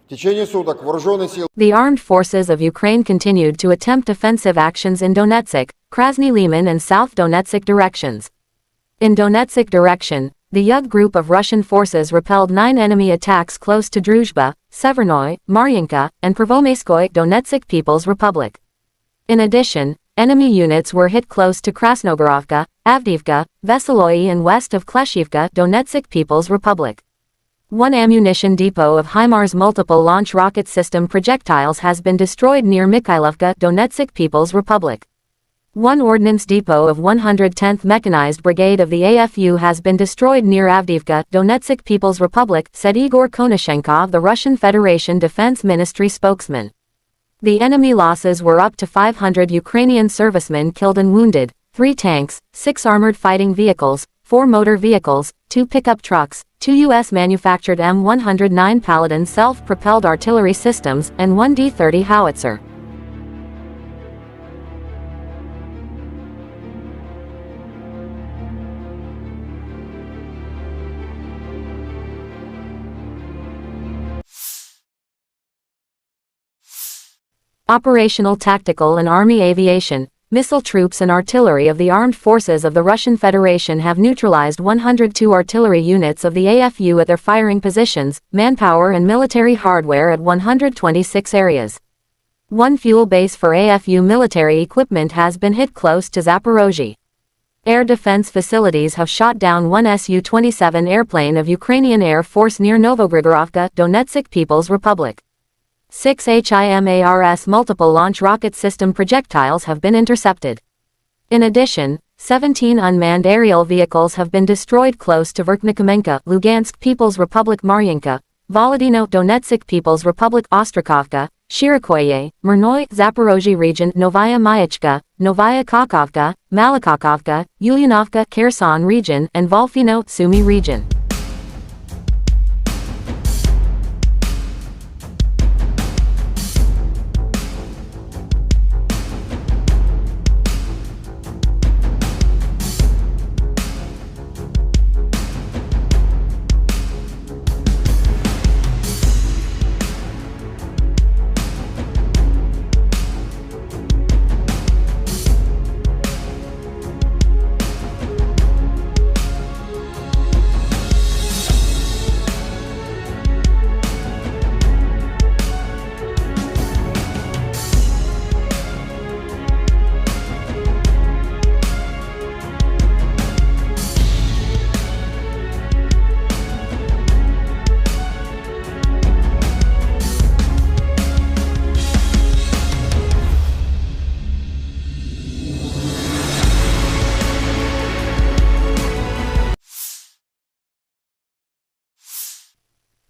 The armed forces of Ukraine continued to attempt offensive actions in Donetsk, Krasny Liman and South Donetsk directions. In Donetsk direction, the Yug group of Russian forces repelled 9 enemy attacks close to Druzhba, Severnoy, Maryanka, and Prvomaiskoye Donetsk People's Republic. In addition, enemy units were hit close to Krasnogorovka, Avdiivka, Veseloye and west of Kleshivka Donetsk People's Republic. One ammunition depot of HIMARS multiple launch rocket system projectiles has been destroyed near Mikhailovka Donetsk People's Republic. One ordnance depot of 110th Mechanized Brigade of the AFU has been destroyed near Avdiivka Donetsk People's Republic, said Igor Konashenkov, the Russian Federation Defense Ministry spokesman. The enemy losses were up to 500 Ukrainian servicemen killed and wounded, 3 tanks, 6 armored fighting vehicles, 4 motor vehicles, 2 pickup trucks, 2 U.S.-manufactured M109 Paladin self-propelled artillery systems, and 1 D-30 howitzer. Operational tactical and Army aviation, missile troops and artillery of the armed forces of the Russian Federation have neutralized 102 artillery units of the AFU at their firing positions, manpower and military hardware at 126 areas. One fuel base for AFU military equipment has been hit close to Zaporozhye. Air defense facilities have shot down one Su-27 airplane of Ukrainian Air Force near Novogrigorovka, Donetsk People's Republic. 6 HIMARS multiple launch rocket system projectiles have been intercepted. In addition, 17 unmanned aerial vehicles have been destroyed close to Verkhnikomenka, Lugansk People's Republic, Maryanka, Volodino Donetsk People's Republic, Ostrakovka, Shirikoye, Mirnoy, Zaporozhye region, Novaya Mayachka, Novaya Kakovka, Malakakovka, Ulyanovka, Kherson region, and Volfino, Sumy region.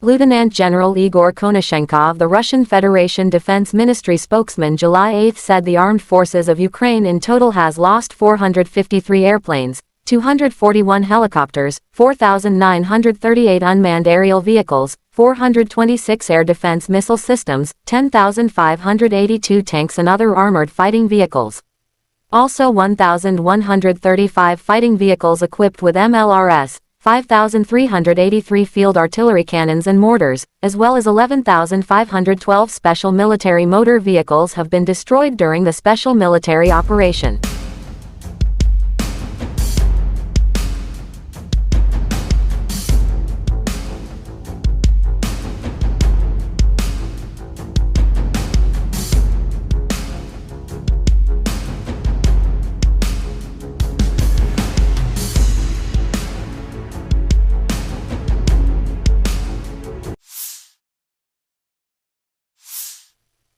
Lieutenant General Igor Konashenkov, the Russian Federation Defense Ministry spokesman, July 8 said the armed forces of Ukraine in total has lost 453 airplanes, 241 helicopters, 4,938 unmanned aerial vehicles, 426 air defense missile systems, 10,582 tanks and other armored fighting vehicles. Also 1,135 fighting vehicles equipped with MLRS, 5,383 field artillery cannons and mortars, as well as 11,512 special military motor vehicles have been destroyed during the special military operation.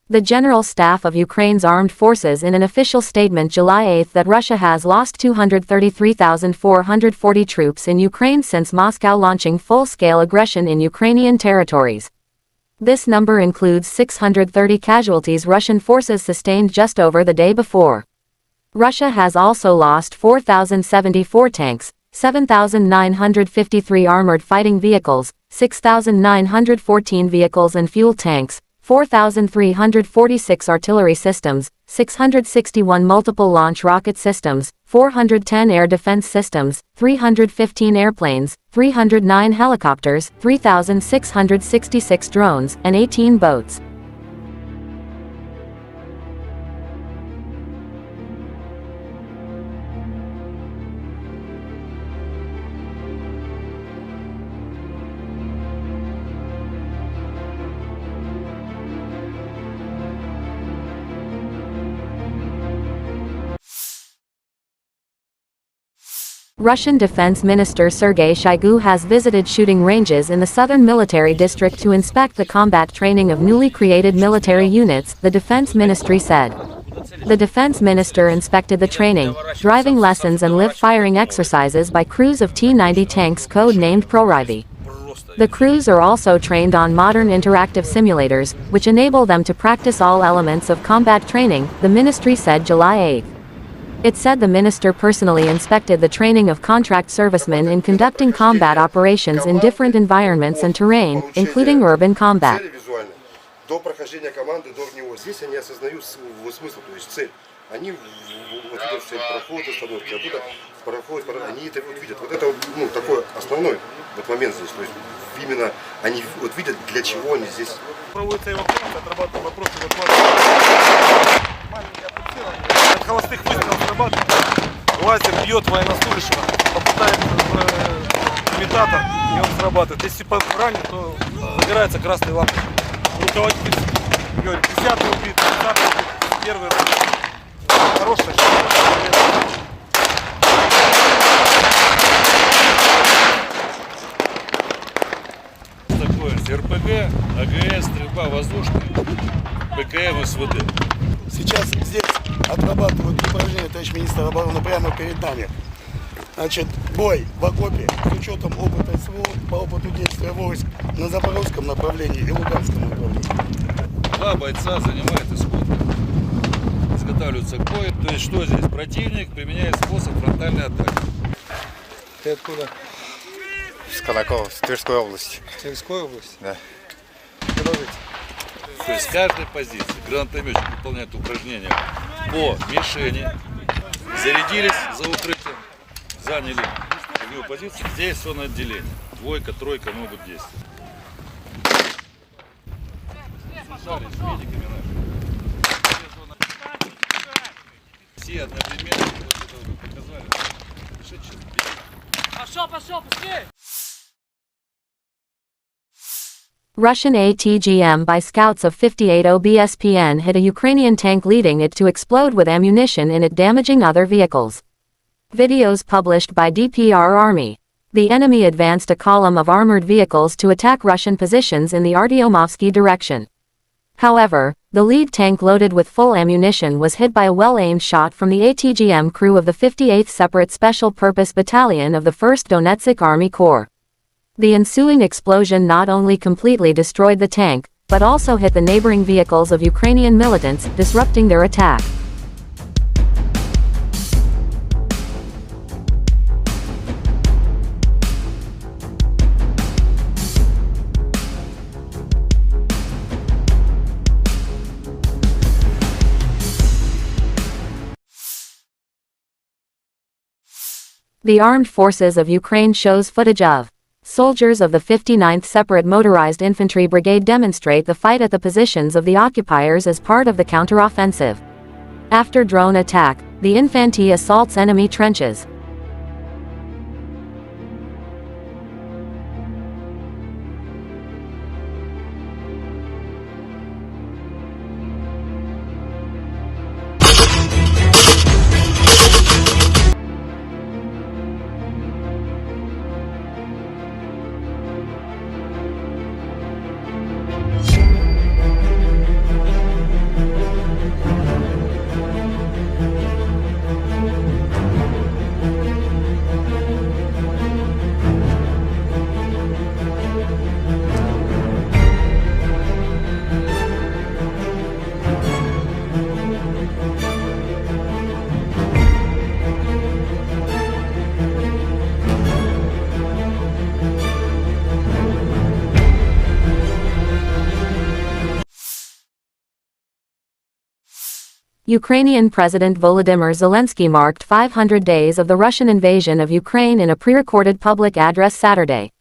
The General Staff of Ukraine's Armed Forces in an official statement July 8 that Russia has lost 233,440 troops in Ukraine since Moscow launching full-scale aggression in Ukrainian territories. This number includes 630 casualties Russian forces sustained just over the day before. Russia has also lost 4,074 tanks, 7,953 armored fighting vehicles, 6,914 vehicles and fuel tanks, 4,346 artillery systems, 661 multiple launch rocket systems, 410 air defense systems, 315 airplanes, 309 helicopters, 3,666 drones, and 18 boats. Russian Defense Minister Sergei Shoigu has visited shooting ranges in the southern military district to inspect the combat training of newly created military units, the defense ministry said. The defense minister inspected the training, driving lessons and live-firing exercises by crews of T-90 tanks code-named ProRivi. The crews are also trained on modern interactive simulators, which enable them to practice all elements of combat training, the ministry said July 8. It said the minister personally inspected the training of contract servicemen in conducting combat operations in different environments and terrain, including urban combat. До прохождения команды до него здесь они осознают смысл, то есть цель. Они вот видят цель прохода, остановки, оттуда проходят, они это вот видят. Вот это ну, такой основной вот момент здесь. То есть именно они вот видят, для чего они здесь. Проводится эвакуация, отрабатывают вопросы эвакуации. Маленькое пульсирование. От холостых выстрелов срабатывает. Лазер бьет военнослужащего, попадает в имитатор, и он срабатывает. Если ранен, то загорается красной лампой. Руководитель говорит, 10-й убит, 20-й убит, первый ранен. Хорошая Такое РПГ, АГС, стрельба воздушная, ПКМ, СВД. Сейчас здесь отрабатывают упражнения, товарищ министр обороны, прямо перед нами. Значит, бой в окопе с учетом опыта СВО по опыту действия войск на запорожском направлении и луганском направлении. Два бойца занимают исходно. Изготавливаются к бою. То есть что здесь? Противник применяет способ фронтальной атаки. Ты откуда? С Колокова, с Тверской области. Тверской области? Да. Продолжите. То есть с каждой позиции гранатометчик выполняет упражнения по мишени, зарядились за укрытием, заняли огневую позицию. Здесь все на отделение. Двойка, тройка могут действовать. Связались с медиками нашими. Все одновременно, вот это вы показали. Пошел, быстрее! Russian ATGM by scouts of 58 OBSPN hit a Ukrainian tank, leading it to explode with ammunition in it, damaging other vehicles. Videos published by DPR Army. The enemy advanced a column of armored vehicles to attack Russian positions in the Artyomovsky direction. However, the lead tank loaded with full ammunition was hit by a well-aimed shot from the ATGM crew of the 58th Separate Special Purpose Battalion of the 1st Donetsk Army Corps. The ensuing explosion not only completely destroyed the tank, but also hit the neighboring vehicles of Ukrainian militants, disrupting their attack. The Armed Forces of Ukraine shows footage of soldiers of the 59th Separate Motorized Infantry Brigade demonstrate the fight at the positions of the occupiers as part of the counteroffensive. After drone attack, the infantry assaults enemy trenches. Ukrainian President Volodymyr Zelensky marked 500 days of the Russian invasion of Ukraine in a pre-recorded public address Saturday.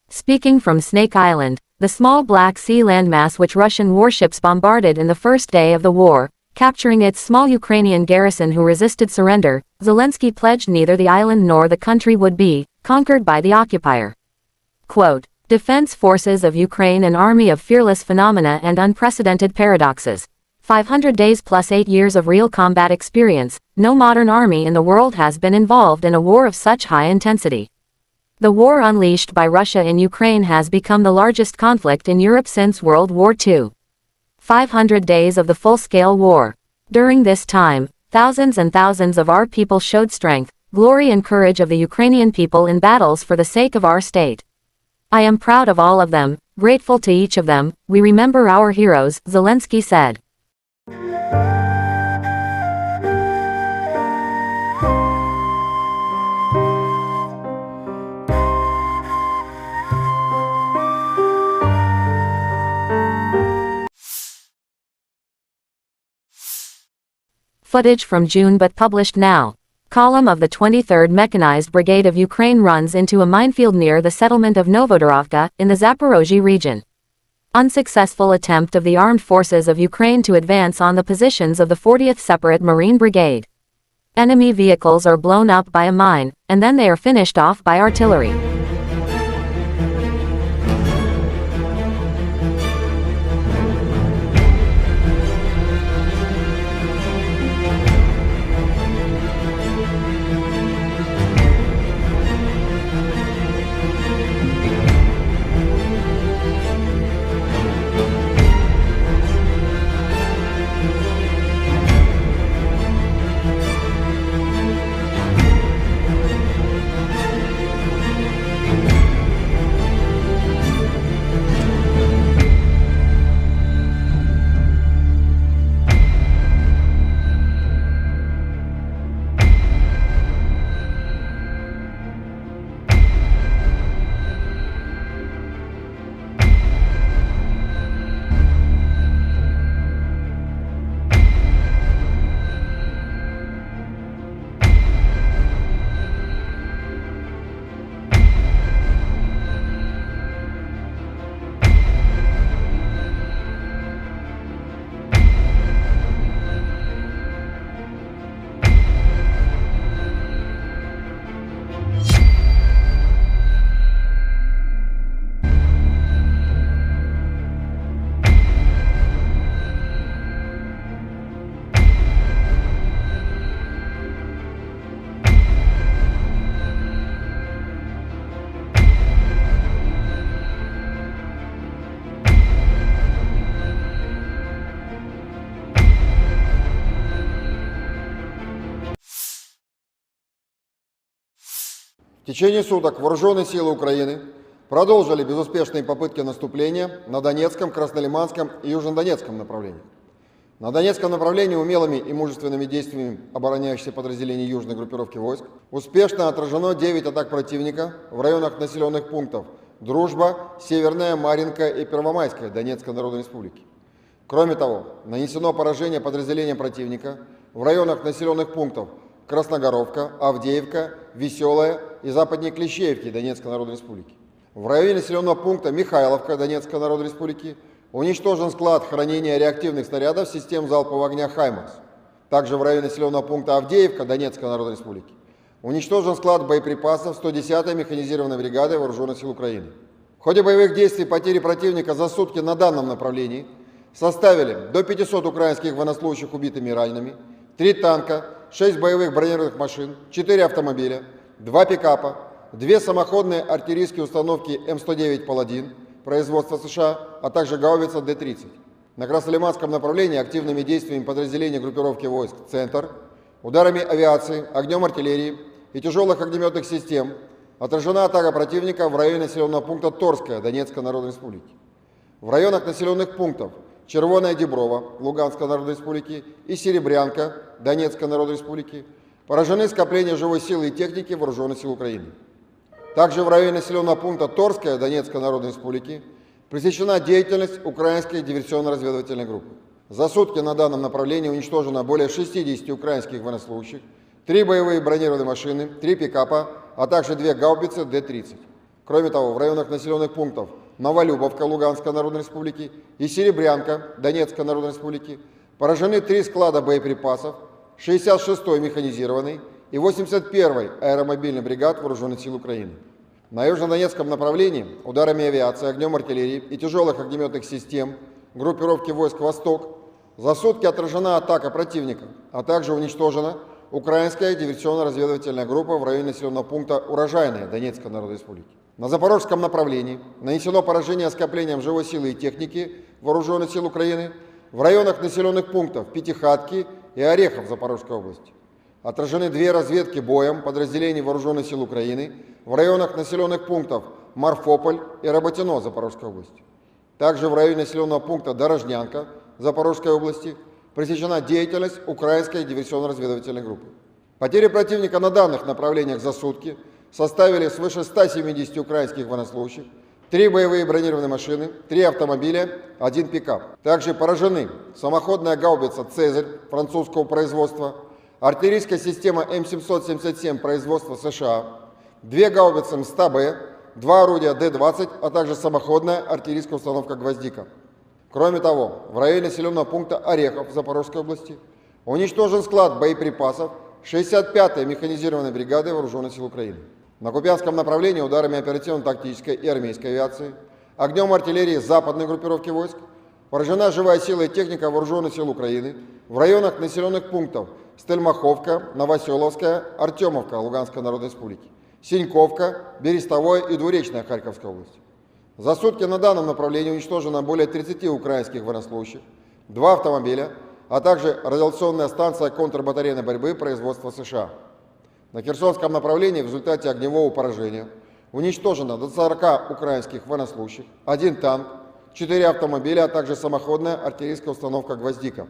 Speaking from Snake Island, the small Black Sea landmass which Russian warships bombarded in the first day of the war, capturing its small Ukrainian garrison who resisted surrender, Zelensky pledged neither the island nor the country would be conquered by the occupier. Quote, Defense Forces of Ukraine, an army of fearless phenomena and unprecedented paradoxes. 500 days plus 8 years of real combat experience. No modern army in the world has been involved in a war of such high intensity. The war unleashed by Russia in Ukraine has become the largest conflict in Europe since World War II. 500 days of the full-scale war. During this time, thousands and thousands of our people showed strength, glory and courage of the Ukrainian people in battles for the sake of our state. I am proud of all of them, grateful to each of them. We remember our heroes, Zelensky said. Footage from June but published now. Column of the 23rd Mechanized Brigade of Ukraine runs into a minefield near the settlement of Novodorovka, in the Zaporozhye region. Unsuccessful attempt of the armed forces of Ukraine to advance on the positions of the 40th Separate Marine Brigade. Enemy vehicles are blown up by a mine, and then they are finished off by artillery. В течение суток вооруженные силы Украины продолжили безуспешные попытки наступления на Донецком, Краснолиманском и Южнодонецком направлениях. На Донецком направлении умелыми и мужественными действиями обороняющихся подразделений южной группировки войск успешно отражено 9 атак противника в районах населенных пунктов Дружба, Северная, Марьинка и Первомайская Донецкой Народной Республики. Кроме того, нанесено поражение подразделениям противника в районах населенных пунктов Красногоровка, Авдеевка, Веселая и западнее Клещеевки Донецкой Народной Республики. В районе населенного пункта Михайловка Донецкой Народной Республики уничтожен склад хранения реактивных снарядов систем залпового огня «Хаймарс». Также в районе населенного пункта Авдеевка Донецкой Народной Республики уничтожен склад боеприпасов 110-й механизированной бригады Вооруженных сил Украины. В ходе боевых действий потери противника за сутки на данном направлении составили до 500 украинских военнослужащих убитыми и ранеными, 3 танка, 6 боевых бронированных машин, 4 автомобиля, 2 пикапа, 2 самоходные артиллерийские установки М109 «Паладин» производства США, а также гаубица Д-30. На Краснолиманском направлении активными действиями подразделений группировки войск «Центр», ударами авиации, огнем артиллерии и тяжелых огнеметных систем отражена атака противника в районе населенного пункта Торская Донецкой Народной Республики. В районах населенных пунктов Червоная Деброва Луганской Народной Республики и Серебрянка Донецкой Народной Республики поражены скопления живой силы и техники Вооруженных сил Украины. Также в районе населенного пункта Торская Донецкой Народной Республики пресечена деятельность украинской диверсионно-разведывательной группы. За сутки на данном направлении уничтожено более 60 украинских военнослужащих, 3 боевые бронированные машины, 3 пикапа, а также 2 гаубицы Д-30. Кроме того, в районах населенных пунктов Новолюбовка Луганской Народной Республики и Серебрянка Донецкой Народной Республики поражены 3 склада боеприпасов, 66-й механизированный и 81-й аэромобильный бригад Вооруженных сил Украины. На южнодонецком направлении ударами авиации, огнем артиллерии и тяжелых огнеметных систем группировки войск «Восток» за сутки отражена атака противника, а также уничтожена украинская диверсионно-разведывательная группа в районе населенного пункта Урожайная Донецкой Народной Республики. На запорожском направлении нанесено поражение скоплением живой силы и техники Вооруженных сил Украины в районах населенных пунктов Пятихатки и Орехов Запорожской области. Отражены 2 разведки боем подразделений Вооруженных сил Украины в районах населенных пунктов Марфополь и Работино Запорожской области. Также в районе населенного пункта Дорожнянка Запорожской области пресечена деятельность украинской диверсионно-разведывательной группы. Потери противника на данных направлениях за сутки составили свыше 170 украинских военнослужащих, 3 боевые бронированные машины, 3 автомобиля, 1 пикап. Также поражены самоходная гаубица «Цезарь» французского производства, артиллерийская система М777 производства США, 2 гаубицы МСТА-Б, 2 орудия Д-20, а также самоходная артиллерийская установка «Гвоздика». Кроме того, в районе населенного пункта Орехов Запорожской области уничтожен склад боеприпасов 65-й механизированной бригады Вооруженных сил Украины. На Купянском направлении ударами оперативно-тактической и армейской авиации, огнем артиллерии западной группировки войск поражена живая сила и техника Вооруженных сил Украины в районах населенных пунктов Стельмаховка, Новоселовская, Артемовка Луганской Народной Республики, Синьковка, Берестовое и Двуречная Харьковской области. За сутки на данном направлении уничтожено более 30 украинских военнослужащих, 2 автомобиля, а также радиационная станция контрбатарейной борьбы производства США. На Херсонском направлении в результате огневого поражения уничтожено до 40 украинских военнослужащих, 1 танк, 4 автомобиля, а также самоходная артиллерийская установка «Гвоздика».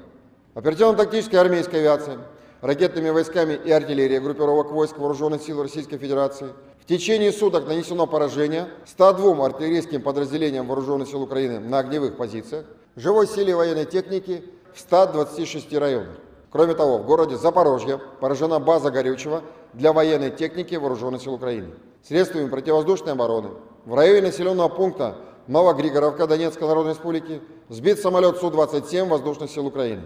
Оперативно-тактической армейской авиацией, ракетными войсками и артиллерией группировок войск Вооруженных сил Российской Федерации в течение суток нанесено поражение 102 артиллерийским подразделениям Вооруженных сил Украины на огневых позициях, живой силе военной техники в 126 районах. Кроме того, в городе Запорожье поражена база горючего для военной техники Вооруженных сил Украины. Средствами противовоздушной обороны в районе населенного пункта Новогригоровка Донецкой Народной Республики сбит самолет Су-27 Воздушных сил Украины.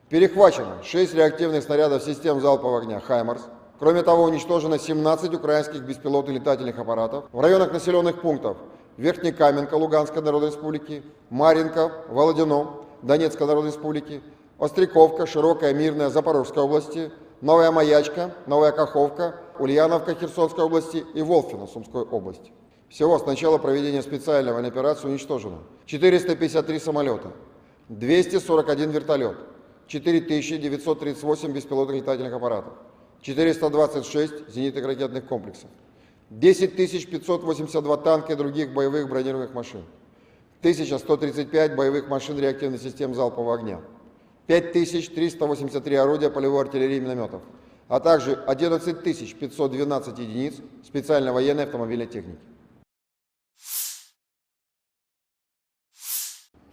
Перехвачено 6 реактивных снарядов систем залпового огня «Хаймарс». Кроме того, уничтожено 17 украинских беспилотных летательных аппаратов в районах населенных пунктов Верхнекаменка Луганской Народной Республики, Марьинка, Володино Донецкой Народной Республики, Остряковка, Широкая, Мирная Запорожской области, Новая Маячка, Новая Каховка, Ульяновка Херсонской области и Волфино Сумской области. Всего с начала проведения специальной военной операции уничтожено 453 самолета, 241 вертолет, 4938 беспилотных летательных аппаратов, 426 зенитных ракетных комплексов, 10 582 танка и других боевых бронированных машин, 1135 боевых машин реактивных систем залпового огня, 5383 орудия полевой артиллерии и минометов, а также 11 512 единиц специальной военной автомобильной техники.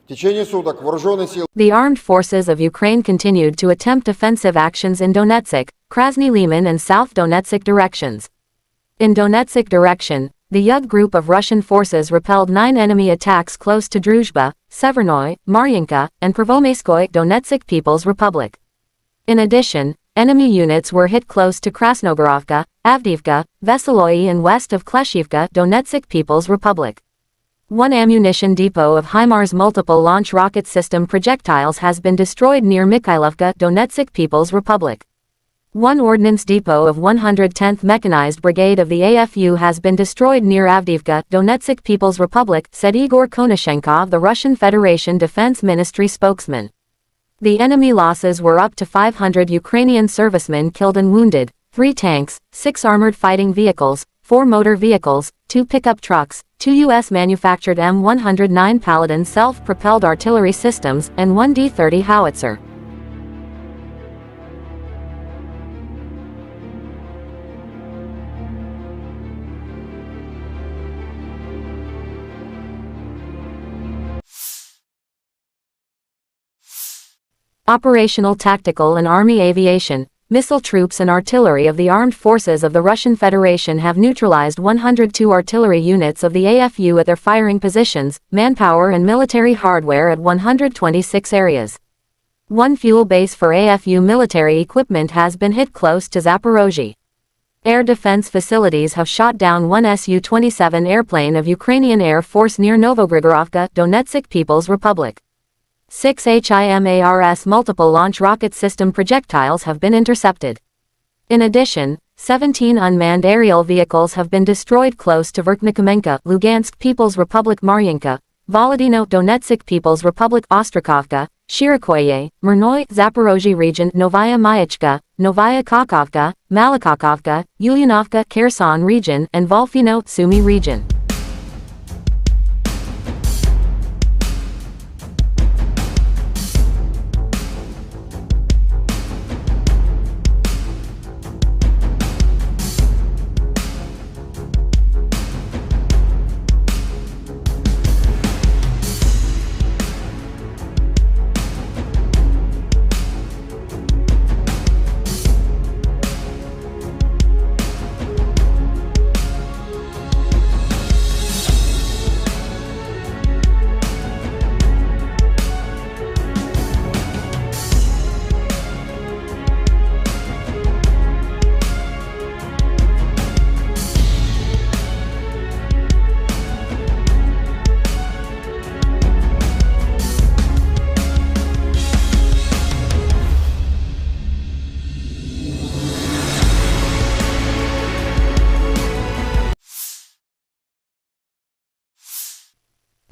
В течение суток вооруженные силы The armed forces of Ukraine continued to attempt offensive actions in Donetsk, Krasny Liman and South Donetsk directions. In Donetsk direction, the Yug group of Russian forces repelled 9 enemy attacks close to Druzhba, Severnoy, Maryinka, and Prvomaiskoye Donetsk People's Republic. In addition, enemy units were hit close to Krasnogorovka, Avdiivka, Veseloye and west of Kleshivka Donetsk People's Republic. One ammunition depot of HIMARS multiple launch rocket system projectiles has been destroyed near Mikhailovka, Donetsk People's Republic. One ordnance depot of 110th Mechanized Brigade of the AFU has been destroyed near Avdiivka, Donetsk People's Republic, said Igor Konashenkov, the Russian Federation Defense Ministry spokesman. The enemy losses were up to 500 Ukrainian servicemen killed and wounded, 3 tanks, 6 armored fighting vehicles, 4 motor vehicles, 2 pickup trucks, 2 U.S.-manufactured M109 Paladin self-propelled artillery systems, and 1 D-30 howitzer. Operational, tactical and army aviation, missile troops and artillery of the armed forces of the Russian Federation have neutralized 102 artillery units of the AFU at their firing positions, manpower and military hardware at 126 areas. One fuel base for AFU military equipment has been hit close to Zaporozhye. Air defense facilities have shot down one Su-27 airplane of Ukrainian Air Force near Novogrigorovka, Donetsk People's Republic. 6 HIMARS multiple launch rocket system projectiles have been intercepted. In addition, 17 unmanned aerial vehicles have been destroyed close to Verkhnikomenka, Lugansk People's Republic, Maryanka, Volodino, Donetsk People's Republic, Ostrakovka, Shirikoye, Murnoy, Zaporozhye region, Novaya Mayachka, Novaya Kakovka, Malakakovka, Ulyanovka, Kherson region, and Volfino, Sumy region.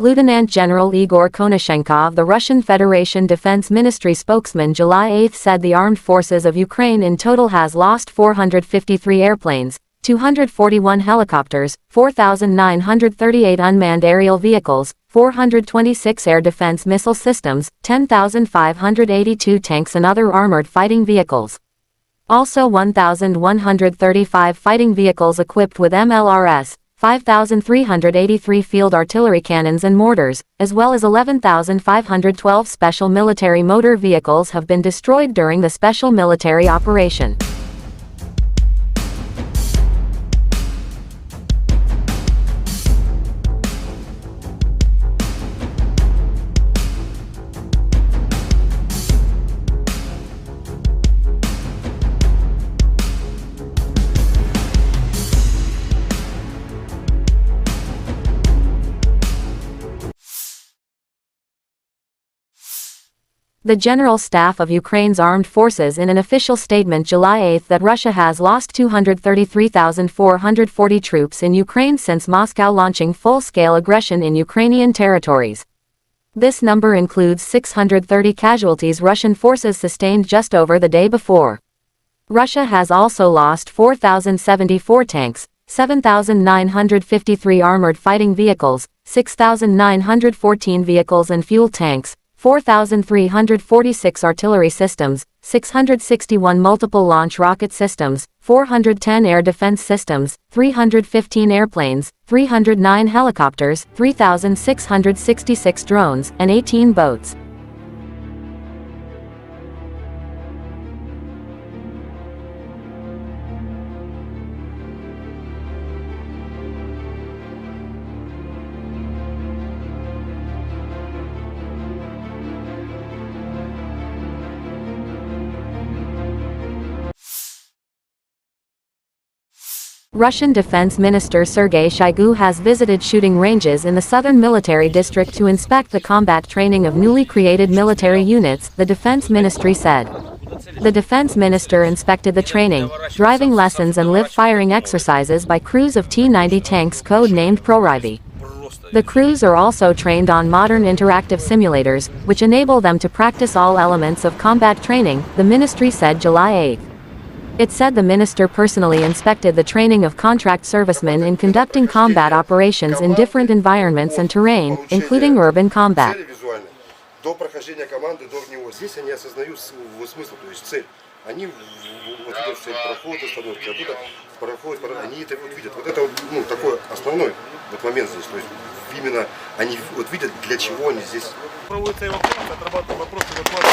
Lieutenant General Igor Konashenkov, the Russian Federation Defense Ministry spokesman, July 8 said the armed forces of Ukraine in total has lost 453 airplanes, 241 helicopters, 4,938 unmanned aerial vehicles, 426 air defense missile systems, 10,582 tanks and other armored fighting vehicles. Also 1,135 fighting vehicles equipped with MLRS, 5,383 field artillery cannons and mortars, as well as 11,512 special military motor vehicles have been destroyed during the special military operation. The General Staff of Ukraine's Armed Forces in an official statement July 8 that Russia has lost 233,440 troops in Ukraine since Moscow launching full-scale aggression in Ukrainian territories. This number includes 630 casualties Russian forces sustained just over the day before. Russia has also lost 4,074 tanks, 7,953 armored fighting vehicles, 6,914 vehicles and fuel tanks, 4,346 artillery systems, 661 multiple launch rocket systems, 410 air defense systems, 315 airplanes, 309 helicopters, 3,666 drones, and 18 boats. Russian Defense Minister Sergei Shoigu has visited shooting ranges in the southern military district to inspect the combat training of newly created military units, the Defense Ministry said. The Defense Minister inspected the training, driving lessons and live firing exercises by crews of T-90 tanks code-named Proryvi. The crews are also trained on modern interactive simulators, which enable them to practice all elements of combat training, the ministry said July 8. It said the minister personally inspected the training of contract servicemen in conducting combat operations in different environments and terrain, including urban combat. До прохождения команды, до него. Здесь они осознают смысл, то есть цель. Они вот идут цель прохода, становятся оттуда они это вот видят. Вот это вот, ну, такой основной вот момент здесь. То есть именно они вот видят, для чего они здесь. Проводится эвакуация, отрабатываем вопросы эвакуации.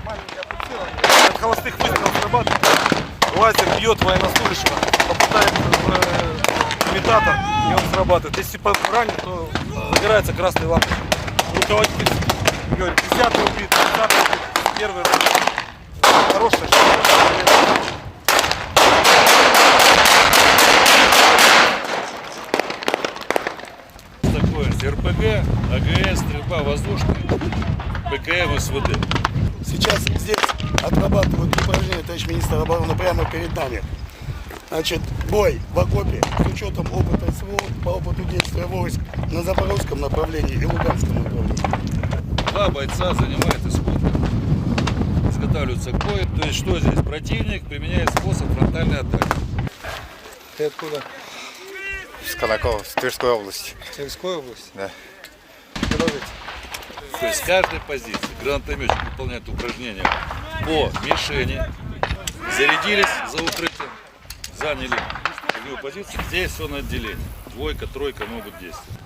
Маленькое пульсирование. От холостых выстрелов срабатывает. Лазер бьет военнослужащего, попадает в имитатор, и он срабатывает. Если ранен, то загорается красной лампой. Руководитель говорит, 10-й убит, 10-й убит, первый убит. Хорошая штука. Такое РПГ, АГС, стрельба воздушная, ПКМ, СВД. Сейчас здесь отрабатывают упражнения, товарищ министр обороны, прямо перед нами. Значит, бой в окопе с учетом опыта СВО по опыту действия войск на запорожском направлении и луганском направлении. 2 бойца занимают исход. Изготавливаются к бою. То есть что здесь? Противник применяет способ фронтальной атаки. Ты откуда? С Колокова, с Тверской области. Тверской области? Да. Продолжите. То есть с каждой позиции гранатометчик выполняет упражнения по мишени, зарядились за укрытием, заняли огневую позицию. Здесь все на отделение. 2, 3 могут действовать.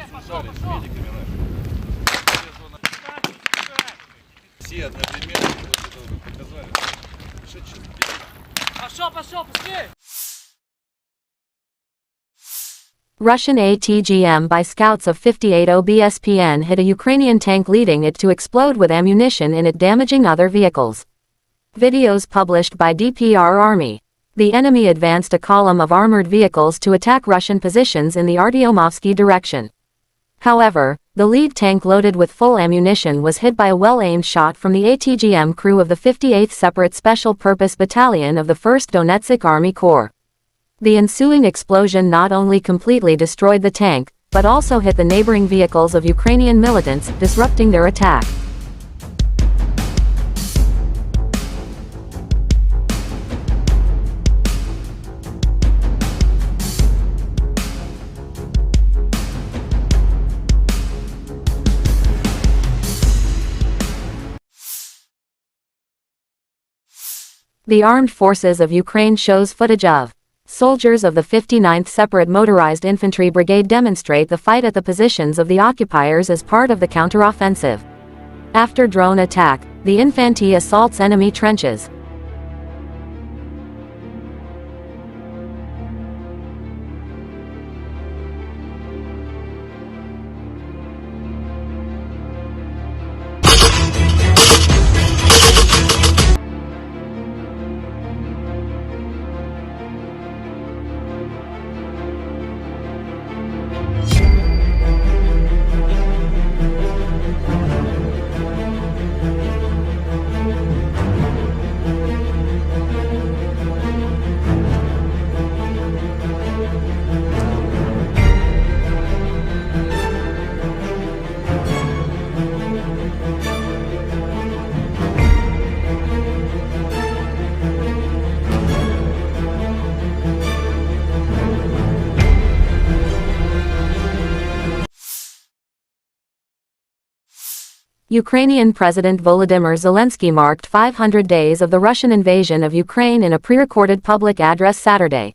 Связались с медиками нашими. Все одновременно вот это вот показали. Пошел, быстрее! Russian ATGM by scouts of 58 OBSPN hit a Ukrainian tank, leading it to explode with ammunition in it, damaging other vehicles. Videos published by DPR Army. The enemy advanced a column of armored vehicles to attack Russian positions in the Artyomovsky direction. However, the lead tank loaded with full ammunition was hit by a well-aimed shot from the ATGM crew of the 58th Separate Special Purpose Battalion of the 1st Donetsk Army Corps. The ensuing explosion not only completely destroyed the tank, but also hit the neighboring vehicles of Ukrainian militants, disrupting their attack. The Armed Forces of Ukraine shows footage of soldiers of the 59th Separate Motorized Infantry Brigade demonstrate the fight at the positions of the occupiers as part of the counteroffensive. After drone attack, the infantry assaults enemy trenches. Ukrainian President Volodymyr Zelensky marked 500 days of the Russian invasion of Ukraine in a pre-recorded public address Saturday.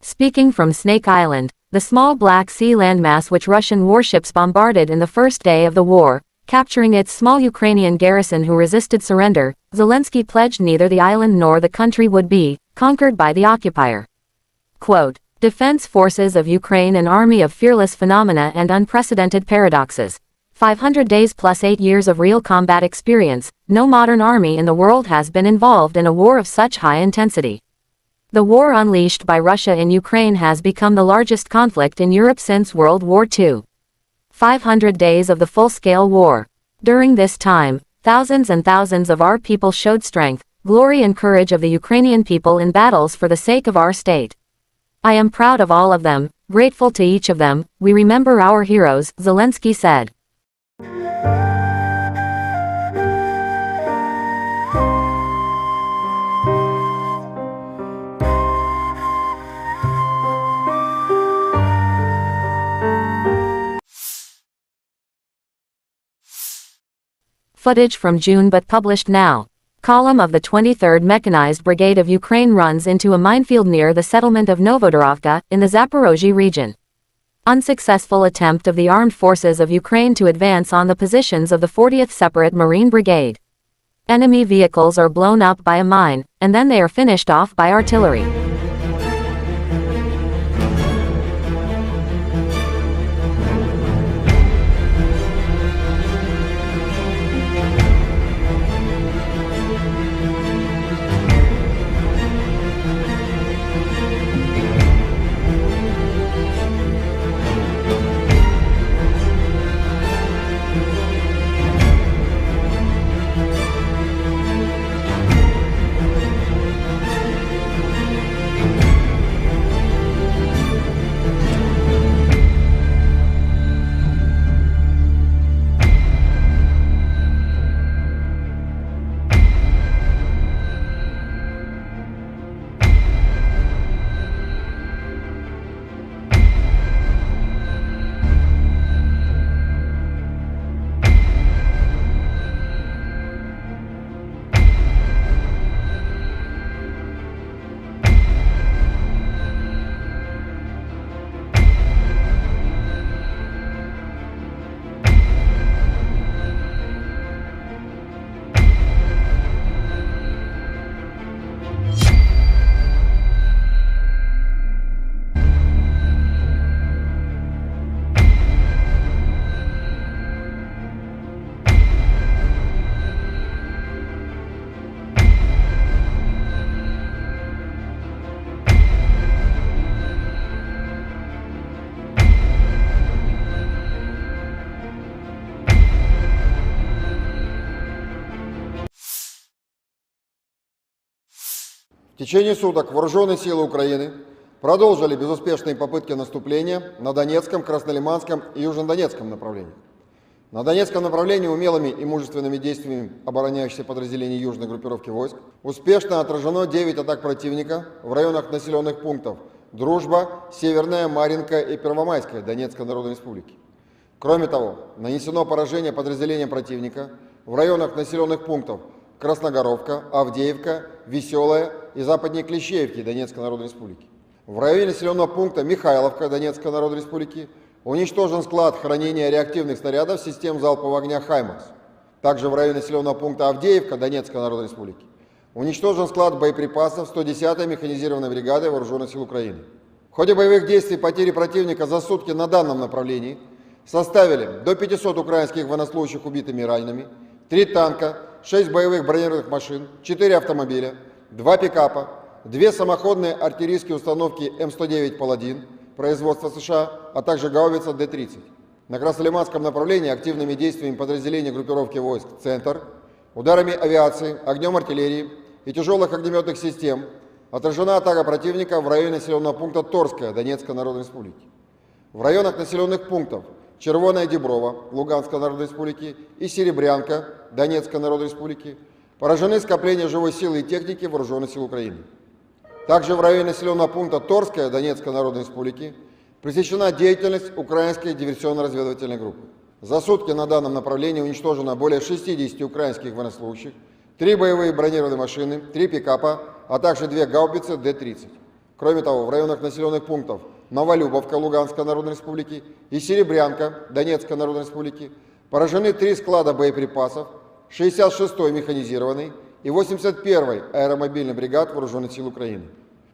Speaking from Snake Island, the small Black Sea landmass which Russian warships bombarded in the first day of the war, capturing its small Ukrainian garrison who resisted surrender, Zelensky pledged neither the island nor the country would be conquered by the occupier. Quote, Defense Forces of Ukraine, an army of fearless phenomena and unprecedented paradoxes. 500 days plus 8 years of real combat experience. No modern army in the world has been involved in a war of such high intensity. The war unleashed by Russia in Ukraine has become the largest conflict in Europe since World War II. 500 days of the full-scale war. During this time, thousands and thousands of our people showed strength, glory and courage of the Ukrainian people in battles for the sake of our state. I am proud of all of them, grateful to each of them. We remember our heroes, Zelensky said. Footage from June but published now. column of the 23rd Mechanized Brigade of Ukraine runs into a minefield near the settlement of Novodorovka, in the Zaporozhye region. Unsuccessful attempt of the armed forces of Ukraine to advance on the positions of the 40th Separate Marine Brigade. Enemy vehicles are blown up by a mine, and then they are finished off by artillery. В течение суток вооруженные силы Украины продолжили безуспешные попытки наступления на Донецком, Краснолиманском и Южнодонецком направлениях. На Донецком направлении умелыми и мужественными действиями обороняющихся подразделений южной группировки войск успешно отражено 9 атак противника в районах населенных пунктов Дружба, Северная, Марьинка и Первомайская Донецкой Народной Республики. Кроме того, нанесено поражение подразделениям противника в районах населенных пунктов Красногоровка, Авдеевка, Веселая и западнее Клещеевки Донецкой Народной Республики. В районе населенного пункта Михайловка Донецкой Народной Республики уничтожен склад хранения реактивных снарядов систем залпового огня «Хаймарс». Также в районе населенного пункта Авдеевка Донецкой Народной Республики уничтожен склад боеприпасов 110-й механизированной бригады Вооруженных сил Украины. В ходе боевых действий потери противника за сутки на данном направлении составили до 500 украинских военнослужащих убитыми и ранеными, 3 танка, 6 боевых бронированных машин, 4 автомобиля, 2 пикапа, 2 самоходные артиллерийские установки М109 «Паладин» производства США, а также гаубица Д-30. На Краснолиманском направлении активными действиями подразделений группировки войск «Центр», ударами авиации, огнем артиллерии и тяжелых огнеметных систем отражена атака противника в районе населенного пункта Торская Донецкой Народной Республики. В районах населенных пунктов Червоная Деброва Луганской Народной Республики и Серебрянка Донецкой Народной Республики поражены скопления живой силы и техники Вооруженных сил Украины. Также в районе населенного пункта Торская Донецкой Народной Республики пресечена деятельность украинской диверсионно-разведывательной группы. За сутки на данном направлении уничтожено более 60 украинских военнослужащих, 3 боевые бронированные машины, 3 пикапа, а также 2 гаубицы Д-30. Кроме того, в районах населенных пунктов Новолюбовка Луганской Народной Республики и Серебрянка Донецкой Народной Республики поражены 3 склада боеприпасов 66-й механизированной и 81-й аэромобильной бригад Вооруженных сил Украины.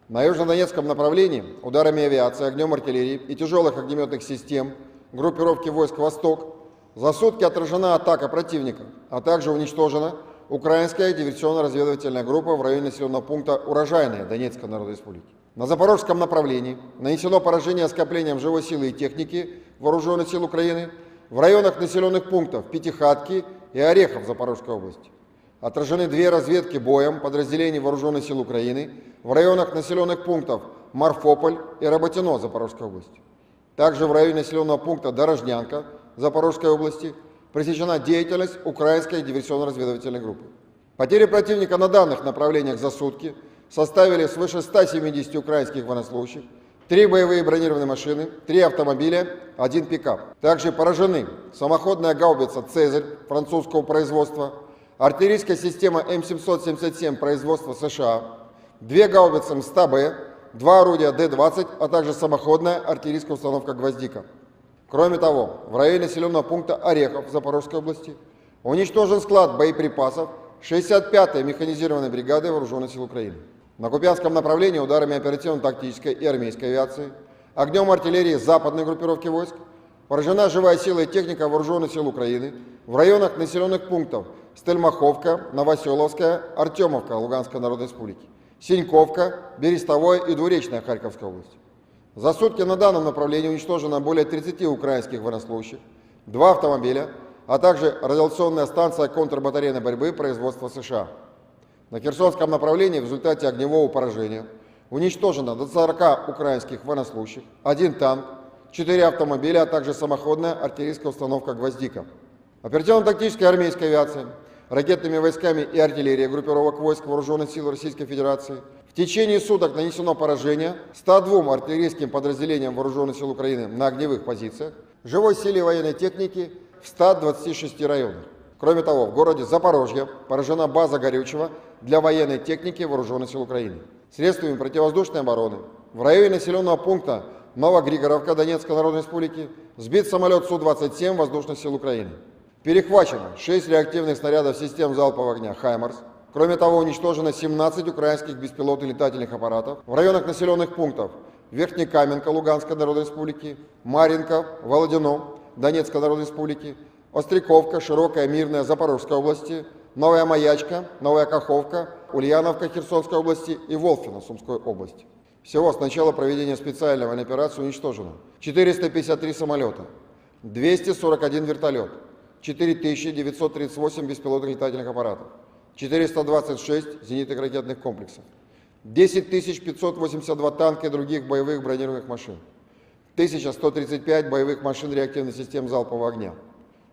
На южнодонецком направлении ударами авиации, огнем артиллерии и тяжелых огнеметных систем группировки войск «Восток» за сутки отражена атака противника, а также уничтожена украинская диверсионно-разведывательная группа в районе населенного пункта Урожайная Донецкой Народной Республики. На Запорожском направлении нанесено поражение скоплением живой силы и техники Вооруженных сил Украины в районах населенных пунктов Пятихатки и Орехов Запорожской области. Отражены 2 разведки боем подразделений Вооруженных сил Украины в районах населенных пунктов Марфополь и Работино Запорожской области. Также в районе населенного пункта Дорожнянка Запорожской области пресечена деятельность украинской диверсионно-разведывательной группы. Потери противника на данных направлениях за сутки составили свыше 170 украинских военнослужащих, 3 боевые бронированные машины, 3 автомобиля, 1 пикап. Также поражены самоходная гаубица «Цезарь» французского производства, артиллерийская система М777 производства США, 2 гаубицы МСТА-Б, 2 орудия Д-20, а также самоходная артиллерийская установка «Гвоздика». Кроме того, в районе населенного пункта Орехов в Запорожской области уничтожен склад боеприпасов 65-й механизированной бригады Вооруженных сил Украины. На Купянском направлении ударами оперативно-тактической и армейской авиации, огнем артиллерии западной группировки войск поражена живая сила и техника Вооруженных сил Украины в районах населенных пунктов Стельмаховка, Новоселовская, Артемовка Луганской Народной Республики, Синьковка, Берестовое и Двуречная Харьковской области. За сутки на данном направлении уничтожено более 30 украинских военнослужащих, 2 автомобиля, а также радиационная станция контрбатарейной борьбы производства США. На Херсонском направлении в результате огневого поражения уничтожено до 40 украинских военнослужащих, 1 танк, 4 автомобиля, а также самоходная артиллерийская установка «Гвоздика». Оперативно-тактической армейской авиацией, ракетными войсками и артиллерией группировок войск Вооруженных сил Российской Федерации в течение суток нанесено поражение 102 артиллерийским подразделениям Вооруженных сил Украины на огневых позициях, живой силе военной техники в 126 районах. Кроме того, в городе Запорожье поражена база горючего для военной техники Вооруженных сил Украины. Средствами противовоздушной обороны в районе населенного пункта Новогригоровка Донецкой Народной Республики сбит самолет Су-27 Воздушных сил Украины. Перехвачено 6 реактивных снарядов систем залпового огня «Хаймарс». Кроме того, уничтожено 17 украинских беспилотных летательных аппаратов в районах населенных пунктов Верхнекаменка Луганской Народной Республики, Марьинка, Володино Донецкой Народной Республики, Остряковка, Широкая, Мирная Запорожской области, Новая Маячка, Новая Каховка, Ульяновка Херсонской области и Волфино Сумской области. Всего с начала проведения специальной военной операции уничтожено 453 самолета, 241 вертолет, 4938 беспилотных летательных аппаратов, 426 зенитных ракетных комплексов, 10 582 танка и других боевых бронированных машин, 1135 боевых машин реактивных систем залпового огня,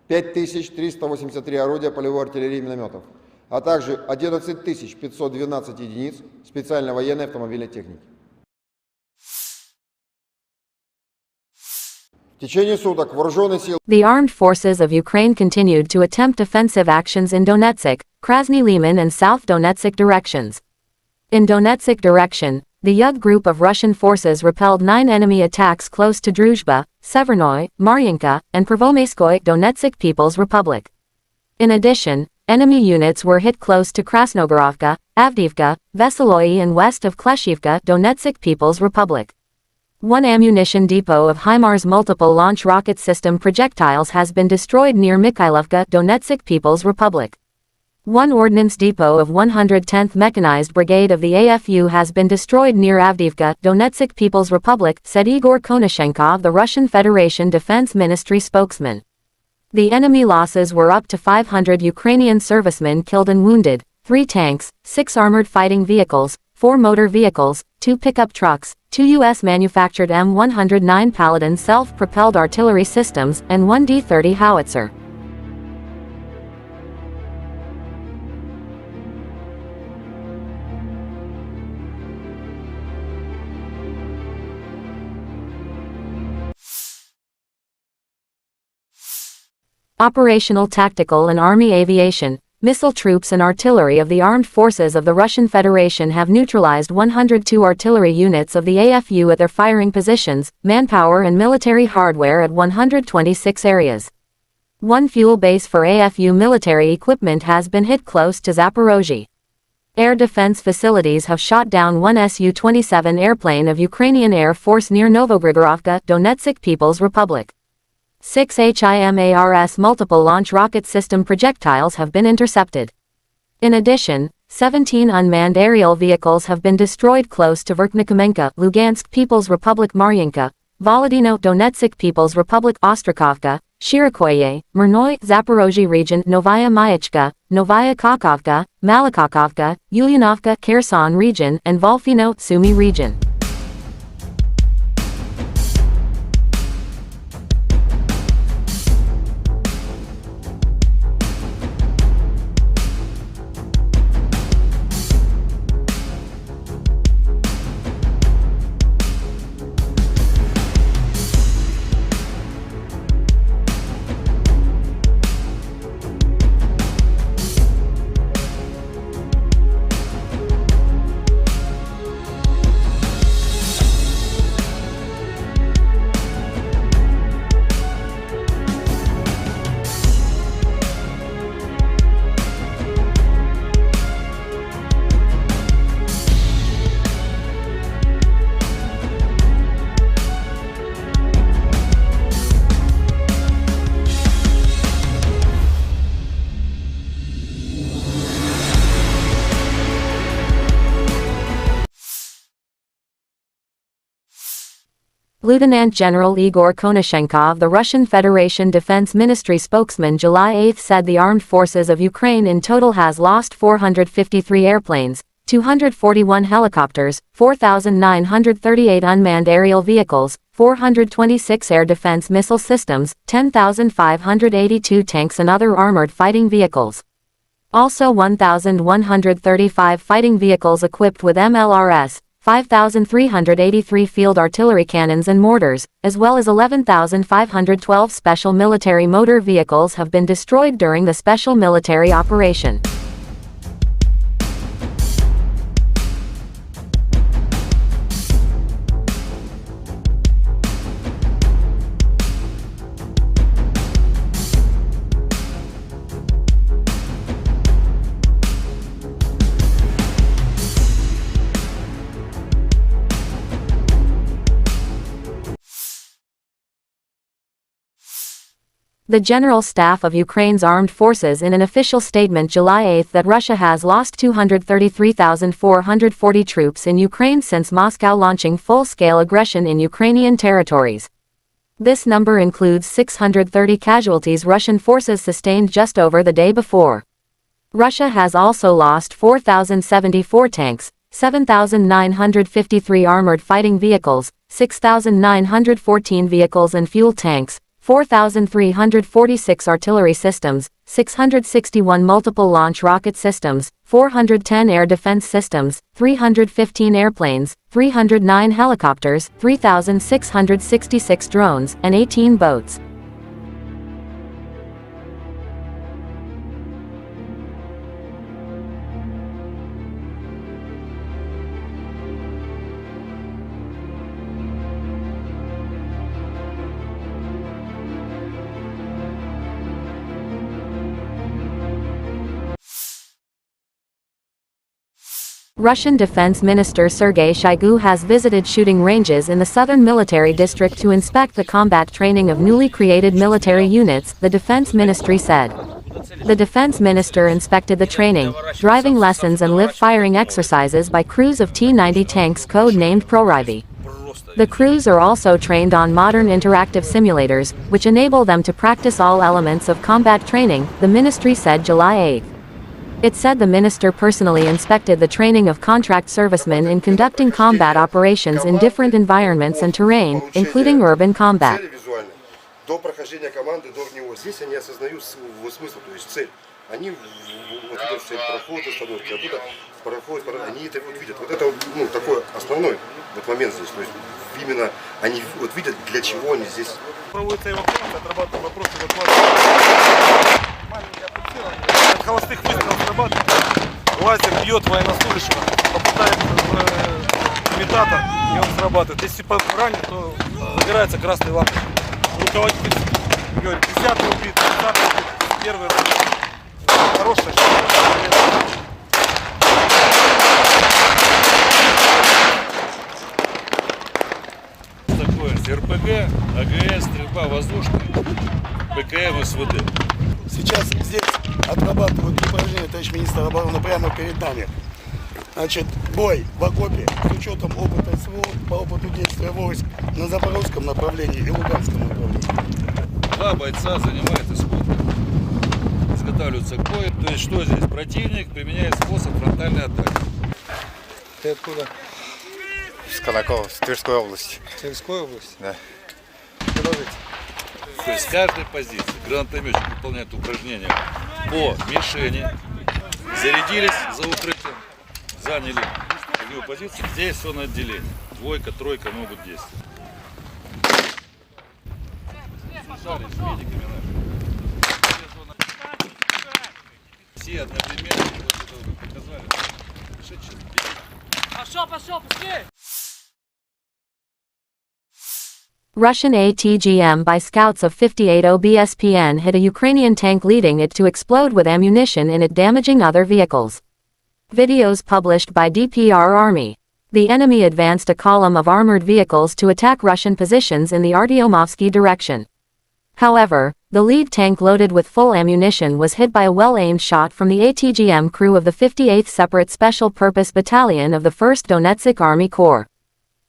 5383 орудия полевой артиллерии и минометов, а также 11 512 единиц специальной военной автомобильной техники. В течение суток вооруженные силы The armed forces of Ukraine continued to attempt offensive actions in Donetsk, Krasny Liman and South Donetsk directions. In Donetsk direction, the Yug group of Russian forces repelled 9 enemy attacks close to Druzhba, Severnoy, Maryinka, and Prvomaiskoye Donetsk People's Republic. In addition, enemy units were hit close to Krasnogorovka, Avdiivka, Veseloye and west of Kleshivka Donetsk People's Republic. One ammunition depot of HIMARS multiple launch rocket system projectiles has been destroyed near Mikhailovka Donetsk People's Republic. One ordnance depot of 110th Mechanized Brigade of the AFU has been destroyed near Avdiivka, Donetsk People's Republic, said Igor Konashenkov, the Russian Federation Defense Ministry spokesman. The enemy losses were up to 500 Ukrainian servicemen killed and wounded, 3 tanks, 6 armored fighting vehicles, 4 motor vehicles, 2 pickup trucks, 2 U.S.-manufactured M109 Paladin self-propelled artillery systems, and 1 D-30 howitzer. Operational tactical and Army aviation, missile troops and artillery of the armed forces of the Russian Federation have neutralized 102 artillery units of the AFU at their firing positions, manpower and military hardware at 126 areas. One fuel base for AFU military equipment has been hit close to Zaporozhye. Air defense facilities have shot down one Su-27 airplane of Ukrainian Air Force near Novogrigorovka, Donetsk People's Republic. 6 HIMARS multiple launch rocket system projectiles have been intercepted. In addition, 17 unmanned aerial vehicles have been destroyed close to Verkhnekamenka, Lugansk People's Republic, Maryinka, Volodino Donetsk People's Republic, Ostrakovka, Shirokoye, Myrnoy, Zaporozhye region, Novaya Mayachka, Novaya Kakhovka, Malakakovka, Ulyanovka, Kherson region, and Volfino, Sumy region. Lieutenant General Igor Konashenkov, the Russian Federation Defense Ministry spokesman, July 8 said the armed forces of Ukraine in total has lost 453 airplanes, 241 helicopters, 4,938 unmanned aerial vehicles, 426 air defense missile systems, 10,582 tanks and other armored fighting vehicles. Also 1,135 fighting vehicles equipped with MLRS, 5,383 field artillery cannons and mortars, as well as 11,512 special military motor vehicles have been destroyed during the special military operation. The General Staff of Ukraine's Armed Forces in an official statement July 8 that Russia has lost 233,440 troops in Ukraine since Moscow launching full-scale aggression in Ukrainian territories. This number includes 630 casualties Russian forces sustained just over the day before. Russia has also lost 4,074 tanks, 7,953 armored fighting vehicles, 6,914 vehicles and fuel tanks, 4,346 artillery systems, 661 multiple launch rocket systems, 410 air defense systems, 315 airplanes, 309 helicopters, 3,666 drones, and 18 boats. Russian Defense Minister Sergei Shoigu has visited shooting ranges in the southern military district to inspect the combat training of newly created military units, the Defense Ministry said. The Defense Minister inspected the training, driving lessons and live-firing exercises by crews of T-90 tanks code-named Proryvi. The crews are also trained on modern interactive simulators, which enable them to practice all elements of combat training, the ministry said July 8. It said the minister personally inspected the training of contract servicemen in conducting combat operations in different environments and terrain, including urban combat. До прохождения команды до него здесь они осознают смысл, то есть цель. Они вот видят цель прохода, установки, оттуда проходят, они это вот видят. Вот это ну, такой основной вот момент здесь. То есть именно они вот видят, для чего они здесь. Проводится эвакуация, отрабатывают вопросы эвакуации. Маленькое фиксирование. От холостых выстрелов срабатывает. Лазер бьет военнослужащего, попадает в имитатор, и он срабатывает. Если ранен, то загорается красной лампой. Руководитель говорит, 10-й убит, 20-й убит, первый убит. Хорошая штука. Такое РПГ, АГС, стрельба воздушная, ПКМ, СВД. Сейчас здесь отрабатывают упражнения, товарищ министр обороны, прямо перед нами. Значит, бой в окопе с учетом опыта СВО по опыту действия войск на Запорожском направлении и Луганском направлении. Два бойца занимают исход. Изготавливаются к бою. То есть что здесь? Противник применяет способ фронтальной атаки. Ты откуда? С Колокова, с Тверской области. Тверской области? Да. Продолжите. То есть с каждой позиции гранатометчик выполняет упражнения по мишени, зарядились за укрытием, заняли огневую позицию. Здесь все на отделение. Двойка, тройка могут действовать. Связались с медиками нашими. Все одновременно, вот это вы показали. Пошел, быстрее! Russian ATGM by scouts of 58 OBSPN hit a Ukrainian tank, leading it to explode with ammunition in it, damaging other vehicles. Videos published by DPR Army. The enemy advanced a column of armored vehicles to attack Russian positions in the Artyomovsky direction. However, the lead tank loaded with full ammunition was hit by a well-aimed shot from the ATGM crew of the 58th Separate Special Purpose Battalion of the 1st Donetsk Army Corps.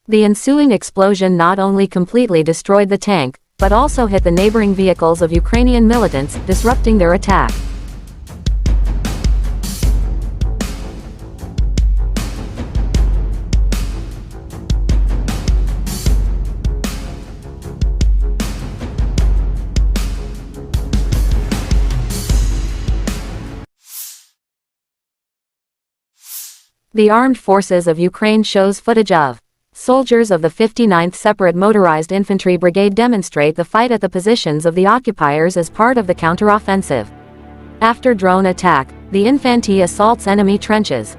The ensuing explosion not only completely destroyed the tank, but also hit the neighboring vehicles of Ukrainian militants, disrupting their attack. The Armed Forces of Ukraine shows footage of soldiers of the 59th Separate Motorized Infantry Brigade demonstrate the fight at the positions of the occupiers as part of the counteroffensive. After drone attack, the infantry assaults enemy trenches.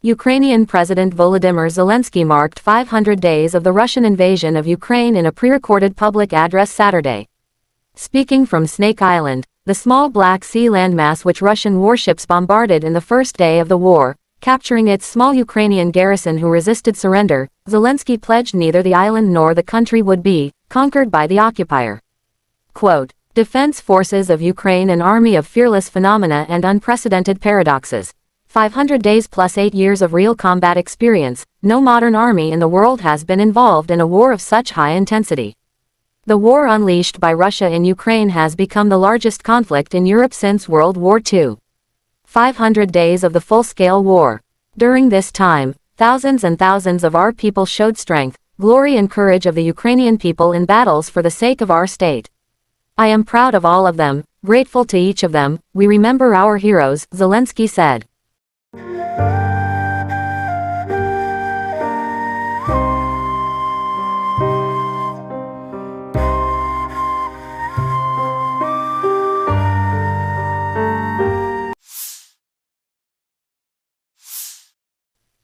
Ukrainian President Volodymyr Zelensky marked 500 days of the Russian invasion of Ukraine in a pre-recorded public address Saturday. Speaking from Snake Island, the small Black Sea landmass which Russian warships bombarded in the first day of the war, capturing its small Ukrainian garrison who resisted surrender, Zelensky pledged neither the island nor the country would be conquered by the occupier. Quote, "Defense forces of Ukraine, an army of fearless phenomena and unprecedented paradoxes. 500 days plus 8 years of real combat experience, no modern army in the world has been involved in a war of such high intensity. The war unleashed by Russia in Ukraine has become the largest conflict in Europe since World War II. 500 days of the full-scale war. During this time, thousands and thousands of our people showed strength, glory and courage of the Ukrainian people in battles for the sake of our state. I am proud of all of them, grateful to each of them, we remember our heroes," Zelensky said.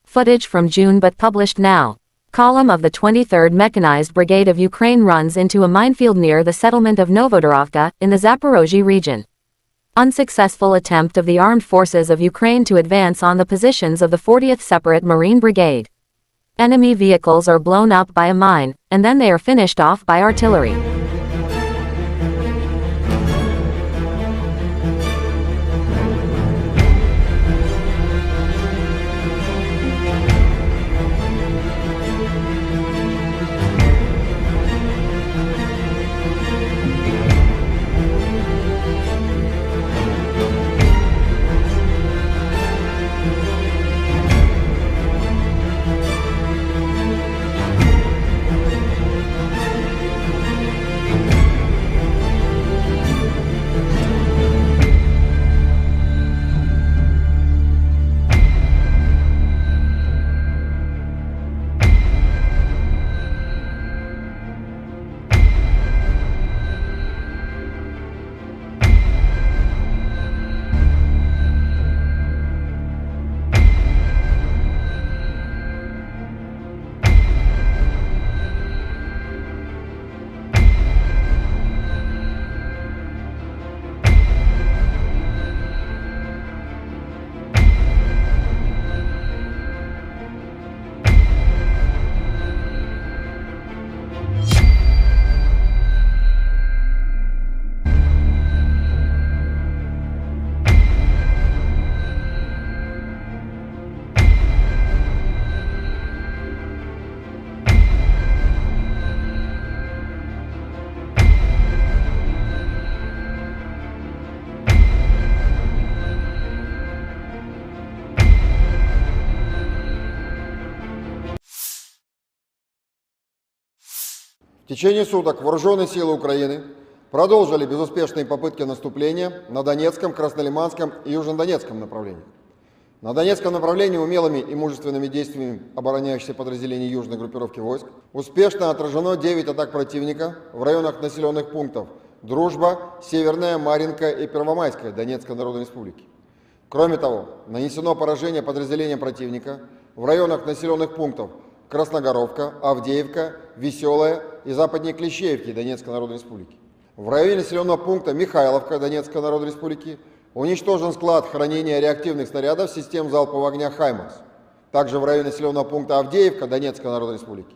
Footage from June but published now. Column of the 23rd Mechanized Brigade of Ukraine runs into a minefield near the settlement of Novodorovka, in the Zaporozhye region. Unsuccessful attempt of the armed forces of Ukraine to advance on the positions of the 40th Separate Marine Brigade. Enemy vehicles are blown up by a mine, and then they are finished off by artillery. В течение суток вооруженные силы Украины продолжили безуспешные попытки наступления на Донецком, Краснолиманском и Южнодонецком направлениях. На Донецком направлении умелыми и мужественными действиями обороняющихся подразделений южной группировки войск успешно отражено 9 атак противника в районах населенных пунктов Дружба, Северная, Марьинка и Первомайская Донецкой Народной Республики. Кроме того, нанесено поражение подразделениям противника в районах населенных пунктов Красногоровка, Авдеевка, Веселая и западнее Клещеевки Донецкой Народной Республики. В районе населенного пункта Михайловка Донецкой Народной Республики уничтожен склад хранения реактивных снарядов систем залпового огня «Хаймарс». Также в районе населенного пункта Авдеевка Донецкой Народной Республики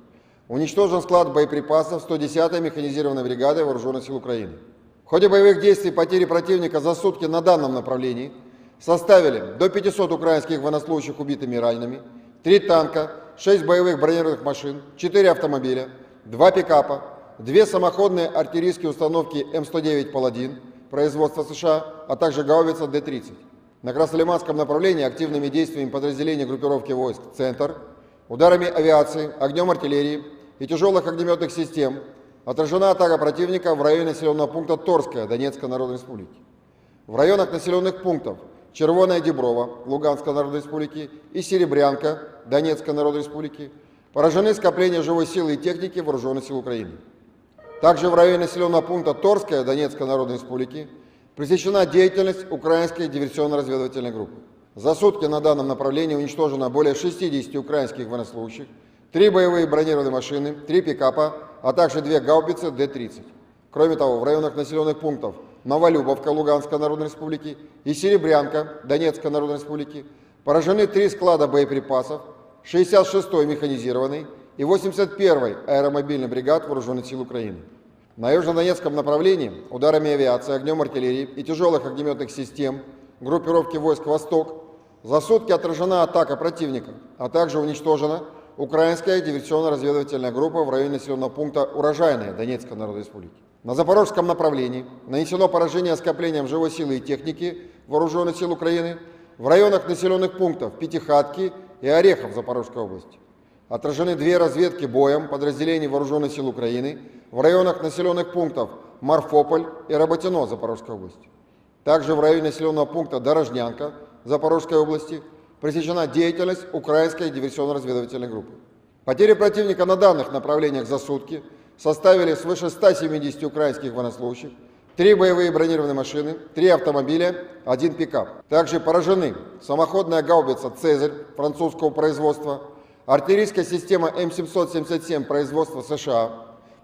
уничтожен склад боеприпасов 110-й механизированной бригады Вооруженных сил Украины. В ходе боевых действий потери противника за сутки на данном направлении составили до 500 украинских военнослужащих убитыми и ранеными, 3 танка, 6 боевых бронированных машин, 4 автомобиля, 2 пикапа, 2 самоходные артиллерийские установки М109 «Паладин» производства США, а также гаубица Д-30. На Краснолиманском направлении активными действиями подразделений группировки войск «Центр», ударами авиации, огнем артиллерии и тяжелых огнеметных систем отражена атака противника в районе населенного пункта Торская Донецкой Народной Республики. В районах населенных пунктов Червоная Деброва Луганской Народной Республики и Серебрянка Донецкой Народной Республики поражены скопления живой силы и техники Вооруженных сил Украины. Также в районе населенного пункта Торская Донецкой Народной Республики пресечена деятельность украинской диверсионно-разведывательной группы. За сутки на данном направлении уничтожено более 60 украинских военнослужащих, 3 боевые бронированные машины, 3 пикапа, а также 2 гаубицы Д-30. Кроме того, в районах населенных пунктов Новолюбовка Луганской Народной Республики и Серебрянка Донецкой Народной Республики поражены 3 склада боеприпасов 66-й механизированной и 81-й аэромобильной бригад Вооруженных сил Украины. На южнодонецком направлении ударами авиации, огнем артиллерии и тяжелых огнеметных систем группировки войск «Восток» за сутки отражена атака противника, а также уничтожена украинская диверсионно-разведывательная группа в районе населенного пункта Урожайная Донецкой Народной Республики. На запорожском направлении нанесено поражение скоплениям живой силы и техники Вооруженных сил Украины в районах населенных пунктов Пятихатки и Орехов Запорожской области. Отражены 2 разведки боем подразделений Вооруженных сил Украины в районах населенных пунктов Марфополь и Работино Запорожской области. Также в районе населенного пункта Дорожнянка Запорожской области пресечена деятельность украинской диверсионно-разведывательной группы. Потери противника на данных направлениях за сутки составили свыше 170 украинских военнослужащих, 3 боевые бронированные машины, 3 автомобиля, 1 пикап. Также поражены самоходная гаубица «Цезарь» французского производства, артиллерийская система М777 производства США,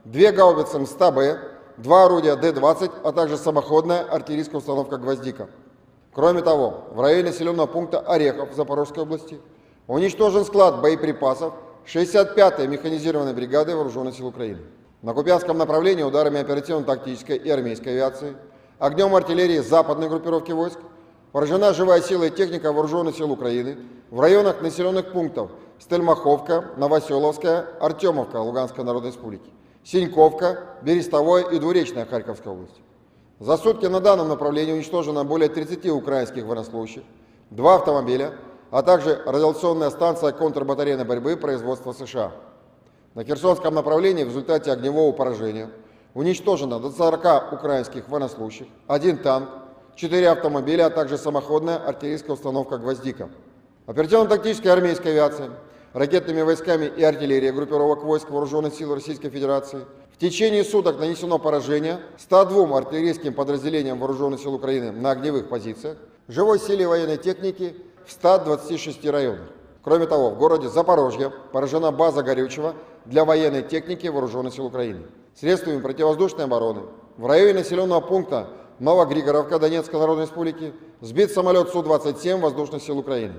2 гаубицы МСТА-Б, 2 орудия Д-20, а также самоходная артиллерийская установка «Гвоздика». Кроме того, в районе населенного пункта Орехов Запорожской области уничтожен склад боеприпасов 65-й механизированной бригады Вооруженных сил Украины. На Купянском направлении ударами оперативно-тактической и армейской авиации, огнем артиллерии западной группировки войск поражена живая сила и техника Вооруженных сил Украины в районах населенных пунктов Стельмаховка, Новоселовская, Артемовка Луганской Народной Республики, Синьковка, Берестовое и Двуречная Харьковской области. За сутки на данном направлении уничтожено более 30 украинских военнослужащих, 2 автомобиля, а также радиационная станция контрбатарейной борьбы производства США. На Херсонском направлении в результате огневого поражения уничтожено до 40 украинских военнослужащих, 1 танк, 4 автомобиля, а также самоходная артиллерийская установка «Гвоздика». Оперативно-тактическая армейская авиация, ракетными войсками и артиллерией группировок войск Вооруженных сил Российской Федерации в течение суток нанесено поражение 102 артиллерийским подразделениям Вооруженных сил Украины на огневых позициях, живой силе военной техники в 126 районах. Кроме того, в городе Запорожье поражена база горючего для военной техники Вооруженных сил Украины. Средствами противовоздушной обороны в районе населенного пункта Новогригоровка Донецкой Народной Республики сбит самолет Су-27 Воздушных сил Украины.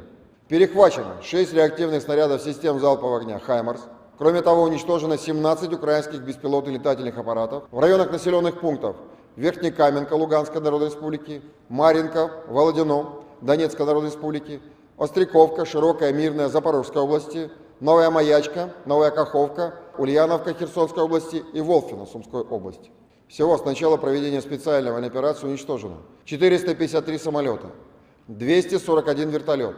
Перехвачено 6 реактивных снарядов систем залпового огня «Хаймарс». Кроме того, уничтожено 17 украинских беспилотных летательных аппаратов в районах населенных пунктов Верхнекаменка Луганской Народной Республики, Марьинка, Володино Донецкой Народной Республики, Остряковка, Широкая, Мирная Запорожской области, Новая Маячка, Новая Каховка, Ульяновка Херсонской области и Волфино Сумской области. Всего с начала проведения специальной военной операции уничтожено 453 самолета, 241 вертолет,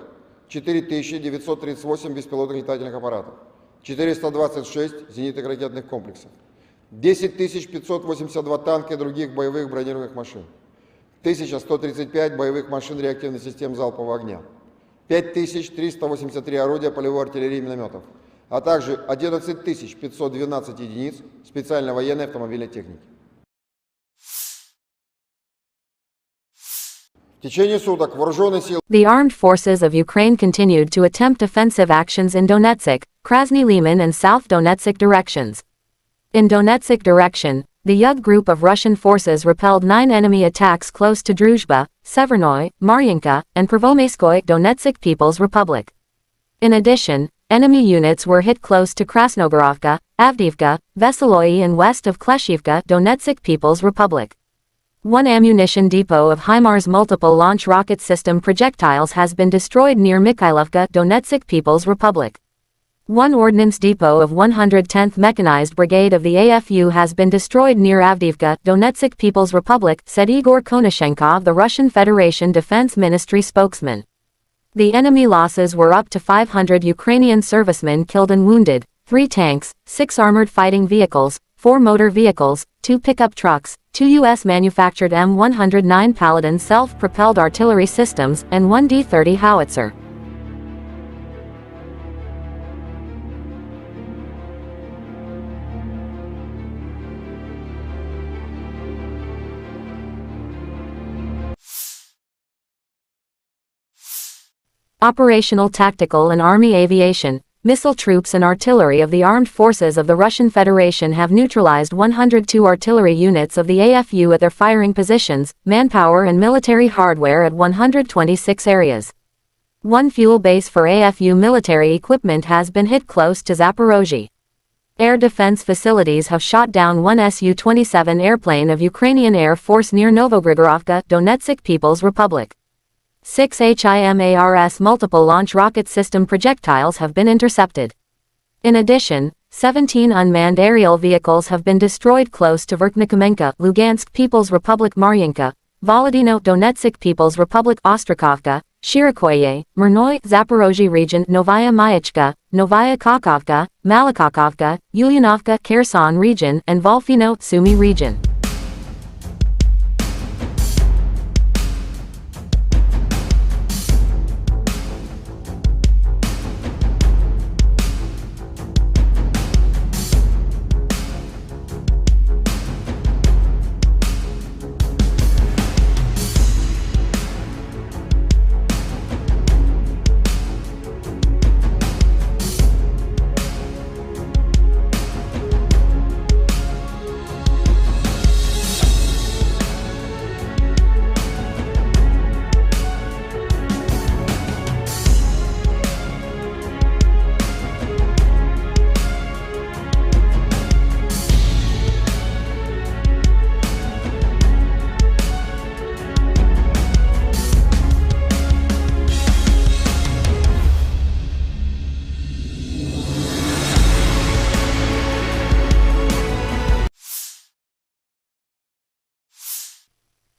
4938 беспилотных летательных аппаратов, 426 зенитных ракетных комплексов, 10 582 танка и других боевых бронированных машин, 1135 боевых машин реактивных систем залпового огня, 5383 орудия полевой артиллерии и минометов, а также 11 512 единиц специальной военной автомобильной техники. В течение суток вооруженные силы The armed forces of Ukraine continued to attempt offensive actions in Donetsk, Krasny Liman and South Donetsk directions. In Donetsk direction, the Yug group of Russian forces repelled 9 enemy attacks close to Druzhba, Severnoy, Maryanka, and Prvomaiskoye Donetsk People's Republic. In addition, enemy units were hit close to Krasnogorovka, Avdiivka, Veseloye and west of Kleshivka Donetsk People's Republic. One ammunition depot of HIMARS multiple launch rocket system projectiles has been destroyed near Mikhailovka Donetsk People's Republic. One ordnance depot of 110th Mechanized Brigade of the AFU has been destroyed near Avdiivka, Donetsk People's Republic, said Igor Konashenkov, the Russian Federation Defense Ministry spokesman. The enemy losses were up to 500 Ukrainian servicemen killed and wounded, 3 tanks, 6 armored fighting vehicles, 4 motor vehicles, 2 pickup trucks, 2 U.S.-manufactured M109 Paladin self-propelled artillery systems, and 1 D-30 howitzer. Operational tactical and army aviation, missile troops and artillery of the armed forces of the Russian Federation have neutralized 102 artillery units of the AFU at their firing positions, manpower and military hardware at 126 areas. One fuel base for AFU military equipment has been hit close to Zaporozhye. Air defense facilities have shot down one Su-27 airplane of Ukrainian Air Force near Novogrigorovka, Donetsk People's Republic. 6 HIMARS multiple launch rocket system projectiles have been intercepted. In addition, 17 unmanned aerial vehicles have been destroyed close to Verkhnikomenka, Lugansk People's Republic, Maryanka, Volodino, Donetsk People's Republic, Ostrakovka, Shirikoye, Mirnoy, Zaporozhye region, Novaya Mayachka, Novaya Kakovka, Malakakovka, Ulyanovka, Kherson region, and Volfino, Sumy region.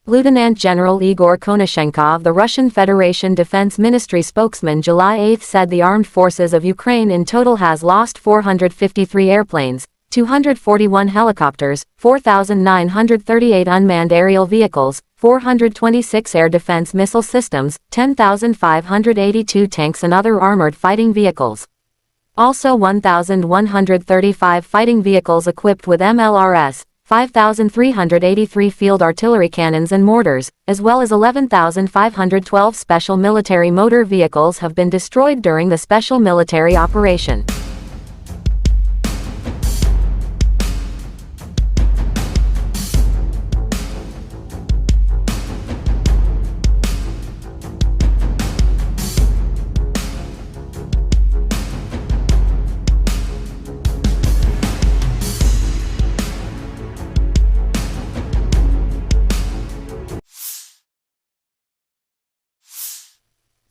Lieutenant General Igor Konashenkov, the Russian Federation Defense Ministry spokesman, July 8 said the armed forces of Ukraine in total has lost 453 airplanes, 241 helicopters, 4,938 unmanned aerial vehicles, 426 air defense missile systems, 10,582 tanks and other armored fighting vehicles. Also 1,135 fighting vehicles equipped with MLRS, 5,383 field artillery cannons and mortars, as well as 11,512 special military motor vehicles have been destroyed during the special military operation.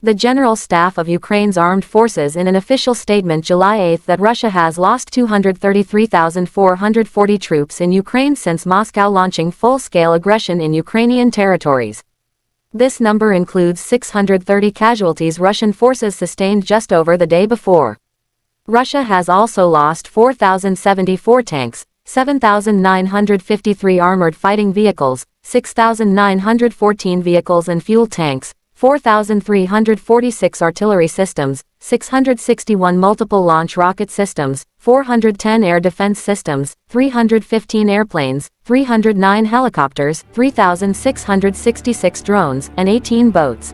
The General Staff of Ukraine's Armed Forces in an official statement July 8 that Russia has lost 233,440 troops in Ukraine since Moscow launching full-scale aggression in Ukrainian territories. This number includes 630 casualties Russian forces sustained just over the day before. Russia has also lost 4,074 tanks, 7,953 armored fighting vehicles, 6,914 vehicles and fuel tanks, 4,346 artillery systems, 661 multiple launch rocket systems, 410 air defense systems, 315 airplanes, 309 helicopters, 3,666 drones, and 18 boats.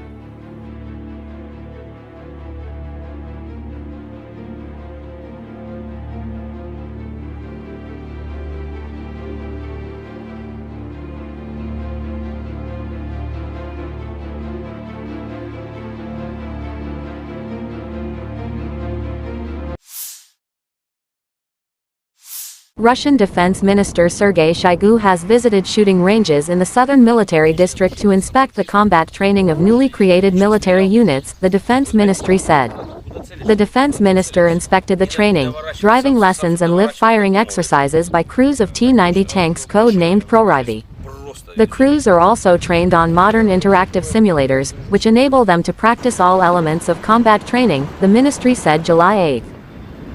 Russian Defense Minister Sergei Shoigu has visited shooting ranges in the southern military district to inspect the combat training of newly created military units, the Defense Ministry said. The Defense Minister inspected the training, driving lessons and live firing exercises by crews of T-90 tanks code-named ProRivi. The crews are also trained on modern interactive simulators, which enable them to practice all elements of combat training, the ministry said July 8.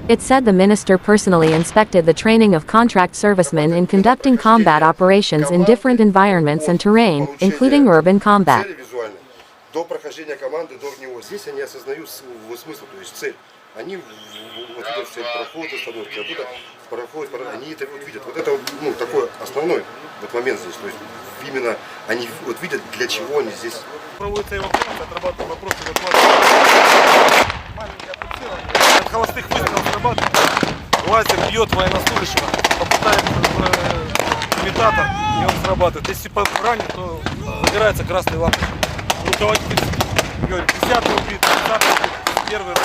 It said the minister personally inspected the training of contract servicemen in conducting combat operations in different environments and terrain, including urban combat. До прохождения команды, до него здесь они осознают смысл, то есть цель. Они вот идут цель проход, остановки, оттуда проходят, они это вот видят. Вот это такой основной вот момент здесь, то есть именно они вот видят, для чего они здесь. Проводится эвакуация, отрабатываем вопросы эвакуации. Маленькое пульсирование. От холостых выстрелов срабатывает. Лазер бьет военнослужащего, попадает в имитатор, и он срабатывает. Если ранен, то загорается красной лампочкой. Руководитель говорит, 10-й убит, 10-й убит, первый убит.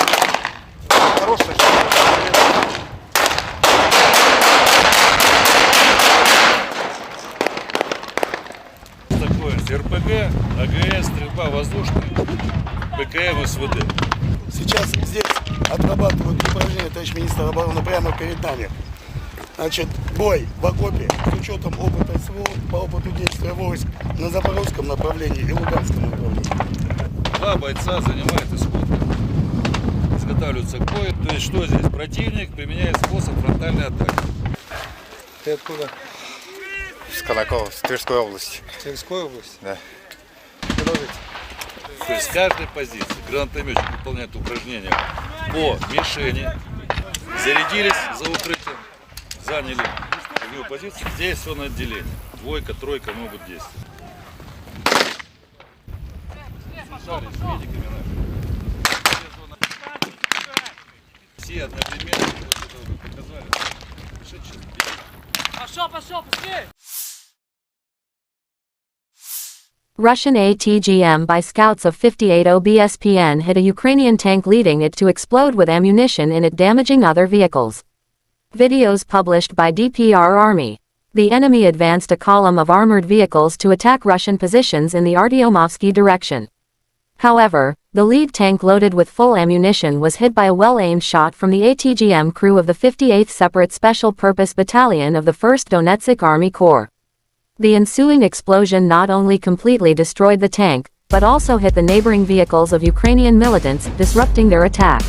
Хорошая Такое РПГ, АГС, стрельба воздушная, ПКМ, СВД. Сейчас здесь отрабатывают упражнения, товарищ министр обороны, прямо перед нами. Значит, бой в окопе с учетом опыта СВО по опыту действия войск на запорожском направлении и луганском направлении. Два бойца занимают исход. Изготавливаются к бою. То есть что здесь? Противник применяет способ фронтальной атаки. Ты откуда? С Конакова, с Тверской области. Тверской области? Да. Продолжите. То есть с каждой позиции гранатометчик выполняет упражнения по мишени, зарядились за укрытием, заняли огневую позицию. Здесь все на отделение. Двойка, тройка могут действовать. Связались с медиками нашими. Все одновременно вот это вот показали. Пошел, быстрее! Russian ATGM by scouts of 58 OBSPN hit a Ukrainian tank, leading it to explode with ammunition in it, damaging other vehicles. Videos published by DPR Army. The enemy advanced a column of armored vehicles to attack Russian positions in the Artyomovsky direction. However, the lead tank loaded with full ammunition was hit by a well-aimed shot from the ATGM crew of the 58th Separate Special Purpose Battalion of the 1st Donetsk Army Corps. The ensuing explosion not only completely destroyed the tank, but also hit the neighboring vehicles of Ukrainian militants, disrupting their attack.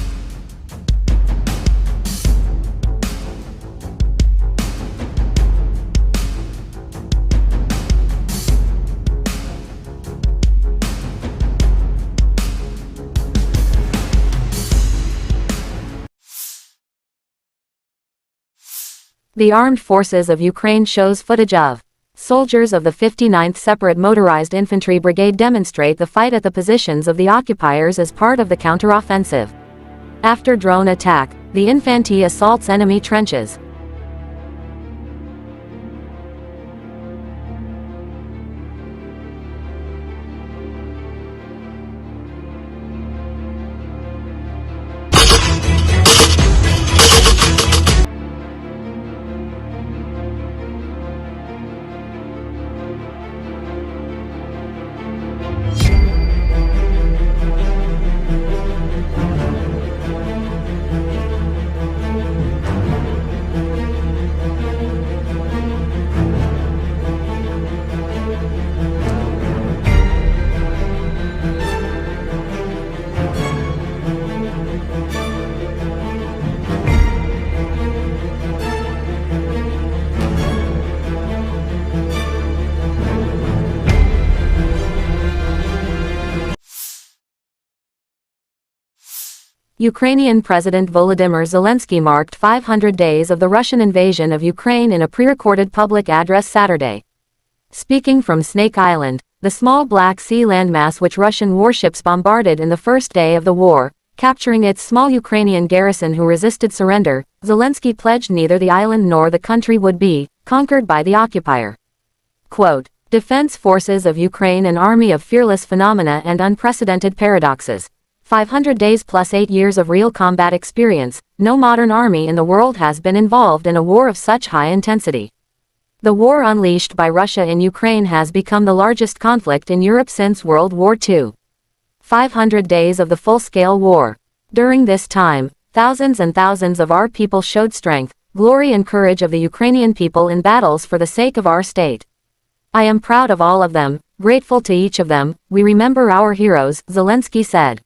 The Armed Forces of Ukraine shows footage of soldiers of the 59th Separate Motorized Infantry Brigade demonstrate the fight at the positions of the occupiers as part of the counteroffensive. After drone attack, the infantry assaults enemy trenches. Ukrainian President Volodymyr Zelensky marked 500 days of the Russian invasion of Ukraine in a pre-recorded public address Saturday. Speaking from Snake Island, the small Black Sea landmass which Russian warships bombarded in the first day of the war, capturing its small Ukrainian garrison who resisted surrender, Zelensky pledged neither the island nor the country would be conquered by the occupier. Quote, Defense Forces of Ukraine, an army of fearless phenomena and unprecedented paradoxes. 500 days plus 8 years of real combat experience. No modern army in the world has been involved in a war of such high intensity. The war unleashed by Russia in Ukraine has become the largest conflict in Europe since World War II. 500 days of the full-scale war. During this time, thousands and thousands of our people showed strength, glory and courage of the Ukrainian people in battles for the sake of our state. I am proud of all of them, grateful to each of them. We remember our heroes, Zelensky said.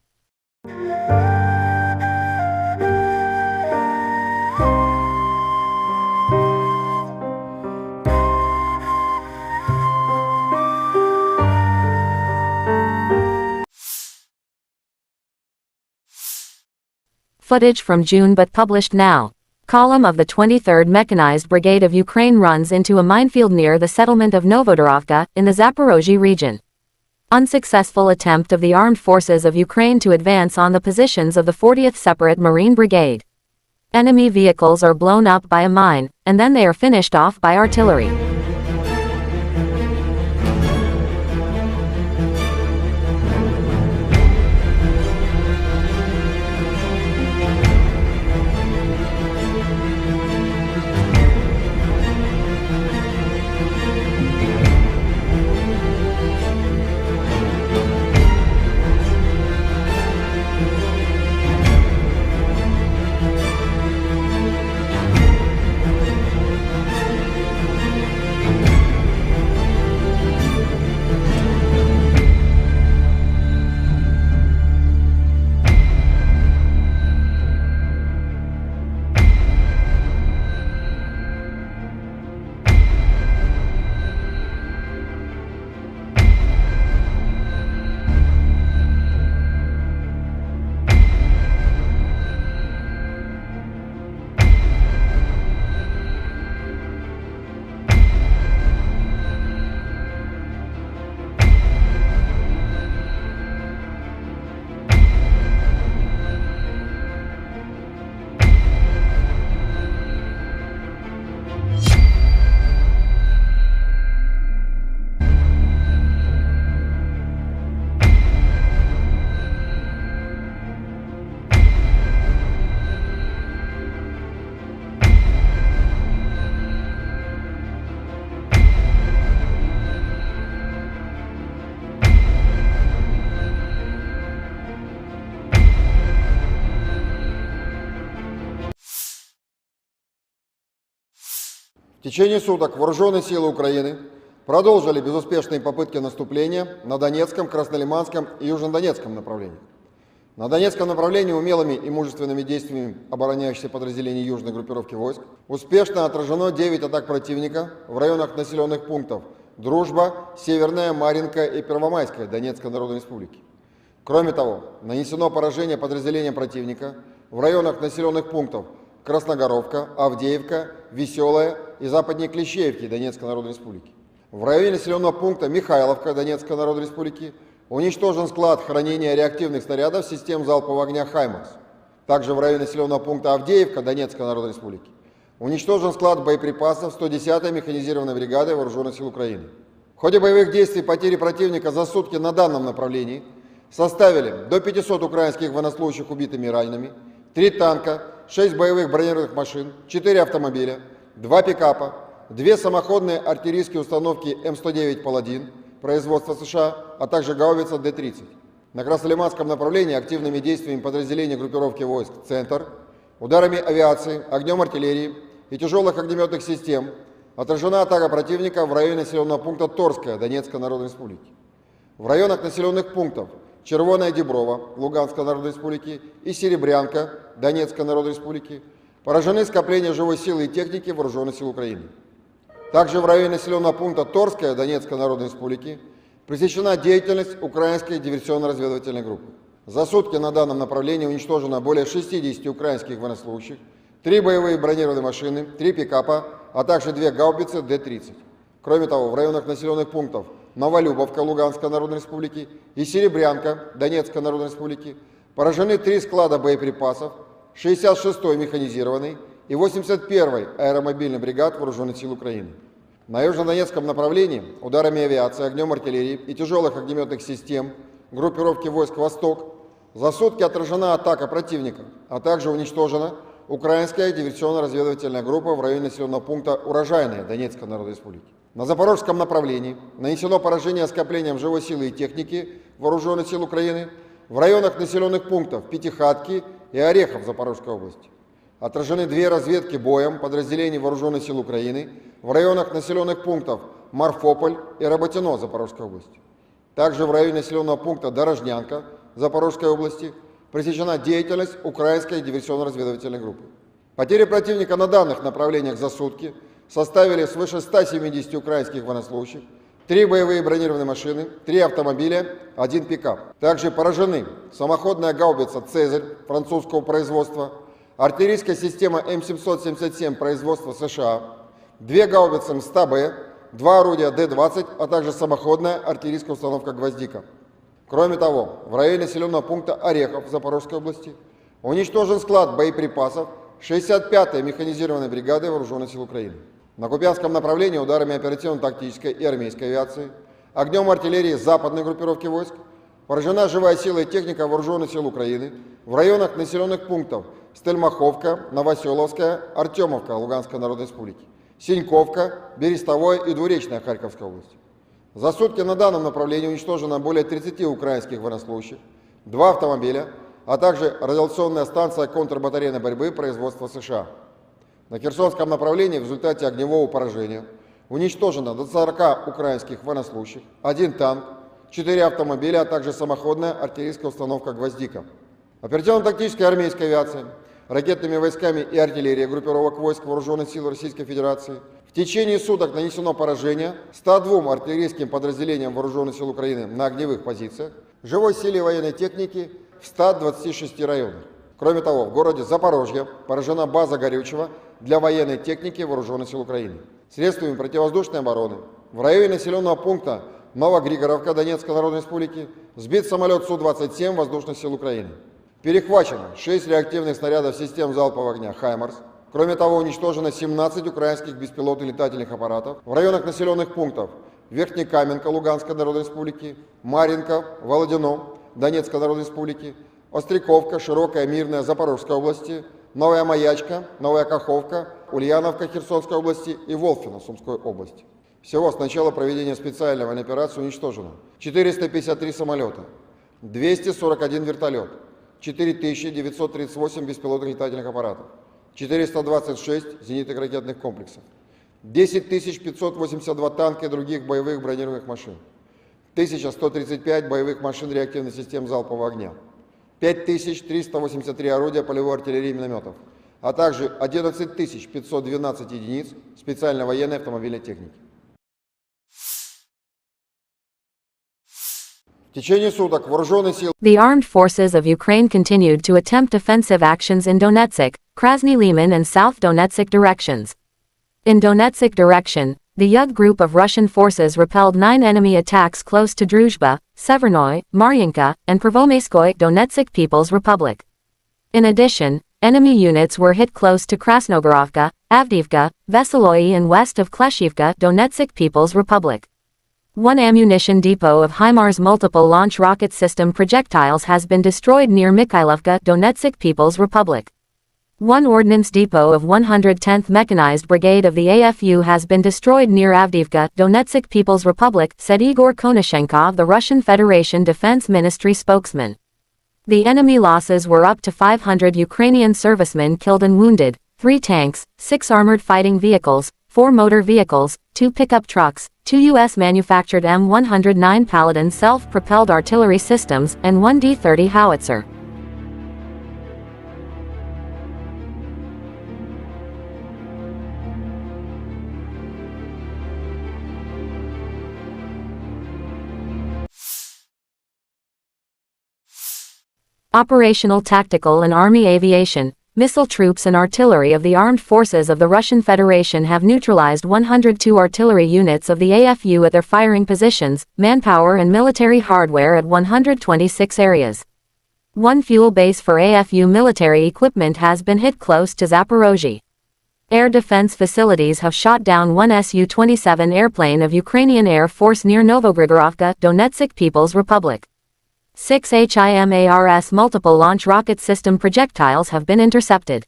Footage from June but published now. Column of the 23rd Mechanized Brigade of Ukraine runs into a minefield near the settlement of Novodorovka, in the Zaporozhye region. Unsuccessful attempt of the armed forces of Ukraine to advance on the positions of the 40th Separate Marine Brigade. Enemy vehicles are blown up by a mine, and then they are finished off by artillery. В течение суток вооруженные силы Украины продолжили безуспешные попытки наступления на Донецком, Краснолиманском и Южнодонецком направлениях. На Донецком направлении умелыми и мужественными действиями обороняющихся подразделений южной группировки войск успешно отражено 9 атак противника в районах населенных пунктов Дружба, Северная, Марьинка и Первомайская Донецкой Народной Республики. Кроме того, нанесено поражение подразделениям противника в районах населенных пунктов Красногоровка, Авдеевка, Веселая и западнее Клещеевки Донецкой Народной Республики. В районе населенного пункта Михайловка Донецкой Народной Республики уничтожен склад хранения реактивных снарядов систем залпового огня «Хаймарс». Также в районе населенного пункта Авдеевка Донецкой Народной Республики уничтожен склад боеприпасов 110-й механизированной бригады Вооруженных сил Украины. В ходе боевых действий потери противника за сутки на данном направлении составили до 500 украинских военнослужащих убитыми и ранеными, 3 танка, 6 боевых бронированных машин, 4 автомобиля, 2 пикапа, 2 самоходные артиллерийские установки М109 «Паладин» производства США, а также гаубица Д-30. На Краснолиманском направлении активными действиями подразделений группировки войск «Центр», ударами авиации, огнем артиллерии и тяжелых огнеметных систем отражена атака противника в районе населенного пункта Торская Донецкой Народной Республики. В районах населенных пунктов Червоная Деброва Луганской Народной Республики и Серебрянка Донецкой Народной Республики поражены скопления живой силы и техники Вооруженных сил Украины. Также в районе населенного пункта Торская Донецкой Народной Республики пресечена деятельность украинской диверсионно-разведывательной группы. За сутки на данном направлении уничтожено более 60 украинских военнослужащих, 3 боевые бронированные машины, 3 пикапа, а также 2 гаубицы Д-30. Кроме того, в районах населенных пунктов Новолюбовка Луганской Народной Республики и Серебрянка Донецкой Народной Республики поражены 3 склада боеприпасов, 66-й механизированный и 81-й аэромобильный бригад Вооруженных сил Украины. На южнодонецком направлении ударами авиации, огнем артиллерии и тяжелых огнеметных систем группировки войск «Восток» за сутки отражена атака противника, а также уничтожена украинская диверсионно-разведывательная группа в районе населенного пункта Урожайная Донецкой Народной Республики. На запорожском направлении нанесено поражение скоплением живой силы и техники Вооруженных сил Украины в районах населенных пунктов Пятихатки и Орехов Запорожской области. Отражены 2 разведки боем подразделений Вооруженных сил Украины в районах населенных пунктов Марфополь и Работино Запорожской области. Также в районе населенного пункта Дорожнянка Запорожской области пресечена деятельность украинской диверсионно-разведывательной группы. Потери противника на данных направлениях за сутки составили свыше 170 украинских военнослужащих, 3 боевые бронированные машины, 3 автомобиля, 1 пикап. Также поражены самоходная гаубица «Цезарь» французского производства, артиллерийская система М777 производства США, 2 гаубицы МСТА-Б, 2 орудия Д-20, а также самоходная артиллерийская установка «Гвоздика». Кроме того, в районе населенного пункта Орехов Запорожской области уничтожен склад боеприпасов 65-й механизированной бригады Вооруженных сил Украины. На Купянском направлении ударами оперативно-тактической и армейской авиации, огнем артиллерии западной группировки войск поражена живая сила и техника Вооруженных сил Украины в районах населенных пунктов Стельмаховка, Новоселовская, Артемовка Луганской Народной Республики, Синьковка, Берестовое и Двуречная Харьковской области. За сутки на данном направлении уничтожено более 30 украинских военнослужащих, 2 автомобиля, а также радиационная станция контрбатарейной борьбы производства США. На Херсонском направлении в результате огневого поражения уничтожено до 40 украинских военнослужащих, 1 танк, 4 автомобиля, а также самоходная артиллерийская установка «Гвоздика». Оперативно-тактической армейской авиацией, ракетными войсками и артиллерией группировок войск Вооруженных сил Российской Федерации в течение суток нанесено поражение 102 артиллерийским подразделениям Вооруженных сил Украины на огневых позициях, живой силе военной техники в 126 районах. Кроме того, в городе Запорожье поражена база горючего для военной техники Вооруженных сил Украины. Средствами противовоздушной обороны в районе населенного пункта Новогригоровка Донецкой Народной Республики сбит самолет Су-27 Воздушных сил Украины. Перехвачено 6 реактивных снарядов систем залпового огня «Хаймарс». Кроме того, уничтожено 17 украинских беспилотных летательных аппаратов в районах населенных пунктов Верхнекаменка Луганской Народной Республики, Марьинка, Володино Донецкой Народной Республики, Остряковка, Широкая, Мирная Запорожской области, Новая Маячка, Новая Каховка, Ульяновка Херсонской области и Волфино Сумской области. Всего с начала проведения специальной военной операции уничтожено 453 самолета, 241 вертолет, 4938 беспилотных летательных аппаратов, 426 зенитных ракетных комплексов, 10 582 танка и других боевых бронированных машин, 1135 боевых машин реактивных систем залпового огня, 5383 орудия полевой артиллерии и минометов, а также 11 512 единиц специальной военной автомобильной техники. В течение суток вооруженные силы The armed forces of Ukraine continued to attempt offensive actions in Donetsk, Krasny Liman and South Donetsk directions. In Donetsk direction, the Yug group of Russian forces repelled 9 enemy attacks close to Druzhba, Severnoy, Maryinka, and Prvomaiskoye Donetsk People's Republic. In addition, enemy units were hit close to Krasnogorovka, Avdiivka, Veseloye and west of Kleshivka Donetsk People's Republic. One ammunition depot of HIMARS multiple launch rocket system projectiles has been destroyed near Mikhailovka Donetsk People's Republic. One ordnance depot of 110th Mechanized Brigade of the AFU has been destroyed near Avdiivka, Donetsk People's Republic, said Igor Konashenkov, the Russian Federation Defense Ministry spokesman. The enemy losses were up to 500 Ukrainian servicemen killed and wounded, 3 tanks, 6 armored fighting vehicles, 4 motor vehicles, 2 pickup trucks, 2 U.S.-manufactured M109 Paladin self-propelled artillery systems, and 1 D-30 howitzer. Operational, tactical and army aviation, missile troops and artillery of the armed forces of the Russian Federation have neutralized 102 artillery units of the AFU at their firing positions, manpower and military hardware at 126 areas. One fuel base for AFU military equipment has been hit close to Zaporozhye. Air defense facilities have shot down one Su-27 airplane of Ukrainian Air Force near Novogrigorovka, Donetsk People's Republic. 6 HIMARS multiple launch rocket system projectiles have been intercepted.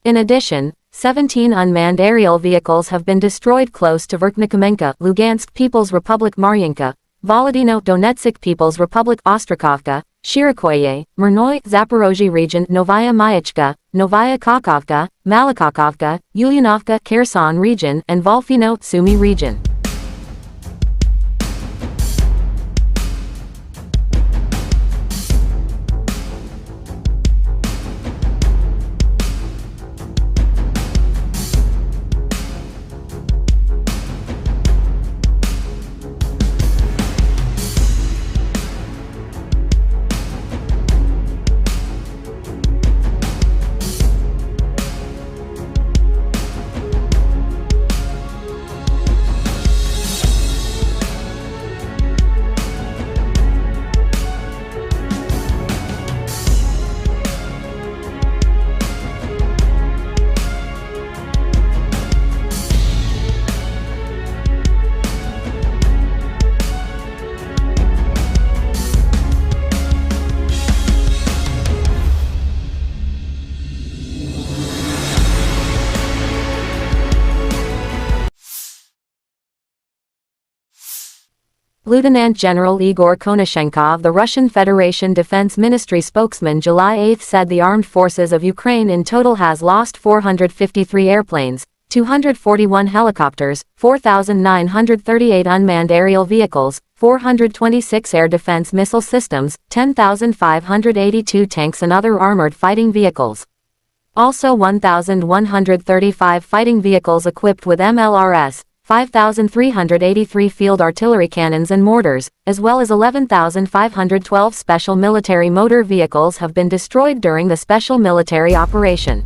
In addition, 17 unmanned aerial vehicles have been destroyed close to Verkhnekamenka, Lugansk People's Republic, Maryanka, Volodino, Donetsk People's Republic, Ostrakovka, Shirokhoye, Murnoy, Zaporozhye region, Novaya Mayachka, Novaya Kakovka, Malakakovka, Ulyanovka, Kherson region, and Volfino, Sumy region. Lieutenant General Igor Konashenkov, the Russian Federation Defense Ministry spokesman, July 8 said the armed forces of Ukraine in total has lost 453 airplanes, 241 helicopters, 4,938 unmanned aerial vehicles, 426 air defense missile systems, 10,582 tanks and other armored fighting vehicles. Also 1,135 fighting vehicles equipped with MLRS, 5,383 field artillery cannons and mortars, as well as 11,512 special military motor vehicles have been destroyed during the special military operation.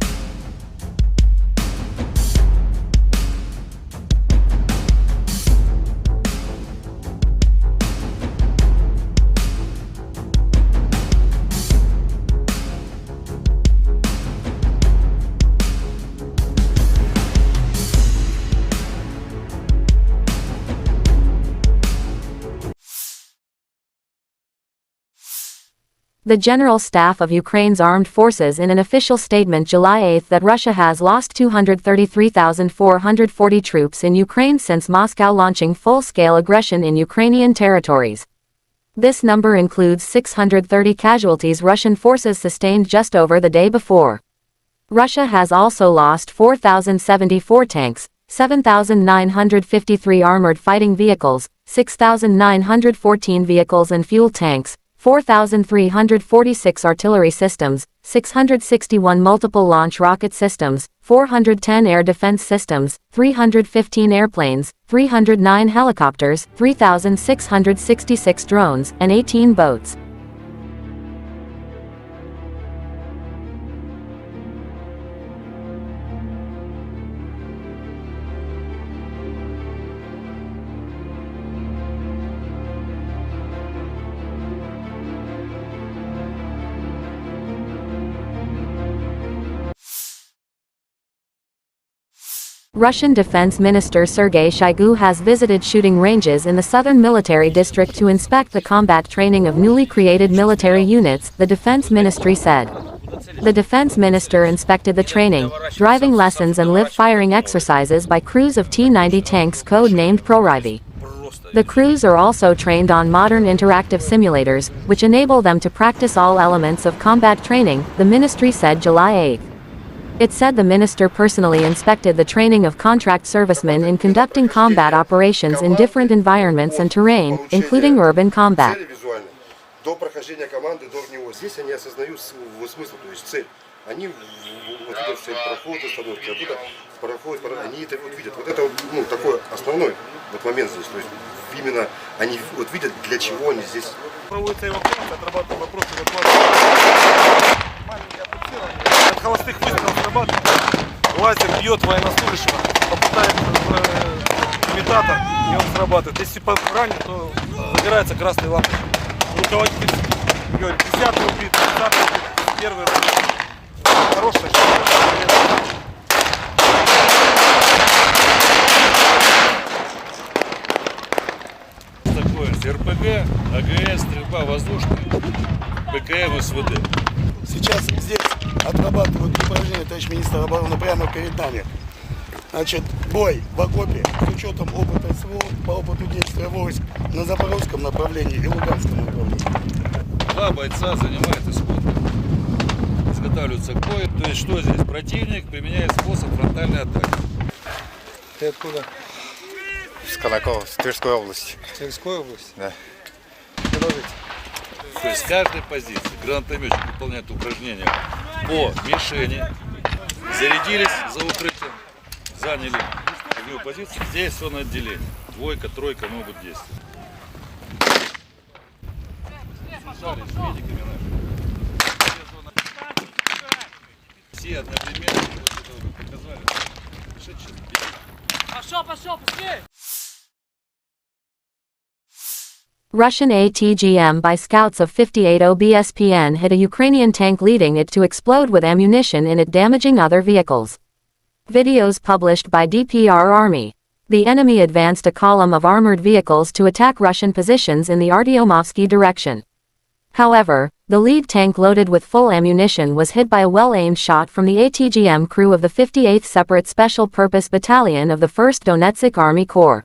The General Staff of Ukraine's Armed Forces in an official statement July 8 that Russia has lost 233,440 troops in Ukraine since Moscow launching full-scale aggression in Ukrainian territories. This number includes 630 casualties Russian forces sustained just over the day before. Russia has also lost 4,074 tanks, 7,953 armored fighting vehicles, 6,914 vehicles and fuel tanks, 4,346 artillery systems, 661 multiple launch rocket systems, 410 air defense systems, 315 airplanes, 309 helicopters, 3,666 drones, and 18 boats. Russian Defense Minister Sergei Shoigu has visited shooting ranges in the southern military district to inspect the combat training of newly created military units, the Defense Ministry said. The Defense Minister inspected the training, driving lessons and live firing exercises by crews of T-90 tanks code-named Proryvi. The crews are also trained on modern interactive simulators, which enable them to practice all elements of combat training, the ministry said July 8. It said the minister personally inspected the training of contract servicemen in conducting combat operations in different environments and terrain, including urban combat. До прохождения команды, до него здесь они осознают смысл, то есть цель. Они вот видят цель прохода, остановки, оттуда проходят, они это вот видят. Вот это ну, такой основной вот момент здесь. То есть именно они вот видят, для чего они здесь Проводится эвакуация, отрабатываем вопросы эвакуации. Маленькое пульсирование. От холостых выстрелов срабатывает. Лазер бьет военнослужащего, попадает в имитатор, и он срабатывает. Если ранен, то загорается красной лампой. Руководитель говорит, 10-й убит, 30-й убит, первый раз. Хорошая шутка. РПГ, АГС, стрельба воздушная, ПКМ, СВД. Сейчас здесь отрабатывают упражнения, товарищ министр обороны, прямо перед нами. Значит, бой в окопе с учетом опыта СВО по опыту действия войск на Запорожском направлении и Луганском направлении. Два бойца занимают исходно. Изготавливаются к бою. То есть что здесь? Противник применяет способ фронтальной атаки. Ты откуда? С Колокова, с Тверской области. Тверской области? Да. Продолжите. То есть с каждой позиции гранатометчик выполняет упражнения по мишени, зарядились за укрытием, заняли огневую позицию. Здесь все на отделение. Двойка, тройка могут действовать. Связались с медиками нашими. Все одновременно, вот это вы показали. Пошел, быстрее! Russian ATGM by scouts of 58 OBSPN hit a Ukrainian tank, leading it to explode with ammunition in it, damaging other vehicles. Videos published by DPR Army. The enemy advanced a column of armored vehicles to attack Russian positions in the Artyomovsky direction. However, the lead tank loaded with full ammunition was hit by a well-aimed shot from the ATGM crew of the 58th Separate Special Purpose Battalion of the 1st Donetsk Army Corps.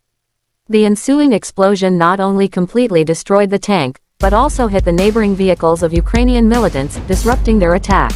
The ensuing explosion not only completely destroyed the tank, but also hit the neighboring vehicles of Ukrainian militants, disrupting their attack.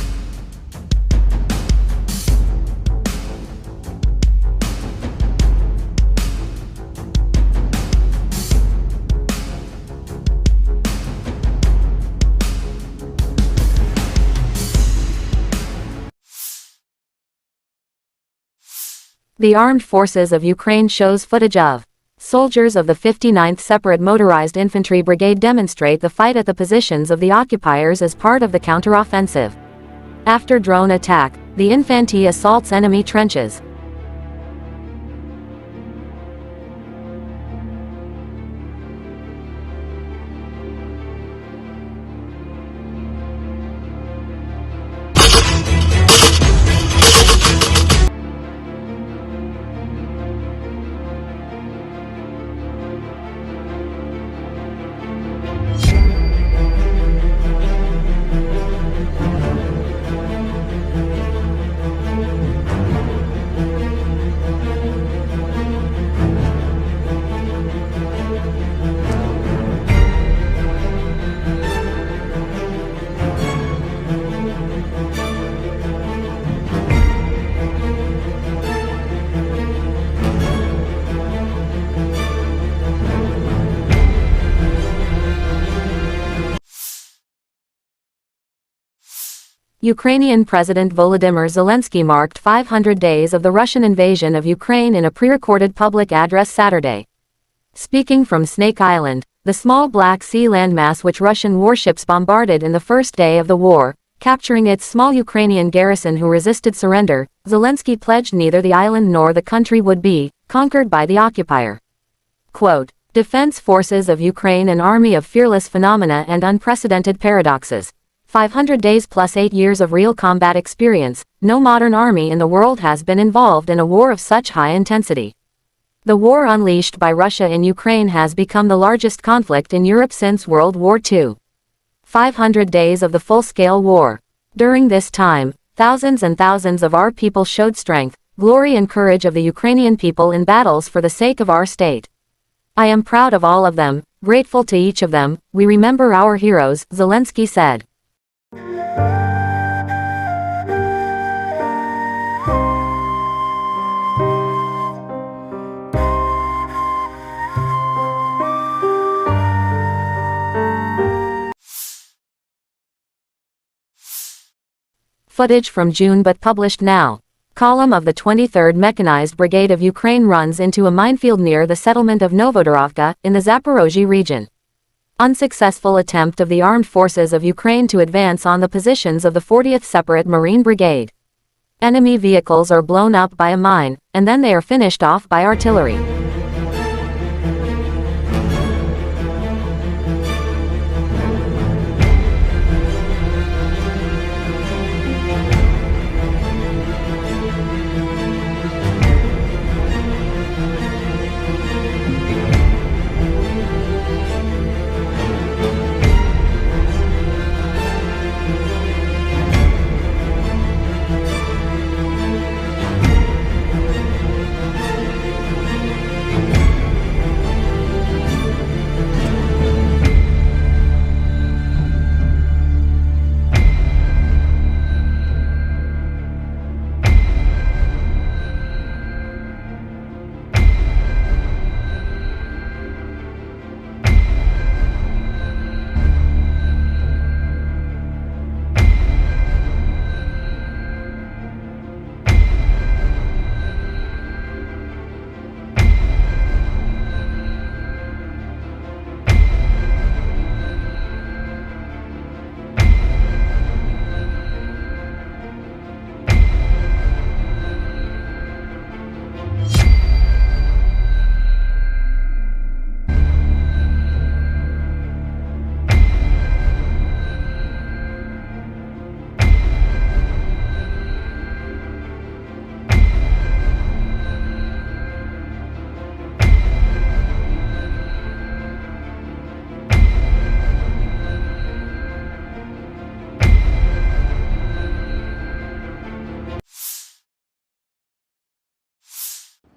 The Armed Forces of Ukraine shows footage of soldiers of the 59th Separate Motorized Infantry Brigade demonstrate the fight at the positions of the occupiers as part of the counteroffensive. After drone attack, the infantry assaults enemy trenches. Ukrainian President Volodymyr Zelensky marked 500 days of the Russian invasion of Ukraine in a pre-recorded public address Saturday. Speaking from Snake Island, the small Black Sea landmass which Russian warships bombarded in the first day of the war, capturing its small Ukrainian garrison who resisted surrender, Zelensky pledged neither the island nor the country would be conquered by the occupier. Quote, Defense Forces of Ukraine, an army of fearless phenomena and unprecedented paradoxes. 500 days plus 8 years of real combat experience. No modern army in the world has been involved in a war of such high intensity. The war unleashed by Russia in Ukraine has become the largest conflict in Europe since World War II. 500 days of the full-scale war. During this time, thousands and thousands of our people showed strength, glory and courage of the Ukrainian people in battles for the sake of our state. I am proud of all of them, grateful to each of them. We remember our heroes, Zelensky said. Footage from June but published now. Column of the 23rd Mechanized Brigade of Ukraine runs into a minefield near the settlement of Novodorovka, in the Zaporozhye region. Unsuccessful attempt of the armed forces of Ukraine to advance on the positions of the 40th Separate Marine Brigade. Enemy vehicles are blown up by a mine, and then they are finished off by artillery.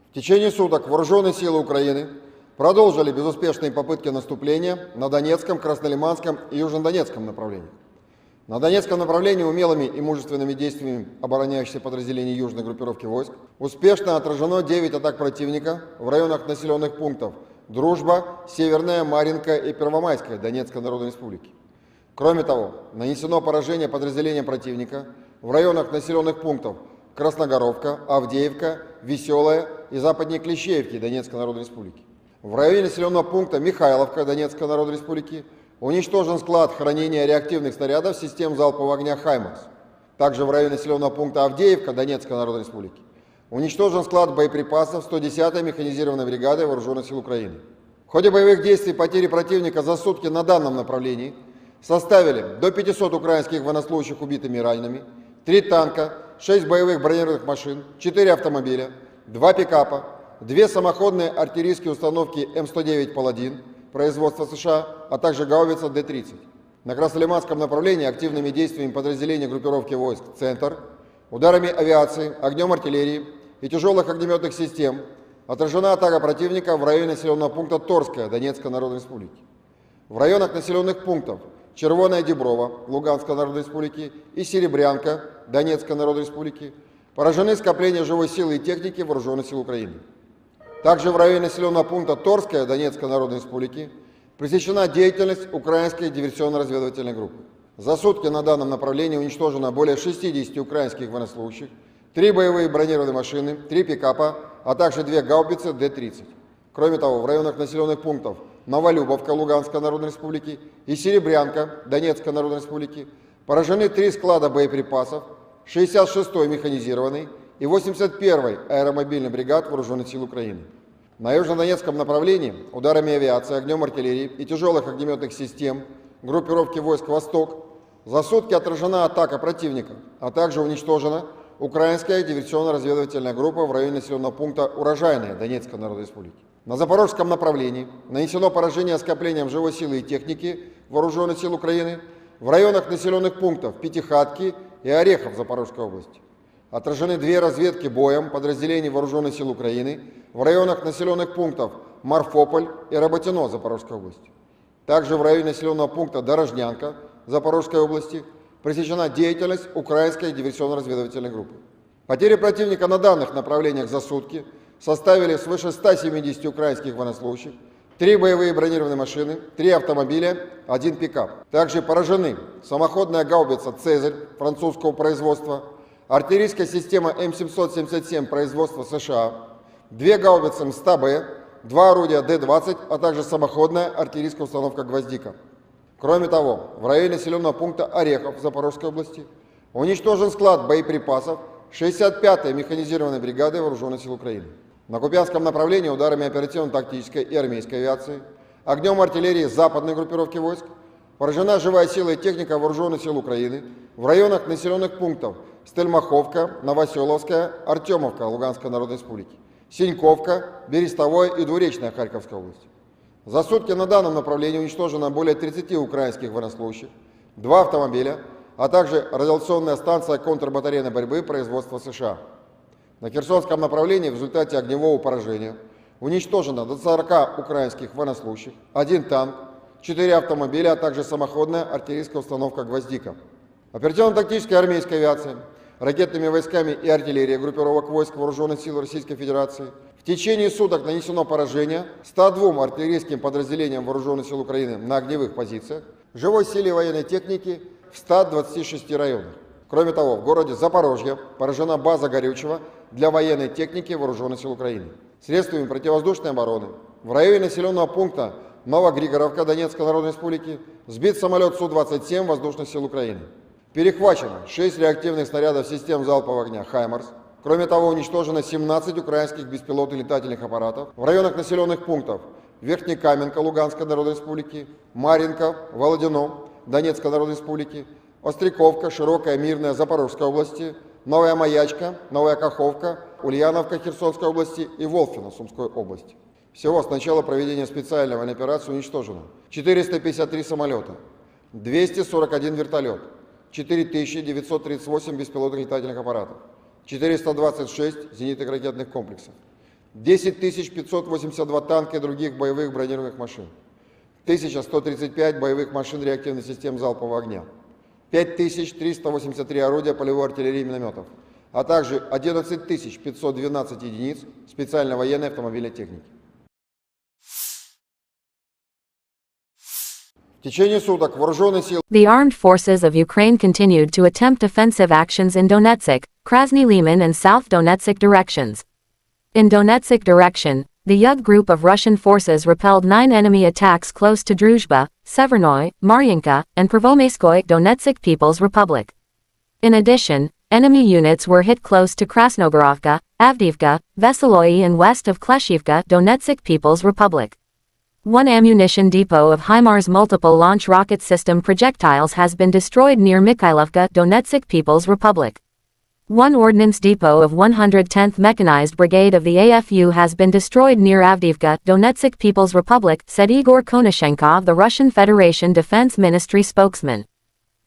В течение суток вооруженные силы Украины продолжили безуспешные попытки наступления на Донецком, Краснолиманском и Южнодонецком направлениях. На Донецком направлении умелыми и мужественными действиями обороняющихся подразделений южной группировки войск успешно отражено 9 атак противника в районах населенных пунктов Дружба, Северная, Марьинка и Первомайская Донецкой Народной Республики. Кроме того, нанесено поражение подразделениям противника в районах населенных пунктов Красногоровка, Авдеевка, Веселая и западнее Клещеевки Донецкой Народной Республики. В районе населенного пункта Михайловка Донецкой Народной Республики уничтожен склад хранения реактивных снарядов систем залпового огня «Хаймарс». Также в районе населенного пункта Авдеевка Донецкой Народной Республики уничтожен склад боеприпасов 110-й механизированной бригады Вооруженных сил Украины. В ходе боевых действий потери противника за сутки на данном направлении составили до 500 украинских военнослужащих убитыми и ранеными, 3 танка, 6 боевых бронированных машин, 4 автомобиля, 2 пикапа, 2 самоходные артиллерийские установки М109 «Паладин» производства США, а также гаубица Д-30. На Краснолиманском направлении активными действиями подразделений группировки войск «Центр», ударами авиации, огнем артиллерии и тяжелых огнеметных систем отражена атака противника в районе населенного пункта Торская Донецкой Народной Республики. В районах населенных пунктов Червоная Деброва Луганской Народной Республики и Серебрянка Донецкой Народной Республики поражены скопления живой силы и техники Вооруженных сил Украины. Также в районе населенного пункта Торская Донецкой Народной Республики пресечена деятельность украинской диверсионно-разведывательной группы. За сутки на данном направлении уничтожено более 60 украинских военнослужащих, 3 боевые бронированные машины, 3 пикапа, а также 2 гаубицы Д-30. Кроме того, в районах населенных пунктов Новолюбовка Луганской Народной Республики и Серебрянка Донецкой Народной Республики поражены 3 склада боеприпасов 66-й механизированной и 81-й аэромобильной бригад Вооруженных сил Украины. На южнодонецком направлении ударами авиации, огнем артиллерии и тяжелых огнеметных систем группировки войск «Восток» за сутки отражена атака противника, а также уничтожена украинская диверсионно-разведывательная группа в районе населенного пункта Урожайная Донецкой Народной Республики. На Запорожском направлении нанесено поражение скоплениям живой силы и техники Вооруженных сил Украины в районах населенных пунктов Пятихатки и Орехов Запорожской области. Отражены 2 разведки боем подразделений Вооруженных сил Украины в районах населенных пунктов Марфополь и Работино Запорожской области. Также в районе населенного пункта Дорожнянка Запорожской области пресечена деятельность украинской диверсионно-разведывательной группы. Потери противника на данных направлениях за сутки составили свыше 170 украинских военнослужащих, 3 боевые бронированные машины, 3 автомобиля, 1 пикап. Также поражены самоходная гаубица «Цезарь» французского производства, артиллерийская система М777 производства США, 2 гаубицы МСТА-Б, 2 орудия Д-20, а также самоходная артиллерийская установка «Гвоздика». Кроме того, в районе населенного пункта Орехов Запорожской области уничтожен склад боеприпасов 65-й механизированной бригады Вооруженных сил Украины. На Купянском направлении ударами оперативно-тактической и армейской авиации, огнем артиллерии западной группировки войск поражена живая сила и техника Вооруженных сил Украины в районах населенных пунктов Стельмаховка, Новоселовская, Артемовка Луганской Народной Республики, Синьковка, Берестовое и Двуречная Харьковской области. За сутки на данном направлении уничтожено более 30 украинских военнослужащих, 2 автомобиля, а также радиационная станция контрбатарейной борьбы производства США. На Херсонском направлении в результате огневого поражения уничтожено до 40 украинских военнослужащих, 1 танк, 4 автомобиля, а также самоходная артиллерийская установка «Гвоздика». Оперативно-тактической армейской авиацией, ракетными войсками и артиллерией группировок войск Вооруженных сил Российской Федерации в течение суток нанесено поражение 102 артиллерийским подразделениям Вооруженных сил Украины на огневых позициях, живой силе военной техники в 126 районах. Кроме того, в городе Запорожье поражена база горючего для военной техники Вооруженных сил Украины. Средствами противовоздушной обороны в районе населенного пункта Новогригоровка Донецкой Народной Республики сбит самолет Су-27 Воздушных сил Украины. Перехвачено 6 реактивных снарядов систем залпового огня «Хаймарс». Кроме того, уничтожено 17 украинских беспилотных летательных аппаратов в районах населенных пунктов Верхнекаменка Луганской Народной Республики, Марьинка, Володино Донецкой Народной Республики, Остряковка, Широкая, Мирная Запорожской области, Новая Маячка, Новая Каховка, Ульяновка Херсонской области и Волфино Сумской области. Всего с начала проведения специальной военной операции уничтожено 453 самолета, 241 вертолет, 4938 беспилотных летательных аппаратов, 426 зенитных ракетных комплексов, 10 582 танка и других боевых бронированных машин, 1135 боевых машин реактивных систем залпового огня, 5383 орудия полевой артиллерии и минометов, а также 11 512 единиц специальной военной автомобильной техники. В течение суток вооруженные силы The armed forces of Ukraine continued to attempt offensive actions in Donetsk, Krasny Liman and South Donetsk directions. In Donetsk direction, the Yug group of Russian forces repelled 9 enemy attacks close to Druzhba, Severnoy, Maryinka, and Prvomaiskoye Donetsk People's Republic. In addition, enemy units were hit close to Krasnogorovka, Avdiivka, Veseloye and west of Kleshivka Donetsk People's Republic. One ammunition depot of HIMARS multiple launch rocket system projectiles has been destroyed near Mikhailovka Donetsk People's Republic. One ordnance depot of 110th Mechanized Brigade of the AFU has been destroyed near Avdiivka, Donetsk People's Republic, said Igor Konashenkov, the Russian Federation Defense Ministry spokesman.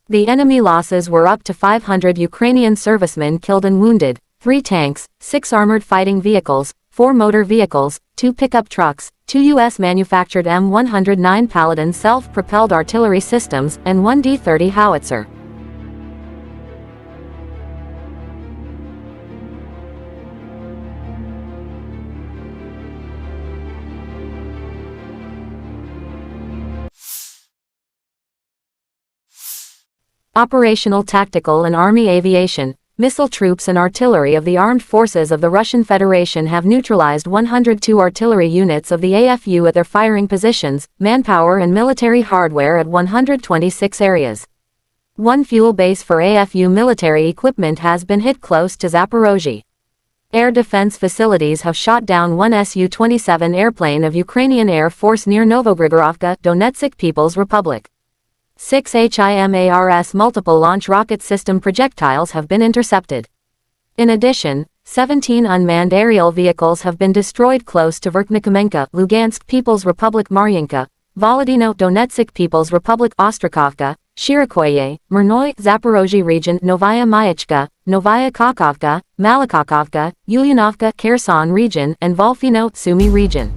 The enemy losses were up to 500 Ukrainian servicemen killed and wounded, 3 tanks, 6 armored fighting vehicles, 4 motor vehicles, 2 pickup trucks, 2 U.S.-manufactured M109 Paladin self-propelled artillery systems, and 1 D-30 howitzer. Operational tactical and army aviation, missile troops and artillery of the armed forces of the Russian Federation have neutralized 102 artillery units of the AFU at their firing positions, manpower and military hardware at 126 areas. One fuel base for AFU military equipment has been hit close to Zaporozhye. Air defense facilities have shot down one Su-27 airplane of Ukrainian Air Force near Novogrigorovka, Donetsk People's Republic. 6 HIMARS multiple launch rocket system projectiles have been intercepted. In addition, 17 unmanned aerial vehicles have been destroyed close to Verkhnekamenka, Lugansk People's Republic, Maryinka, Volodino Donetsk People's Republic, Ostrakovka, Shirikoye, Myrnoy, Zaporozhye region, Novaya Mayachka, Novaya Kakovka, Malakakovka, Ulyanovka, Kherson region, and Volfino, Sumy region.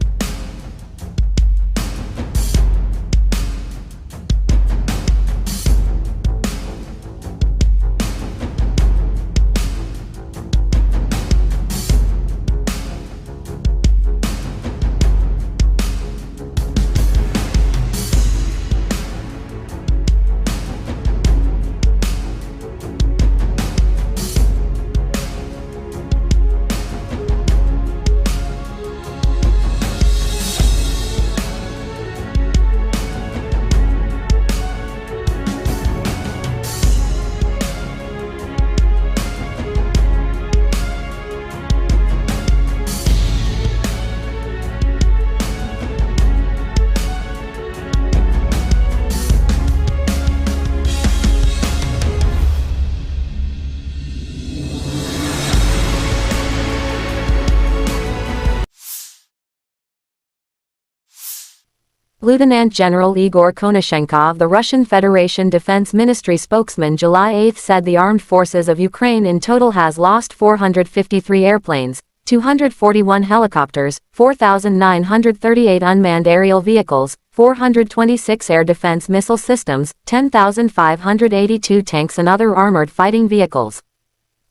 Lieutenant General Igor Konashenkov, the Russian Federation Defense Ministry spokesman, July 8 said the armed forces of Ukraine in total has lost 453 airplanes, 241 helicopters, 4,938 unmanned aerial vehicles, 426 air defense missile systems, 10,582 tanks and other armored fighting vehicles.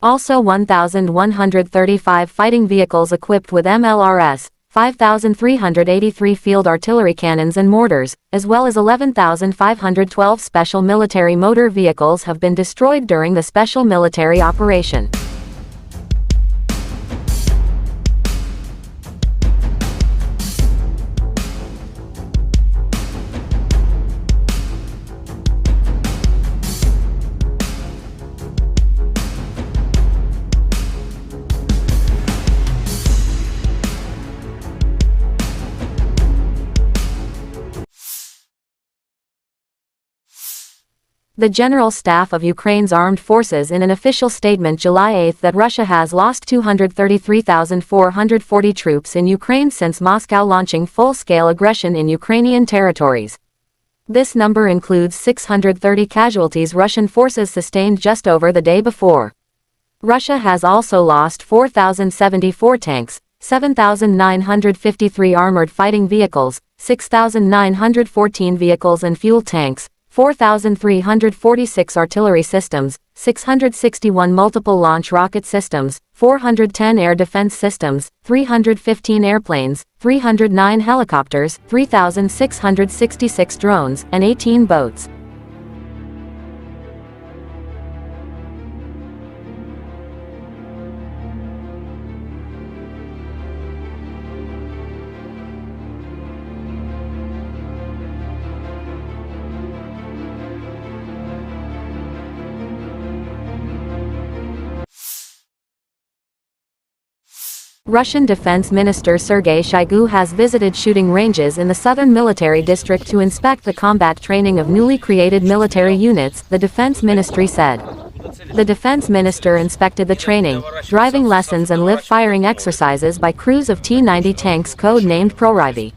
Also 1,135 fighting vehicles equipped with MLRS, 5,383 field artillery cannons and mortars, as well as 11,512 special military motor vehicles have been destroyed during the special military operation. The General Staff of Ukraine's Armed Forces in an official statement July 8 that Russia has lost 233,440 troops in Ukraine since Moscow launching full-scale aggression in Ukrainian territories. This number includes 630 casualties Russian forces sustained just over the day before. Russia has also lost 4,074 tanks, 7,953 armored fighting vehicles, 6,914 vehicles and fuel tanks, 4,346 artillery systems, 661 multiple launch rocket systems, 410 air defense systems, 315 airplanes, 309 helicopters, 3,666 drones, and 18 boats. Russian Defense Minister Sergei Shoigu has visited shooting ranges in the southern military district to inspect the combat training of newly created military units, the Defense Ministry said. The Defense Minister inspected the training, driving lessons and live-firing exercises by crews of T-90 tanks code-named Proryvi.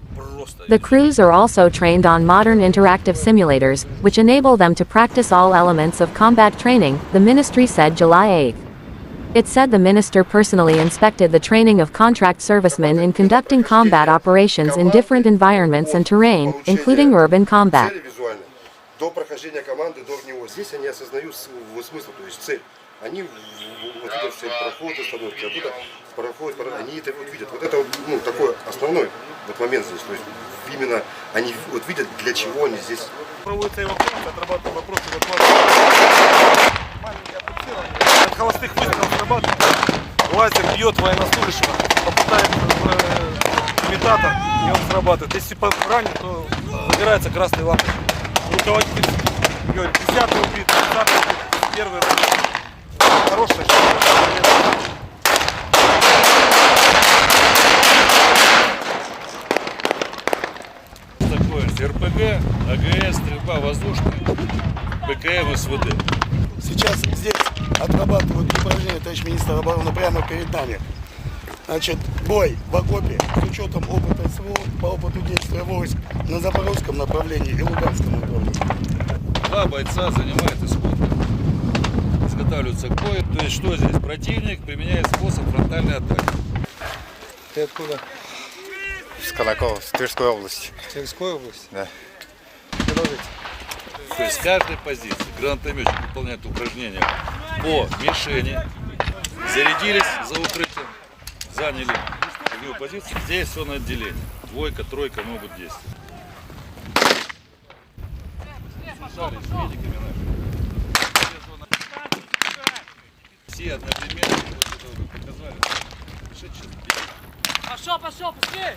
The crews are also trained on modern interactive simulators, which enable them to practice all elements of combat training, the ministry said July 8. It said the minister personally inspected the training of contract servicemen in conducting combat operations in different environments and terrain, including urban combat. До прохождения команды, до него. Здесь они осознают смысл, то есть цель. Они вот видят цель прохода, становятся оттуда, проходят, они это вот видят. Вот это такой основной вот момент здесь. То есть именно они вот видят, для чего они здесь. Проводится эвакуация, отрабатываем вопросы эвакуации. Маленькое пульсирование. От холостых выстрелов срабатывает. Лазер бьет военнослужащего, попадает в имитатор, и он срабатывает. Если ранен, то загорается красной лампой. Руководитель говорит, 10-й убит, 20-й убит, первый убит. Хорошая штука. Такое РПГ, АГС, стрельба воздушная, ПКМ, СВД. Сейчас здесь отрабатывают упражнения, товарищ министр обороны, прямо перед нами. Значит, бой в окопе с учетом опыта СВО по опыту действия войск на Запорожском направлении и Луганском направлении. Два бойца занимают исход. Изготавливаются к бою. То есть что здесь? Противник применяет способ фронтальной атаки. Ты откуда? С Конакова, с Тверской области. Тверской области? Да. Продолжите. То есть с каждой позиции гранатометчик выполняет упражнения по мишени, зарядились за укрытием, заняли огневую позицию. Здесь все на отделение. Двойка, тройка могут действовать. Связались с медиками нашими. Все одновременно показали. Пошел, быстрее!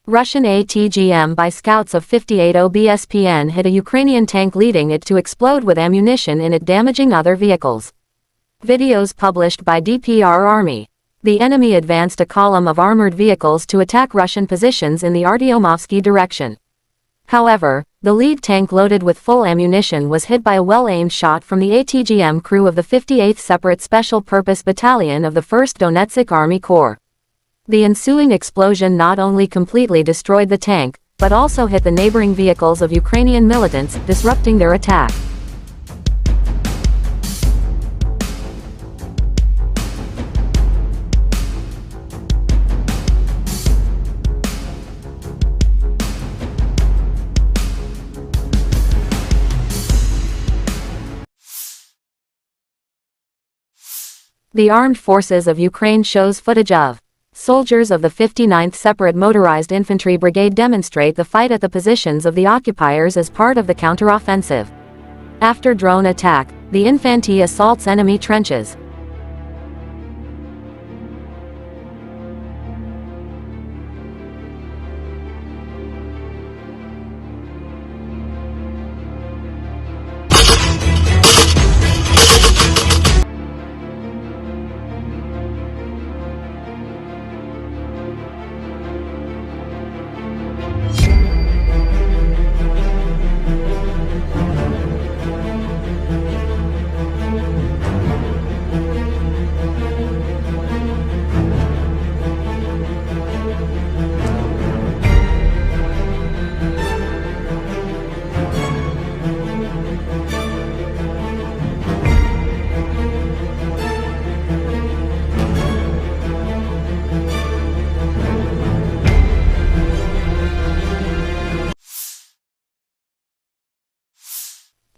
Russian ATGM by scouts of 58 OBSPN hit a Ukrainian tank, leading it to explode with ammunition in it, damaging other vehicles. Videos published by DPR Army. The enemy advanced a column of armored vehicles to attack Russian positions in the Artyomovsky direction. However, the lead tank loaded with full ammunition was hit by a well-aimed shot from the ATGM crew of the 58th Separate Special Purpose Battalion of the 1st Donetsk Army Corps. The ensuing explosion not only completely destroyed the tank, but also hit the neighboring vehicles of Ukrainian militants, disrupting their attack. The Armed Forces of Ukraine shows footage of soldiers of the 59th Separate Motorized Infantry Brigade demonstrate the fight at the positions of the occupiers as part of the counteroffensive. After drone attack, the infantry assaults enemy trenches.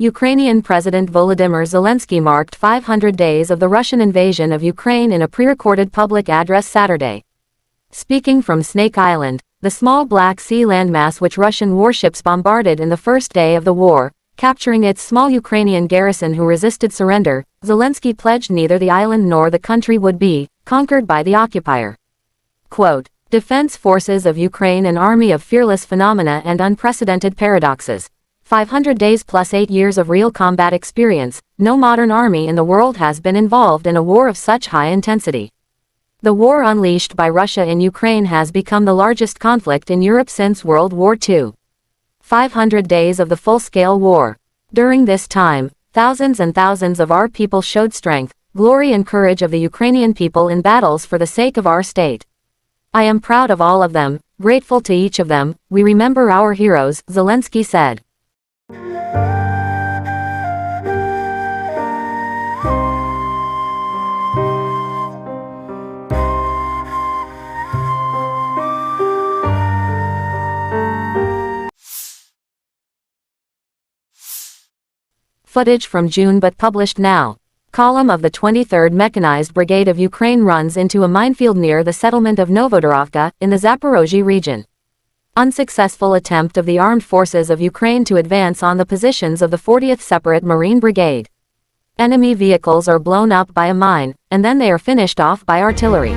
Ukrainian President Volodymyr Zelensky marked 500 days of the Russian invasion of Ukraine in a pre-recorded public address Saturday. Speaking from Snake Island, the small Black Sea landmass which Russian warships bombarded in the first day of the war, capturing its small Ukrainian garrison who resisted surrender, Zelensky pledged neither the island nor the country would be conquered by the occupier. Quote, Defense Forces of Ukraine, an army of fearless phenomena and unprecedented paradoxes. 500 days plus 8 years of real combat experience. No modern army in the world has been involved in a war of such high intensity. The war unleashed by Russia in Ukraine has become the largest conflict in Europe since World War II. 500 days of the full-scale war. During this time, thousands and thousands of our people showed strength, glory and courage of the Ukrainian people in battles for the sake of our state. I am proud of all of them, grateful to each of them. We remember our heroes, Zelensky said. Footage from June but published now. Column of the 23rd Mechanized Brigade of Ukraine runs into a minefield near the settlement of Novodorovka, in the Zaporozhye region. Unsuccessful attempt of the Armed Forces of Ukraine to advance on the positions of the 40th Separate Marine Brigade. Enemy vehicles are blown up by a mine, and then they are finished off by artillery.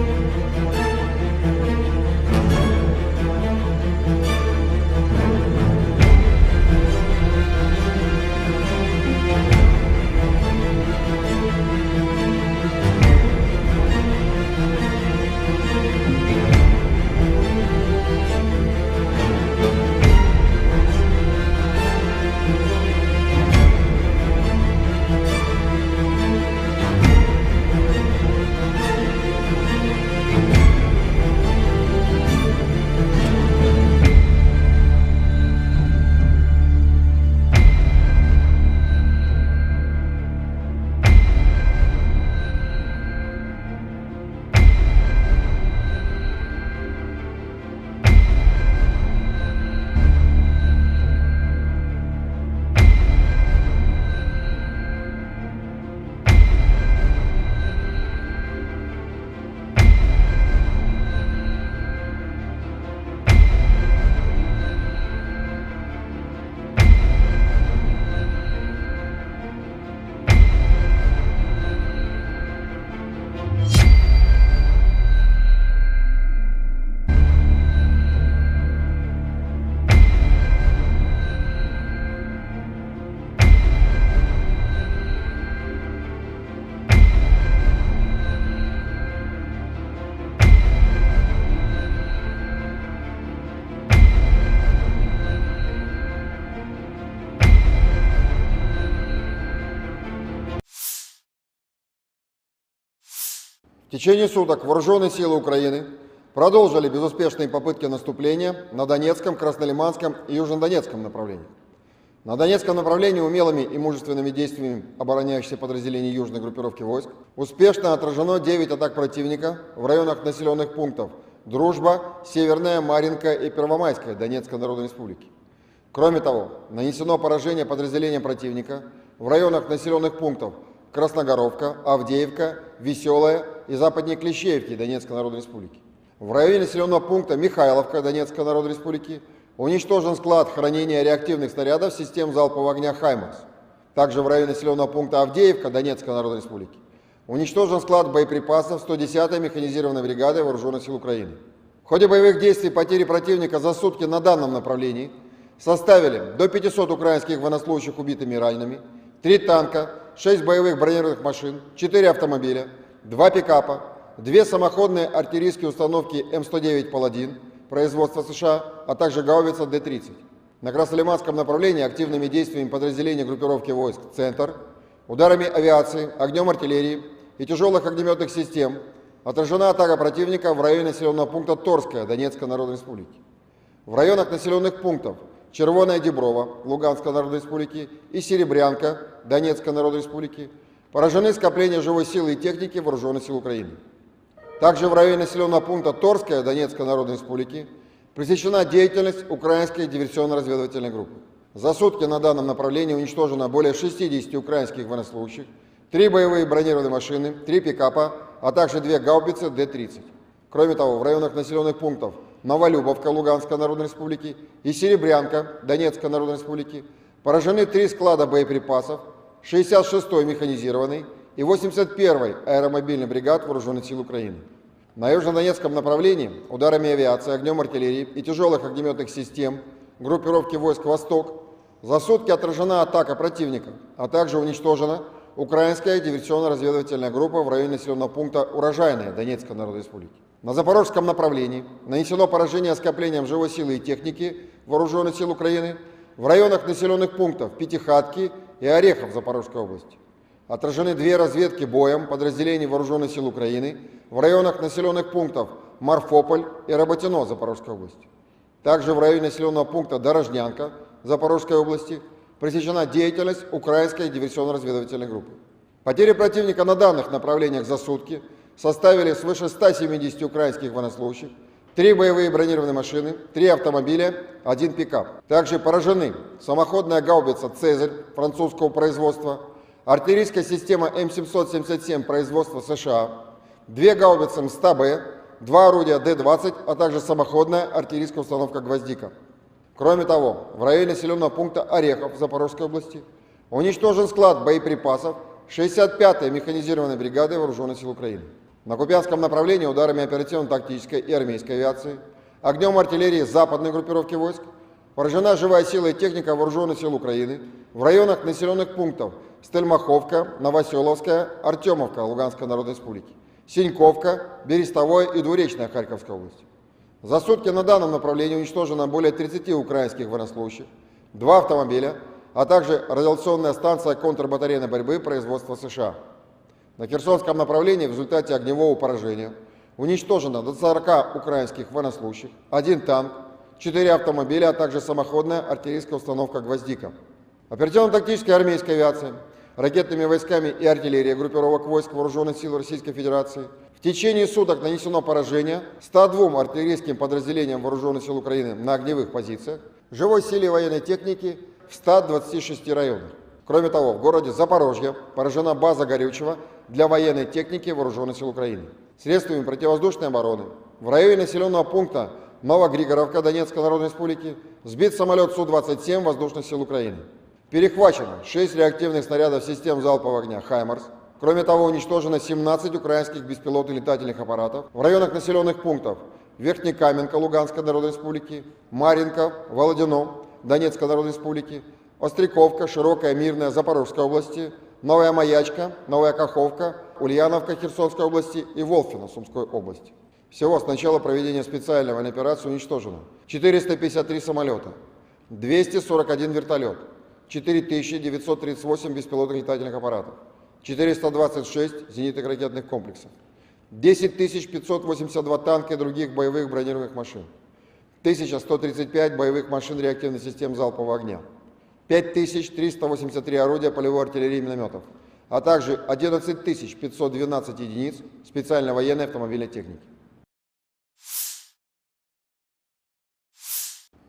В течение суток вооруженные силы Украины продолжили безуспешные попытки наступления на Донецком, Краснолиманском и Южнодонецком направлениях. На Донецком направлении умелыми и мужественными действиями обороняющихся подразделений южной группировки войск успешно отражено 9 атак противника в районах населенных пунктов Дружба, Северная, Марьинка и Первомайская Донецкой Народной Республики. Кроме того, нанесено поражение подразделениям противника в районах населенных пунктов Красногоровка, Авдеевка, Веселая и западнее Клещеевки Донецкой Народной Республики. В районе населенного пункта Михайловка Донецкой Народной Республики уничтожен склад хранения реактивных снарядов систем залпового огня «Хаймарс». Также в районе населенного пункта Авдеевка Донецкой Народной Республики уничтожен склад боеприпасов 110-й механизированной бригады Вооруженных сил Украины. В ходе боевых действий потери противника за сутки на данном направлении составили до 500 украинских военнослужащих убитыми и ранеными, 3 танка, 6 боевых бронированных машин, 4 автомобиля, 2 пикапа, 2 самоходные артиллерийские установки М109 «Паладин» производства США, а также гаубица Д-30. На Краснолиманском направлении активными действиями подразделений группировки войск «Центр», ударами авиации, огнем артиллерии и тяжелых огнеметных систем отражена атака противника в районе населенного пункта Торская Донецкой Народной Республики. В районах населенных пунктов Червоная Деброва Луганской Народной Республики и Серебрянка Донецкой Народной Республики поражены скопления живой силы и техники Вооруженных сил Украины. Также в районе населенного пункта Торская Донецкой Народной Республики пресечена деятельность украинской диверсионно-разведывательной группы. За сутки на данном направлении уничтожено более 60 украинских военнослужащих, 3 боевые бронированные машины, 3 пикапа, а также 2 гаубицы Д-30. Кроме того, в районах населенных пунктов Новолюбовка Луганской Народной Республики и Серебрянка Донецкой Народной Республики поражены 3 склада боеприпасов 66-й механизированной и 81-й аэромобильной бригад Вооруженных сил Украины. На южнодонецком направлении ударами авиации, огнем артиллерии и тяжелых огнеметных систем группировки войск «Восток» за сутки отражена атака противника, а также уничтожена украинская диверсионно-разведывательная группа в районе населенного пункта Урожайная Донецкой Народной Республики. На запорожском направлении нанесено поражение скоплением живой силы и техники Вооруженных сил Украины в районах населенных пунктов Пятихатки и Орехов Запорожской области. Отражены 2 разведки боем подразделений Вооруженных сил Украины в районах населенных пунктов Марфополь и Работино Запорожской области. Также в районе населенного пункта Дорожнянка Запорожской области пресечена деятельность украинской диверсионно-разведывательной группы. Потери противника на данных направлениях за сутки составили свыше 170 украинских военнослужащих, 3 боевые бронированные машины, 3 автомобиля, 1 пикап. Также поражены самоходная гаубица «Цезарь» французского производства, артиллерийская система М777 производства США, 2 гаубицы МСТА-Б, 2 орудия Д-20, а также самоходная артиллерийская установка «Гвоздика». Кроме того, в районе населенного пункта Орехов Запорожской области уничтожен склад боеприпасов 65-й механизированной бригады Вооруженных сил Украины. На Купянском направлении ударами оперативно-тактической и армейской авиации, огнем артиллерии западной группировки войск поражена живая сила и техника Вооруженных сил Украины в районах населенных пунктов Стельмаховка, Новоселовская, Артемовка Луганской Народной Республики, Синьковка, Берестовое и Двуречная Харьковской области. За сутки на данном направлении уничтожено более 30 украинских военнослужащих, 2 автомобиля, а также радиационная станция контрбатарейной борьбы производства США. На Херсонском направлении в результате огневого поражения уничтожено до 40 украинских военнослужащих, 1 танк, 4 автомобиля, а также самоходная артиллерийская установка «Гвоздика». Оперативно-тактической армейской авиацией, ракетными войсками и артиллерией группировок войск Вооруженных сил Российской Федерации в течение суток нанесено поражение 102 артиллерийским подразделениям Вооруженных сил Украины на огневых позициях, живой силе военной техники в 126 районах. Кроме того, в городе Запорожье поражена база горючего для военной техники Вооруженных сил Украины. Средствами противовоздушной обороны в районе населенного пункта Новогригоровка Донецкой Народной Республики сбит самолет Су-27 Воздушных сил Украины. Перехвачено 6 реактивных снарядов систем залпового огня «Хаймарс». Кроме того, уничтожено 17 украинских беспилотных летательных аппаратов в районах населенных пунктов Верхнекаменка Луганской Народной Республики, Марьинка, Володино Донецкой Народной Республики, Остряковка, Широкая, Мирная Запорожской области, Новая Маячка, Новая Каховка, Ульяновка Херсонской области и Волфино Сумской области. Всего с начала проведения специальной военной операции уничтожено 453 самолета, 241 вертолет, 4938 беспилотных летательных аппаратов, 426 зенитных ракетных комплексов, 10 582 танка и других боевых бронированных машин, 1135 боевых машин реактивных систем залпового огня, 5383 орудия полевой артиллерии и минометов, а также 11 512 единиц специальной военной автомобильной техники.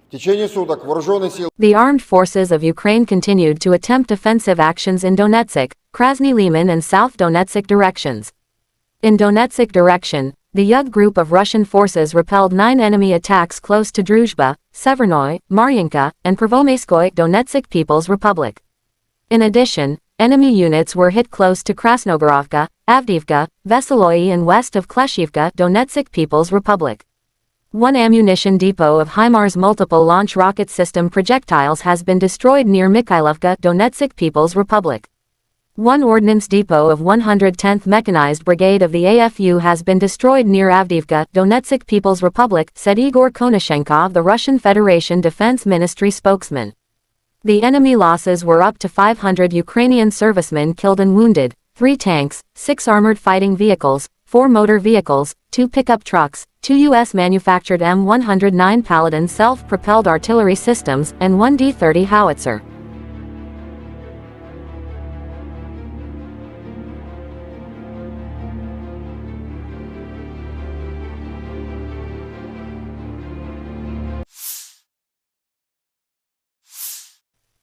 В течение суток вооруженные силы The armed forces of Ukraine continued to attempt offensive actions in Donetsk, Krasny Liman and South Donetsk directions. In Donetsk direction, the Yug group of Russian forces repelled 9 enemy attacks close to Druzhba, Severnoy, Maryanka, and Prvomaiskoye Donetsk People's Republic. In addition, enemy units were hit close to Krasnogorovka, Avdiivka, Veseloye and west of Kleshivka Donetsk People's Republic. One ammunition depot of HIMARS multiple launch rocket system projectiles has been destroyed near Mikhailovka Donetsk People's Republic. One ordnance depot of 110th Mechanized Brigade of the AFU has been destroyed near Avdiivka, Donetsk People's Republic, said Igor Konashenkov, the Russian Federation Defense Ministry spokesman. The enemy losses were up to 500 Ukrainian servicemen killed and wounded, 3 tanks, 6 armored fighting vehicles, 4 motor vehicles, 2 pickup trucks, 2 U.S.-manufactured M109 Paladin self-propelled artillery systems, and 1 D-30 howitzer.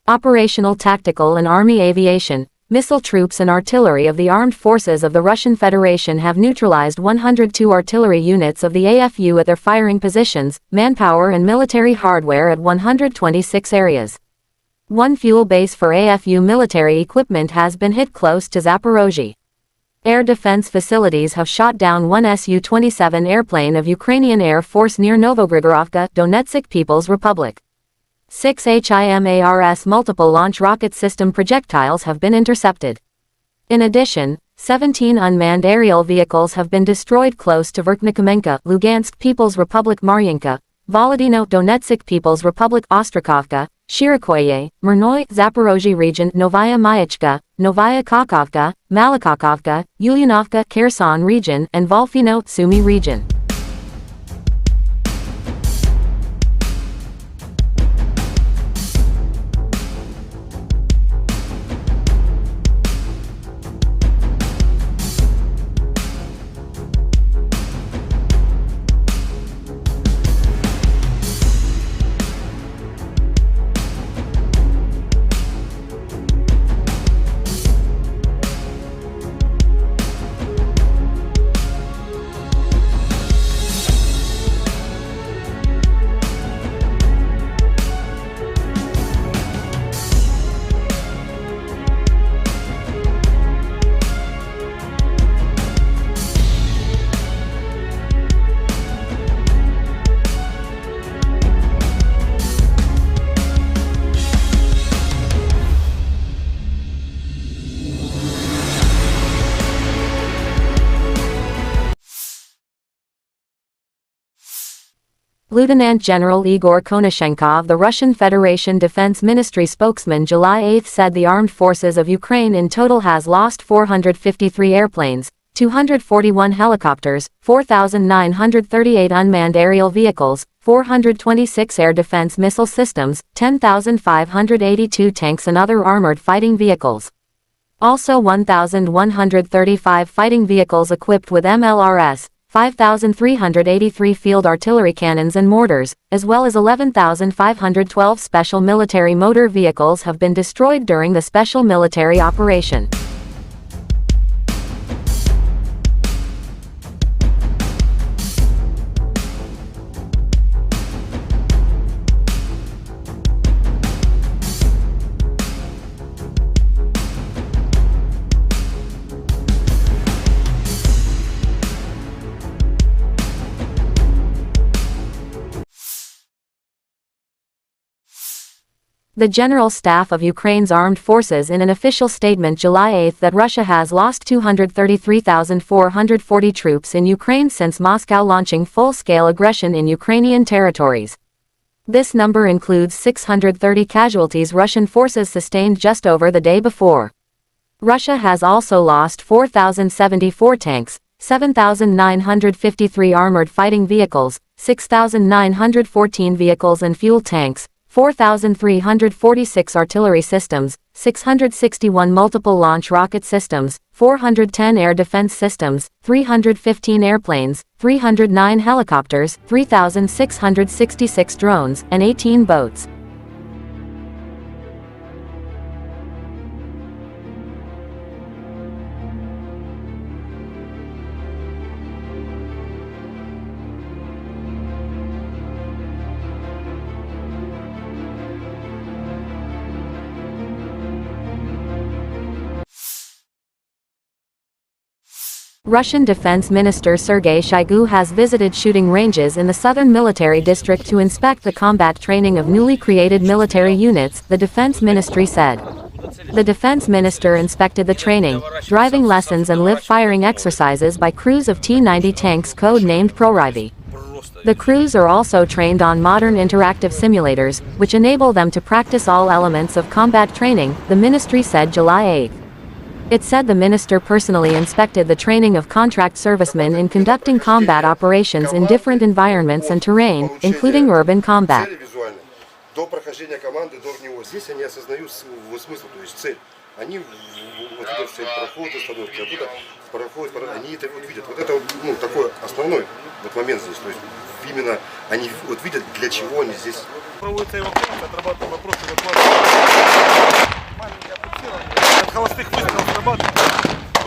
Operational tactical and Army aviation, missile troops and artillery of the armed forces of the Russian Federation have neutralized 102 artillery units of the AFU at their firing positions, manpower and military hardware at 126 areas. One fuel base for AFU military equipment has been hit close to Zaporozhye. Air defense facilities have shot down one Su-27 airplane of Ukrainian Air Force near Novogrigorovka, Donetsk People's Republic. 6 HIMARS multiple launch rocket system projectiles have been intercepted. In addition, 17 unmanned aerial vehicles have been destroyed close to Verkhnikomenka, Lugansk People's Republic, Maryanka, Volodino, Donetsk People's Republic, Ostrakovka, Shirikoye, Mirnoy, Zaporozhye region, Novaya Mayachka, Novaya Kakovka, Malakakovka, Ulyanovka, Kherson region, and Volfino, Sumy region. Lieutenant General Igor Konashenkov, the Russian Federation Defense Ministry spokesman, July 8 said the armed forces of Ukraine in total has lost 453 airplanes, 241 helicopters, 4,938 unmanned aerial vehicles, 426 air defense missile systems, 10,582 tanks and other armored fighting vehicles. Also 1,135 fighting vehicles equipped with MLRS, 5,383 field artillery cannons and mortars, as well as 11,512 special military motor vehicles have been destroyed during the special military operation. The General Staff of Ukraine's Armed Forces in an official statement July 8 that Russia has lost 233,440 troops in Ukraine since Moscow launching full-scale aggression in Ukrainian territories. This number includes 630 casualties Russian forces sustained just over the day before. Russia has also lost 4,074 tanks, 7,953 armored fighting vehicles, 6,914 vehicles and fuel tanks, 4,346 artillery systems, 661 multiple launch rocket systems, 410 air defense systems, 315 airplanes, 309 helicopters, 3,666 drones, and 18 boats. Russian Defense Minister Sergei Shoigu has visited shooting ranges in the southern military district to inspect the combat training of newly created military units, the defense ministry said. The defense minister inspected the training, driving lessons and live-firing exercises by crews of T-90 tanks code-named ProRivi. The crews are also trained on modern interactive simulators, which enable them to practice all elements of combat training, the ministry said July 8. It said the minister personally inspected the training of contract servicemen in conducting combat operations in different environments and terrain, including urban combat. До прохождения команды до него здесь они осознают смысл, то есть цель. Они вот видят цель прохода, установки, оттуда проходят, они это вот видят. Вот это ну, такой основной вот момент здесь. То есть именно они вот видят, для чего они здесь. Проводится эвакуация, отрабатывают вопросы эвакуации. Маленькое фиксирование. От холостых выстрелов срабатывает.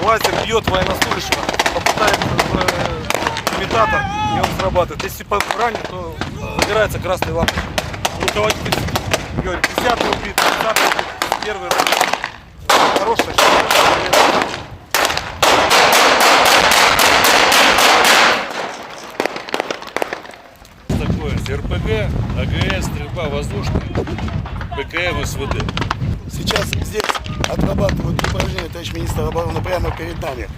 Лазер бьет военнослужащего, попадает в имитатор, и он срабатывает. Если ранен, то загорается красной лампой. Руководитель говорит, 10-й убит, 10-й убит, первый раз. Хорошая штука. Такое РПГ, АГС, стрельба воздушная, ПКМ, СВД. Сейчас здесь отрабатывают упражнения, товарищ министр обороны, прямо перед нами.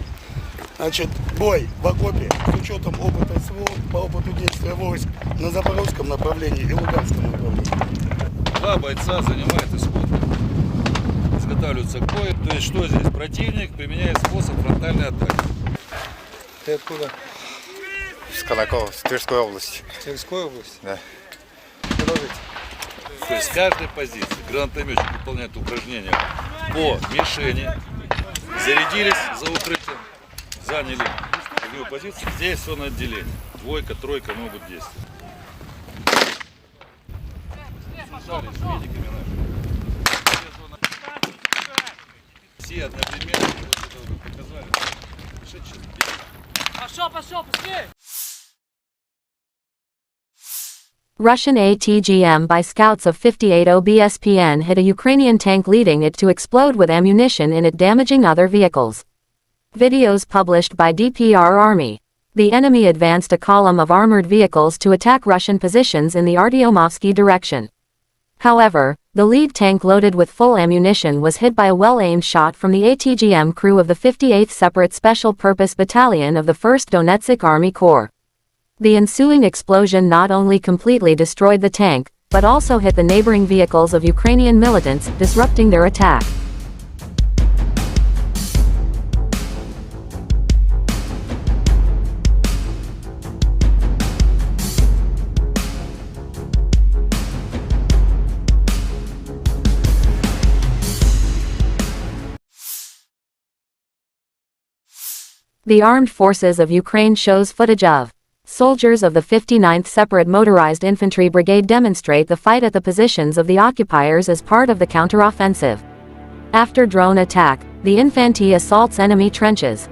Значит, бой в окопе с учетом опыта СВО по опыту действия войск на запорожском направлении и луганском направлении. Два бойца занимают исход. Изготавливаются к бою. То есть что здесь? Противник применяет способ фронтальной атаки. Ты откуда? С Колокова, с Тверской области. Тверской области? Да. Продолжите. То есть с каждой позиции гранатометчик выполняет упражнения по мишени, зарядились за укрытием, заняли огневую позицию. Здесь все на отделение. Двойка, тройка могут действовать. Связались с медиками нашими. Все одновременно, вот это вы показали. Пошел, быстрее! Russian ATGM by scouts of 58 OBSPN hit a Ukrainian tank, leading it to explode with ammunition in it, damaging other vehicles. Videos published by DPR Army. The enemy advanced a column of armored vehicles to attack Russian positions in the Artyomovsky direction. However, the lead tank loaded with full ammunition was hit by a well-aimed shot from the ATGM crew of the 58th Separate Special Purpose Battalion of the 1st Donetsk Army Corps. The ensuing explosion not only completely destroyed the tank, but also hit the neighboring vehicles of Ukrainian militants, disrupting their attack. The Armed Forces of Ukraine shows footage of soldiers of the 59th Separate Motorized Infantry Brigade demonstrate the fight at the positions of the occupiers as part of the counteroffensive. After drone attack, the infantry assaults enemy trenches.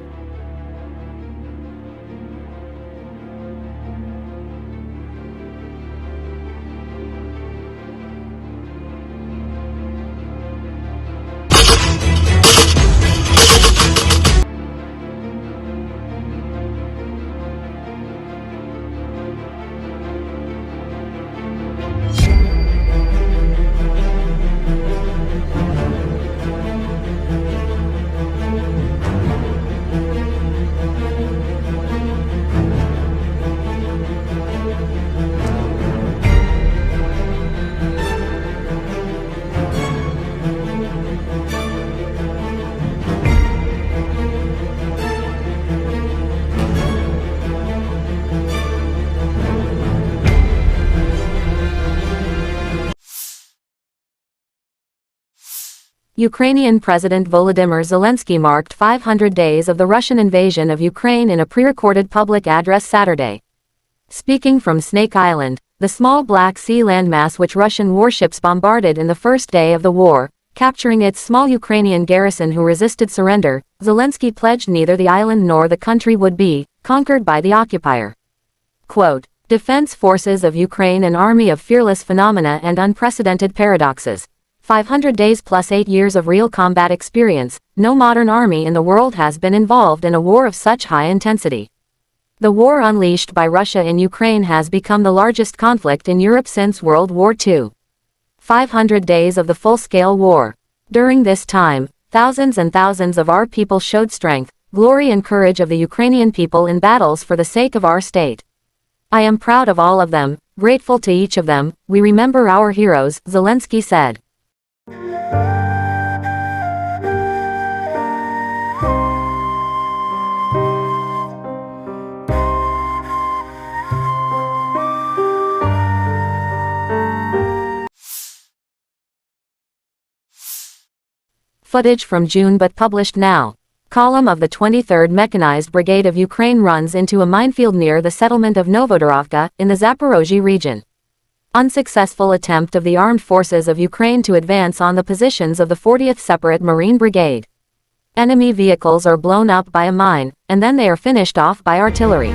Ukrainian President Volodymyr Zelensky marked 500 days of the Russian invasion of Ukraine in a pre-recorded public address Saturday. Speaking from Snake Island, the small Black Sea landmass which Russian warships bombarded in the first day of the war, capturing its small Ukrainian garrison who resisted surrender, Zelensky pledged neither the island nor the country would be conquered by the occupier. Quote, Defense Forces of Ukraine, an army of fearless phenomena and unprecedented paradoxes. 500 days plus 8 years of real combat experience. No modern army in the world has been involved in a war of such high intensity. The war unleashed by Russia in Ukraine has become the largest conflict in Europe since World War II. 500 days of the full-scale war. During this time, thousands and thousands of our people showed strength, glory and courage of the Ukrainian people in battles for the sake of our state. I am proud of all of them, grateful to each of them. We remember our heroes, Zelensky said. Footage from June but published now. Column of the 23rd Mechanized Brigade of Ukraine runs into a minefield near the settlement of Novodorovka, in the Zaporozhye region. Unsuccessful attempt of the armed forces of Ukraine to advance on the positions of the 40th Separate Marine Brigade. Enemy vehicles are blown up by a mine, and then they are finished off by artillery.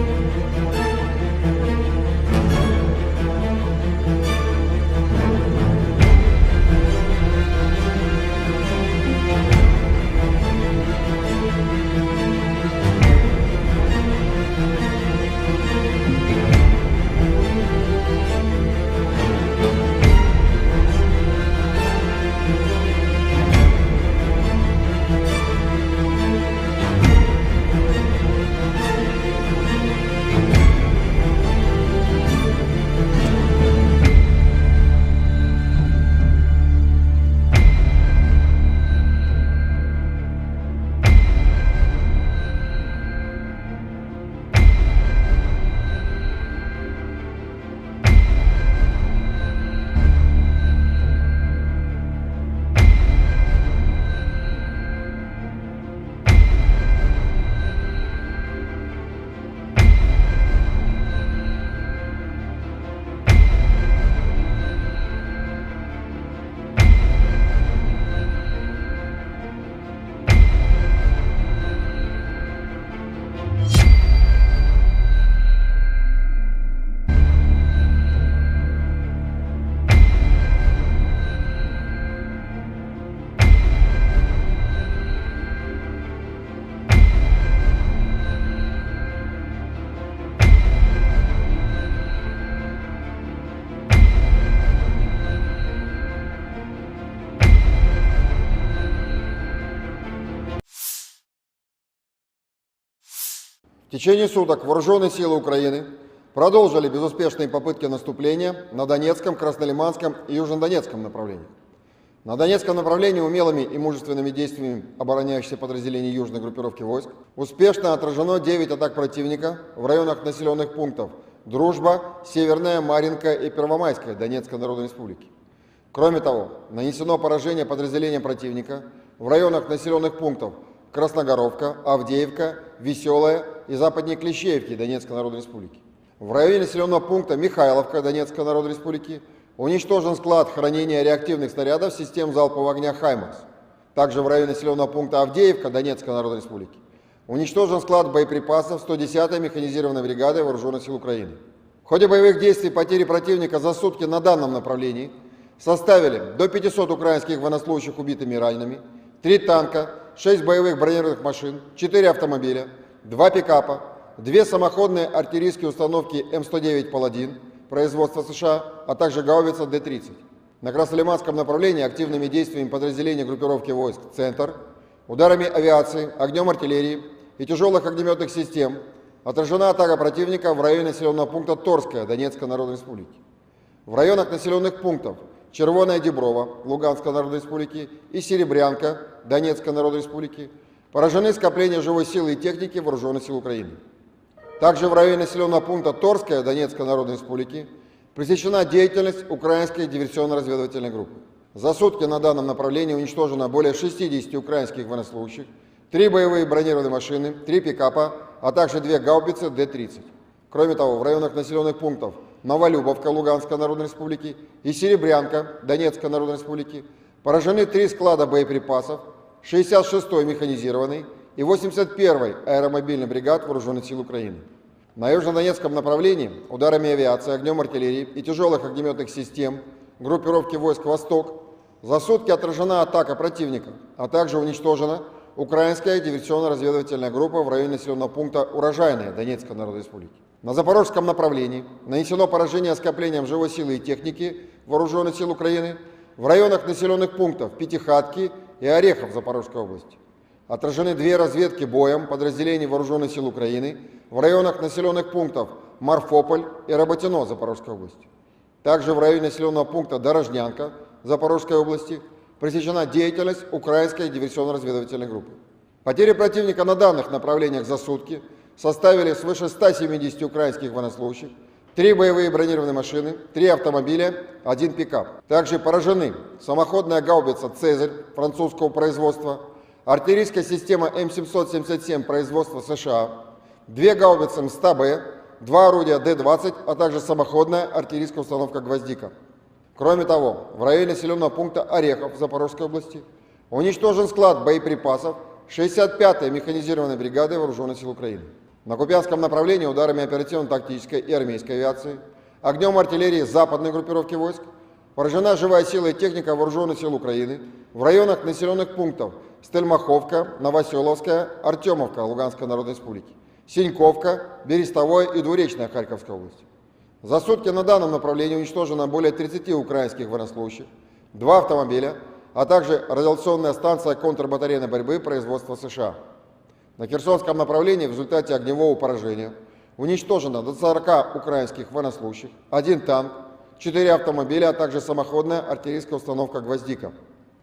В течение суток вооруженные силы Украины продолжили безуспешные попытки наступления на Донецком, Краснолиманском и Южнодонецком направлениях. На Донецком направлении умелыми и мужественными действиями обороняющихся подразделений южной группировки войск успешно отражено 9 атак противника в районах населенных пунктов Дружба, Северная, Марьинка и Первомайская Донецкой Народной Республики. Кроме того, нанесено поражение подразделениям противника в районах населенных пунктов Красногоровка, Авдеевка, Веселая и западнее Клещеевки Донецкой Народной Республики. В районе населенного пункта Михайловка Донецкой Народной Республики уничтожен склад хранения реактивных снарядов систем залпового огня «Хаймарс». Также в районе населенного пункта Авдеевка Донецкой Народной Республики уничтожен склад боеприпасов 110-й механизированной бригады Вооруженных сил Украины. В ходе боевых действий потери противника за сутки на данном направлении составили до 500 украинских военнослужащих убитыми и ранеными, 3 танка, 6 боевых бронированных машин, 4 автомобиля, 2 пикапа, 2 самоходные артиллерийские установки М109 «Паладин» производства США, а также гаубица Д-30. На Краснолиманском направлении активными действиями подразделений группировки войск «Центр», ударами авиации, огнем артиллерии и тяжелых огнеметных систем отражена атака противника в районе населенного пункта Торская Донецкой Народной Республики. В районах населенных пунктов Червоная Деброва Луганской Народной Республики и Серебрянка Донецкой Народной Республики поражены скопления живой силы и техники Вооруженных сил Украины. Также в районе населенного пункта Торская Донецкой Народной Республики пресечена деятельность украинской диверсионно-разведывательной группы. За сутки на данном направлении уничтожено более 60 украинских военнослужащих, 3 боевые бронированные машины, 3 пикапа, а также 2 гаубицы Д-30. Кроме того, в районах населенных пунктов Новолюбовка Луганской Народной Республики и Серебрянка Донецкой Народной Республики поражены 3 склада боеприпасов, 66-й механизированный и 81-й аэромобильный бригад Вооруженных сил Украины. На южнодонецком направлении ударами авиации, огнем артиллерии и тяжелых огнеметных систем группировки войск «Восток» за сутки отражена атака противника, а также уничтожена украинская диверсионно-разведывательная группа в районе населенного пункта Урожайная Донецкой Народной Республики. На запорожском направлении нанесено поражение скоплением живой силы и техники Вооруженных сил Украины в районах населенных пунктов Пятихатки и Орехов Запорожской области. Отражены 2 разведки боем подразделений Вооруженных сил Украины в районах населенных пунктов Марфополь и Работино Запорожской области. Также в районе населенного пункта Дорожнянка Запорожской области пресечена деятельность украинской диверсионно-разведывательной группы. Потери противника на данных направлениях за сутки составили свыше 170 украинских военнослужащих, 3 боевые бронированные машины, 3 автомобиля, 1 пикап. Также поражены самоходная гаубица «Цезарь» французского производства, артиллерийская система М777 производства США, 2 гаубицы МСТА-Б, 2 орудия Д-20, а также самоходная артиллерийская установка «Гвоздика». Кроме того, в районе населенного пункта Орехов Запорожской области уничтожен склад боеприпасов 65-й механизированной бригады Вооруженных сил Украины. На Купянском направлении ударами оперативно-тактической и армейской авиации, огнем артиллерии западной группировки войск поражена живая сила и техника Вооруженных сил Украины в районах населенных пунктов Стельмаховка, Новоселовская, Артемовка Луганской Народной Республики, Синьковка, Берестовое и Двуречная Харьковской области. За сутки на данном направлении уничтожено более 30 украинских военнослужащих, 2 автомобиля, а также радиационная станция контрбатарейной борьбы производства США. На Херсонском направлении в результате огневого поражения уничтожено до 40 украинских военнослужащих, 1 танк, 4 автомобиля, а также самоходная артиллерийская установка «Гвоздика».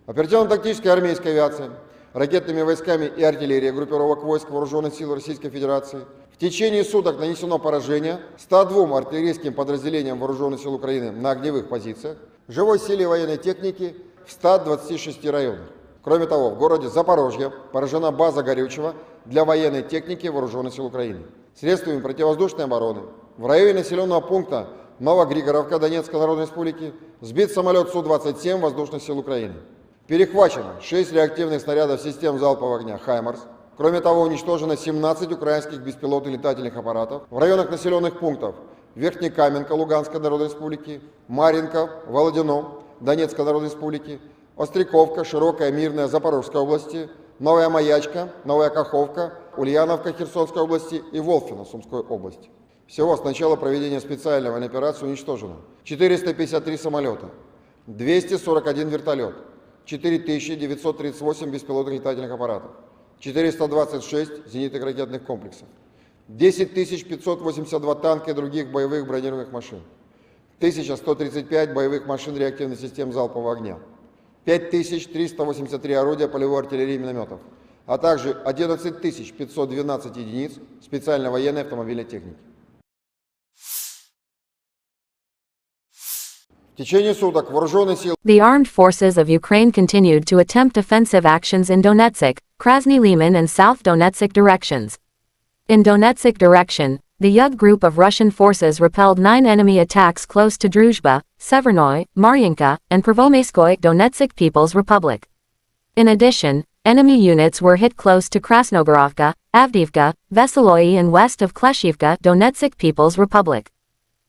Оперативно-тактическая армейская авиация, ракетными войсками и артиллерией группировок войск Вооруженных сил Российской Федерации в течение суток нанесено поражение 102 артиллерийским подразделениям Вооруженных сил Украины на огневых позициях, живой силе военной техники в 126 районах. Кроме того, в городе Запорожье поражена база горючего для военной техники Вооруженных сил Украины. Средствами противовоздушной обороны в районе населенного пункта Новогригоровка Донецкой Народной Республики сбит самолет Су-27 Воздушных сил Украины. Перехвачено 6 реактивных снарядов систем залпового огня «Хаймарс». Кроме того, уничтожено 17 украинских беспилотных летательных аппаратов в районах населенных пунктов Верхнекаменка Луганской Народной Республики, Марьинка, Володино Донецкой Народной Республики, Остряковка, Широкая, Мирная Запорожской области, Новая Маячка, Новая Каховка, Ульяновка Херсонской области и Волфино Сумской области. Всего с начала проведения специальной военной операции уничтожено 453 самолета, 241 вертолет, 4938 беспилотных летательных аппаратов, 426 зенитных ракетных комплексов, 10 582 танка и других боевых бронированных машин, 1135 боевых машин реактивных систем залпового огня, 5383 орудия полевой артиллерии и минометов, а также 11 512 единиц специальной военной автомобильной техники. В течение суток вооруженные силы The armed forces of Ukraine continued to attempt offensive actions in Donetsk, Krasny Liman and South Donetsk directions. In Donetsk direction, the Yug group of Russian forces repelled 9 enemy attacks close to Druzhba, Severnoy, Maryanka, and Prvomaiskoye Donetsk People's Republic. In addition, enemy units were hit close to Krasnogorovka, Avdiivka, Veseloye and west of Kleshivka Donetsk People's Republic.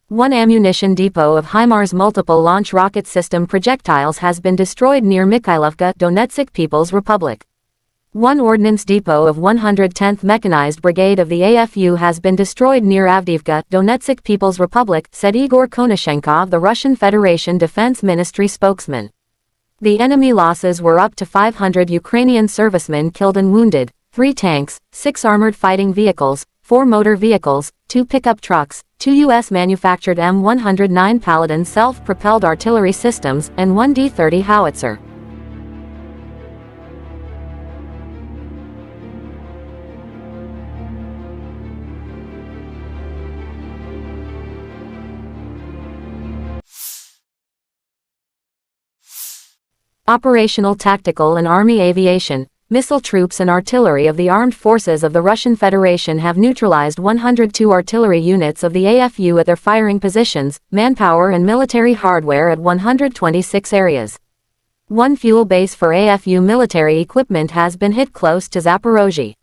One ammunition depot of HIMARS multiple launch rocket system projectiles has been destroyed near Mikhailovka, Donetsk People's Republic. One ordnance depot of 110th Mechanized Brigade of the AFU has been destroyed near Avdiivka, Donetsk People's Republic, said Igor Konashenkov, the Russian Federation Defense Ministry spokesman. The enemy losses were up to 500 Ukrainian servicemen killed and wounded, 3 tanks, 6 armored fighting vehicles, 4 motor vehicles, 2 pickup trucks, 2 U.S.-manufactured M109 Paladin self-propelled artillery systems, and 1 D-30 howitzer. Operational, tactical and army aviation, missile troops and artillery of the armed forces of the Russian Federation have neutralized 102 artillery units of the AFU at their firing positions, manpower and military hardware at 126 areas. One fuel base for AFU military equipment has been hit close to Zaporozhye.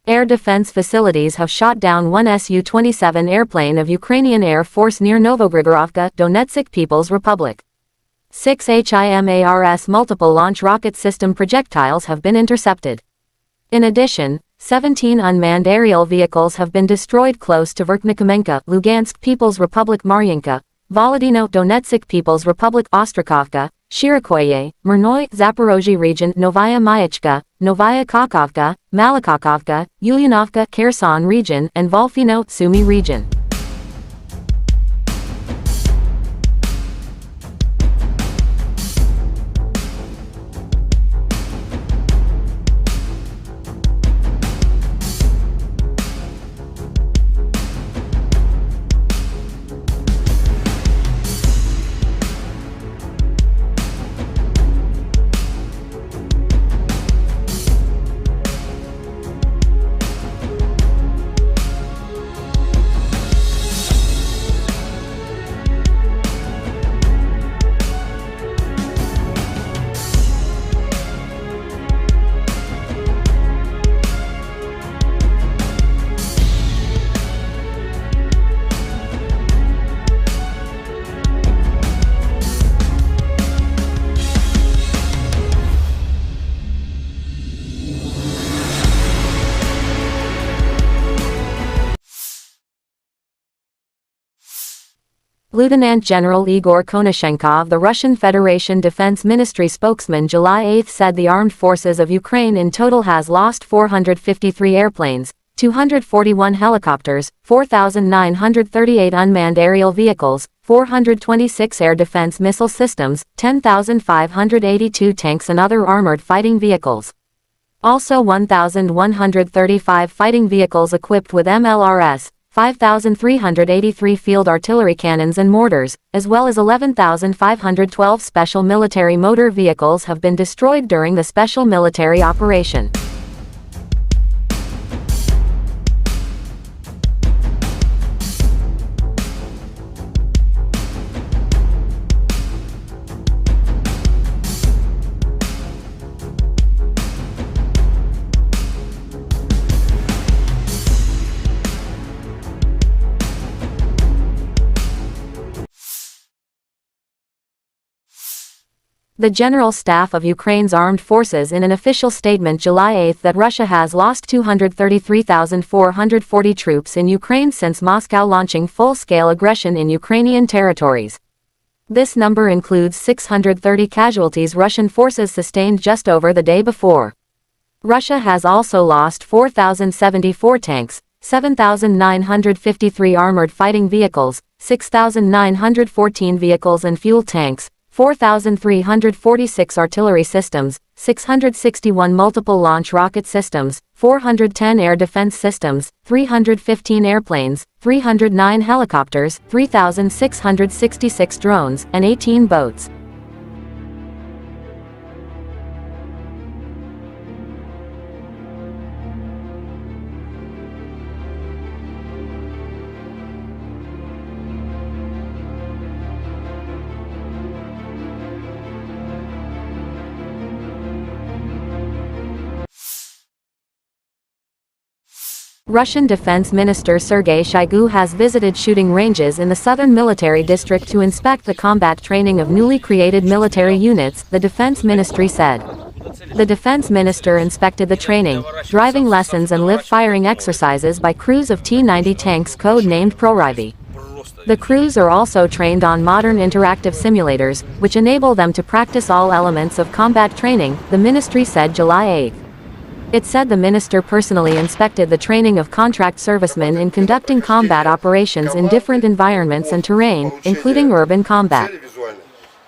Air defense facilities have shot down one Su-27 airplane of Ukrainian Air Force near Novogrigorovka, Donetsk People's Republic. 6 HIMARS multiple launch rocket system projectiles have been intercepted. In addition, 17 unmanned aerial vehicles have been destroyed close to Verkhnikomenka, Lugansk People's Republic, Maryanka, Volodino, Donetsk People's Republic, Ostrakovka, Shirikoye, Murnoy, Zaporozhye region, Novaya Mayachka, Novaya Kakovka, Malakakovka, Ulyanovka, Kherson region, and Volfino, Sumy region. Lieutenant General Igor Konashenkov, the Russian Federation Defense Ministry spokesman, July 8 said the armed forces of Ukraine in total has lost 453 airplanes, 241 helicopters, 4,938 unmanned aerial vehicles, 426 air defense missile systems, 10,582 tanks and other armored fighting vehicles. Also 1,135 fighting vehicles equipped with MLRS, 5,383 field artillery cannons and mortars, as well as 11,512 special military motor vehicles have been destroyed during the special military operation. The General Staff of Ukraine's Armed Forces in an official statement July 8 that Russia has lost 233,440 troops in Ukraine since Moscow launching full-scale aggression in Ukrainian territories. This number includes 630 casualties Russian forces sustained just over the day before. Russia has also lost 4,074 tanks, 7,953 armored fighting vehicles, 6,914 vehicles and fuel tanks, 4,346 artillery systems, 661 multiple launch rocket systems, 410 air defense systems, 315 airplanes, 309 helicopters, 3,666 drones, and 18 boats. Russian Defense Minister Sergei Shoigu has visited shooting ranges in the southern military district to inspect the combat training of newly created military units, the Defense Ministry said. The Defense Minister inspected the training, driving lessons and live firing exercises by crews of T-90 tanks code-named Proryvi. The crews are also trained on modern interactive simulators, which enable them to practice all elements of combat training, the ministry said July 8. It said the minister personally inspected the training of contract servicemen in conducting combat operations in different environments and terrain, including urban combat.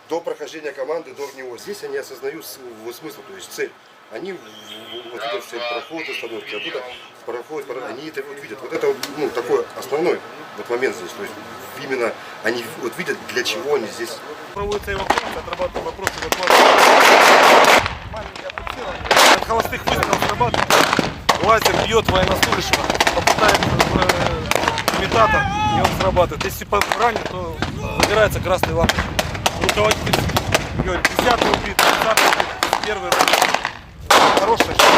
До прохождения команды, до него. Здесь они осознают смысл, то есть цель. Они вот видят цель прохода, остановки, оттуда проходят, они это вот видят. Вот это такой основной вот момент здесь. То есть именно они вот видят, для чего они здесь Проводится эвакуация, отрабатываем вопросы эвакуации. Маленькое пульсирование. От холостых выстрелов срабатывает. Лазер бьет военнослужащего, попадает в имитатор, и он срабатывает. Если ранен, то загорается красной лампочкой. Руководитель говорит, 10-й убит, 20-й убит, первый ранен. Хорошая школа.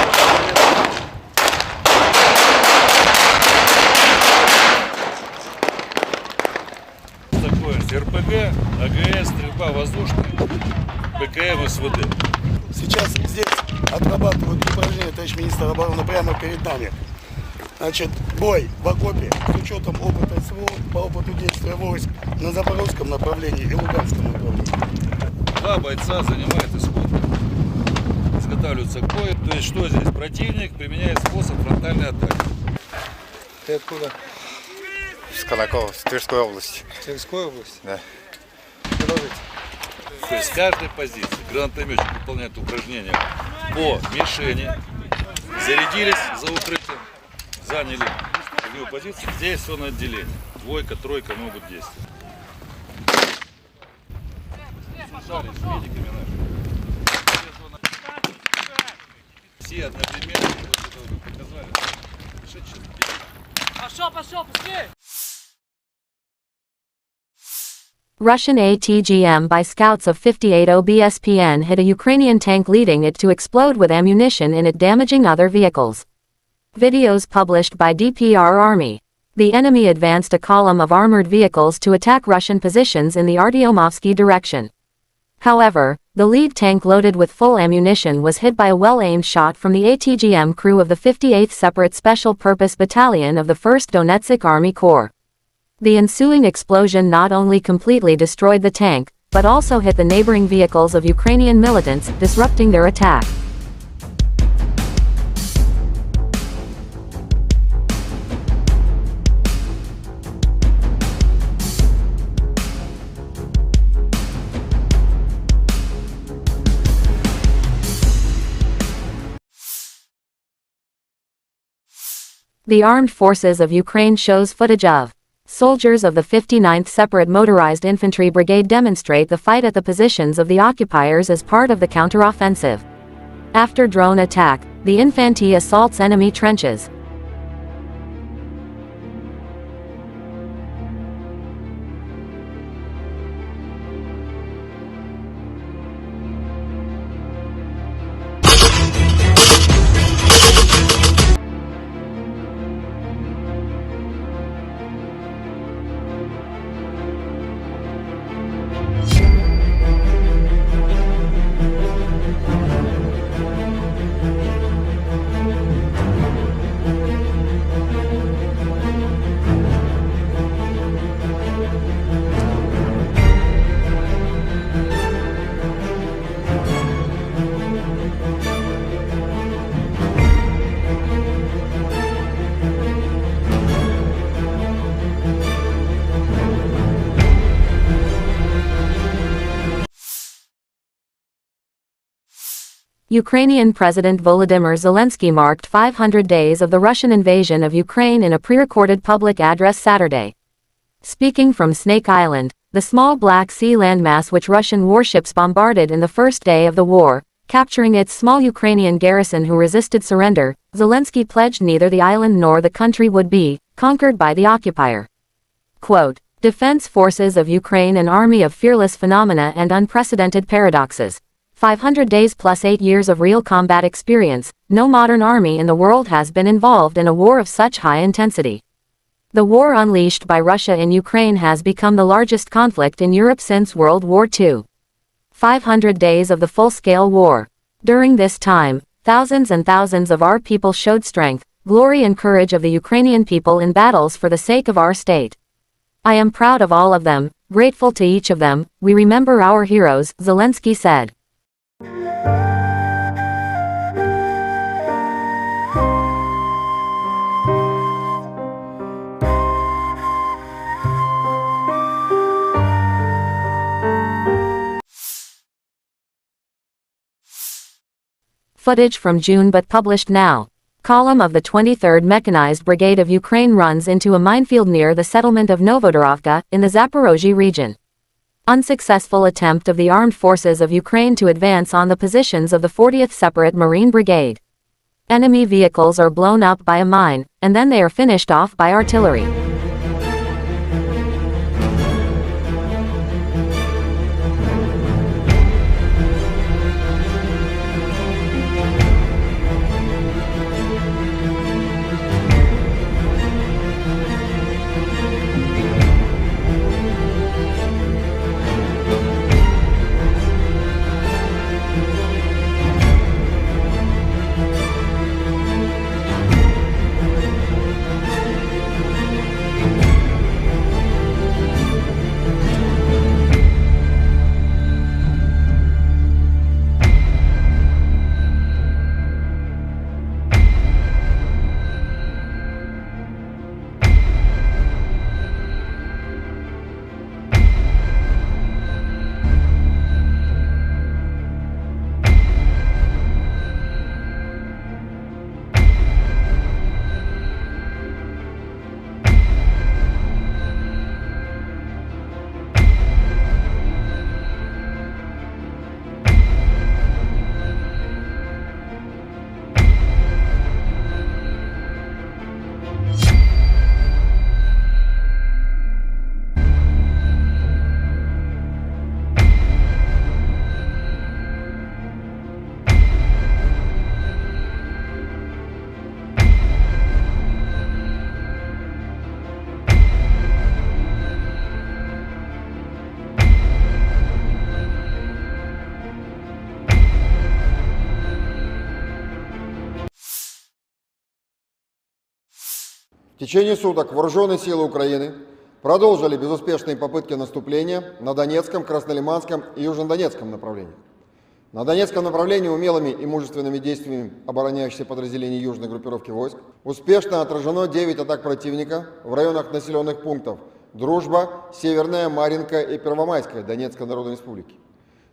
РПГ, АГС, стрельба воздушная, ПКМ, СВД. Сейчас здесь отрабатывают упражнения, товарищ министр обороны, прямо перед нами. Значит, бой в окопе с учетом опыта СВО по опыту действия войск на Запорожском направлении и Луганском направлении. Два бойца занимают исход. Изготавливаются к бою. То есть что здесь? Противник применяет способ фронтальной атаки. Ты откуда? С Колокова, с Тверской области. Тверской области? Да. Продолжите. То есть с каждой позиции гранатометчик выполняет упражнения по мишени, зарядились за укрытием, заняли огневую позицию. Здесь все на отделение. Двойка, тройка могут действовать. Слышали с медиками нашими. Все одновременно показали. Пошел, быстрее! Russian ATGM by scouts of 58 OBSPN hit a Ukrainian tank, leading it to explode with ammunition in it, damaging other vehicles. Videos published by DPR Army. The enemy advanced a column of armored vehicles to attack Russian positions in the Artyomovsky direction. However, the lead tank loaded with full ammunition was hit by a well-aimed shot from the ATGM crew of the 58th Separate Special Purpose Battalion of the 1st Donetsk Army Corps. The ensuing explosion not only completely destroyed the tank, but also hit the neighboring vehicles of Ukrainian militants, disrupting their attack. The Armed Forces of Ukraine shows footage of soldiers of the 59th Separate Motorized Infantry Brigade demonstrate the fight at the positions of the occupiers as part of the counteroffensive. After drone attack, the infantry assaults enemy trenches. Ukrainian President Volodymyr Zelensky marked 500 days of the Russian invasion of Ukraine in a pre-recorded public address Saturday. Speaking from Snake Island, the small Black Sea landmass which Russian warships bombarded in the first day of the war, capturing its small Ukrainian garrison who resisted surrender, Zelensky pledged neither the island nor the country would be conquered by the occupier. Quote, Defense Forces of Ukraine, an army of fearless phenomena and unprecedented paradoxes. 500 days plus 8 years of real combat experience. No modern army in the world has been involved in a war of such high intensity. The war unleashed by Russia in Ukraine has become the largest conflict in Europe since World War II. 500 days of the full-scale war. During this time, thousands and thousands of our people showed strength, glory and courage of the Ukrainian people in battles for the sake of our state. I am proud of all of them, grateful to each of them. We remember our heroes, Zelensky said. Footage from June but published now. Column of the 23rd Mechanized Brigade of Ukraine runs into a minefield near the settlement of Novodorovka, in the Zaporozhye region. Unsuccessful attempt of the armed forces of Ukraine to advance on the positions of the 40th Separate Marine Brigade. Enemy vehicles are blown up by a mine, and then they are finished off by artillery. В течение суток вооруженные силы Украины продолжили безуспешные попытки наступления на Донецком, Краснолиманском и Южнодонецком направлениях. На Донецком направлении умелыми и мужественными действиями обороняющихся подразделений южной группировки войск успешно отражено 9 атак противника в районах населенных пунктов Дружба, Северная, Марьинка и Первомайская Донецкой Народной Республики.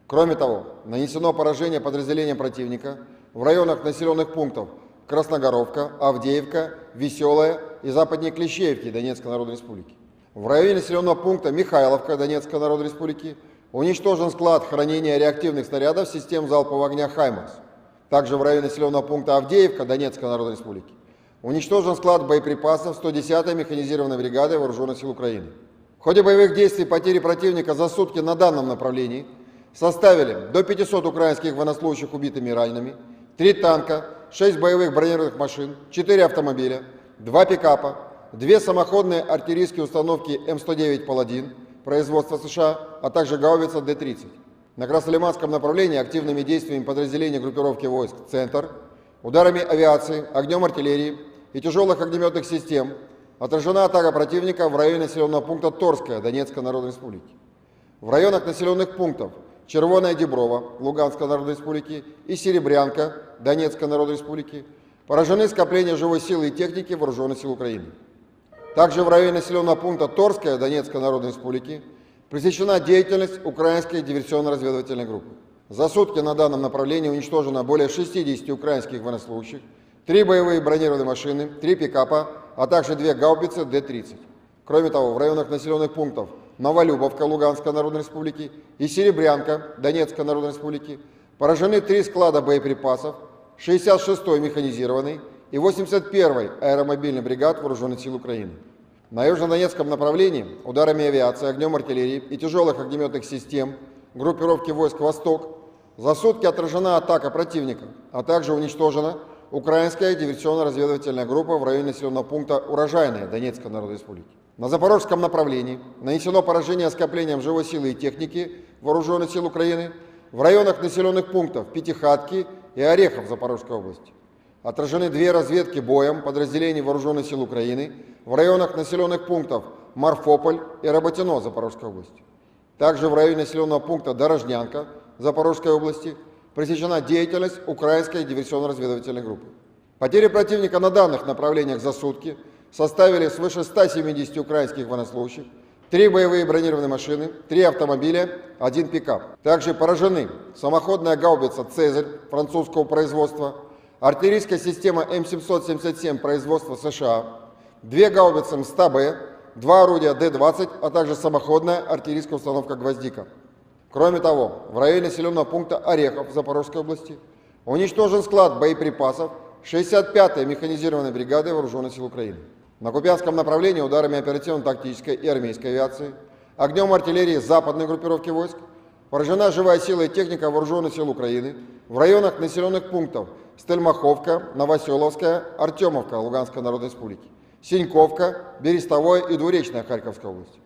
Кроме того, нанесено поражение подразделениям противника в районах населенных пунктов Красногоровка, Авдеевка, Веселая и западнее Клещеевки Донецкой Народной Республики. В районе населенного пункта Михайловка Донецкой Народной Республики уничтожен склад хранения реактивных снарядов систем залпового огня «Хаймарс». Также в районе населенного пункта Авдеевка Донецкой Народной Республики уничтожен склад боеприпасов 110-й механизированной бригады Вооруженных сил Украины. В ходе боевых действий потери противника за сутки на данном направлении составили до 500 украинских военнослужащих убитыми и ранеными, 3 танка, 6 боевых бронированных машин, 4 автомобиля, 2 пикапа, 2 самоходные артиллерийские установки М109 «Паладин» производства США, а также гаубица Д-30. На Краснолиманском направлении активными действиями подразделений группировки войск «Центр», ударами авиации, огнем артиллерии и тяжелых огнеметных систем отражена атака противника в районе населенного пункта Торская Донецкой Народной Республики. В районах населенных пунктов Червоная Деброва Луганской Народной Республики и Серебрянка Донецкой Народной Республики поражены скопления живой силы и техники Вооруженных сил Украины. Также в районе населенного пункта Торская Донецкой Народной Республики пресечена деятельность украинской диверсионно-разведывательной группы. За сутки на данном направлении уничтожено более 60 украинских военнослужащих, 3 боевые бронированные машины, 3 пикапа, а также 2 гаубицы Д-30. Кроме того, в районах населенных пунктов Новолюбовка Луганской Народной Республики и Серебрянка Донецкой Народной Республики поражены 3 склада боеприпасов 66-й механизированной и 81-й аэромобильной бригад Вооруженных сил Украины. На южнодонецком направлении ударами авиации, огнем артиллерии и тяжелых огнеметных систем группировки войск «Восток» за сутки отражена атака противника, а также уничтожена украинская диверсионно-разведывательная группа в районе населенного пункта Урожайная Донецкой Народной Республики. На запорожском направлении нанесено поражение скоплениям живой силы и техники Вооруженных сил Украины в районах населенных пунктов Пятихатки и Орехов Запорожской области. Отражены 2 разведки боем подразделений Вооруженных сил Украины в районах населенных пунктов Марфополь и Работино Запорожской области. Также в районе населенного пункта Дорожнянка Запорожской области пресечена деятельность украинской диверсионно-разведывательной группы. Потери противника на данных направлениях за сутки составили свыше 170 украинских военнослужащих, 3 боевые бронированные машины, 3 автомобиля, 1 пикап. Также поражены самоходная гаубица «Цезарь» французского производства, артиллерийская система М777 производства США, 2 гаубицы МСТА-Б, 2 орудия Д-20, а также самоходная артиллерийская установка «Гвоздика». Кроме того, в районе населенного пункта Орехов Запорожской области уничтожен склад боеприпасов 65-й механизированной бригады Вооруженных сил Украины. На Купянском направлении ударами оперативно-тактической и армейской авиации, огнем артиллерии западной группировки войск поражена живая сила и техника Вооруженных сил Украины в районах населенных пунктов Стельмаховка, Новоселовская, Артемовка Луганской Народной Республики, Синьковка, Берестовое и Двуречная Харьковской области.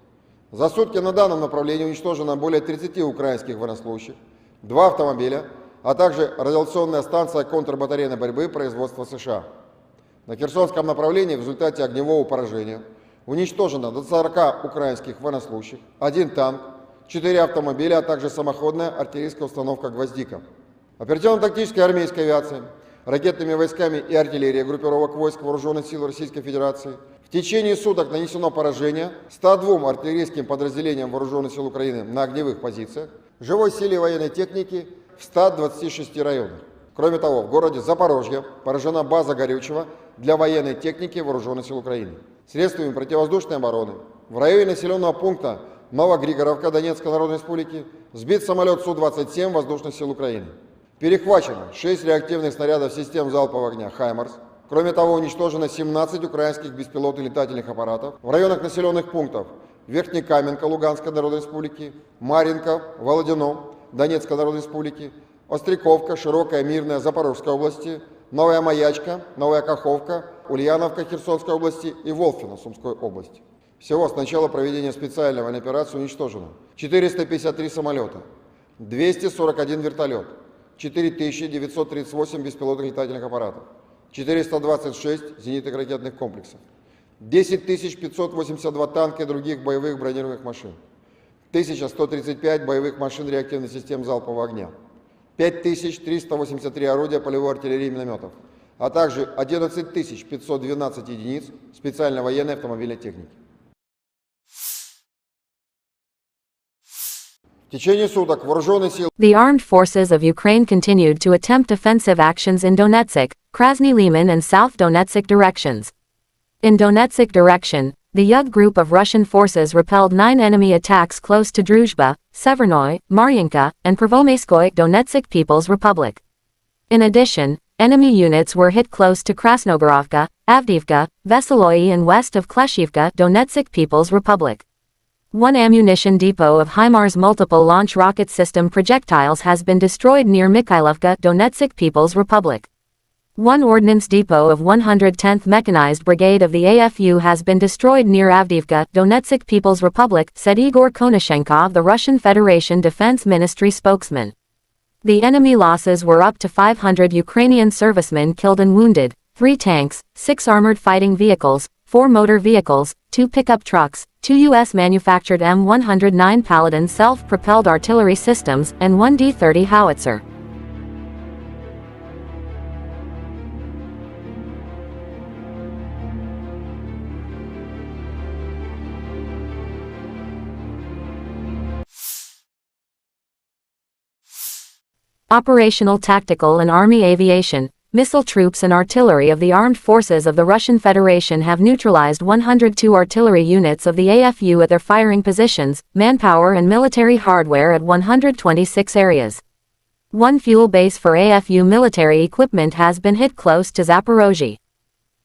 За сутки на данном направлении уничтожено более 30 украинских военнослужащих, 2 автомобиля, а также радиационная станция контрбатарейной борьбы производства США. На Херсонском направлении в результате огневого поражения уничтожено до 40 украинских военнослужащих, 1 танк, 4 автомобиля, а также самоходная артиллерийская установка «Гвоздика». Оперативно-тактической армейской авиацией, ракетными войсками и артиллерией группировок войск Вооруженных сил Российской Федерации в течение суток нанесено поражение 102 артиллерийским подразделениям Вооруженных сил Украины на огневых позициях, живой силе военной техники в 126 районах. Кроме того, в городе Запорожье поражена база горючего для военной техники Вооруженных сил Украины. Средствами противовоздушной обороны в районе населенного пункта Новогригоровка Донецкой Народной Республики сбит самолет Су-27 Воздушных сил Украины. Перехвачено 6 реактивных снарядов систем залпового огня «Хаймарс». Кроме того, уничтожено 17 украинских беспилотных летательных аппаратов в районах населенных пунктов Верхнекаменка Луганской Народной Республики, Марьинка, Володино Донецкой Народной Республики, Остряковка, Широкая, Мирная Запорожской области, Новая Маячка, Новая Каховка, Ульяновка Херсонской области и Волфино Сумской области. Всего с начала проведения специальной военной операции уничтожено 453 самолета, 241 вертолет, 4938 беспилотных летательных аппаратов, 426 зенитных ракетных комплексов, 10 582 танка и других боевых бронированных машин, 1135 боевых машин реактивных систем залпового огня, 5383 орудия полевой артиллерии и минометов, а также 11 512 единиц специальной военной автомобильной техники. В течение суток вооруженные силы The armed forces of Ukraine continued to attempt offensive actions in Donetsk, Krasny Liman and South Donetsk directions. In Donetsk direction, the Yug group of Russian forces repelled 9 enemy attacks close to Druzhba, Severnoy, Maryinka, and Prvomaiskoye Donetsk People's Republic. In addition, enemy units were hit close to Krasnogorovka, Avdiivka, Veseloye and west of Kleshivka Donetsk People's Republic. One ammunition depot of HIMARS multiple launch rocket system projectiles has been destroyed near Mikhailovka Donetsk People's Republic. One ordnance depot of 110th Mechanized Brigade of the AFU has been destroyed near Avdiivka, Donetsk People's Republic, said Igor Konashenkov, the Russian Federation Defense Ministry spokesman. The enemy losses were up to 500 Ukrainian servicemen killed and wounded, 3 tanks, 6 armored fighting vehicles, 4 motor vehicles, 2 pickup trucks, 2 U.S.-manufactured M109 Paladin self-propelled artillery systems, and 1 D-30 howitzer. Operational tactical and army aviation, missile troops and artillery of the armed forces of the Russian Federation have neutralized 102 artillery units of the AFU at their firing positions, manpower and military hardware at 126 areas. One fuel base for AFU military equipment has been hit close to Zaporozhye.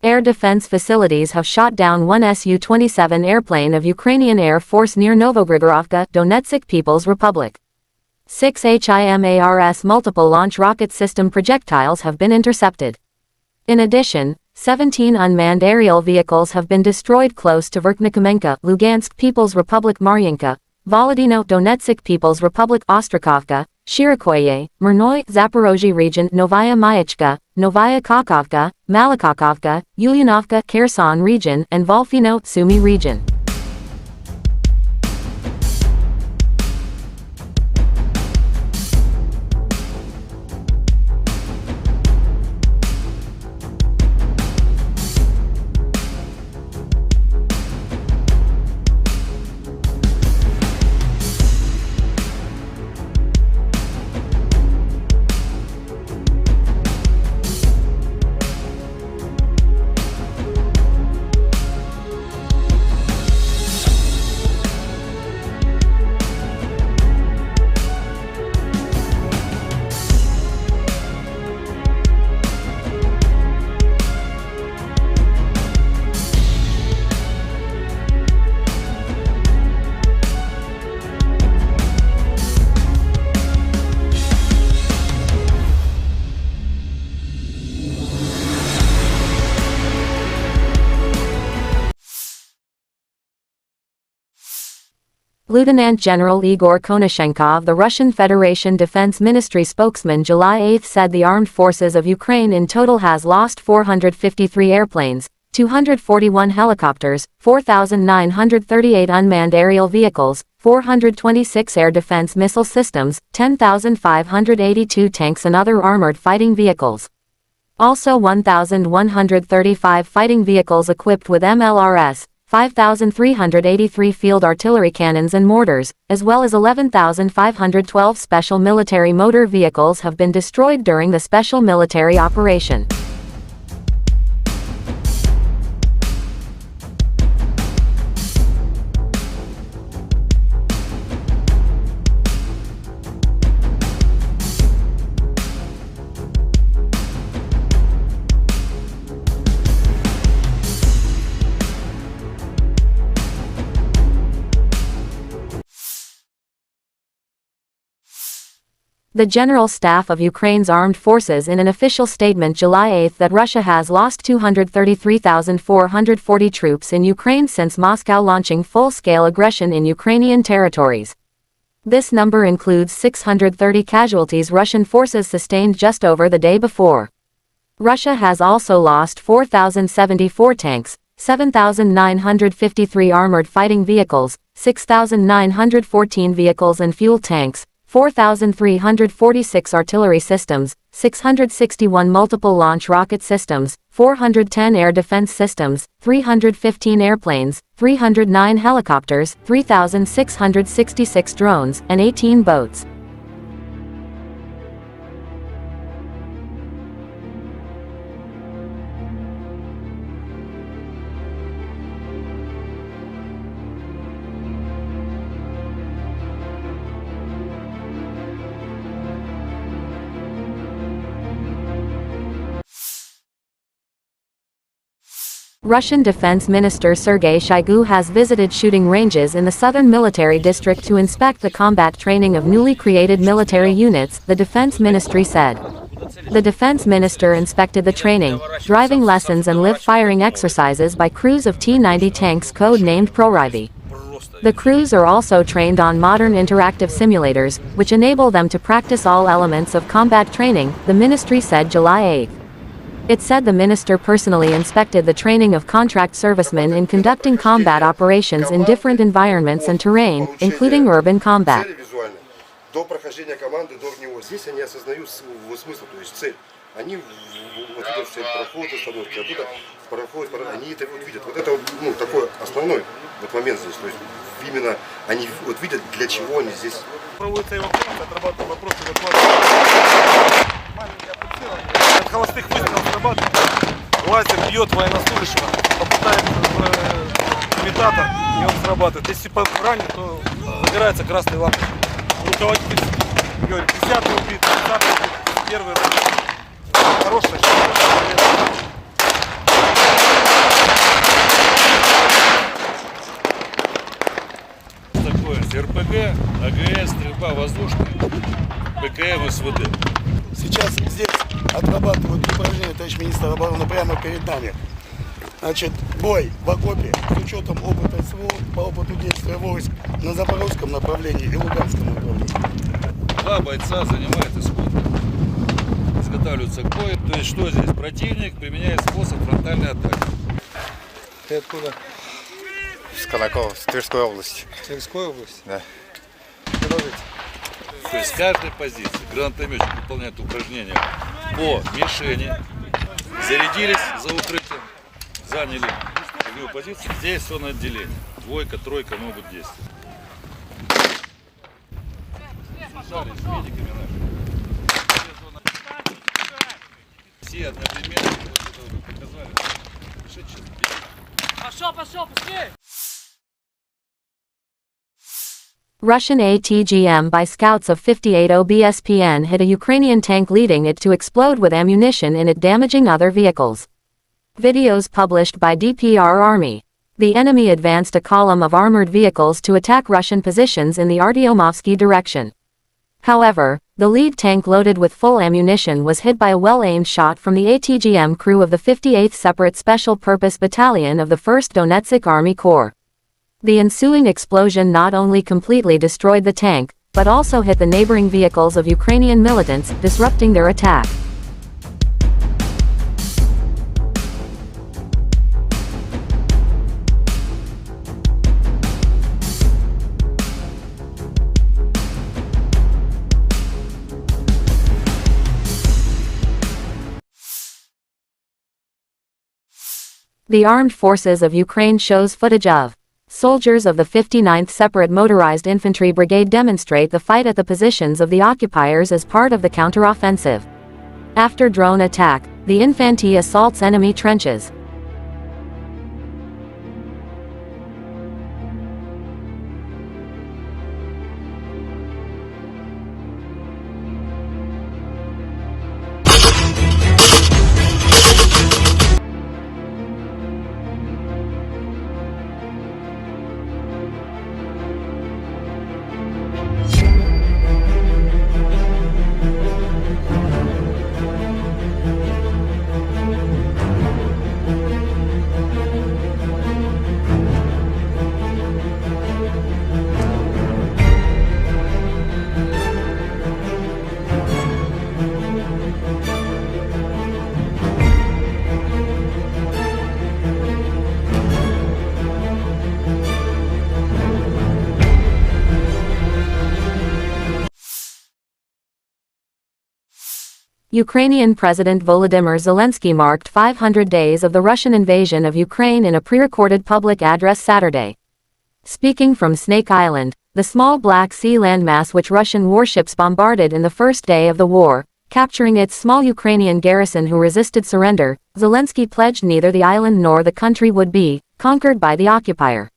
Air defense facilities have shot down one Su-27 airplane of Ukrainian Air Force near Novogrigorovka, Donetsk People's Republic. 6 HIMARS multiple launch rocket system projectiles have been intercepted. In addition, 17 unmanned aerial vehicles have been destroyed close to Verkhnekamenka, Lugansk People's Republic, Maryinka, Volodino Donetsk People's Republic, Ostrakovka, Shirokoye, Myrnoy, Zaporozhye region, Novaya Mayachka, Novaya Kakhovka, Malakakovka, Ulyanovka, Kherson region, and Volfino, Sumy region. Lieutenant General Igor Konashenkov of the Russian Federation Defense Ministry spokesman July 8 said the armed forces of Ukraine in total has lost 453 airplanes, 241 helicopters, 4,938 unmanned aerial vehicles, 426 air defense missile systems, 10,582 tanks and other armored fighting vehicles. Also 1,135 fighting vehicles equipped with MLRS, 5,383 field artillery cannons and mortars, as well as 11,512 special military motor vehicles have been destroyed during the special military operation. The General Staff of Ukraine's Armed Forces in an official statement July 8 that Russia has lost 233,440 troops in Ukraine since Moscow launching full-scale aggression in Ukrainian territories. This number includes 630 casualties Russian forces sustained just over the day before. Russia has also lost 4,074 tanks, 7,953 armored fighting vehicles, 6,914 vehicles and fuel tanks, 4,346 artillery systems, 661 multiple launch rocket systems, 410 air defense systems, 315 airplanes, 309 helicopters, 3,666 drones, and 18 boats. Russian Defense Minister Sergei Shoigu has visited shooting ranges in the southern military district to inspect the combat training of newly created military units, the Defense Ministry said. The Defense Minister inspected the training, driving lessons and live-firing exercises by crews of T-90 tanks code-named Proryvi. The crews are also trained on modern interactive simulators, which enable them to practice all elements of combat training, the ministry said July 8. It said the minister personally inspected the training of contract servicemen in conducting combat operations in different environments and terrain, including urban combat. До прохождения команды, до него здесь они осознают смысл, то есть цель. Они вот видят цель прохода, установки, оттуда проходят, они это вот видят. Вот это ну, такой основной вот момент здесь, то есть именно они вот видят, для чего они здесь. Проводится эвакуация, отрабатывают вопросы эвакуации. Маленькое пульсирование. От холостых выстрелов срабатывает. Лазер бьет военнослужащего, попадает в имитатор, и он срабатывает. Если ранен, то загорается красной лампой. Руководитель говорит, 10-й убит, 20-й убит, первый ранен. Хорошая штука. РПГ, АГС, стрельба воздушная, ПКМ, СВД. Сейчас здесь отрабатывают упражнения, товарищ министр обороны, прямо перед нами. Значит, бой в окопе с учетом опыта СВО по опыту действия войск на Запорожском направлении и Луганском направлении. Два бойца занимают исход. Изготавливаются к бою. То есть что здесь? Противник применяет способ фронтальной атаки. Ты откуда? С Колокова, с Тверской области. Тверской области? Да. Продолжите. То есть с каждой позиции гранатометчик выполняет упражнения по мишени, зарядились за укрытием, заняли огневую позицию. Здесь все на отделение. Двойка, тройка могут действовать. Связались с медиками нашими. Все одновременно показали. Пошел, быстрее! Russian ATGM by scouts of 58 OBSPN hit a Ukrainian tank, leading it to explode with ammunition in it, damaging other vehicles. Videos published by DPR Army. The enemy advanced a column of armored vehicles to attack Russian positions in the Artyomovsky direction. However, the lead tank loaded with full ammunition was hit by a well-aimed shot from the ATGM crew of the 58th Separate Special Purpose Battalion of the 1st Donetsk Army Corps. The ensuing explosion not only completely destroyed the tank, but also hit the neighboring vehicles of Ukrainian militants, disrupting their attack. The Armed Forces of Ukraine shows footage of soldiers of the 59th Separate Motorized Infantry Brigade demonstrate the fight at the positions of the occupiers as part of the counteroffensive. After drone attack, the infantry assaults enemy trenches. Ukrainian President Volodymyr Zelensky marked 500 days of the Russian invasion of Ukraine in a pre-recorded public address Saturday. Speaking from Snake Island, the small Black Sea landmass which Russian warships bombarded in the first day of the war, capturing its small Ukrainian garrison who resisted surrender, Zelensky pledged neither the island nor the country would be conquered by the occupier.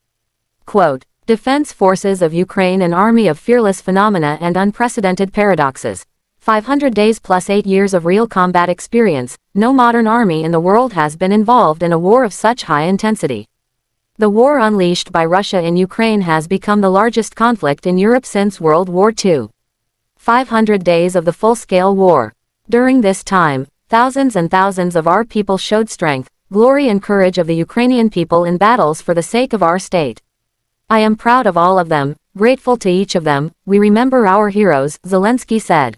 Quote, "Defense forces of Ukraine, an army of fearless phenomena and unprecedented paradoxes. 500 days plus 8 years of real combat experience, no modern army in the world has been involved in a war of such high intensity. The war unleashed by Russia in Ukraine has become the largest conflict in Europe since World War II. 500 days of the full-scale war. During this time, thousands and thousands of our people showed strength, glory and courage of the Ukrainian people in battles for the sake of our state. I am proud of all of them, grateful to each of them, we remember our heroes," Zelensky said.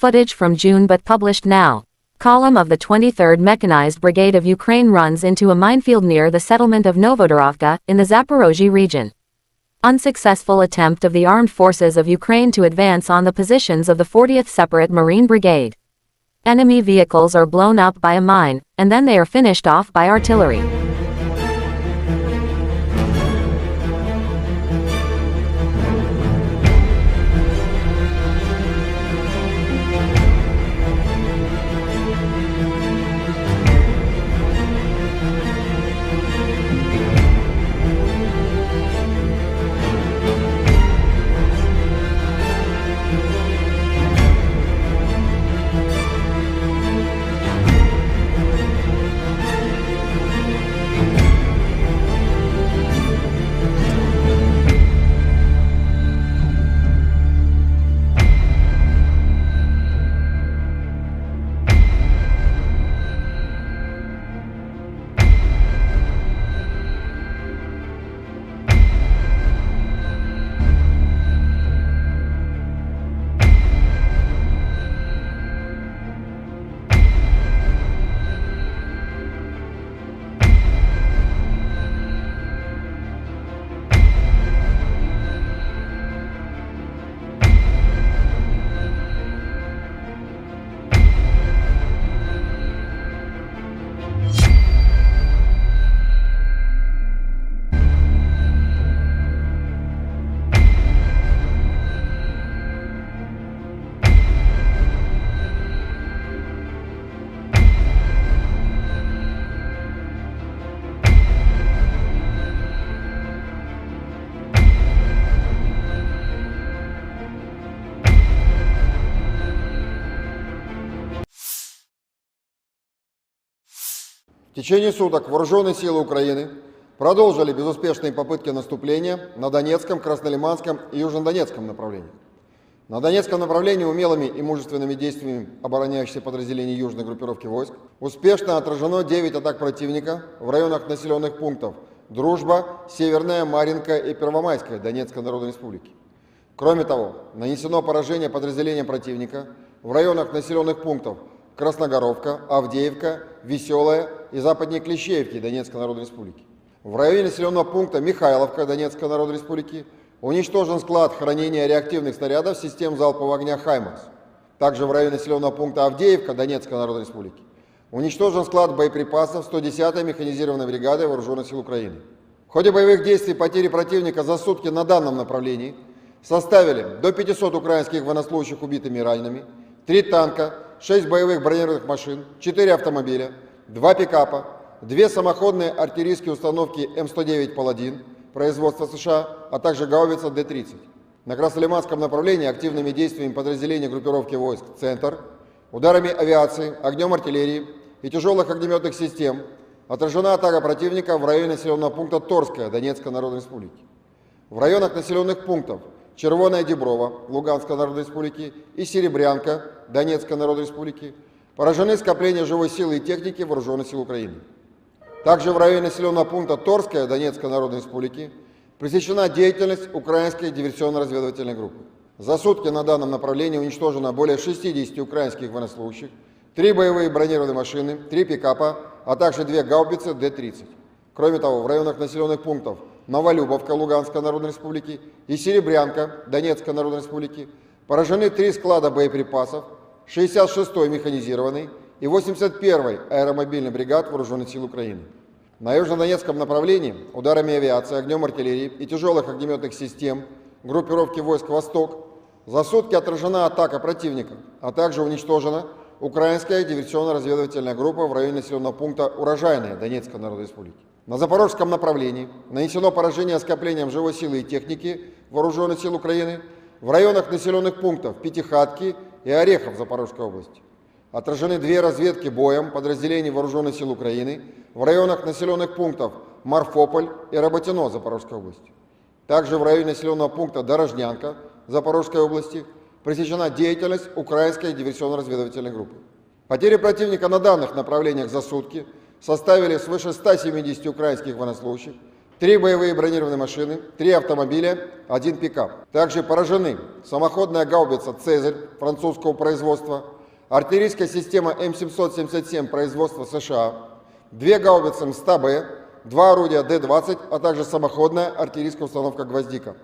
Footage from June but published now. Column of the 23rd Mechanized Brigade of Ukraine runs into a minefield near the settlement of Novodorovka, in the Zaporozhye region. Unsuccessful attempt of the armed forces of Ukraine to advance on the positions of the 40th Separate Marine Brigade. Enemy vehicles are blown up by a mine, and then they are finished off by artillery. В течение суток вооруженные силы Украины продолжили безуспешные попытки наступления на Донецком, Краснолиманском и Южнодонецком направлениях. На Донецком направлении умелыми и мужественными действиями обороняющихся подразделений южной группировки войск успешно отражено 9 атак противника в районах населенных пунктов Дружба, Северная, Марьинка и Первомайская Донецкой Народной Республики. Кроме того, нанесено поражение подразделениям противника в районах населенных пунктов Красногоровка, Авдеевка, Веселая и западнее Клещеевки Донецкой Народной Республики. В районе населенного пункта Михайловка Донецкой Народной Республики уничтожен склад хранения реактивных снарядов систем залпового огня «Хаймарс». Также в районе населенного пункта Авдеевка Донецкой Народной Республики уничтожен склад боеприпасов 110-й механизированной бригады Вооруженных сил Украины. В ходе боевых действий потери противника за сутки на данном направлении составили до 500 украинских военнослужащих убитыми и ранеными, 3 танка, 6 боевых бронированных машин, 4 автомобиля, 2 пикапа, 2 самоходные артиллерийские установки М109 «Паладин» производства США, а также гаубица Д-30. На Краснолиманском направлении активными действиями подразделений группировки войск «Центр», ударами авиации, огнем артиллерии и тяжелых огнеметных систем отражена атака противника в районе населенного пункта Торская Донецкой Народной Республики. В районах населенных пунктов Червоная Деброва Луганской Народной Республики и Серебрянка Донецкой Народной Республики поражены скопления живой силы и техники Вооруженных сил Украины. Также в районе населенного пункта Торская Донецкой Народной Республики пресечена деятельность украинской диверсионно-разведывательной группы. За сутки на данном направлении уничтожено более 60 украинских военнослужащих, 3 боевые бронированные машины, 3 пикапа, а также 2 гаубицы Д-30. Кроме того, в районах населенных пунктов Новолюбовка Луганской Народной Республики и Серебрянка Донецкой Народной Республики поражены 3 склада боеприпасов 66-й механизированной и 81-й аэромобильной бригад Вооруженных сил Украины. На южнодонецком направлении ударами авиации, огнем артиллерии и тяжелых огнеметных систем группировки войск «Восток» за сутки отражена атака противника, а также уничтожена украинская диверсионно-разведывательная группа в районе населенного пункта Урожайная Донецкой Народной Республики. На запорожском направлении нанесено поражение скоплениям живой силы и техники Вооруженных сил Украины в районах населенных пунктов Пятихатки и Орехов Запорожской области. Отражены 2 разведки боем подразделений Вооруженных сил Украины в районах населенных пунктов Марфополь и Работино Запорожской области. Также в районе населенного пункта Дорожнянка Запорожской области пресечена деятельность украинской диверсионно-разведывательной группы. Потери противника на данных направлениях за сутки составили свыше 170 украинских военнослужащих, 3 боевые бронированные машины, 3 автомобиля, 1 пикап. Также поражены самоходная гаубица «Цезарь» французского производства, артиллерийская система М777 производства США, 2 гаубицы МСТА-Б, 2 орудия Д-20, а также самоходная артиллерийская установка «Гвоздика».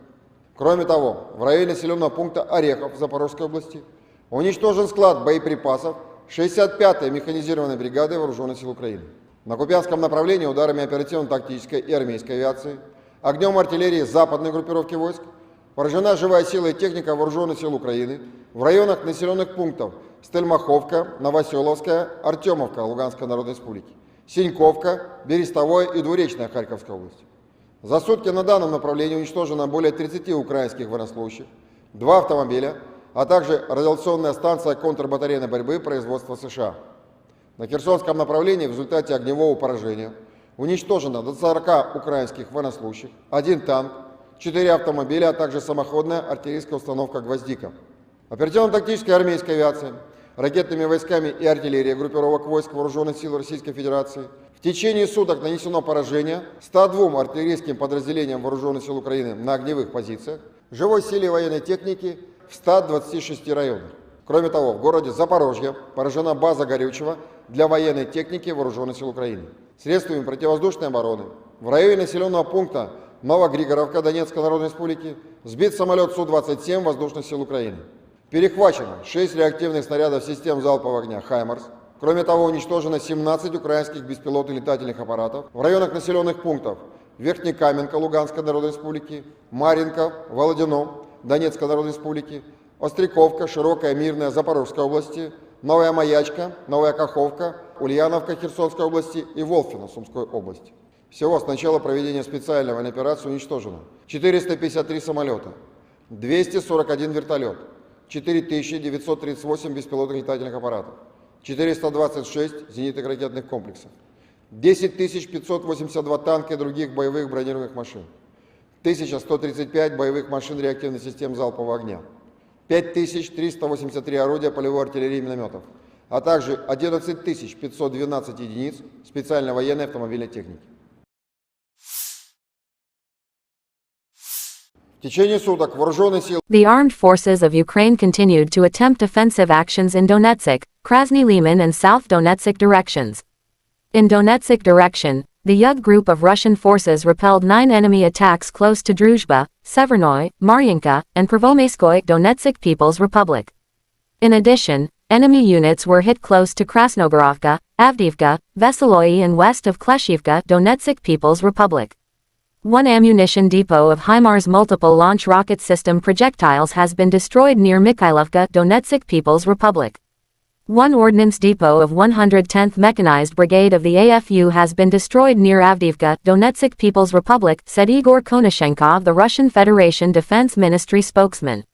Кроме того, в районе населенного пункта Орехов Запорожской области уничтожен склад боеприпасов 65-й механизированной бригады Вооруженных сил Украины. На Купянском направлении ударами оперативно-тактической и армейской авиации, огнем артиллерии западной группировки войск поражена живая сила и техника Вооруженных сил Украины в районах населенных пунктов Стельмаховка, Новоселовская, Артемовка Луганской Народной Республики, Синьковка, Берестовое и Двуречная Харьковской области. За сутки на данном направлении уничтожено более 30 украинских военнослужащих, 2 автомобиля, а также радиационная станция контрбатарейной борьбы производства США. На Херсонском направлении в результате огневого поражения уничтожено до 40 украинских военнослужащих, 1 танк, 4 автомобиля, а также самоходная артиллерийская установка «Гвоздика». Оперативно-тактическая армейская авиация, ракетными войсками и артиллерией группировок войск Вооруженных сил Российской Федерации в течение суток нанесено поражение 102 артиллерийским подразделениям Вооруженных сил Украины на огневых позициях, живой силе военной техники в 126 районах. Кроме того, в городе Запорожье поражена база горючего для военной техники Вооруженных сил Украины. Средствами противовоздушной обороны в районе населенного пункта Новогригоровка Донецкой Народной Республики сбит самолет Су-27 Воздушных сил Украины. Перехвачено 6 реактивных снарядов систем залпового огня «Хаймарс». Кроме того, уничтожено 17 украинских беспилотных летательных аппаратов в районах населенных пунктов Верхнекаменка Луганской Народной Республики, Марьинка, Володино Донецкой Народной Республики, Остряковка, Широкая, Мирная Запорожской области, Новая Маячка, Новая Каховка, Ульяновка Херсонской области и Волфино Сумской области. Всего с начала проведения специальной военной операции уничтожено 453 самолета, 241 вертолет, 4938 беспилотных летательных аппаратов, 426 зенитных ракетных комплексов, 10 582 танка и других боевых бронированных машин, 1135 боевых машин реактивных систем залпового огня, 5383 орудия полевой артиллерии и минометов, а также 11 512 единиц специальной военной автомобильной техники. В течение суток вооруженные силы The armed forces of Ukraine continued to attempt offensive actions in Donetsk, Krasny Liman and South Donetsk directions. In Donetsk direction, the Yug group of Russian forces repelled 9 enemy attacks close to Druzhba, Severnoy, Maryanka, and Prvomaiskoye Donetsk People's Republic. In addition, enemy units were hit close to Krasnogorovka, Avdiivka, Veseloye and west of Kleshivka Donetsk People's Republic. One ammunition depot of HIMARS multiple launch rocket system projectiles has been destroyed near Mikhailovka Donetsk People's Republic. One ordnance depot of 110th Mechanized Brigade of the AFU has been destroyed near Avdiivka, Donetsk People's Republic, said Igor Konashenkov, the Russian Federation Defense Ministry spokesman.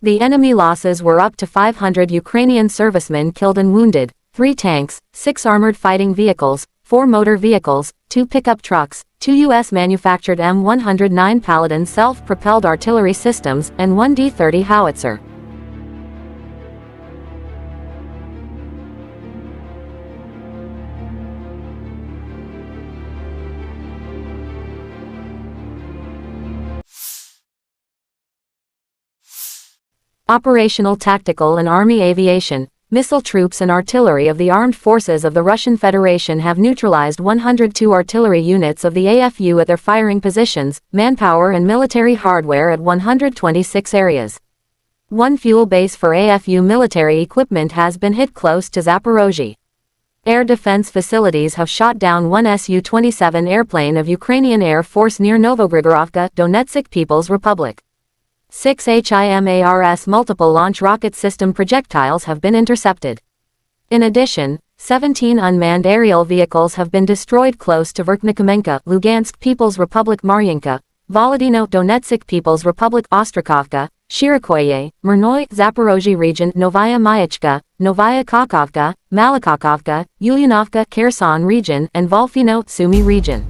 The enemy losses were up to 500 Ukrainian servicemen killed and wounded, 3 tanks, 6 armored fighting vehicles, 4 motor vehicles, 2 pickup trucks, 2 U.S.-manufactured M109 Paladin self-propelled artillery systems, and 1 D-30 howitzer. Operational tactical and army aviation, missile troops and artillery of the armed forces of the Russian Federation have neutralized 102 artillery units of the AFU at their firing positions, manpower and military hardware at 126 areas. One fuel base for AFU military equipment has been hit close to Zaporozhye. Air defense facilities have shot down one Su-27 airplane of Ukrainian Air Force near Novogrigorovka, Donetsk People's Republic. 6 HIMARS multiple launch rocket system projectiles have been intercepted. In addition, 17 unmanned aerial vehicles have been destroyed close to Verkhnekamenka, Lugansk People's Republic, Maryanka, Volodino Donetsk People's Republic, Ostrakovka, Shirikoye, Mirnoy, Zaporozhye region, Novaya Mayachka, Novaya Kakovka, Malakakovka, Ulyanovka, Kherson region, and Volfino, Sumy region.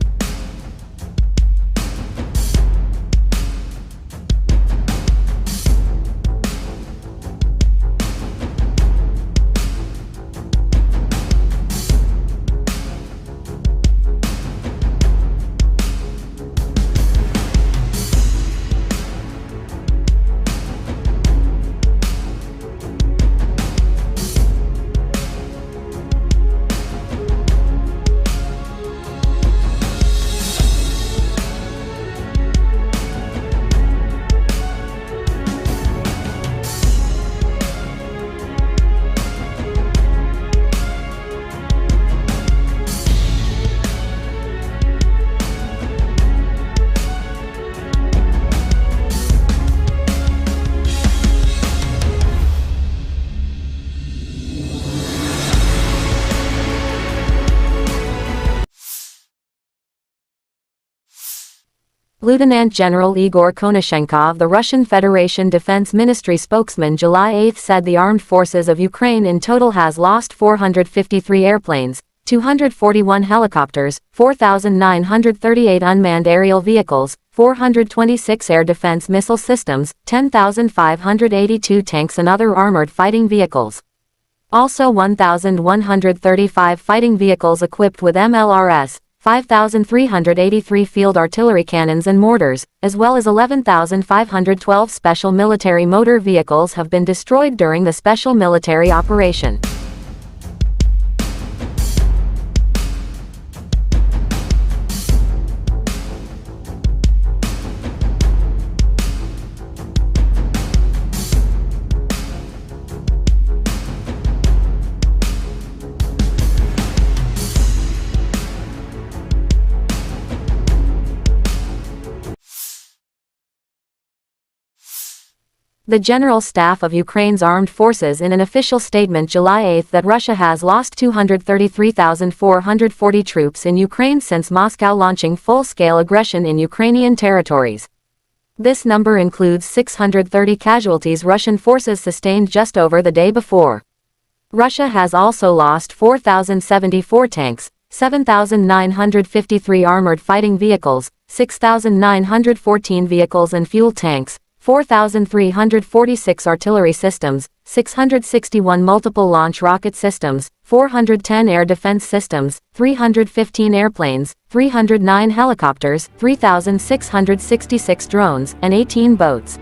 Lieutenant General Igor Konashenkov, the Russian Federation Defense Ministry spokesman, July 8 said the armed forces of Ukraine in total has lost 453 airplanes, 241 helicopters, 4,938 unmanned aerial vehicles, 426 air defense missile systems, 10,582 tanks and other armored fighting vehicles. Also 1,135 fighting vehicles equipped with MLRS, 5,383 field artillery cannons and mortars, as well as 11,512 special military motor vehicles have been destroyed during the special military operation. The General Staff of Ukraine's Armed Forces in an official statement July 8 that Russia has lost 233,440 troops in Ukraine since Moscow launching full-scale aggression in Ukrainian territories. This number includes 630 casualties Russian forces sustained just over the day before. Russia has also lost 4,074 tanks, 7,953 armored fighting vehicles, 6,914 vehicles and fuel tanks, 4,346 artillery systems, 661 multiple launch rocket systems, 410 air defense systems, 315 airplanes, 309 helicopters, 3,666 drones, and 18 boats.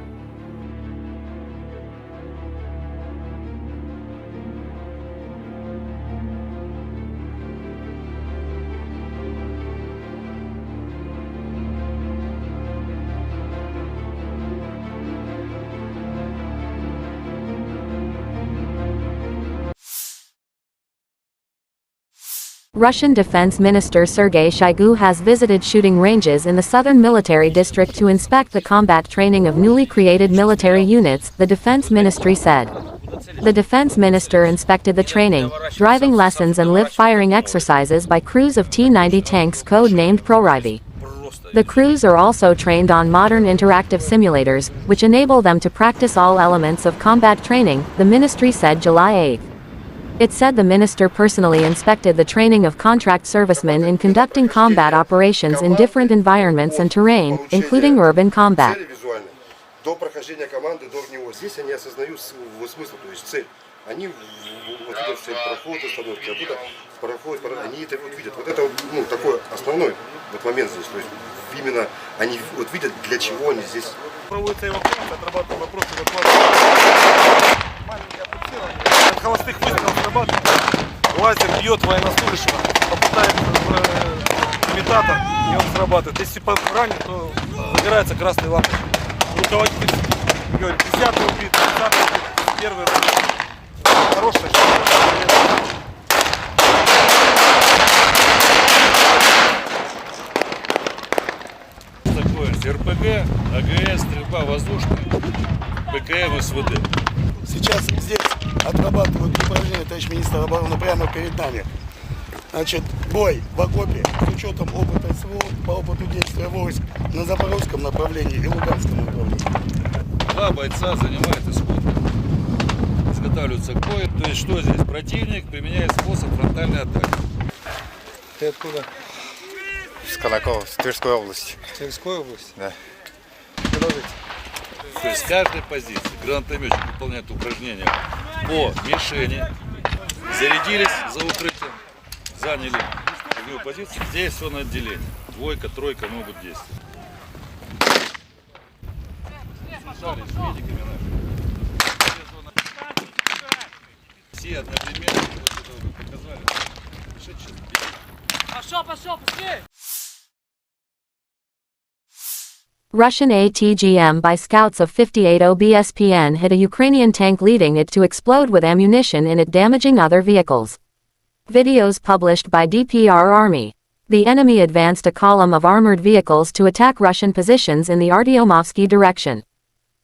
Russian Defense Minister Sergei Shoigu has visited shooting ranges in the southern military district to inspect the combat training of newly created military units, the Defense Ministry said. The Defense Minister inspected the training, driving lessons and live-firing exercises by crews of T-90 tanks code-named ProRivi. The crews are also trained on modern interactive simulators, which enable them to practice all elements of combat training, the ministry said July 8. It said the minister personally inspected the training of contract servicemen in conducting combat operations in different environments and terrain, including urban combat. До прохождения команды, до него здесь они осознают смысл, то есть цель. Они вот видят цель проход, остановки, оттуда проходят, они это вот видят. Вот это такой основной вот момент здесь, то есть именно они вот видят, для чего они здесь. Проводится эвакуация, отрабатываем вопросы эвакуации. Маленькое пульсирование. От холостых выстрелов срабатывает. Лазер бьет военнослужащего, попадает в имитатор, и он срабатывает. Если ранен, то загорается красный лампочка. Руководитель говорит, 10-й убит, 10-й убит, 1-й убит. Хорошая штука. Такое РПГ, АГС, стрельба воздушная, ПКМ, СВД. Сейчас здесь отрабатывают упражнения, товарищ министр обороны, прямо перед нами. Значит, бой в окопе с учетом опыта СВО по опыту действия войск на Запорожском направлении и Луганском направлении. Два бойца занимают исход. Изготавливаются к бою. То есть что здесь? Противник применяет способ фронтальной атаки. Ты откуда? С Колокова, с Тверской области. Тверской области? Да. Продолжите. То есть с каждой позиции гранатометчик выполняет упражнения по мишени, зарядились за укрытием, заняли огневую позицию. Здесь все на отделение. Двойка, тройка могут действовать. Связались с медиками нашими. Все одновременно показали. Пошел, быстрее! Russian ATGM by scouts of 58 OBSPN hit a Ukrainian tank, leading it to explode with ammunition in it, damaging other vehicles. Videos published by DPR Army. The enemy advanced a column of armored vehicles to attack Russian positions in the Artyomovsky direction.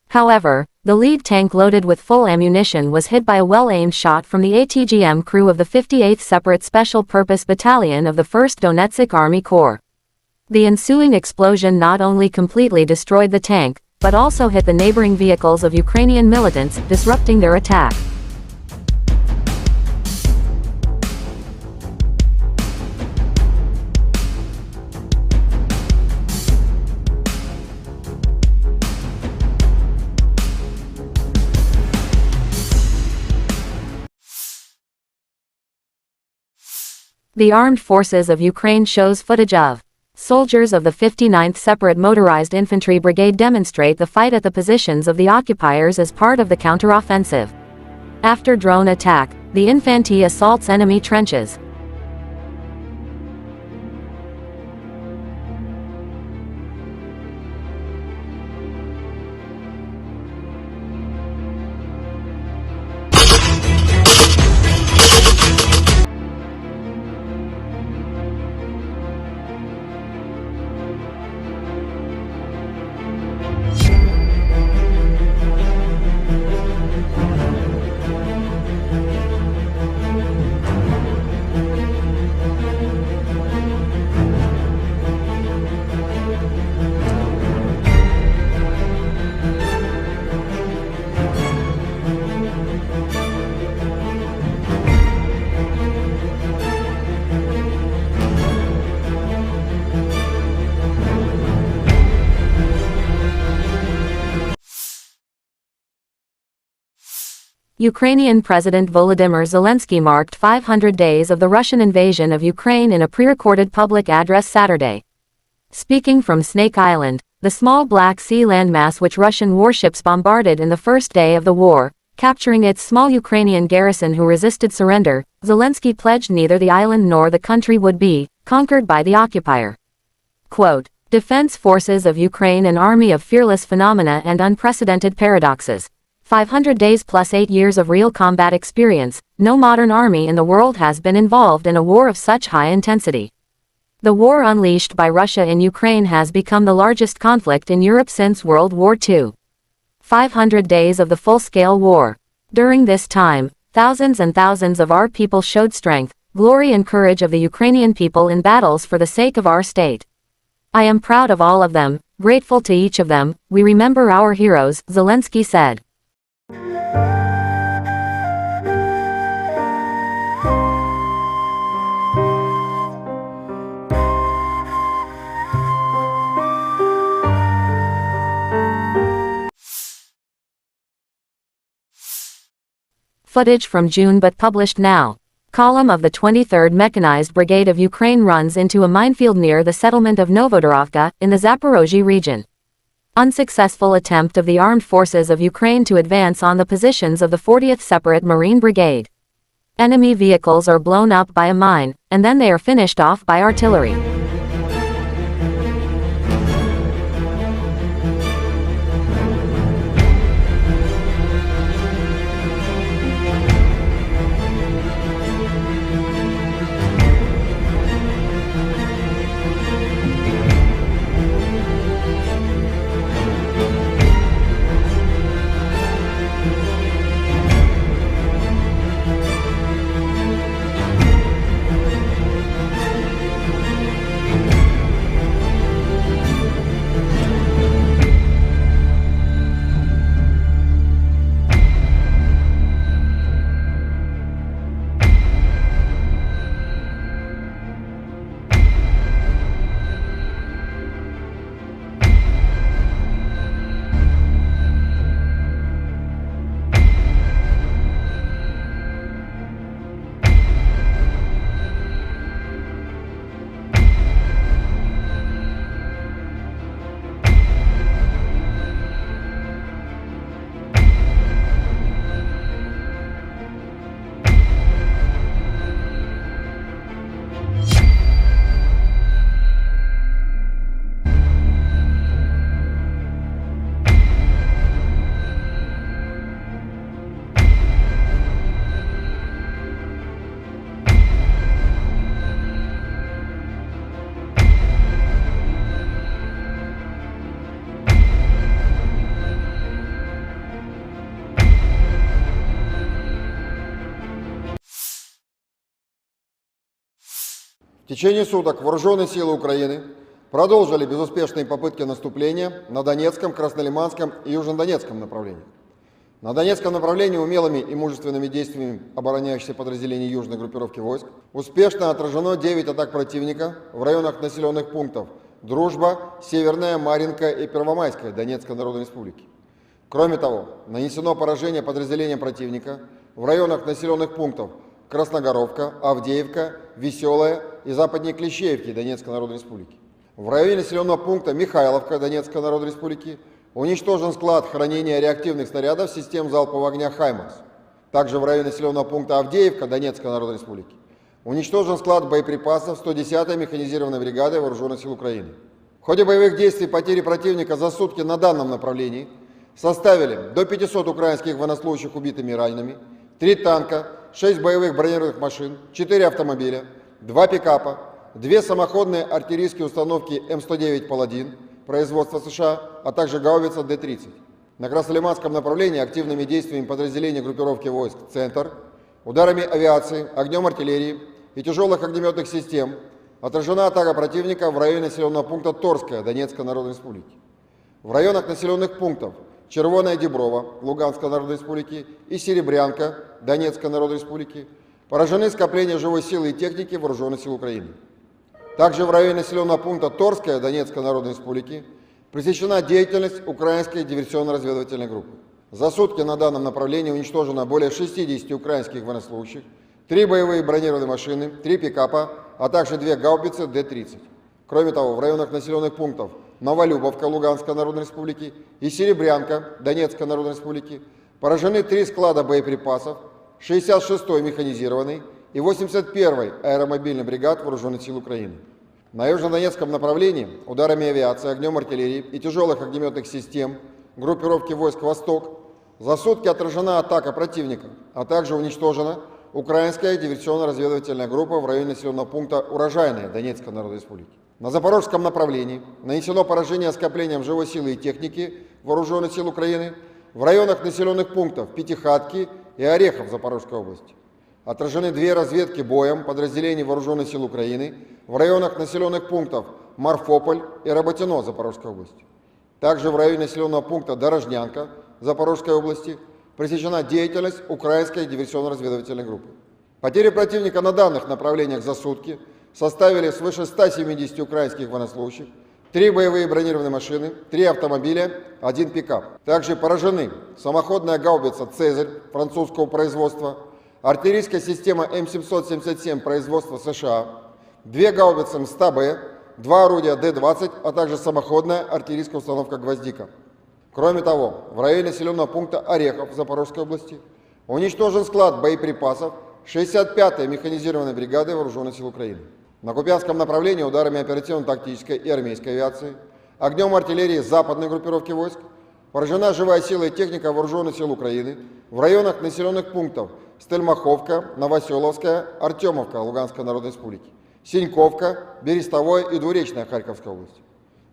However, the lead tank loaded with full ammunition was hit by a well-aimed shot from the ATGM crew of the 58th Separate Special Purpose Battalion of the 1st Donetsk Army Corps. The ensuing explosion not only completely destroyed the tank, but also hit the neighboring vehicles of Ukrainian militants, disrupting their attack. The Armed Forces of Ukraine shows footage of soldiers of the 59th Separate Motorized Infantry Brigade demonstrate the fight at the positions of the occupiers as part of the counteroffensive. After drone attack, the infantry assaults enemy trenches. Ukrainian President Volodymyr Zelensky marked 500 days of the Russian invasion of Ukraine in a pre-recorded public address Saturday. Speaking from Snake Island, the small Black Sea landmass which Russian warships bombarded in the first day of the war, capturing its small Ukrainian garrison who resisted surrender, Zelensky pledged neither the island nor the country would be conquered by the occupier. Quote, Defense Forces of Ukraine, an army of fearless phenomena and unprecedented paradoxes. 500 days plus 8 years of real combat experience. No modern army in the world has been involved in a war of such high intensity. The war unleashed by Russia in Ukraine has become the largest conflict in Europe since World War II. 500 days of the full-scale war. During this time, thousands and thousands of our people showed strength, glory and courage of the Ukrainian people in battles for the sake of our state. I am proud of all of them, grateful to each of them. We remember our heroes, Zelensky said. Footage from June but published now. Column of the 23rd Mechanized Brigade of Ukraine runs into a minefield near the settlement of Novodorovka, in the Zaporozhye region. Unsuccessful attempt of the armed forces of Ukraine to advance on the positions of the 40th Separate Marine Brigade. Enemy vehicles are blown up by a mine, and then they are finished off by artillery. В течение суток вооруженные силы Украины продолжили безуспешные попытки наступления на Донецком, Краснолиманском и Южнодонецком направлениях. На Донецком направлении умелыми и мужественными действиями обороняющихся подразделений южной группировки войск успешно отражено 9 атак противника в районах населенных пунктов Дружба, Северная, Марьинка и Первомайская Донецкой Народной Республики. Кроме того, нанесено поражение подразделениям противника в районах населенных пунктов Красногоровка, Авдеевка, Веселая и западнее Клещеевки Донецкой Народной Республики. В районе населенного пункта Михайловка Донецкой Народной Республики уничтожен склад хранения реактивных снарядов систем залпового огня «Хаймарс». Также в районе населенного пункта Авдеевка Донецкой Народной Республики уничтожен склад боеприпасов 110-й механизированной бригады Вооруженных сил Украины. В ходе боевых действий потери противника за сутки на данном направлении составили до 500 украинских военнослужащих убитыми и ранеными, 3 танка, 6 боевых бронированных машин, 4 автомобиля, 2 пикапа, 2 самоходные артиллерийские установки М109 «Паладин» производства США, а также гаубица Д-30. На Краснолиманском направлении активными действиями подразделений группировки войск «Центр», ударами авиации, огнем артиллерии и тяжелых огнеметных систем отражена атака противника в районе населенного пункта Торская Донецкой Народной Республики. В районах населенных пунктов Червоная Деброва Луганской Народной Республики и Серебрянка Донецкой Народной Республики поражены скопления живой силы и техники Вооруженных сил Украины. Также в районе населенного пункта Торская Донецкой Народной Республики пресечена деятельность украинской диверсионно-разведывательной группы. За сутки на данном направлении уничтожено более 60 украинских военнослужащих, 3 боевые бронированные машины, 3 пикапа, а также 2 гаубицы Д-30. Кроме того, в районах населенных пунктов Новолюбовка Луганской Народной Республики и Серебрянка Донецкой Народной Республики поражены 3 склада боеприпасов, 66-й механизированный и 81-й аэромобильный бригад Вооруженных сил Украины. На южнодонецком направлении ударами авиации, огнем артиллерии и тяжелых огнеметных систем группировки войск «Восток» за сутки отражена атака противника, а также уничтожена украинская диверсионно-разведывательная группа в районе населенного пункта Урожайная Донецкой Народной Республики. На запорожском направлении нанесено поражение скоплением живой силы и техники Вооруженных сил Украины в районах населенных пунктов Пятихатки и Орехов Запорожской области. Отражены 2 разведки боем подразделений Вооруженных сил Украины в районах населенных пунктов Марфополь и Работино Запорожской области. Также в районе населенного пункта Дорожнянка Запорожской области пресечена деятельность украинской диверсионно-разведывательной группы. Потери противника на данных направлениях за сутки составили свыше 170 украинских военнослужащих, 3 боевые бронированные машины, 3 автомобиля, 1 пикап. Также поражены самоходная гаубица «Цезарь» французского производства, артиллерийская система М777 производства США, 2 гаубицы МСТА-Б, 2 орудия Д-20, а также самоходная артиллерийская установка «Гвоздика». Кроме того, в районе населенного пункта Орехов Запорожской области уничтожен склад боеприпасов 65-й механизированной бригады Вооруженных сил Украины. На Купянском направлении ударами оперативно-тактической и армейской авиации, огнем артиллерии западной группировки войск поражена живая сила и техника Вооруженных сил Украины в районах населенных пунктов Стельмаховка, Новоселовская, Артемовка Луганской Народной Республики, Синьковка, Берестовое и Двуречная Харьковской области.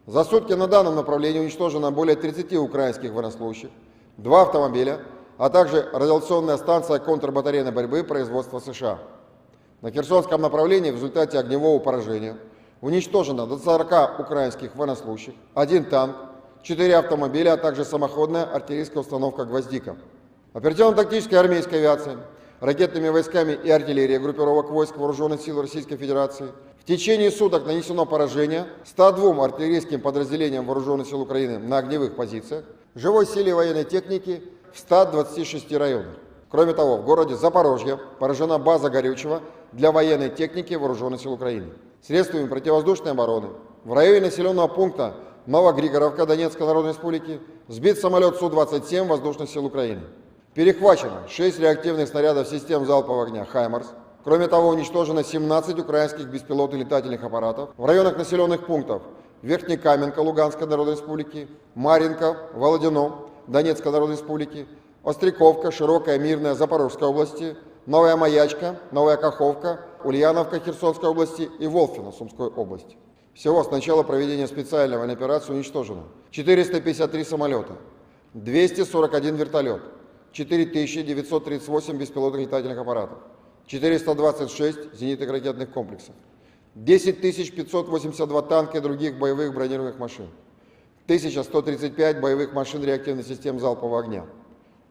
За сутки на данном направлении уничтожено более 30 украинских военнослужащих, 2 автомобиля, а также радиационная станция контрбатарейной борьбы производства США. На Херсонском направлении в результате огневого поражения уничтожено до 40 украинских военнослужащих, 1 танк, 4 автомобиля, а также самоходная артиллерийская установка «Гвоздика». Оперативно-тактической армейской авиацией, ракетными войсками и артиллерией группировок войск Вооруженных сил Российской Федерации в течение суток нанесено поражение 102 артиллерийским подразделениям Вооруженных сил Украины на огневых позициях, живой силе военной техники в 126 районах. Кроме того, в городе Запорожье поражена база горючего для военной техники Вооруженных сил Украины. Средствами противовоздушной обороны в районе населенного пункта Новогригоровка Донецкой Народной Республики сбит самолет Су-27 Воздушных сил Украины. Перехвачено 6 реактивных снарядов систем залпового огня «Хаймарс». Кроме того, уничтожено 17 украинских беспилотных летательных аппаратов в районах населенных пунктов Верхнекаменка Луганской Народной Республики, Марьинка, Володино Донецкой Народной Республики, Остряковка, Широкая, Мирная Запорожской области, Новая Маячка, Новая Каховка, Ульяновка Херсонской области и Волфино Сумской области. Всего с начала проведения специальной военной операции уничтожено 453 самолета, 241 вертолет, 4938 беспилотных летательных аппаратов, 426 зенитных ракетных комплексов, 10 582 танка и других боевых бронированных машин, 1135 боевых машин реактивных систем залпового огня,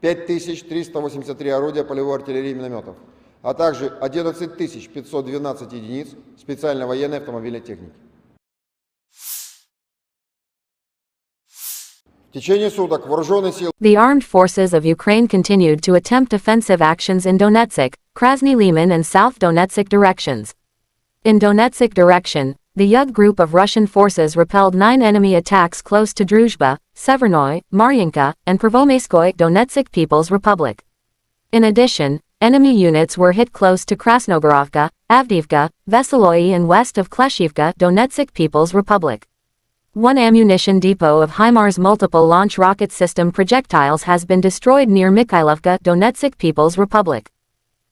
5383 орудия полевой артиллерии и минометов, а также 11 512 единиц специальной военной автомобильной техники. В течение суток вооруженные силы The armed forces of Ukraine continued to attempt offensive actions in Donetsk, Krasny Liman and South Donetsk directions. In Donetsk direction, the Yug group of Russian forces repelled 9 enemy attacks close to Druzhba, Severnoy, Maryinka, and Prvomaiskoye Donetsk People's Republic. In addition, enemy units were hit close to Krasnogorovka, Avdiivka, Veseloye and west of Kleshivka Donetsk People's Republic. One ammunition depot of HIMARS multiple launch rocket system projectiles has been destroyed near Mikhailovka Donetsk People's Republic.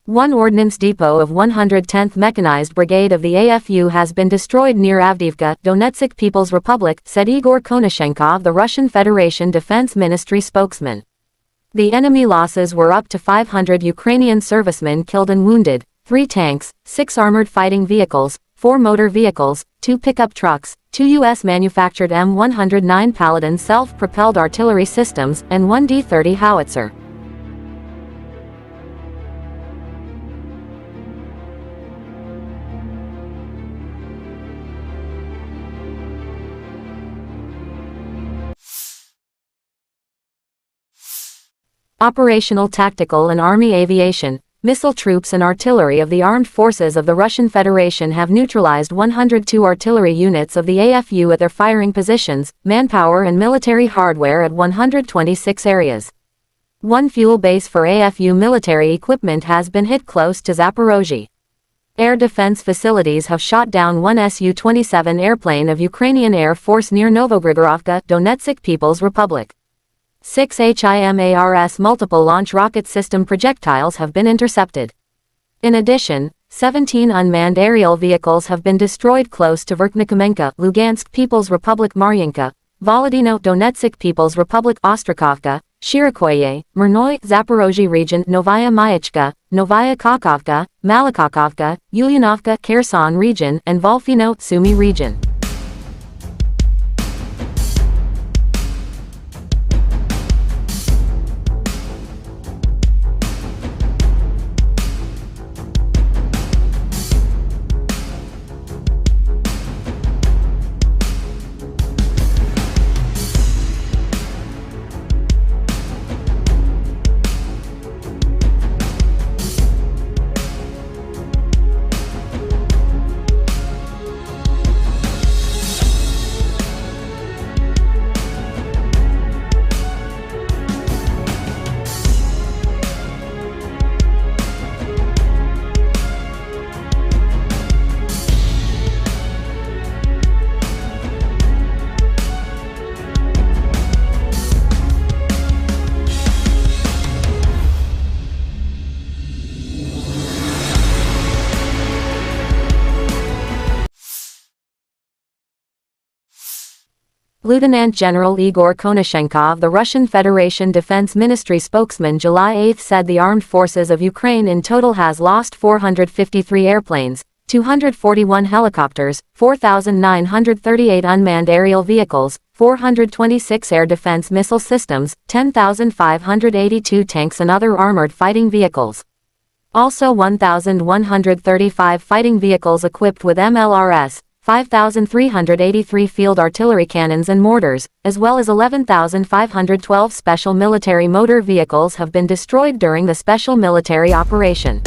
One ordnance depot of 110th Mechanized Brigade of the AFU has been destroyed near Avdiivka, Donetsk People's Republic, said Igor Konashenkov, the Russian Federation Defense Ministry spokesman. The enemy losses were up to 500 Ukrainian servicemen killed and wounded, 3 tanks, 6 armored fighting vehicles, 4 motor vehicles, 2 pickup trucks, 2 U.S.-manufactured M109 Paladin self-propelled artillery systems, and 1 D-30 howitzer. Operational, tactical and army aviation, missile troops and artillery of the armed forces of the Russian Federation have neutralized 102 artillery units of the AFU at their firing positions, manpower and military hardware at 126 areas. One fuel base for AFU military equipment has been hit close to Zaporozhye. Air defense facilities have shot down one Su-27 airplane of Ukrainian Air Force near Novogrigorovka, Donetsk People's Republic. 6 HIMARS multiple launch rocket system projectiles have been intercepted. In addition, 17 unmanned aerial vehicles have been destroyed close to Verkhnikomenka, Lugansk People's Republic, Maryanka, Volodino, Donetsk People's Republic, Ostrakovka, Shirikoye, Myrnoy, Zaporozhye region, Novaya Mayachka, Novaya Kakovka, Malakakovka, Ulyanovka, Kherson region, and Volfino, Sumy region. Lieutenant General Igor Konashenkov, the Russian Federation Defense Ministry spokesman, July 8 said the armed forces of Ukraine in total has lost 453 airplanes, 241 helicopters, 4,938 unmanned aerial vehicles, 426 air defense missile systems, 10,582 tanks and other armored fighting vehicles. Also 1,135 fighting vehicles equipped with MLRS, 5,383 field artillery cannons and mortars, as well as 11,512 special military motor vehicles have been destroyed during the special military operation.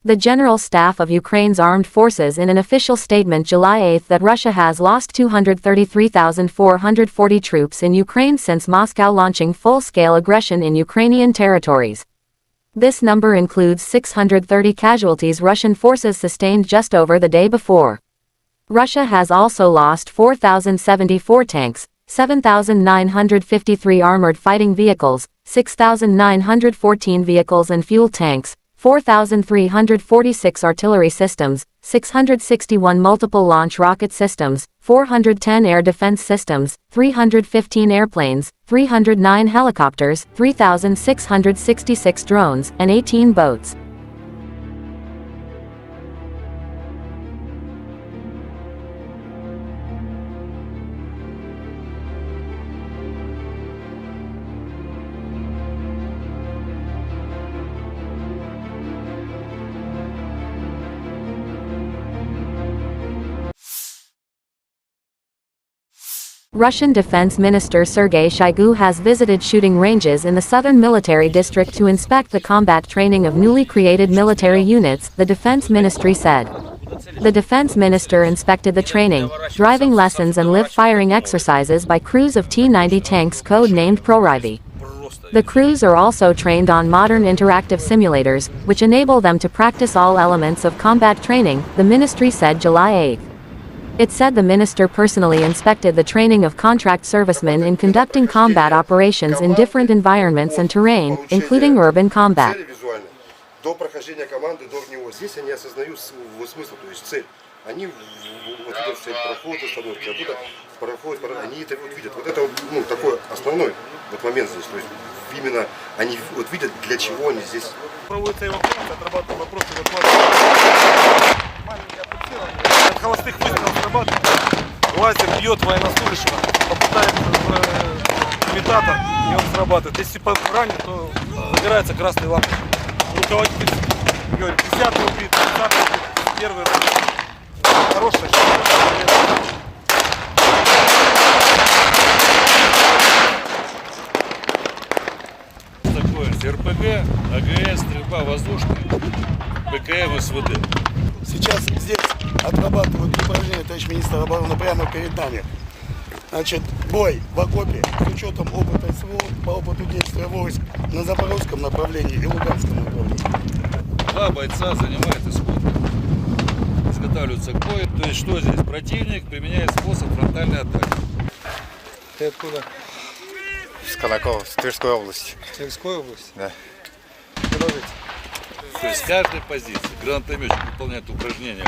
The General Staff of Ukraine's Armed Forces in an official statement July 8 that Russia has lost 233,440 troops in Ukraine since Moscow launching full-scale aggression in Ukrainian territories. This number includes 630 casualties Russian forces sustained just over the day before. Russia has also lost 4,074 tanks, 7,953 armored fighting vehicles, 6,914 vehicles and fuel tanks, 4,346 artillery systems, 661 multiple launch rocket systems, 410 air defense systems, 315 airplanes, 309 helicopters, 3,666 drones, and 18 boats. Russian Defense Minister Sergei Shoigu has visited shooting ranges in the southern military district to inspect the combat training of newly created military units, the Defense Ministry said. The Defense Minister inspected the training, driving lessons and live firing exercises by crews of T-90 tanks code-named Proryvi. The crews are also trained on modern interactive simulators, which enable them to practice all elements of combat training, the ministry said July 8. It said the minister personally inspected the training of contract servicemen in conducting combat operations in different environments and terrain, including urban combat. До прохождения команды, до него здесь они осознают смысл, то есть цель. Они вот видят цель прохода, установки, оттуда проходят, они это вот видят. Вот это ну, такой основной вот момент здесь, то есть именно они вот видят, для чего они здесь проводится эвакуация, отрабатываем вопросы эвакуации. Маленькое пульсирование. От холостых выстрелов срабатывает. Лазер бьет военнослужащего, попадает в имитатор, и он срабатывает. Если ранен, то загорается красной лампой. Руководитель говорит, 10-й убит, 30-й убит, первый ранен. Хорошая штука. РПГ, АГС, стрельба воздушная, ПКМ, СВД. Сейчас здесь отрабатывают упражнения, товарищ министр обороны, прямо перед нами. Значит, бой в окопе с учетом опыта СВО по опыту действия войск на запорожском направлении и луганском направлении. 2 бойца занимают исход. Изготавливаются к бою. То есть что здесь? Противник применяет способ фронтальной атаки. Ты откуда? С Колокова, с Тверской области. Тверской области? Да. Продолжите. То есть с каждой позиции гранатометчик выполняет упражнения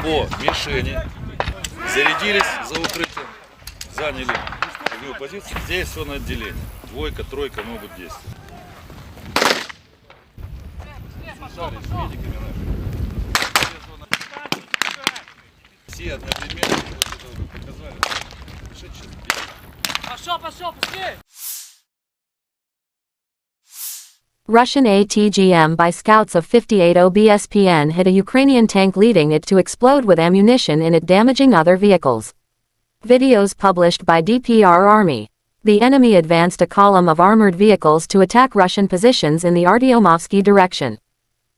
по мишени, зарядились за укрытием, заняли огневую позицию. Здесь все на отделение. 2, 3 могут действовать. Связались с медиками нашими. Все одновременно показали. Пошел, быстрее! Russian ATGM by scouts of 58 OBSPN hit a Ukrainian tank, leading it to explode with ammunition in it, damaging other vehicles. Videos published by DPR Army. The enemy advanced a column of armored vehicles to attack Russian positions in the Artyomovsky direction.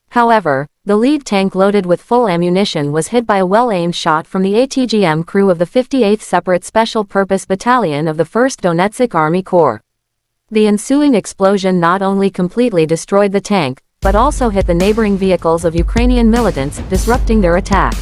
However, the lead tank loaded with full ammunition was hit by a well-aimed shot from the ATGM crew of the 58th Separate Special Purpose Battalion of the 1st Donetsk Army Corps. The ensuing explosion not only completely destroyed the tank, but also hit the neighboring vehicles of Ukrainian militants, disrupting their attack.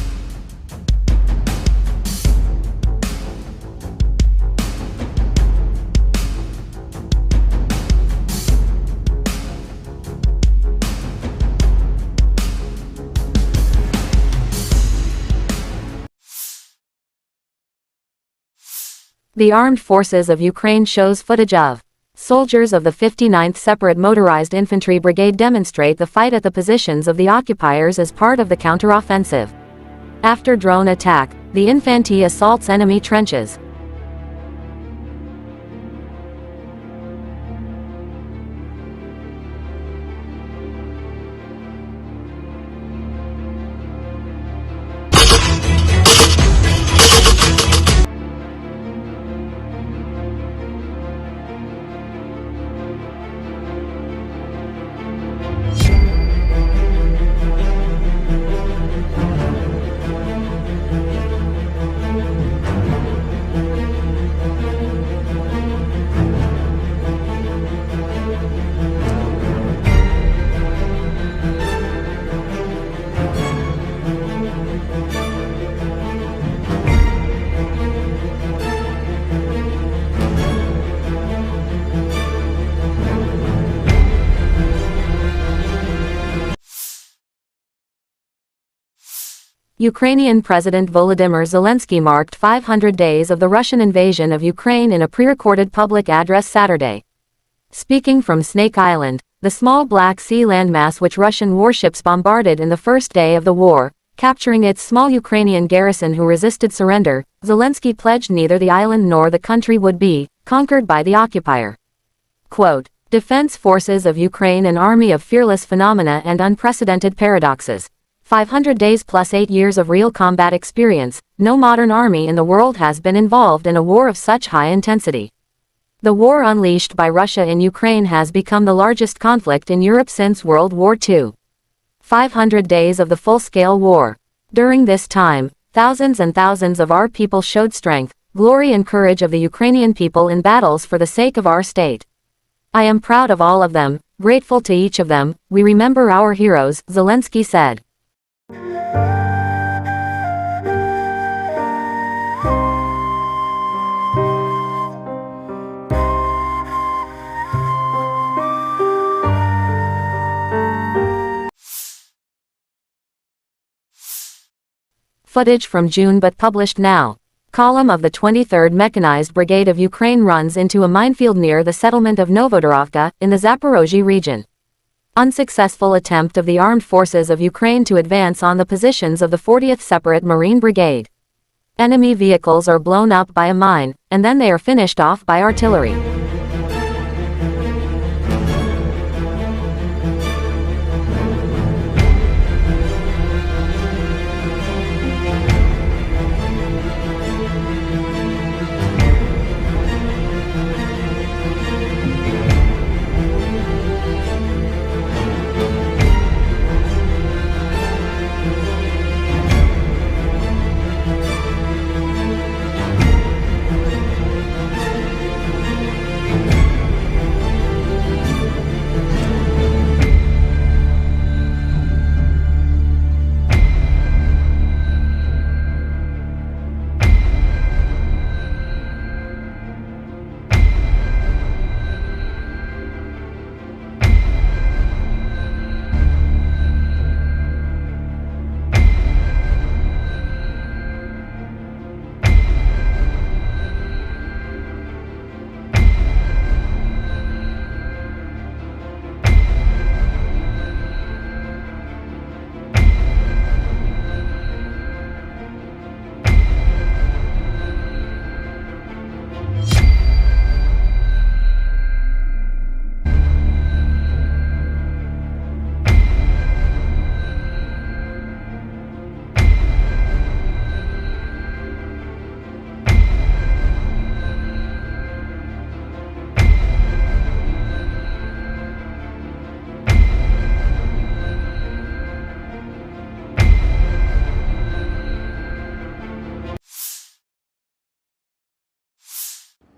The Armed Forces of Ukraine shows footage of soldiers of the 59th Separate Motorized Infantry Brigade demonstrate the fight at the positions of the occupiers as part of the counteroffensive. After drone attack, the infantry assaults enemy trenches. Ukrainian President Volodymyr Zelensky marked 500 days of the Russian invasion of Ukraine in a pre-recorded public address Saturday. Speaking from Snake Island, the small Black Sea landmass which Russian warships bombarded in the first day of the war, capturing its small Ukrainian garrison who resisted surrender, Zelensky pledged neither the island nor the country would be conquered by the occupier. Quote, Defense Forces of Ukraine, an army of fearless phenomena and unprecedented paradoxes. 500 days plus 8 years of real combat experience. No modern army in the world has been involved in a war of such high intensity. The war unleashed by Russia in Ukraine has become the largest conflict in Europe since World War II. 500 days of the full-scale war. During this time, thousands and thousands of our people showed strength, glory and courage of the Ukrainian people in battles for the sake of our state. I am proud of all of them, grateful to each of them. We remember our heroes, Zelensky said. Footage from June but published now. Column of the 23rd Mechanized Brigade of Ukraine runs into a minefield near the settlement of Novodorovka, in the Zaporozhye region. Unsuccessful attempt of the armed forces of Ukraine to advance on the positions of the 40th Separate Marine Brigade. Enemy vehicles are blown up by a mine, and then they are finished off by artillery.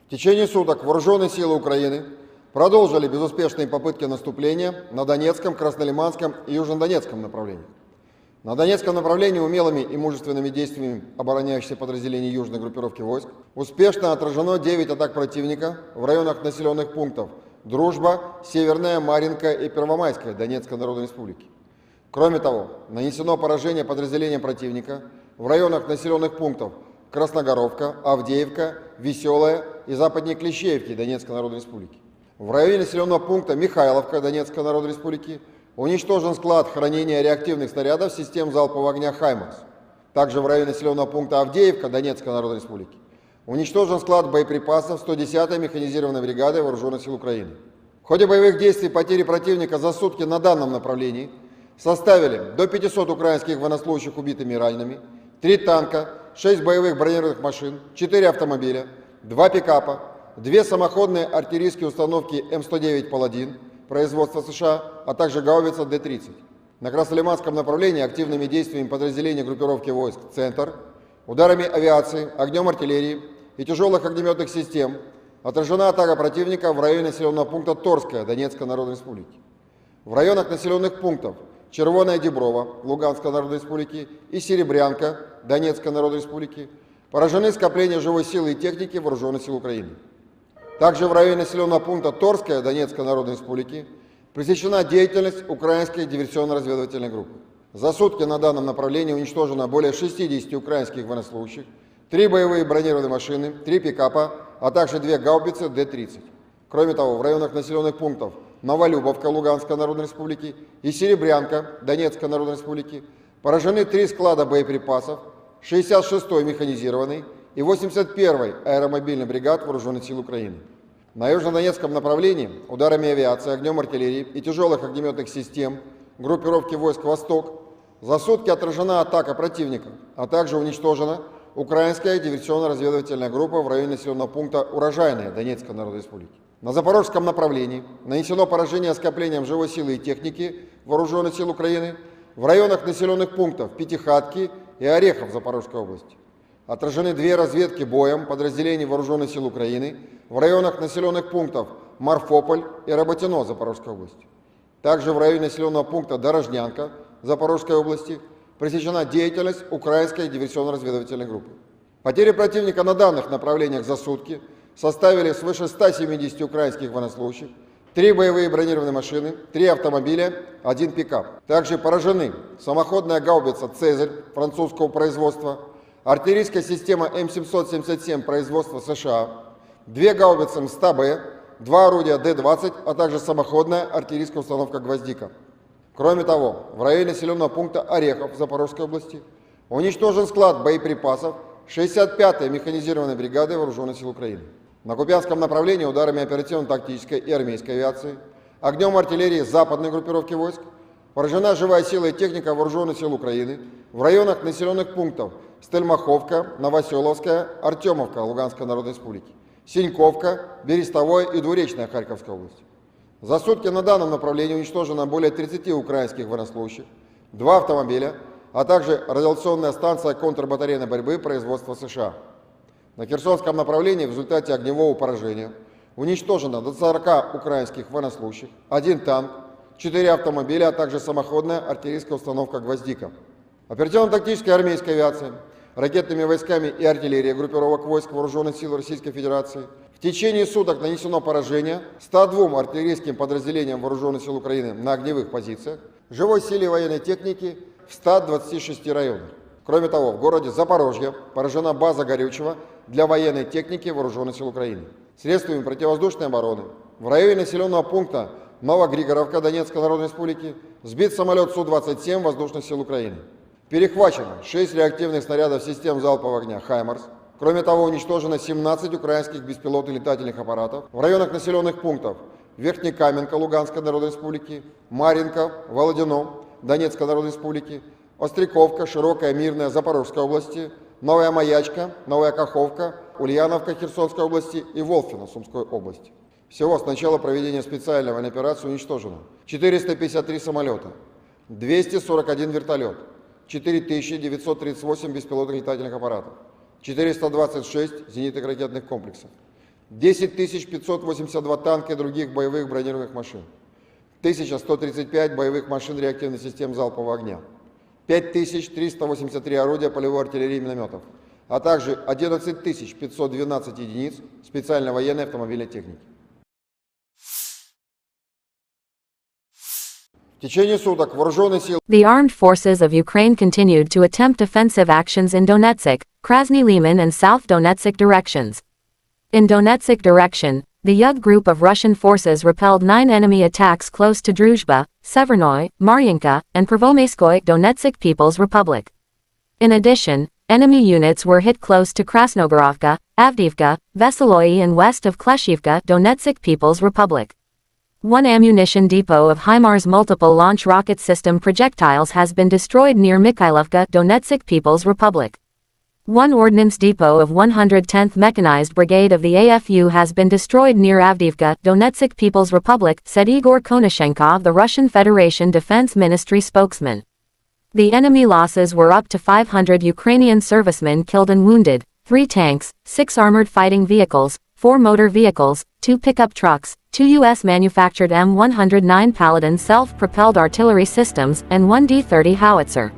В течение суток вооруженные силы Украины продолжили безуспешные попытки наступления на Донецком, Краснолиманском и Южнодонецком направлениях. На Донецком направлении умелыми и мужественными действиями обороняющихся подразделений южной группировки войск успешно отражено 9 атак противника в районах населенных пунктов Дружба, Северная, Марьинка и Первомайская Донецкой Народной Республики. Кроме того, нанесено поражение подразделениям противника в районах населенных пунктов Красногоровка, Авдеевка, Веселая и западнее Клещеевки Донецкой Народной Республики. В районе населенного пункта Михайловка Донецкой Народной Республики уничтожен склад хранения реактивных снарядов систем залпового огня «Хаймарс». Также в районе населенного пункта Авдеевка Донецкой Народной Республики уничтожен склад боеприпасов 110-й механизированной бригады Вооруженных сил Украины. В ходе боевых действий потери противника за сутки на данном направлении составили до 500 украинских военнослужащих убитыми и ранеными, 3 танка, 6 боевых бронированных машин, 4 автомобиля, 2 пикапа, 2 самоходные артиллерийские установки М109 «Паладин» производства США, а также гаубица Д-30. На Краснолиманском направлении активными действиями подразделений группировки войск «Центр», ударами авиации, огнем артиллерии и тяжелых огнеметных систем отражена атака противника в районе населенного пункта Торская Донецкой Народной Республики. В районах населенных пунктов Червоная Деброва Луганской Народной Республики и Серебрянка Донецкой Народной Республики поражены скопления живой силы и техники Вооруженных сил Украины. Также в районе населенного пункта Торская Донецкой Народной Республики пресечена деятельность украинской диверсионно-разведывательной группы. За сутки на данном направлении уничтожено более 60 украинских военнослужащих, 3 боевые бронированные машины, 3 пикапа, а также 2 гаубицы Д-30. Кроме того, в районах населенных пунктов Новолюбовка Луганской Народной Республики и Серебрянка Донецкой Народной Республики поражены 3 склада боеприпасов 66-й механизированной и 81-й аэромобильной бригад Вооруженных сил Украины. На южнодонецком направлении ударами авиации, огнем артиллерии и тяжелых огнеметных систем группировки войск «Восток» за сутки отражена атака противника, а также уничтожена украинская диверсионно-разведывательная группа в районе населенного пункта Урожайная Донецкой Народной Республики. На запорожском направлении нанесено поражение скоплениям живой силы и техники Вооруженных сил Украины в районах населенных пунктов Пятихатки и Орехов Запорожской области. Отражены 2 разведки боем подразделений Вооруженных сил Украины в районах населенных пунктов Марфополь и Работино Запорожской области. Также в районе населенного пункта Дорожнянка Запорожской области пресечена деятельность украинской диверсионно-разведывательной группы. Потери противника на данных направлениях за сутки составили свыше 170 украинских военнослужащих, 3 боевые бронированные машины, 3 автомобиля, 1 пикап. Также поражены самоходная гаубица «Цезарь» французского производства, артиллерийская система М777 производства США, 2 гаубицы МСТА-Б, 2 орудия Д-20, а также самоходная артиллерийская установка «Гвоздика». Кроме того, в районе населенного пункта Орехов Запорожской области уничтожен склад боеприпасов 65-й механизированной бригады Вооруженных сил Украины. На Купянском направлении ударами оперативно-тактической и армейской авиации, огнем артиллерии западной группировки войск поражена живая сила и техника Вооруженных сил Украины в районах населенных пунктов Стельмаховка, Новоселовская, Артемовка Луганской Народной Республики, Синьковка, Берестовое и Двуречная Харьковской области. За сутки на данном направлении уничтожено более 30 украинских военнослужащих, 2 автомобиля, а также радиационная станция контрбатарейной борьбы производства США. На Херсонском направлении в результате огневого поражения уничтожено до 40 украинских военнослужащих, 1 танк, 4 автомобиля, а также самоходная артиллерийская установка «Гвоздика». Оперативно-тактической армейской авиацией, ракетными войсками и артиллерией группировок войск Вооруженных сил Российской Федерации в течение суток нанесено поражение 102 артиллерийским подразделениям Вооруженных сил Украины на огневых позициях, живой силе военной техники в 126 районах. Кроме того, в городе Запорожье поражена база горючего для военной техники Вооруженных сил Украины. Средствами противовоздушной обороны в районе населенного пункта Новогригоровка Донецкой Народной Республики сбит самолет Су-27 Воздушных сил Украины. Перехвачено 6 реактивных снарядов систем залпового огня «Хаймарс». Кроме того, уничтожено 17 украинских беспилотных летательных аппаратов в районах населенных пунктов Верхнекаменка Луганской Народной Республики, Марьинка, Володино Донецкой Народной Республики, Остряковка, Широкая, Мирная Запорожской области, Новая Маячка, Новая Каховка, Ульяновка Херсонской области и Волфино Сумской области. Всего с начала проведения специальной военной операции уничтожено 453 самолета, 241 вертолет, 4938 беспилотных летательных аппаратов, 426 зенитных ракетных комплексов, 10 582 танка и других боевых бронированных машин, 1135 боевых машин реактивных систем залпового огня, 5383 орудия полевой артиллерии и минометов, а также 11 512 единиц специальной военной автомобильной техники. В течение суток вооруженные силы The armed forces of Ukraine continued to attempt offensive actions in Donetsk, Krasny Liman and South Donetsk directions. In Donetsk direction, the Yug group of Russian forces repelled 9 enemy attacks close to Druzhba, Severnoy, Maryinka, and Prvomaiskoye Donetsk People's Republic. In addition, enemy units were hit close to Krasnogorovka, Avdiivka, Veseloye and west of Kleshivka Donetsk People's Republic. One ammunition depot of HIMARS multiple launch rocket system projectiles has been destroyed near Mikhailovka, Donetsk People's Republic. One ordnance depot of 110th Mechanized Brigade of the AFU has been destroyed near Avdiivka, Donetsk People's Republic, said Igor Konashenkov, the Russian Federation Defense Ministry spokesman. The enemy losses were up to 500 Ukrainian servicemen killed and wounded, 3 tanks, 6 armored fighting vehicles, 4 motor vehicles, 2 pickup trucks, 2 U.S.-manufactured M109 Paladin self-propelled artillery systems, and 1 D-30 howitzer.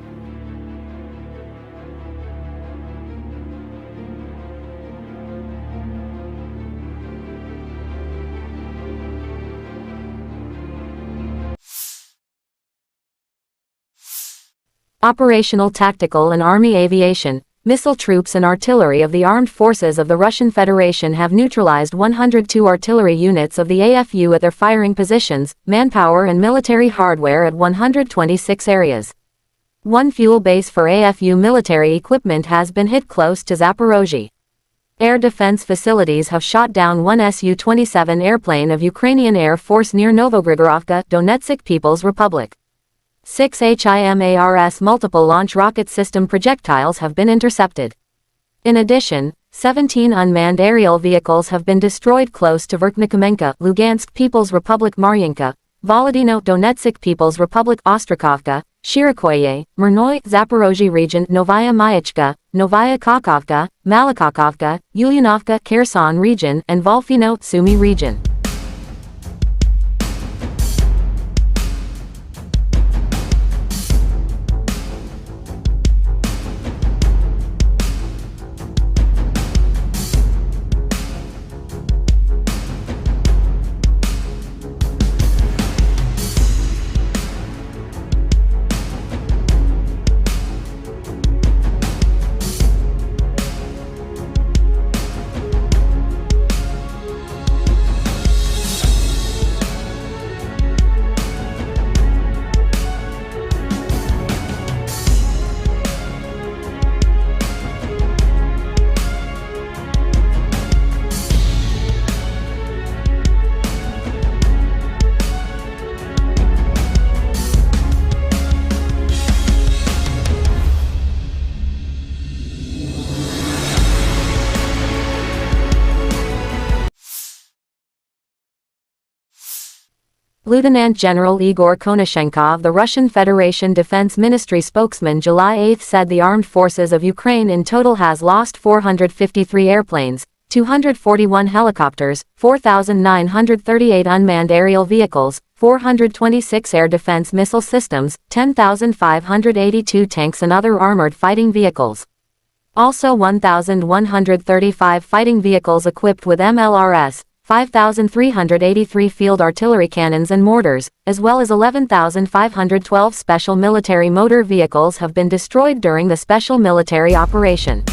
Operational tactical and army aviation, missile troops and artillery of the armed forces of the Russian Federation have neutralized 102 artillery units of the AFU at their firing positions, manpower and military hardware at 126 areas. One fuel base for AFU military equipment has been hit close to Zaporozhye. Air defense facilities have shot down one Su-27 airplane of Ukrainian Air Force near Novogrigorovka, Donetsk People's Republic. 6 HIMARS multiple launch rocket system projectiles have been intercepted. In addition, 17 unmanned aerial vehicles have been destroyed close to Verkhnekamenka, Lugansk People's Republic, Maryinka, Volodino, Donetsk People's Republic, Ostrakovka, Shirikoye, Myrnoy, Zaporozhye region, Novaya Mayachka, Novaya Kakovka, Malakakovka, Ulyanovka, Kherson region, and Volfino, Sumy region. Lieutenant General Igor Konashenkov, the Russian Federation Defense Ministry spokesman, July 8 said the armed forces of Ukraine in total has lost 453 airplanes, 241 helicopters, 4,938 unmanned aerial vehicles, 426 air defense missile systems, 10,582 tanks and other armored fighting vehicles. Also 1,135 fighting vehicles equipped with MLRS, 5,383 field artillery cannons and mortars, as well as 11,512 special military motor vehicles have been destroyed during the special military operation.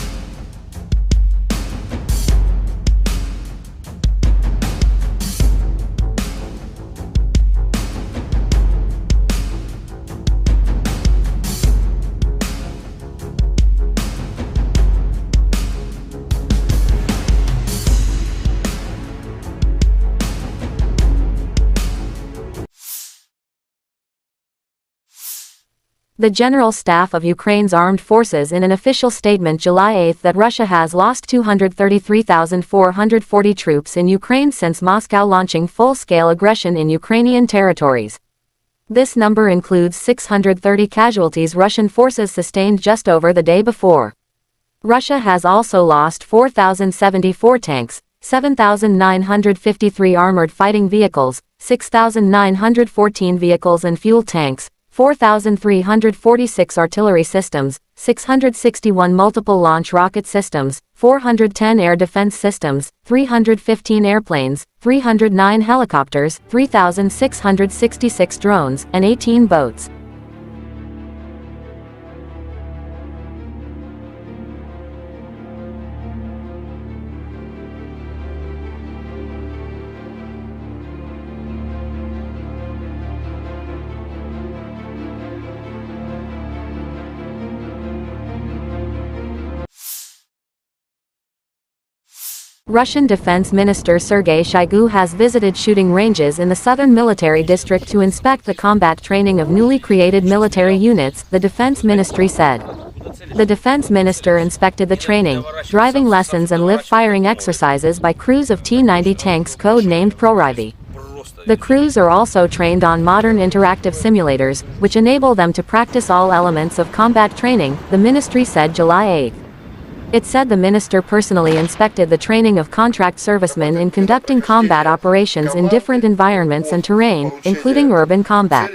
The General Staff of Ukraine's Armed Forces in an official statement July 8 that Russia has lost 233,440 troops in Ukraine since Moscow launching full-scale aggression in Ukrainian territories. This number includes 630 casualties Russian forces sustained just over the day before. Russia has also lost 4,074 tanks, 7,953 armored fighting vehicles, 6,914 vehicles and fuel tanks, 4,346 artillery systems, 661 multiple launch rocket systems, 410 air defense systems, 315 airplanes, 309 helicopters, 3,666 drones, and 18 boats. Russian Defense Minister Sergei Shoigu has visited shooting ranges in the southern military district to inspect the combat training of newly created military units, the Defense Ministry said. The Defense Minister inspected the training, driving lessons and live-firing exercises by crews of T-90 tanks code-named Proryvi. The crews are also trained on modern interactive simulators, which enable them to practice all elements of combat training, the ministry said July 8. It said the minister personally inspected the training of contract servicemen in conducting combat operations in different environments and terrain, including urban combat.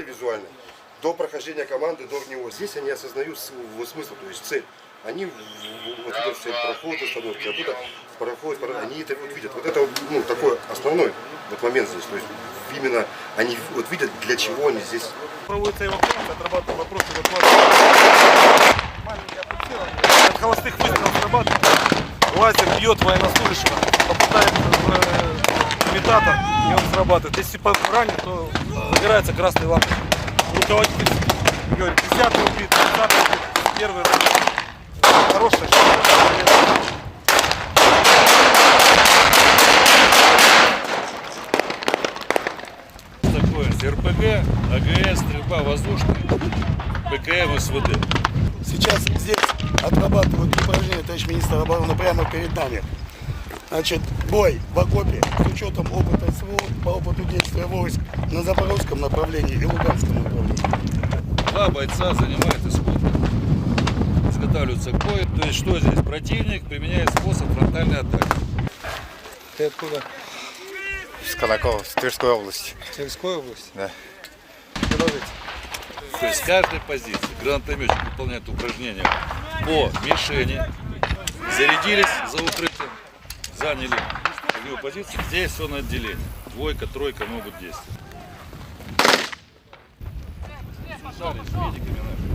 До прохождения команды, до него. Здесь они осознают смысл, то есть цель. Они вот идут все проходы, остановки, оттуда проходят, они это вот видят. Вот это такой основной вот момент здесь. То есть именно они вот видят, для чего они здесь. Проводится эвакуация, отрабатываем вопросы эвакуации. Маленькое пульсирование. От холостых выстрелов срабатывает. Лазер бьет военнослужащего, попадает в имитатор, и он срабатывает. Если ранен, то загорается красный лампочка. Руководитель говорит, 10-й убит, 20-й убит, первый убит. Хорошая штука. Такое РПГ, АГС, стрельба воздушная, ПКМ, СВД. Сейчас здесь отрабатывают упражнения, товарищ министр обороны, прямо перед нами. Значит, бой в окопе с учетом опыта СВО по опыту действия войск на запорожском направлении и луганском направлении. Два бойца занимают исход. Изготавливаются к бою. То есть что здесь? Противник применяет способ фронтальной атаки. Ты откуда? С Колокова, с Тверской области. Тверской области? Да. Продолжите. То есть с каждой позиции гранатометчик выполняет упражнения по мишени, зарядились за укрытием, заняли огневую позицию, здесь все на отделение. Двойка, тройка могут действовать. Связались с медиками нашими.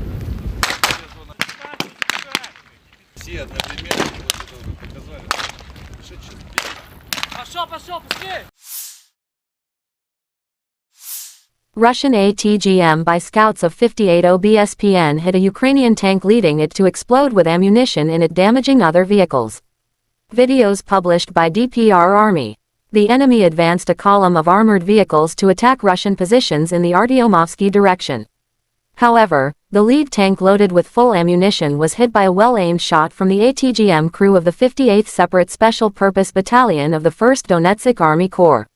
Все одновременно, вот это вы показали. Пошел, быстрее! Russian ATGM by scouts of 58 OBSPN hit a Ukrainian tank, leading it to explode with ammunition in it, damaging other vehicles. Videos published by DPR Army. The enemy advanced a column of armored vehicles to attack Russian positions in the Artyomovsky direction. However, the lead tank loaded with full ammunition was hit by a well-aimed shot from the ATGM crew of the 58th Separate Special Purpose Battalion of the 1st Donetsk Army Corps.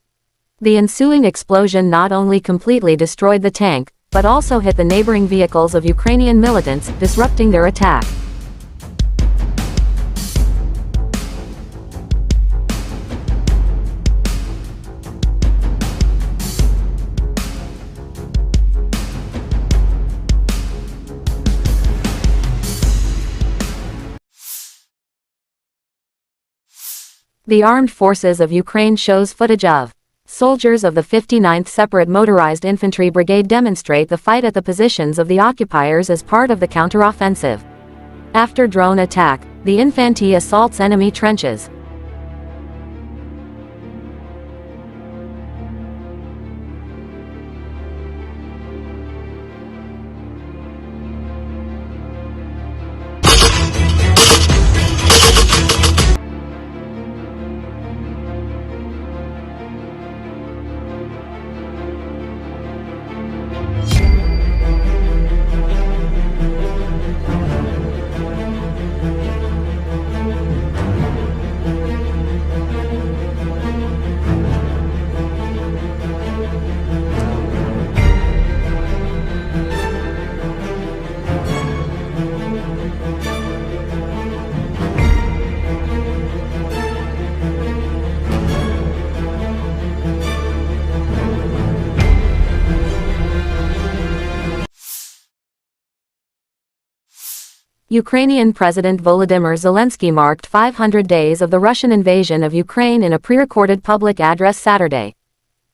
The ensuing explosion not only completely destroyed the tank, but also hit the neighboring vehicles of Ukrainian militants, disrupting their attack. The Armed Forces of Ukraine shows footage of soldiers of the 59th Separate Motorized Infantry Brigade demonstrate the fight at the positions of the occupiers as part of the counteroffensive. After drone attack, the infantry assaults enemy trenches. Ukrainian President Volodymyr Zelensky marked 500 days of the Russian invasion of Ukraine in a pre-recorded public address Saturday.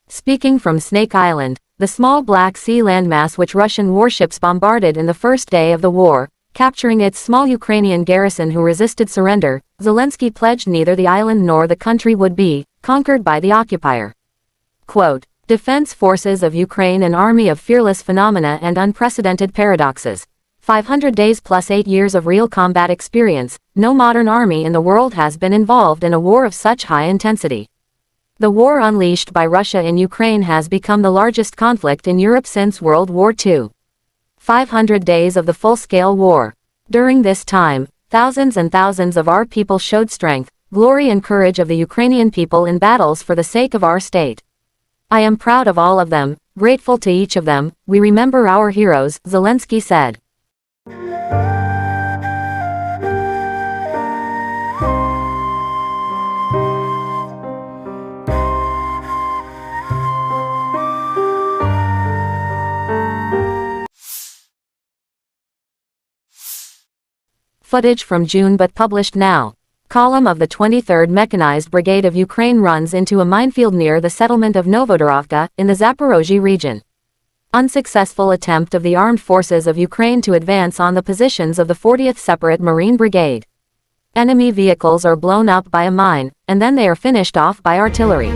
Speaking from Snake Island, the small Black Sea landmass which Russian warships bombarded in the first day of the war, capturing its small Ukrainian garrison who resisted surrender, Zelensky pledged neither the island nor the country would be conquered by the occupier. Quote, Defense Forces of Ukraine, an army of fearless phenomena and unprecedented paradoxes. 500 days plus 8 years of real combat experience. No modern army in the world has been involved in a war of such high intensity. The war unleashed by Russia in Ukraine has become the largest conflict in Europe since World War II. 500 days of the full-scale war. During this time, thousands and thousands of our people showed strength, glory and courage of the Ukrainian people in battles for the sake of our state. I am proud of all of them, grateful to each of them. We remember our heroes, Zelensky said. Footage from June but published now. Column of the 23rd Mechanized Brigade of Ukraine runs into a minefield near the settlement of Novodorovka, in the Zaporozhye region. Unsuccessful attempt of the Armed Forces of Ukraine to advance on the positions of the 40th Separate Marine Brigade. Enemy vehicles are blown up by a mine, and then they are finished off by artillery.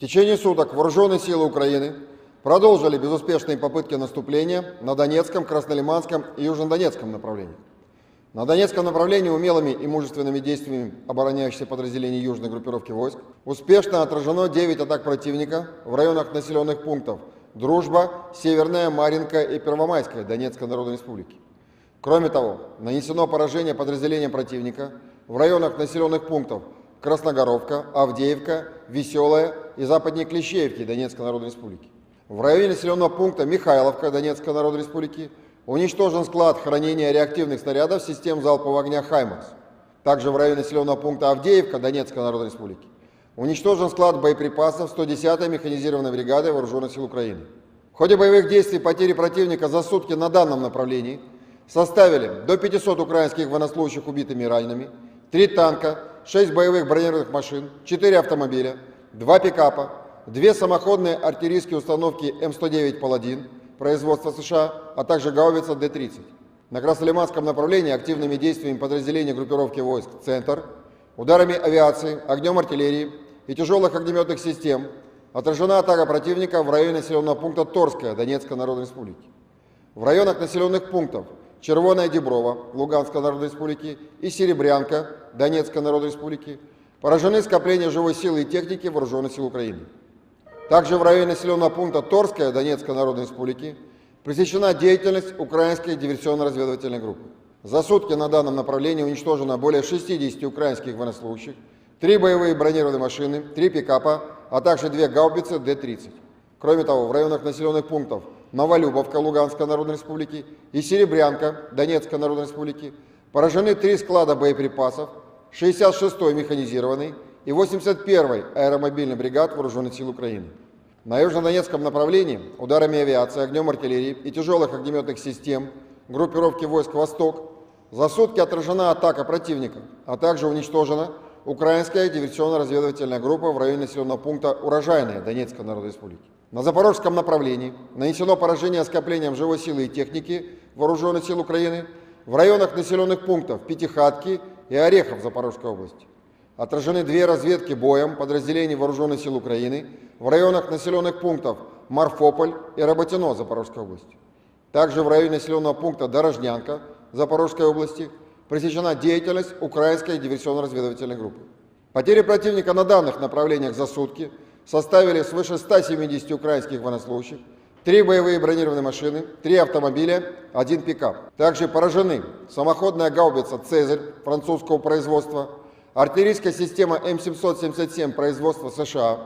В течение суток вооруженные силы Украины продолжили безуспешные попытки наступления на Донецком, Краснолиманском и Южнодонецком направлениях. На Донецком направлении умелыми и мужественными действиями обороняющихся подразделений южной группировки войск успешно отражено 9 атак противника в районах населенных пунктов Дружба, Северная, Марьинка и Первомайская Донецкой Народной Республики. Кроме того, нанесено поражение подразделениям противника в районах населенных пунктов Красногоровка, Авдеевка, Веселая и западнее Клещеевки Донецкой Народной Республики. В районе населенного пункта Михайловка Донецкой Народной Республики уничтожен склад хранения реактивных снарядов систем залпового огня «Хаймарс». Также в районе населенного пункта Авдеевка Донецкой Народной Республики уничтожен склад боеприпасов 110-й механизированной бригады Вооруженных сил Украины. В ходе боевых действий потери противника за сутки на данном направлении составили до 500 украинских военнослужащих убитыми и ранеными, 3 танка, 6 боевых бронированных машин, 4 автомобиля, 2 пикапа, 2 самоходные артиллерийские установки М109 «Паладин» производства США, а также гаубица Д-30. На Краснолиманском направлении активными действиями подразделений группировки войск «Центр», ударами авиации, огнем артиллерии и тяжелых огнеметных систем отражена атака противника в районе населенного пункта Торская Донецкой Народной Республики. В районах населенных пунктов Червоная Деброва Луганской Народной Республики и Серебрянка Донецкой Народной Республики поражены скопления живой силы и техники Вооруженных сил Украины. Также в районе населенного пункта Торская Донецкой Народной Республики пресечена деятельность украинской диверсионно-разведывательной группы. За сутки на данном направлении уничтожено более 60 украинских военнослужащих, 3 боевые бронированные машины, 3 пикапа, а также 2 гаубицы Д-30. Кроме того, в районах населенных пунктов Новолюбовка Луганской Народной Республики и Серебрянка Донецкой Народной Республики поражены 3 склада боеприпасов 66-й механизированной и 81-й аэромобильной бригад Вооруженных сил Украины. На южнодонецком направлении ударами авиации, огнем артиллерии и тяжелых огнеметных систем группировки войск «Восток» за сутки отражена атака противника, а также уничтожена украинская диверсионно-разведывательная группа в районе населенного пункта Урожайная Донецкой Народной Республики. На запорожском направлении нанесено поражение скоплением живой силы и техники Вооруженных сил Украины в районах населенных пунктов Пятихатки и Орехов Запорожской области. Отражены 2 разведки боем подразделений Вооруженных сил Украины в районах населенных пунктов Марфополь и Работино Запорожской области. Также в районе населенного пункта Дорожнянка Запорожской области пресечена деятельность украинской диверсионно-разведывательной группы. Потери противника на данных направлениях за сутки составили свыше 170 украинских военнослужащих, 3 боевые бронированные машины, 3 автомобиля, 1 пикап. Также поражены самоходная гаубица «Цезарь» французского производства, артиллерийская система М777 производства США,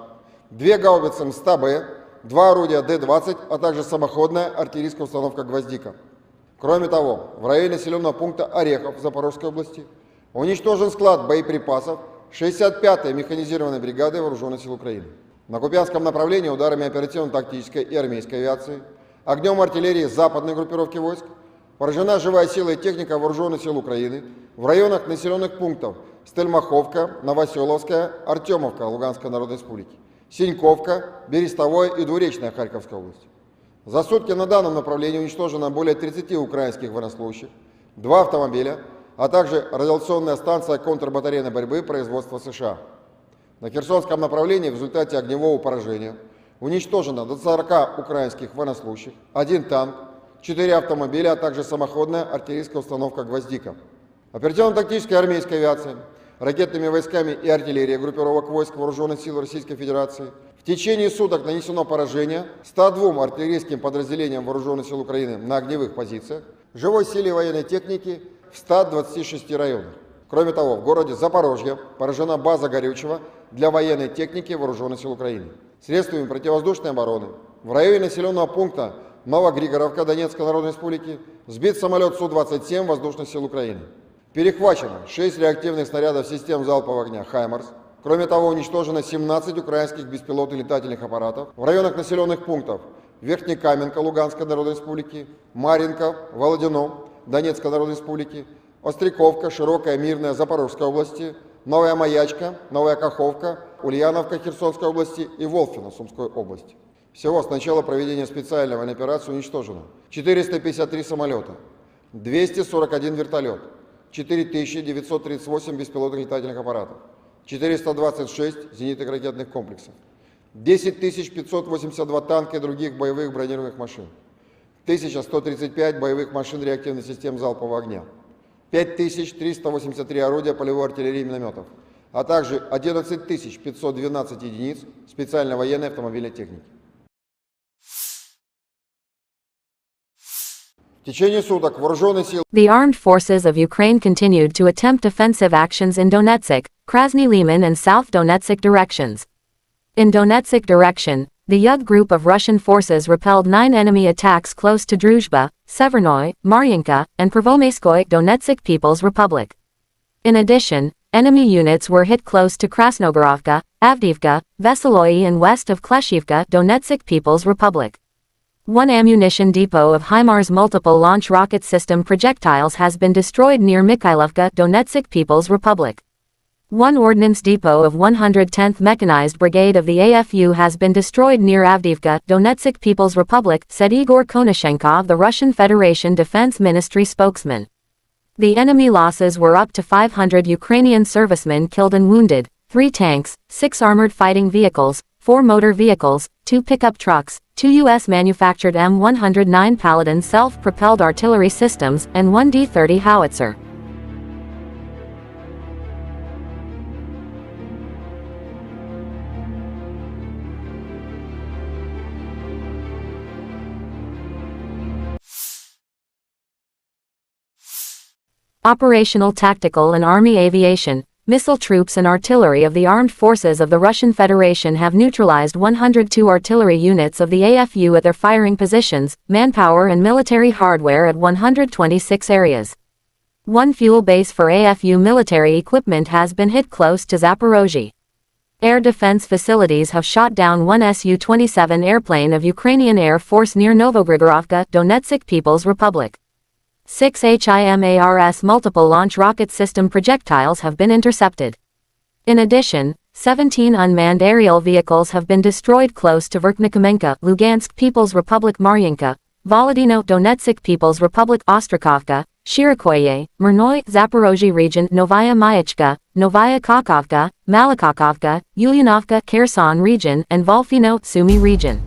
2 гаубицы МСТА-Б, 2 орудия Д-20, а также самоходная артиллерийская установка «Гвоздика». Кроме того, в районе населенного пункта Орехов Запорожской области уничтожен склад боеприпасов 65-й механизированной бригады Вооруженных сил Украины. На Купянском направлении ударами оперативно-тактической и армейской авиации, огнем артиллерии западной группировки войск поражена живая сила и техника Вооруженных сил Украины в районах населенных пунктов Стельмаховка, Новоселовская, Артемовка Луганской Народной Республики, Синьковка, Берестовое и Двуречная Харьковской области. За сутки на данном направлении уничтожено более 30 украинских военнослужащих, 2 автомобиля, а также радиационная станция контрбатарейной борьбы производства США. На Херсонском направлении в результате огневого поражения уничтожено до 40 украинских военнослужащих, 1 танк, 4 автомобиля, а также самоходная артиллерийская установка «Гвоздика». Оперативно-тактической армейской авиацией, ракетными войсками и артиллерией группировок войск Вооруженных сил Российской Федерации в течение суток нанесено поражение 102 артиллерийским подразделениям Вооруженных сил Украины на огневых позициях, живой силе военной техники в 126 районах. Кроме того, в городе Запорожье поражена база горючего для военной техники Вооруженных сил Украины. Средствами противовоздушной обороны в районе населенного пункта Новогригоровка Донецкой Народной Республики сбит самолет Су-27 Воздушных сил Украины. Перехвачено 6 реактивных снарядов систем залпового огня «Хаймарс». Кроме того, уничтожено 17 украинских беспилотных летательных аппаратов в районах населенных пунктов Верхнекаменка Луганской Народной Республики, Марьинка, Володино Донецкой Народной Республики, Остряковка, Широкая, Мирная Запорожской области, Новая Маячка, Новая Каховка, Ульяновка Херсонской области и Волфино Сумской области. Всего с начала проведения специальной военной операции уничтожено 453 самолета, 241 вертолет, 4938 беспилотных летательных аппаратов, 426 зенитных ракетных комплексов, 10 582 танка и других боевых бронированных машин, 1135 боевых машин реактивных систем залпового огня, 5383 орудия полевой артиллерии и минометов, а также 11 512 единиц специальной военной автомобильной техники. В течение суток вооруженные силы The armed forces of Ukraine continued to attempt offensive actions in Donetsk, Krasny Liman and South Donetsk directions. In Donetsk direction, the Yug group of Russian forces repelled 9 enemy attacks close to Druzhba, Severnoy, Maryanka, and Prvomaiskoye Donetsk People's Republic. In addition, enemy units were hit close to Krasnogorovka, Avdiivka, Veseloye and west of Kleshivka Donetsk People's Republic. One ammunition depot of HIMARS multiple launch rocket system projectiles has been destroyed near Mikhailovka Donetsk People's Republic. One ordnance depot of 110th Mechanized Brigade of the AFU has been destroyed near Avdiivka, Donetsk People's Republic, said Igor Konashenkov, the Russian Federation Defense Ministry spokesman. The enemy losses were up to 500 Ukrainian servicemen killed and wounded, 3 tanks, 6 armored fighting vehicles, 4 motor vehicles, 2 pickup trucks, 2 U.S.-manufactured M109 Paladin self-propelled artillery systems, and 1 D-30 howitzer. Operational tactical and army aviation, missile troops and artillery of the armed forces of the Russian Federation have neutralized 102 artillery units of the AFU at their firing positions, manpower and military hardware at 126 areas. One fuel base for AFU military equipment has been hit close to Zaporozhye. Air defense facilities have shot down one Su-27 airplane of Ukrainian Air Force near Novogrigorovka, Donetsk People's Republic. 6 HIMARS multiple launch rocket system projectiles have been intercepted. In addition, 17 unmanned aerial vehicles have been destroyed close to Verkhnikomenka, Lugansk People's Republic Maryanka, Volodino Donetsk People's Republic Ostrakovka, Shirokoye, Mirnoy, Zaporozhye region Novaya Mayachka, Novaya Kakovka, Malakakovka, Ulyanovka Kherson region and Volfino, Sumy region.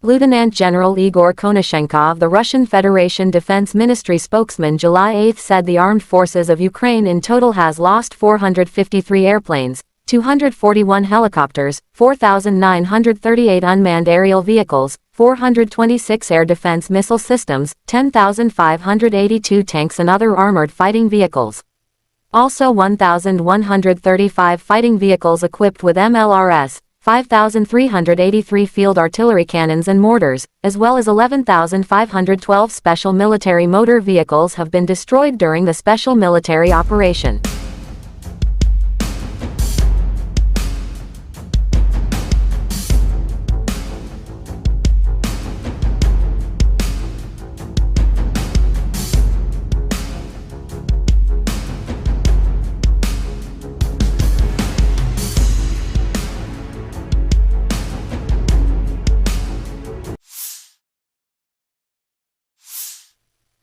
Lieutenant General Igor Konashenkov, the Russian Federation Defense Ministry spokesman, July 8 said the armed forces of Ukraine in total has lost 453 airplanes, 241 helicopters, 4,938 unmanned aerial vehicles, 426 air defense missile systems, 10,582 tanks and other armored fighting vehicles. Also 1,135 fighting vehicles equipped with MLRS, 5,383 field artillery cannons and mortars, as well as 11,512 special military motor vehicles have been destroyed during the special military operation.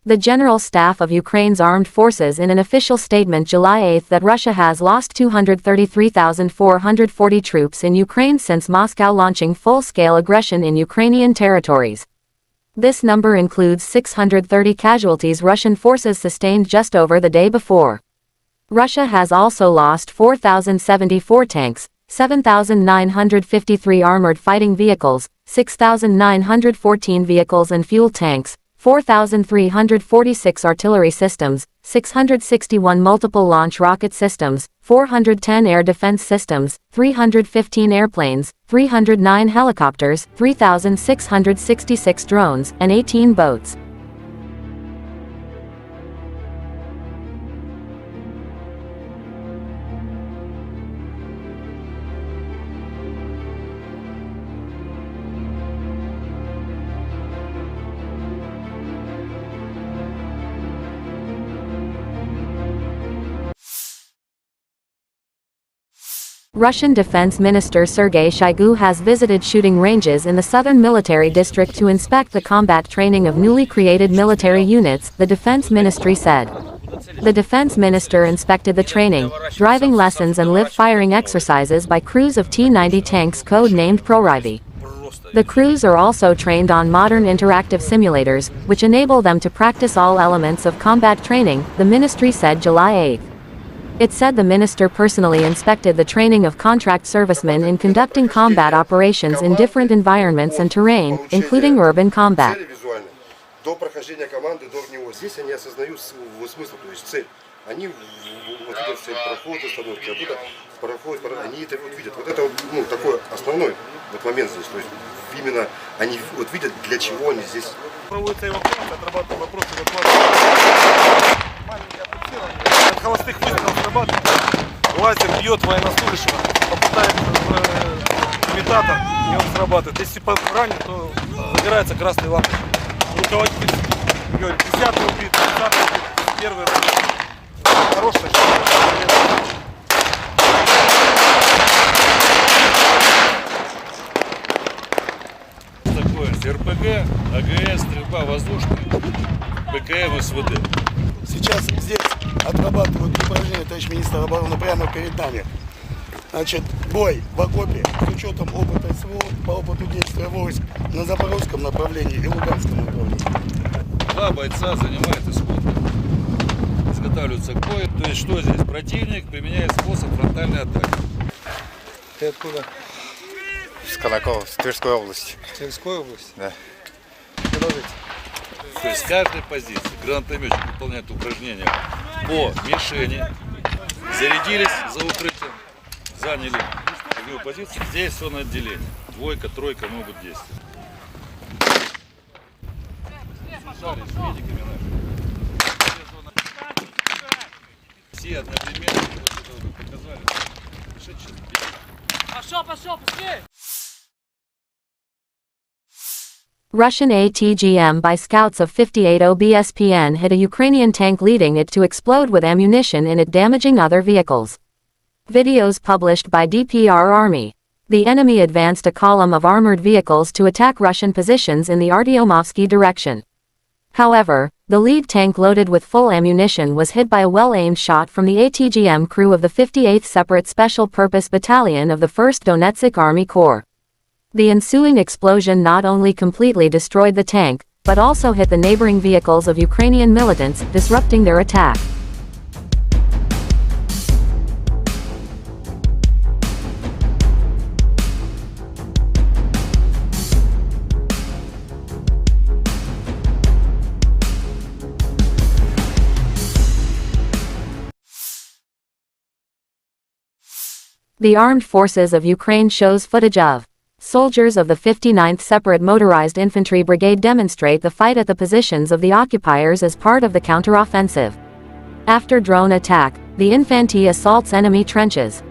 The General Staff of Ukraine's Armed Forces in an official statement July 8 that Russia has lost 233,440 troops in Ukraine since Moscow launching full-scale aggression in Ukrainian territories. This number includes 630 casualties Russian forces sustained just over the day before. Russia has also lost 4,074 tanks, 7,953 armored fighting vehicles, 6,914 vehicles and fuel tanks, 4,346 artillery systems, 661 multiple launch rocket systems, 410 air defense systems, 315 airplanes, 309 helicopters, 3,666 drones, and 18 boats. Russian Defense Minister Sergei Shoigu has visited shooting ranges in the southern military district to inspect the combat training of newly created military units, the defense ministry said. The defense minister inspected the training, driving lessons and live-firing exercises by crews of T-90 tanks code-named ProRivi. The crews are also trained on modern interactive simulators, which enable them to practice all elements of combat training, the ministry said July 8. It said the minister personally inspected the training of contract servicemen in conducting combat operations in different environments and terrain, including urban combat. До прохождения команды до него здесь они осознают смысл, то есть цель. Они вот видят цель прохода, установки, оттуда проходят, они это вот видят. Вот это такой основной вот момент здесь, то есть именно они вот видят, для чего они здесь. Проводится эвакуация, отрабатываем вопросы эвакуации. Маленькое пульсирование. От холостых выстрелов срабатывает. Лазер бьет военнослужащего, попадает в имитатор, и он срабатывает. Если ранен, то загорается красной лампой. Руководитель говорит, 10-й убит, 30-й убит, первый раз. Хорошая Такое РПГ, АГС, стрельба воздушная, ПКМ, СВД. Сейчас здесь отрабатывают упражнения, товарищ министр обороны, прямо перед нами. Значит, бой в окопе с учетом опыта СВО по опыту действия войск на Запорожском направлении и Луганском направлении. Два бойца занимают исходно. Изготавливаются к бою. То есть что здесь? Противник применяет способ фронтальной атаки. Ты откуда? С Колокова, с Тверской области. Тверской области? Да. Продолжите. То есть с каждой позиции гранатометчик выполняет упражнения по мишени. Зарядились за укрытием, заняли огневую позицию. Здесь все на отделение. Двойка, тройка могут действовать. Связались с медиками нашими. Все одновременно показали. Пошел, быстрее! Russian ATGM by scouts of 58 OBSPN hit a Ukrainian tank, leading it to explode with ammunition in it, damaging other vehicles. Videos published by DPR Army. The enemy advanced a column of armored vehicles to attack Russian positions in the Artyomovsky direction. However, the lead tank loaded with full ammunition was hit by a well-aimed shot from the ATGM crew of the 58th Separate Special Purpose Battalion of the 1st Donetsk Army Corps. The ensuing explosion not only completely destroyed the tank, but also hit the neighboring vehicles of Ukrainian militants, disrupting their attack. The Armed Forces of Ukraine shows footage of soldiers of the 59th Separate Motorized Infantry Brigade demonstrate the fight at the positions of the occupiers as part of the counteroffensive. After drone attack, the infantry assaults enemy trenches.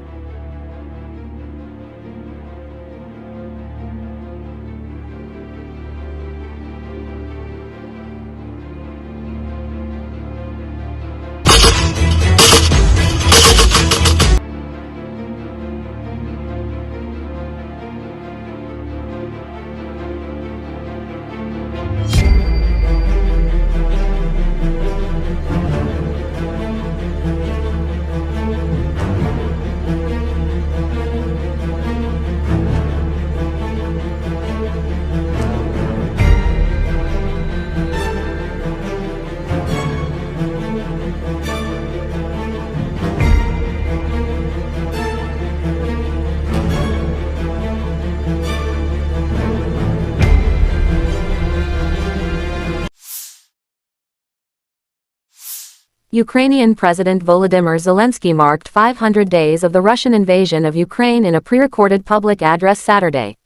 Ukrainian President Volodymyr Zelensky marked 500 days of the Russian invasion of Ukraine in a pre-recorded public address Saturday.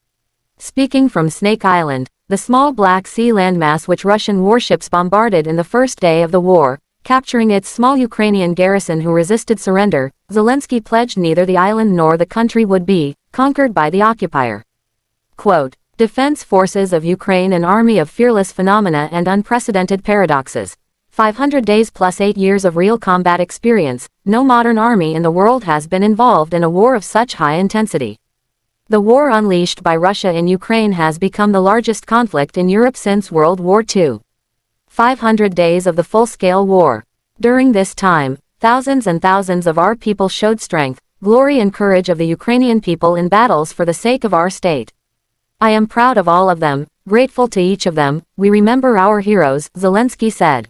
Speaking from Snake Island, the small Black Sea landmass which Russian warships bombarded in the first day of the war, capturing its small Ukrainian garrison who resisted surrender, Zelensky pledged neither the island nor the country would be conquered by the occupier. Quote, Defense Forces of Ukraine, an army of fearless phenomena and unprecedented paradoxes. 500 days plus 8 years of real combat experience. No modern army in the world has been involved in a war of such high intensity. The war unleashed by Russia in Ukraine has become the largest conflict in Europe since World War II. 500 days of the full-scale war. During this time, thousands and thousands of our people showed strength, glory and courage of the Ukrainian people in battles for the sake of our state. I am proud of all of them, grateful to each of them. We remember our heroes, Zelensky said.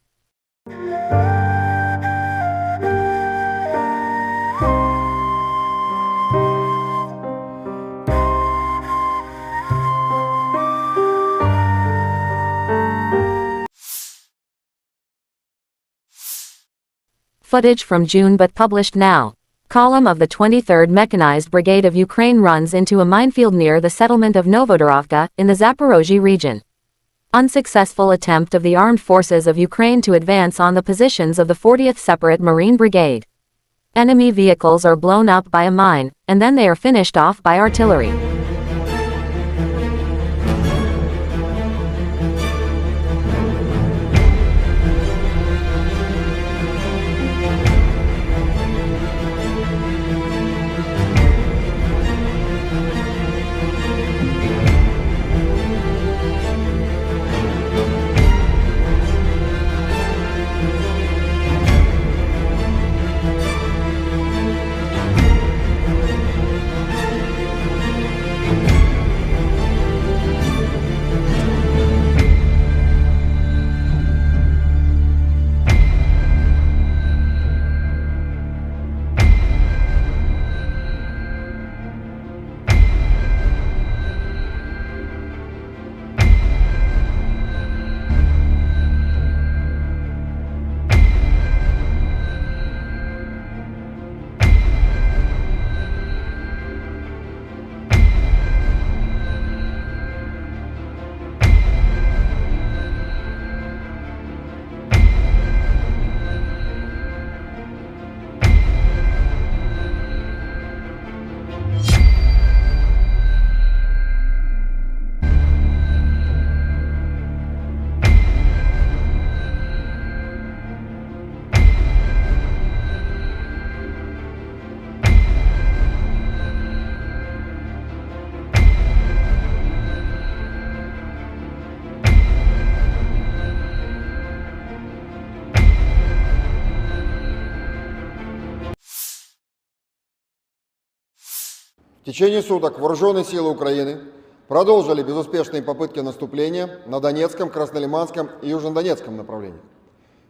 Footage from June but published now. Column of the 23rd Mechanized Brigade of Ukraine runs into a minefield near the settlement of Novodorovka, in the Zaporozhye region. Unsuccessful attempt of the armed forces of Ukraine to advance on the positions of the 40th Separate Marine Brigade. Enemy vehicles are blown up by a mine, and then they are finished off by artillery. В течение суток вооруженные силы Украины продолжили безуспешные попытки наступления на Донецком, Краснолиманском и Южнодонецком направлениях.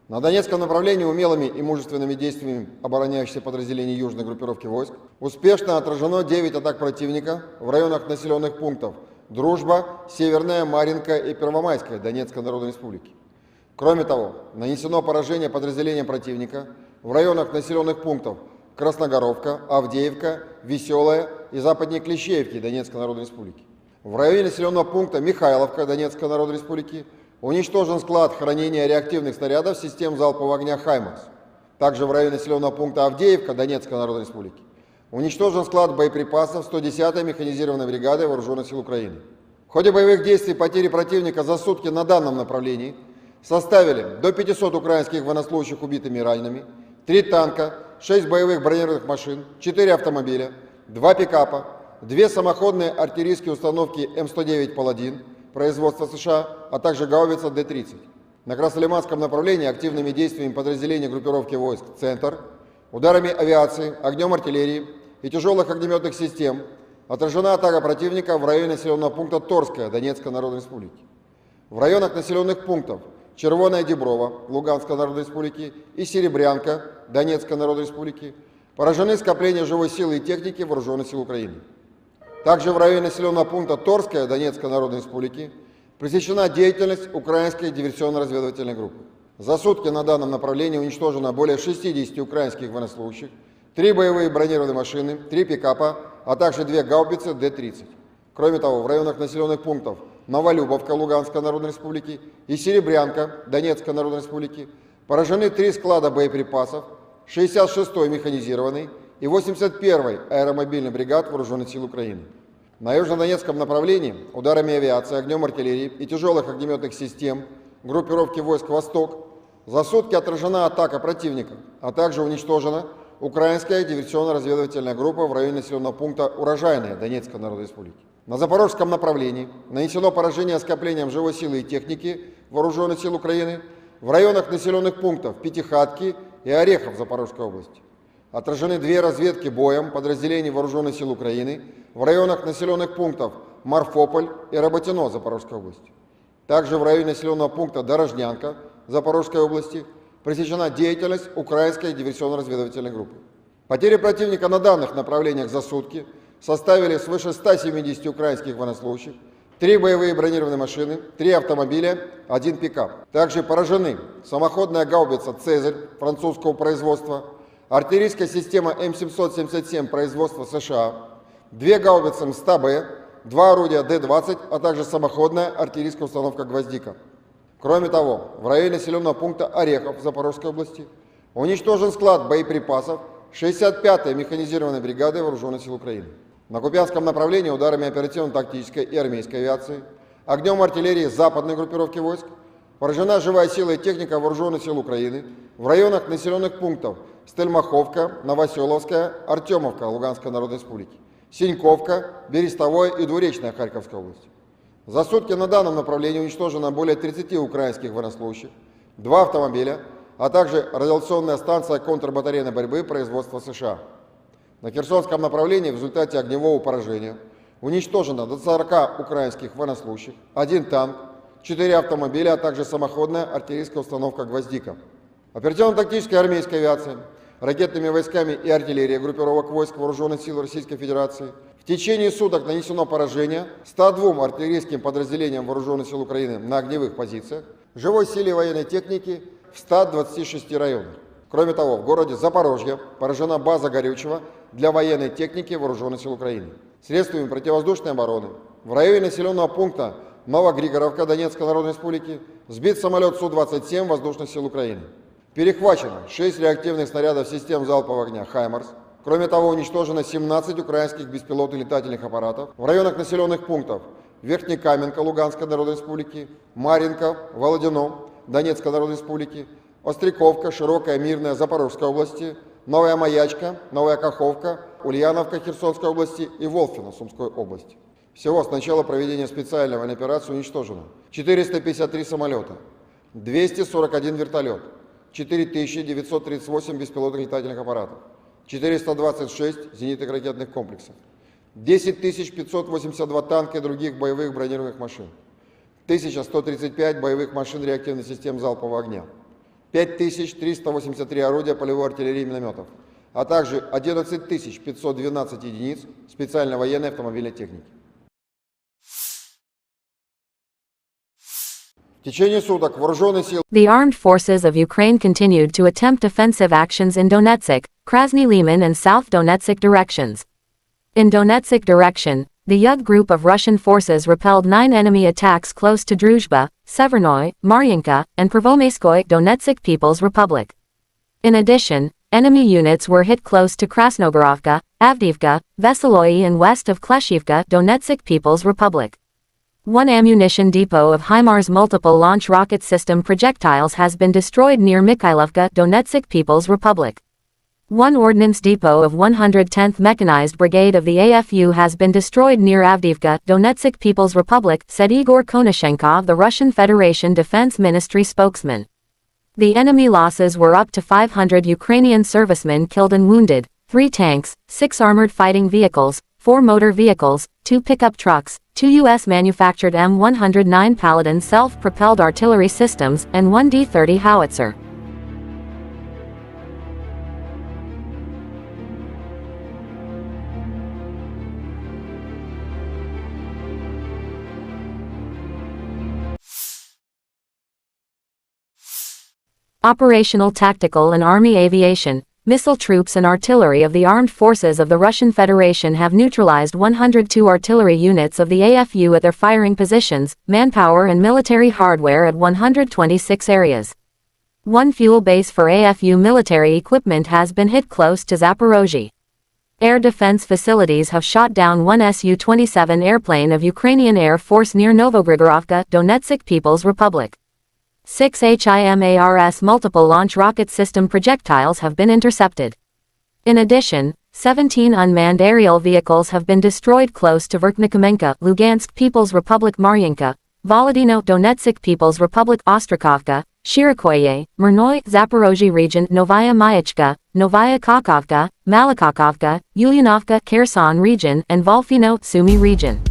На Донецком направлении умелыми и мужественными действиями обороняющихся подразделений южной группировки войск успешно отражено 9 атак противника в районах населенных пунктов Дружба, Северная, Марьинка и Первомайская Донецкой Народной Республики. Кроме того, нанесено поражение подразделениям противника в районах населенных пунктов Красногоровка, Авдеевка, Веселая и западнее Клещеевки Донецкой Народной Республики. В районе населенного пункта Михайловка Донецкой Народной Республики уничтожен склад хранения реактивных снарядов систем залпового огня «Хаймарс». Также в районе населенного пункта Авдеевка Донецкой Народной Республики уничтожен склад боеприпасов 110-й механизированной бригады Вооруженных сил Украины. В ходе боевых действий потери противника за сутки на данном направлении составили до 500 украинских военнослужащих убитыми и ранеными, 3 танка, 6 боевых бронированных машин, 4 автомобиля, 2 пикапа, 2 самоходные артиллерийские установки М109 «Паладин» производства США, а также гаубица Д-30. На Краснолиманском направлении активными действиями подразделений группировки войск «Центр», ударами авиации, огнем артиллерии и тяжелых огнеметных систем отражена атака противника в районе населенного пункта Торская Донецкой Народной Республики. В районах населенных пунктов Червоная Деброва Луганской Народной Республики и Серебрянка Донецкой Народной Республики поражены скопления живой силы и техники Вооруженных сил Украины. Также в районе населенного пункта Торская Донецкой Народной Республики пресечена деятельность украинской диверсионно-разведывательной группы. За сутки на данном направлении уничтожено более 60 украинских военнослужащих, 3 боевые бронированные машины, 3 пикапа, а также 2 гаубицы Д-30. Кроме того, в районах населенных пунктов Новолюбовка Луганской Народной Республики и Серебрянка Донецкой Народной Республики поражены 3 склада боеприпасов 66-й механизированной и 81-й аэромобильной бригад Вооруженных сил Украины. На южнодонецком направлении ударами авиации, огнем артиллерии и тяжелых огнеметных систем группировки войск «Восток» за сутки отражена атака противника, а также уничтожена украинская диверсионно-разведывательная группа в районе населенного пункта Урожайная Донецкой Народной Республики. На запорожском направлении нанесено поражение скоплением живой силы и техники Вооруженных сил Украины в районах населенных пунктов Пятихатки и Орехов Запорожской области. Отражены 2 разведки боем подразделений Вооруженных сил Украины в районах населенных пунктов Марфополь и Работино Запорожской области. Также в районе населенного пункта Дорожнянка Запорожской области пресечена деятельность украинской диверсионно-разведывательной группы. Потери противника на данных направлениях за сутки составили свыше 170 украинских военнослужащих, 3 боевые бронированные машины, 3 автомобиля, 1 пикап. Также поражены самоходная гаубица «Цезарь» французского производства, артиллерийская система М777 производства США, 2 гаубицы МСТА-Б, 2 орудия Д-20, а также самоходная артиллерийская установка «Гвоздика». Кроме того, в районе населенного пункта Орехов Запорожской области уничтожен склад боеприпасов 65-й механизированной бригады Вооруженных сил Украины. На Купянском направлении ударами оперативно-тактической и армейской авиации, огнем артиллерии западной группировки войск поражена живая сила и техника Вооруженных сил Украины в районах населенных пунктов Стельмаховка, Новоселовская, Артемовка Луганской Народной Республики, Синьковка, Берестовое и Двуречная Харьковской области. За сутки на данном направлении уничтожено более 30 украинских военнослужащих, 2 автомобиля, а также радиационная станция контрбатарейной борьбы производства США. На Херсонском направлении в результате огневого поражения уничтожено до 40 украинских военнослужащих, 1 танк, 4 автомобиля, а также самоходная артиллерийская установка «Гвоздика». Оперативно-тактической армейской авиацией, ракетными войсками и артиллерией группировок войск Вооруженных сил Российской Федерации в течение суток нанесено поражение 102 артиллерийским подразделениям Вооруженных сил Украины на огневых позициях, живой силе военной техники в 126 районах. Кроме того, в городе Запорожье поражена база горючего для военной техники Вооруженных сил Украины. Средствами противовоздушной обороны в районе населенного пункта Новогригоровка Донецкой Народной Республики сбит самолет Су-27 Воздушных сил Украины. Перехвачено 6 реактивных снарядов систем залпового огня «Хаймарс». Кроме того, уничтожено 17 украинских беспилотных летательных аппаратов в районах населенных пунктов Верхнекаменка Луганской Народной Республики, Марьинка, Володино Донецкой Народной Республики, Остряковка, Широкая, Мирная Запорожской области, Новая Маячка, Новая Каховка, Ульяновка Херсонской области и Волфино Сумской области. Всего с начала проведения специальной военной операции уничтожено 453 самолета, 241 вертолет, 4938 беспилотных летательных аппаратов, 426 зенитных ракетных комплексов, 10 582 танка и других боевых бронированных машин, 1135 боевых машин реактивных систем залпового огня, 5383 орудия полевой артиллерии и минометов, а также 11 512 единиц специальной военной автомобильной техники. В течение суток вооруженные силы The armed forces of Ukraine continued to attempt offensive actions in Donetsk, Krasny Liman and South Donetsk directions. In Donetsk direction, the Yug group of Russian forces repelled 9 enemy attacks close to Druzhba, Severnoy, Maryanka, and Prvomaiskoye Donetsk People's Republic. In addition, enemy units were hit close to Krasnogorovka, Avdiivka, Veseloye and west of Kleshivka Donetsk People's Republic. One ammunition depot of HIMARS multiple launch rocket system projectiles has been destroyed near Mikhailovka, Donetsk People's Republic. One ordnance depot of 110th Mechanized Brigade of the AFU has been destroyed near Avdiivka, Donetsk People's Republic, said Igor Konashenkov, the Russian Federation Defense Ministry spokesman. The enemy losses were up to 500 Ukrainian servicemen killed and wounded, 3 tanks, 6 armored fighting vehicles, 4 motor vehicles, 2 pickup trucks, 2 U.S.-manufactured M109 Paladin self-propelled artillery systems, and 1 D-30 howitzer. Operational, tactical and army aviation, missile troops and artillery of the armed forces of the Russian Federation have neutralized 102 artillery units of the AFU at their firing positions, manpower and military hardware at 126 areas. One fuel base for AFU military equipment has been hit close to Zaporozhye. Air defense facilities have shot down one Su-27 airplane of Ukrainian Air Force near Novogrigorovka, Donetsk People's Republic. 6 HIMARS multiple launch rocket system projectiles have been intercepted. In addition, 17 unmanned aerial vehicles have been destroyed close to Verkhnikomenka, Lugansk People's Republic, Maryanka, Volodino, Donetsk People's Republic, Ostrakovka, Shirikoye, Murnoy, Zaporozhye region, Novaya Mayachka, Novaya Kakovka, Malakakovka, Ulyanovka, Kherson region, and Volfino, Sumy region.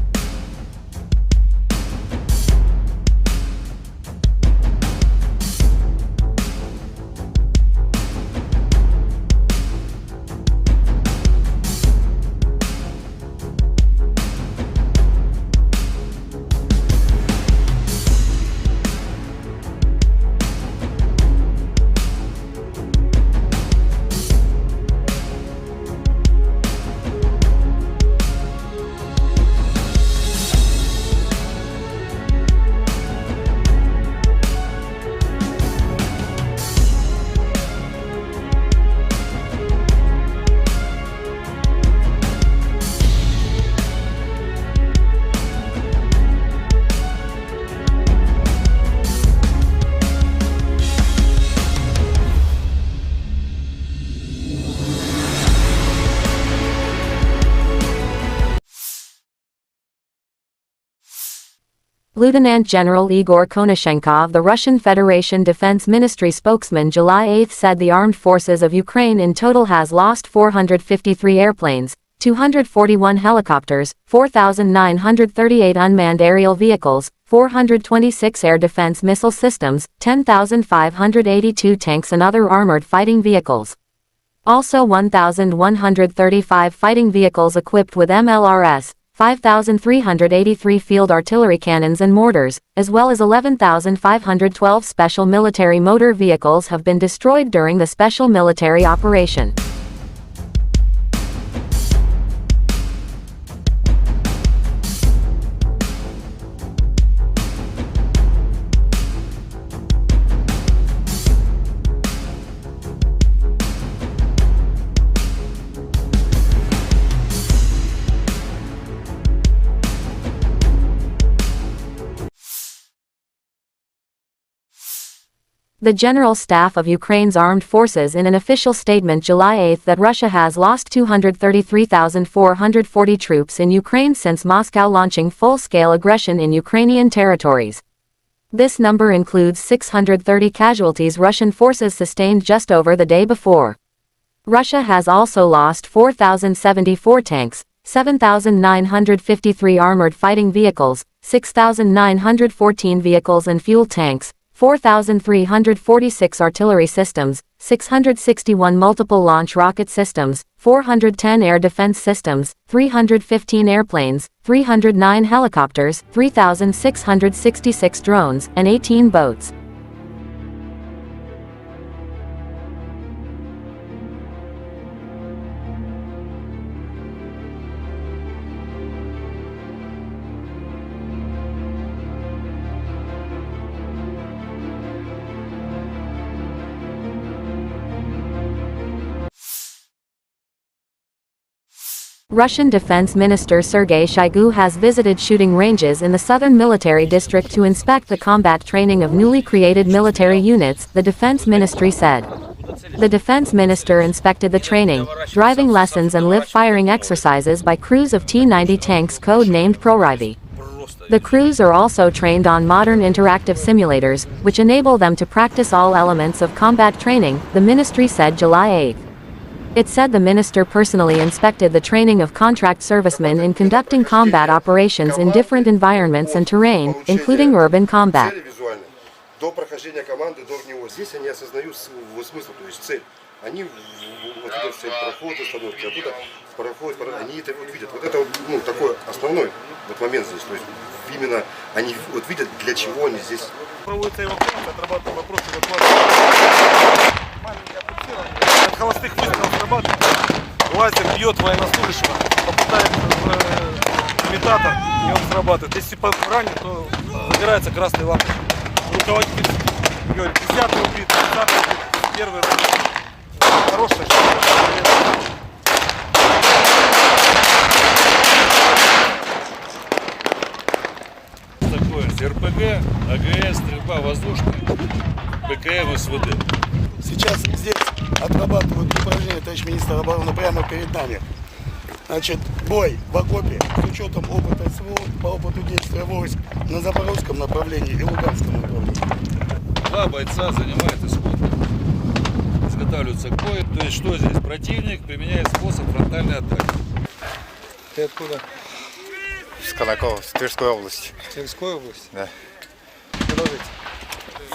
Lieutenant General Igor Konashenkov, the Russian Federation Defense Ministry spokesman, July 8 said the armed forces of Ukraine in total has lost 453 airplanes, 241 helicopters, 4,938 unmanned aerial vehicles, 426 air defense missile systems, 10,582 tanks and other armored fighting vehicles. Also 1,135 fighting vehicles equipped with MLRS, 5,383 field artillery cannons and mortars, as well as 11,512 special military motor vehicles have been destroyed during the special military operation. The General Staff of Ukraine's Armed Forces in an official statement July 8 that Russia has lost 233,440 troops in Ukraine since Moscow launching full-scale aggression in Ukrainian territories. This number includes 630 casualties Russian forces sustained just over the day before. Russia has also lost 4,074 tanks, 7,953 armored fighting vehicles, 6,914 vehicles and fuel tanks, 4,346 artillery systems, 661 multiple launch rocket systems, 410 air defense systems, 315 airplanes, 309 helicopters, 3,666 drones, and 18 boats. Russian Defense Minister Sergei Shoigu has visited shooting ranges in the southern military district to inspect the combat training of newly created military units, the Defense Ministry said. The Defense Minister inspected the training, driving lessons and live firing exercises by crews of T-90 tanks code-named Proryvi. The crews are also trained on modern interactive simulators, which enable them to practice all elements of combat training, the ministry said July 8. It said the minister personally inspected the training of contract servicemen in conducting combat operations in different environments and terrain, including urban combat. До прохождения команды, до него. Здесь они осознают смысл, то есть цель. Они вот идут цель прохода, остановки, оттуда проходят, они это вот видят. Вот это такой основной вот момент здесь. То есть именно они вот видят, для чего они здесь. Проводится эвакуация, отрабатываем вопросы эвакуации. Маленькое пульсирование. От холостых выстрелов срабатывает. Лазер бьет военнослужащего, попадает в имитатор, и он срабатывает. Если ранен, то загорается красной лампой. Руководитель говорит, 10-й убит, 10-й убит, первый убит. Хорошая штука. Такое РПГ, АГС, стрельба воздушная, ПКМ, СВД. Сейчас здесь отрабатывают упражнения, товарищ министр обороны, прямо перед нами. Значит, бой в окопе с учетом опыта СВО по опыту действия войск на запорожском направлении и луганском направлении. 2 бойца занимают исход. Изготавливаются к бою. То есть что здесь? Противник применяет способ фронтальной атаки. Ты откуда? С Конакова, с Тверской области. Тверской области? Да. Продолжите.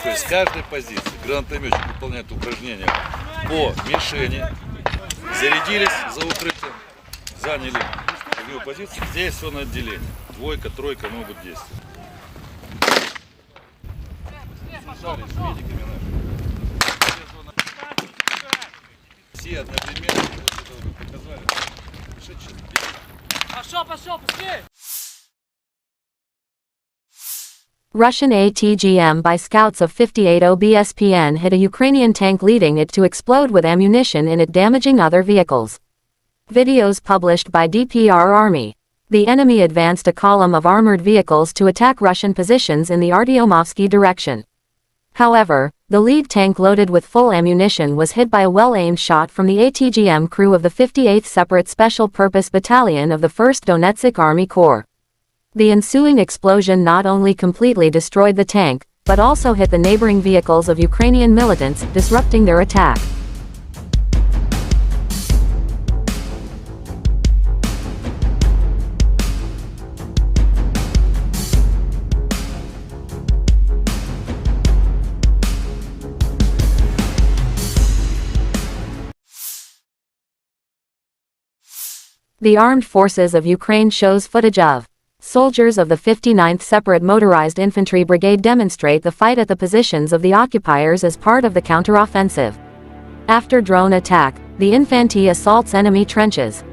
То есть с каждой позиции гранатометчик выполняет упражнения по мишени. Зарядились за укрытием, заняли огневую позицию. Здесь все на отделение. 2, 3 могут действовать. Связались с медиками нашими. Все одновременно вот это вот показали. Пошел, быстрее! Russian ATGM by scouts of 58 OBSPN hit a Ukrainian tank, leading it to explode with ammunition in it, damaging other vehicles. Videos published by DPR Army. The enemy advanced a column of armored vehicles to attack Russian positions in the Artyomovsky direction. However, the lead tank loaded with full ammunition was hit by a well-aimed shot from the ATGM crew of the 58th Separate Special Purpose Battalion of the 1st Donetsk Army Corps. The ensuing explosion not only completely destroyed the tank, but also hit the neighboring vehicles of Ukrainian militants, disrupting their attack. The Armed Forces of Ukraine shows footage of soldiers of the 59th Separate Motorized Infantry Brigade demonstrate the fight at the positions of the occupiers as part of the counteroffensive. After drone attack, the infantry assaults enemy trenches.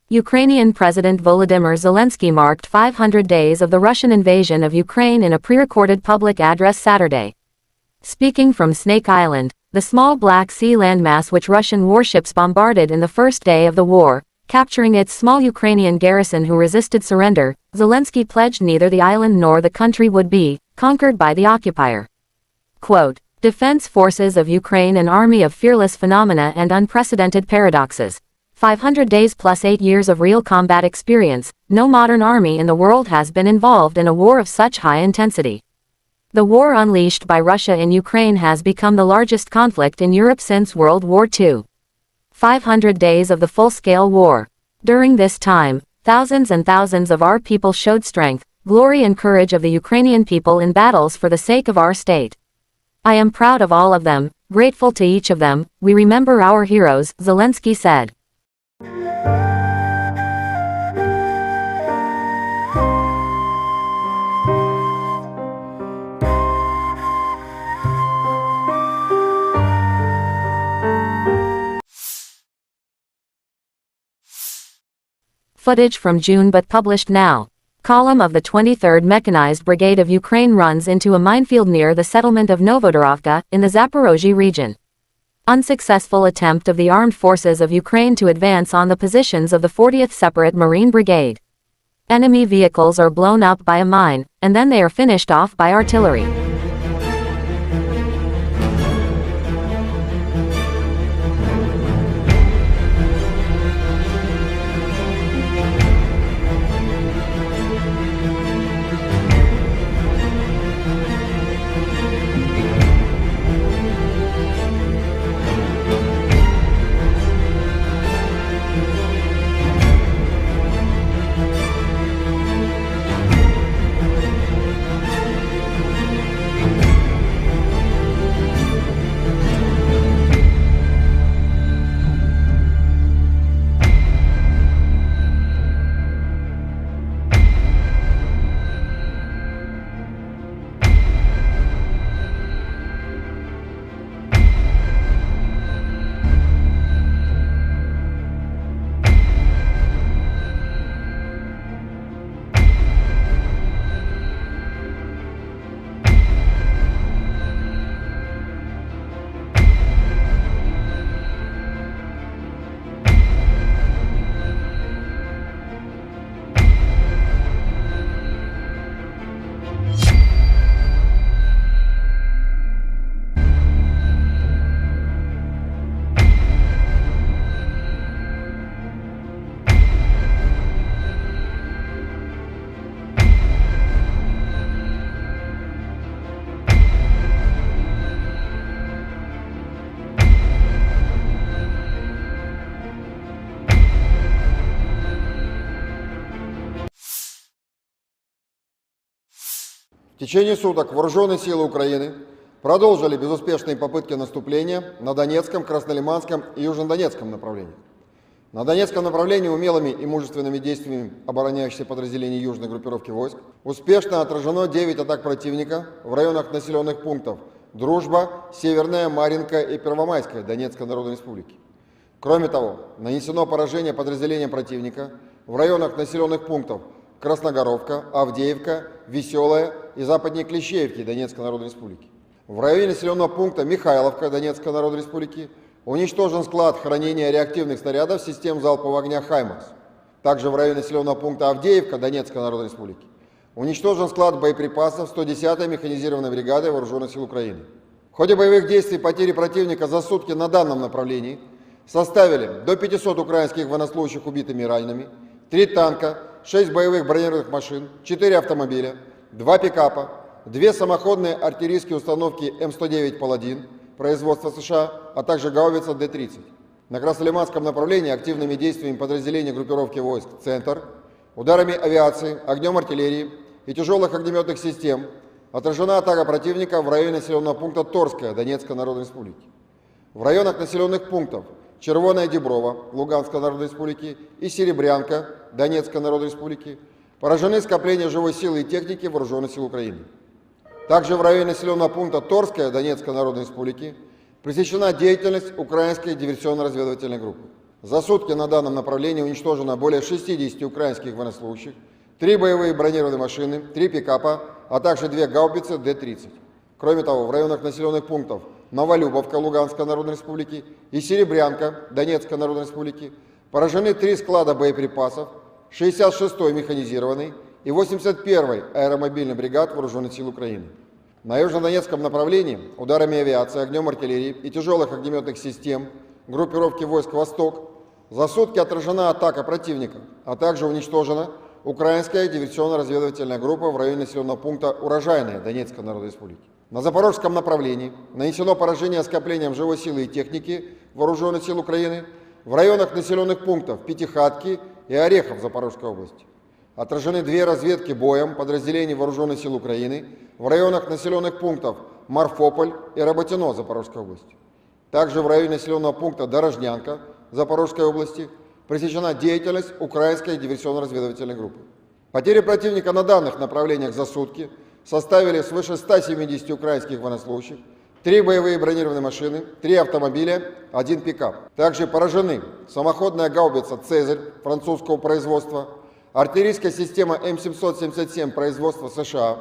Ukrainian President Volodymyr Zelensky marked 500 days of the Russian invasion of Ukraine in a pre-recorded public address Saturday. Speaking from Snake Island, the small Black Sea landmass which Russian warships bombarded in the first day of the war, capturing its small Ukrainian garrison who resisted surrender, Zelensky pledged neither the island nor the country would be conquered by the occupier. Quote, Defense Forces of Ukraine, an army of fearless phenomena and unprecedented paradoxes. 500 days plus 8 years of real combat experience. No modern army in the world has been involved in a war of such high intensity. The war unleashed by Russia in Ukraine has become the largest conflict in Europe since World War II. 500 days of the full-scale war. During this time, thousands and thousands of our people showed strength, glory and courage of the Ukrainian people in battles for the sake of our state. I am proud of all of them, grateful to each of them. We remember our heroes, Zelensky said. Footage from June but published now. column of the 23rd Mechanized Brigade of Ukraine runs into a minefield near the settlement of Novodorovka, in the Zaporozhye region. Unsuccessful attempt of the armed forces of Ukraine to advance on the positions of the 40th Separate Marine Brigade. Enemy vehicles are blown up by a mine, and then they are finished off by artillery. В течение суток вооруженные силы Украины продолжили безуспешные попытки наступления на Донецком, Краснолиманском и Южнодонецком направлениях. На Донецком направлении умелыми и мужественными действиями обороняющихся подразделений южной группировки войск успешно отражено 9 атак противника в районах населенных пунктов Дружба, Северная, Марьинка и Первомайская Донецкой Народной Республики. Кроме того, нанесено поражение подразделениям противника в районах населенных пунктов Красногоровка, Авдеевка, Веселая и западнее Клещеевки Донецкой Народной Республики. В районе населенного пункта Михайловка Донецкой Народной Республики уничтожен склад хранения реактивных снарядов систем залпового огня «Хаймарс». Также в районе населенного пункта Авдеевка Донецкой Народной Республики уничтожен склад боеприпасов 110-й механизированной бригады Вооруженных сил Украины. В ходе боевых действий потери противника за сутки на данном направлении составили до 500 украинских военнослужащих убитыми и ранеными, 3 танка, 6 боевых бронированных машин, 4 автомобиля, 2 пикапа, 2 самоходные артиллерийские установки М109 «Паладин» производства США, а также гаубица Д-30. На Краснолиманском направлении активными действиями подразделений группировки войск «Центр», ударами авиации, огнем артиллерии и тяжелых огнеметных систем отражена атака противника в районе населенного пункта Торская Донецкой Народной Республики. В районах населенных пунктов Червоная Деброва Луганской Народной Республики и Серебрянка Донецкой Народной Республики поражены скопления живой силы и техники Вооруженных сил Украины. Также в районе населенного пункта Торская Донецкой Народной Республики пресечена деятельность украинской диверсионно-разведывательной группы. За сутки на данном направлении уничтожено более 60 украинских военнослужащих, 3 боевые бронированные машины, 3 пикапа, а также 2 гаубицы Д-30. Кроме того, в районах населенных пунктов Новолюбовка Луганской Народной Республики и Серебрянка Донецкой Народной Республики поражены 3 склада боеприпасов 66-й механизированной и 81-й аэромобильной бригад Вооруженных сил Украины. На южнодонецком направлении ударами авиации, огнем артиллерии и тяжелых огнеметных систем группировки войск «Восток» за сутки отражена атака противника, а также уничтожена украинская диверсионно-разведывательная группа в районе населенного пункта Урожайная Донецкой Народной Республики. На Запорожском направлении нанесено поражение скоплением живой силы и техники Вооруженных сил Украины в районах населенных пунктов Пятихатки и Орехов Запорожской области. Отражены 2 разведки боем подразделений Вооруженных сил Украины в районах населенных пунктов Марфополь и Работино Запорожской области. Также в районе населенного пункта Дорожнянка Запорожской области пресечена деятельность украинской диверсионно-разведывательной группы. Потери противника на данных направлениях за сутки составили свыше 170 украинских военнослужащих, 3 боевые бронированные машины, 3 автомобиля, 1 пикап. Также поражены самоходная гаубица «Цезарь» французского производства, артиллерийская система М777 производства США,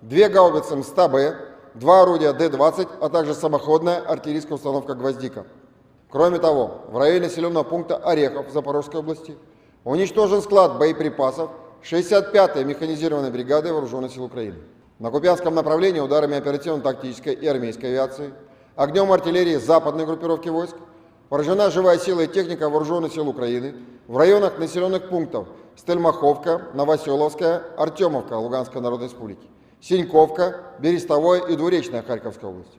2 гаубицы МСТА-Б, 2 орудия Д-20, а также самоходная артиллерийская установка «Гвоздика». Кроме того, в районе населенного пункта Орехов в Запорожской области уничтожен склад боеприпасов 65-й механизированной бригады Вооруженных сил Украины. На Купянском направлении ударами оперативно-тактической и армейской авиации, огнем артиллерии западной группировки войск поражена живая сила и техника Вооруженных сил Украины в районах населенных пунктов Стельмаховка, Новоселовская, Артемовка Луганской Народной Республики, Синьковка, Берестовое и Двуречная Харьковской области.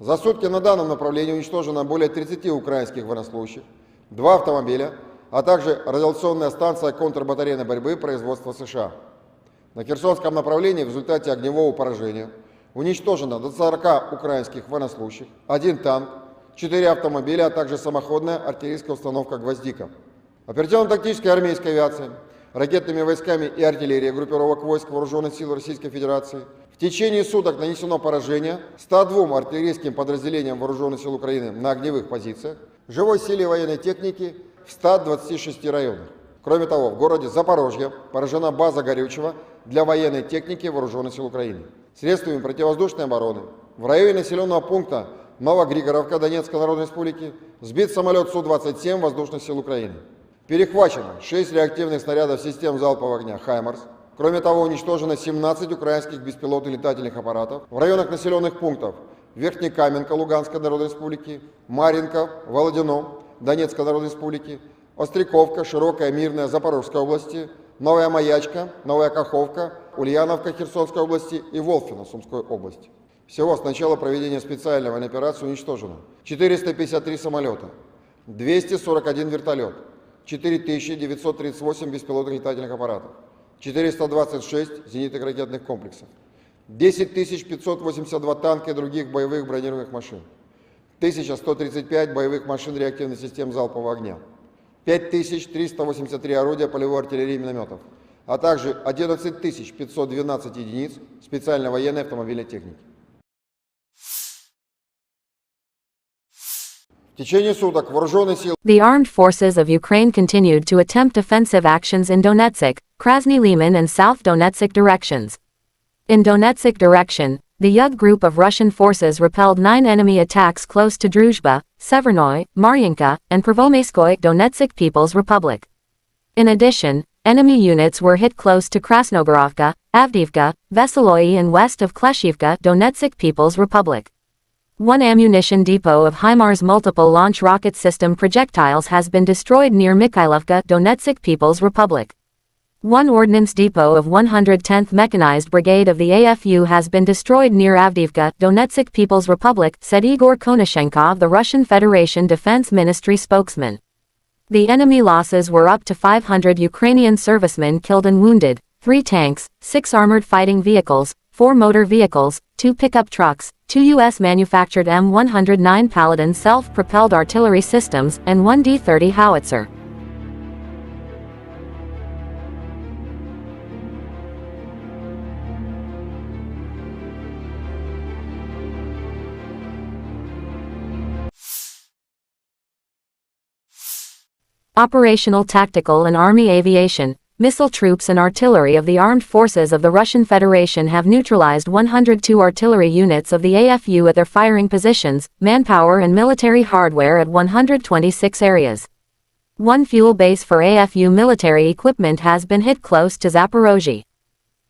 За сутки на данном направлении уничтожено более 30 украинских военнослужащих, 2 автомобиля, а также радиационная станция контрбатарейной борьбы производства США. На Херсонском направлении в результате огневого поражения уничтожено до 40 украинских военнослужащих, 1 танк, 4 автомобиля, а также самоходная артиллерийская установка «Гвоздика». Оперативно-тактической армейской авиацией, ракетными войсками и артиллерией группировок войск Вооруженных сил Российской Федерации в течение суток нанесено поражение 102 артиллерийским подразделениям Вооруженных сил Украины на огневых позициях, живой силе военной техники в 126 районах. Кроме того, в городе Запорожье поражена база горючего для военной техники Вооруженных сил Украины. Средствами противовоздушной обороны в районе населенного пункта Новогригоровка Донецкой Народной Республики сбит самолет Су-27 Воздушных сил Украины. Перехвачено 6 реактивных снарядов систем залпового огня «Хаймарс». Кроме того, уничтожено 17 украинских беспилотных летательных аппаратов в районах населенных пунктов Верхнекаменка Луганской Народной Республики, Марьинка, Володино Донецкой Народной Республики, Остряковка, Широкая, Мирная Запорожской области, Новая Маячка, Новая Каховка, Ульяновка Херсонской области и Волфино Сумской области. Всего с начала проведения специальной военной операции уничтожено 453 самолета, 241 вертолет, 4938 беспилотных летательных аппаратов, 426 зенитных ракетных комплексов, 10 582 танка и других боевых бронированных машин, 1135 боевых машин реактивных систем залпового огня, 5383 орудия полевой артиллерии и минометов, а также 11 512 единиц специальной военной автомобильной техники. В течение суток вооруженные силы The armed forces of Ukraine continued to attempt offensive actions in Donetsk, Krasny Liman and South Donetsk directions. In Donetsk direction, the Yug group of Russian forces repelled 9 enemy attacks close to Druzhba, Severnoy, Maryinka, and Prvomaiskoye Donetsk People's Republic. In addition, enemy units were hit close to Krasnogorovka, Avdiivka, Veseloye and west of Kleshivka Donetsk People's Republic. One ammunition depot of HIMARS multiple launch rocket system projectiles has been destroyed near Mikhailovka Donetsk People's Republic. One ordnance depot of 110th Mechanized Brigade of the AFU has been destroyed near Avdiivka, Donetsk People's Republic, said Igor Konashenkov, the Russian Federation Defense Ministry spokesman. The enemy losses were up to 500 Ukrainian servicemen killed and wounded, 3 tanks, 6 armored fighting vehicles, 4 motor vehicles, 2 pickup trucks, 2 U.S.-manufactured M109 Paladin self-propelled artillery systems, and 1 D-30 howitzer. Operational tactical and Army aviation, missile troops and artillery of the armed forces of the Russian Federation have neutralized 102 artillery units of the AFU at their firing positions, manpower and military hardware at 126 areas. One fuel base for AFU military equipment has been hit close to Zaporozhye.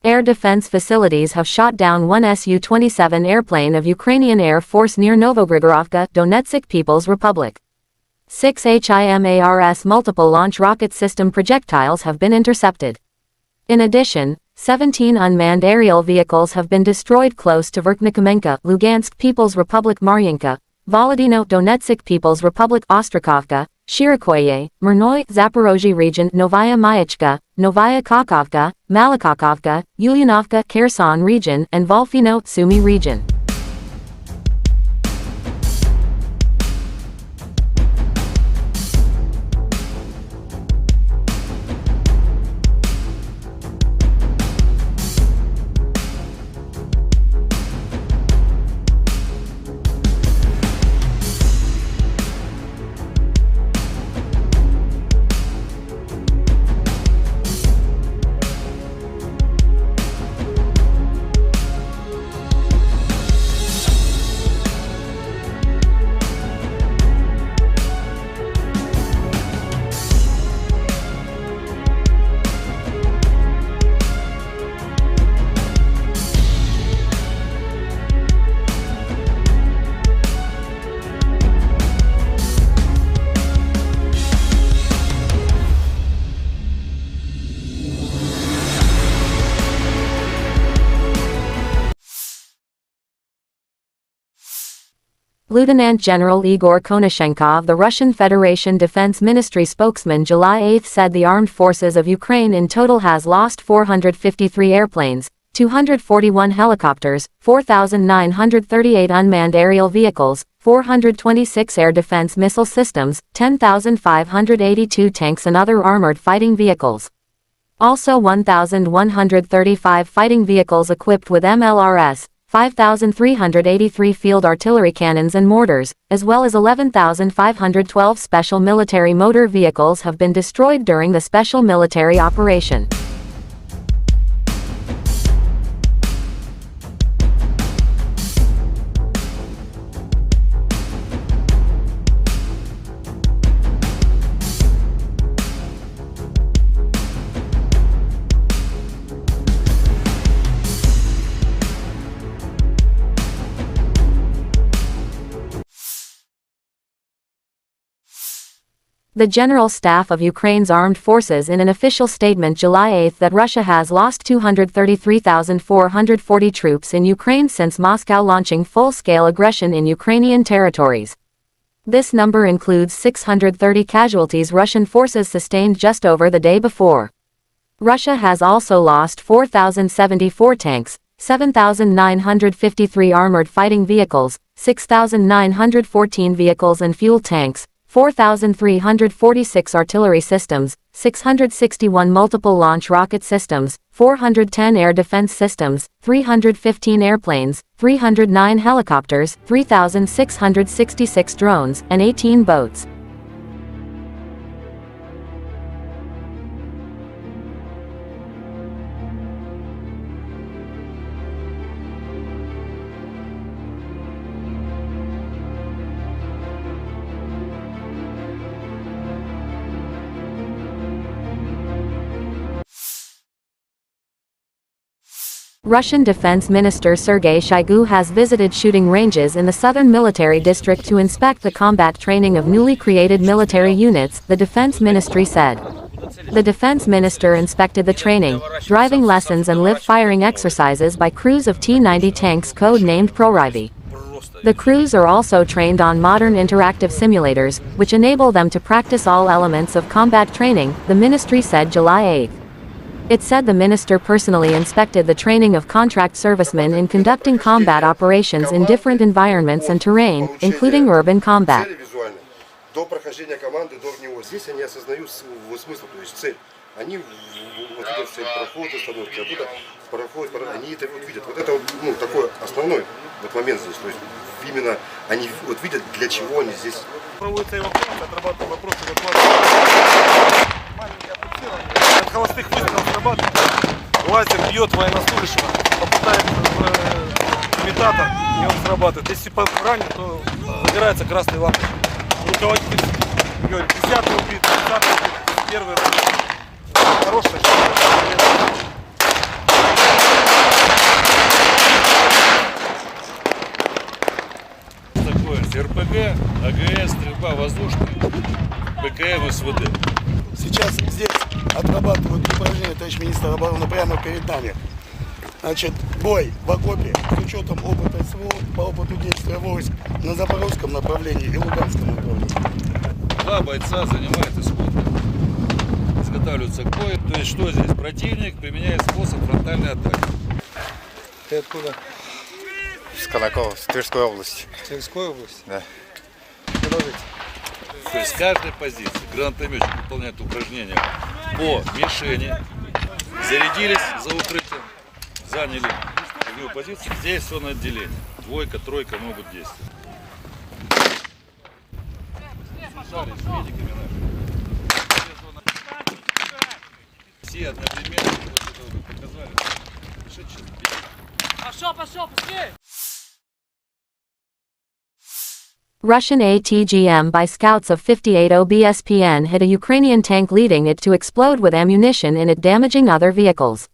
Air defense facilities have shot down one Su-27 airplane of Ukrainian Air Force near Novogrigorovka, Donetsk People's Republic. 6 HIMARS multiple launch rocket system projectiles have been intercepted. In addition, 17 unmanned aerial vehicles have been destroyed close to Verkhnekamenka, Lugansk People's Republic, Maryinka, Volodino, Donetsk People's Republic, Ostrakovka, Shirokoye, Myrnoy, Zaporozhye region, Novaya Mayachka, Novaya Kakhovka, Malakakovka, Ulyanovka, Kherson region, and Volfino, Sumy region. Lieutenant General Igor Konashenkov of the Russian Federation Defense Ministry spokesman July 8 said the armed forces of Ukraine in total has lost 453 airplanes, 241 helicopters, 4,938 unmanned aerial vehicles, 426 air defense missile systems, 10,582 tanks and other armored fighting vehicles. Also 1,135 fighting vehicles equipped with MLRS, 5,383 field artillery cannons and mortars, as well as 11,512 special military motor vehicles have been destroyed during the special military operation. The General Staff of Ukraine's Armed Forces in an official statement July 8 that Russia has lost 233,440 troops in Ukraine since Moscow launching full-scale aggression in Ukrainian territories. This number includes 630 casualties Russian forces sustained just over the day before. Russia has also lost 4,074 tanks, 7,953 armored fighting vehicles, 6,914 vehicles and fuel tanks, 4,346 artillery systems, 661 multiple launch rocket systems, 410 air defense systems, 315 airplanes, 309 helicopters, 3,666 drones, and 18 boats. Russian Defense Minister Sergei Shoigu has visited shooting ranges in the southern military district to inspect the combat training of newly created military units, the Defense Ministry said. The Defense Minister inspected the training, driving lessons and live-firing exercises by crews of T-90 tanks code-named Proryvi. The crews are also trained on modern interactive simulators, which enable them to practice all elements of combat training, the ministry said July 8. It said the minister personally inspected the training of contract servicemen in conducting combat operations in different environments and terrain, including urban combat. До прохождения команды, до него здесь они осознают смысл, то есть цель. Они вот видят цель прохода, установки, оттуда проходят, они это вот видят. Вот это ну, такой основной вот момент здесь, то есть именно они вот видят, для чего они здесь. Проводится эвакуация, отрабатывают вопросы эвакуации. Маленькое пульсирование. От холостых выстрелов срабатывает. Лазер бьет военнослужащего, попадает в имитатор, и он срабатывает. Если ранен, то загорается красной лампой. Руководитель говорит, 10-й убит, 10-й убит, первый раз. Хорошая штука. Такое РПГ, АГС, стрельба воздушная, ПКМ, СВД. Сейчас здесь отрабатывают упражнения, товарищ министр обороны, прямо перед нами. Значит, бой в окопе с учетом опыта СВО по опыту действия войск на Запорожском направлении и Луганском направлении. Два бойца занимают исход. Изготавливаются к бою. То есть что здесь? Противник применяет способ фронтальной атаки. Ты откуда? С Колокова, с Тверской области. Тверской области? Да. Продолжите. То есть с каждой позиции гранатометчик выполняет упражнения по мишени, зарядились за укрытием, заняли огневую позицию. Здесь все на отделение. Двойка, тройка могут действовать. Связались с медиками нашими. Все одновременно, вот это вы показали. Пошел, быстрее! Russian ATGM by scouts of 58 OBSPN hit a Ukrainian tank, leading it to explode with ammunition in it, damaging other vehicles.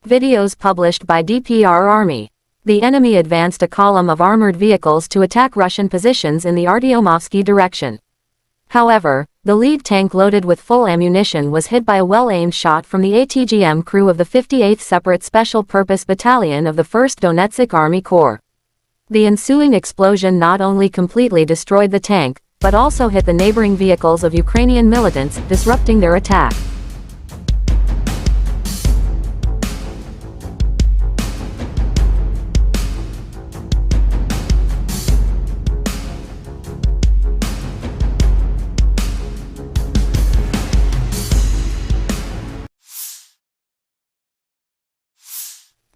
Videos published by DPR Army. The enemy advanced a column of armored vehicles to attack Russian positions in the Artyomovsky direction. However, the lead tank loaded with full ammunition was hit by a well-aimed shot from the ATGM crew of the 58th Separate Special Purpose Battalion of the 1st Donetsk Army Corps. The ensuing explosion not only completely destroyed the tank, but also hit the neighboring vehicles of Ukrainian militants, disrupting their attack.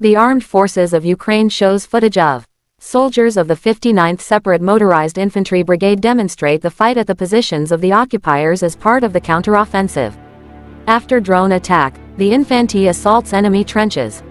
The Armed Forces of Ukraine shows footage of soldiers of the 59th Separate Motorized Infantry Brigade demonstrate the fight at the positions of the occupiers as part of the counteroffensive. After drone attack, the infantry assaults enemy trenches.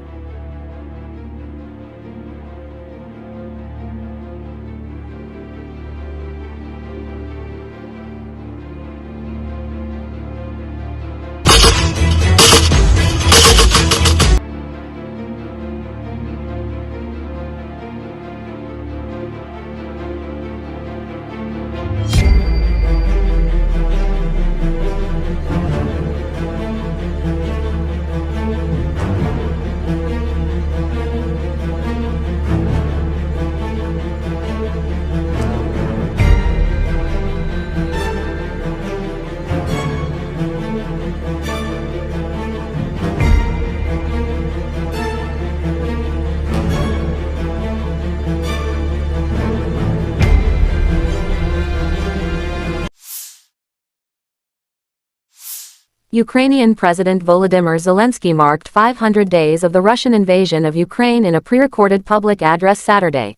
Ukrainian President Volodymyr Zelensky marked 500 days of the Russian invasion of Ukraine in a pre-recorded public address Saturday.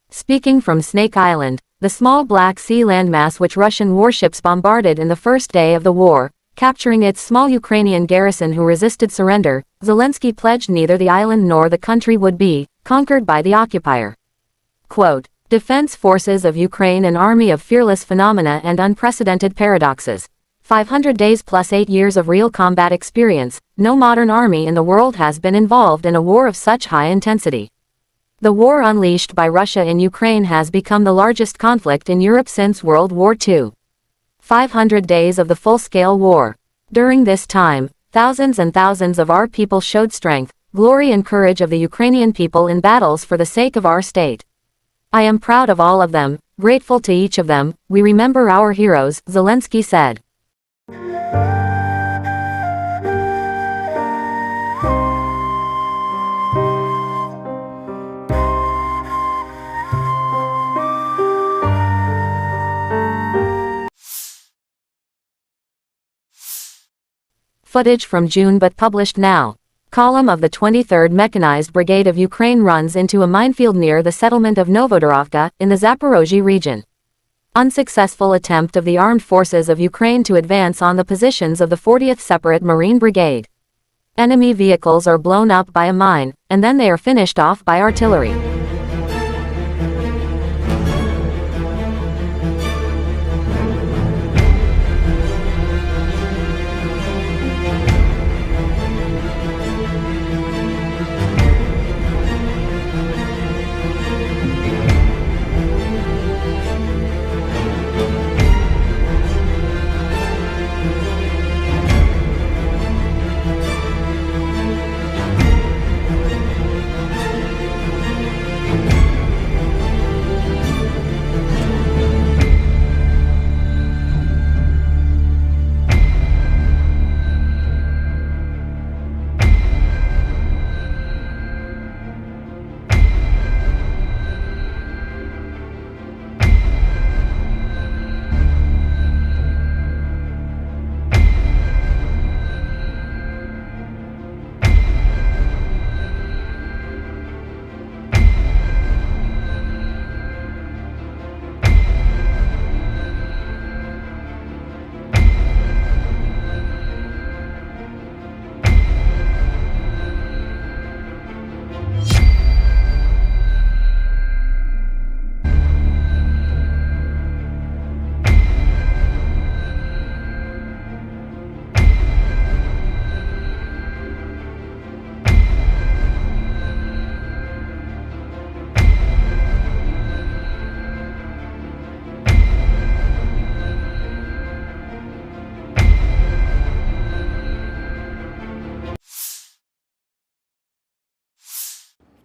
Speaking from Snake Island, the small Black Sea landmass which Russian warships bombarded in the first day of the war, capturing its small Ukrainian garrison who resisted surrender, Zelensky pledged neither the island nor the country would be conquered by the occupier. Quote, "Defense forces of Ukraine, an army of fearless phenomena and unprecedented paradoxes. 500 days plus 8 years of real combat experience, no modern army in the world has been involved in a war of such high intensity. The war unleashed by Russia in Ukraine has become the largest conflict in Europe since World War II. 500 days of the full-scale war. During this time, thousands and thousands of our people showed strength, glory and courage of the Ukrainian people in battles for the sake of our state. I am proud of all of them, grateful to each of them, we remember our heroes," Zelensky said. Footage from June but published now. Column of the 23rd Mechanized Brigade of Ukraine runs into a minefield near the settlement of Novodorovka, in the Zaporozhye region. Unsuccessful attempt of the armed forces of Ukraine to advance on the positions of the 40th Separate Marine Brigade. Enemy vehicles are blown up by a mine, and then they are finished off by artillery.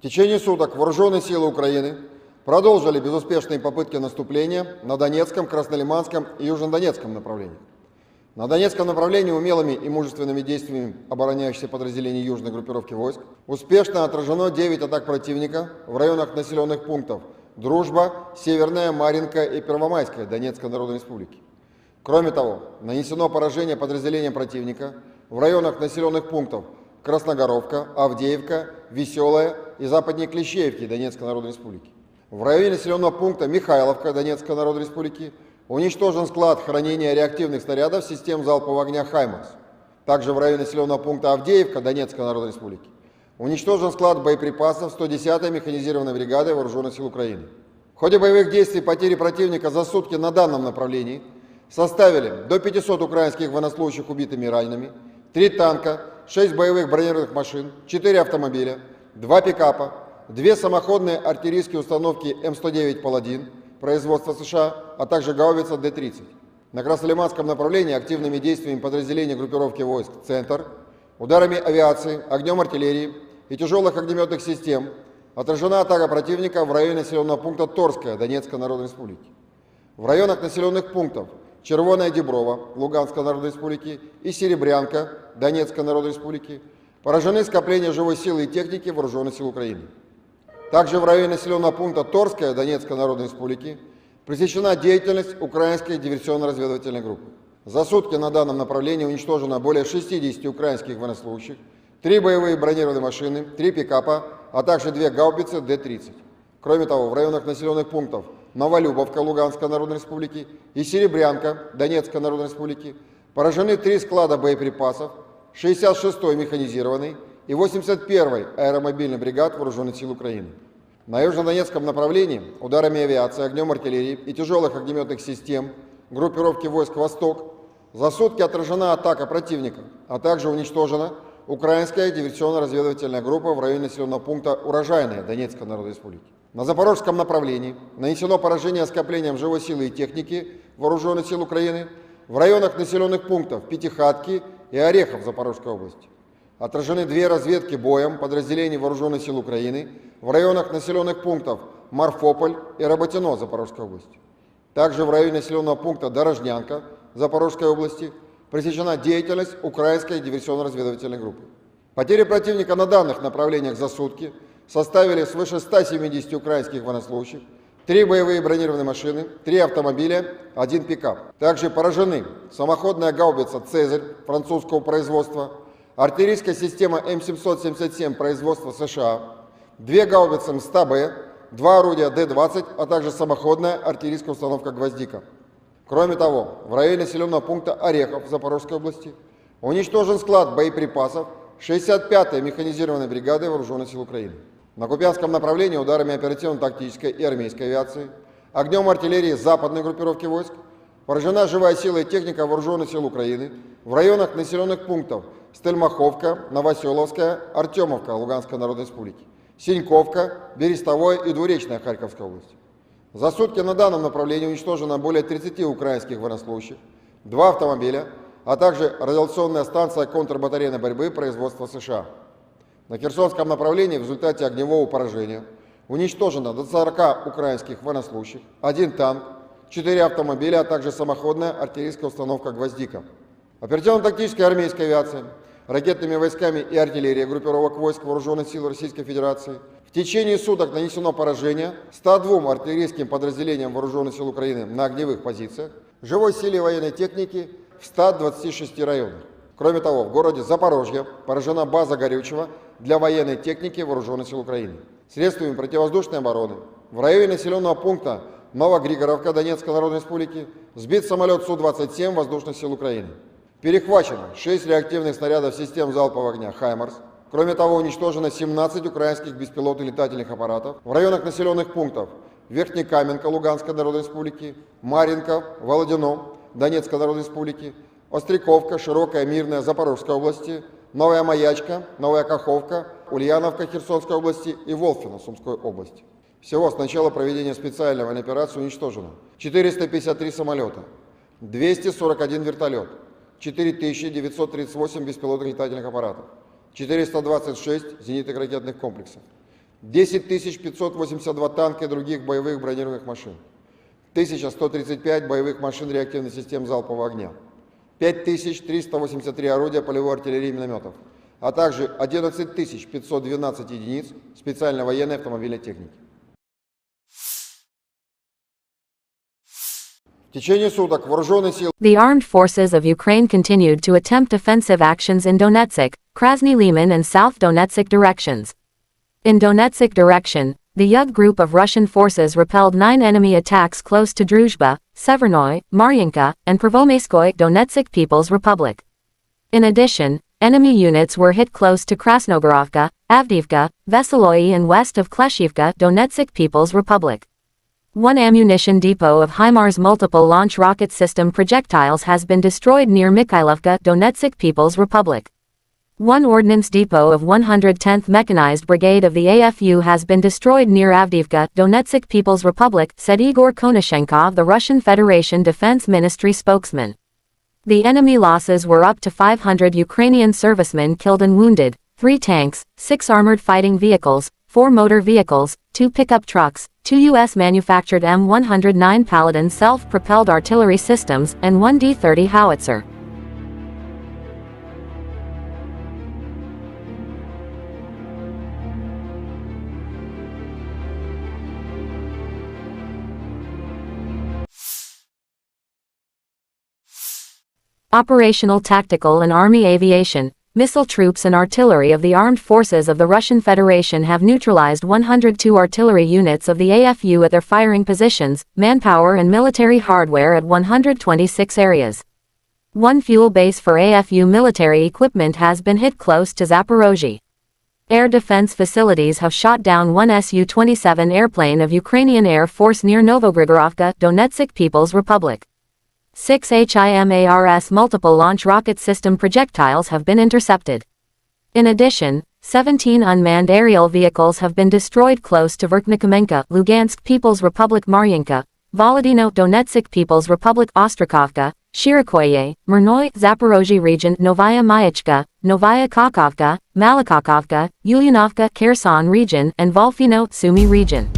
В течение суток вооруженные силы Украины продолжили безуспешные попытки наступления на Донецком, Краснолиманском и Южнодонецком направлениях. На Донецком направлении умелыми и мужественными действиями обороняющихся подразделений южной группировки войск успешно отражено 9 атак противника в районах населенных пунктов Дружба, Северная, Марьинка и Первомайская Донецкой Народной Республики. Кроме того, нанесено поражение подразделениям противника в районах населенных пунктов Красногоровка, Авдеевка, Веселая и западнее Клещеевки Донецкой Народной Республики. В районе населенного пункта Михайловка Донецкой Народной Республики уничтожен склад хранения реактивных снарядов систем залпового огня «Хаймарс». Также в районе населенного пункта Авдеевка Донецкой Народной Республики уничтожен склад боеприпасов 110-й механизированной бригады Вооруженных сил Украины. В ходе боевых действий потери противника за сутки на данном направлении составили до 500 украинских военнослужащих убитыми и ранеными, 3 танка, 6 боевых бронированных машин, 4 автомобиля, 2 пикапа, 2 самоходные артиллерийские установки М109 «Паладин» производства США, а также гаубица Д-30. На Краснолиманском направлении активными действиями подразделений группировки войск «Центр», ударами авиации, огнем артиллерии и тяжелых огнеметных систем отражена атака противника в районе населенного пункта Торская Донецкой Народной Республики. В районах населенных пунктов Червоная Деброва Луганской Народной Республики и Серебрянка Донецкой Народной Республики поражены скопления живой силы и техники Вооруженных сил Украины. Также в районе населенного пункта Торская Донецкой Народной Республики пресечена деятельность украинской диверсионно-разведывательной группы. За сутки на данном направлении уничтожено более 60 украинских военнослужащих, 3 боевые бронированные машины, 3 пикапа, а также 2 гаубицы Д-30. Кроме того, в районах населенных пунктов Новолюбовка Луганской Народной Республики и Серебрянка Донецкой Народной Республики поражены 3 склада боеприпасов 66-й механизированной и 81-й аэромобильной бригад Вооруженных сил Украины. На южнодонецком направлении ударами авиации, огнем артиллерии и тяжелых огнеметных систем группировки войск «Восток» за сутки отражена атака противника, а также уничтожена украинская диверсионно-разведывательная группа в районе населенного пункта Урожайная Донецкой Народной Республики. На запорожском направлении нанесено поражение скоплениям живой силы и техники Вооруженных сил Украины в районах населенных пунктов Пятихатки и Орехов Запорожской области. Отражены 2 разведки боем подразделений Вооруженных сил Украины в районах населенных пунктов Марфополь и Работино Запорожской области. Также в районе населенного пункта Дорожнянка Запорожской области пресечена деятельность украинской диверсионно-разведывательной группы. Потери противника на данных направлениях за сутки составили свыше 170 украинских военнослужащих, 3 боевые бронированные машины, 3 автомобиля, 1 пикап. Также поражены самоходная гаубица «Цезарь» французского производства, артиллерийская система М777 производства США, 2 гаубицы МСТА-Б, 2 орудия Д-20, а также самоходная артиллерийская установка «Гвоздика». Кроме того, в районе населенного пункта Орехов Запорожской области уничтожен склад боеприпасов 65-й механизированной бригады Вооруженных сил Украины. На Купянском направлении ударами оперативно-тактической и армейской авиации, огнем артиллерии западной группировки войск поражена живая сила и техника Вооруженных сил Украины в районах населенных пунктов Стельмаховка, Новоселовская, Артемовка Луганской Народной Республики, Синьковка, Берестовое и Двуречная Харьковской области. За сутки на данном направлении уничтожено более 30 украинских военнослужащих, 2 автомобиля, а также радиационная станция контрбатарейной борьбы производства США. На Херсонском направлении в результате огневого поражения уничтожено до 40 украинских военнослужащих, 1 танк, 4 автомобиля, а также самоходная артиллерийская установка «Гвоздика». Оперативно-тактическая армейская авиация, ракетными войсками и артиллерией группировок войск Вооруженных сил Российской Федерации в течение суток нанесено поражение 102 артиллерийским подразделениям Вооруженных сил Украины на огневых позициях, живой силе военной техники в 126 районах. Кроме того, в городе Запорожье поражена база горючего для военной техники Вооруженных сил Украины. Средствами противовоздушной обороны в районе населенного пункта Новогригоровка Донецкой Народной Республики сбит самолет Су-27 Воздушных сил Украины. Перехвачено 6 реактивных снарядов систем залпового огня «Хаймарс». Кроме того, уничтожено 17 украинских беспилотных летательных аппаратов в районах населенных пунктов Верхнекаменка Луганской Народной Республики, Марьинка, Володино Донецкой Народной Республики, Остряковка, Широкая, Мирная Запорожской области, Новая Маячка, Новая Каховка, Ульяновка Херсонской области и Волфино Сумской области. Всего с начала проведения специальной военной операции уничтожено 453 самолета, 241 вертолет, 4938 беспилотных летательных аппаратов, 426 зенитных ракетных комплексов, 10 582 танка и других боевых бронированных машин, 1135 боевых машин реактивных систем залпового огня, 5383 орудия полевой артиллерии и минометов, а также 11 512 единиц специальной военной автомобильной техники. В течение суток вооруженные силы The armed forces of Ukraine continued to attempt offensive actions in Donetsk, Krasny Liman and South Donetsk directions. In Donetsk direction, the Yug group of Russian forces repelled 9 enemy attacks close to Druzhba, Severnoy, Maryanka, and Prvomaiskoye Donetsk People's Republic. In addition, enemy units were hit close to Krasnogorovka, Avdiivka, Veseloye and west of Kleshivka Donetsk People's Republic. One ammunition depot of HIMARS multiple launch rocket system projectiles has been destroyed near Mikhailovka Donetsk People's Republic. One ordnance depot of 110th Mechanized Brigade of the AFU has been destroyed near Avdiivka, Donetsk People's Republic, said Igor Konashenkov, the Russian Federation Defense Ministry spokesman. The enemy losses were up to 500 Ukrainian servicemen killed and wounded, 3 tanks, 6 armored fighting vehicles, 4 motor vehicles, 2 pickup trucks, 2 U.S.-manufactured M109 Paladin self-propelled artillery systems, and 1 D-30 howitzer. Operational tactical and army aviation, missile troops and artillery of the armed forces of the Russian Federation have neutralized 102 artillery units of the AFU at their firing positions, manpower and military hardware at 126 areas. One fuel base for AFU military equipment has been hit close to Zaporozhye. Air defense facilities have shot down one Su-27 airplane of Ukrainian Air Force near Novogrigorovka, Donetsk People's Republic. 6 HIMARS multiple launch rocket system projectiles have been intercepted. In addition, 17 unmanned aerial vehicles have been destroyed close to Verkhnikomenka, Lugansk People's Republic, Maryanka, Volodino Donetsk People's Republic, Ostrakovka, Shirikoye, Murnoy, Zaporozhye region, Novaya Mayachka, Novaya Kakovka, Malakakovka, Ulyanovka, Kherson region, and Volfino, Sumy region.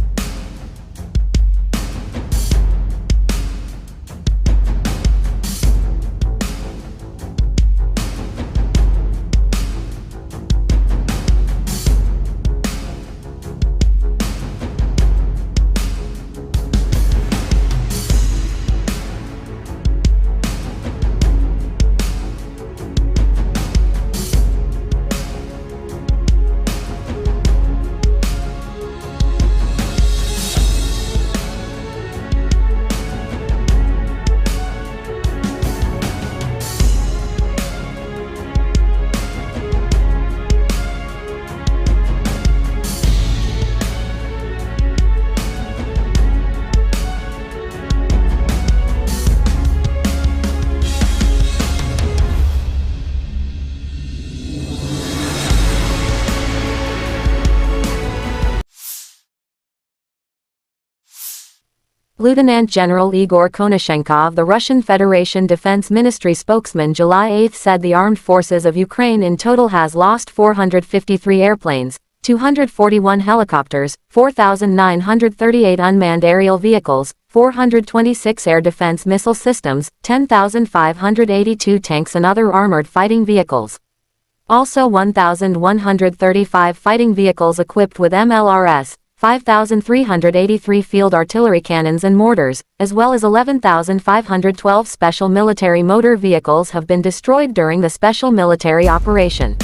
Lieutenant General Igor Konashenkov, the Russian Federation Defense Ministry spokesman, July 8 said the armed forces of Ukraine in total has lost 453 airplanes, 241 helicopters, 4,938 unmanned aerial vehicles, 426 air defense missile systems, 10,582 tanks and other armored fighting vehicles. Also 1,135 fighting vehicles equipped with MLRS, 5,383 field artillery cannons and mortars, as well as 11,512 special military motor vehicles have been destroyed during the special military operation.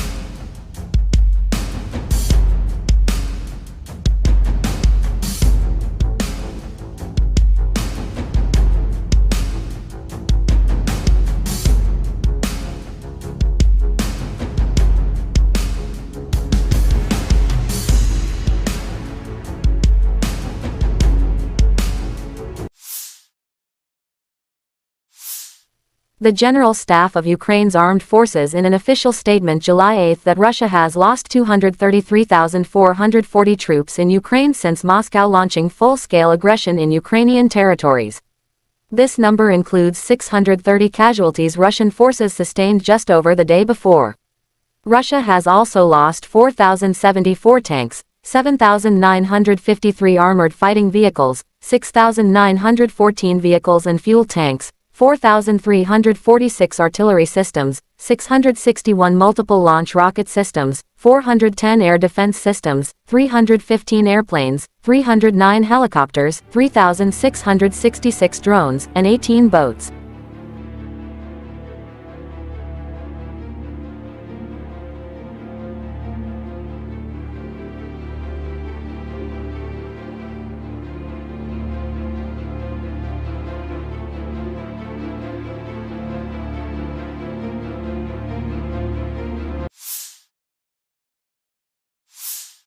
The General Staff of Ukraine's Armed Forces in an official statement July 8 that Russia has lost 233,440 troops in Ukraine since Moscow launching full-scale aggression in Ukrainian territories. This number includes 630 casualties Russian forces sustained just over the day before. Russia has also lost 4,074 tanks, 7,953 armored fighting vehicles, 6,914 vehicles and fuel tanks, 4,346 artillery systems, 661 multiple launch rocket systems, 410 air defense systems, 315 airplanes, 309 helicopters, 3,666 drones, and 18 boats.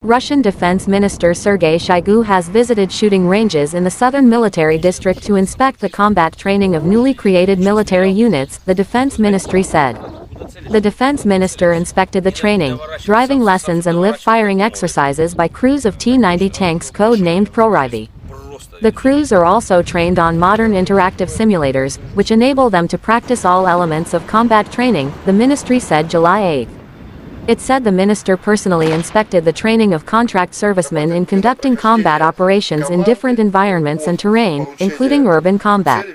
Russian Defense Minister Sergei Shoigu has visited shooting ranges in the southern military district to inspect the combat training of newly created military units, the Defense Ministry said. The Defense Minister inspected the training, driving lessons and live-firing exercises by crews of T-90 tanks code-named ProRivi. The crews are also trained on modern interactive simulators, which enable them to practice all elements of combat training, the ministry said July 8. It said the minister personally inspected the training of contract servicemen in conducting combat operations in different environments and terrain, including urban combat.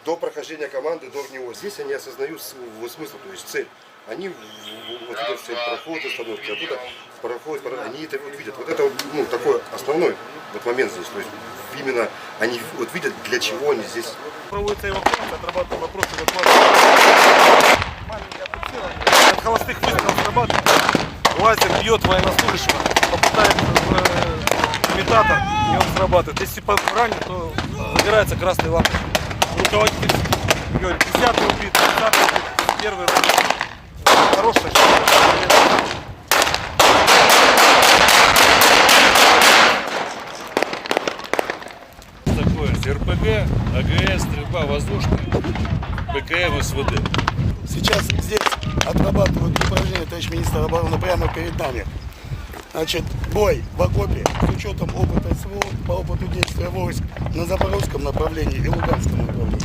До прохождения команды, до него. Здесь они осознают смысл, то есть цель. Они вот видят цель прохода, остановки, оттуда проходят, они это вот видят. Вот это ну, такой основной вот момент здесь. То есть именно они вот видят, для чего они здесь. Проводится эвакуация, отрабатываем вопросы эвакуации. Маленькое пульсирование. От холостых выстрелов срабатывает. Лазер бьет военнослужащего, попадает в имитатор, и он срабатывает. Если ранен, то загорается красный лампа. Руководитель говорит, 10-й убит, 10-й убит, первый убит. Хорошая штука. Такое РПГ, АГС, стрельба воздушная, ПКМ, СВД. Сейчас здесь отрабатывают упражнения, товарищ министр обороны, прямо перед нами. Значит, бой в окопе с учетом опыта СВО по опыту действия войск на запорожском направлении и луганском направлении.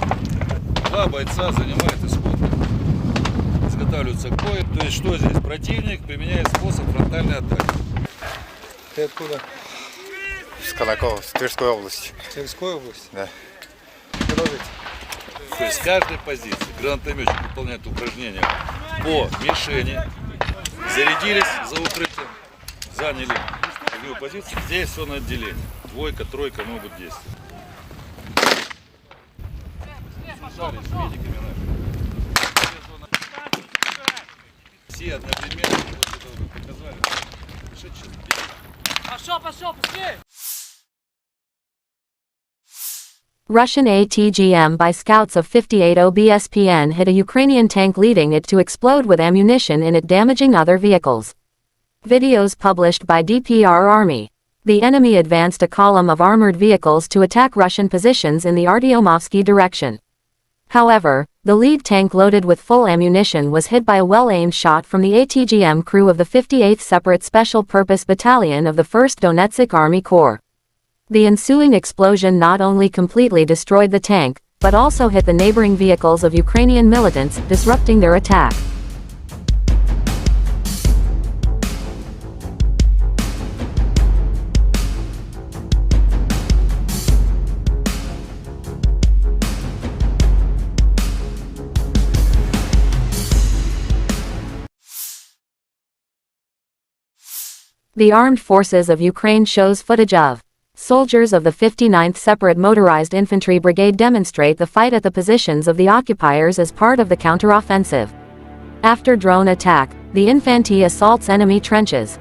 Два бойца занимают исходно. Изготавливаются к бою. То есть что здесь? Противник применяет способ фронтальной атаки. Ты откуда? С Конакова, с Тверской области. Тверской области? Да. Продолжите. То есть с каждой позиции гранатометчик выполняет упражнения по мишени, зарядились за укрытием, заняли огневую позицию, здесь все на отделение. Двойка, тройка могут действовать. Связались с медиками нашими. Все одновременно вот это вот показали. Пошел, быстрее! Russian ATGM by scouts of 58 OBSPN hit a Ukrainian tank, leading it to explode with ammunition in it, damaging other vehicles. Videos published by DPR Army. The enemy advanced a column of armored vehicles to attack Russian positions in the Artyomovsky direction. However, the lead tank loaded with full ammunition was hit by a well-aimed shot from the ATGM crew of the 58th Separate Special Purpose Battalion of the 1st Donetsk Army Corps. The ensuing explosion not only completely destroyed the tank, but also hit the neighboring vehicles of Ukrainian militants, disrupting their attack. The Armed Forces of Ukraine shows footage of soldiers of the 59th Separate Motorized Infantry Brigade demonstrate the fight at the positions of the occupiers as part of the counteroffensive. After drone attack, the infantry assaults enemy trenches.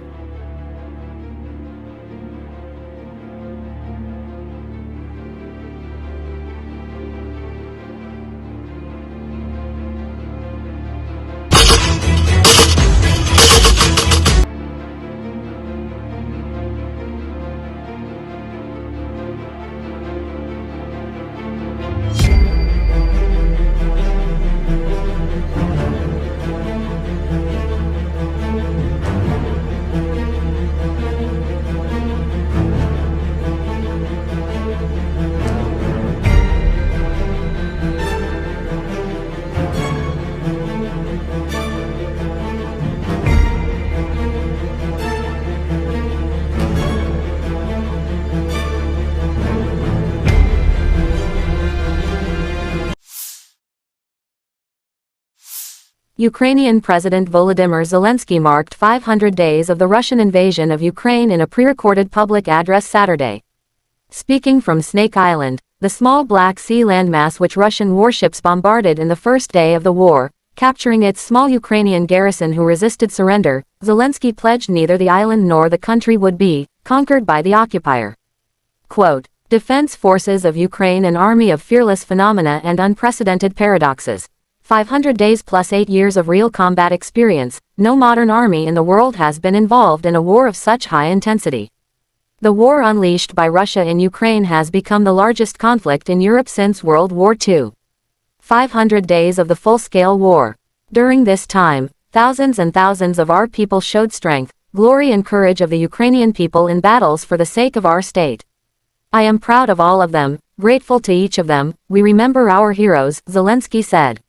Ukrainian President Volodymyr Zelensky marked 500 days of the Russian invasion of Ukraine in a pre-recorded public address Saturday. Speaking from Snake Island, the small Black Sea landmass which Russian warships bombarded in the first day of the war, capturing its small Ukrainian garrison who resisted surrender, Zelensky pledged neither the island nor the country would be conquered by the occupier. Quote, Defense Forces of Ukraine, an army of fearless phenomena and unprecedented paradoxes. 500 days plus 8 years of real combat experience. No modern army in the world has been involved in a war of such high intensity. The war unleashed by Russia in Ukraine has become the largest conflict in Europe since World War II. 500 days of the full-scale war. During this time, thousands and thousands of our people showed strength, glory and courage of the Ukrainian people in battles for the sake of our state. I am proud of all of them, grateful to each of them. We remember our heroes, Zelensky said.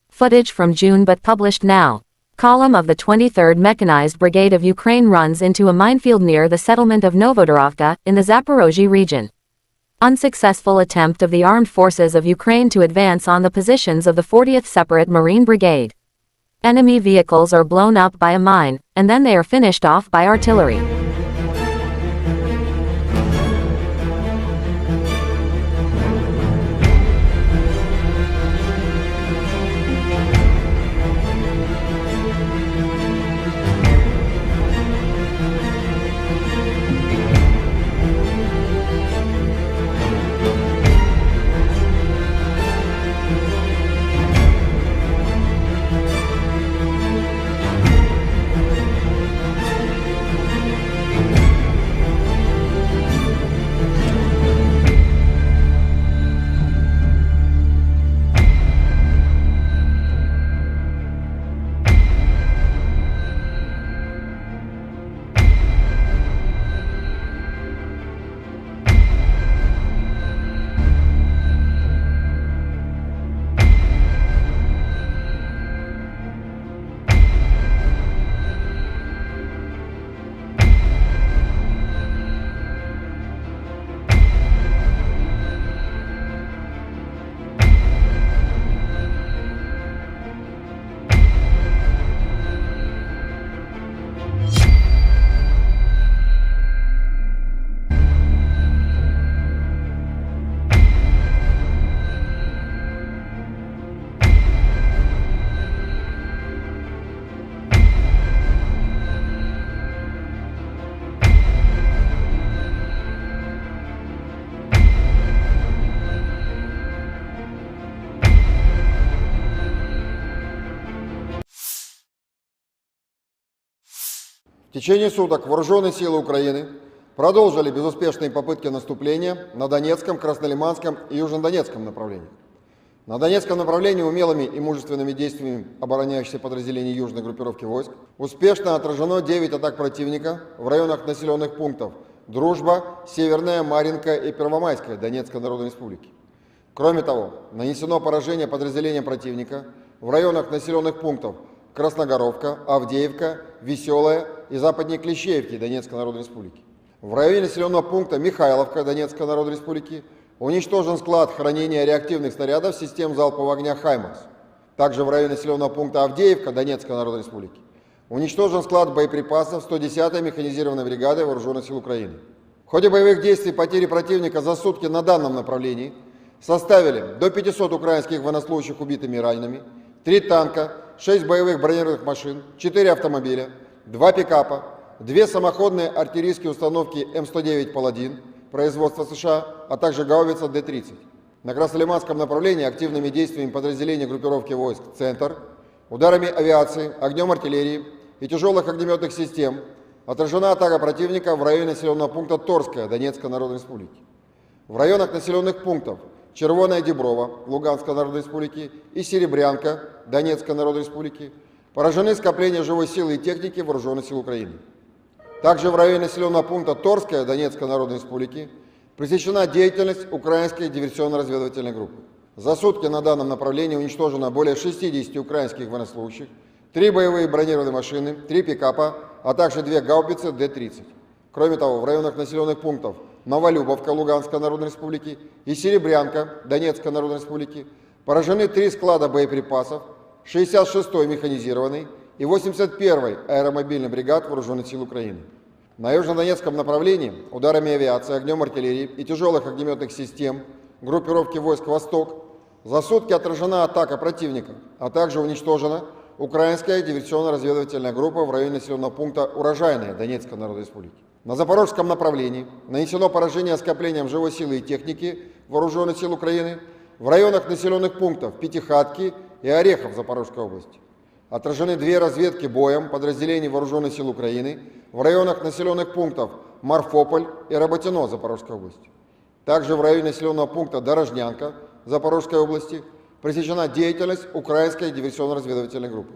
Footage from June but published now. Column of the 23rd Mechanized Brigade of Ukraine runs into a minefield near the settlement of Novodorovka, in the Zaporozhye region. Unsuccessful attempt of the armed forces of Ukraine to advance on the positions of the 40th Separate Marine Brigade. Enemy vehicles are blown up by a mine, and then they are finished off by artillery. В течение суток вооруженные силы Украины продолжили безуспешные попытки наступления на Донецком, Краснолиманском и Южнодонецком направлениях. На Донецком направлении умелыми и мужественными действиями обороняющихся подразделений южной группировки войск успешно отражено 9 атак противника в районах населенных пунктов Дружба, Северная, Марьинка и Первомайская Донецкой Народной Республики. Кроме того, нанесено поражение подразделениям противника в районах населенных пунктов Красногоровка, Авдеевка, Веселая и западнее Клещеевки Донецкой Народной Республики. В районе населенного пункта Михайловка Донецкой Народной Республики уничтожен склад хранения реактивных снарядов систем залпового огня «Хаймарс». Также в районе населенного пункта Авдеевка Донецкой Народной Республики уничтожен склад боеприпасов 110-й механизированной бригады Вооруженных сил Украины. В ходе боевых действий потери противника за сутки на данном направлении составили до 500 украинских военнослужащих убитыми и ранеными, 3 танка, 6 боевых бронированных машин, 4 автомобиля, 2 пикапа, 2 самоходные артиллерийские установки М109 «Паладин» производства США, а также гаубица Д-30. На Краснолиманском направлении активными действиями подразделений группировки войск «Центр», ударами авиации, огнем артиллерии и тяжелых огнеметных систем отражена атака противника в районе населенного пункта Торская Донецкой Народной Республики. В районах населенных пунктов Червоная Деброва Луганской Народной Республики и Серебрянка Донецкой Народной Республики поражены скопления живой силы и техники Вооруженных сил Украины. Также в районе населенного пункта Торская Донецкой Народной Республики пресечена деятельность украинской диверсионно-разведывательной группы. За сутки на данном направлении уничтожено более 60 украинских военнослужащих, 3 боевые бронированные машины, 3 пикапа, а также 2 гаубицы Д-30. Кроме того, в районах населенных пунктов Новолюбовка Луганской Народной Республики и Серебрянка Донецкой Народной Республики поражены 3 склада боеприпасов, 66-й механизированный и 81-й аэромобильный бригад Вооруженных сил Украины. На южнодонецком направлении ударами авиации, огнем артиллерии и тяжелых огнеметных систем группировки войск «Восток» за сутки отражена атака противника, а также уничтожена украинская диверсионно-разведывательная группа в районе населенного пункта Урожайная Донецкой Народной Республики. На запорожском направлении нанесено поражение скоплением живой силы и техники Вооруженных сил Украины в районах населенных пунктов Пятихатки и Орехов Запорожской области. Отражены 2 разведки боем подразделений Вооруженных сил Украины в районах населенных пунктов Марфополь и Работино Запорожской области. Также в районе населенного пункта Дорожнянка Запорожской области пресечена деятельность украинской диверсионно-разведывательной группы.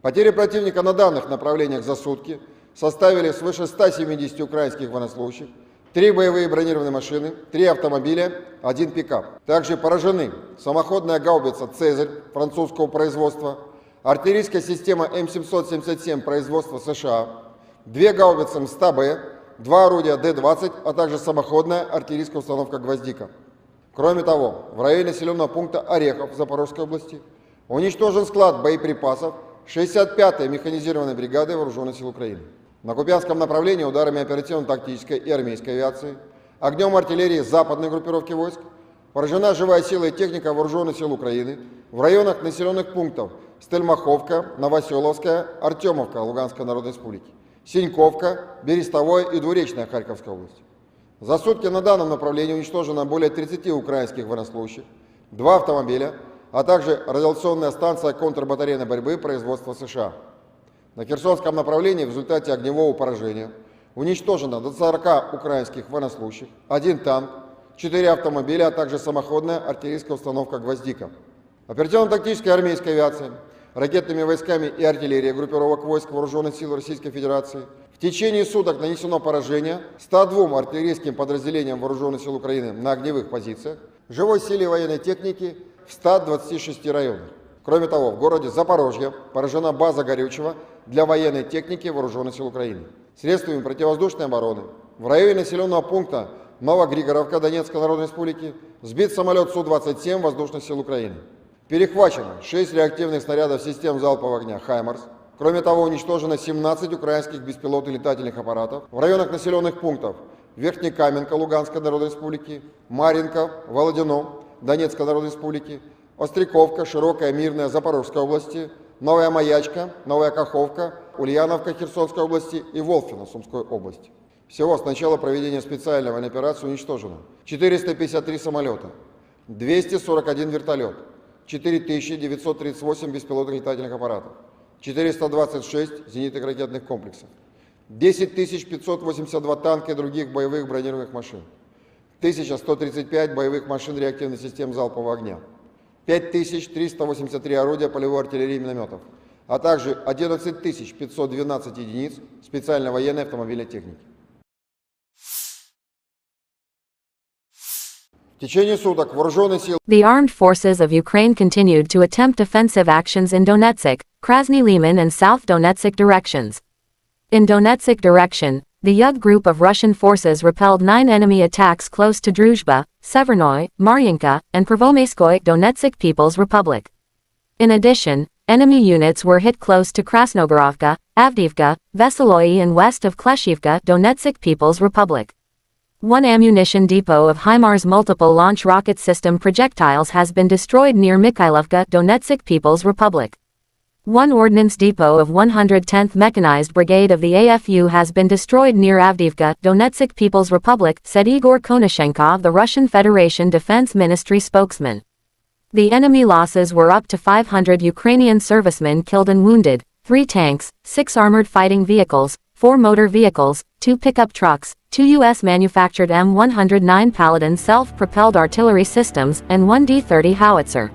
Потери противника на данных направлениях за сутки составили свыше 170 украинских военнослужащих, 3 боевые бронированные машины, 3 автомобиля, 1 пикап. Также поражены самоходная гаубица «Цезарь» французского производства, артиллерийская система М777 производства США, 2 гаубицы МСТА-Б, 2 орудия Д-20, а также самоходная артиллерийская установка «Гвоздика». Кроме того, в районе населенного пункта Орехов Запорожской области уничтожен склад боеприпасов 65-й механизированной бригады Вооруженных сил Украины. На Купянском направлении ударами оперативно-тактической и армейской авиации, огнем артиллерии западной группировки войск поражена живая сила и техника Вооруженных сил Украины в районах населенных пунктов Стельмаховка, Новоселовская, Артемовка Луганской Народной Республики, Синьковка, Берестовое и Двуречная Харьковской области. За сутки на данном направлении уничтожено более 30 украинских военнослужащих, 2 автомобиля, а также радиационная станция контрбатарейной борьбы производства США. На Херсонском направлении в результате огневого поражения уничтожено до 40 украинских военнослужащих, 1 танк, 4 автомобиля, а также самоходная артиллерийская установка «Гвоздика». Оперативно-тактической армейской авиацией, ракетными войсками и артиллерией группировок войск Вооруженных сил Российской Федерации в течение суток нанесено поражение 102 артиллерийским подразделениям Вооруженных сил Украины на огневых позициях, живой силе военной техники в 126 районах. Кроме того, в городе Запорожье поражена база горючего для военной техники Вооруженных сил Украины. Средствами противовоздушной обороны в районе населенного пункта Новогригоровка Донецкой Народной Республики сбит самолет Су-27 Воздушных сил Украины. Перехвачено 6 реактивных снарядов систем залпового огня «Хаймарс». Кроме того, уничтожено 17 украинских беспилотных летательных аппаратов в районах населенных пунктов Верхнекаменка Луганской Народной Республики, Марьинка, Володино Донецкой Народной Республики, Остряковка, Широкая, Мирная Запорожской области, Новая Маячка, Новая Каховка, Ульяновка Херсонской области и Волфино Сумской области. Всего с начала проведения специальной военной операции уничтожено 453 самолета, 241 вертолет, 4938 беспилотных летательных аппаратов, 426 зенитных ракетных комплексов, 10 582 танка и других боевых бронированных машин, 1135 боевых машин реактивных систем залпового огня, 5383 орудия полевой артиллерии и минометов, а также 11 512 единиц специальной военной автомобильной техники. В течение суток вооруженные силы The armed forces of Ukraine continued to attempt offensive actions in Donetsk, Krasny Liman and South Donetsk directions. In Donetsk direction, the Yug group of Russian forces repelled 9 enemy attacks close to Druzhba, Severnoy, Maryinka, and Prvomaiskoye Donetsk People's Republic. In addition, enemy units were hit close to Krasnogorovka, Avdiivka, Veseloye and west of Kleshivka Donetsk People's Republic. One ammunition depot of HIMARS multiple launch rocket system projectiles has been destroyed near Mikhailovka Donetsk People's Republic. One ordnance depot of 110th Mechanized Brigade of the AFU has been destroyed near Avdiivka, Donetsk People's Republic, said Igor Konashenkov, the Russian Federation Defense Ministry spokesman. The enemy losses were up to 500 Ukrainian servicemen killed and wounded, 3 tanks, 6 armored fighting vehicles, 4 motor vehicles, 2 pickup trucks, 2 U.S.-manufactured M109 Paladin self-propelled artillery systems, and 1 D-30 howitzer.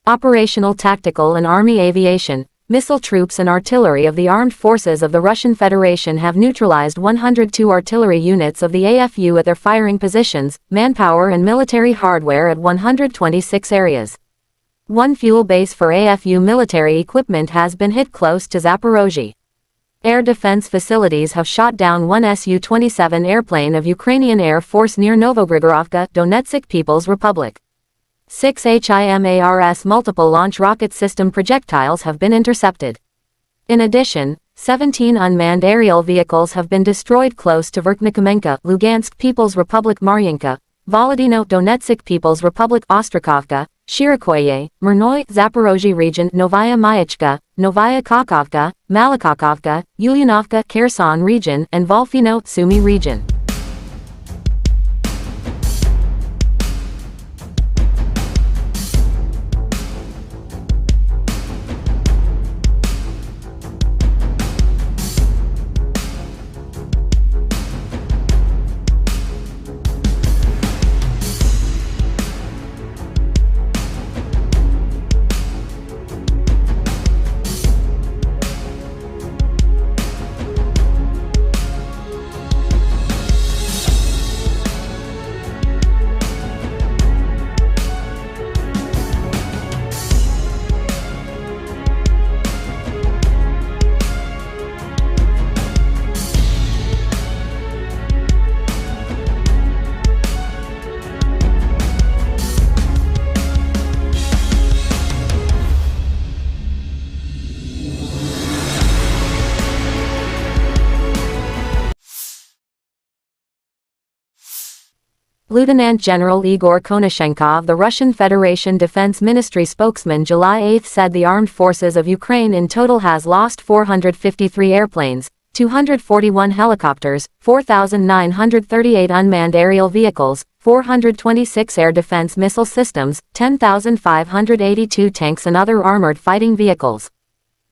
Operational, tactical and army aviation, missile troops and artillery of the armed forces of the Russian Federation have neutralized 102 artillery units of the AFU at their firing positions, manpower and military hardware at 126 areas. One fuel base for AFU military equipment has been hit close to Zaporozhye. Air defense facilities have shot down one Su-27 airplane of Ukrainian Air Force near Novogrigorovka, Donetsk People's Republic. 6 HIMARS multiple launch rocket system projectiles have been intercepted. In addition, 17 unmanned aerial vehicles have been destroyed close to Verkhnikomenka, Lugansk People's Republic, Maryanka, Volodino, Donetsk People's Republic, Ostrakovka, Shirokhoye, Murnoy, Zaporozhye region, Novaya Mayachka, Novaya Kakovka, Malakakovka, Ulyanovka, Kherson region, and Volfino, Sumy region. Lieutenant General Igor Konashenkov, the Russian Federation Defense Ministry spokesman, July 8 said the armed forces of Ukraine in total has lost 453 airplanes, 241 helicopters, 4,938 unmanned aerial vehicles, 426 air defense missile systems, 10,582 tanks and other armored fighting vehicles.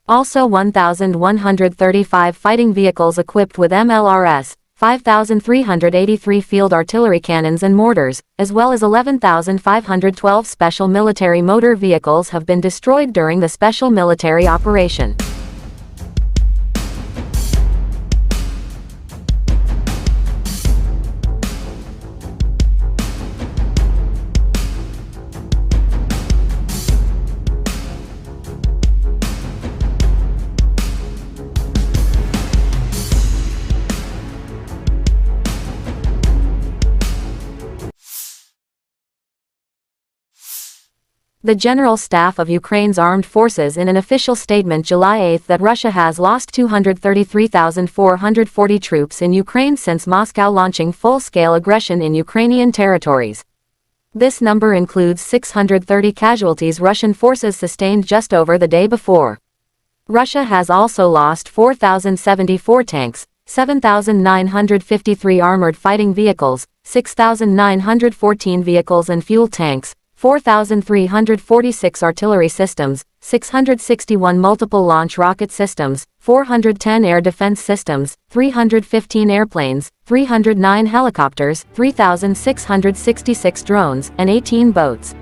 Also 1,135 fighting vehicles equipped with MLRS, 5,383 field artillery cannons and mortars, as well as 11,512 special military motor vehicles have been destroyed during the special military operation. The General Staff of Ukraine's Armed Forces in an official statement July 8 that Russia has lost 233,440 troops in Ukraine since Moscow launching full-scale aggression in Ukrainian territories. This number includes 630 casualties Russian forces sustained just over the day before. Russia has also lost 4,074 tanks, 7,953 armored fighting vehicles, 6,914 vehicles and fuel tanks, 4,346 artillery systems, 661 multiple launch rocket systems, 410 air defense systems, 315 airplanes, 309 helicopters, 3,666 drones, and 18 boats.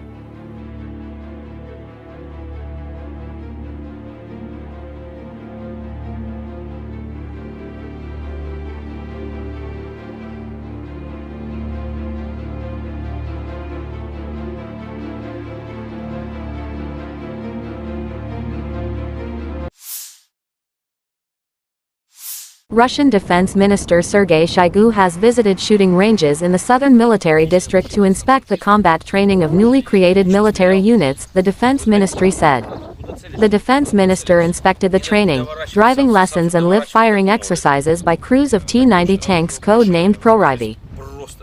Russian Defense Minister Sergei Shoigu has visited shooting ranges in the southern military district to inspect the combat training of newly created military units, the Defense Ministry said. The Defense Minister inspected the training, driving lessons and live-firing exercises by crews of T-90 tanks code-named Proryvi.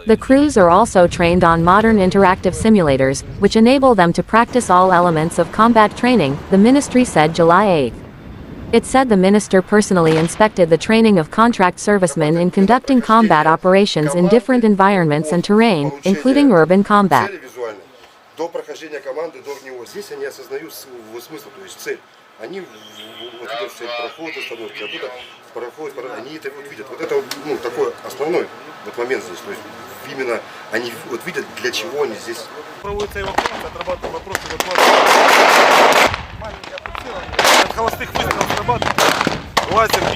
The crews are also trained on modern interactive simulators, which enable them to practice all elements of combat training, the ministry said July 8. It said the minister personally inspected the training of contract servicemen in conducting combat operations in different environments and terrain, including urban combat. До прохождения команды, до него здесь они осознают смысл, то есть цель. Они вот видят цель прохода, остановки, оттуда проходят, они это вот видят. Вот это такой основной вот момент здесь, то есть именно они вот видят, для чего они здесь. Проводится эвакуация, отрабатываем вопросы эвакуации.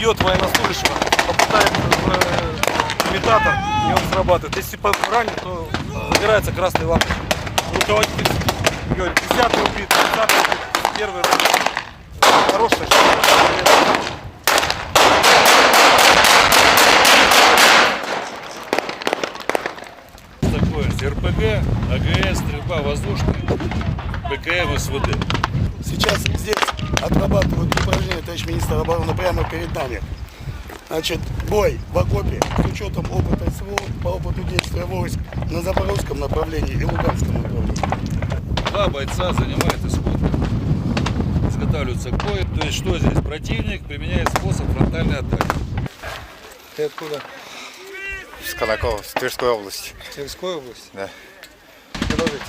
бьет военнослужащего, попадает в имитатор, и он срабатывает. Если ранен, то загорается красной лампой. Руководитель говорит, 10-й убит, 30-й убит, первый убит. Хорошая штука. Такое РПГ, АГС, стрельба воздушная, ПКМ, СВД. Сейчас здесь отрабатывают упражнения, товарищ министр обороны, прямо перед нами. Значит, бой в окопе с учетом опыта СВО по опыту действия войск на Запорожском направлении и Луганском направлении. 2 бойца занимают исходно. Изготавливаются к бою. То есть что здесь? Противник применяет способ фронтальной атаки. Ты откуда? С Колокова, с Тверской области. Тверской области? Да. Продолжите.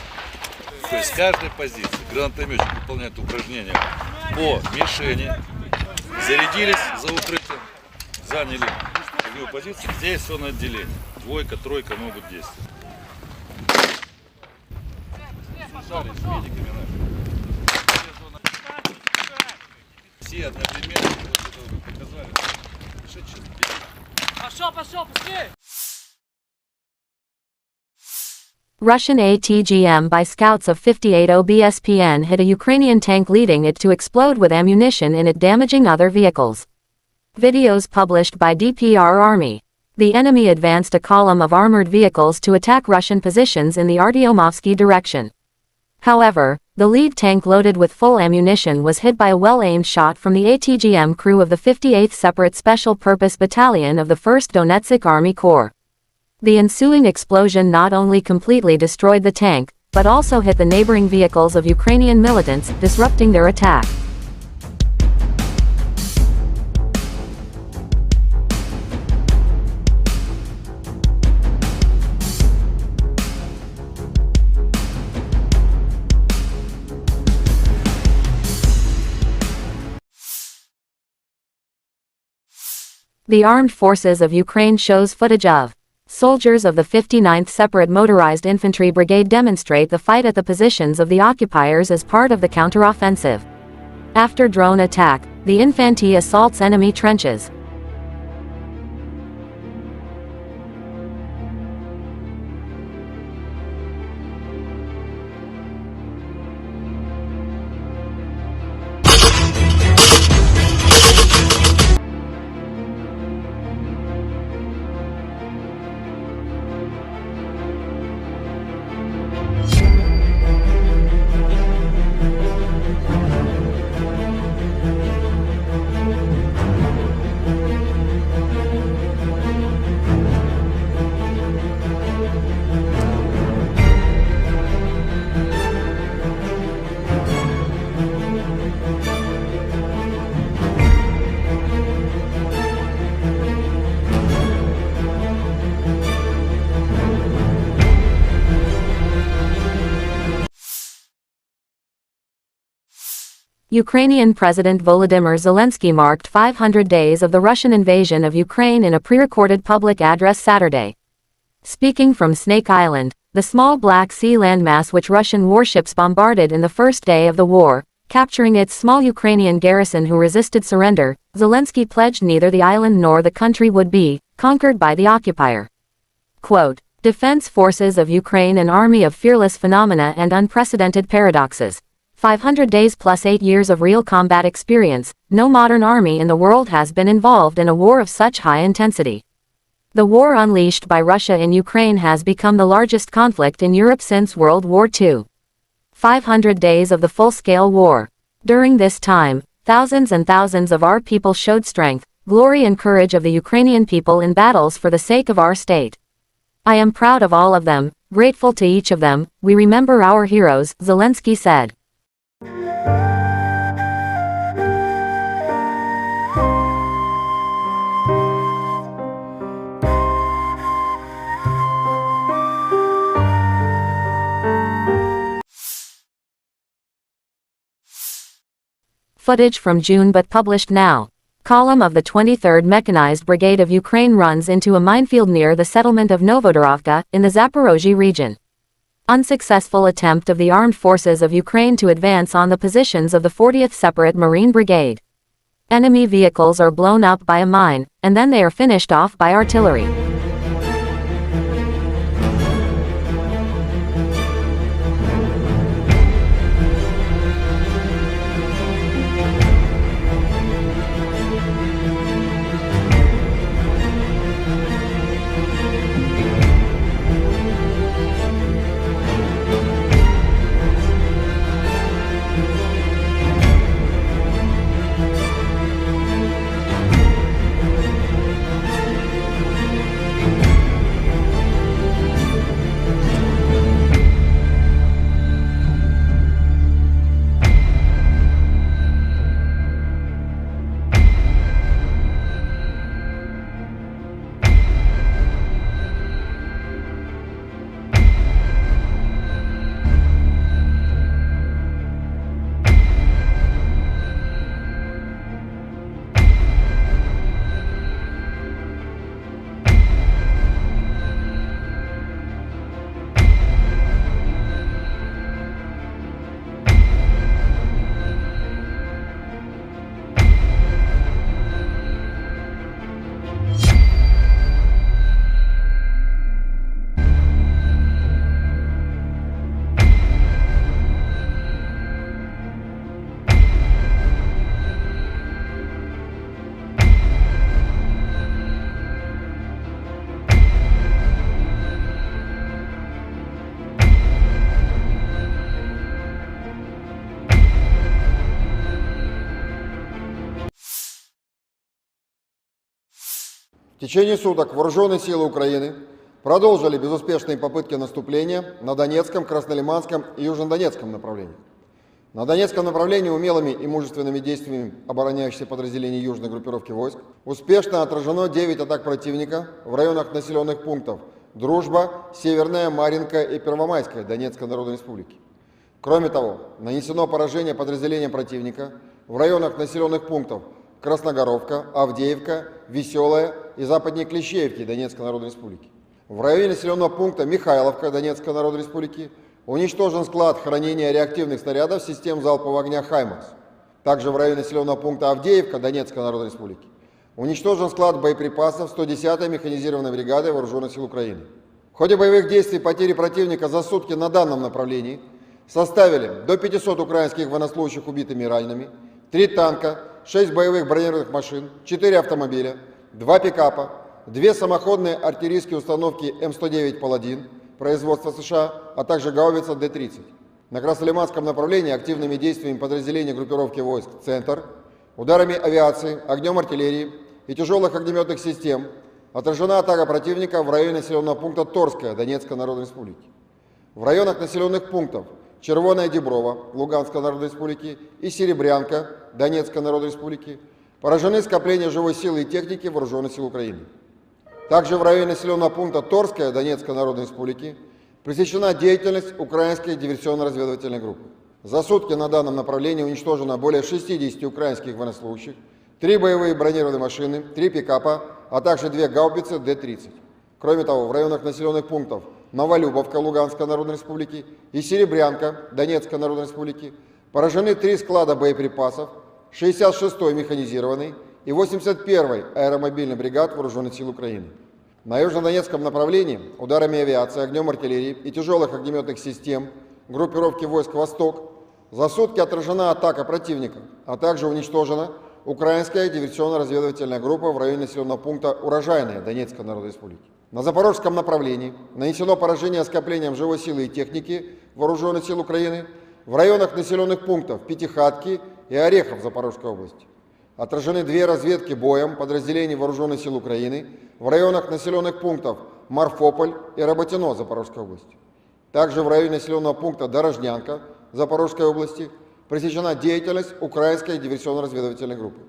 То есть с каждой позиции гранатометчик выполняет упражнения по мишени. Зарядились за укрытием, заняли огневую позицию. Здесь все на отделение. 2, 3 могут действовать. Слушали с медиками нашими. Все одновременно показали. Пошел, быстрее! Russian ATGM by scouts of 58 OBSPN hit a Ukrainian tank, leading it to explode with ammunition in it, damaging other vehicles. Videos published by DPR Army. The enemy advanced a column of armored vehicles to attack Russian positions in the Artyomovsky direction. However, the lead tank loaded with full ammunition was hit by a well-aimed shot from the ATGM crew of the 58th Separate Special Purpose Battalion of the 1st Donetsk Army Corps. The ensuing explosion not only completely destroyed the tank, but also hit the neighboring vehicles of Ukrainian militants, disrupting their attack. The Armed Forces of Ukraine shows footage of soldiers of the 59th Separate Motorized Infantry Brigade demonstrate the fight at the positions of the occupiers as part of the counteroffensive. After drone attack, the infantry assaults enemy trenches. Ukrainian President Volodymyr Zelensky marked 500 days of the Russian invasion of Ukraine in a pre-recorded public address Saturday. Speaking from Snake Island, the small Black Sea landmass which Russian warships bombarded in the first day of the war, capturing its small Ukrainian garrison who resisted surrender, Zelensky pledged neither the island nor the country would be conquered by the occupier. Quote, Defense Forces of Ukraine, an army of fearless phenomena and unprecedented paradoxes. 500 days plus 8 years of real combat experience. No modern army in the world has been involved in a war of such high intensity. The war unleashed by Russia in Ukraine has become the largest conflict in Europe since World War II. 500 days of the full-scale war. During this time, thousands and thousands of our people showed strength, glory and courage of the Ukrainian people in battles for the sake of our state. I am proud of all of them, grateful to each of them. We remember our heroes, Zelensky said. Footage from June but published now. Column of the 23rd Mechanized Brigade of Ukraine runs into a minefield near the settlement of Novodorovka, in the Zaporozhye region. Unsuccessful attempt of the armed forces of Ukraine to advance on the positions of the 40th Separate Marine Brigade. Enemy vehicles are blown up by a mine, and then they are finished off by artillery. В течение суток вооруженные силы Украины продолжили безуспешные попытки наступления на Донецком, Краснолиманском и Южнодонецком направлениях. На Донецком направлении умелыми и мужественными действиями обороняющихся подразделений южной группировки войск успешно отражено 9 атак противника в районах населенных пунктов Дружба, Северная, Марьинка и Первомайская Донецкой Народной Республики. Кроме того, нанесено поражение подразделениям противника в районах населенных пунктов Красногоровка, Авдеевка, Веселая и западнее Клещеевки Донецкой Народной Республики. В районе населенного пункта Михайловка Донецкой Народной Республики уничтожен склад хранения реактивных снарядов систем залпового огня «Хаймарс». Также в районе населенного пункта Авдеевка Донецкой Народной Республики уничтожен склад боеприпасов 110-й механизированной бригады Вооруженных сил Украины. В ходе боевых действий потери противника за сутки на данном направлении составили до 500 украинских военнослужащих убитыми и ранеными, 3 танка, 6 боевых бронированных машин, 4 автомобиля, 2 пикапа, 2 самоходные артиллерийские установки М109 «Паладин» производства США, а также гаубица Д-30. На Краснолиманском направлении активными действиями подразделений группировки войск «Центр», ударами авиации, огнем артиллерии и тяжелых огнеметных систем отражена атака противника в районе населенного пункта Торская Донецкой Народной Республики. В районах населенных пунктов Червоная Деброва Луганской Народной Республики и Серебрянка Донецкой Народной Республики поражены скопления живой силы и техники Вооруженных сил Украины. Также в районе населенного пункта Торская Донецкой Народной Республики пресечена деятельность украинской диверсионно-разведывательной группы. За сутки на данном направлении уничтожено более 60 украинских военнослужащих, 3 боевые бронированные машины, 3 пикапа, а также 2 гаубицы Д-30. Кроме того, в районах населенных пунктов Новолюбовка Луганской Народной Республики и Серебрянка Донецкой Народной Республики поражены 3 склада боеприпасов 66-й механизированной и 81-й аэромобильной бригад Вооруженных сил Украины. На южнодонецком направлении ударами авиации, огнем артиллерии и тяжелых огнеметных систем группировки войск «Восток» за сутки отражена атака противника, а также уничтожена украинская диверсионно-разведывательная группа в районе населенного пункта Урожайная Донецкой Народной Республики. На запорожском направлении нанесено поражение скоплениям живой силы и техники Вооруженных сил Украины в районах населенных пунктов Пятихатки и Орехов Запорожской области. Отражены 2 разведки боем подразделений Вооруженных сил Украины в районах населенных пунктов Марфополь и Работино Запорожской области. Также в районе населенного пункта Дорожнянка Запорожской области пресечена деятельность украинской диверсионно-разведывательной группы.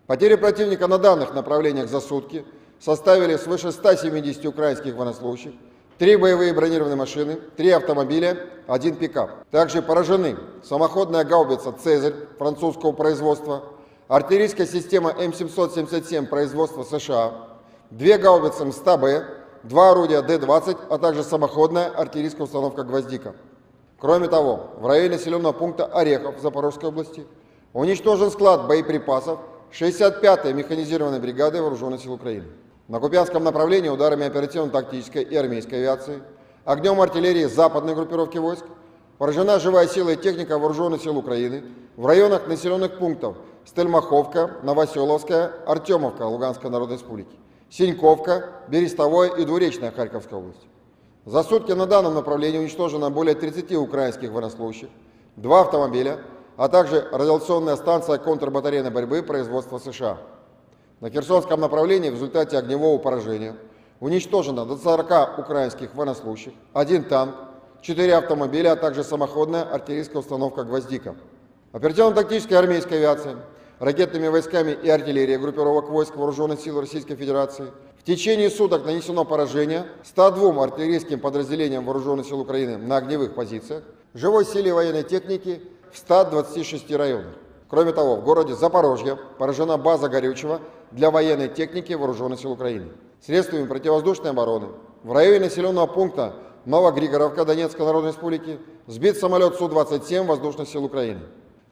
Потери противника на данных направлениях за сутки составили свыше 170 украинских военнослужащих, 3 боевые бронированные машины, 3 автомобиля, 1 пикап. Также поражены самоходная гаубица «Цезарь» французского производства, артиллерийская система М777 производства США, 2 гаубицы МСТА-Б, 2 орудия Д-20, а также самоходная артиллерийская установка «Гвоздика». Кроме того, в районе населенного пункта Орехов Запорожской области уничтожен склад боеприпасов 65-й механизированной бригадой Вооруженных сил Украины. На Купянском направлении ударами оперативно-тактической и армейской авиации, огнем артиллерии западной группировки войск поражена живая сила и техника Вооруженных сил Украины в районах населенных пунктов Стельмаховка, Новоселовская, Артемовка Луганской Народной Республики, Синьковка, Берестовое и Двуречная Харьковской области. За сутки на данном направлении уничтожено более 30 украинских военнослужащих, 2 автомобиля, а также радиационная станция контрбатарейной борьбы производства США. На Херсонском направлении в результате огневого поражения уничтожено до 40 украинских военнослужащих, 1 танк, 4 автомобиля, а также самоходная артиллерийская установка «Гвоздика». Оперативно-тактической армейской авиацией, ракетными войсками и артиллерией группировок войск Вооруженных сил Российской Федерации в течение суток нанесено поражение 102 артиллерийским подразделениям Вооруженных сил Украины на огневых позициях, живой силе военной техники в 126 районах. Кроме того, в городе Запорожье поражена база горючего для военной техники Вооруженных сил Украины. Средствами противовоздушной обороны в районе населенного пункта Новогригоровка Донецкой Народной Республики сбит самолет Су-27 Воздушных сил Украины.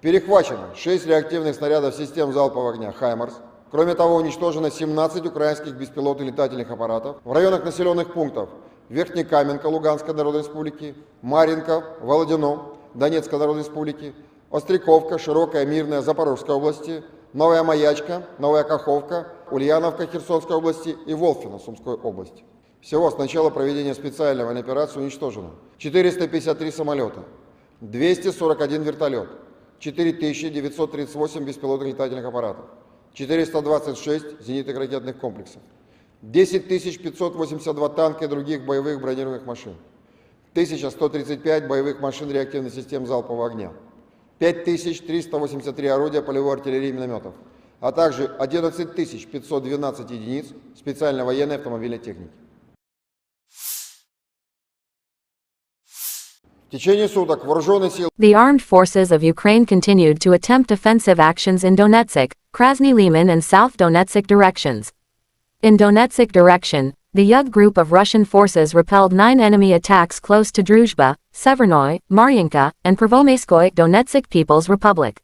Перехвачено 6 реактивных снарядов систем залпового огня «Хаймарс». Кроме того, уничтожено 17 украинских беспилотных летательных аппаратов в районах населенных пунктов Верхнекаменка Луганской Народной Республики, Марьинка, Володино Донецкой Народной Республики, Остряковка, Широкая, Мирная Запорожской области, Новая Маячка, Новая Каховка, Ульяновка Херсонской области и Волфино Сумской области. Всего с начала проведения специальной военной операции уничтожено 453 самолета, 241 вертолет, 4938 беспилотных летательных аппаратов, 426 зенитных ракетных комплексов, 10 582 танка и других боевых бронированных машин, 1135 боевых машин реактивных систем залпового огня, 5383 орудия полевой артиллерии и минометов, а также 11 512 единиц специальной военной автомобильной техники. В течение суток вооруженные силы The armed forces of Ukraine continued to attempt offensive actions in Donetsk, Krasny Liman and South Donetsk directions. In Donetsk direction, the Yug group of Russian forces repelled 9 enemy attacks close to Druzhba, Severnoy, Maryanka, and Prvomaiskoye Donetsk People's Republic.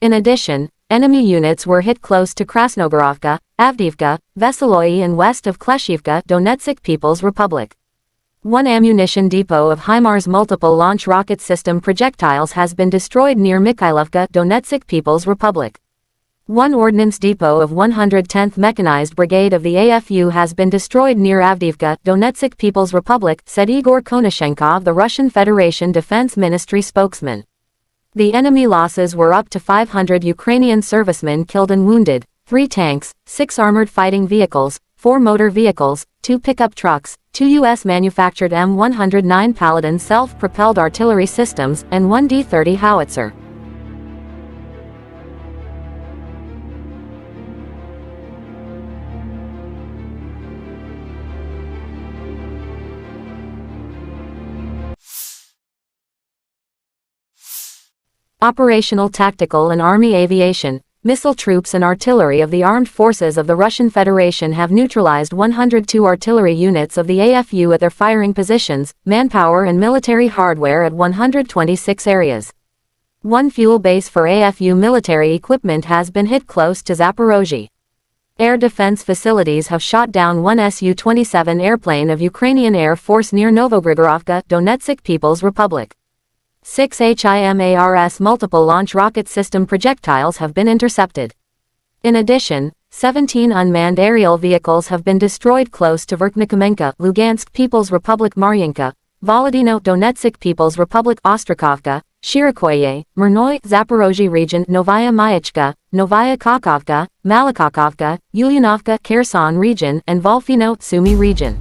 In addition, enemy units were hit close to Krasnogorovka, Avdiivka, Veseloye and west of Kleshivka Donetsk People's Republic. One ammunition depot of HIMARS multiple launch rocket system projectiles has been destroyed near Mikhailovka Donetsk People's Republic. One ordnance depot of 110th Mechanized Brigade of the AFU has been destroyed near Avdiivka, Donetsk People's Republic, said Igor Konashenkov, the Russian Federation Defense Ministry spokesman. The enemy losses were up to 500 Ukrainian servicemen killed and wounded, 3 tanks, 6 armored fighting vehicles, 4 motor vehicles, 2 pickup trucks, 2 U.S.-manufactured M109 Paladin self-propelled artillery systems, and 1 D-30 howitzer. Operational tactical and Army aviation, missile troops and artillery of the armed forces of the Russian Federation have neutralized 102 artillery units of the AFU at their firing positions, manpower and military hardware at 126 areas. One fuel base for AFU military equipment has been hit close to Zaporozhye. Air defense facilities have shot down one Su-27 airplane of Ukrainian Air Force near Novogrigorovka, Donetsk People's Republic. 6 HIMARS multiple launch rocket system projectiles have been intercepted. In addition, 17 unmanned aerial vehicles have been destroyed close to Verkhnekamenka, Lugansk People's Republic Maryanka, Volodino Donetsk People's Republic Ostrakovka, Shirikoye, Myrnoy, Zaporozhye region, Novaya Mayachka, Novaya Kakovka, Malakakovka, Ulyanovka, Kherson region, and Volfino, Sumy region.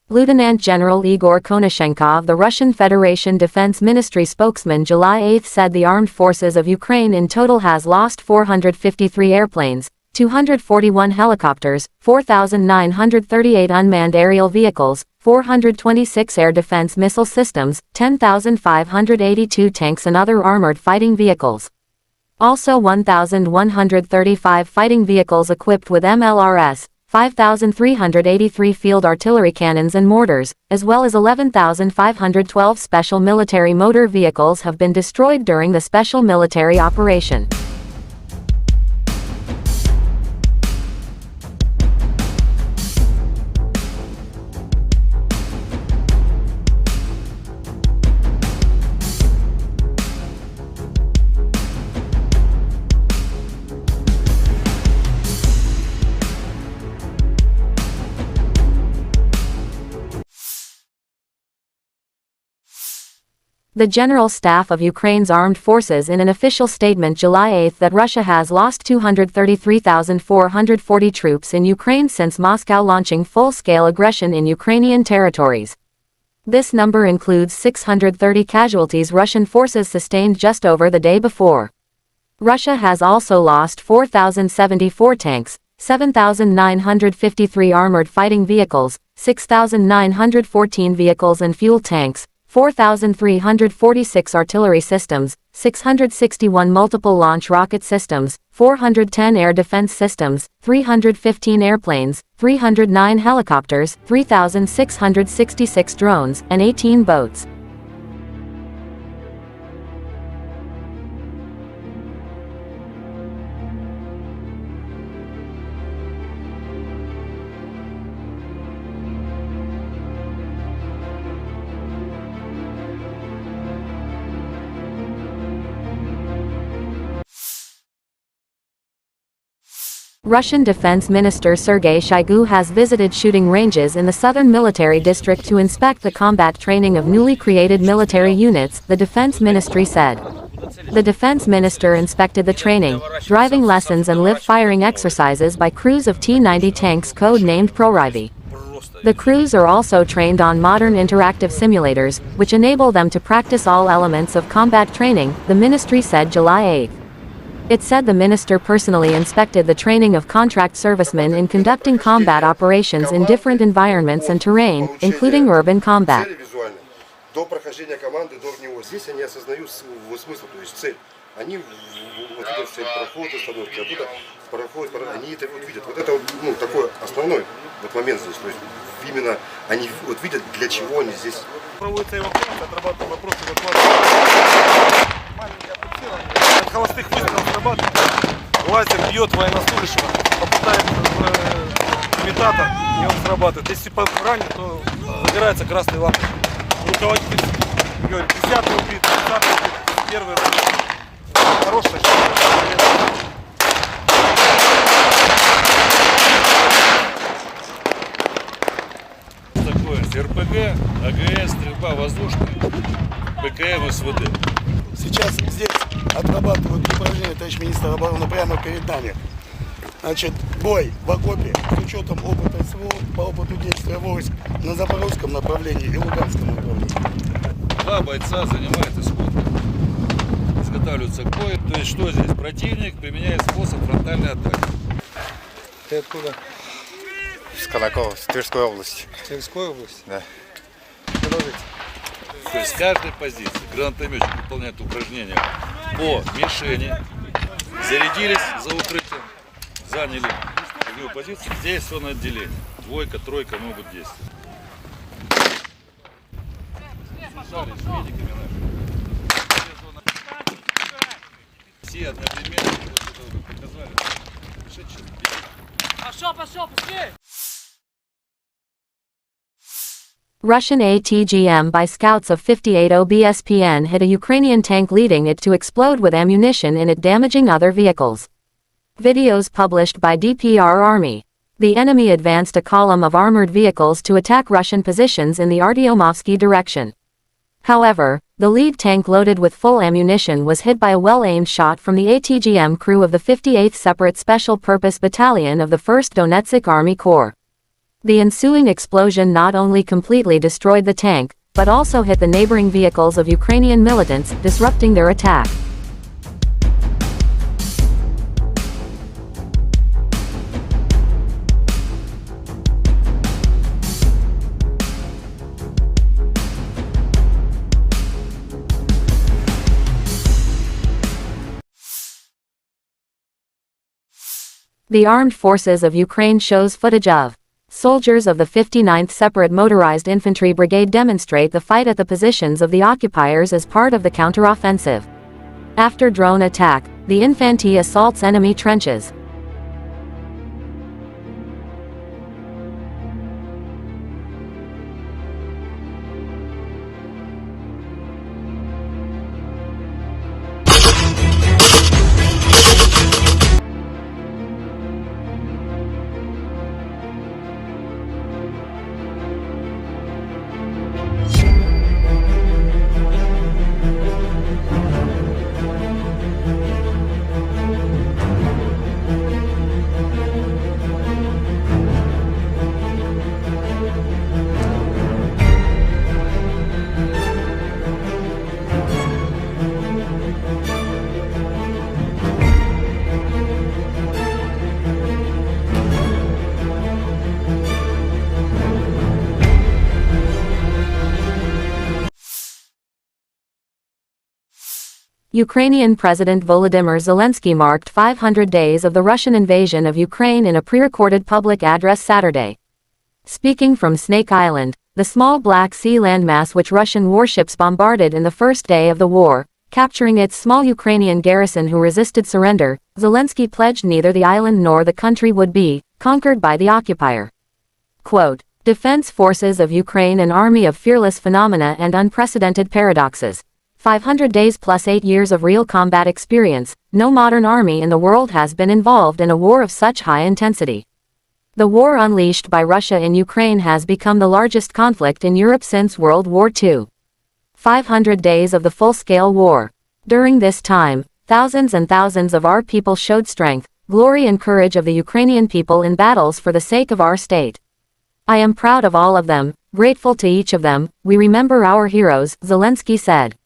Lieutenant General Igor Konashenkov, the Russian Federation Defense Ministry spokesman, July 8 said the armed forces of Ukraine in total has lost 453 airplanes, 241 helicopters, 4,938 unmanned aerial vehicles, 426 air defense missile systems, 10,582 tanks and other armored fighting vehicles. Also 1,135 fighting vehicles equipped with MLRS, 5,383 field artillery cannons and mortars, as well as 11,512 special military motor vehicles have been destroyed during the special military operation. The General Staff of Ukraine's Armed Forces in an official statement July 8 that Russia has lost 233,440 troops in Ukraine since Moscow launching full-scale aggression in Ukrainian territories. This number includes 630 casualties Russian forces sustained just over the day before. Russia has also lost 4,074 tanks, 7,953 armored fighting vehicles, 6,914 vehicles and fuel tanks, 4,346 artillery systems, 661 multiple launch rocket systems, 410 air defense systems, 315 airplanes, 309 helicopters, 3,666 drones, and 18 boats. Russian Defense Minister Sergei Shoigu has visited shooting ranges in the southern military district to inspect the combat training of newly created military units, the Defense Ministry said. The Defense Minister inspected the training, driving lessons and live-firing exercises by crews of T-90 tanks code-named Proryvi. The crews are also trained on modern interactive simulators, which enable them to practice all elements of combat training, the ministry said July 8. It said the minister personally inspected the training of contract servicemen in conducting combat operations in different environments and terrain, including urban combat. До прохождения команды, до него. Здесь они осознают смысл, то есть цель. Они вот идут цель проход, остановки, оттуда проходят, они это вот видят. Вот это такой основной вот момент здесь. То есть именно они вот видят, для чего они здесь. Проводится эвакуация, отрабатываем вопросы эвакуации. Маленькое пульсирование. От холостых выстрелов срабатывает. Лазер бьет военнослужащего, попадает в имитатор, и он срабатывает. Если ранен, то загорается красный лампочка. Руководитель говорит, 10-й убит, 30-й убит, первый убит. Хорошая штука. Такое РПГ, АГС, стрельба воздушная, ПКМ, СВД. Сейчас здесь отрабатывают упражнения, товарищ министр обороны, прямо перед нами. Значит, бой в окопе с учетом опыта СВО по опыту действия войск на запорожском направлении и луганском направлении. Два бойца занимают исход. Изготавливаются к бою. То есть что здесь? Противник применяет способ фронтальной атаки. Ты откуда? С Конакова, с Тверской области. Тверской области? Да. Продолжите. То есть с каждой позиции гранатометчик выполняет упражнения по мишени, зарядились за укрытием, заняли огневую позицию. Здесь все на отделение. Двойка, тройка могут действовать. Связались с медиками нашими. Все одновременно показали. Пошел, быстрее! Russian ATGM by scouts of 58 OBSPN hit a Ukrainian tank, leading it to explode with ammunition in it, damaging other vehicles. Videos published by DPR Army. The enemy advanced a column of armored vehicles to attack Russian positions in the Artyomovsky direction. However, the lead tank loaded with full ammunition was hit by a well-aimed shot from the ATGM crew of the 58th Separate Special Purpose Battalion of the 1st Donetsk Army Corps. The ensuing explosion not only completely destroyed the tank, but also hit the neighboring vehicles of Ukrainian militants, disrupting their attack. The Armed Forces of Ukraine shows footage of soldiers of the 59th Separate Motorized Infantry Brigade demonstrate the fight at the positions of the occupiers as part of the counteroffensive. After drone attack, the infantry assaults enemy trenches. Ukrainian President Volodymyr Zelensky marked 500 days of the Russian invasion of Ukraine in a pre-recorded public address Saturday. Speaking from Snake Island, the small Black Sea landmass which Russian warships bombarded in the first day of the war, capturing its small Ukrainian garrison who resisted surrender, Zelensky pledged neither the island nor the country would be conquered by the occupier. Quote, Defense Forces of Ukraine, an army of fearless phenomena and unprecedented paradoxes. 500 days plus 8 years of real combat experience. No modern army in the world has been involved in a war of such high intensity. The war unleashed by Russia in Ukraine has become the largest conflict in Europe since World War II. 500 days of the full-scale war. During this time, thousands and thousands of our people showed strength, glory and courage of the Ukrainian people in battles for the sake of our state. I am proud of all of them, grateful to each of them. We remember our heroes, Zelensky said.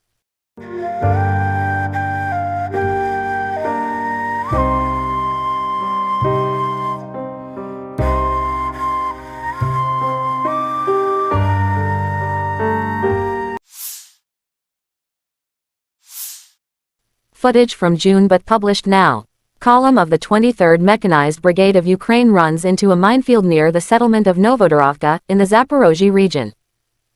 Footage from June but published now. Column of the 23rd Mechanized Brigade of Ukraine runs into a minefield near the settlement of Novodorovka, in the Zaporozhye region.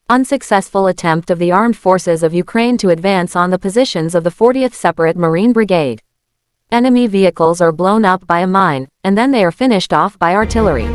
Unsuccessful attempt of the Armed Forces of Ukraine to advance on the positions of the 40th Separate Marine Brigade. Enemy vehicles are blown up by a mine, and then they are finished off by artillery.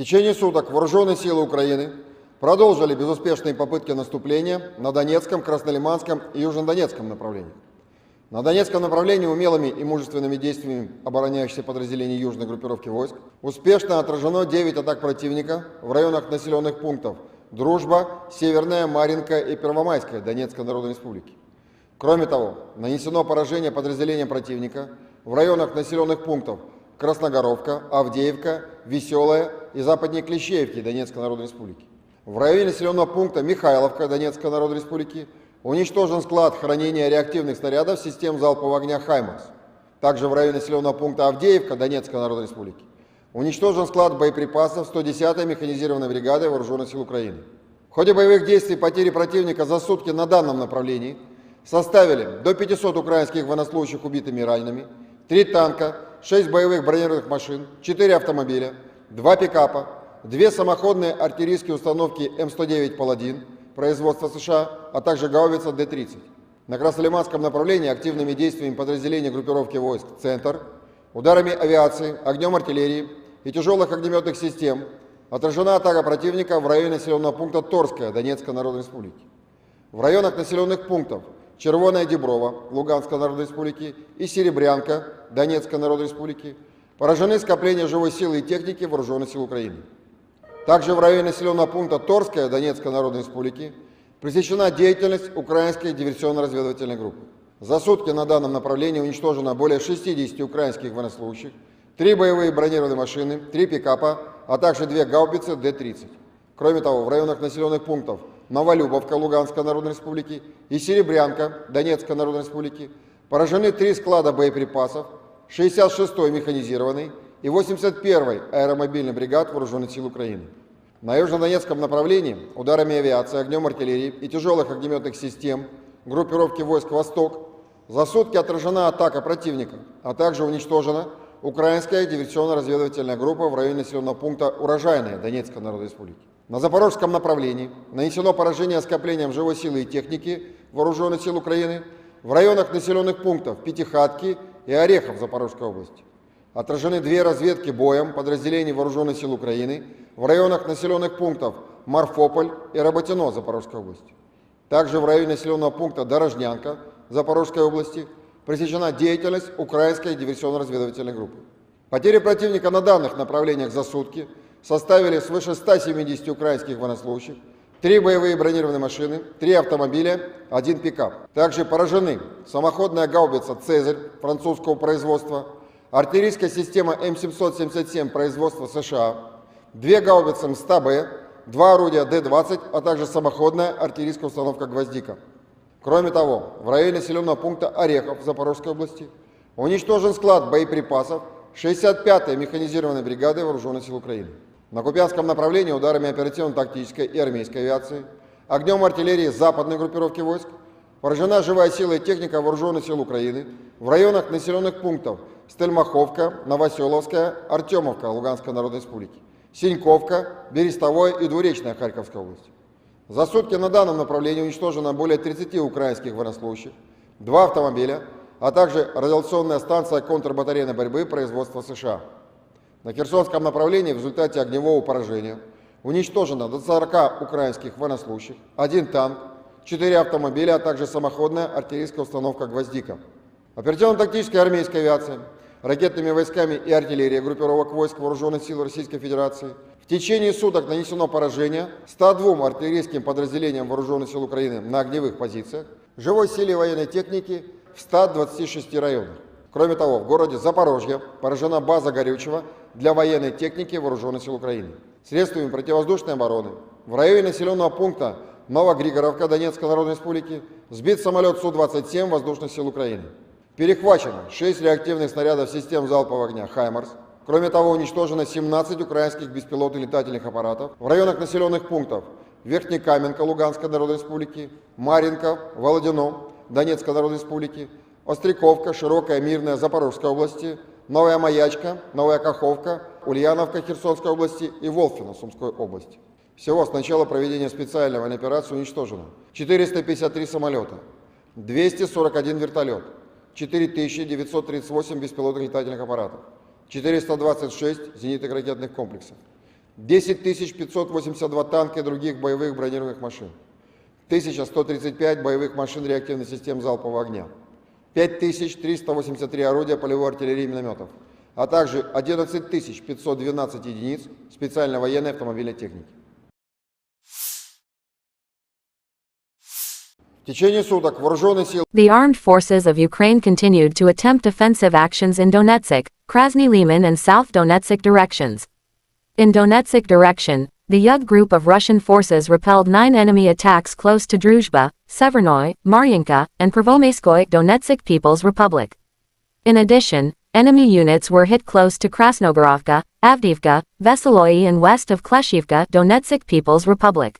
В течение суток вооруженные силы Украины продолжили безуспешные попытки наступления на Донецком, Краснолиманском и Южнодонецком направлениях. На Донецком направлении умелыми и мужественными действиями обороняющихся подразделений южной группировки войск успешно отражено 9 атак противника в районах населенных пунктов Дружба, Северная, Марьинка и Первомайская Донецкой Народной Республики. Кроме того, нанесено поражение подразделениям противника в районах населенных пунктов Красногоровка, Авдеевка, Веселая и западнее Клещеевки Донецкой Народной Республики. В районе населенного пункта Михайловка Донецкой Народной Республики уничтожен склад хранения реактивных снарядов систем залпового огня «Хаймарс». Также в районе населенного пункта Авдеевка Донецкой Народной Республики уничтожен склад боеприпасов 110-й механизированной бригады Вооруженных сил Украины. В ходе боевых действий потери противника за сутки на данном направлении составили до 500 украинских военнослужащих убитыми и ранеными, 3 танка, 6 боевых бронированных машин, 4 автомобиля, 2 пикапа, 2 самоходные артиллерийские установки М109 «Паладин» производства США, а также гаубица Д-30. На Краснолиманском направлении активными действиями подразделений группировки войск «Центр», ударами авиации, огнем артиллерии и тяжелых огнеметных систем отражена атака противника в районе населенного пункта Торская Донецкой Народной Республики. В районах населенных пунктов Червоная Деброва Луганской Народной Республики и Серебрянка Донецкой Народной Республики поражены скопления живой силы и техники Вооруженных сил Украины. Также в районе населенного пункта Торская Донецкой Народной Республики пресечена деятельность украинской диверсионно-разведывательной группы. За сутки на данном направлении уничтожено более 60 украинских военнослужащих, 3 боевые бронированные машины, 3 пикапа, а также 2 гаубицы Д-30. Кроме того, в районах населенных пунктов Новолюбовка Луганской Народной Республики и Серебрянка Донецкой Народной Республики поражены 3 склада боеприпасов 66-й механизированной и 81-й аэромобильной бригад Вооруженных сил Украины. На южнодонецком направлении ударами авиации, огнем артиллерии и тяжелых огнеметных систем группировки войск «Восток» за сутки отражена атака противника, а также уничтожена украинская диверсионно-разведывательная группа в районе населенного пункта Урожайная Донецкой Народной Республики. На запорожском направлении нанесено поражение скоплением живой силы и техники Вооруженных сил Украины в районах населенных пунктов Пятихатки и Орехов Запорожской области. Отражены 2 разведки боем подразделений Вооруженных сил Украины в районах населенных пунктов Марфополь и Работино Запорожской области. Также в районе населенного пункта Дорожнянка Запорожской области пресечена деятельность украинской диверсионно-разведывательной группы. Потери противника на данных направлениях за сутки составили свыше 170 украинских военнослужащих, 3 боевые бронированные машины, 3 автомобиля, 1 пикап. Также поражены самоходная гаубица «Цезарь» французского производства, артиллерийская система М777 производства США, 2 гаубицы МСТА-Б, 2 орудия Д-20, а также самоходная артиллерийская установка «Гвоздика». Кроме того, в районе населенного пункта Орехов Запорожской области уничтожен склад боеприпасов 65-й механизированной бригады Вооруженных сил Украины. На Купянском направлении ударами оперативно-тактической и армейской авиации, огнем артиллерии западной группировки войск поражена живая сила и техника Вооруженных сил Украины в районах населенных пунктов Стельмаховка, Новоселовская, Артемовка Луганской Народной Республики, Синьковка, Берестовое и Двуречная Харьковской области. За сутки на данном направлении уничтожено более 30 украинских военнослужащих, 2 автомобиля, а также радиационная станция контрбатарейной борьбы производства США. На Херсонском направлении в результате огневого поражения уничтожено до 40 украинских военнослужащих, 1 танк, 4 автомобиля, а также самоходная артиллерийская установка «Гвоздика». Оперативно-тактической армейской авиации, ракетными войсками и артиллерией группировок войск Вооруженных сил Российской Федерации в течение суток нанесено поражение 102 артиллерийским подразделениям Вооруженных сил Украины на огневых позициях, живой силе военной техники в 126 районах. Кроме того, в городе Запорожье поражена база горючего для военной техники Вооруженных сил Украины. Средствами противовоздушной обороны в районе населенного пункта Новогригоровка Донецкой Народной Республики сбит самолет Су-27 Воздушных сил Украины. Перехвачено 6 реактивных снарядов систем залпового огня «Хаймарс». Кроме того, уничтожено 17 украинских беспилотных летательных аппаратов в районах населенных пунктов Верхнекаменка Луганской Народной Республики, Марьинка, Володино Донецкой Народной Республики, Остряковка, Широкая, Мирная Запорожской области, Новая Маячка, Новая Каховка, Ульяновка Херсонской области и Волфино Сумской области. Всего с начала проведения специальной военной операции уничтожено 453 самолета, 241 вертолет, 4938 беспилотных летательных аппаратов, 426 зенитных ракетных комплексов, 10 582 танка и других боевых бронированных машин, 1135 боевых машин реактивных систем залпового огня, 5383 орудия полевой артиллерии и минометов, а также 11 512 единиц специальной военной автомобильной техники. В течение суток вооруженные силы The armed forces of Ukraine continued to attempt offensive actions in Donetsk, Krasny Liman and South Donetsk directions. In Donetsk direction, the Yug group of Russian forces repelled 9 enemy attacks close to Druzhba, Severnoy, Maryinka, and Prvomaiskoye Donetsk People's Republic. In addition, enemy units were hit close to Krasnogorovka, Avdiivka, Veseloye and west of Kleshivka Donetsk People's Republic.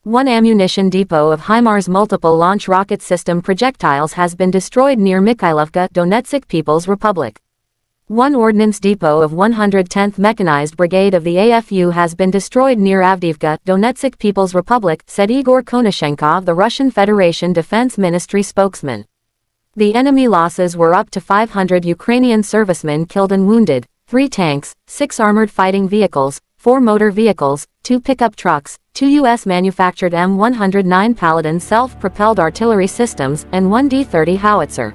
One ammunition depot of HIMARS multiple launch rocket system projectiles has been destroyed near Mikhailovka Donetsk People's Republic. One ordnance depot of 110th Mechanized Brigade of the AFU has been destroyed near Avdiivka, Donetsk People's Republic, said Igor Konashenkov, the Russian Federation Defense Ministry spokesman. The enemy losses were up to 500 Ukrainian servicemen killed and wounded, 3 tanks, 6 armored fighting vehicles, 4 motor vehicles, 2 pickup trucks, 2 U.S.-manufactured M109 Paladin self-propelled artillery systems, and 1 D-30 howitzer.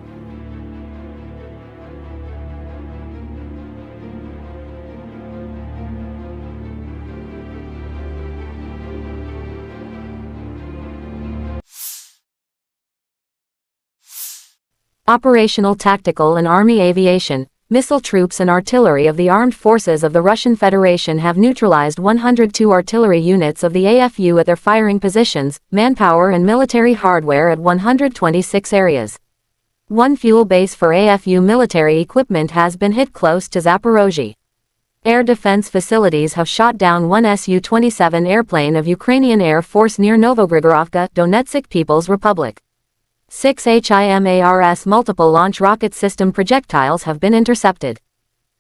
Operational tactical and army aviation, missile troops and artillery of the armed forces of the Russian Federation have neutralized 102 artillery units of the AFU at their firing positions, manpower and military hardware at 126 areas. One fuel base for AFU military equipment has been hit close to Zaporozhye. Air defense facilities have shot down one Su-27 airplane of Ukrainian Air Force near Novogrigorovka, Donetsk People's Republic. 6 HIMARS multiple launch rocket system projectiles have been intercepted.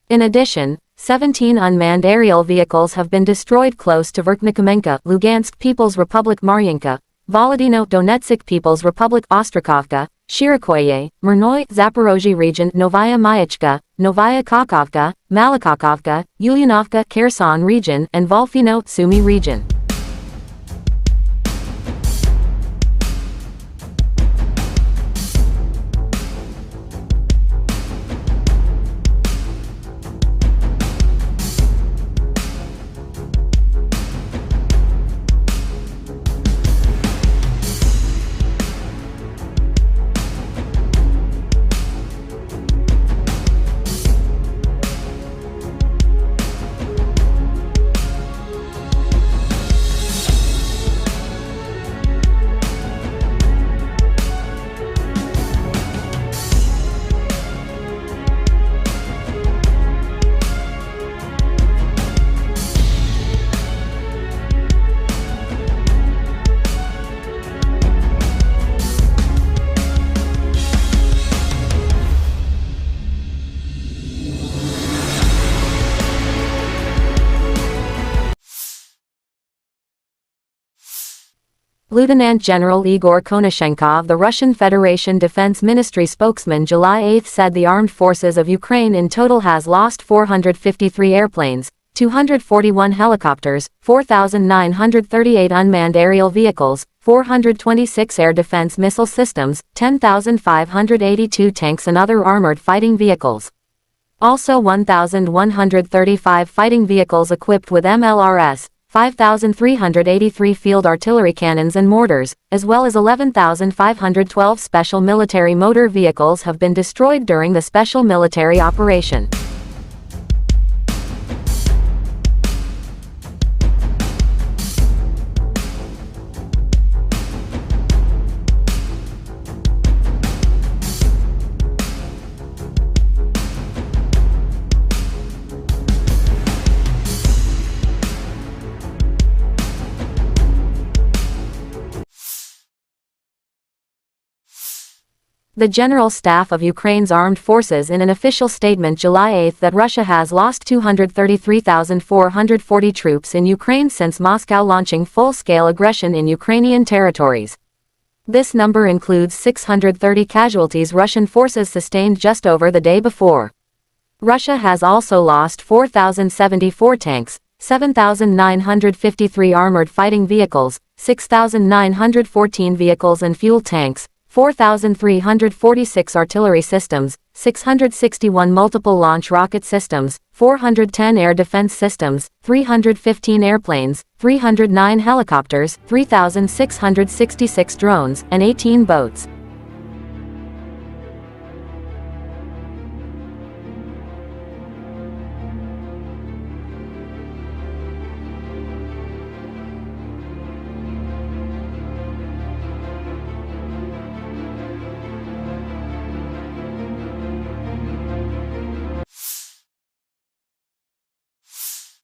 In addition, 17 unmanned aerial vehicles have been destroyed close to Verkhnikomenka, Lugansk People's Republic, Maryinka, Volodino, Donetsk People's Republic, Ostrakovka, Shirikoye, Myrnoy, Zaporozhye region, Novaya Mayachka, Novaya Kakovka, Malakakovka, Ulyanovka, Kherson region, and Volfino, Sumy region. Lieutenant General Igor Konashenkov, the Russian Federation Defense Ministry spokesman, July 8 said the armed forces of Ukraine in total has lost 453 airplanes, 241 helicopters, 4,938 unmanned aerial vehicles, 426 air defense missile systems, 10,582 tanks and other armored fighting vehicles. Also 1,135 fighting vehicles equipped with MLRS, 5,383 field artillery cannons and mortars, as well as 11,512 special military motor vehicles have been destroyed during the special military operation. The General Staff of Ukraine's Armed Forces in an official statement July 8 that Russia has lost 233,440 troops in Ukraine since Moscow launching full-scale aggression in Ukrainian territories. This number includes 630 casualties Russian forces sustained just over the day before. Russia has also lost 4,074 tanks, 7,953 armored fighting vehicles, 6,914 vehicles and fuel tanks, 4,346 artillery systems, 661 multiple launch rocket systems, 410 air defense systems, 315 airplanes, 309 helicopters, 3,666 drones, and 18 boats.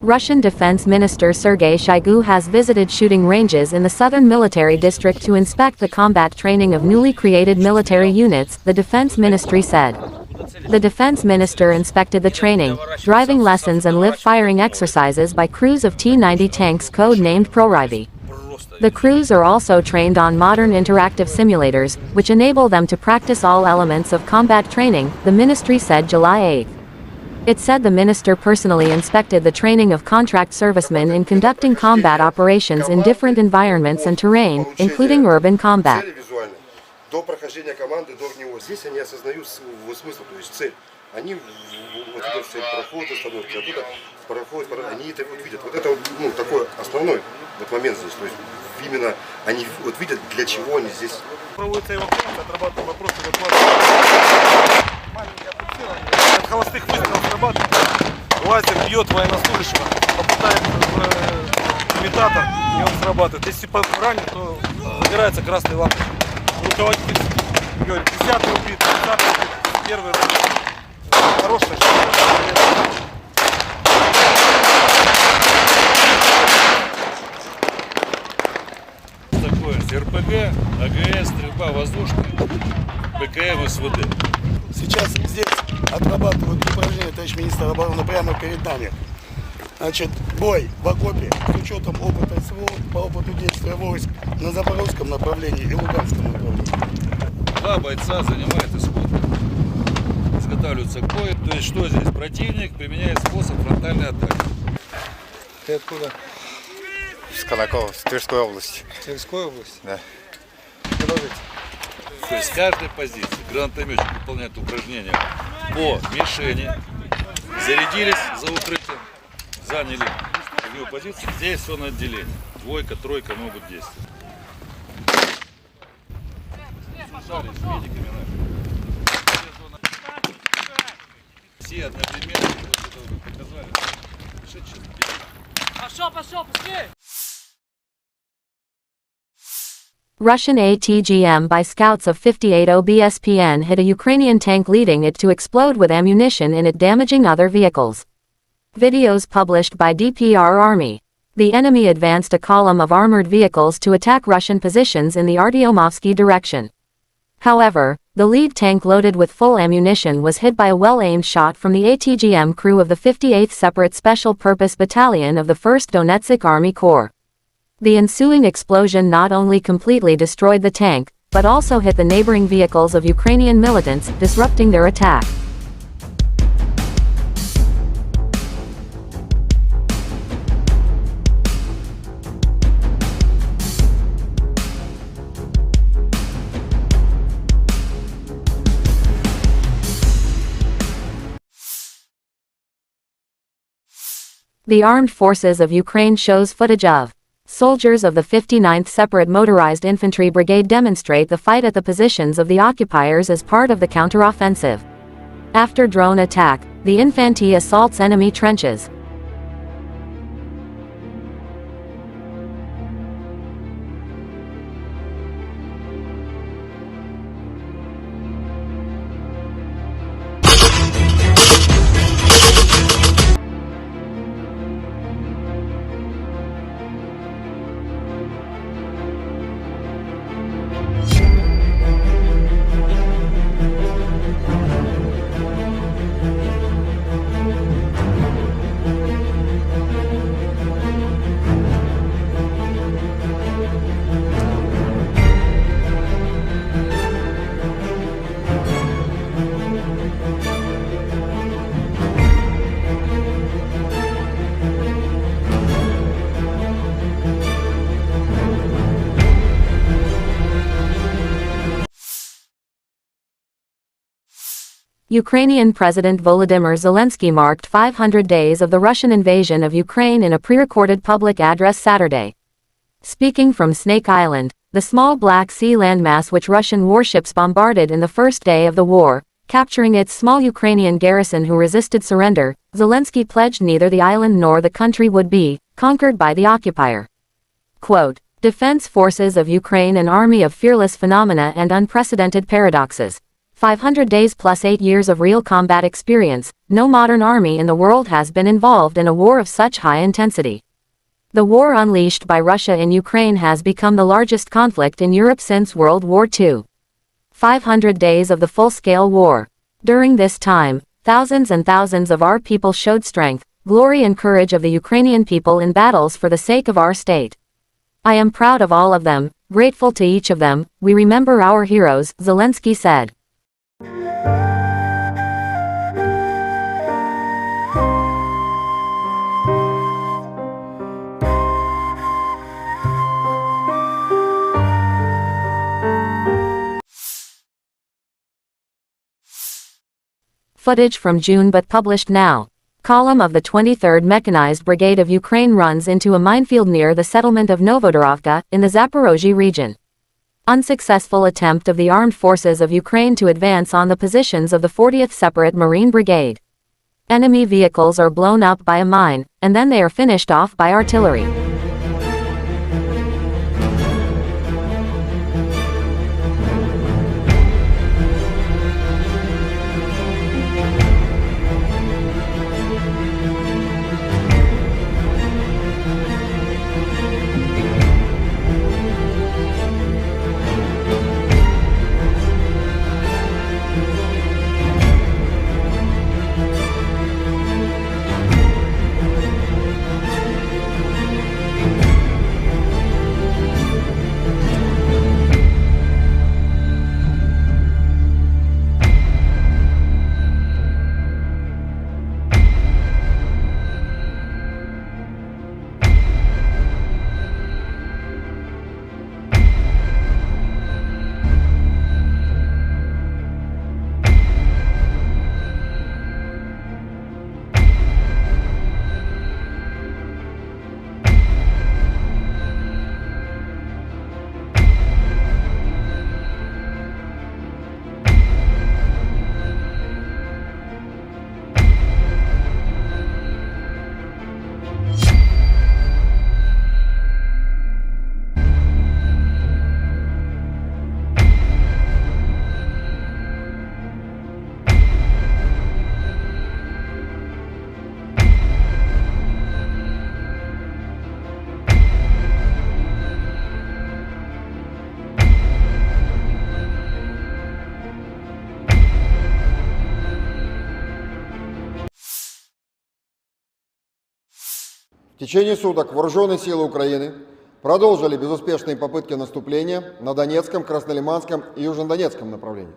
Russian Defense Minister Sergei Shoigu has visited shooting ranges in the southern military district to inspect the combat training of newly created military units, the defense ministry said. The defense minister inspected the training, driving lessons and live-firing exercises by crews of T-90 tanks code-named ProRivi. The crews are also trained on modern interactive simulators, which enable them to practice all elements of combat training, the ministry said July 8. It said the minister personally inspected the training of contract servicemen in conducting combat operations in different environments and terrain, including urban combat. До прохождения команды, до него здесь они осознают смысл, то есть цель. Они вот видят цель, проход, остановки, оттуда проходят, они это вот видят. Вот это ну, такой основной вот момент здесь, то есть именно они вот видят, для чего они здесь. Проводится эвакуация, отрабатывают вопросы эвакуации. Маленькое фиксирование. От холостых выстрелов срабатывает. Лазер бьет военнослужащего, попадает в имитатор, и он срабатывает. Если ранен, то загорается красной лампой. Руководитель говорит, 10-й убит, 30-й убит, первый убит. Хорошая штука. РПГ, АГС, стрельба воздушная, ПКМ, СВД. Сейчас здесь отрабатывают упражнения, товарищ министр обороны, прямо перед нами. Значит, бой в окопе с учетом опыта СВО по опыту действия войск на запорожском направлении и луганском направлении. Два бойца занимают исход. Изготавливаются к бою. То есть что здесь? Противник применяет способ фронтальной атаки. Ты откуда? С Колокова, с Тверской области. Тверской области? Да. Продолжите. То есть с каждой позиции гранатометчик выполняет упражнения по мишени, зарядились за укрытием, заняли огневую позицию. Здесь все на отделение. Двойка, тройка могут действовать. Связались с медиками нашими. Все одновременно показали. Пошел, быстрее! Russian ATGM by scouts of 58 OBSPN hit a Ukrainian tank, leading it to explode with ammunition in it, damaging other vehicles. Videos published by DPR Army. The enemy advanced a column of armored vehicles to attack Russian positions in the Artyomovsky direction. However, the lead tank loaded with full ammunition was hit by a well-aimed shot from the ATGM crew of the 58th Separate Special Purpose Battalion of the 1st Donetsk Army Corps. The ensuing explosion not only completely destroyed the tank, but also hit the neighboring vehicles of Ukrainian militants, disrupting their attack. The Armed Forces of Ukraine shows footage of soldiers of the 59th Separate Motorized Infantry Brigade demonstrate the fight at the positions of the occupiers as part of the counteroffensive. After drone attack, the infantry assaults enemy trenches. Ukrainian President Volodymyr Zelensky marked 500 days of the Russian invasion of Ukraine in a pre-recorded public address Saturday. Speaking from Snake Island, the small Black Sea landmass which Russian warships bombarded in the first day of the war, capturing its small Ukrainian garrison who resisted surrender, Zelensky pledged neither the island nor the country would be conquered by the occupier. Quote, Defense Forces of Ukraine, an army of fearless phenomena and unprecedented paradoxes. 500 days plus 8 years of real combat experience. No modern army in the world has been involved in a war of such high intensity. The war unleashed by Russia in Ukraine has become the largest conflict in Europe since World War II. 500 days of the full-scale war. During this time, thousands and thousands of our people showed strength, glory and courage of the Ukrainian people in battles for the sake of our state. I am proud of all of them, grateful to each of them. We remember our heroes, Zelensky said. Footage from June but published now. Column of the 23rd Mechanized Brigade of Ukraine runs into a minefield near the settlement of Novodorovka, in the Zaporozhye region. Unsuccessful attempt of the armed forces of Ukraine to advance on the positions of the 40th Separate Marine Brigade. Enemy vehicles are blown up by a mine, and then they are finished off by artillery. В течение суток вооруженные силы Украины продолжили безуспешные попытки наступления на Донецком, Краснолиманском и Южнодонецком направлениях.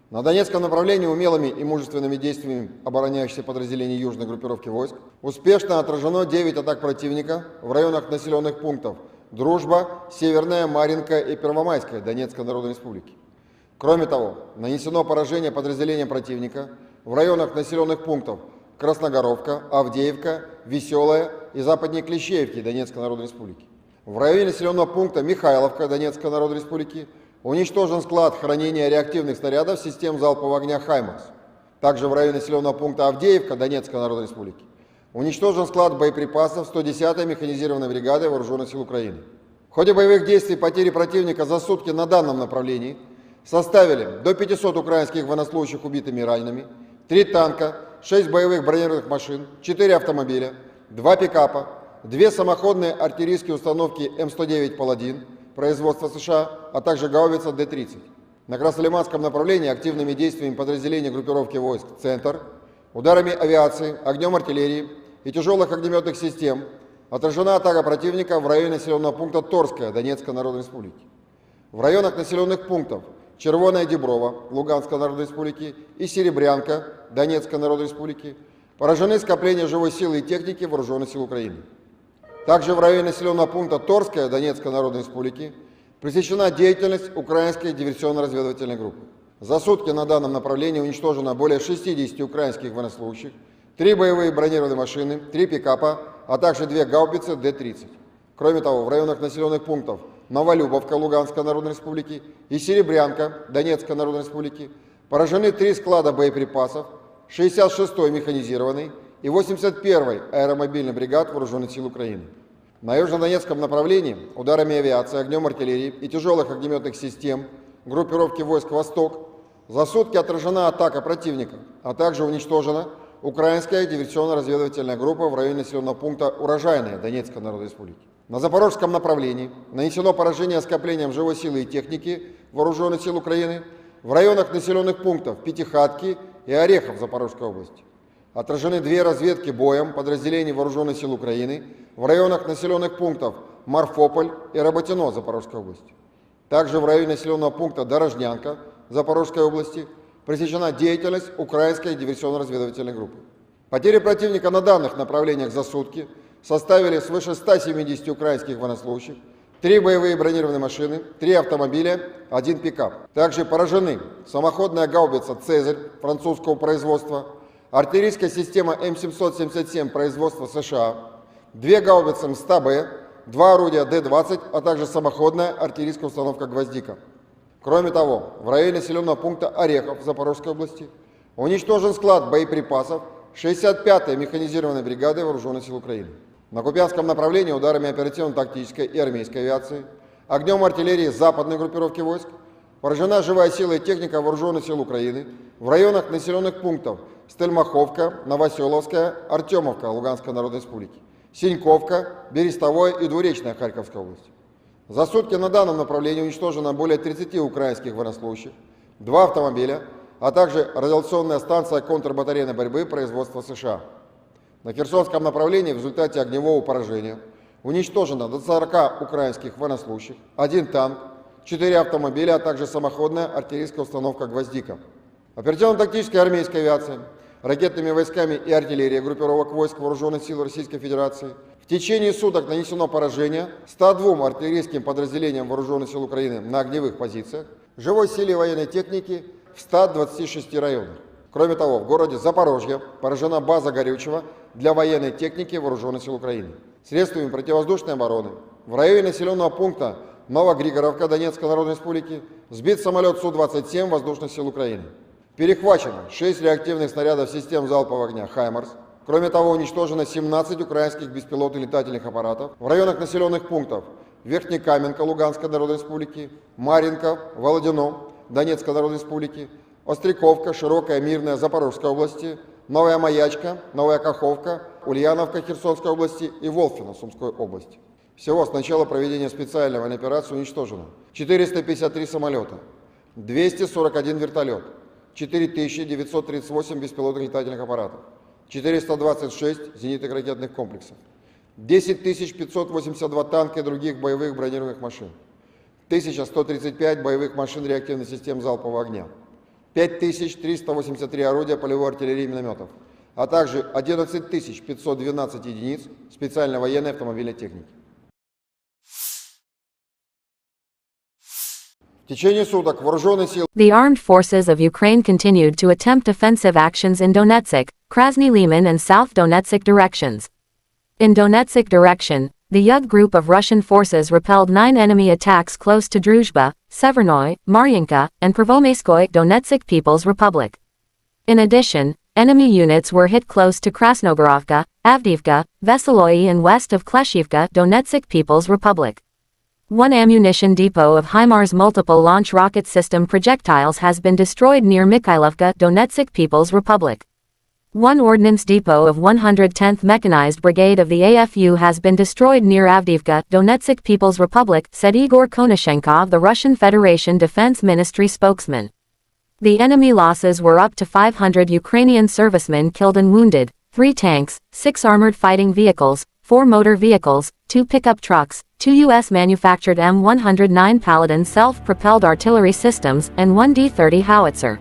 На Донецком направлении умелыми и мужественными действиями обороняющихся подразделений южной группировки войск успешно отражено 9 атак противника в районах населенных пунктов Дружба, Северная, Марьинка и Первомайская Донецкой Народной Республики. Кроме того, нанесено поражение подразделениям противника в районах населенных пунктов Красногоровка, Авдеевка, Веселая и западнее Клещеевки Донецкой Народной Республики. В районе населенного пункта Михайловка Донецкой Народной Республики уничтожен склад хранения реактивных снарядов систем залпового огня «Хаймарс». Также в районе населенного пункта Авдеевка Донецкой Народной Республики уничтожен склад боеприпасов 110-й механизированной бригады Вооруженных сил Украины. В ходе боевых действий потери противника за сутки на данном направлении составили до 500 украинских военнослужащих убитыми и ранеными, 3 танка, 6 боевых бронированных машин, 4 автомобиля, 2 пикапа, 2 самоходные артиллерийские установки М109 «Паладин» производства США, а также гаубица Д-30. На Краснолиманском направлении активными действиями подразделений группировки войск «Центр», ударами авиации, огнем артиллерии и тяжелых огнеметных систем отражена атака противника в районе населенного пункта Торская Донецкой Народной Республики. В районах населенных пунктов Червоная Деброва Луганской Народной Республики и Серебрянка Донецкой Народной Республики поражены скопления живой силы и техники Вооруженных сил Украины. Также в районе населенного пункта Торская Донецкой Народной Республики пресечена деятельность украинской диверсионно-разведывательной группы. За сутки на данном направлении уничтожено более 60 украинских военнослужащих, 3 боевые бронированные машины, 3 пикапа, а также 2 гаубицы Д-30. Кроме того, в районах населенных пунктов Новолюбовка Луганской Народной Республики и Серебрянка Донецкой Народной Республики поражены 3 склада боеприпасов, 66-й механизированный и 81-й аэромобильный бригад Вооруженных сил Украины. На южнодонецком направлении ударами авиации, огнем артиллерии и тяжелых огнеметных систем группировки войск «Восток» за сутки отражена атака противника, а также уничтожена украинская диверсионно-разведывательная группа в районе населенного пункта Урожайная Донецкой Народной Республики. На запорожском направлении нанесено поражение скоплением живой силы и техники Вооруженных сил Украины в районах населенных пунктов Пятихатки и Орехов Запорожской области. Отражены 2 разведки боем подразделений Вооруженных сил Украины в районах населенных пунктов Марфополь и Работино Запорожской области. Также в районе населенного пункта Дорожнянка Запорожской области пресечена деятельность украинской диверсионно-разведывательной группы. Потери противника на данных направлениях за сутки составили свыше 170 украинских военнослужащих, 3 боевые бронированные машины, 3 автомобиля, 1 пикап. Также поражены самоходная гаубица «Цезарь» французского производства, артиллерийская система М777 производства США, 2 гаубицы МСТА-Б, 2 орудия Д-20, а также самоходная артиллерийская установка «Гвоздика». Кроме того, в районе населенного пункта Орехов Запорожской области уничтожен склад боеприпасов 65-й механизированной бригады Вооруженных сил Украины. На Купянском направлении ударами оперативно-тактической и армейской авиации, огнем артиллерии западной группировки войск поражена живая сила и техника Вооруженных сил Украины в районах населенных пунктов Стельмаховка, Новоселовская, Артемовка Луганской Народной Республики, Синьковка, Берестовое и Двуречная Харьковской области. За сутки на данном направлении уничтожено более 30 украинских военнослужащих, 2 автомобиля, а также радиационная станция контрбатарейной борьбы производства США. На Херсонском направлении в результате огневого поражения уничтожено до 40 украинских военнослужащих, 1 танк, 4 автомобиля, а также самоходная артиллерийская установка «Гвоздика». Оперативно-тактическая армейская авиация, ракетными войсками и артиллерией группировок войск Вооруженных сил Российской Федерации в течение суток нанесено поражение 102 артиллерийским подразделениям Вооруженных сил Украины на огневых позициях, живой силе военной техники в 126 районах. Кроме того, в городе Запорожье поражена база горючего для военной техники Вооруженных сил Украины. Средствами противовоздушной обороны в районе населенного пункта Новогригоровка Донецкой Народной Республики сбит самолет Су-27 Воздушных сил Украины. Перехвачено 6 реактивных снарядов систем залпового огня «Хаймарс». Кроме того, уничтожено 17 украинских беспилотных летательных аппаратов в районах населенных пунктов Верхнекаменка Луганской Народной Республики, Марьинка, Володино Донецкой Народной Республики, Остряковка, Широкая, Мирная Запорожской области, Новая Маячка, Новая Каховка, Ульяновка Херсонской области и Волфино Сумской области. Всего с начала проведения специальной военной операции уничтожено 453 самолета, 241 вертолет, 4938 беспилотных летательных аппаратов, 426 зенитных ракетных комплексов, 10 582 танка и других боевых бронированных машин, 1135 боевых машин реактивных систем залпового огня, 5383 орудия полевой артиллерии и минометов, а также 11 512 единиц специальной военной автомобильной техники. В течение суток вооруженные силы The armed forces of Ukraine continued to attempt offensive actions in Donetsk, Krasny Liman and South Donetsk directions. In Donetsk direction, the Yug group of Russian forces repelled 9 enemy attacks close to Druzhba, Severnoy, Maryanka, and Prvomaiskoye Donetsk People's Republic. In addition, enemy units were hit close to Krasnogorovka, Avdiivka, Veseloye and west of Kleshivka Donetsk People's Republic. One ammunition depot of HIMARS multiple launch rocket system projectiles has been destroyed near Mikhailovka, Donetsk People's Republic. One ordnance depot of 110th Mechanized Brigade of the AFU has been destroyed near Avdiivka, Donetsk People's Republic, said Igor Konashenkov, the Russian Federation Defense Ministry spokesman. The enemy losses were up to 500 Ukrainian servicemen killed and wounded, 3 tanks, 6 armored fighting vehicles, 4 motor vehicles, 2 pickup trucks, 2 U.S.-manufactured M109 Paladin self-propelled artillery systems, and 1 D-30 howitzer.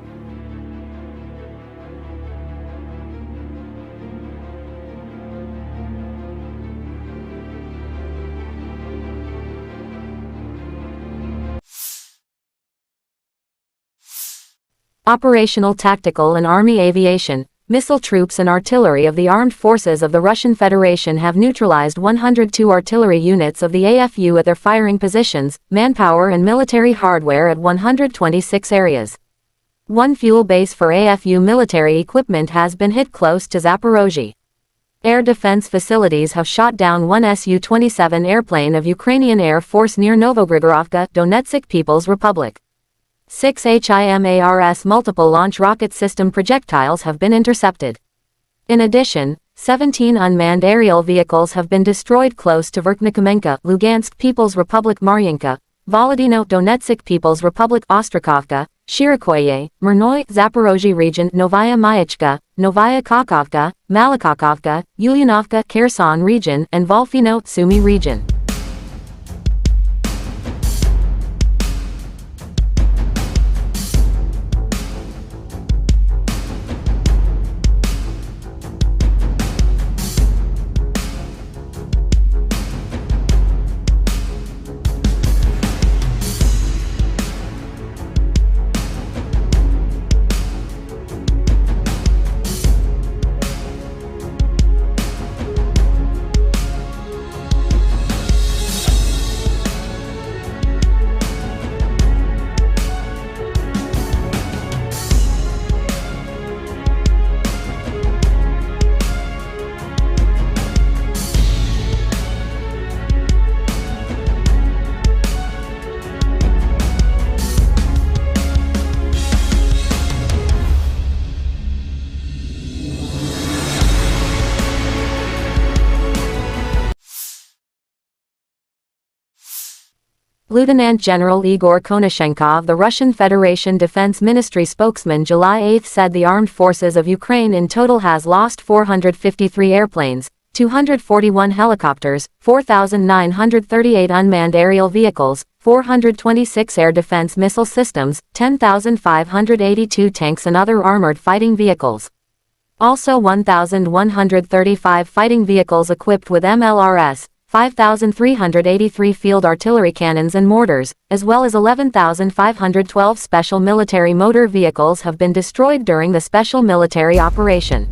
Operational, tactical and army aviation, missile troops and artillery of the armed forces of the Russian Federation have neutralized 102 artillery units of the AFU at their firing positions, manpower and military hardware at 126 areas. One fuel base for AFU military equipment has been hit close to Zaporozhye. Air defense facilities have shot down one Su-27 airplane of Ukrainian Air Force near Novogrigorovka, Donetsk People's Republic. 6 HIMARS multiple launch rocket system projectiles have been intercepted. In addition, 17 unmanned aerial vehicles have been destroyed close to Verkhnikomenka, Lugansk People's Republic, Maryanka, Volodino, Donetsk People's Republic, Ostrakovka, Shirikoye, Murnoy, Zaporozhye region, Novaya Mayachka, Novaya Kakovka, Malakakovka, Ulyanovka, Kherson region, and Volfino, Sumy region. Lieutenant General Igor Konashenkov, the Russian Federation Defense Ministry spokesman, July 8 said the armed forces of Ukraine in total has lost 453 airplanes, 241 helicopters, 4,938 unmanned aerial vehicles, 426 air defense missile systems, 10,582 tanks and other armored fighting vehicles. Also 1,135 fighting vehicles equipped with MLRS, 5,383 field artillery cannons and mortars, as well as 11,512 special military motor vehicles have been destroyed during the special military operation.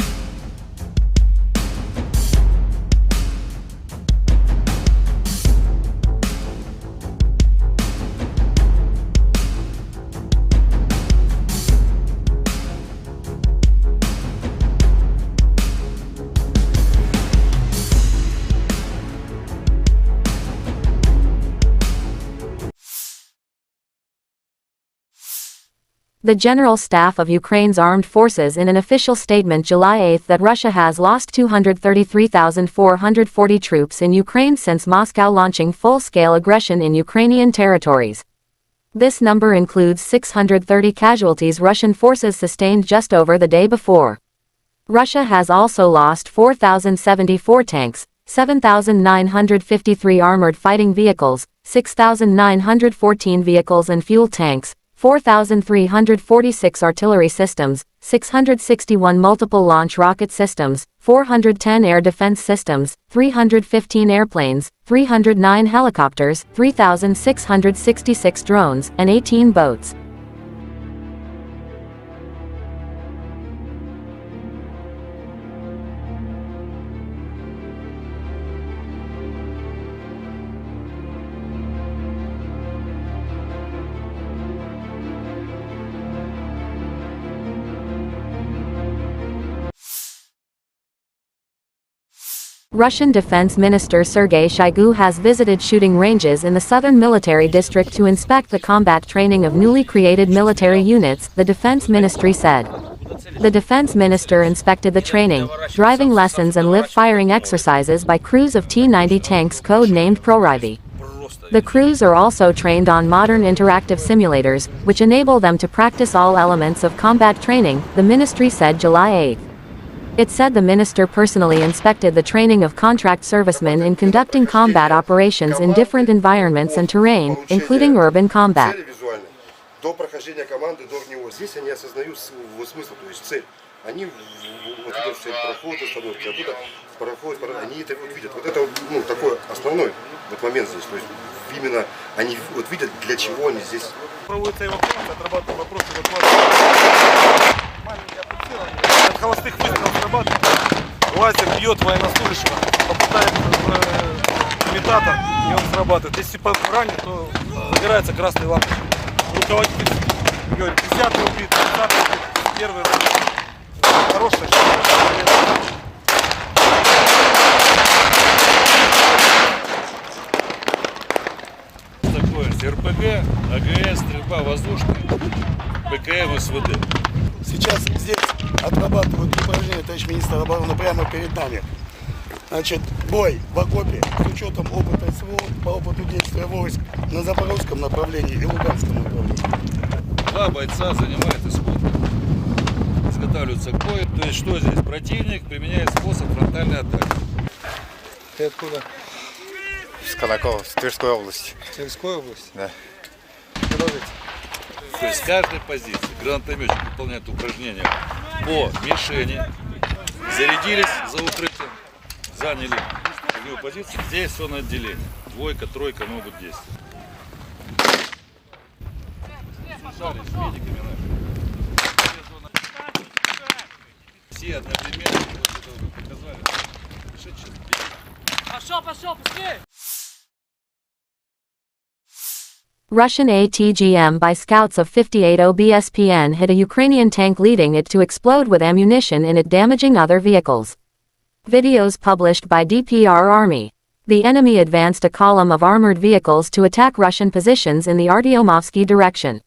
The General Staff of Ukraine's Armed Forces in an official statement July 8 that Russia has lost 233,440 troops in Ukraine since Moscow launching full-scale aggression in Ukrainian territories. This number includes 630 casualties Russian forces sustained just over the day before. Russia has also lost 4,074 tanks, 7,953 armored fighting vehicles, 6,914 vehicles and fuel tanks, 4,346 artillery systems, 661 multiple launch rocket systems, 410 air defense systems, 315 airplanes, 309 helicopters, 3,666 drones, and 18 boats. Russian Defense Minister Sergei Shoigu has visited shooting ranges in the southern military district to inspect the combat training of newly created military units, the Defense Ministry said. The Defense Minister inspected the training, driving lessons and live firing exercises by crews of T-90 tanks code-named Proryvi. The crews are also trained on modern interactive simulators, which enable them to practice all elements of combat training, the ministry said July 8. It said the minister personally inspected the training of contract servicemen in conducting combat operations in different environments and terrain, including urban combat. До прохождения команды, до него. Здесь они осознают смысл, то есть цель. Они вот идут цель прохода, становятся оттуда они это вот видят. Вот это ну, такой основной вот момент здесь. То есть именно они вот видят, для чего они здесь. Проводится эвакуация, отрабатываем вопросы эвакуации. Маленькие офицеры от холостых выстрелов срабатывает. Лазер бьет военнослужащего, попадает в имитатор, и он срабатывает. Если ранен, то загорается красный лампочка. Руководитель говорит, 10-й убит, 30-й убит, первый убит. Хорошая штука. Такое РПГ, АГС, стрельба воздушная, ПКМ, СВД. Сейчас здесь отрабатывают упражнения, товарищ министр обороны, прямо перед нами. Значит, бой в окопе с учетом опыта СВО по опыту действия войск на запорожском направлении и луганском направлении. 2 бойца занимают исход. Изготавливаются к бою. То есть что здесь? Противник применяет способ фронтальной атаки. Ты откуда? С Конакова, с Тверской области. Тверской области? Да. Продолжите. То есть с каждой позиции гранатометчик выполняет упражнения по мишени, зарядились за укрытием, заняли огневую позицию. Здесь все на отделение. 2, 3 могут действовать. Связались с медиками нашими. Все одновременно вот это вот показали. Пошел, быстрее! Russian ATGM by scouts of 58 OBSPN hit a Ukrainian tank, leading it to explode with ammunition in it, damaging other vehicles. Videos published by DPR Army. The enemy advanced a column of armored vehicles to attack Russian positions in the Artyomovsky direction.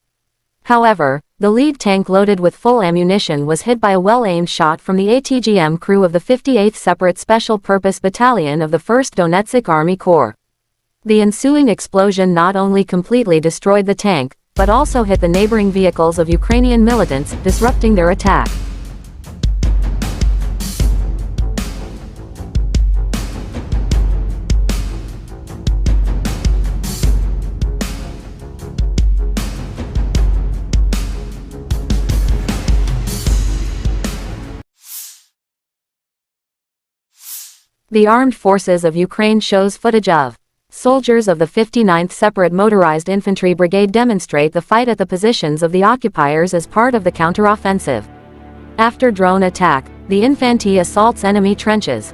However, the lead tank loaded with full ammunition was hit by a well-aimed shot from the ATGM crew of the 58th Separate Special Purpose Battalion of the 1st Donetsk Army Corps. The ensuing explosion not only completely destroyed the tank, but also hit the neighboring vehicles of Ukrainian militants, disrupting their attack. The Armed Forces of Ukraine shows footage of soldiers of the 59th Separate Motorized Infantry Brigade demonstrate the fight at the positions of the occupiers as part of the counteroffensive. After drone attack, the infantry assaults enemy trenches.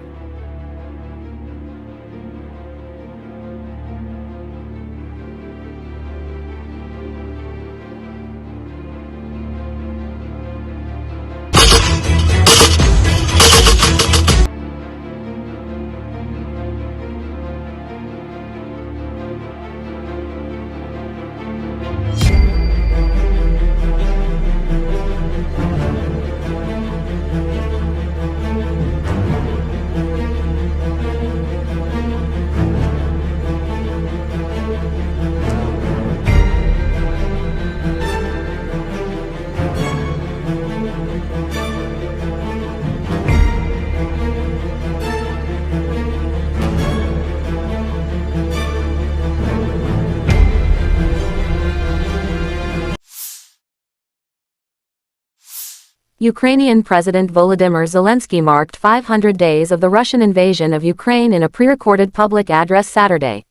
Ukrainian President Volodymyr Zelensky marked 500 days of the Russian invasion of Ukraine in a pre-recorded public address Saturday.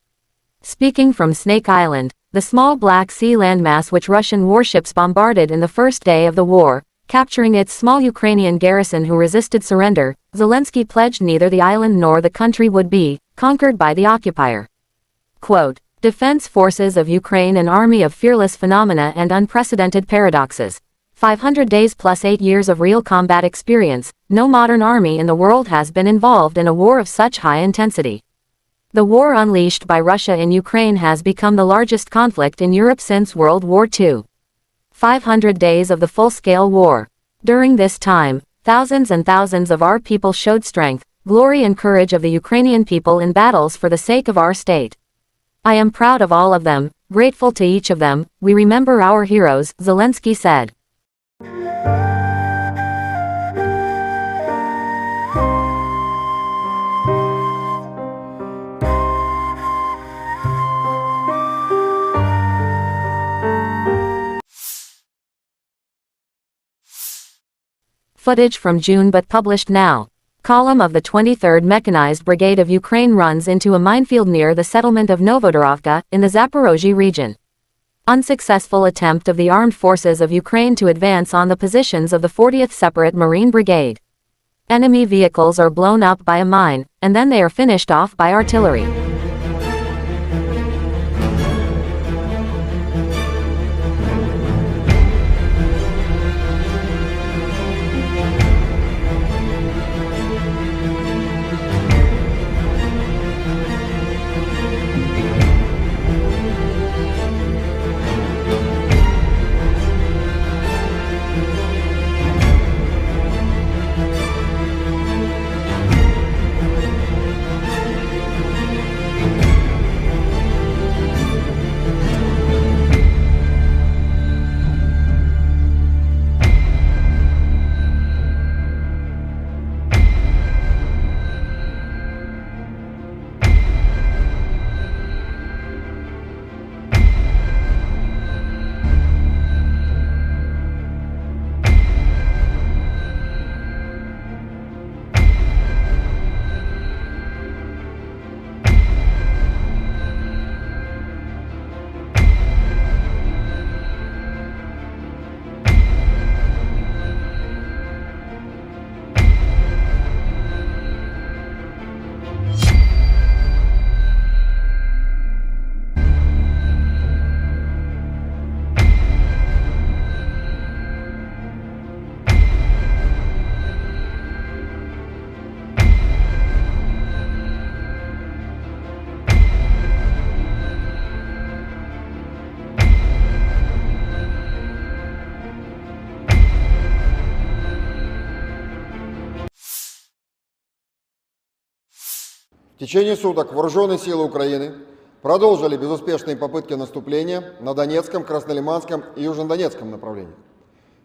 Speaking from Snake Island, the small Black Sea landmass which Russian warships bombarded in the first day of the war, capturing its small Ukrainian garrison who resisted surrender, Zelensky pledged neither the island nor the country would be conquered by the occupier. Quote, Defense Forces of Ukraine, an army of fearless phenomena and unprecedented paradoxes. 500 days plus 8 years of real combat experience. No modern army in the world has been involved in a war of such high intensity. The war unleashed by Russia in Ukraine has become the largest conflict in Europe since World War II. 500 days of the full-scale war. During this time, thousands and thousands of our people showed strength, glory and courage of the Ukrainian people in battles for the sake of our state. I am proud of all of them, grateful to each of them. We remember our heroes, Zelensky said. Footage from June but published now. column of the 23rd Mechanized Brigade of Ukraine runs into a minefield near the settlement of Novodorovka, in the Zaporozhye region. Unsuccessful attempt of the armed forces of Ukraine to advance on the positions of the 40th Separate Marine Brigade. Enemy vehicles are blown up by a mine, and then they are finished off by artillery. В течение суток вооруженные силы Украины продолжили безуспешные попытки наступления на Донецком, Краснолиманском и Южнодонецком направлениях.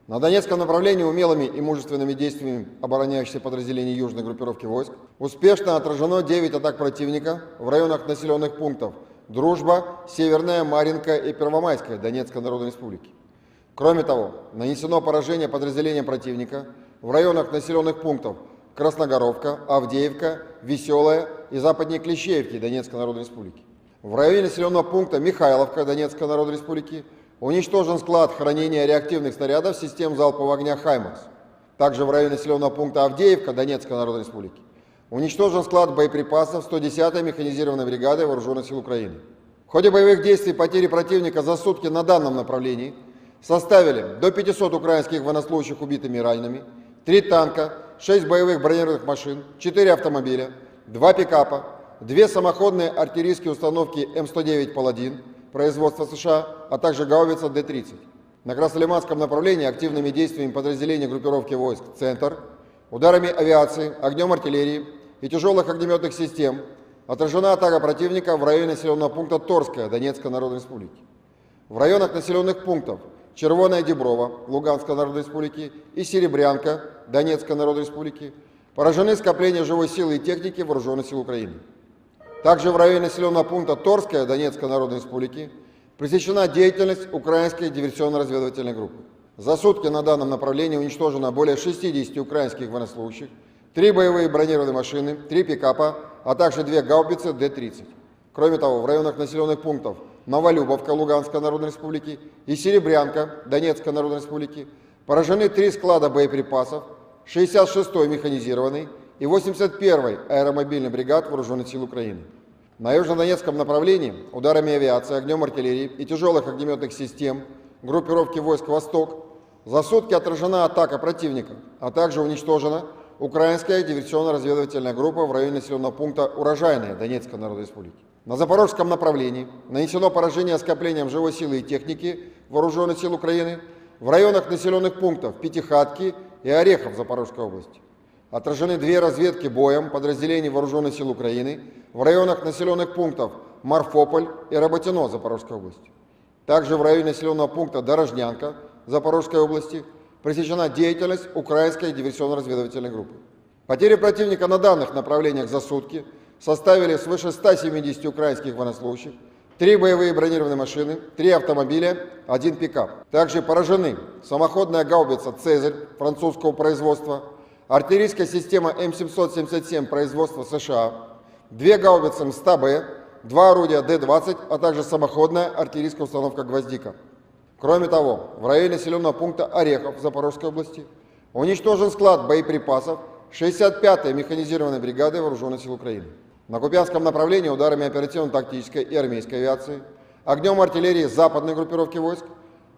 На Донецком направлении умелыми и мужественными действиями обороняющихся подразделений южной группировки войск успешно отражено 9 атак противника в районах населенных пунктов Дружба, Северная, Марьинка и Первомайская Донецкой Народной Республики. Кроме того, нанесено поражение подразделениям противника в районах населенных пунктов Красногоровка, Авдеевка, Веселая и западнее Клещеевки Донецкой Народной Республики. В районе населенного пункта Михайловка Донецкой Народной Республики уничтожен склад хранения реактивных снарядов систем залпового огня «Хаймарс». Также в районе населенного пункта Авдеевка Донецкой Народной Республики уничтожен склад боеприпасов 110-й механизированной бригады Вооруженных сил Украины. В ходе боевых действий потери противника за сутки на данном направлении составили до 500 украинских военнослужащих убитыми и ранеными, 3 танка, 6 боевых бронированных машин, 4 автомобиля, 2 пикапа, 2 самоходные артиллерийские установки М109 «Паладин» производства США, а также гаубица Д-30. На Краснолиманском направлении активными действиями подразделений группировки войск «Центр», ударами авиации, огнем артиллерии и тяжелых огнеметных систем отражена атака противника в районе населенного пункта Торская Донецкой Народной Республики. В районах населенных пунктов Червоная Деброва Луганской Народной Республики и Серебрянка Донецкой Народной Республики поражены скопления живой силы и техники Вооруженных сил Украины. Также в районе населенного пункта Торская Донецкой Народной Республики пресечена деятельность украинской диверсионно-разведывательной группы. За сутки на данном направлении уничтожено более 60 украинских военнослужащих, 3 боевые бронированные машины, 3 пикапа, а также 2 гаубицы Д-30. Кроме того, в районах населенных пунктов Новолюбовка Луганской Народной Республики и Серебрянка Донецкой Народной Республики поражены 3 склада боеприпасов 66-й механизированной и 81-й аэромобильной бригад Вооруженных сил Украины. На южнодонецком направлении ударами авиации, огнем артиллерии и тяжелых огнеметных систем группировки войск «Восток» за сутки отражена атака противника, а также уничтожена украинская диверсионно-разведывательная группа в районе населенного пункта Урожайная Донецкой Народной Республики. На Запорожском направлении нанесено поражение скоплением живой силы и техники Вооруженных сил Украины в районах населенных пунктов Пятихатки и Орехов Запорожской области. Отражены 2 разведки боем подразделений Вооруженных сил Украины в районах населенных пунктов Марфополь и Работино Запорожской области. Также в районе населенного пункта Дорожнянка Запорожской области пресечена деятельность украинской диверсионно-разведывательной группы. Потери противника на данных направлениях за сутки составили свыше 170 украинских военнослужащих, 3 боевые бронированные машины, 3 автомобиля, 1 пикап. Также поражены самоходная гаубица «Цезарь» французского производства, артиллерийская система М777 производства США, 2 гаубицы МСТА-Б, 2 орудия Д-20, а также самоходная артиллерийская установка «Гвоздика». Кроме того, в районе населенного пункта Орехов в Запорожской области уничтожен склад боеприпасов 65-й механизированной бригады Вооруженных сил Украины. На Купянском направлении ударами оперативно-тактической и армейской авиации, огнем артиллерии западной группировки войск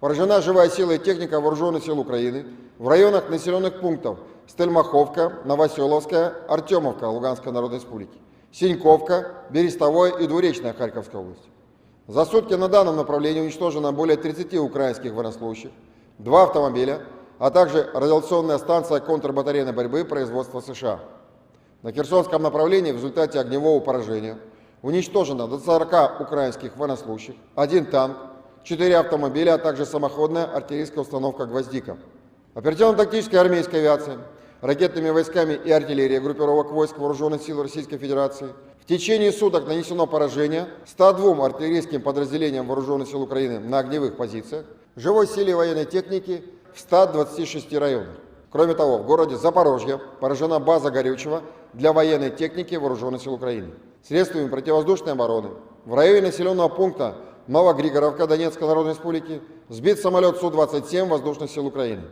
поражена живая сила и техника Вооруженных сил Украины в районах населенных пунктов Стельмаховка, Новоселовская, Артемовка Луганской Народной Республики, Синьковка, Берестовое и Двуречная Харьковской области. За сутки на данном направлении уничтожено более 30 украинских военнослужащих, 2 автомобиля, а также радиационная станция контрбатарейной борьбы производства США. На Херсонском направлении в результате огневого поражения уничтожено до 40 украинских военнослужащих, 1 танк, 4 автомобиля, а также самоходная артиллерийская установка «Гвоздика». Оперативно-тактической армейской авиации, ракетными войсками и артиллерией группировок войск Вооруженных сил Российской Федерации в течение суток нанесено поражение 102 артиллерийским подразделениям Вооруженных сил Украины на огневых позициях, живой силе военной техники в 126 районах. Кроме того, в городе Запорожье поражена база горючего для военной техники Вооруженных сил Украины. Средствами противовоздушной обороны в районе населенного пункта Новогригоровка Донецкой Народной Республики сбит самолет Су-27 Воздушных сил Украины.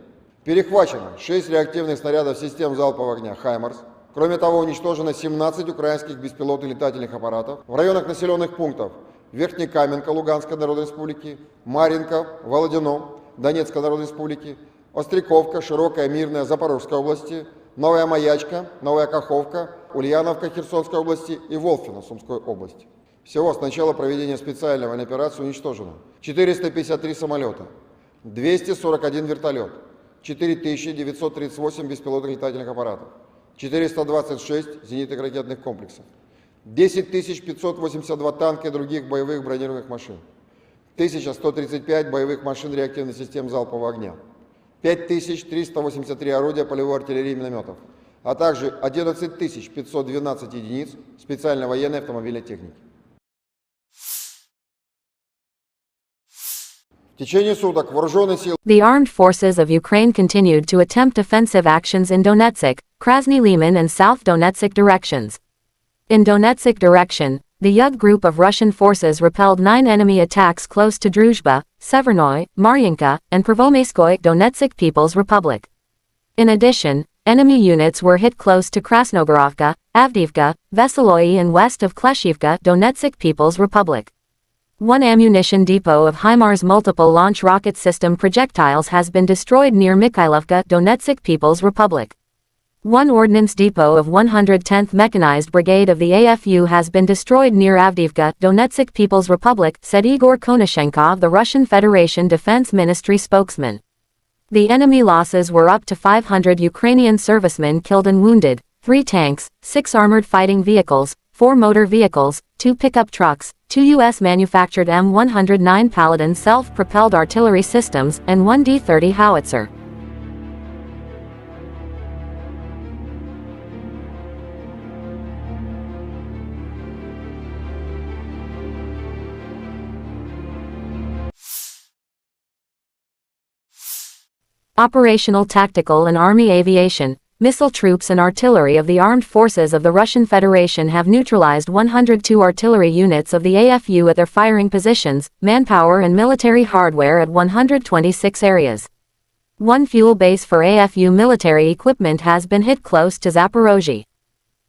Перехвачено 6 реактивных снарядов систем залпового огня «Хаймарс». Кроме того, уничтожено 17 украинских беспилотных летательных аппаратов в районах населенных пунктов Верхнекаменка Луганской Народной Республики, Марьинка, Володино Донецкой Народной Республики, Остряковка, Широкая, Мирная Запорожской области, Новая Маячка, Новая Каховка, Ульяновка Херсонской области и Волфино Сумской области. Всего с начала проведения специальной военной операции уничтожено 453 самолета, 241 вертолет, 4938 беспилотных летательных аппаратов, 426 зенитных ракетных комплексов, 10 582 танка и других боевых бронированных машин, 1135 боевых машин реактивных систем залпового огня, 5383 орудия полевой артиллерии и минометов, а также 11 512 единиц специальной военной автомобильной техники. В течение суток вооруженные силы The armed forces of Ukraine continued to attempt offensive actions in Donetsk, Krasny Liman and South Donetsk directions. In Donetsk direction, the Yug group of Russian forces repelled 9 enemy attacks close to Druzhba, Severnoy, Maryinka, and Prvomaiskoye Donetsk People's Republic. In addition, enemy units were hit close to Krasnogorovka, Avdiivka, Veseloye and west of Kleshivka Donetsk People's Republic. One ammunition depot of HIMARS multiple launch rocket system projectiles has been destroyed near Mikhailovka Donetsk People's Republic. One ordnance depot of 110th Mechanized Brigade of the AFU has been destroyed near Avdiivka, Donetsk People's Republic, said Igor Konashenkov, the Russian Federation Defense Ministry spokesman. The enemy losses were up to 500 Ukrainian servicemen killed and wounded, 3 tanks, 6 armored fighting vehicles, 4 motor vehicles, 2 pickup trucks, 2 U.S.-manufactured M109 Paladin self-propelled artillery systems, and 1 D-30 howitzer. Operational tactical and army aviation, missile troops and artillery of the armed forces of the Russian Federation have neutralized 102 artillery units of the AFU at their firing positions, manpower and military hardware at 126 areas. One fuel base for AFU military equipment has been hit close to Zaporozhye.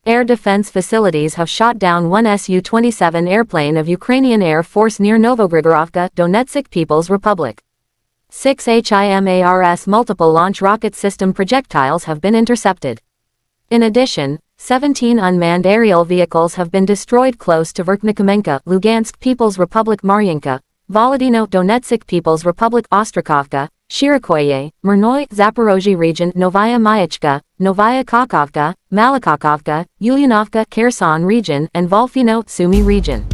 Air defense facilities have shot down one Su-27 airplane of Ukrainian Air Force near Novogrigorovka, Donetsk People's Republic. 6 HIMARS multiple launch rocket system projectiles have been intercepted. In addition, 17 unmanned aerial vehicles have been destroyed close to Verkhnekamenka, Lugansk People's Republic, Maryinka, Volodino Donetsk People's Republic, Ostrakovka, Shirokoye, Myrnoy, Zaporozhye region, Novaya Mayachka, Novaya Kakovka, Malakakovka, Ulyanovka, Kherson region, and Volfino, Sumy region.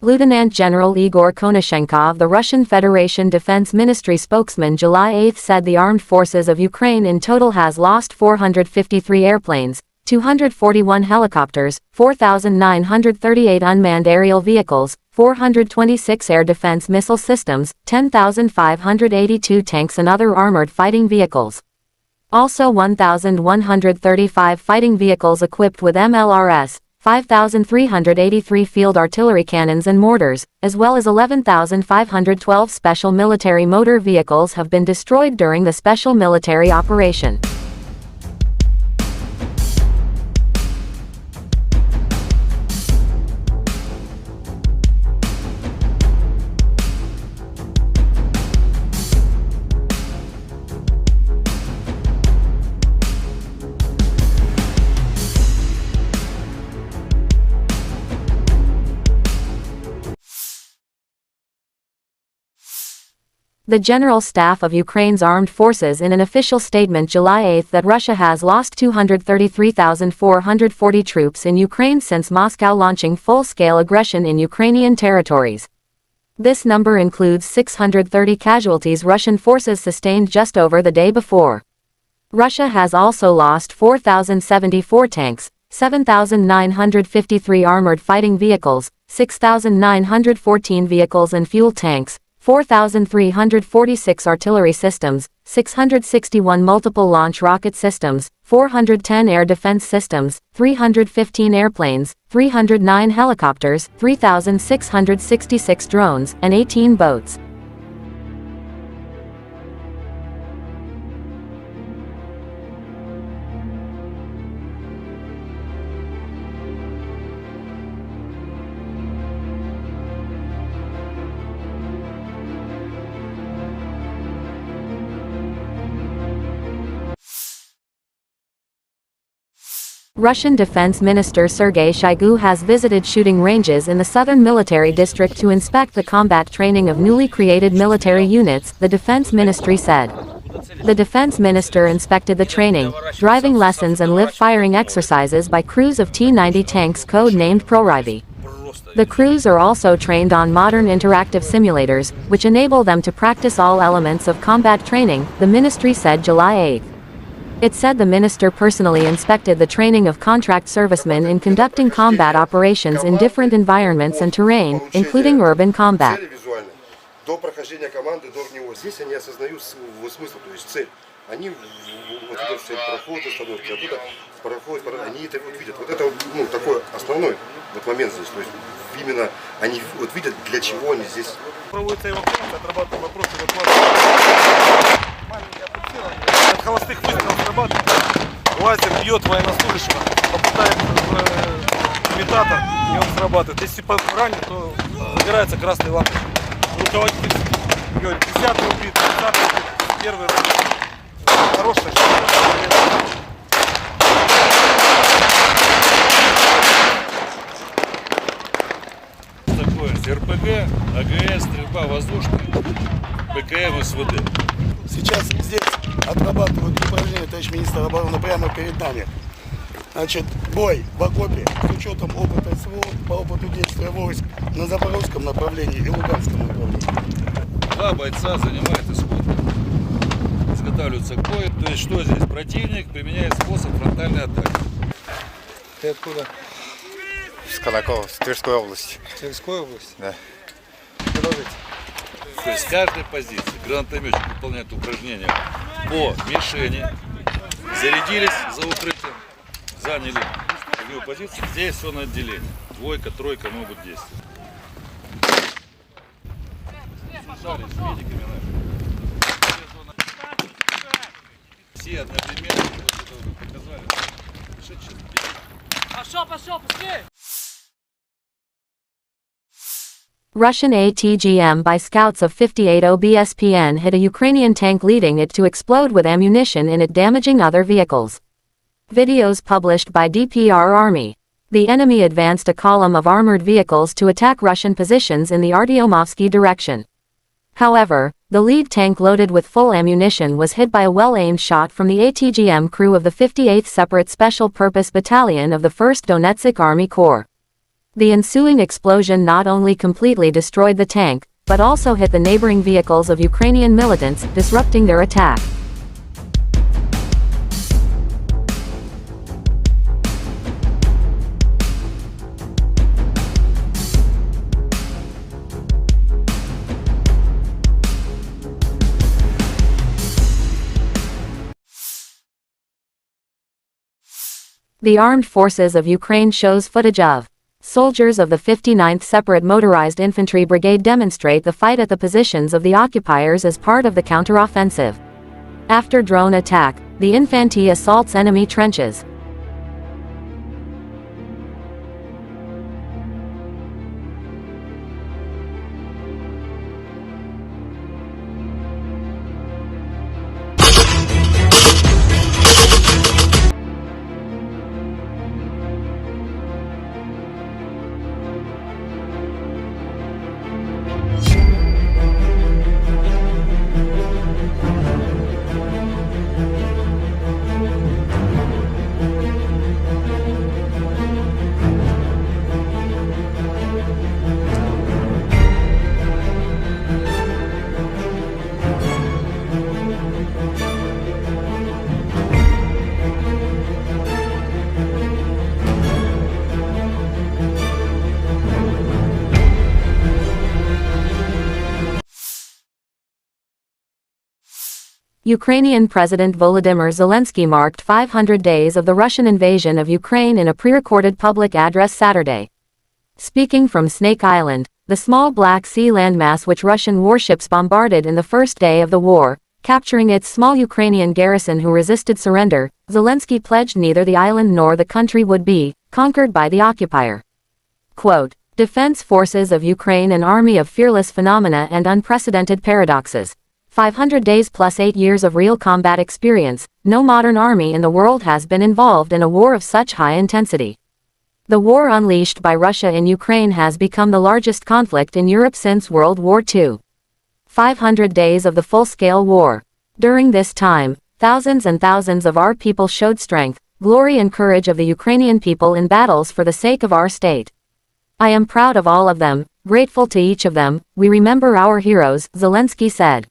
Lieutenant General Igor Konashenkov, the Russian Federation Defense Ministry spokesman, July 8 said the armed forces of Ukraine in total has lost 453 airplanes, 241 helicopters, 4,938 unmanned aerial vehicles, 426 air defense missile systems, 10,582 tanks and other armored fighting vehicles. Also 1,135 fighting vehicles equipped with MLRS, 5,383 field artillery cannons and mortars, as well as 11,512 special military motor vehicles have been destroyed during the special military operation. The General Staff of Ukraine's Armed Forces in an official statement July 8 that Russia has lost 233,440 troops in Ukraine since Moscow launching full-scale aggression in Ukrainian territories. This number includes 630 casualties Russian forces sustained just over the day before. Russia has also lost 4,074 tanks, 7,953 armored fighting vehicles, 6,914 vehicles and fuel tanks, 4,346 artillery systems, 661 multiple launch rocket systems, 410 air defense systems, 315 airplanes, 309 helicopters, 3,666 drones, and 18 boats. Russian Defense Minister Sergei Shoigu has visited shooting ranges in the southern military district to inspect the combat training of newly created military units, the Defense Ministry said. The Defense Minister inspected the training, driving lessons and live-firing exercises by crews of T-90 tanks code-named ProRivi. The crews are also trained on modern interactive simulators, which enable them to practice all elements of combat training, the ministry said July 8. It said the minister personally inspected the training of contract servicemen in conducting combat operations in different environments and terrain, including urban combat. До прохождения команды, до него здесь они осознают смысл, то есть цель. Они вот идут цель проходят остановки, оттуда проходят, они это вот видят. Вот это ну, такой основной вот момент здесь. То есть именно они вот видят, для чего они здесь. Проводится эвакуация, отрабатываем вопросы эвакуации. Маленькое пульсирование. От холостых выстрелов срабатывает. Лазер бьет военнослужащего, попадает в имитатор, и он срабатывает. Если ранен, то загорается красной лампой. Руководитель говорит, 10-й убит, 20-й убит, первый раз. Хорошая штука. Такое РПГ, АГС, стрельба воздушная, ПКМ, СВД. Сейчас здесь отрабатывают упражнения, товарищ министр обороны, прямо перед нами. Значит, бой в окопе с учетом опыта СВО по опыту действия войск на Запорожском направлении и Луганском направлении. Два бойца занимают исход. Изготавливаются к бою. То есть что здесь? Противник применяет способ фронтальной атаки. Ты откуда? С Колокова, с Тверской области. Тверской области? Да. Продолжите. То есть с каждой позиции гранатометчик выполняет упражнения по мишени, зарядились за укрытием, заняли другую позицию. Здесь все на отделение. Двойка, тройка могут действовать. Связались с медиками нашими. Все одновременно показали. Пошел, быстрее! Russian ATGM by scouts of 58 OBSPN hit a Ukrainian tank, leading it to explode with ammunition in it, damaging other vehicles. Videos published by DPR Army. The enemy advanced a column of armored vehicles to attack Russian positions in the Artyomovsky direction. However, the lead tank loaded with full ammunition was hit by a well-aimed shot from the ATGM crew of the 58th Separate Special Purpose Battalion of the 1st Donetsk Army Corps. The ensuing explosion not only completely destroyed the tank, but also hit the neighboring vehicles of Ukrainian militants, disrupting their attack. The armed forces of Ukraine shows footage of soldiers of the 59th Separate Motorized Infantry Brigade demonstrate the fight at the positions of the occupiers as part of the counteroffensive. After drone attack, the infantry assaults enemy trenches. Ukrainian President Volodymyr Zelensky marked 500 days of the Russian invasion of Ukraine in a pre-recorded public address Saturday. Speaking from Snake Island, the small Black Sea landmass which Russian warships bombarded in the first day of the war, capturing its small Ukrainian garrison who resisted surrender, Zelensky pledged neither the island nor the country would be conquered by the occupier. Quote, "Defense forces of Ukraine, an army of fearless phenomena and unprecedented paradoxes. 500 days plus 8 years of real combat experience. No modern army in the world has been involved in a war of such high intensity. The war unleashed by Russia in Ukraine has become the largest conflict in Europe since World War II. 500 days of the full-scale war. During this time, thousands and thousands of our people showed strength, glory and courage of the Ukrainian people in battles for the sake of our state. I am proud of all of them, grateful to each of them. We remember our heroes," Zelensky said.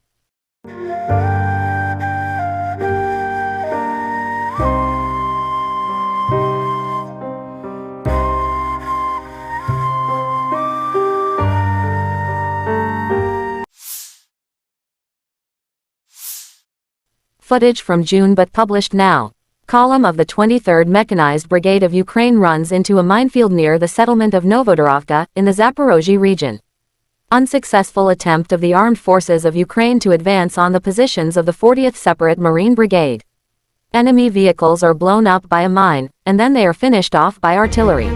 Footage from June but published now. Column of the 23rd Mechanized Brigade of Ukraine runs into a minefield near the settlement of Novodorovka, in the Zaporozhye region. Unsuccessful attempt of the armed forces of Ukraine to advance on the positions of the 40th Separate Marine Brigade. Enemy vehicles are blown up by a mine, and then they are finished off by artillery.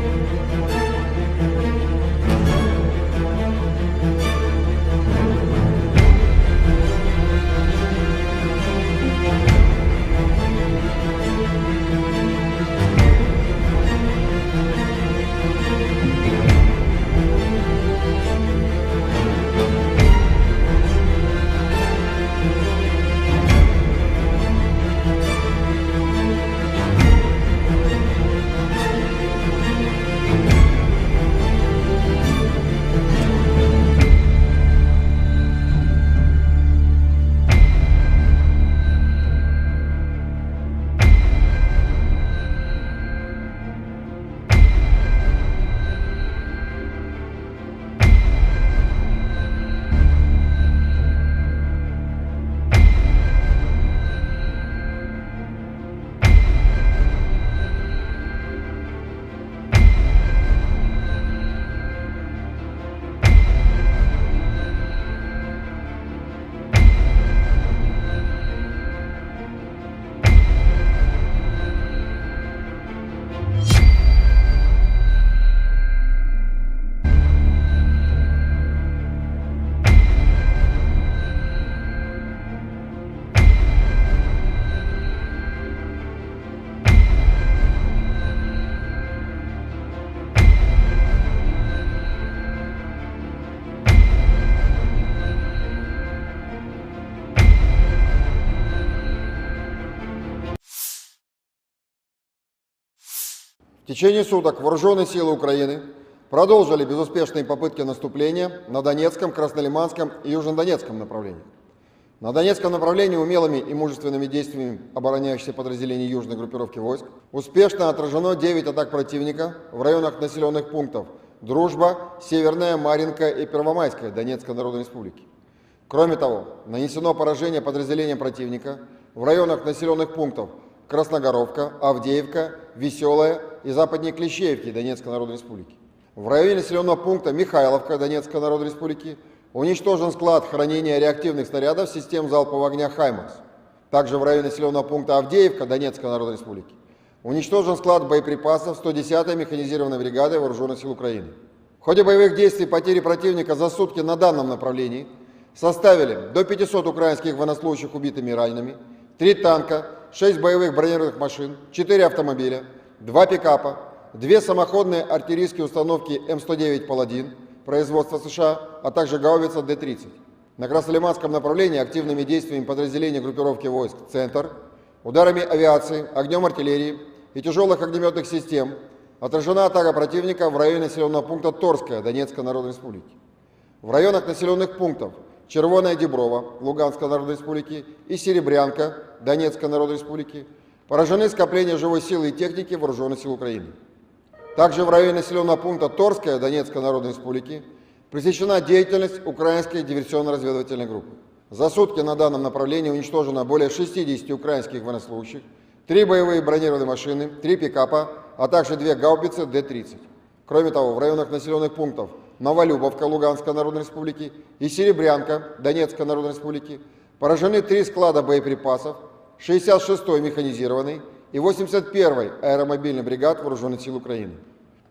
В течение суток вооруженные силы Украины продолжили безуспешные попытки наступления на Донецком, Краснолиманском и Южнодонецком направлениях. На Донецком направлении умелыми и мужественными действиями обороняющихся подразделений южной группировки войск успешно отражено 9 атак противника в районах населенных пунктов Дружба, Северная, Марьинка и Первомайская Донецкой Народной Республики. Кроме того, нанесено поражение подразделениям противника в районах населенных пунктов Красногоровка, Авдеевка, Веселая и западнее Клещеевки Донецкой Народной Республики. В районе населенного пункта Михайловка Донецкой Народной Республики уничтожен склад хранения реактивных снарядов систем залпового огня «Хаймарс». Также в районе населенного пункта Авдеевка Донецкой Народной Республики уничтожен склад боеприпасов 110-й механизированной бригады Вооруженных сил Украины. В ходе боевых действий потери противника за сутки на данном направлении составили до 500 украинских военнослужащих убитыми и ранеными, 3 танка, 6 боевых бронированных машин, 4 автомобиля, 2 пикапа, 2 самоходные артиллерийские установки М109 «Паладин» производства США, а также гаубица Д-30. На Краснолиманском направлении активными действиями подразделений группировки войск «Центр», ударами авиации, огнем артиллерии и тяжелых огнеметных систем отражена атака противника в районе населенного пункта Торская Донецкой Народной Республики. В районах населенных пунктов Червоная Деброва Луганской Народной Республики и Серебрянка Донецкой Народной Республики поражены скопления живой силы и техники Вооруженных сил Украины. Также в районе населенного пункта Торская Донецкой Народной Республики пресечена деятельность украинской диверсионно-разведывательной группы. За сутки на данном направлении уничтожено более 60 украинских военнослужащих, 3 боевые бронированные машины, 3 пикапа, а также 2 гаубицы Д-30. Кроме того, в районах населенных пунктов Новолюбовка Луганской Народной Республики и Серебрянка Донецкой Народной Республики поражены 3 склада боеприпасов 66-й механизированной и 81-й аэромобильной бригад Вооруженных сил Украины.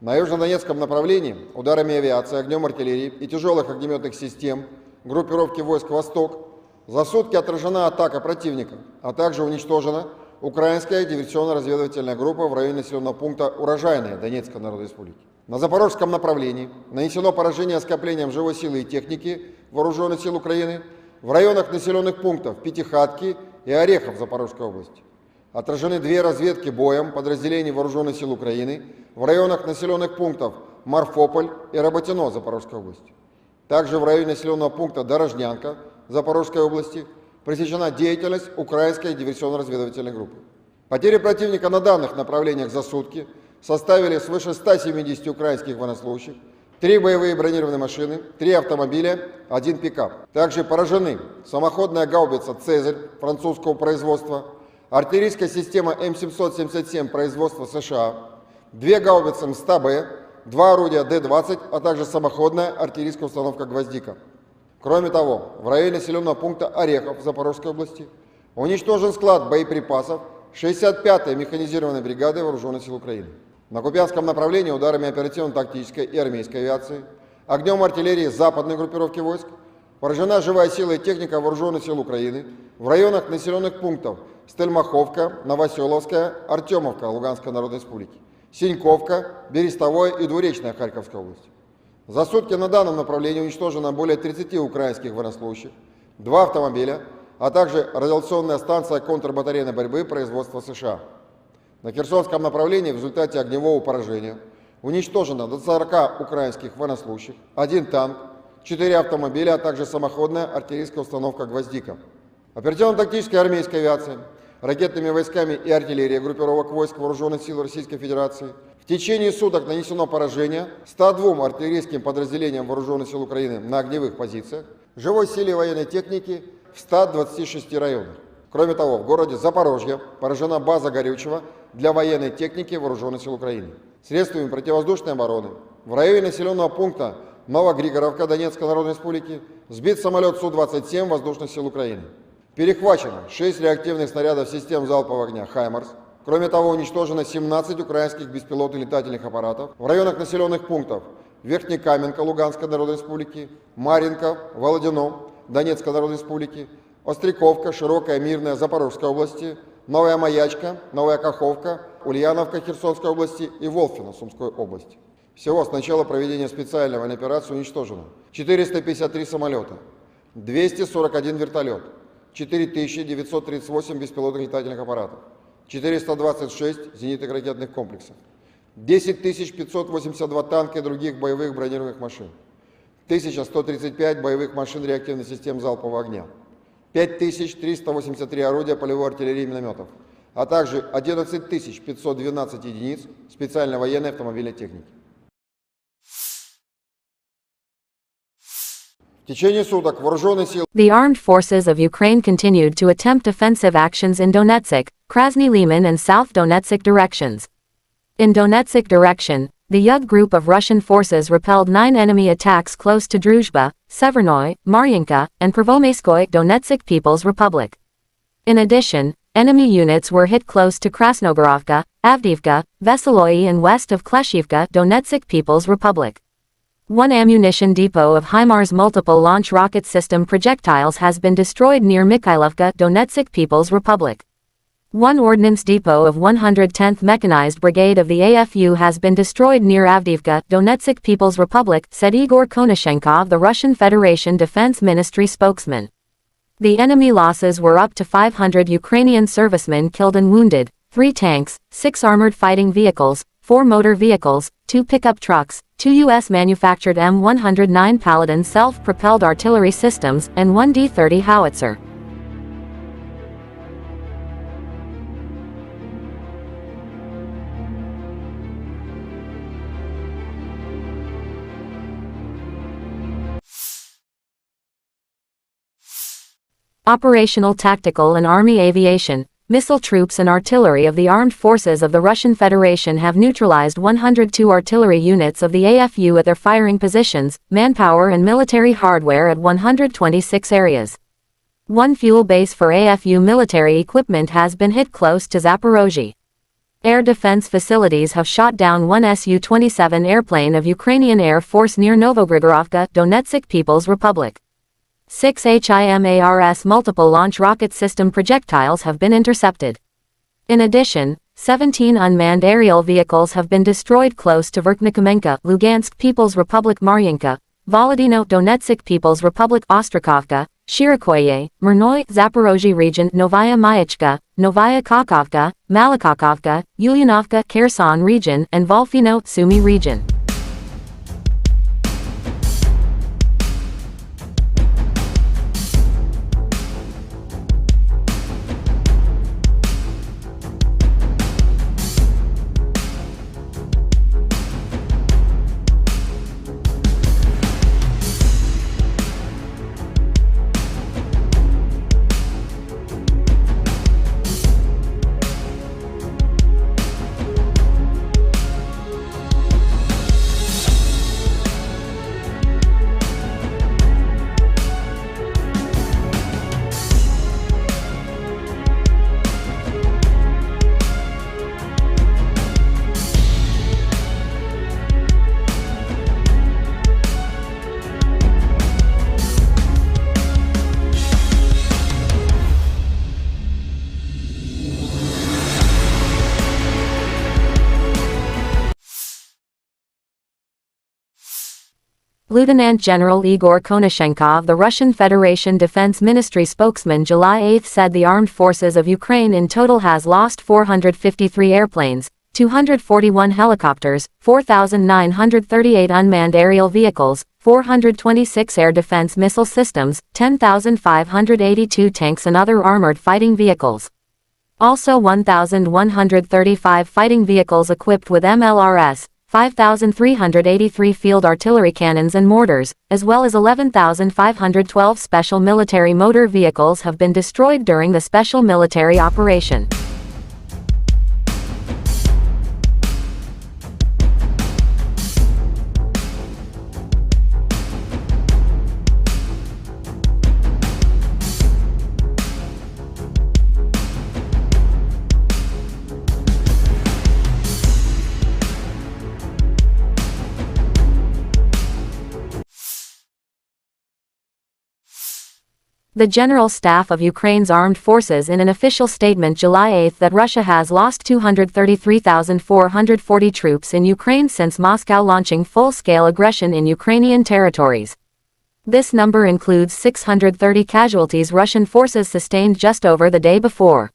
На южнодонецком направлении ударами авиации, огнем артиллерии и тяжелых огнеметных систем группировки войск «Восток» за сутки отражена атака противника, а также уничтожена украинская диверсионно-разведывательная группа в районе населенного пункта Урожайная Донецкой Народной Республики. На запорожском направлении нанесено поражение скоплением живой силы и техники Вооруженных сил Украины в районах населенных пунктов Пятихатки и Орехов Запорожской области. Отражены 2 разведки боем подразделений Вооруженных сил Украины в районах населенных пунктов Марфополь и Работино Запорожской области. Также в районе населенного пункта Дорожнянка Запорожской области пресечена деятельность украинской диверсионно-разведывательной группы. Потери противника на данных направлениях за сутки составили свыше 170 украинских военнослужащих, 3 боевые бронированные машины, 3 автомобиля, 1 пикап. Также поражены самоходная гаубица «Цезарь» французского производства, артиллерийская система М777 производства США, 2 гаубицы МСТА-Б, 2 орудия Д-20, а также самоходная артиллерийская установка «Гвоздика». Кроме того, в районе населенного пункта Орехов Запорожской области уничтожен склад боеприпасов 65-й механизированной бригады Вооруженных сил Украины. На Купянском направлении ударами оперативно-тактической и армейской авиации, огнем артиллерии западной группировки войск поражена живая сила и техника Вооруженных сил Украины в районах населенных пунктов Стельмаховка, Новоселовская, Артемовка Луганской Народной Республики, Синьковка, Берестовое и Двуречная Харьковской области. За сутки на данном направлении уничтожено более 30 украинских военнослужащих, 2 автомобиля, а также радиационная станция контрбатарейной борьбы производства США. На Херсонском направлении в результате огневого поражения уничтожено до 40 украинских военнослужащих, 1 танк, 4 автомобиля, а также самоходная артиллерийская установка «Гвоздика». Оперативно-тактической армейской авиацией, ракетными войсками и артиллерией группировок войск Вооруженных сил Российской Федерации в течение суток нанесено поражение 102 артиллерийским подразделениям Вооруженных сил Украины на огневых позициях, живой силе военной техники в 126 районах. Кроме того, в городе Запорожье поражена база горючего для военной техники Вооруженных сил Украины. Средствами противовоздушной обороны в районе населенного пункта Новогригоровка Донецкой Народной Республики сбит самолет Су-27 Воздушных сил Украины. Перехвачено 6 реактивных снарядов систем залпового огня «Хаймарс». Кроме того, уничтожено 17 украинских беспилотных летательных аппаратов в районах населенных пунктов Верхнекаменка Луганской Народной Республики, Марьинка, Володино Донецкой Народной Республики, Остряковка, Широкая, Мирная Запорожской области, Новая Маячка, Новая Каховка, Ульяновка Херсонской области и Волфино Сумской области. Всего с начала проведения специальной военной операции уничтожено 453 самолета, 241 вертолет, 4938 беспилотных летательных аппаратов, 426 зенитных ракетных комплексов, 10 582 танка и других боевых бронированных машин, 1135 боевых машин реактивных систем залпового огня, 5383 орудия полевой артиллерии и минометов, а также 11 512 единиц специальной военной автомобильной техники. В течение суток вооруженные силы The armed forces of Ukraine continued to attempt offensive actions in Donetsk, Krasny Liman and South Donetsk directions. In Donetsk direction, the Yug group of Russian forces repelled 9 enemy attacks close to Druzhba, Severnoy, Maryinka, and Prvomaiskoye Donetsk People's Republic. In addition, enemy units were hit close to Krasnogorovka, Avdiivka, Veseloye and west of Kleshivka Donetsk People's Republic. One ammunition depot of HIMARS multiple launch rocket system projectiles has been destroyed near Mikhailovka Donetsk People's Republic. One ordnance depot of 110th Mechanized Brigade of the AFU has been destroyed near Avdiivka, Donetsk People's Republic, said Igor Konashenkov, the Russian Federation Defense Ministry spokesman. The enemy losses were up to 500 Ukrainian servicemen killed and wounded, 3 tanks, 6 armored fighting vehicles, 4 motor vehicles, 2 pickup trucks, 2 U.S.-manufactured M109 Paladin self-propelled artillery systems, and 1 D-30 howitzer. Operational tactical and army aviation, missile troops and artillery of the armed forces of the Russian Federation have neutralized 102 artillery units of the AFU at their firing positions, manpower and military hardware at 126 areas. One fuel base for AFU military equipment has been hit close to Zaporozhye. Air defense facilities have shot down one Su-27 airplane of Ukrainian Air Force near Novogrigorovka, Donetsk People's Republic. 6 HIMARS multiple launch rocket system projectiles have been intercepted. In addition, 17 unmanned aerial vehicles have been destroyed close to Verkhnikomenka, Lugansk People's Republic, Maryinka, Volodino, Donetsk People's Republic, Ostrakovka, Shirikoye, Mirnoy, Zaporozhye region, Novaya Mayachka, Novaya Kakovka, Malakakovka, Ulyanovka, Kherson region, and Volfino, Sumy region. Lieutenant General Igor Konashenkov, the Russian Federation Defense Ministry spokesman, July 8 said the armed forces of Ukraine in total has lost 453 airplanes, 241 helicopters, 4,938 unmanned aerial vehicles, 426 air defense missile systems, 10,582 tanks and other armored fighting vehicles. Also 1,135 fighting vehicles equipped with MLRS, 5,383 field artillery cannons and mortars, as well as 11,512 special military motor vehicles have been destroyed during the special military operation. The General Staff of Ukraine's Armed Forces in an official statement July 8 that Russia has lost 233,440 troops in Ukraine since Moscow launching full-scale aggression in Ukrainian territories. This number includes 630 casualties Russian forces sustained just over the day before.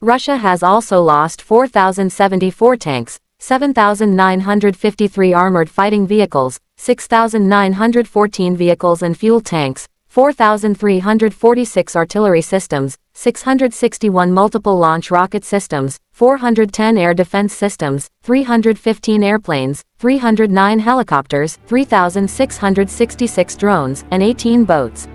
Russia has also lost 4,074 tanks, 7,953 armored fighting vehicles, 6,914 vehicles and fuel tanks, 4,346 artillery systems, 661 multiple launch rocket systems, 410 air defense systems, 315 airplanes, 309 helicopters, 3,666 drones, and 18 boats.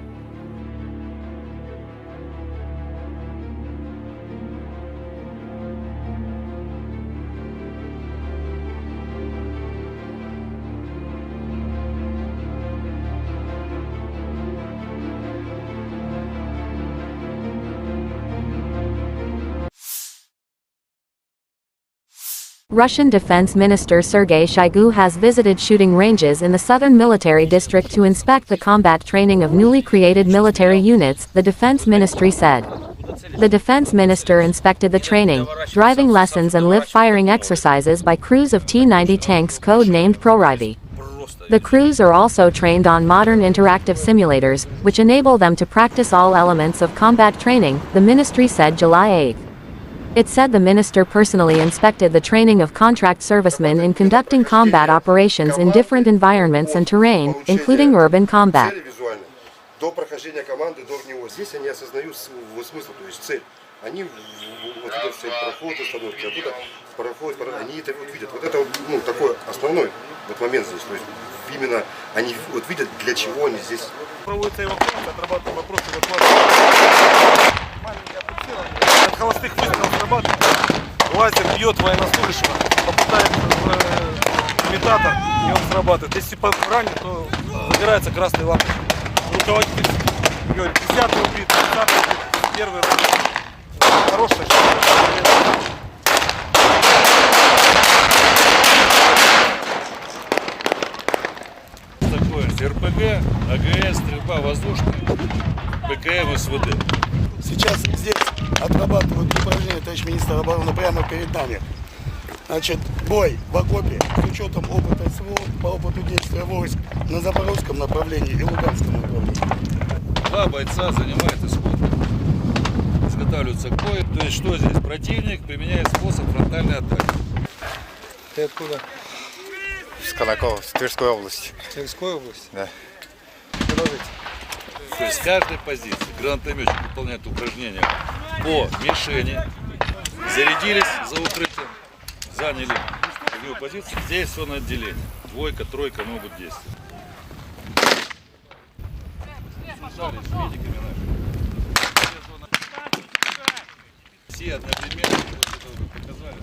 Russian Defense Minister Sergei Shoigu has visited shooting ranges in the southern military district to inspect the combat training of newly created military units, the defense ministry said. The defense minister inspected the training, driving lessons and live-firing exercises by crews of T-90 tanks code-named ProRivi. The crews are also trained on modern interactive simulators, which enable them to practice all elements of combat training, the ministry said July 8. It said the minister personally inspected the training of contract servicemen in conducting combat operations in different environments and terrain, including urban combat. До прохождения команды до него здесь они осознают смысл, то есть цель. Они вот видят цель, проход установки, оттуда проходят, они это вот видят. Вот это ну, такой основной вот момент здесь. То есть именно они вот видят, для чего они здесь. Проводится эвакуация, отрабатывают вопросы эвакуации. Маленькое фиксирование. От холостых выстрелов срабатывает. Лазер бьет военнослужащего, попадает в имитатор, и он срабатывает. Если ранен, то загорается красной лампой. Руководитель говорит, 10-й убит, 10-й убит, первый раз. Хорошая штука. Такое РПГ, АГС, стрельба воздушная, ПКМ, СВД. Сейчас здесь отрабатывают упражнения, товарищ министр обороны, прямо перед нами. Значит, бой в окопе с учетом опыта СВО по опыту действия войск на Запорожском направлении и Луганском направлении. Два бойца занимают исход. Изготавливаются к бою. То есть что здесь? Противник применяет способ фронтальной атаки. Ты откуда? С Колокова, с Тверской области. Тверской области? Да. Продолжите. То есть с каждой позиции гранатометчик выполняет упражнения по мишени, зарядились за укрытием, заняли огневую позицию. Здесь все на отделение. Двойка, тройка могут действовать. Связались с медиками нашими. Все одновременно, вот это вы показали.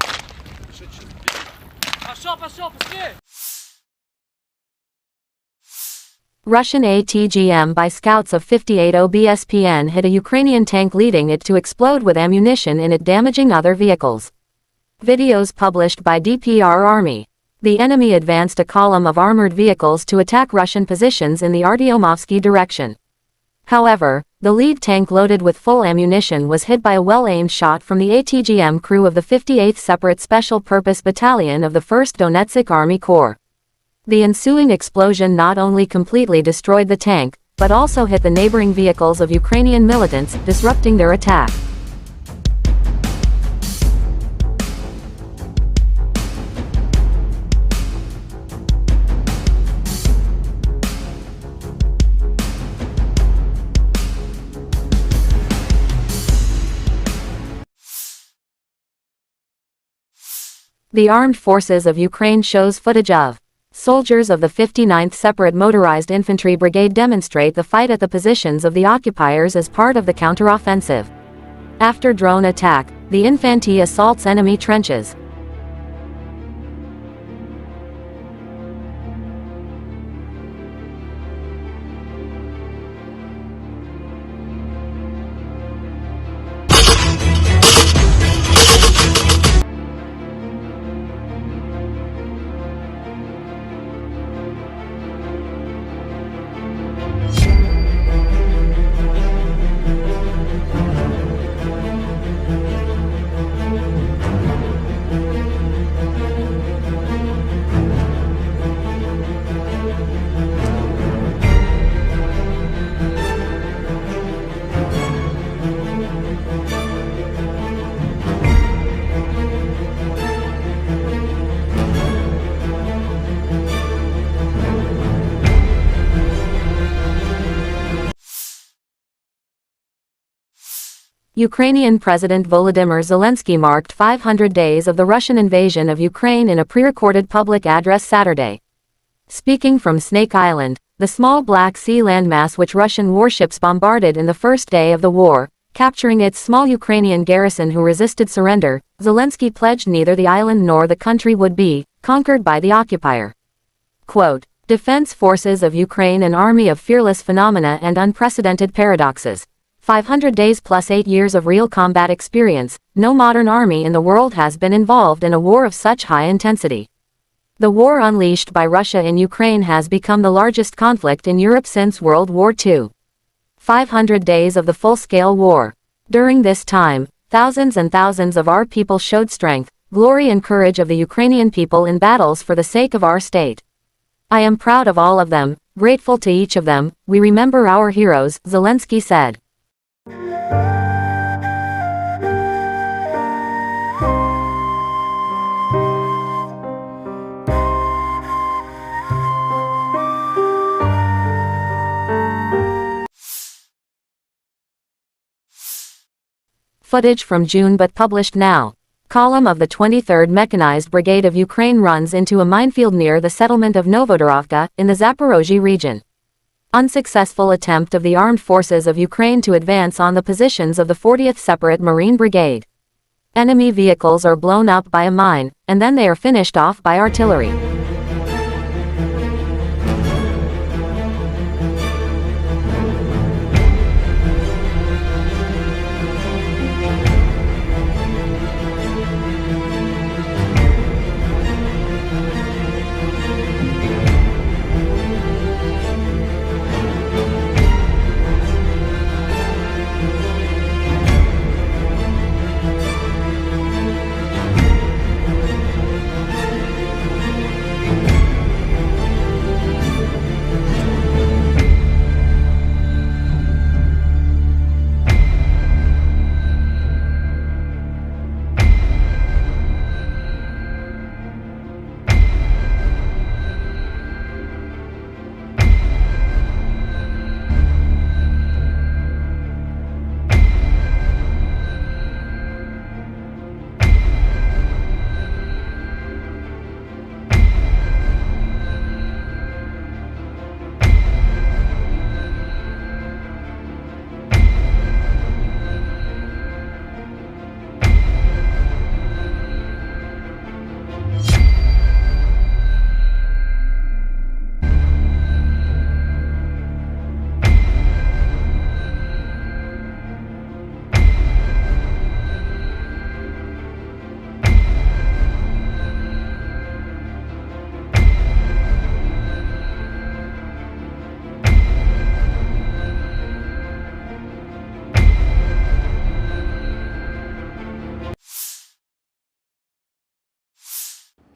Пошел, быстрее! Russian ATGM by scouts of 58 OBSPN hit a Ukrainian tank, leading it to explode with ammunition in it, damaging other vehicles. Videos published by DPR Army. The enemy advanced a column of armored vehicles to attack Russian positions in the Artyomovsky direction. However, the lead tank loaded with full ammunition was hit by a well-aimed shot from the ATGM crew of the 58th Separate Special Purpose Battalion of the 1st Donetsk Army Corps. The ensuing explosion not only completely destroyed the tank, but also hit the neighboring vehicles of Ukrainian militants, disrupting their attack. The Armed Forces of Ukraine shows footage of soldiers of the 59th Separate Motorized Infantry Brigade demonstrate the fight at the positions of the occupiers as part of the counteroffensive. After drone attack, the infantry assaults enemy trenches. Ukrainian President Volodymyr Zelensky marked 500 days of the Russian invasion of Ukraine in a pre-recorded public address Saturday. Speaking from Snake Island, the small Black Sea landmass which Russian warships bombarded in the first day of the war, capturing its small Ukrainian garrison who resisted surrender, Zelensky pledged neither the island nor the country would be conquered by the occupier. Quote, Defense Forces of Ukraine, an army of fearless phenomena and unprecedented paradoxes. 500 days plus 8 years of real combat experience. No modern army in the world has been involved in a war of such high intensity. The war unleashed by Russia in Ukraine has become the largest conflict in Europe since World War II. 500 days of the full-scale war. During this time, thousands and thousands of our people showed strength, glory and courage of the Ukrainian people in battles for the sake of our state. I am proud of all of them, grateful to each of them. We remember our heroes, Zelensky said. Footage from June but published now. Column of the 23rd Mechanized Brigade of Ukraine runs into a minefield near the settlement of Novodorovka, in the Zaporozhye region. Unsuccessful attempt of the armed forces of Ukraine to advance on the positions of the 40th Separate Marine Brigade. Enemy vehicles are blown up by a mine, and then they are finished off by artillery.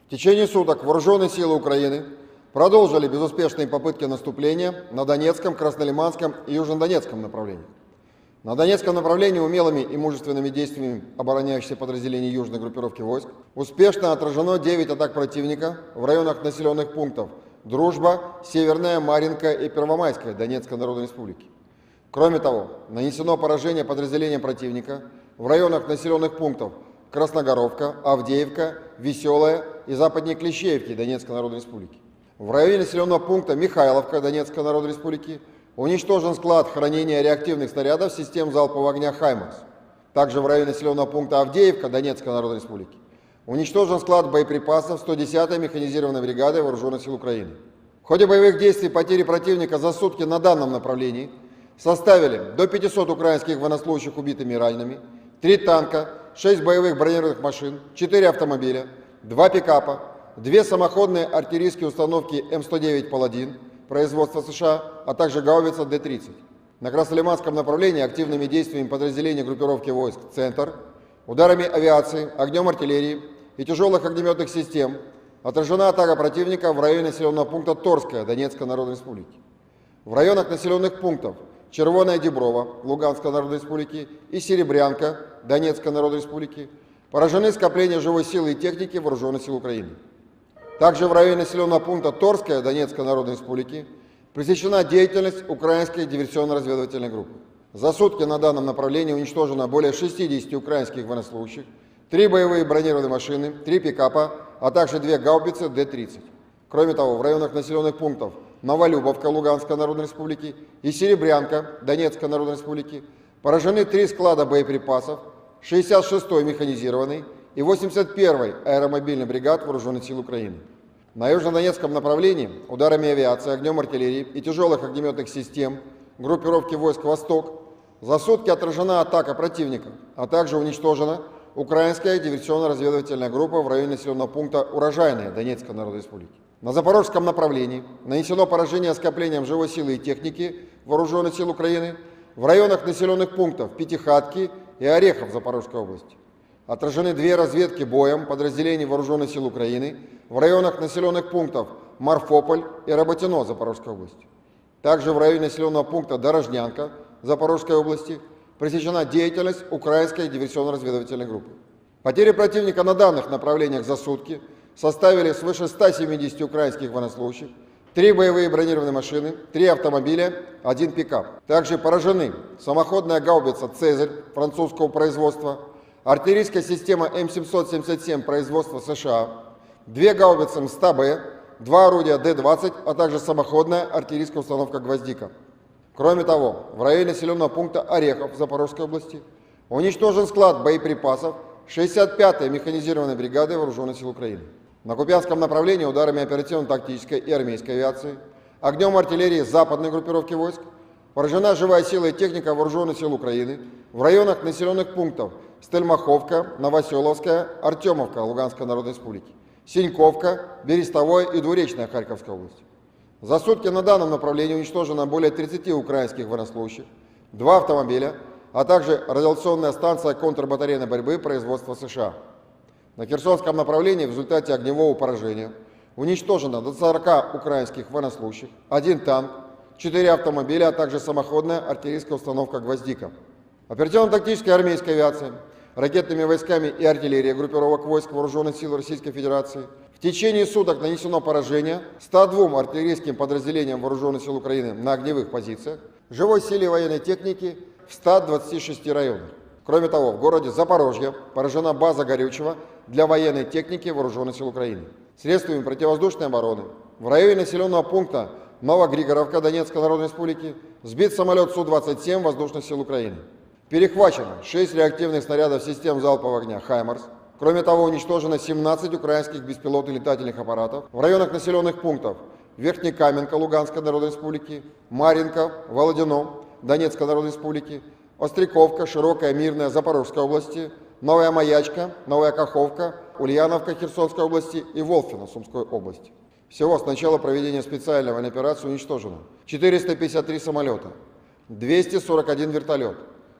В течение суток вооруженные силы Украины продолжили безуспешные попытки наступления на Донецком, Краснолиманском и Южнодонецком направлениях. На Донецком направлении умелыми и мужественными действиями обороняющихся подразделений южной группировки войск успешно отражено 9 атак противника в районах населенных пунктов Дружба, Северная, Марьинка и Первомайская Донецкой Народной Республики. Кроме того, нанесено поражение подразделениям противника в районах населенных пунктов Красногоровка, Авдеевка, Веселая и западнее Клещеевки Донецкой Народной Республики. В районе населенного пункта Михайловка Донецкой Народной Республики уничтожен склад хранения реактивных снарядов систем залпового огня «Хаймарс». Также в районе населенного пункта Авдеевка Донецкой Народной Республики уничтожен склад боеприпасов 110-й механизированной бригады Вооруженных сил Украины. В ходе боевых действий потери противника за сутки на данном направлении составили до 500 украинских военнослужащих убитыми и ранеными, 3 танка, 6 боевых бронированных машин, 4 автомобиля, 2 пикапа, 2 самоходные артиллерийские установки М109 «Паладин» производства США, а также гаубица Д-30. На Краснолиманском направлении активными действиями подразделений группировки войск «Центр», ударами авиации, огнем артиллерии и тяжелых огнеметных систем отражена атака противника в районе населенного пункта Торская Донецкой Народной Республики. В районах населенных пунктов Червоная Деброва Луганской Народной Республики и Серебрянка Донецкой Народной Республики поражены скопления живой силы и техники Вооруженных сил Украины. Также в районе населенного пункта Торская Донецкой Народной Республики пресечена деятельность украинской диверсионно-разведывательной группы. За сутки на данном направлении уничтожено более 60 украинских военнослужащих, 3 боевые бронированные машины, 3 пикапа, а также 2 гаубицы Д-30. Кроме того, в районах населенных пунктов Новолюбовка Луганской Народной Республики и Серебрянка Донецкой Народной Республики поражены 3 склада боеприпасов, 66-й механизированный и 81-й аэромобильный бригад Вооруженных сил Украины. На южнодонецком направлении ударами авиации, огнем артиллерии и тяжелых огнеметных систем группировки войск «Восток» за сутки отражена атака противника, а также уничтожена украинская диверсионно-разведывательная группа в районе населенного пункта Урожайная Донецкой Народной Республики. На запорожском направлении нанесено поражение скоплением живой силы и техники Вооруженных сил Украины в районах населенных пунктов Пятихатки и Орехов Запорожской области. Отражены 2 разведки боем подразделений Вооруженных сил Украины в районах населенных пунктов Марфополь и Работино Запорожской области. Также в районе населенного пункта Дорожнянка Запорожской области пресечена деятельность украинской диверсионно-разведывательной группы. Потери противника на данных направлениях за сутки составили свыше 170 украинских военнослужащих, 3 боевые бронированные машины, 3 автомобиля, 1 пикап. Также поражены самоходная гаубица «Цезарь» французского производства, артиллерийская система М777 производства США, 2 гаубицы МСТА-Б, 2 орудия Д-20, а также самоходная артиллерийская установка «Гвоздика». Кроме того, в районе населенного пункта Орехов Запорожской области уничтожен склад боеприпасов 65-й механизированной бригады Вооруженных сил Украины. На Купянском направлении ударами оперативно-тактической и армейской авиации, огнем артиллерии западной группировки войск поражена живая сила и техника Вооруженных сил Украины в районах населенных пунктов Стельмаховка, Новоселовская, Артемовка Луганской Народной Республики, Синьковка, Берестовое и Двуречная Харьковской области. За сутки на данном направлении уничтожено более 30 украинских военнослужащих, 2 автомобиля, а также радиационная станция контрбатарейной борьбы производства США. На Херсонском направлении в результате огневого поражения уничтожено до 40 украинских военнослужащих, 1 танк, 4 автомобиля, а также самоходная артиллерийская установка «Гвоздика». Оперативно-тактической армейской авиацией, ракетными войсками и артиллерией группировок войск Вооруженных сил Российской Федерации в течение суток нанесено поражение 102 артиллерийским подразделениям Вооруженных сил Украины на огневых позициях, живой силе военной техники в 126 районах. Кроме того, в городе Запорожье поражена база горючего для военной техники Вооруженных сил Украины. Средствами противовоздушной обороны в районе населенного пункта Новогригоровка Донецкой Народной Республики сбит самолет Су-27 Воздушных сил Украины. Перехвачено 6 реактивных снарядов систем залпового огня «Хаймарс». Кроме того, уничтожено 17 украинских беспилотных летательных аппаратов в районах населенных пунктов Верхнекаменка Луганской Народной Республики, Марьинка, Володино Донецкой Народной Республики, Остряковка, Широкая, Мирная Запорожской области, Новая Маячка, Новая Каховка, Ульяновка Херсонской области и Волфино Сумской области. Всего с начала проведения специальной военной операции уничтожено 453 самолета, 241 вертолет,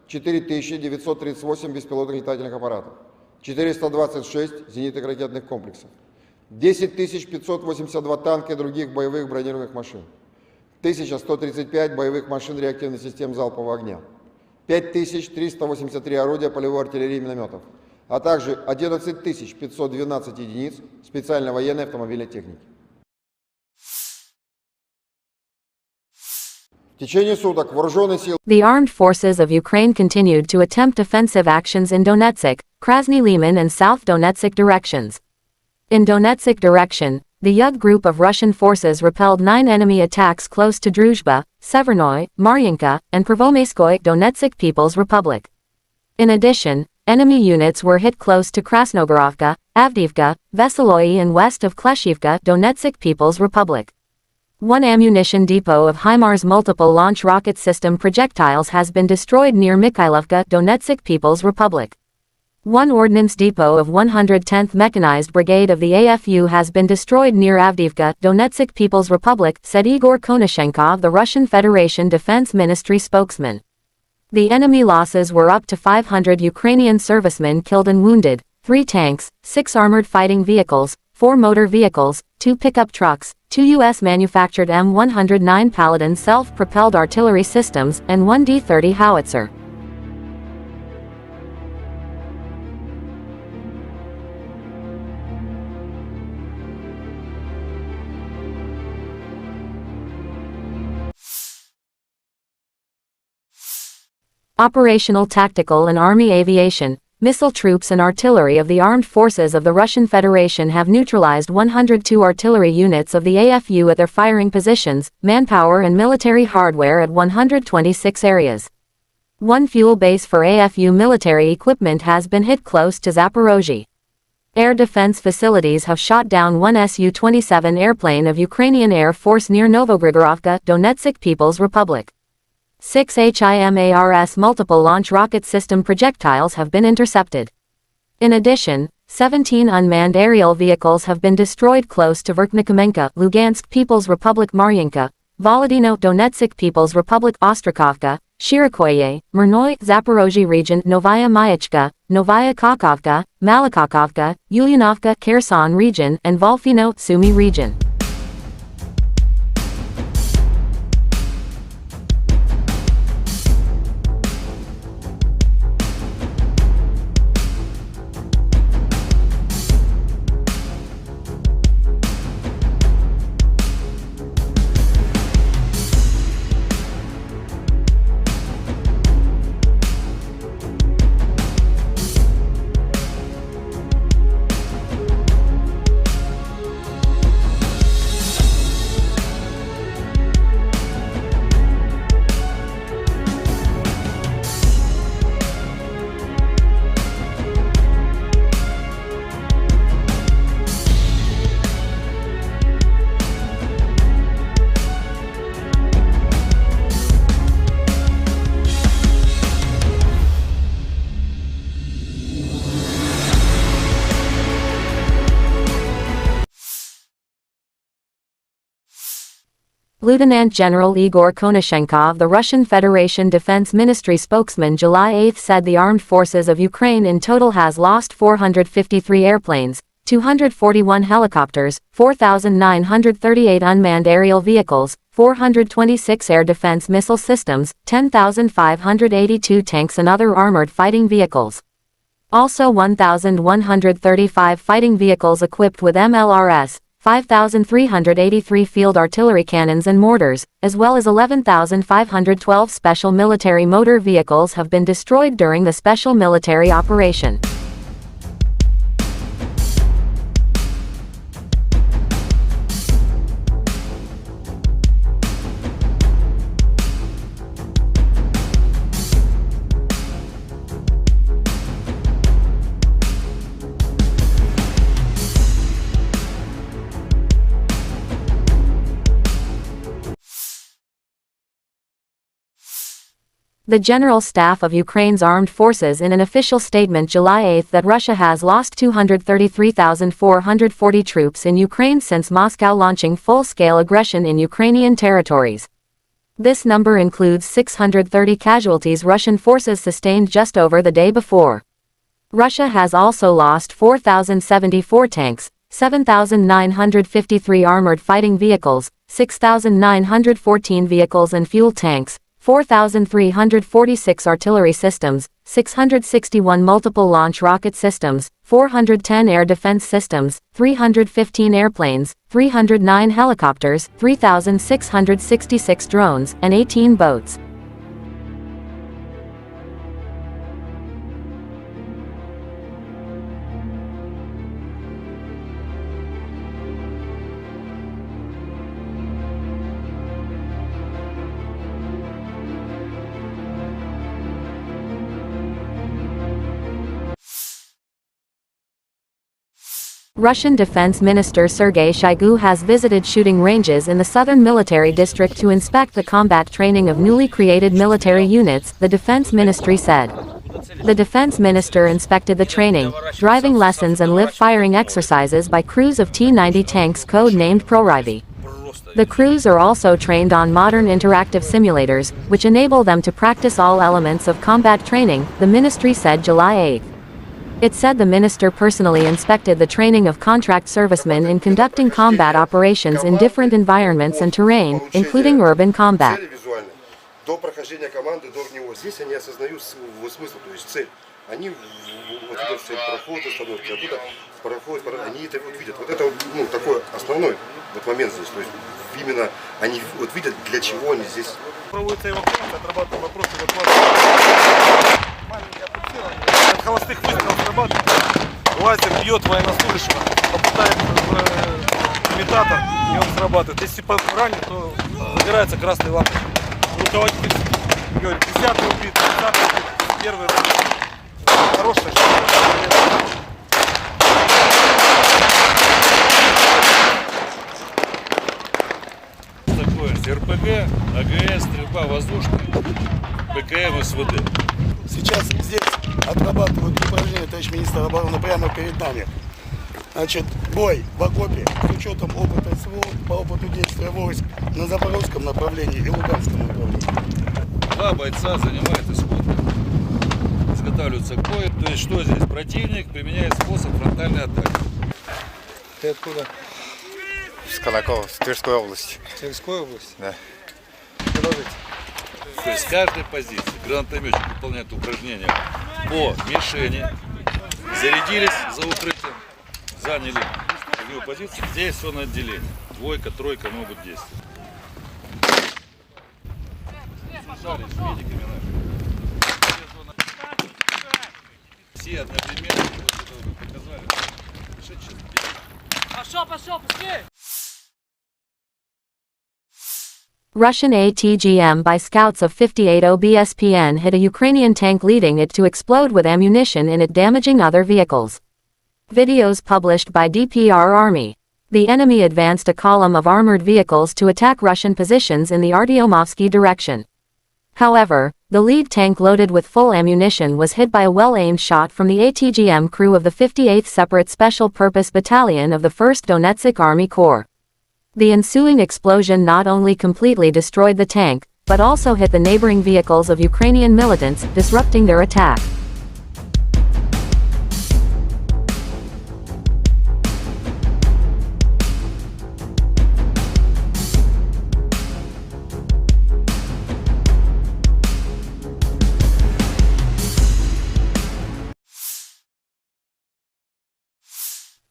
4938 беспилотных летательных аппаратов, 426 зенитных ракетных комплексов, 10 582 танка и других боевых бронированных машин, 1135 боевых машин реактивных систем залпового огня, 5383 орудия полевой артиллерии и минометов, а также 11 512 единиц специальной военной автомобильной техники. В течение суток вооруженные силы The armed forces of Ukraine continued to attempt offensive actions in Donetsk, Krasny Liman and South Donetsk directions. In Donetsk direction, the Yug group of Russian forces repelled 9 enemy attacks close to Druzhba, Severnoy, Maryanka, and Prvomaiskoye Donetsk People's Republic. In addition, enemy units were hit close to Krasnogorovka, Avdiivka, Veseloye and west of Kleshivka Donetsk People's Republic. One ammunition depot of HIMARS multiple launch rocket system projectiles has been destroyed near Mikhailovka Donetsk People's Republic. One ordnance depot of 110th Mechanized Brigade of the AFU has been destroyed near Avdiivka, Donetsk People's Republic, said Igor Konashenkov, the Russian Federation Defense Ministry spokesman. The enemy losses were up to 500 Ukrainian servicemen killed and wounded, 3 tanks, 6 armored fighting vehicles, 4 motor vehicles, 2 pickup trucks, 2 U.S.-manufactured M109 Paladin self-propelled artillery systems, and 1 D-30 howitzer. Operational, tactical and army aviation, missile troops and artillery of the armed forces of the Russian Federation have neutralized 102 artillery units of the AFU at their firing positions, manpower and military hardware at 126 areas. One fuel base for AFU military equipment has been hit close to Zaporozhye. Air defense facilities have shot down one Su-27 airplane of Ukrainian Air Force near Novogrigorovka, Donetsk People's Republic. 6 HIMARS multiple launch rocket system projectiles have been intercepted. In addition, 17 unmanned aerial vehicles have been destroyed close to Verkhnikomenka, Lugansk People's Republic, Maryinka, Volodino, Donetsk People's Republic, Ostrakovka, Shirikoye, Murnoy, Zaporozhye region, Novaya Mayachka, Novaya Kakovka, Malakakovka, Ulyanovka, Kherson region, and Volfino, Sumy region. Lieutenant General Igor Konashenkov, the Russian Federation Defense Ministry spokesman, July 8 said the armed forces of Ukraine in total has lost 453 airplanes, 241 helicopters, 4,938 unmanned aerial vehicles, 426 air defense missile systems, 10,582 tanks and other armored fighting vehicles. Also 1,135 fighting vehicles equipped with MLRS, 5,383 field artillery cannons and mortars, as well as 11,512 special military motor vehicles have been destroyed during the special military operation. The General Staff of Ukraine's Armed Forces in an official statement July 8 that Russia has lost 233,440 troops in Ukraine since Moscow launching full-scale aggression in Ukrainian territories. This number includes 630 casualties Russian forces sustained just over the day before. Russia has also lost 4,074 tanks, 7,953 armored fighting vehicles, 6,914 vehicles and fuel tanks, 4,346 artillery systems, 661 multiple launch rocket systems, 410 air defense systems, 315 airplanes, 309 helicopters, 3,666 drones, and 18 boats. Russian Defense Minister Sergei Shoigu has visited shooting ranges in the southern military district to inspect the combat training of newly created military units, the Defense Ministry said. The Defense Minister inspected the training, driving lessons and live firing exercises by crews of T-90 tanks code-named Proryvi. The crews are also trained on modern interactive simulators, which enable them to practice all elements of combat training, the ministry said July 8. It said the minister personally inspected the training of contract servicemen in conducting combat operations in different environments and terrain, including urban combat. До прохождения команды, до него здесь они осознают смысл, то есть цель. Они вот видят цель прохода, остановки, оттуда проходят, они это вот видят. Вот это ну, такой основной вот момент здесь, то есть именно они вот видят, для чего они здесь Проводится эвакуация, отрабатываем вопросы эвакуации. Маленькое пульсирование. От холостых выстрелов срабатывает. Лазер бьет военнослужащего, попадает в имитатор, и он срабатывает. Если ранен, то загорается красной лампочкой. Руководитель говорит, 10-й убит, 10-й убит, первый ранен. Хорошая штука. РПГ, АГС, стрельба воздушная, ПКМ, СВД. Сейчас здесь отрабатывают упражнения, товарищ министр обороны, прямо перед нами. Значит, бой в окопе с учетом опыта СВО по опыту действия войск на Запорожском направлении и Луганском направлении. 2 бойца занимают исходно. Изготавливаются к бою. То есть что здесь? Противник применяет способ фронтальной атаки. Ты откуда? С Колокова, с Тверской области. Тверской области? Да. Продолжите. То есть с каждой позиции гранатометчик выполняет упражнения по мишени, зарядились за укрытием, заняли огневую позицию, здесь все на отделение. 2, 3 могут действовать. Слышали с медиками нашими. Все одновременно вот это вот показали. Пошел, быстрее! Russian ATGM by scouts of 58 OBSPN hit a Ukrainian tank, leading it to explode with ammunition in it, damaging other vehicles. Videos published by DPR Army. The enemy advanced a column of armored vehicles to attack Russian positions in the Artyomovsky direction. However, the lead tank loaded with full ammunition was hit by a well-aimed shot from the ATGM crew of the 58th Separate Special Purpose Battalion of the 1st Donetsk Army Corps. The ensuing explosion not only completely destroyed the tank, but also hit the neighboring vehicles of Ukrainian militants, disrupting their attack.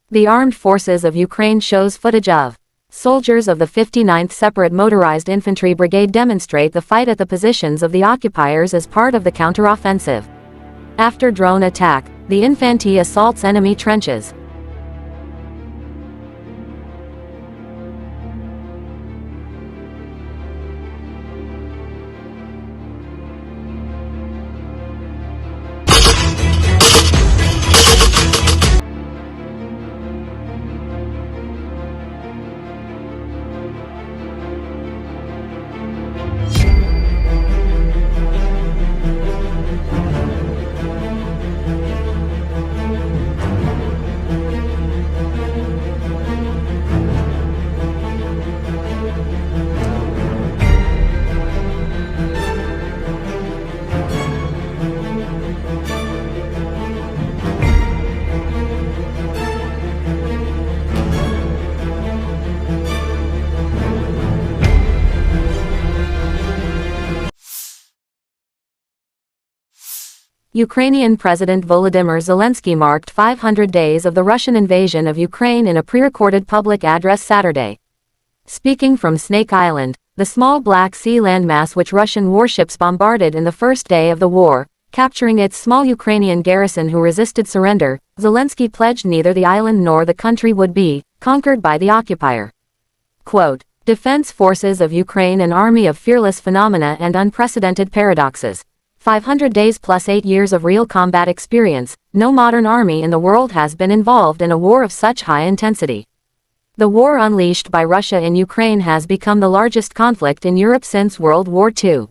The Armed Forces of Ukraine shows footage of soldiers of the 59th Separate Motorized Infantry Brigade demonstrate the fight at the positions of the occupiers as part of the counteroffensive. After drone attack, the infantry assaults enemy trenches. Ukrainian President Volodymyr Zelensky marked 500 days of the Russian invasion of Ukraine in a pre-recorded public address Saturday. Speaking from Snake Island, the small Black Sea landmass which Russian warships bombarded in the first day of the war, capturing its small Ukrainian garrison who resisted surrender, Zelensky pledged neither the island nor the country would be conquered by the occupier. Quote, Defense Forces of Ukraine, an army of fearless phenomena and unprecedented paradoxes. 500 days plus 8 years of real combat experience. No modern army in the world has been involved in a war of such high intensity. The war unleashed by Russia in Ukraine has become the largest conflict in Europe since World War II.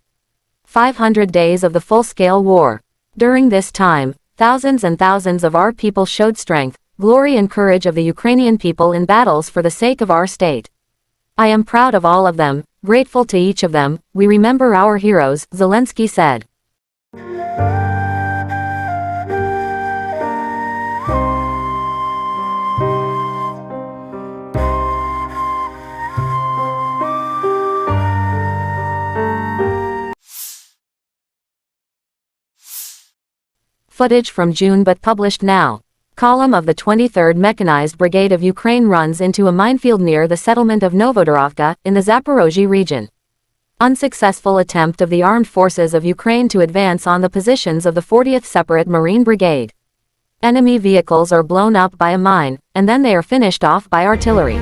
500 days of the full-scale war. During this time, thousands and thousands of our people showed strength, glory and courage of the Ukrainian people in battles for the sake of our state. I am proud of all of them, grateful to each of them. We remember our heroes, Zelensky said. Footage from June but published now. Column of the 23rd Mechanized Brigade of Ukraine runs into a minefield near the settlement of Novodorovka, in the Zaporozhye region. Unsuccessful attempt of the armed forces of Ukraine to advance on the positions of the 40th Separate Marine Brigade. Enemy vehicles are blown up by a mine, and then they are finished off by artillery.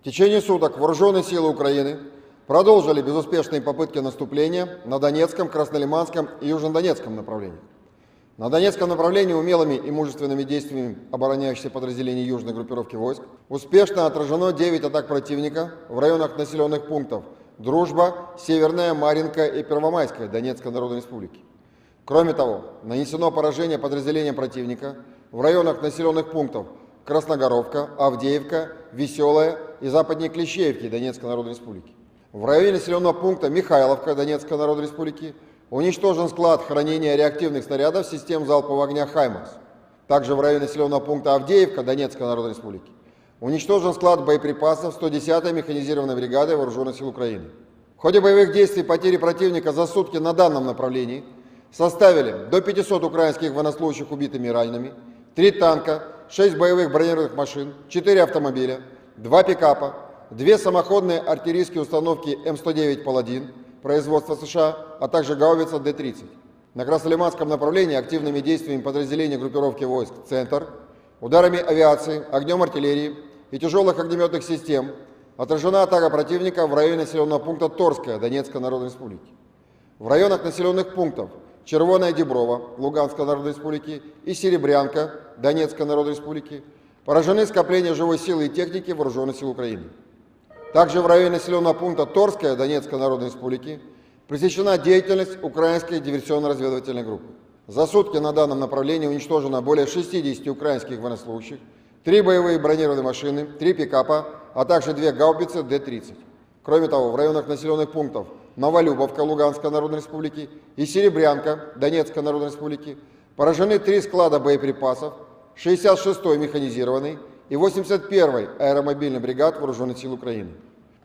В течение суток вооруженные силы Украины продолжили безуспешные попытки наступления на Донецком, Краснолиманском и Южнодонецком направлениях. На Донецком направлении умелыми и мужественными действиями обороняющихся подразделений южной группировки войск успешно отражено 9 атак противника в районах населенных пунктов Дружба, Северная, Марьинка и Первомайская Донецкой Народной Республики. Кроме того, нанесено поражение подразделениям противника в районах населенных пунктов Красногоровка, Авдеевка, Веселая и западнее Клещеевки Донецкой Народной Республики. В районе населенного пункта Михайловка Донецкой Народной Республики уничтожен склад хранения реактивных снарядов систем залпового огня «Хаймарс». Также в районе населенного пункта Авдеевка Донецкой Народной Республики уничтожен склад боеприпасов 110-й механизированной бригады Вооруженных сил Украины. В ходе боевых действий потери противника за сутки на данном направлении составили до 500 украинских военнослужащих убитыми и ранеными, 3 танка, 6 боевых бронированных машин, 4 автомобиля, 2 пикапа, 2 самоходные артиллерийские установки М109 «Паладин» производства США, а также гаубица Д-30. На Краснолиманском направлении активными действиями подразделений группировки войск «Центр», ударами авиации, огнем артиллерии и тяжелых огнеметных систем отражена атака противника в районе населенного пункта Торская Донецкой Народной Республики. В районах населенных пунктов Червоная Деброва Луганской Народной Республики и Серебрянка Донецкой Народной Республики поражены скопления живой силы и техники Вооруженных сил Украины. Также в районе населенного пункта Торская Донецкой Народной Республики пресечена деятельность украинской диверсионно-разведывательной группы. За сутки на данном направлении уничтожено более 60 украинских военнослужащих, 3 боевые бронированные машины, 3 пикапа, а также 2 гаубицы Д-30. Кроме того, в районах населенных пунктов Новолюбовка Луганской Народной Республики и Серебрянка Донецкой Народной Республики поражены 3 склада боеприпасов 66-й механизированной и 81-й аэромобильной бригад Вооруженных сил Украины.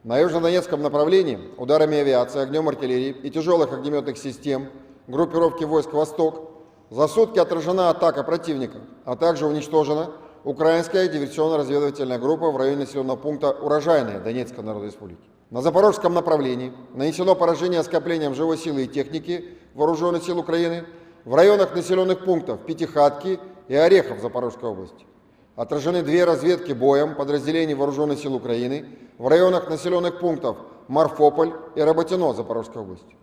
На южнодонецком направлении ударами авиации, огнем артиллерии и тяжелых огнеметных систем группировки войск «Восток» за сутки отражена атака противника, а также уничтожена украинская диверсионно-разведывательная группа в районе населенного пункта Урожайная Донецкой Народной Республики. На Запорожском направлении нанесено поражение скоплениям живой силы и техники Вооруженных сил Украины в районах населенных пунктов Пятихатки и Орехов Запорожской области. Отражены 2 разведки боем подразделений Вооруженных сил Украины в районах населенных пунктов Марфополь и Работино Запорожской области.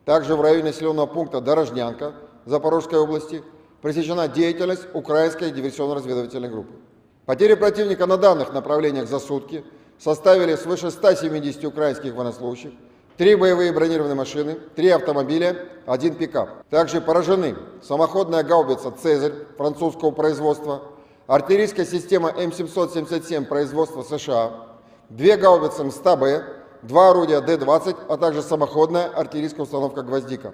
Также в районе населенного пункта Дорожнянка Запорожской области пресечена деятельность украинской диверсионно-разведывательной группы. Потери противника на данных направлениях за сутки составили свыше 170 украинских военнослужащих, 3 боевые бронированные машины, 3 автомобиля, 1 пикап. Также поражены самоходная гаубица «Цезарь» французского производства, артиллерийская система М777 производства США, 2 гаубицы МСТА-Б, 2 орудия Д-20, а также самоходная артиллерийская установка «Гвоздика».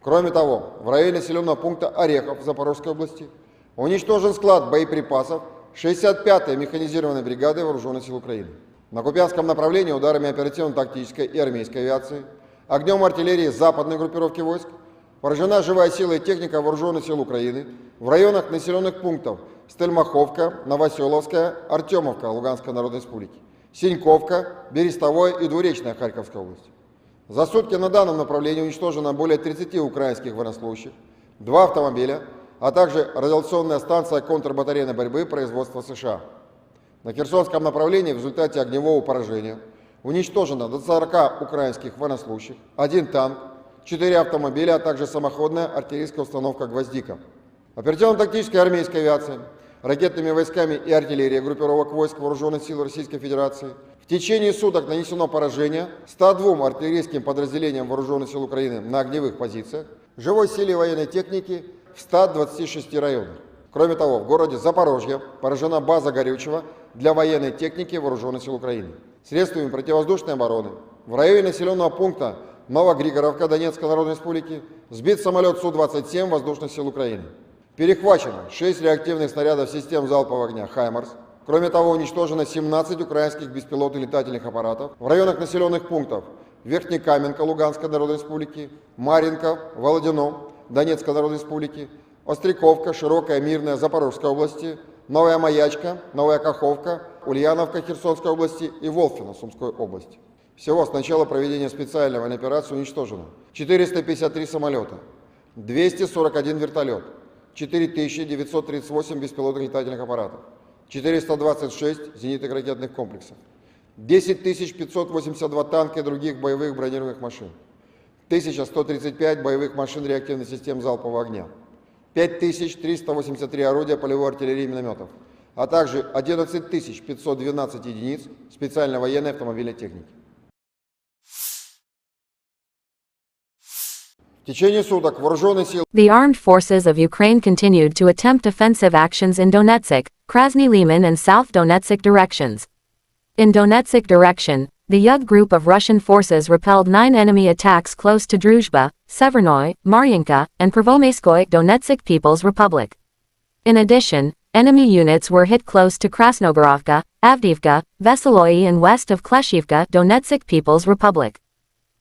Кроме того, в районе населенного пункта Орехов Запорожской области уничтожен склад боеприпасов 65-й механизированной бригады Вооруженных сил Украины. На Купянском направлении ударами оперативно-тактической и армейской авиации, огнем артиллерии западной группировки войск поражена живая сила и техника Вооруженных сил Украины в районах населенных пунктов Стельмаховка, Новоселовская, Артемовка Луганской Народной Республики, Синьковка, Берестовое и Двуречная Харьковской области. За сутки на данном направлении уничтожено более 30 украинских военнослужащих, 2 автомобиля, а также радиационная станция контрбатарейной борьбы производства США. На Херсонском направлении в результате огневого поражения уничтожено до 40 украинских военнослужащих, 1 танк, 4 автомобиля, а также самоходная артиллерийская установка «Гвоздика». Оперативно-тактической армейской авиацией, ракетными войсками и артиллерией группировок войск Вооруженных сил Российской Федерации в течение суток нанесено поражение 102 артиллерийским подразделениям Вооруженных сил Украины на огневых позициях, живой силе военной техники в 126 районах. Кроме того, в городе Запорожье поражена база горючего для военной техники Вооруженных сил Украины. Средствами противовоздушной обороны в районе населенного пункта Новогригоровка Донецкой Народной Республики сбит самолет Су-27 Воздушных сил Украины. Перехвачено 6 реактивных снарядов систем залпового огня «Хаймарс». Кроме того, уничтожено 17 украинских беспилотных летательных аппаратов в районах населенных пунктов Верхнекаменка Луганской Народной Республики, Марьинка, Володино Донецкой Народной Республики, Остряковка, Широкая, Мирная Запорожской области, Новая Маячка, Новая Каховка, Ульяновка Херсонской области и Волфино Сумской области. Всего с начала проведения специальной военной операции уничтожено 453 самолета, 241 вертолет, 4938 беспилотных летательных аппаратов, 426 зенитных ракетных комплексов, 10 582 танка и других боевых бронированных машин, 1135 боевых машин реактивных систем залпового огня, 5383 орудия полевой артиллерии и минометов, а также 11 512 единиц специальной военной автомобильной техники. В течение суток вооруженные силы The armed forces of Ukraine continued to attempt offensive actions in Donetsk, Krasny Liman and South Donetsk directions. In Donetsk direction, the Yug group of Russian forces repelled 9 enemy attacks close to Druzhba, Severnoy, Maryinka, and Prvomaiskoye Donetsk People's Republic. In addition, enemy units were hit close to Krasnogorovka, Avdiivka, Veseloye and west of Kleshivka Donetsk People's Republic.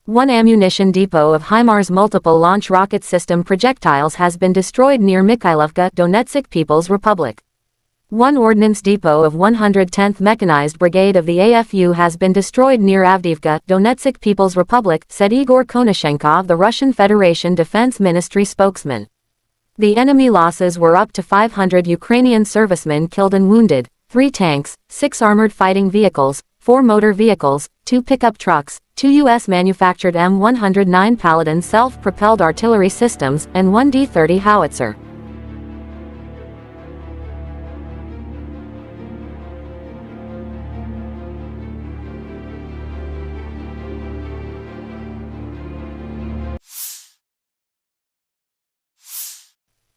One ammunition depot of HIMARS multiple launch rocket system projectiles has been destroyed near Mikhailovka Donetsk People's Republic. One ordnance depot of 110th Mechanized Brigade of the AFU has been destroyed near Avdiivka Donetsk People's Republic, said Igor Konashenkov, the Russian Federation Defense Ministry spokesman. The enemy losses were up to 500 Ukrainian servicemen killed and wounded, 3 tanks, 6 armored fighting vehicles, 4 motor vehicles, 2 pickup trucks, 2 U.S.-manufactured M109 Paladin self-propelled artillery systems, and 1 D-30 howitzer.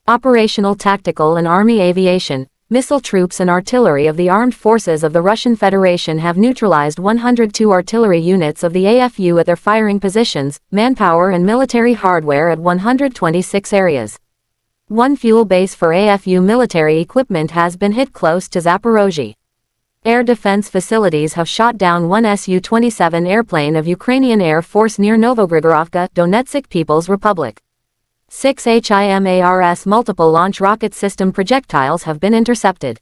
Operational tactical and army aviation, missile troops and artillery of the armed forces of the Russian Federation have neutralized 102 artillery units of the AFU at their firing positions, manpower and military hardware at 126 areas. One fuel base for AFU military equipment has been hit close to Zaporozhye. Air defense facilities have shot down one Su-27 airplane of Ukrainian Air Force near Novogrigorovka, Donetsk People's Republic. 6 HIMARS multiple launch rocket system projectiles have been intercepted.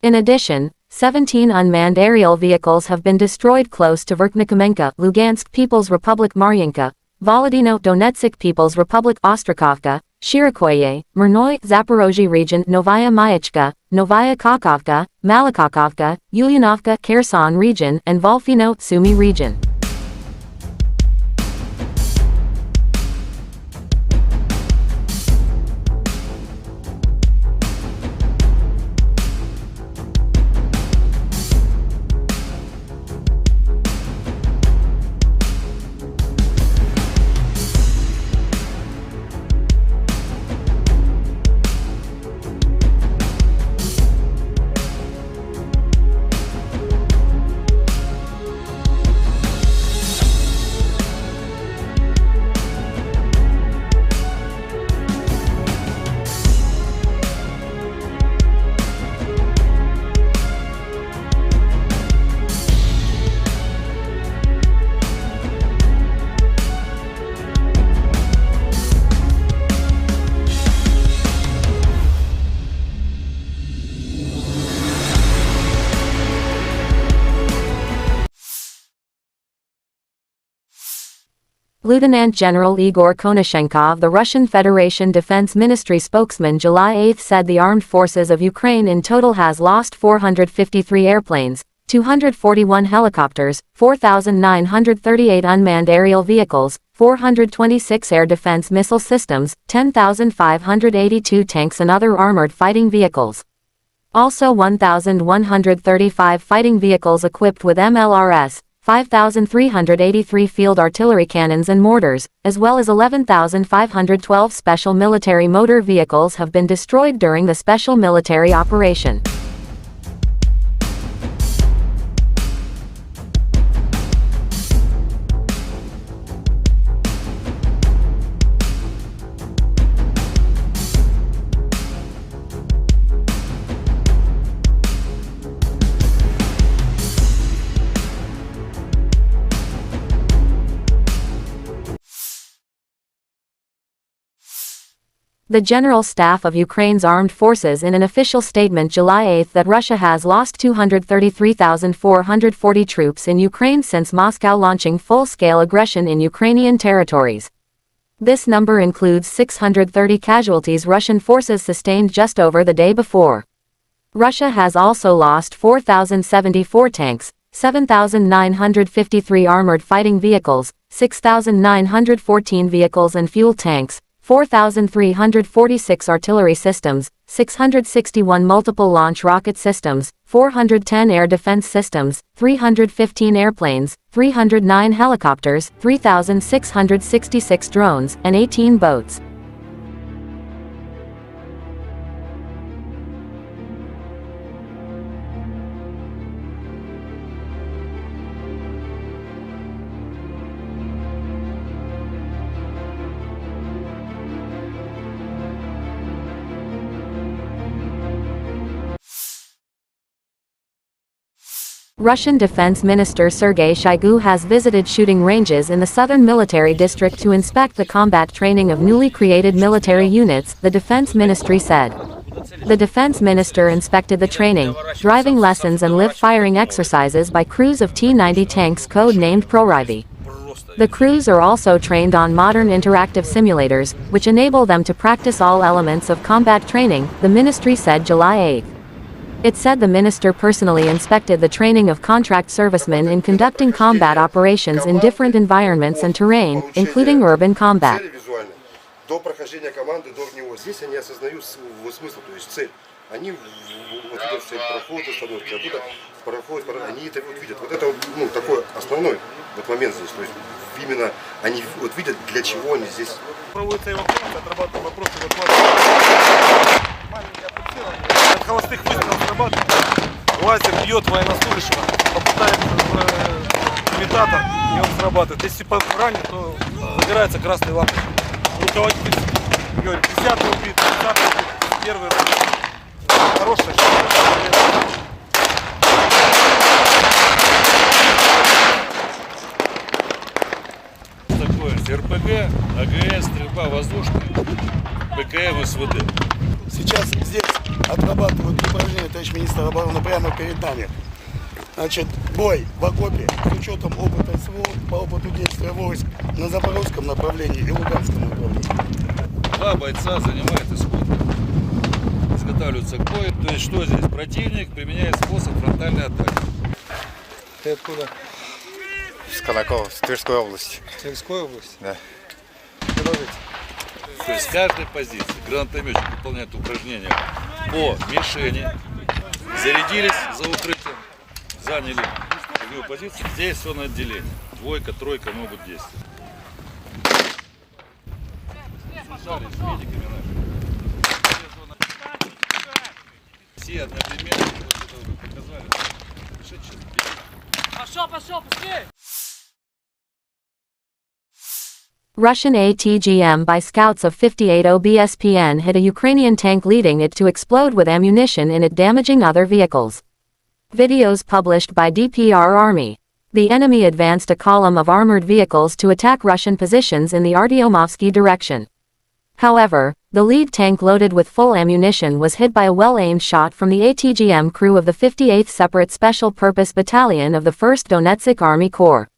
In addition, 17 unmanned aerial vehicles have been destroyed close to Verkhnekamenka, Lugansk People's Republic, Maryinka, Volodino Donetsk People's Republic, Ostrakovka, Shirikoye, Myrnoy, Zaporozhye region, Novaya Mayachka, Novaya Kakhovka, Malakakovka, Ulyanovka, Kherson region, and Volfino, Sumy region. Lieutenant General Igor Konashenkov, the Russian Federation Defense Ministry spokesman, July 8 said the armed forces of Ukraine in total has lost 453 airplanes, 241 helicopters, 4,938 unmanned aerial vehicles, 426 air defense missile systems, 10,582 tanks and other armored fighting vehicles. Also 1,135 fighting vehicles equipped with MLRS, 5,383 field artillery cannons and mortars, as well as 11,512 special military motor vehicles have been destroyed during the special military operation. The General Staff of Ukraine's Armed Forces in an official statement July 8 that Russia has lost 233,440 troops in Ukraine since Moscow launching full-scale aggression in Ukrainian territories. This number includes 630 casualties Russian forces sustained just over the day before. Russia has also lost 4,074 tanks, 7,953 armored fighting vehicles, 6,914 vehicles and fuel tanks, 4,346 artillery systems, 661 multiple launch rocket systems, 410 air defense systems, 315 airplanes, 309 helicopters, 3,666 drones, and 18 boats. Russian Defense Minister Sergei Shoigu has visited shooting ranges in the southern military district to inspect the combat training of newly created military units, the Defense Ministry said. The Defense Minister inspected the training, driving lessons and live-firing exercises by crews of T-90 tanks code-named ProRivi. The crews are also trained on modern interactive simulators, which enable them to practice all elements of combat training, the ministry said July 8. It said the minister personally inspected the training of contract servicemen in conducting combat operations in different environments and terrain, including urban combat. До прохождения команды до него. Здесь они осознают смысл, то есть цель. Они вот видят цель, проход, установки, оттуда проходят, они это вот видят. Вот это такой основной вот момент здесь. То есть именно они вот видят, для чего они здесь. Проводится эвакуация, отрабатываем вопросы эвакуации. Маленькое пульсирование. От холостых выстрелов срабатывает. Лазер бьет военнослужащего, попадает в имитатор, и он срабатывает. Если ранен, то загорается красной лампочкой. Руководитель говорит, 10-й убит, 10-й убит, первый убит. Хорошая штука. Такое РПГ, АГС, стрельба воздушная, ПКМ, СВД. Сейчас здесь отрабатывают упражнения, товарищ министр обороны, прямо перед нами. Значит, бой в окопе с учетом опыта СВО по опыту действия войск на Запорожском направлении и Луганском направлении. Два бойца занимают исходно. Изготавливаются к бою. То есть что здесь? Противник применяет способ фронтальной атаки. Ты откуда? С Колокова, с Тверской области. Тверской области? Да. Продолжите. То есть с каждой позиции гранатометчик выполняет упражнения по мишени, зарядились за укрытием, заняли огневую позицию. Здесь все на отделение. Двойка, тройка могут действовать. Связались с медиками нашими. Все одновременно, вот это вы показали. Пошел, быстрее! Russian ATGM by scouts of 58 OBSPN hit a Ukrainian tank, leading it to explode with ammunition in it, damaging other vehicles. Videos published by DPR Army. The enemy advanced a column of armored vehicles to attack Russian positions in the Artyomovsky direction. However, the lead tank loaded with full ammunition was hit by a well-aimed shot from the ATGM crew of the 58th Separate Special Purpose Battalion of the 1st Donetsk Army Corps.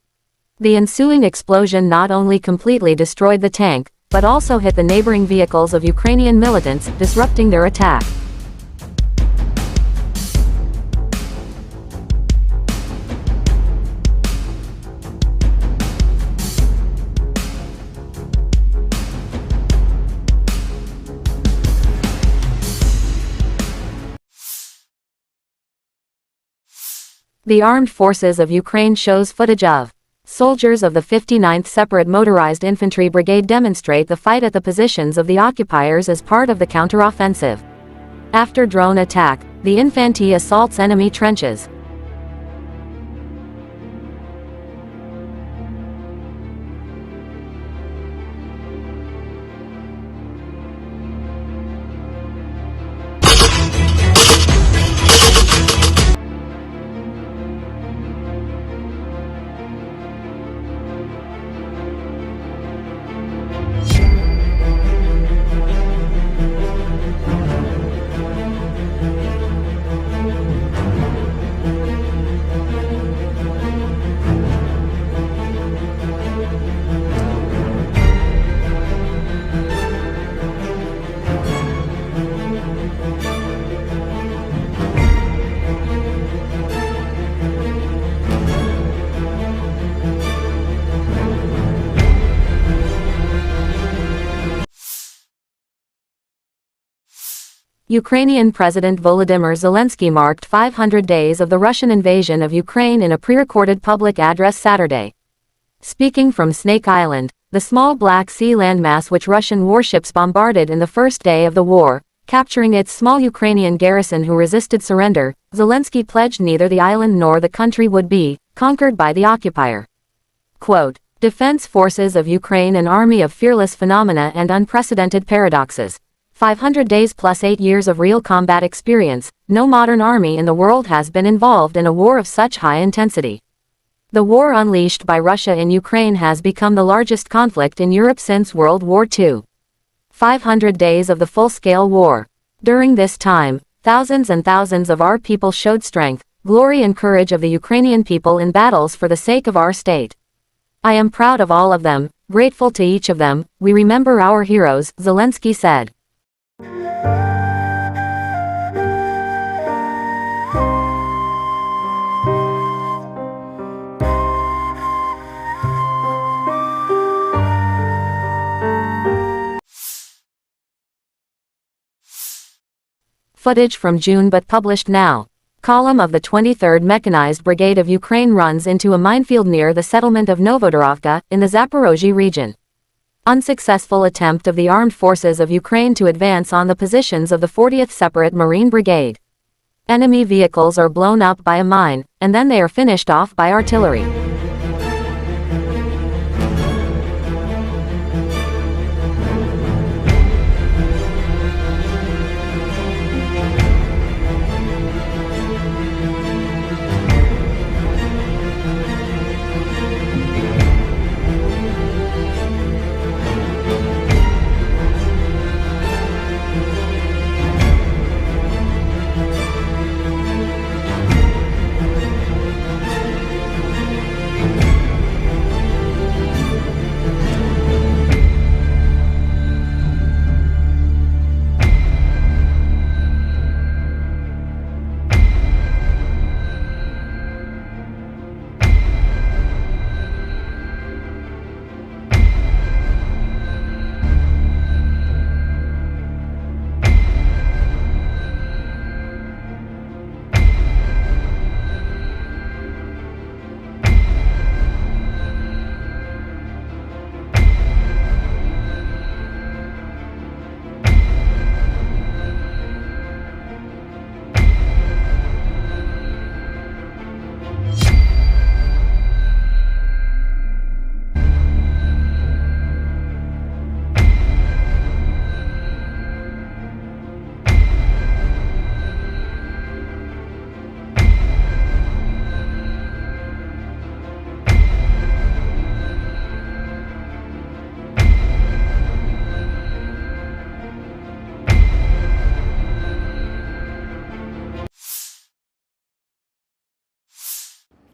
The ensuing explosion not only completely destroyed the tank, but also hit the neighboring vehicles of Ukrainian militants, disrupting their attack. The Armed Forces of Ukraine shows footage of soldiers of the 59th Separate Motorized Infantry Brigade demonstrate the fight at the positions of the occupiers as part of the counteroffensive. After drone attack, the infantry assaults enemy trenches. Ukrainian President Volodymyr Zelensky marked 500 days of the Russian invasion of Ukraine in a pre-recorded public address Saturday. Speaking from Snake Island, the small Black Sea landmass which Russian warships bombarded in the first day of the war, capturing its small Ukrainian garrison who resisted surrender, Zelensky pledged neither the island nor the country would be conquered by the occupier. Quote, Defense Forces of Ukraine, an army of fearless phenomena and unprecedented paradoxes. 500 days plus 8 years of real combat experience. No modern army in the world has been involved in a war of such high intensity. The war unleashed by Russia in Ukraine has become the largest conflict in Europe since World War II. 500 days of the full-scale war. During this time, thousands and thousands of our people showed strength, glory and courage of the Ukrainian people in battles for the sake of our state. I am proud of all of them, grateful to each of them. We remember our heroes, Zelensky said. Footage from June but published now. Column of the 23rd Mechanized Brigade of Ukraine runs into a minefield near the settlement of Novodorovka, in the Zaporozhye region. Unsuccessful attempt of the Armed Forces of Ukraine to advance on the positions of the 40th Separate Marine Brigade. Enemy vehicles are blown up by a mine, and then they are finished off by artillery.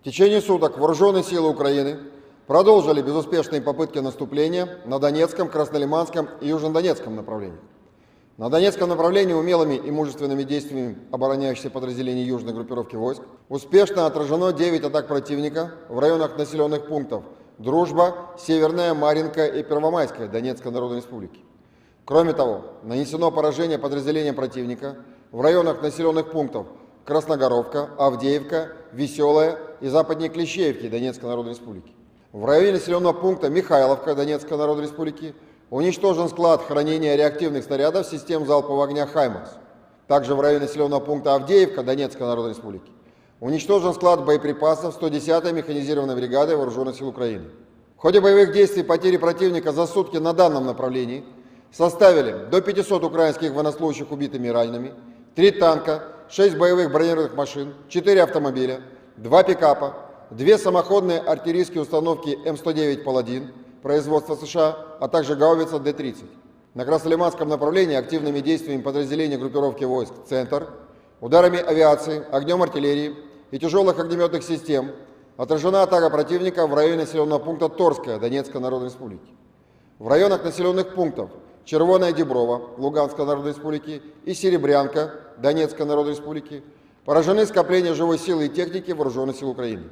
В течение суток вооруженные силы Украины продолжили безуспешные попытки наступления на Донецком, Краснолиманском и Южнодонецком направлениях. На Донецком направлении умелыми и мужественными действиями обороняющихся подразделений южной группировки войск успешно отражено 9 атак противника в районах населенных пунктов Дружба, Северная, Марьинка и Первомайская Донецкой Народной Республики. Кроме того, нанесено поражение подразделениям противника в районах населенных пунктов Красногоровка, Авдеевка, Веселая и западнее Клещеевки Донецкой Народной Республики. В районе населенного пункта Михайловка Донецкой Народной Республики уничтожен склад хранения реактивных снарядов систем залпового огня «Хаймарс». Также в районе населенного пункта Авдеевка Донецкой Народной Республики уничтожен склад боеприпасов 110-й механизированной бригады Вооруженных сил Украины. В ходе боевых действий потери противника за сутки на данном направлении составили до 500 украинских военнослужащих убитыми и ранеными, 3 танка, 6 боевых бронированных машин, 4 автомобиля, 2 пикапа, 2 самоходные артиллерийские установки М109 «Паладин» производства США, а также гаубица Д-30. На Краснолиманском направлении активными действиями подразделений группировки войск «Центр», ударами авиации, огнем артиллерии и тяжелых огнеметных систем отражена атака противника в районе населенного пункта Торская Донецкой Народной Республики. В районах населенных пунктов Червоная Деброва Луганской Народной Республики и Серебрянка Донецкой Народной Республики поражены скопления живой силы и техники Вооруженных сил Украины.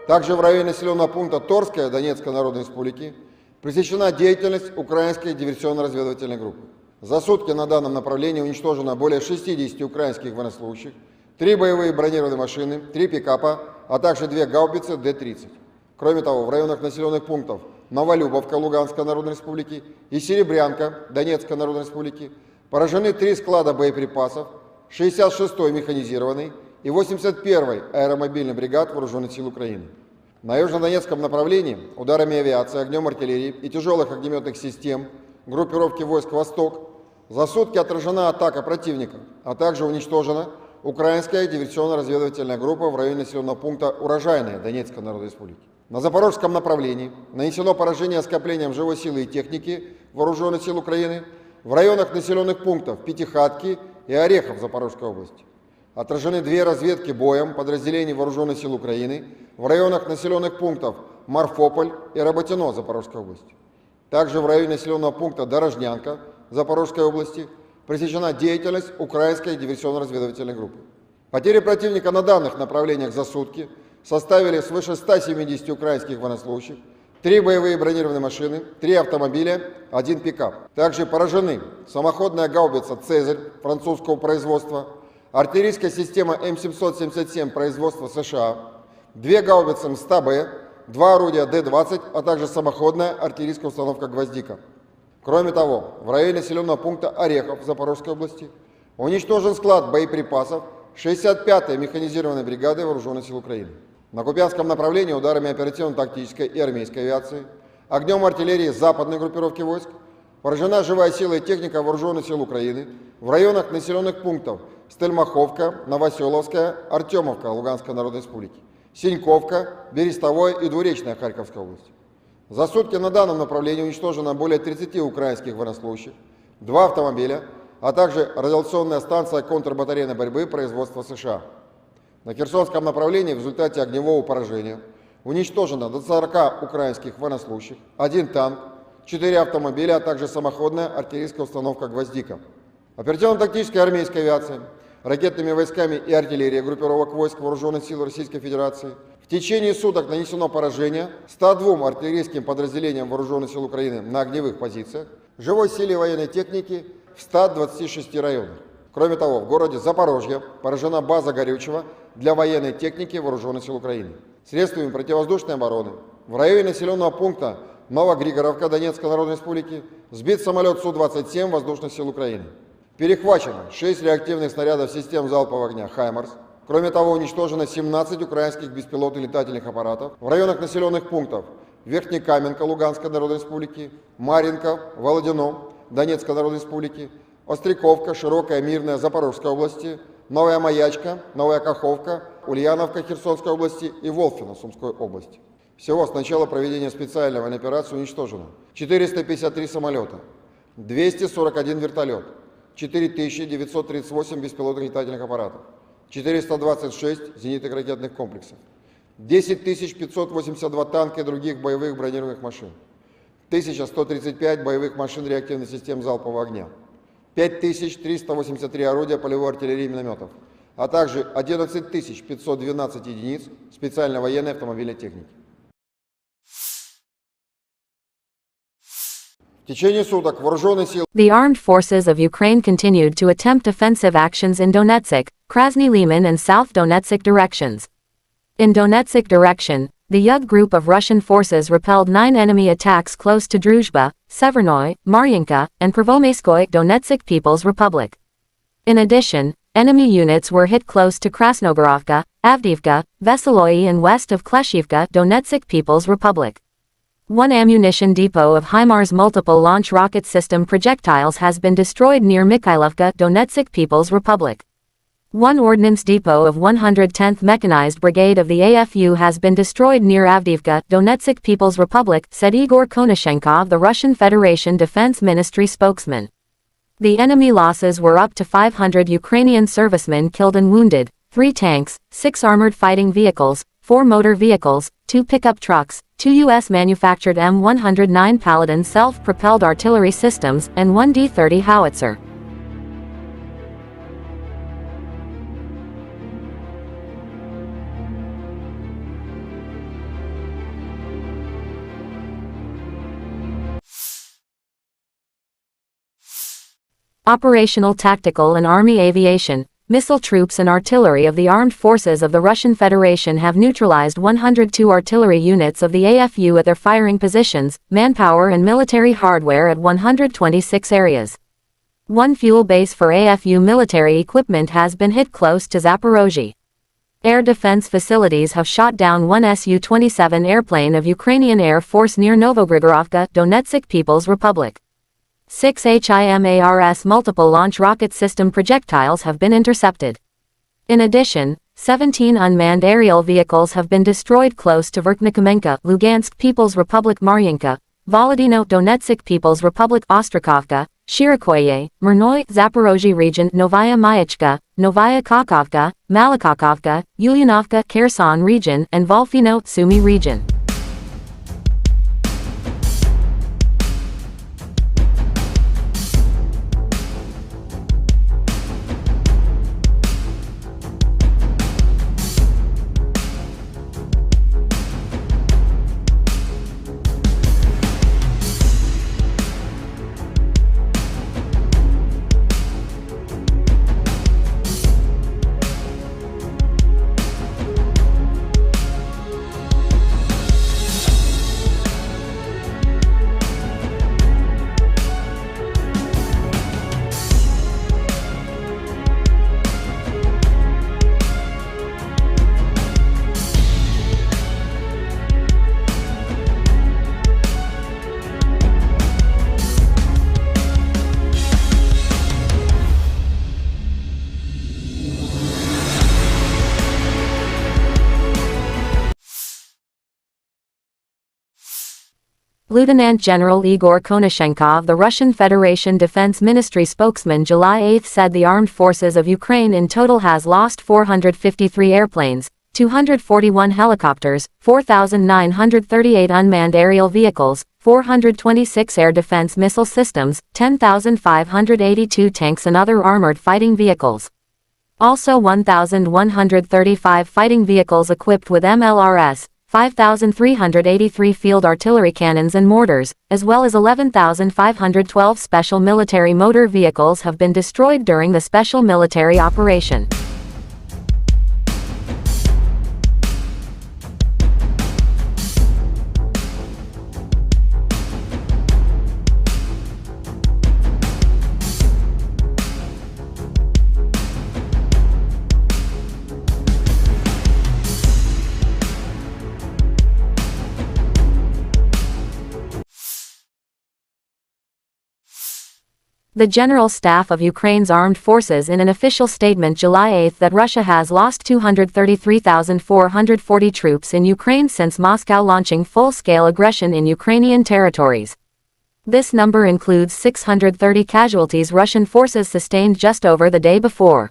Также в районе населенного пункта Торская Донецкой Народной Республики пресечена деятельность украинской диверсионно-разведывательной группы. За сутки на данном направлении уничтожено более 60 украинских военнослужащих, 3 боевые бронированные машины, 3 пикапа, а также 2 гаубицы Д-30. Кроме того, в районах населенных пунктов Новолюбовка Луганской Народной Республики и Серебрянка Донецкой Народной Республики поражены 3 склада боеприпасов 66-й механизированной и 81-й аэромобильной бригад Вооруженных сил Украины. На южнодонецком направлении ударами авиации, огнем артиллерии и тяжелых огнеметных систем группировки войск «Восток» за сутки отражена атака противника, а также уничтожена украинская диверсионно-разведывательная группа в районе населенного пункта Урожайная Донецкой Народной Республики. На запорожском направлении нанесено поражение скоплениям живой силы и техники Вооруженных сил Украины в районах населенных пунктов Пятихатки и Орехов Запорожской области. Отражены 2 разведки боем подразделений Вооруженных сил Украины в районах населенных пунктов Марфополь и Работино Запорожской области. Также в районе населенного пункта Дорожнянка Запорожской области пресечена деятельность украинской диверсионно-разведывательной группы. Потери противника на данных направлениях за сутки составили свыше 170 украинских военнослужащих, 3 боевые бронированные машины, 3 автомобиля, 1 пикап. Также поражены самоходная гаубица «Цезарь» французского производства, артиллерийская система М777 производства США, 2 гаубицы МСТА-Б, 2 орудия Д-20, а также самоходная артиллерийская установка «Гвоздика». Кроме того, в районе населенного пункта Орехов Запорожской области уничтожен склад боеприпасов 65-й механизированной бригады Вооруженных сил Украины. На Купянском направлении ударами оперативно-тактической и армейской авиации, огнем артиллерии западной группировки войск поражена живая сила и техника Вооруженных сил Украины в районах населенных пунктов Стельмаховка, Новоселовская, Артемовка Луганской Народной Республики, Синьковка, Берестовое и Двуречная Харьковской области. За сутки на данном направлении уничтожено более 30 украинских военнослужащих, 2 автомобиля, а также радиационная станция контрбатарейной борьбы производства США. На Херсонском направлении в результате огневого поражения уничтожено до 40 украинских военнослужащих, 1 танк, 4 автомобиля, а также самоходная артиллерийская установка «Гвоздика». Оперативно-тактическая армейская авиация, ракетными войсками и артиллерией группировок войск Вооруженных сил Российской Федерации в течение суток нанесено поражение 102 артиллерийским подразделениям Вооруженных сил Украины на огневых позициях, живой силе военной техники в 126 районах. Кроме того, в городе Запорожье поражена база горючего для военной техники Вооруженных сил Украины. Средствами противовоздушной обороны в районе населенного пункта Новогригоровка Донецкой Народной Республики сбит самолет Су-27 Воздушных сил Украины. Перехвачено 6 реактивных снарядов систем залпового огня «Хаймарс». Кроме того, уничтожено 17 украинских беспилотных летательных аппаратов в районах населенных пунктов Верхнекаменка Луганской Народной Республики, Марьинка, Володино Донецкой Народной Республики, Остряковка, Широкая, Мирная Запорожской области, Новая Маячка, Новая Каховка, Ульяновка Херсонской области и Волфино Сумской области. Всего с начала проведения специальной военной операции уничтожено 453 самолета, 241 вертолет, 4938 беспилотных летательных аппаратов, 426 зенитных ракетных комплексов, 10 582 танка и других боевых бронированных машин, 1135 боевых машин реактивных систем залпового огня, 5383 орудия полевой артиллерии и минометов, а также 11 512 единиц специальной военной автомобильной техники. В течение суток вооруженные силы The armed forces of Ukraine continued to attempt offensive actions in Donetsk, Krasny Liman and South Donetsk directions. In Donetsk direction, the Yug group of Russian forces repelled 9 enemy attacks close to Druzhba, Severnoy, Maryanka, and Prvomaiskoye Donetsk People's Republic. In addition, enemy units were hit close to Krasnogorovka, Avdiivka, Veseloye and west of Kleshivka Donetsk People's Republic. One ammunition depot of HIMARS multiple launch rocket system projectiles has been destroyed near Mikhailovka Donetsk People's Republic. One ordnance depot of 110th Mechanized Brigade of the AFU has been destroyed near Avdiivka, Donetsk People's Republic, said Igor Konashenkov, the Russian Federation Defense Ministry spokesman. The enemy losses were up to 500 Ukrainian servicemen killed and wounded, 3 tanks, 6 armored fighting vehicles, 4 motor vehicles, 2 pickup trucks, 2 U.S.-manufactured M109 Paladin self-propelled artillery systems, and 1 D-30 howitzer. Operational tactical and army aviation, missile troops and artillery of the armed forces of the Russian Federation have neutralized 102 artillery units of the AFU at their firing positions, manpower and military hardware at 126 areas. One fuel base for AFU military equipment has been hit close to Zaporozhye. Air defense facilities have shot down one Su-27 airplane of Ukrainian Air Force near Novogrigorovka, Donetsk People's Republic. 6 HIMARS multiple launch rocket system projectiles have been intercepted. In addition, 17 unmanned aerial vehicles have been destroyed close to Verkhnekamenka, Lugansk People's Republic, Maryanka, Volodino, Donetsk People's Republic, Ostrakovka, Shirikoye, Mirnoy, Zaporozhye region, Novaya Mayachka, Novaya Kakovka, Malakakovka, Ulyanovka, Kherson region, and Volfino, Sumy region. Lieutenant General Igor Konashenkov, the Russian Federation Defense Ministry spokesman, July 8 said the armed forces of Ukraine in total has lost 453 airplanes, 241 helicopters, 4,938 unmanned aerial vehicles, 426 air defense missile systems, 10,582 tanks and other armored fighting vehicles. Also 1,135 fighting vehicles equipped with MLRS, 5,383 field artillery cannons and mortars, as well as 11,512 special military motor vehicles have been destroyed during the special military operation. The General Staff of Ukraine's Armed Forces in an official statement July 8 that Russia has lost 233,440 troops in Ukraine since Moscow launching full-scale aggression in Ukrainian territories. This number includes 630 casualties Russian forces sustained just over the day before.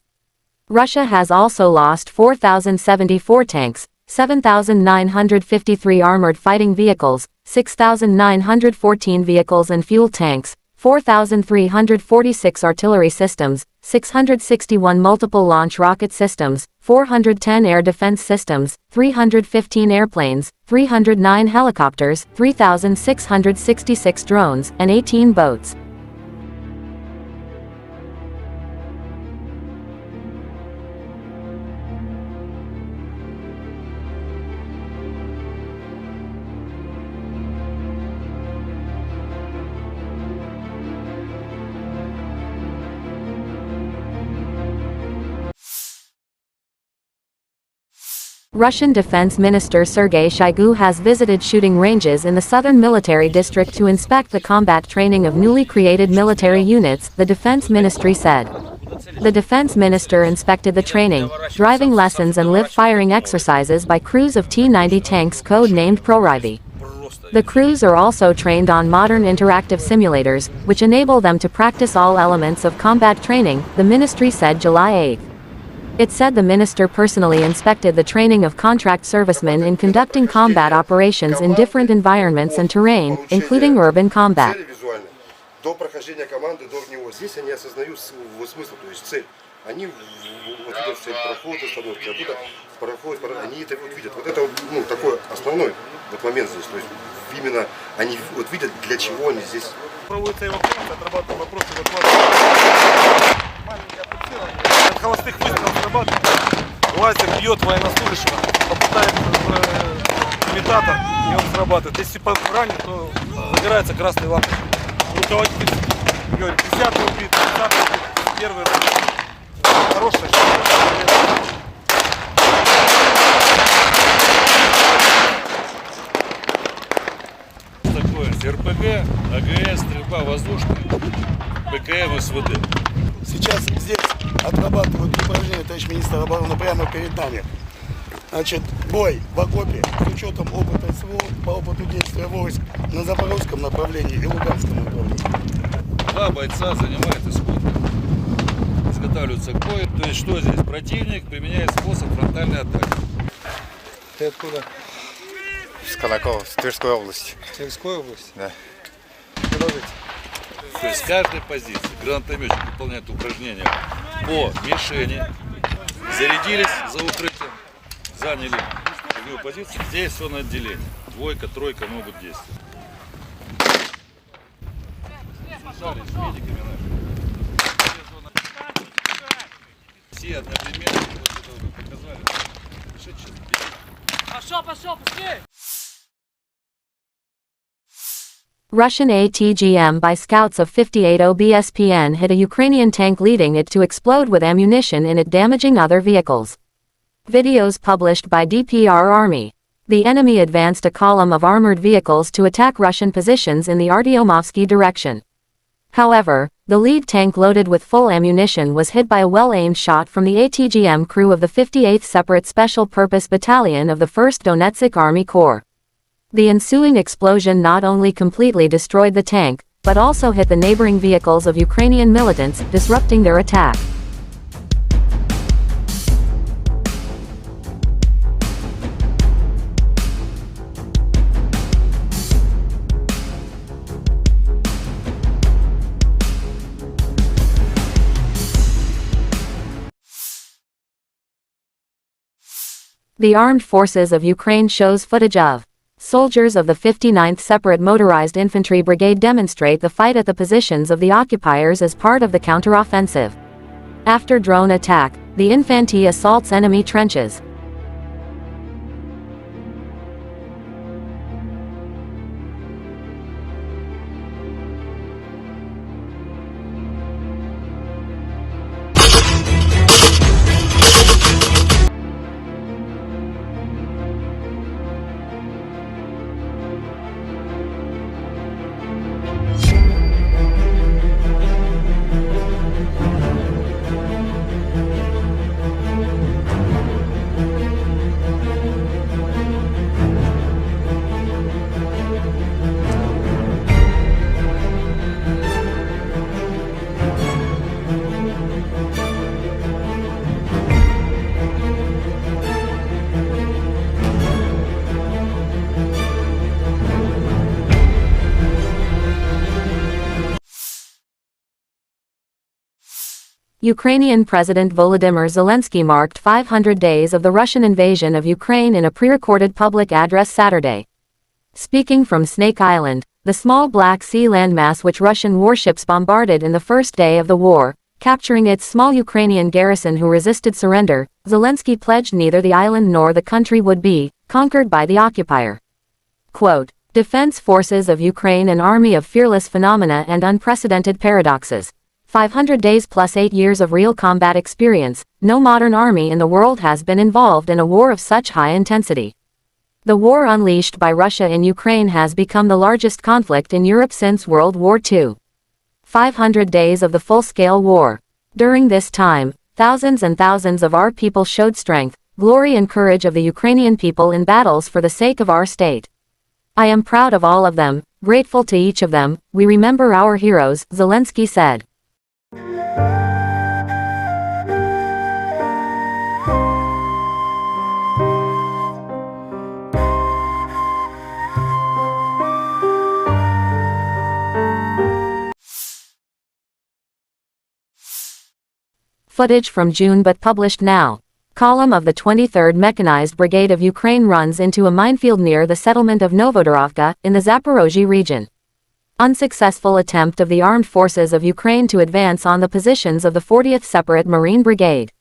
Russia has also lost 4,074 tanks, 7,953 armored fighting vehicles, 6,914 vehicles and fuel tanks, 4,346 artillery systems, 661 multiple launch rocket systems, 410 air defense systems, 315 airplanes, 309 helicopters, 3,666 drones, and 18 boats. Russian Defense Minister Sergei Shoigu has visited shooting ranges in the southern military district to inspect the combat training of newly created military units, the defense ministry said. The defense minister inspected the training, driving lessons and live-firing exercises by crews of T-90 tanks code-named ProRivi. The crews are also trained on modern interactive simulators, which enable them to practice all elements of combat training, the ministry said July 8. It said the minister personally inspected the training of contract servicemen in conducting combat operations in different environments and terrain, including urban combat. До прохождения команды до него здесь они осознают смысл, то есть цель. Они вот видят цель прохода, установки, оттуда проходят, они это вот видят. Вот это ну, такой основной вот момент здесь. То есть именно они вот видят, для чего они здесь. Проводится эвакуация, отрабатываем вопросы эвакуации. Маленькое пульсирование. От холостых выстрелов срабатывает. Лазер бьет военнослужащего, попадает в имитатор, и он срабатывает. Если ранен, то загорается красной лампой. Руководитель говорит, 10-й убит, 10-й убит, первый раз. Хорошая Такое РПГ, АГС, стрельба воздушная, ПКМ, СВД. Сейчас здесь отрабатывают упражнения, товарищ министр обороны, прямо перед нами. Значит, бой в окопе с учетом опыта СВО по опыту действия войск на запорожском направлении и луганском направлении. Два бойца занимают исходно. Изготавливаются к бою. То есть что здесь? Противник применяет способ фронтальной атаки. Ты откуда? С Колокова, с Тверской области. Тверской области? Да. Продолжите. То есть с каждой позиции гранатометчик выполняет упражнения по мишени, зарядились за укрытием, заняли огневую позицию. Здесь все на отделение. Двойка, тройка могут действовать. Связались с медиками нашими. Все одновременно, вот это вы показали. Пошел, быстрее! Russian ATGM by scouts of 58 OBSPN hit a Ukrainian tank, leading it to explode with ammunition in it, damaging other vehicles. Videos published by DPR Army. The enemy advanced a column of armored vehicles to attack Russian positions in the Artyomovsky direction. However, the lead tank loaded with full ammunition was hit by a well-aimed shot from the ATGM crew of the 58th Separate Special Purpose Battalion of the 1st Donetsk Army Corps. The ensuing explosion not only completely destroyed the tank, but also hit the neighboring vehicles of Ukrainian militants, disrupting their attack. The Armed Forces of Ukraine shows footage of soldiers of the 59th Separate Motorized Infantry Brigade demonstrate the fight at the positions of the occupiers as part of the counteroffensive. After drone attack, the infantry assaults enemy trenches. Ukrainian President Volodymyr Zelensky marked 500 days of the Russian invasion of Ukraine in a pre-recorded public address Saturday. Speaking from Snake Island, the small Black Sea landmass which Russian warships bombarded in the first day of the war, capturing its small Ukrainian garrison who resisted surrender, Zelensky pledged neither the island nor the country would be conquered by the occupier. Quote, Defense Forces of Ukraine, an army of fearless phenomena and unprecedented paradoxes. 500 days plus 8 years of real combat experience. No modern army in the world has been involved in a war of such high intensity. The war unleashed by Russia in Ukraine has become the largest conflict in Europe since World War II. 500 days of the full-scale war. During this time, thousands and thousands of our people showed strength, glory and courage of the Ukrainian people in battles for the sake of our state. I am proud of all of them, grateful to each of them. We remember our heroes, Zelensky said. Footage from June but published now. Column of the 23rd Mechanized Brigade of Ukraine runs into a minefield near the settlement of Novodorovka, in the Zaporozhye region. Unsuccessful attempt of the armed forces of Ukraine to advance on the positions of the 40th Separate Marine Brigade.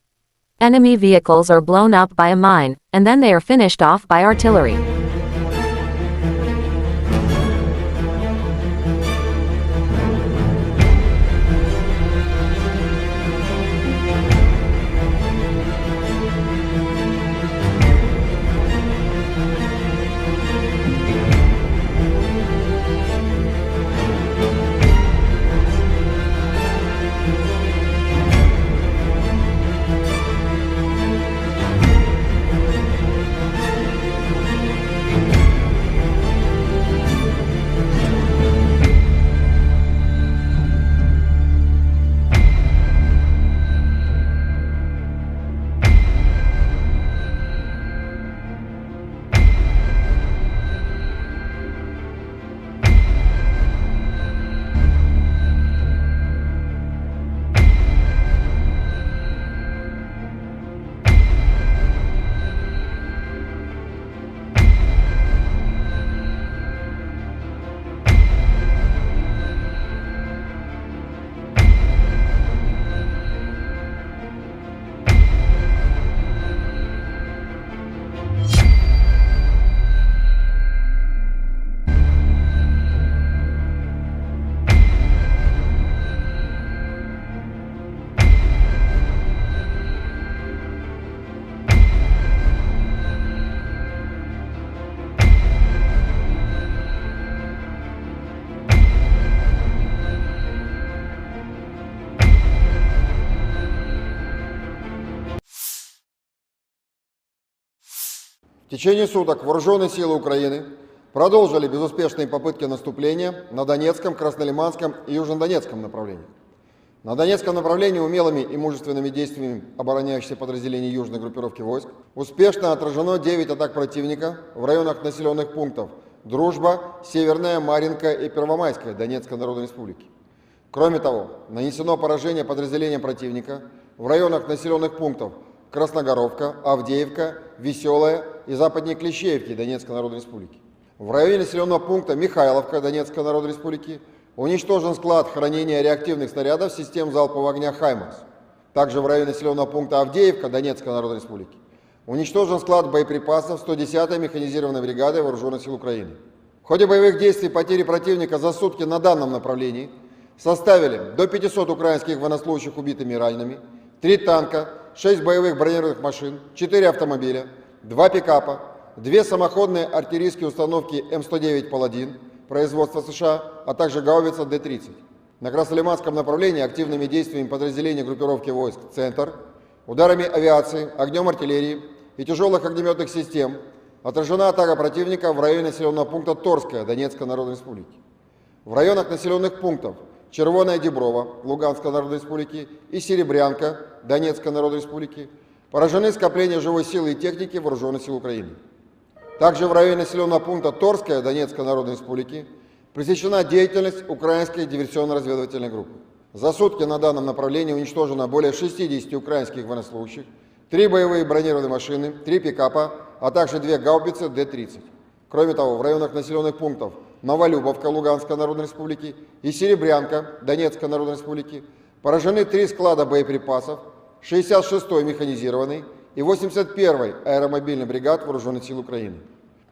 Enemy vehicles are blown up by a mine, and then they are finished off by artillery. В течение суток вооруженные силы Украины продолжили безуспешные попытки наступления на Донецком, Краснолиманском и Южнодонецком направлениях. На Донецком направлении умелыми и мужественными действиями обороняющихся подразделений южной группировки войск успешно отражено 9 атак противника в районах населенных пунктов Дружба, Северная, Марьинка и Первомайская Донецкой Народной Республики. Кроме того, нанесено поражение подразделениям противника в районах населенных пунктов Красногоровка, Авдеевка, Веселая и западнее Клещеевки Донецкой Народной Республики. В районе населенного пункта Михайловка Донецкой Народной Республики уничтожен склад хранения реактивных снарядов систем залпового огня «Хаймарс». Также в районе населенного пункта Авдеевка Донецкой Народной Республики уничтожен склад боеприпасов 110-й механизированной бригады Вооруженных сил Украины. В ходе боевых действий потери противника за сутки на данном направлении составили до 500 украинских военнослужащих убитыми и ранеными, 3 танка, 6 боевых бронированных машин, 4 автомобиля, 2 пикапа, 2 самоходные артиллерийские установки М109 «Паладин» производства США, а также гаубица Д-30. На Краснолиманском направлении активными действиями подразделений группировки войск «Центр», ударами авиации, огнем артиллерии и тяжелых огнеметных систем отражена атака противника в районе населенного пункта Торская Донецкой Народной Республики. В районах населенных пунктов Червоная Деброва Луганской Народной Республики и Серебрянка Донецкой Народной Республики поражены скопления живой силы и техники Вооруженных сил Украины. Также в районе населенного пункта Торская Донецкой Народной Республики пресечена деятельность украинской диверсионно-разведывательной группы. За сутки на данном направлении уничтожено более 60 украинских военнослужащих, 3 боевые бронированные машины, 3 пикапа, а также 2 гаубицы Д-30. Кроме того, в районах населенных пунктов Новолюбовка Луганской Народной Республики и Серебрянка Донецкой Народной Республики поражены 3 склада боеприпасов, 66-й механизированный и 81-й аэромобильный бригад Вооруженных сил Украины.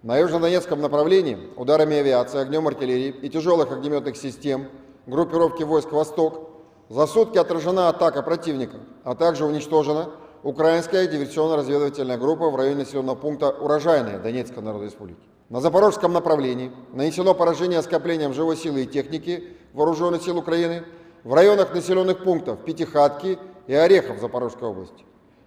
На южнодонецком направлении ударами авиации, огнем артиллерии и тяжелых огнеметных систем группировки войск «Восток» за сутки отражена атака противника, а также уничтожена украинская диверсионно-разведывательная группа в районе населенного пункта Урожайная Донецкой Народной Республики. На запорожском направлении нанесено поражение скоплением живой силы и техники Вооруженных сил Украины в районах населенных пунктов Пятихатки и Орехов Запорожской области.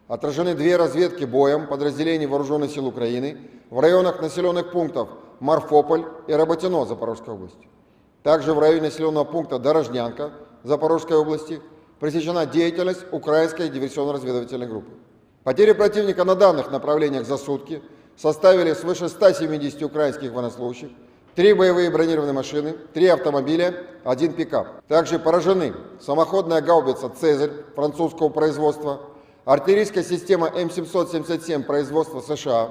Отражены 2 разведки боем подразделений Вооруженных сил Украины в районах населенных пунктов Марфополь и Работино Запорожской области. Также в районе населенного пункта Дорожнянка Запорожской области пресечена деятельность украинской диверсионно-разведывательной группы. Потери противника на данных направлениях за сутки составили свыше 170 украинских военнослужащих, 3 боевые бронированные машины, 3 автомобиля, 1 пикап. Также поражены самоходная гаубица «Цезарь» французского производства, артиллерийская система М777 производства США,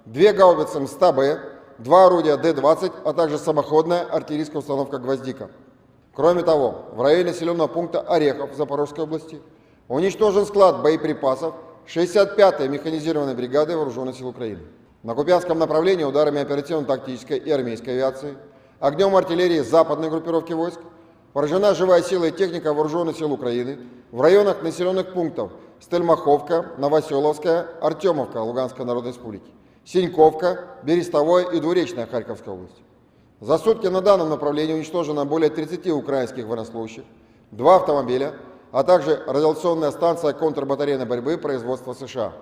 2 гаубицы МСТА-Б, 2 орудия Д-20, а также самоходная артиллерийская установка «Гвоздика». Кроме того, в районе населенного пункта Орехов Запорожской области уничтожен склад боеприпасов 65-й механизированной бригады Вооруженных сил Украины. На Купянском направлении ударами оперативно-тактической и армейской авиации, огнем артиллерии западной группировки войск поражена живая сила и техника Вооруженных сил Украины в районах населенных пунктов Стельмаховка, Новоселовская, Артемовка Луганской Народной Республики, Синьковка, Берестовое и Двуречная Харьковской области. За сутки на данном направлении уничтожено более 30 украинских военнослужащих, 2 автомобиля, а также радиационная станция контрбатарейной борьбы производства США.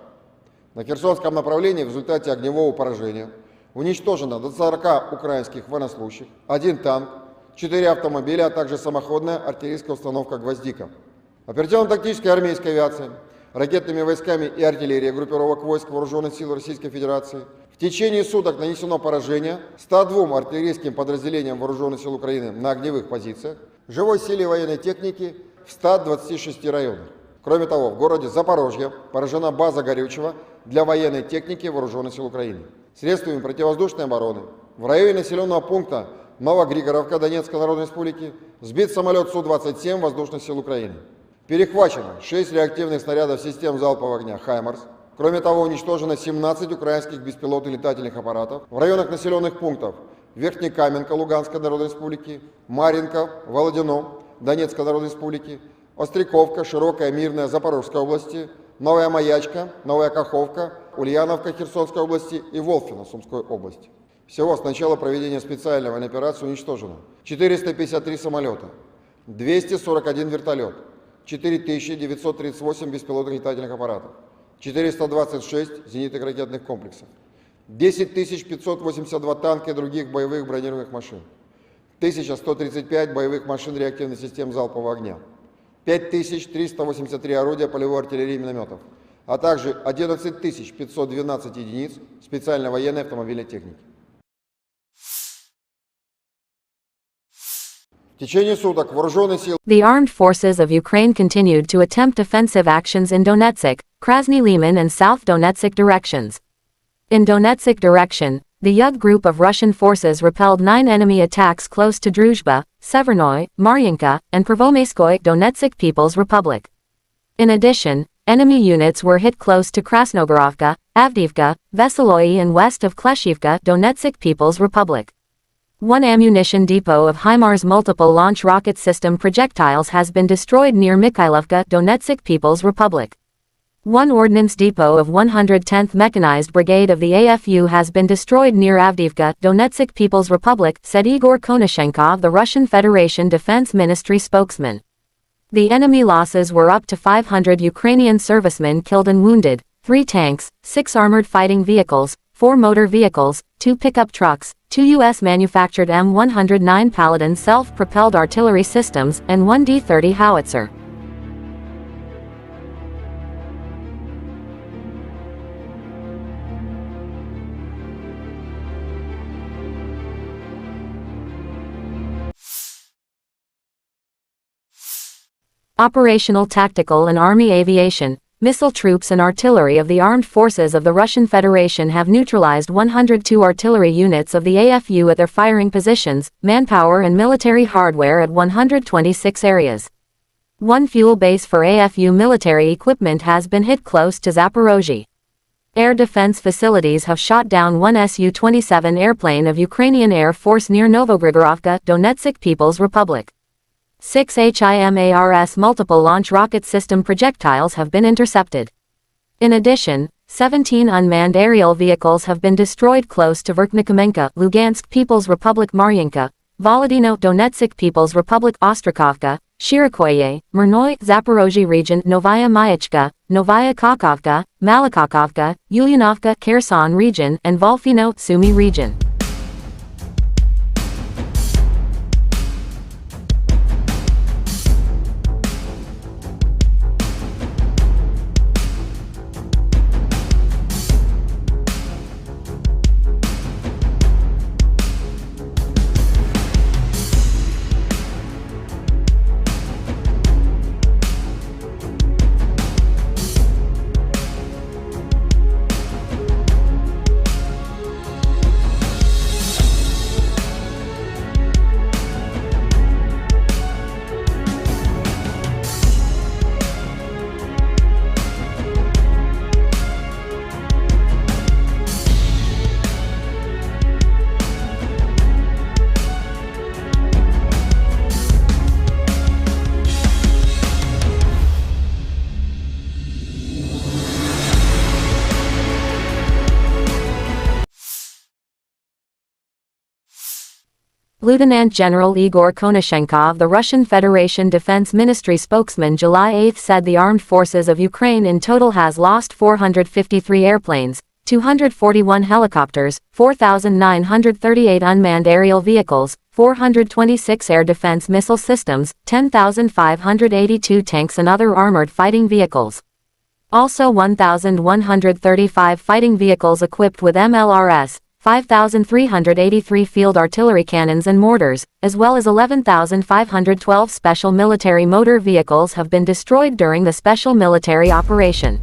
На Херсонском направлении в результате огневого поражения уничтожено до 40 украинских военнослужащих, 1 танк, 4 автомобиля, а также самоходная артиллерийская установка «Гвоздика». Оперативно-тактической армейской авиацией, ракетными войсками и артиллерией группировок войск Вооруженных сил Российской Федерации в течение суток нанесено поражение 102 артиллерийским подразделениям Вооруженных сил Украины на огневых позициях, живой силе военной техники в 126 районах. Кроме того, в городе Запорожье поражена база горючего для военной техники Вооруженных сил Украины. Средствами противовоздушной обороны в районе населенного пункта Новогригоровка Донецкой Народной Республики сбит самолет Су-27 Воздушных сил Украины. Перехвачено 6 реактивных снарядов систем залпового огня «Хаймарс». Кроме того, уничтожено 17 украинских беспилотных летательных аппаратов в районах населенных пунктов Верхнекаменка Луганской Народной Республики, Марьинка, Володино Донецкой Народной Республики, Остряковка, Широкая, Мирная Запорожской области, Новая Маячка, Новая Каховка, Ульяновка Херсонской области и Волфино Сумской области. Всего с начала проведения специальной военной операции уничтожено 453 самолета, 241 вертолет, 4938 беспилотных летательных аппаратов, 426 зенитных ракетных комплексов, 10 582 танка и других боевых бронированных машин, 1135 боевых машин реактивных систем залпового огня, 5383 орудия полевой артиллерии и минометов, а также 11 512 единиц специальной военной автомобильной техники. В течение суток вооруженные силы The armed forces of Ukraine continued to attempt offensive actions in Donetsk, Krasny Liman and South Donetsk directions. In Donetsk direction, the Yug group of Russian forces repelled 9 enemy attacks close to Druzhba, Severnoy, Maryinka, and Prvomaiskoye Donetsk People's Republic. In addition, enemy units were hit close to Krasnogorovka, Avdiivka, Veseloye and west of Kleshivka Donetsk People's Republic. One ammunition depot of HIMARS multiple launch rocket system projectiles has been destroyed near Mikhailovka Donetsk People's Republic. One ordnance depot of 110th Mechanized Brigade of the AFU has been destroyed near Avdiivka, Donetsk People's Republic, said Igor Konashenkov, the Russian Federation Defense Ministry spokesman. The enemy losses were up to 500 Ukrainian servicemen killed and wounded, 3 tanks, 6 armored fighting vehicles, 4 motor vehicles, 2 pickup trucks, 2 U.S.-manufactured M109 Paladin self-propelled artillery systems, and 1 D-30 howitzer. Operational, tactical and army aviation, missile troops and artillery of the armed forces of the Russian Federation have neutralized 102 artillery units of the AFU at their firing positions, manpower and military hardware at 126 areas. One fuel base for AFU military equipment has been hit close to Zaporozhye. Air defense facilities have shot down one Su-27 airplane of Ukrainian Air Force near Novogrigorovka, Donetsk People's Republic. 6 HIMARS multiple launch rocket system projectiles have been intercepted. In addition, 17 unmanned aerial vehicles have been destroyed close to Verkhnikomenka, Lugansk People's Republic, Maryanka, Volodino, Donetsk People's Republic, Ostrakovka, Shirikoye, Murnoy, Zaporozhye region, Novaya Mayachka, Novaya Kakovka, Malakakovka, Ulyanovka, Kherson region, and Volfino, Sumy region. Lieutenant General Igor Konashenkov, the Russian Federation Defense Ministry spokesman, July 8 said the armed forces of Ukraine in total has lost 453 airplanes, 241 helicopters, 4,938 unmanned aerial vehicles, 426 air defense missile systems, 10,582 tanks and other armored fighting vehicles. Also 1,135 fighting vehicles equipped with MLRS, 5,383 field artillery cannons and mortars, as well as 11,512 special military motor vehicles have been destroyed during the special military operation.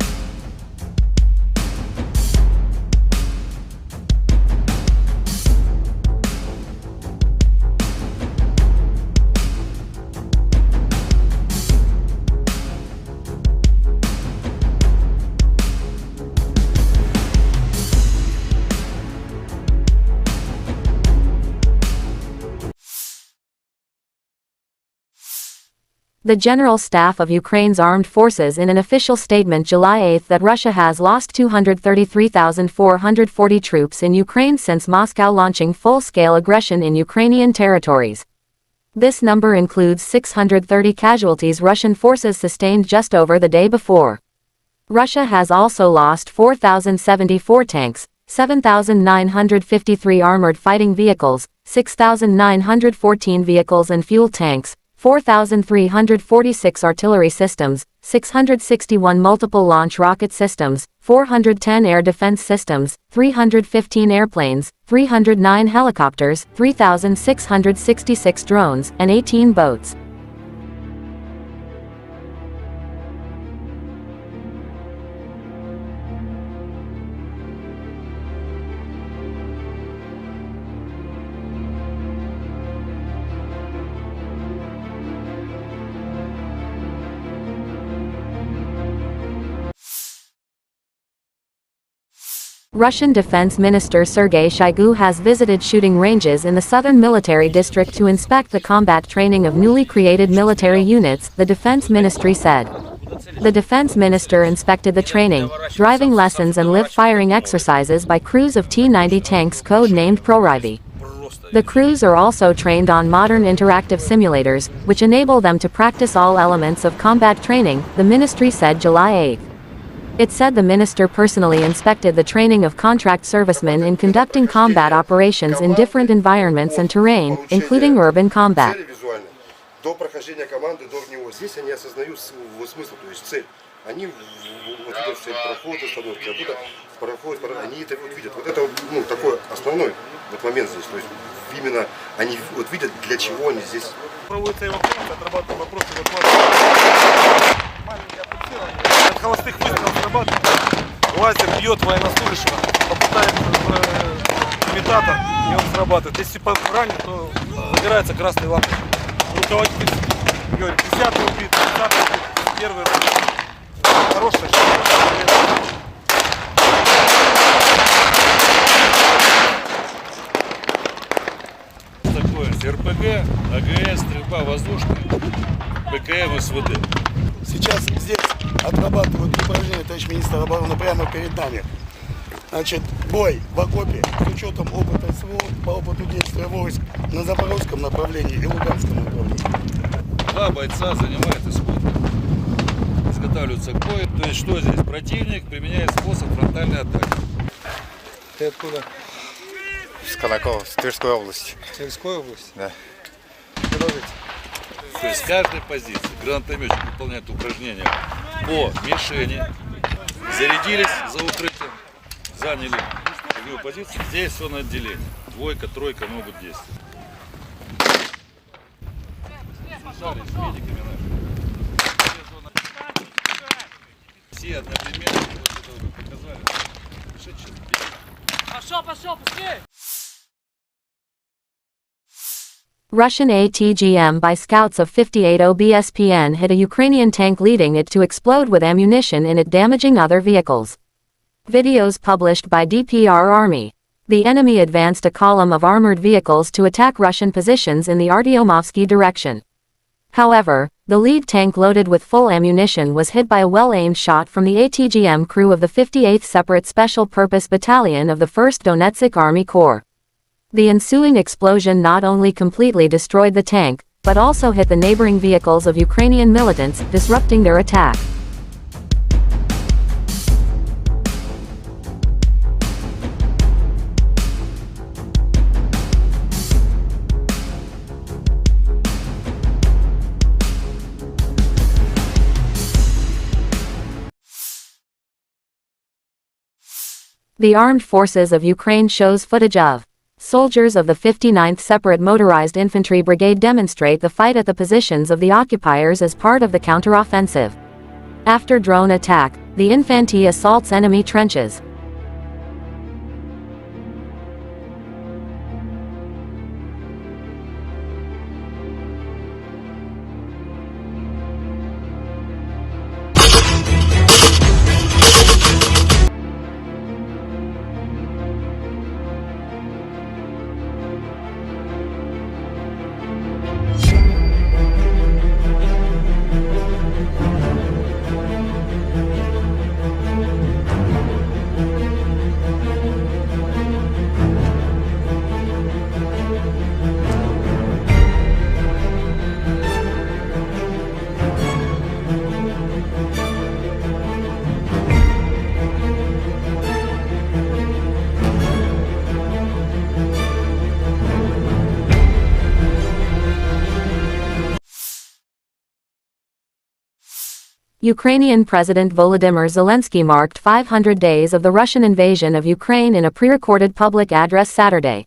The General Staff of Ukraine's Armed Forces in an official statement July 8 that Russia has lost 233,440 troops in Ukraine since Moscow launching full-scale aggression in Ukrainian territories. This number includes 630 casualties Russian forces sustained just over the day before. Russia has also lost 4,074 tanks, 7,953 armored fighting vehicles, 6,914 vehicles and fuel tanks, 4,346 artillery systems, 661 multiple launch rocket systems, 410 air defense systems, 315 airplanes, 309 helicopters, 3,666 drones, and 18 boats. Russian Defense Minister Sergei Shoigu has visited shooting ranges in the southern military district to inspect the combat training of newly created military units, the Defense Ministry said. The Defense Minister inspected the training, driving lessons and live firing exercises by crews of T-90 tanks code-named Proryvi. The crews are also trained on modern interactive simulators, which enable them to practice all elements of combat training, the ministry said July 8. It said the minister personally inspected the training of contract servicemen in conducting combat operations in different environments and terrain, including urban combat. До прохождения команды до него. Здесь они осознают смысл, то есть цель. Они вот видят цель, проход, остановки, оттуда проходят, они это вот видят. Вот это такой основной вот момент здесь. То есть именно они вот видят, для чего они здесь. Проводится эвакуация, отрабатываем вопросы эвакуации. Маленькое пульсирование. От холостых выстрелов срабатывает. Лазер бьет военнослужащего, попадает в имитатор, и он срабатывает. Если ранен, то загорается красной лампой. Руководитель говорит, 10-й убит, 10-й убит, первый хорошая шутка. РПГ, АГС, стрельба воздушная, ПКМ, СВД. Сейчас здесь отрабатывают упражнения, товарищ министр обороны, прямо перед нами. Значит, бой в окопе с учетом опыта СВО по опыту действия войск на Запорожском направлении и Луганском направлении. 2 бойца занимают исходно. Изготавливаются к бою. То есть что здесь? Противник применяет способ фронтальной атаки. Ты откуда? С Колокова, с Тверской области. Тверской области? Да. Продолжите. То есть с каждой позиции гранатометчик выполняет упражнения по мишени, зарядились за укрытием, заняли огневую позицию. Здесь все на отделение. 2, 3 могут действовать. Связались с медиками нашими. Все одновременно, вот это вы показали. Пошел, быстрее! Russian ATGM by scouts of 58 OBSPN hit a Ukrainian tank, leading it to explode with ammunition in it, damaging other vehicles. Videos published by DPR Army. The enemy advanced a column of armored vehicles to attack Russian positions in the Artyomovsky direction. However, the lead tank loaded with full ammunition was hit by a well-aimed shot from the ATGM crew of the 58th Separate Special Purpose Battalion of the 1st Donetsk Army Corps. The ensuing explosion not only completely destroyed the tank, but also hit the neighboring vehicles of Ukrainian militants, disrupting their attack. The Armed Forces of Ukraine shows footage of soldiers of the 59th Separate Motorized Infantry Brigade demonstrate the fight at the positions of the occupiers as part of the counteroffensive. After drone attack, the infantry assaults enemy trenches. Ukrainian President Volodymyr Zelensky marked 500 days of the Russian invasion of Ukraine in a pre-recorded public address Saturday.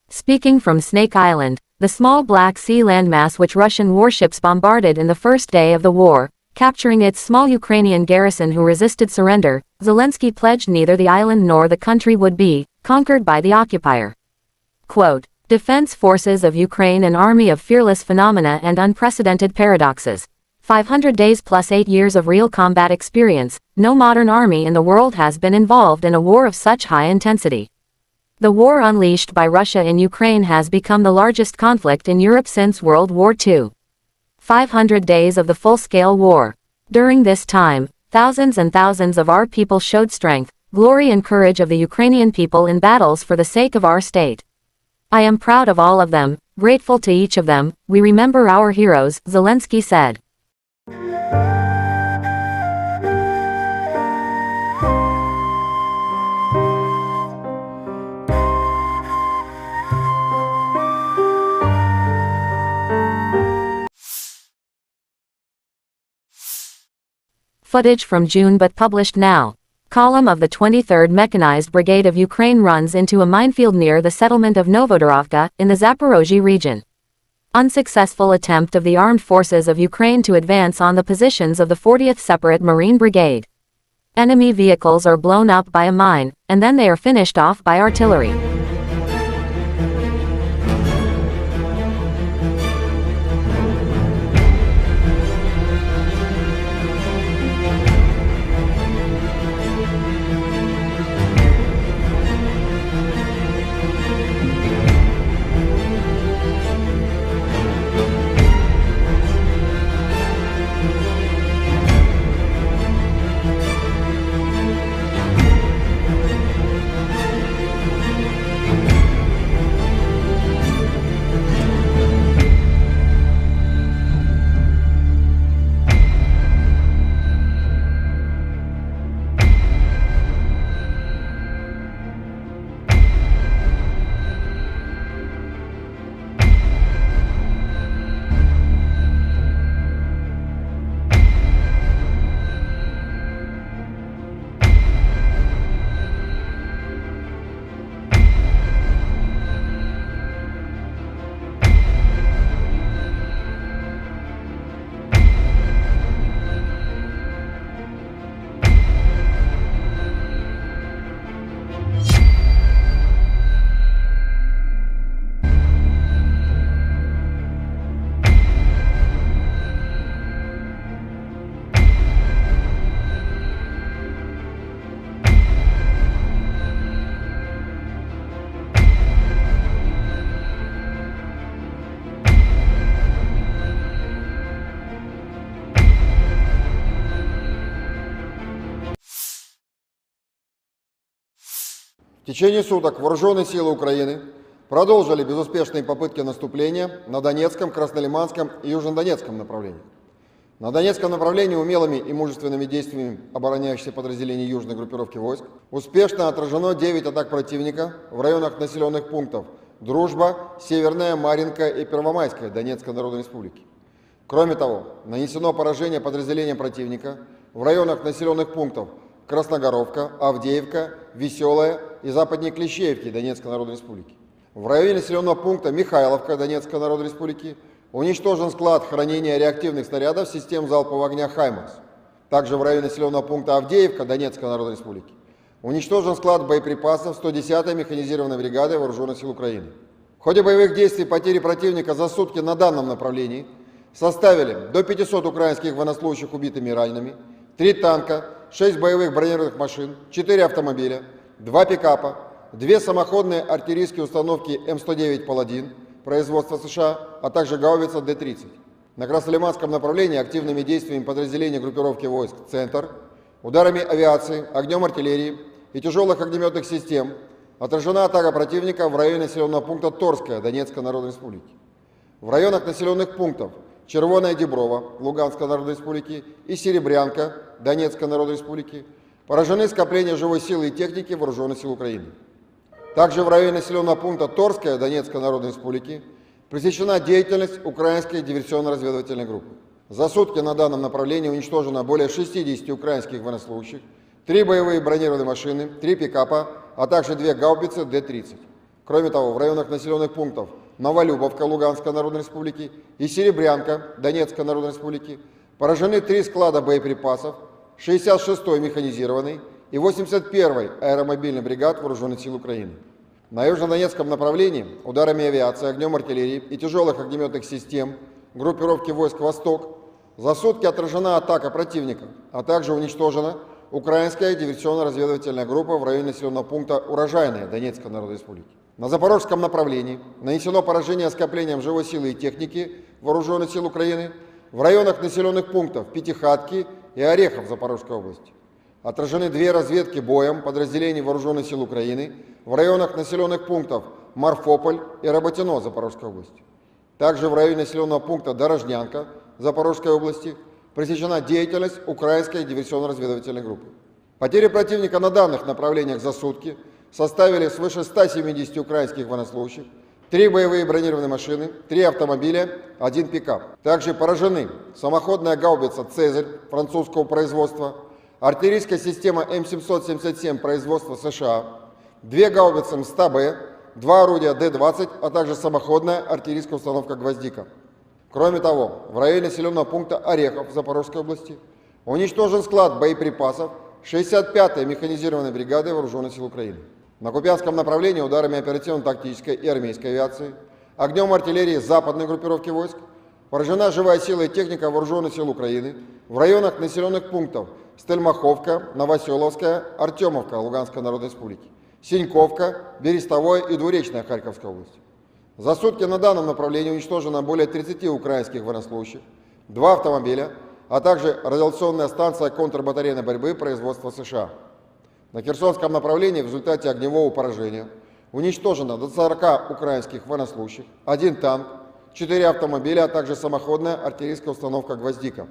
Speaking from Snake Island, the small Black Sea landmass which Russian warships bombarded in the first day of the war, capturing its small Ukrainian garrison who resisted surrender, Zelensky pledged neither the island nor the country would be conquered by the occupier. Quote, Defense Forces of Ukraine, an army of fearless phenomena and unprecedented paradoxes. 500 days plus 8 years of real combat experience. No modern army in the world has been involved in a war of such high intensity. The war unleashed by Russia in Ukraine has become the largest conflict in Europe since World War II. 500 days of the full-scale war. During this time, thousands and thousands of our people showed strength, glory and courage of the Ukrainian people in battles for the sake of our state. I am proud of all of them, grateful to each of them. We remember our heroes, Zelensky said. Footage from June but published now. Column of the 23rd Mechanized Brigade of Ukraine runs into a minefield near the settlement of Novodorovka, in the Zaporozhye region. Unsuccessful attempt of the armed forces of Ukraine to advance on the positions of the 40th Separate Marine Brigade. Enemy vehicles are blown up by a mine, and then they are finished off by artillery. В течение суток вооруженные силы Украины продолжили безуспешные попытки наступления на Донецком, Краснолиманском и Южнодонецком направлениях. На Донецком направлении умелыми и мужественными действиями обороняющихся подразделений южной группировки войск успешно отражено 9 атак противника в районах населенных пунктов Дружба, Северная, Марьинка и Первомайская Донецкой Народной Республики. Кроме того, нанесено поражение подразделениям противника в районах населенных пунктов Красногоровка, Авдеевка, Веселая и западнее Клещеевки Донецкой Народной Республики. В районе населенного пункта Михайловка Донецкой Народной Республики уничтожен склад хранения реактивных снарядов систем залпового огня «Хаймарс». Также в районе населенного пункта Авдеевка Донецкой Народной Республики уничтожен склад боеприпасов 110-й механизированной бригады Вооруженных сил Украины. В ходе боевых действий потери противника за сутки на данном направлении составили до 500 украинских военнослужащих убитыми и ранеными, 3 танка, 6 боевых бронированных машин, 4 автомобиля, 2 пикапа, 2 самоходные артиллерийские установки М109 «Паладин» производства США, а также гаубица Д-30. На Краснолиманском направлении активными действиями подразделений группировки войск «Центр», ударами авиации, огнем артиллерии и тяжелых огнеметных систем отражена атака противника в районе населенного пункта Торская Донецкой Народной Республики. В районах населенных пунктов Червоная Деброва Луганской Народной Республики и Серебрянка Донецкой Народной Республики поражены скопления живой силы и техники Вооруженных сил Украины. Также в районе населенного пункта Торская Донецкой Народной Республики пресечена деятельность украинской диверсионно-разведывательной группы. За сутки на данном направлении уничтожено более 60 украинских военнослужащих, 3 боевые бронированные машины, 3 пикапа, а также 2 гаубицы Д-30. Кроме того, в районах населенных пунктов Новолюбовка Луганской Народной Республики и Серебрянка Донецкой Народной Республики поражены 3 склада боеприпасов 66-й механизированной и 81-й аэромобильной бригад Вооруженных сил Украины. На южнодонецком направлении ударами авиации, огнем артиллерии и тяжелых огнеметных систем группировки войск «Восток» за сутки отражена атака противника, а также уничтожена украинская диверсионно-разведывательная группа в районе населенного пункта Урожайная Донецкой Народной Республики. На запорожском направлении нанесено поражение скоплениям живой силы и техники Вооруженных сил Украины в районах населенных пунктов Пятихатки и Орехов Запорожской области. Отражены 2 разведки боем подразделений Вооруженных сил Украины в районах населенных пунктов Марфополь и Работино Запорожской области. Также в районе населенного пункта Дорожнянка Запорожской области пресечена деятельность украинской диверсионно-разведывательной группы. Потери противника на данных направлениях за сутки составили свыше 170 украинских военнослужащих, 3 боевые бронированные машины, 3 автомобиля, 1 пикап. Также поражены самоходная гаубица «Цезарь» французского производства, артиллерийская система М777 производства США, 2 гаубицы МСТА-Б, 2 орудия Д-20, а также самоходная артиллерийская установка «Гвоздика». Кроме того, в районе населенного пункта Орехов в Запорожской области уничтожен склад боеприпасов 65-й механизированной бригады Вооруженных сил Украины. На Купянском направлении ударами оперативно-тактической и армейской авиации, огнем артиллерии западной группировки войск поражена живая сила и техника Вооруженных сил Украины в районах населенных пунктов Стельмаховка, Новоселовская, Артемовка Луганской Народной Республики, Синьковка, Берестовое и Двуречная Харьковской области. За сутки на данном направлении уничтожено более 30 украинских военнослужащих, 2 автомобиля, а также радиационная станция контрбатарейной борьбы производства США. На Херсонском направлении в результате огневого поражения уничтожено до 40 украинских военнослужащих, 1 танк, 4 автомобиля, а также самоходная артиллерийская установка «Гвоздика».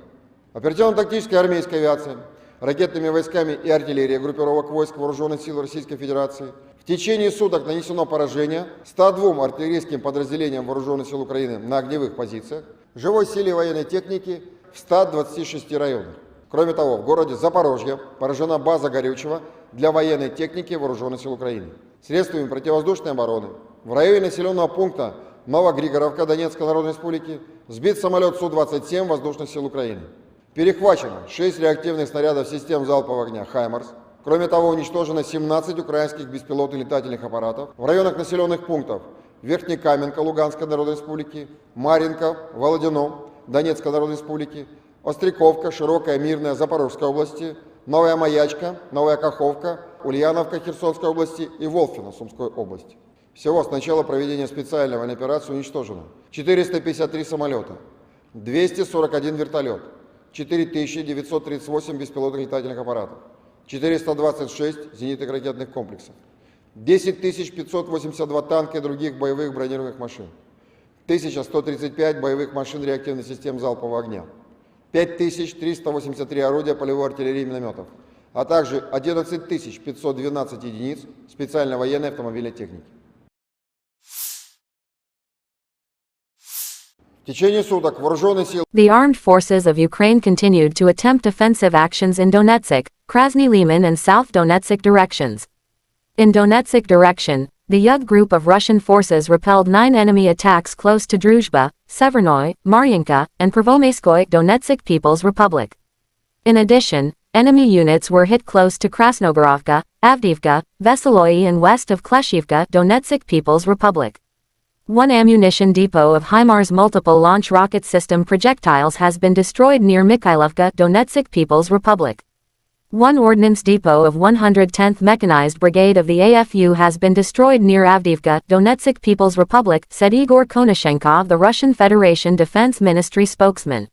Оперативно-тактическая армейская авиация, ракетными войсками и артиллерией группировок войск Вооруженных сил Российской Федерации в течение суток нанесено поражение 102 артиллерийским подразделениям Вооруженных сил Украины на огневых позициях, живой силе военной техники в 126 районах. Кроме того, в городе Запорожье поражена база горючего для военной техники Вооруженных сил Украины. Средствами противовоздушной обороны в районе населенного пункта Новогригоровка Донецкой Народной Республики сбит самолет Су-27 Воздушных сил Украины. Перехвачено 6 реактивных снарядов систем залпового огня «Хаймарс». Кроме того, уничтожено 17 украинских беспилотных летательных аппаратов в районах населенных пунктов Верхнекаменка Луганской Народной Республики, Марьинка, Володино Донецкой Народной Республики, Остряковка, Широкая, Мирная Запорожской области, Новая Маячка, Новая Каховка, Ульяновка Херсонской области и Волфино Сумской области. Всего с начала проведения специальной военной операции уничтожено 453 самолета, 241 вертолет, 4938 беспилотных летательных аппаратов, 426 зенитных ракетных комплексов, 10 582 танка и других боевых бронированных машин, 1135 боевых машин реактивных систем залпового огня, 5383 орудия полевой артиллерии и минометов, а также 11 512 единиц специальной военной автомобильной техники. В течение суток вооруженные силы The armed forces of Ukraine continued to attempt offensive actions in Donetsk, Krasny Liman and South Donetsk directions. In Donetsk direction, the Yug group of Russian forces repelled 9 enemy attacks close to Druzhba, Severnoy, Maryinka, and Prvomaiskoye Donetsk People's Republic. In addition, enemy units were hit close to Krasnogorovka, Avdiivka, Veseloye and west of Kleshivka Donetsk People's Republic. One ammunition depot of HIMARS multiple launch rocket system projectiles has been destroyed near Mikhailovka Donetsk People's Republic. One ordnance depot of 110th Mechanized Brigade of the AFU has been destroyed near Avdiivka, Donetsk People's Republic, said Igor Konashenkov, the Russian Federation Defense Ministry spokesman.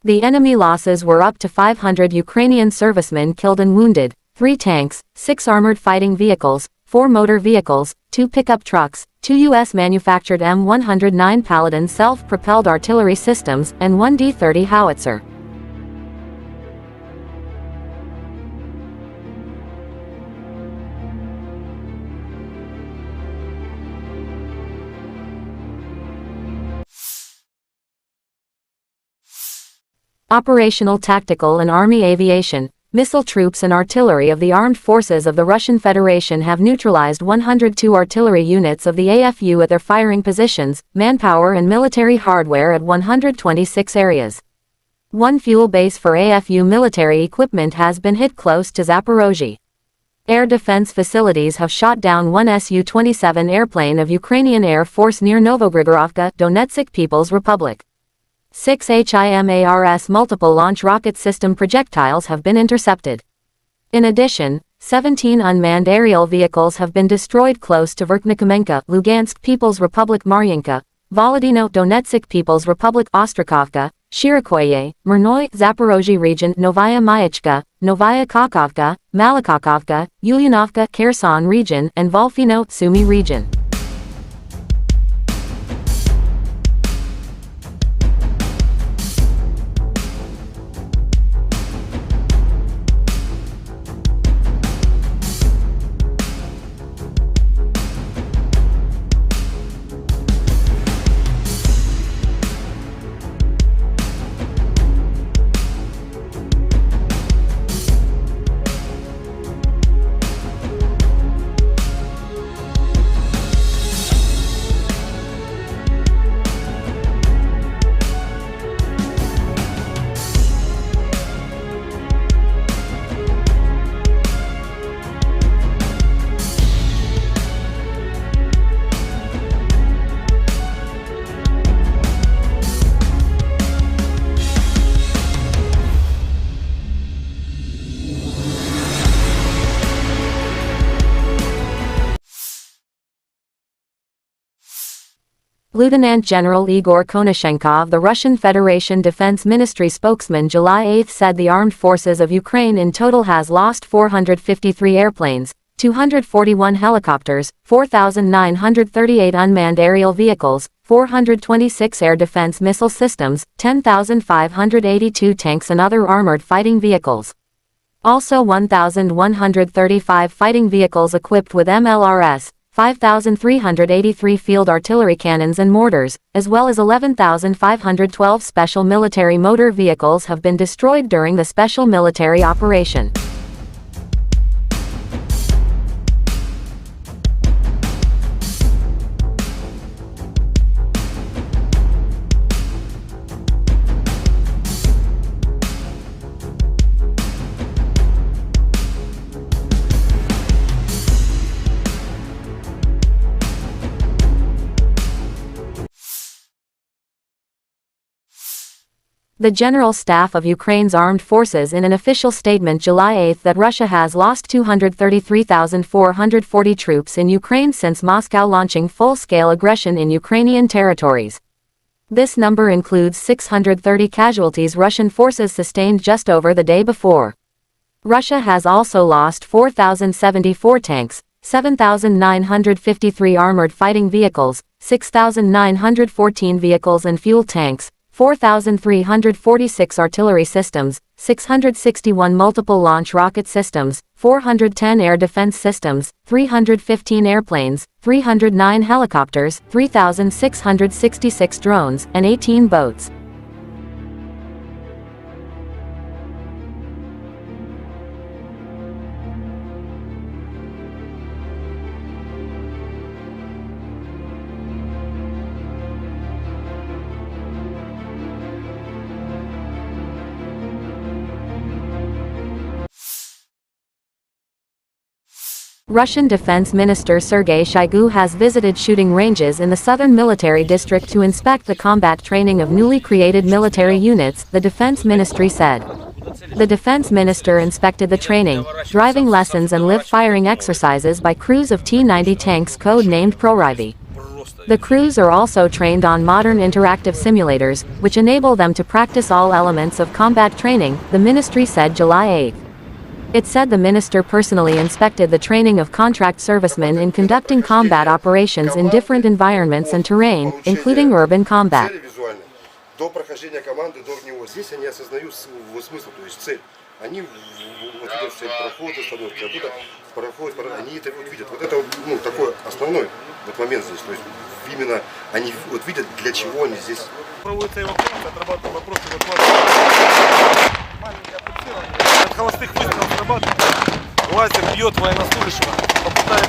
The enemy losses were up to 500 Ukrainian servicemen killed and wounded, 3 tanks, 6 armored fighting vehicles, 4 motor vehicles, 2 pickup trucks, 2 U.S.-manufactured M109 Paladin self-propelled artillery systems, and 1 D-30 howitzer. Operational tactical and army aviation, missile troops and artillery of the armed forces of the Russian Federation have neutralized 102 artillery units of the AFU at their firing positions, manpower and military hardware at 126 areas. One fuel base for AFU military equipment has been hit close to Zaporozhye. Air defense facilities have shot down one Su-27 airplane of Ukrainian Air Force near Novogrigorovka, Donetsk People's Republic. 6 HIMARS multiple launch rocket system projectiles have been intercepted. In addition, 17 unmanned aerial vehicles have been destroyed close to Verkhnekamenka, Lugansk People's Republic, Maryinka, Volodino Donetsk People's Republic, Ostrakovka, Shirokoye, Myrnoy, Zaporozhye region, Novaya Mayachka, Novaya Kakovka, Malakakovka, Ulyanovka, Kherson region, and Volfino, Sumy region. Lieutenant General Igor Konashenkov, the Russian Federation Defense Ministry spokesman, July 8 said the armed forces of Ukraine in total has lost 453 airplanes, 241 helicopters, 4,938 unmanned aerial vehicles, 426 air defense missile systems, 10,582 tanks and other armored fighting vehicles. Also 1,135 fighting vehicles equipped with MLRS, 5,383 field artillery cannons and mortars, as well as 11,512 special military motor vehicles have been destroyed during the special military operation. The General Staff of Ukraine's Armed Forces in an official statement July 8 that Russia has lost 233,440 troops in Ukraine since Moscow launching full-scale aggression in Ukrainian territories. This number includes 630 casualties Russian forces sustained just over the day before. Russia has also lost 4,074 tanks, 7,953 armored fighting vehicles, 6,914 vehicles and fuel tanks, 4,346 artillery systems, 661 multiple launch rocket systems, 410 air defense systems, 315 airplanes, 309 helicopters, 3,666 drones, and 18 boats. Russian Defense Minister Sergei Shoigu has visited shooting ranges in the southern military district to inspect the combat training of newly created military units, the Defense Ministry said. The Defense Minister inspected the training, driving lessons and live-firing exercises by crews of T-90 tanks code-named Proryvi. The crews are also trained on modern interactive simulators, which enable them to practice all elements of combat training, the ministry said July 8. It said the minister personally inspected the training of contract servicemen in conducting combat operations in different environments and terrain, including urban combat. До прохождения команды, до него здесь они осознают смысл, то есть цель. Они вот видят цель прохода, остановки, оттуда проходят, они это вот видят. Вот это ну, такой основной вот момент здесь. То есть именно они вот видят, для чего они здесь. Проводится эвакуация, отрабатываем вопросы эвакуации. Маленькое пульсирование. От холостых выстрелов срабатывает. Лазер бьет военнослужащего, попадает в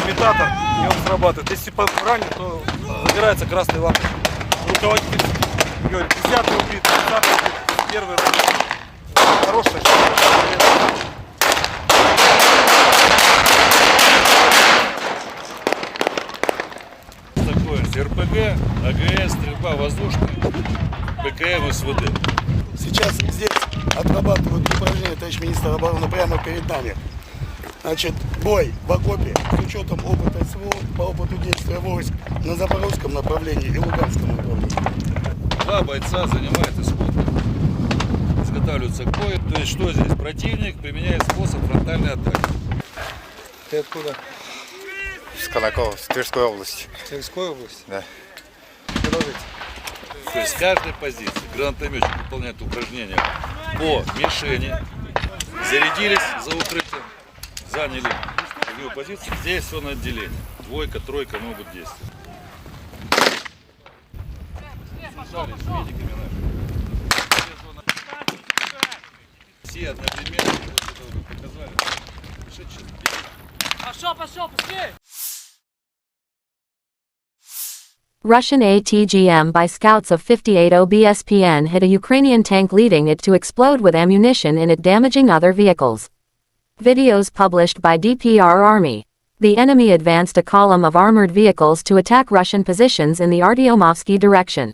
имитатор, и он срабатывает. Если ранен, то загорается красной лампой. Руководитель говорит, 10-й убит, 10-й убит, первый убит. Хорошая Такое РПГ, АГС, стрельба воздушная, ПКМ, СВД. Сейчас здесь отрабатывают упражнения, товарищ министр обороны, прямо перед нами. Значит, бой в окопе с учетом опыта СВО по опыту действия войск на Запорожском направлении и Луганском направлении. Два бойца занимают исход. Изготавливаются к бою. То есть что здесь? Противник применяет способ фронтальной атаки. Ты откуда? С Колокова, с Тверской области. Тверской области? Да. Продолжите. То есть с каждой позиции гранатометчик выполняет упражнения по мишени, зарядились за укрытием, заняли огневую позицию. Здесь все на отделение. Двойка, тройка могут действовать. Связались с медиками нашими. Все одновременно показали. Пошел, быстрее! Russian ATGM by scouts of 58 OBSPN hit a Ukrainian tank, leading it to explode with ammunition in it, damaging other vehicles. Videos published by DPR Army. The enemy advanced a column of armored vehicles to attack Russian positions in the Artyomovsky direction.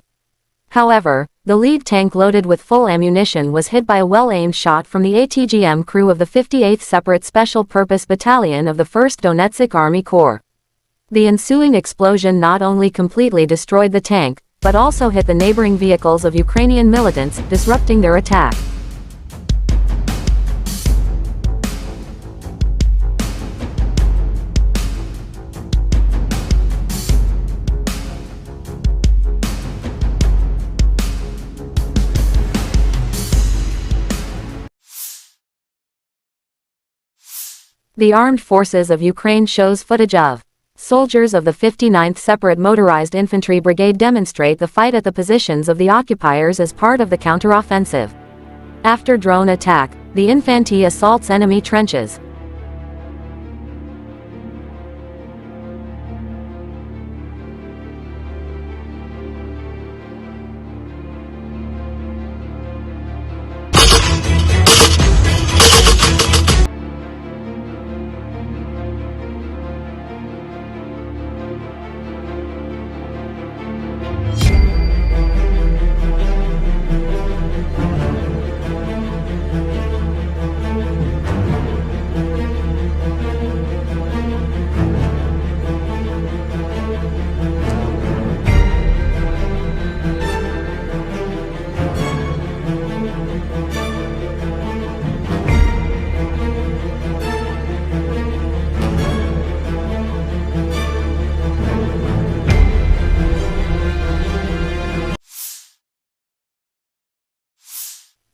However, the lead tank loaded with full ammunition was hit by a well-aimed shot from the ATGM crew of the 58th Separate Special Purpose Battalion of the 1st Donetsk Army Corps. The ensuing explosion not only completely destroyed the tank, but also hit the neighboring vehicles of Ukrainian militants, disrupting their attack. The armed forces of Ukraine shows footage of soldiers of the 59th Separate Motorized Infantry Brigade demonstrate the fight at the positions of the occupiers as part of the counteroffensive. After drone attack, the infantry assaults enemy trenches.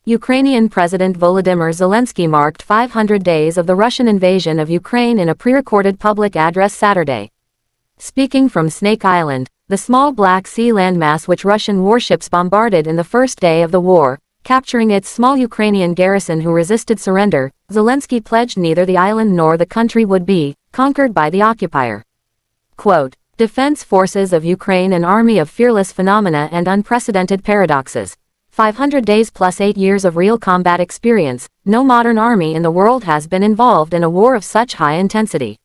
Ukrainian President Volodymyr Zelensky marked 500 days of the Russian invasion of Ukraine in a pre-recorded public address Saturday. Speaking from Snake Island, the small Black Sea landmass which Russian warships bombarded in the first day of the war, capturing its small Ukrainian garrison who resisted surrender, Zelensky pledged neither the island nor the country would be conquered by the occupier. Quote, "Defense forces of Ukraine, an army of fearless phenomena and unprecedented paradoxes. 500 days plus 8 years of real combat experience, no modern army in the world has been involved in a war of such high intensity.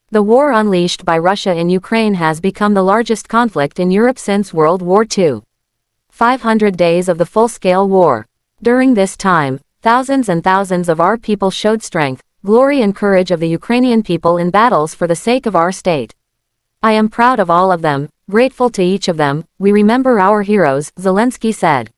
The war unleashed by Russia in Ukraine has become the largest conflict in Europe since World War II. 500 days of the full-scale war. During this time, thousands and thousands of our people showed strength, glory and courage of the Ukrainian people in battles for the sake of our state. I am proud of all of them, grateful to each of them, we remember our heroes," Zelensky said.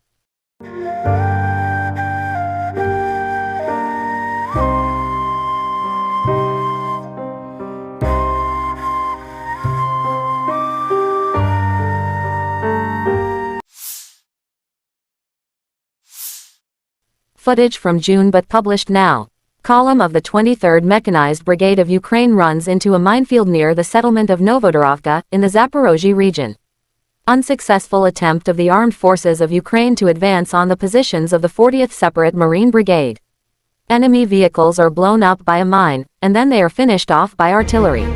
Footage from June but published now. Column of the 23rd Mechanized Brigade of Ukraine runs into a minefield near the settlement of Novodorovka, in the Zaporozhye region. Unsuccessful attempt of the armed forces of Ukraine to advance on the positions of the 40th Separate Marine Brigade. Enemy vehicles are blown up by a mine, and then they are finished off by artillery.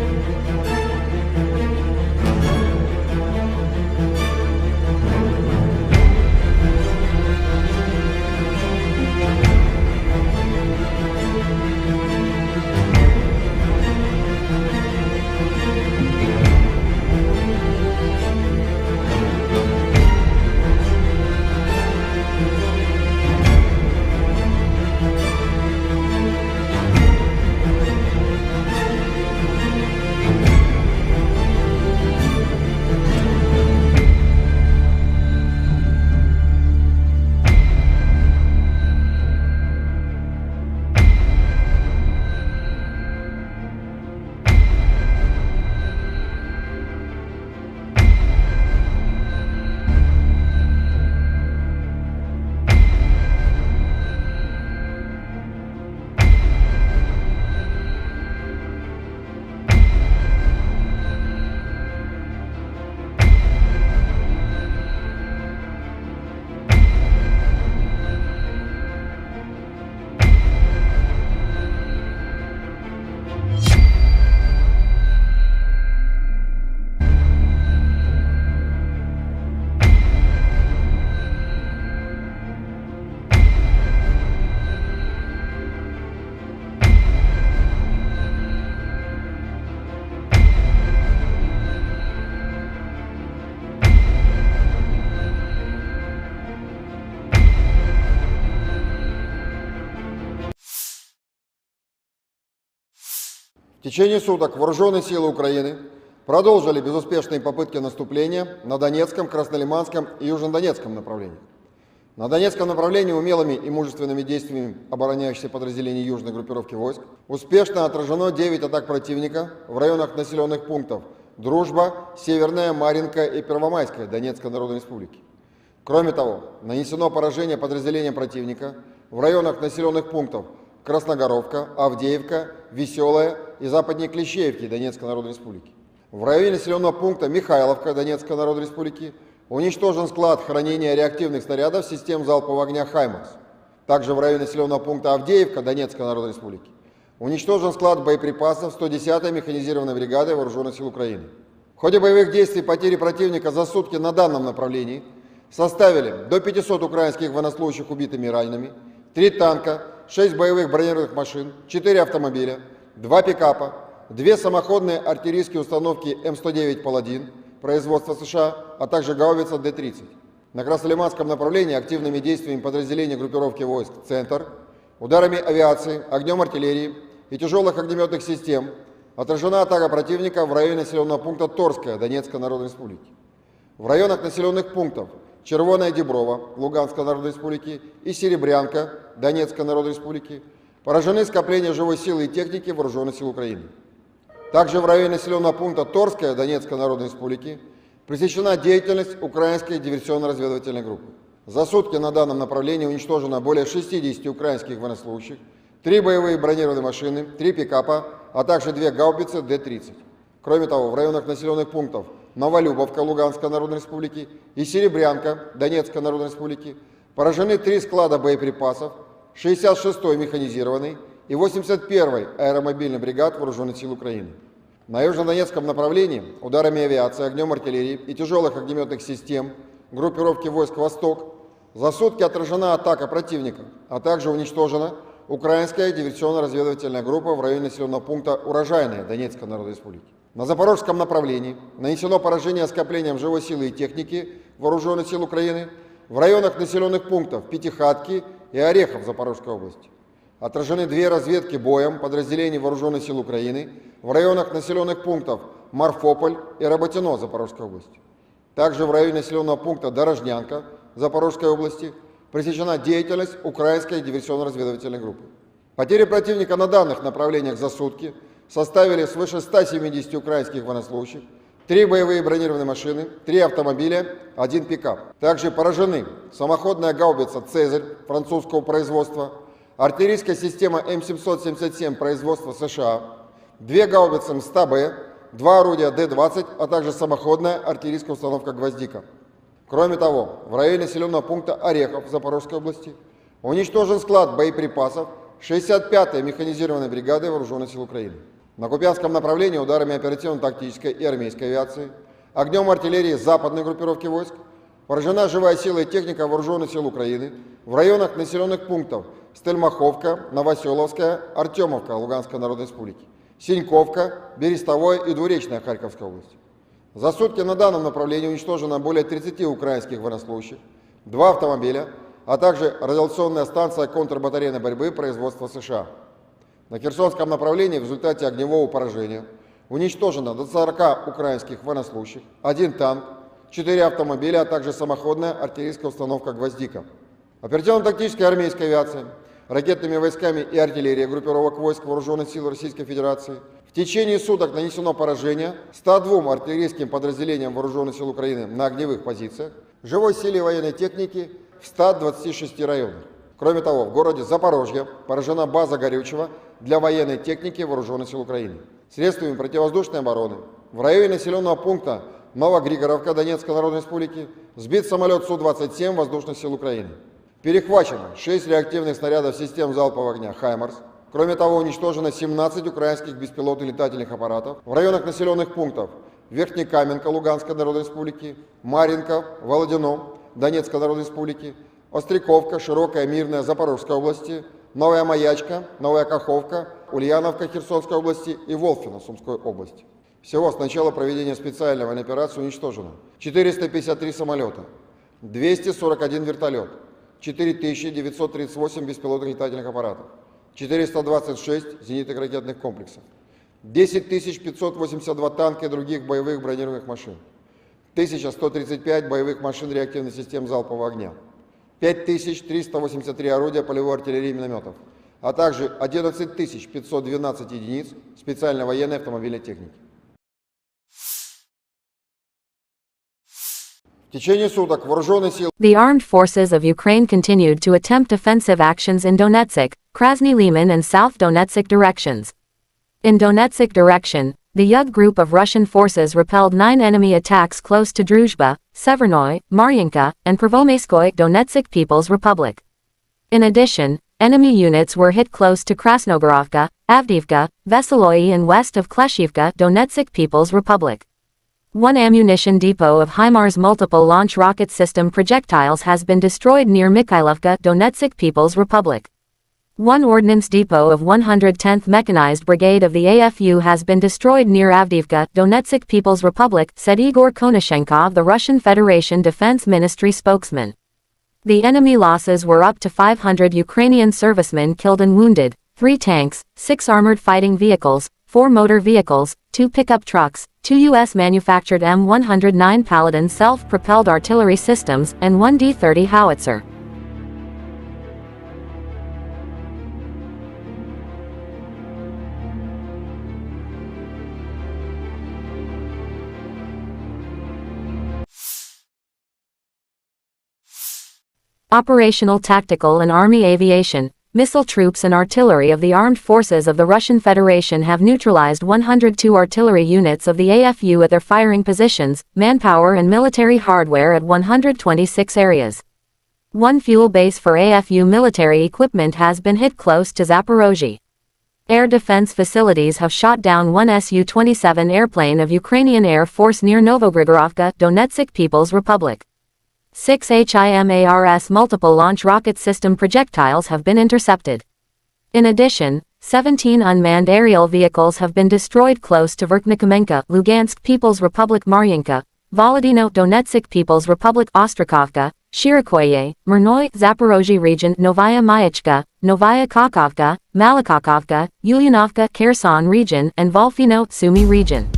В течение суток вооруженные силы Украины продолжили безуспешные попытки наступления на Донецком, Краснолиманском и Южнодонецком направлениях. На Донецком направлении умелыми и мужественными действиями обороняющихся подразделений южной группировки войск успешно отражено 9 атак противника в районах населенных пунктов Дружба, Северная, Марьинка и Первомайская Донецкой Народной Республики. Кроме того, нанесено поражение подразделениям противника в районах населенных пунктов Красногоровка, Авдеевка, Веселая и западнее Клещеевки Донецкой Народной Республики. В районе населенного пункта Михайловка Донецкой Народной Республики уничтожен склад хранения реактивных снарядов систем залпового огня «Хаймарс». Также в районе населенного пункта Авдеевка Донецкой Народной Республики уничтожен склад боеприпасов 110-й механизированной бригады Вооруженных сил Украины. В ходе боевых действий потери противника за сутки на данном направлении составили до 500 украинских военнослужащих убитыми и ранеными, 3 танка, 6 боевых бронированных машин, 4 автомобиля, 2 пикапа, 2 самоходные артиллерийские установки М109 «Паладин» производства США, а также гаубица Д-30. На Краснолиманском направлении активными действиями подразделений группировки войск «Центр», ударами авиации, огнем артиллерии и тяжелых огнеметных систем отражена атака противника в районе населенного пункта Торская Донецкой Народной Республики. В районах населенных пунктов Червоная Деброва Луганской Народной Республики и Серебрянка Донецкой Народной Республики поражены скопления живой силы и техники Вооруженных сил Украины. Также в районе населенного пункта Торская Донецкой Народной Республики пресечена деятельность украинской диверсионно-разведывательной группы. За сутки на данном направлении уничтожено более 60 украинских военнослужащих, 3 боевые бронированные машины, 3 пикапа, а также 2 гаубицы Д-30. Кроме того, в районах населенных пунктов Новолюбовка Луганской Народной Республики и Серебрянка Донецкой Народной Республики поражены 3 склада боеприпасов 66-й механизированной и 81-й аэромобильной бригад Вооруженных сил Украины. На южнодонецком направлении ударами авиации, огнем артиллерии и тяжелых огнеметных систем группировки войск «Восток» за сутки отражена атака противника, а также уничтожена украинская диверсионно-разведывательная группа в районе населенного пункта Урожайная Донецкой Народной Республики. На запорожском направлении нанесено поражение скоплениям живой силы и техники Вооруженных сил Украины в районах населенных пунктов Пятихатки и Орехов Запорожской области. Отражены 2 разведки боем подразделений Вооруженных сил Украины в районах населенных пунктов Марфополь и Работино Запорожской области. Также в районе населенного пункта Дорожнянка Запорожской области пресечена деятельность украинской диверсионно-разведывательной группы. Потери противника на данных направлениях за сутки составили свыше 170 украинских военнослужащих, 3 боевые бронированные машины, 3 автомобиля, 1 пикап. Также поражены самоходная гаубица «Цезарь» французского производства, артиллерийская система М777 производства США, 2 гаубицы МСТА-Б, 2 орудия Д-20, а также самоходная артиллерийская установка «Гвоздика». Кроме того, в районе населенного пункта Орехов Запорожской области уничтожен склад боеприпасов 65-й механизированной бригады Вооруженных сил Украины. На Купянском направлении ударами оперативно-тактической и армейской авиации, огнем артиллерии западной группировки войск поражена живая сила и техника Вооруженных сил Украины в районах населенных пунктов Стельмаховка, Новоселовская, Артемовка Луганской Народной Республики, Синьковка, Берестовое и Двуречная Харьковской области. За сутки на данном направлении уничтожено более 30 украинских военнослужащих, 2 автомобиля, а также радиационная станция контрбатарейной борьбы производства США. На Херсонском направлении в результате огневого поражения уничтожено до 40 украинских военнослужащих, 1 танк, 4 автомобиля, а также самоходная артиллерийская установка «Гвоздика». Оперативно-тактической армейской авиацией, ракетными войсками и артиллерией группировок войск Вооруженных сил Российской Федерации в течение суток нанесено поражение 102 артиллерийским подразделениям Вооруженных сил Украины на огневых позициях, живой силе военной техники в 126 районах. Кроме того, в городе Запорожье поражена база горючего для военной техники Вооруженных сил Украины. Средствами противовоздушной обороны в районе населенного пункта Новогригоровка Донецкой Народной Республики сбит самолет Су-27 Воздушных сил Украины. Перехвачено 6 реактивных снарядов систем залпового огня «Хаймарс». Кроме того, уничтожено 17 украинских беспилотных летательных аппаратов в районах населенных пунктов Верхнекаменка Луганской Народной Республики, Марьинка, Володино Донецкой Народной Республики, Остряковка, Широкая, Мирная Запорожской области, Новая Маячка, Новая Каховка, Ульяновка Херсонской области и Волфино Сумской области. Всего с начала проведения специальной военной операции уничтожено 453 самолета, 241 вертолет, 4938 беспилотных летательных аппаратов, 426 зенитных ракетных комплексов, 10 582 танка и других боевых бронированных машин, 1135 боевых машин реактивных систем залпового огня, 5383 орудия полевой артиллерии и минометов, а также 11 512 единиц специальной военной автомобильной техники. В течение суток вооруженные силы The armed forces of Ukraine continued to attempt offensive actions in Donetsk, Krasny Liman and South Donetsk directions. In Donetsk direction, the Yug group of Russian forces repelled 9 enemy attacks close to Druzhba, Severnoy, Maryinka, and Prvomaiskoye Donetsk People's Republic. In addition, enemy units were hit close to Krasnogorovka, Avdiivka, Veseloye and west of Kleshivka Donetsk People's Republic. One ammunition depot of HIMARS multiple launch rocket system projectiles has been destroyed near Mikhailovka Donetsk People's Republic. One ordnance depot of 110th Mechanized Brigade of the AFU has been destroyed near Avdiivka Donetsk People's Republic, said Igor Konashenkov, the Russian Federation Defense Ministry spokesman. The enemy losses were up to 500 Ukrainian servicemen killed and wounded, 3 tanks, 6 armored fighting vehicles, 4 motor vehicles, 2 pickup trucks, 2 U.S.-manufactured M109 Paladin self-propelled artillery systems, and 1 D-30 howitzer. Operational tactical and army aviation, missile troops and artillery of the armed forces of the Russian Federation have neutralized 102 artillery units of the AFU at their firing positions, manpower and military hardware at 126 areas. One fuel base for AFU military equipment has been hit close to Zaporozhye. Air defense facilities have shot down one Su-27 airplane of Ukrainian Air Force near Novogrigorovka, Donetsk People's Republic. 6 HIMARS multiple launch rocket system projectiles have been intercepted. In addition, 17 unmanned aerial vehicles have been destroyed close to Verkhnikomenka, Lugansk People's Republic, Maryinka, Volodino Donetsk People's Republic, Ostrakovka, Shirikoye, Mirnoy, Zaporozhye region, Novaya Mayachka, Novaya Kakovka, Malakakovka, Ulyanovka, Kherson region, and Volfino, Sumy region.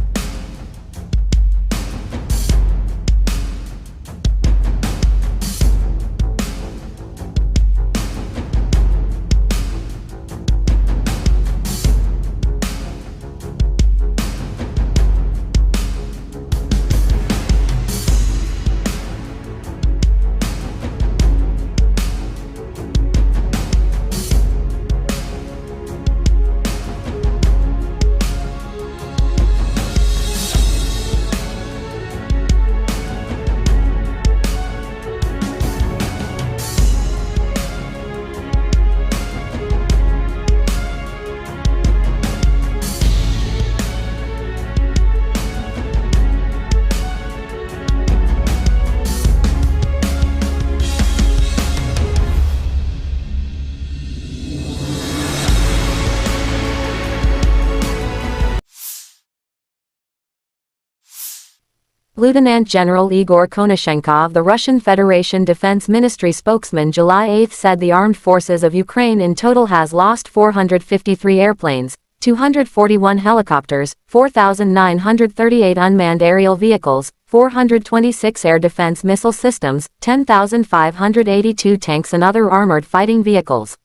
Lieutenant General Igor Konashenkov, the Russian Federation Defense Ministry spokesman, July 8 said the armed forces of Ukraine in total has lost 453 airplanes, 241 helicopters, 4,938 unmanned aerial vehicles, 426 air defense missile systems, 10,582 tanks and other armored fighting vehicles.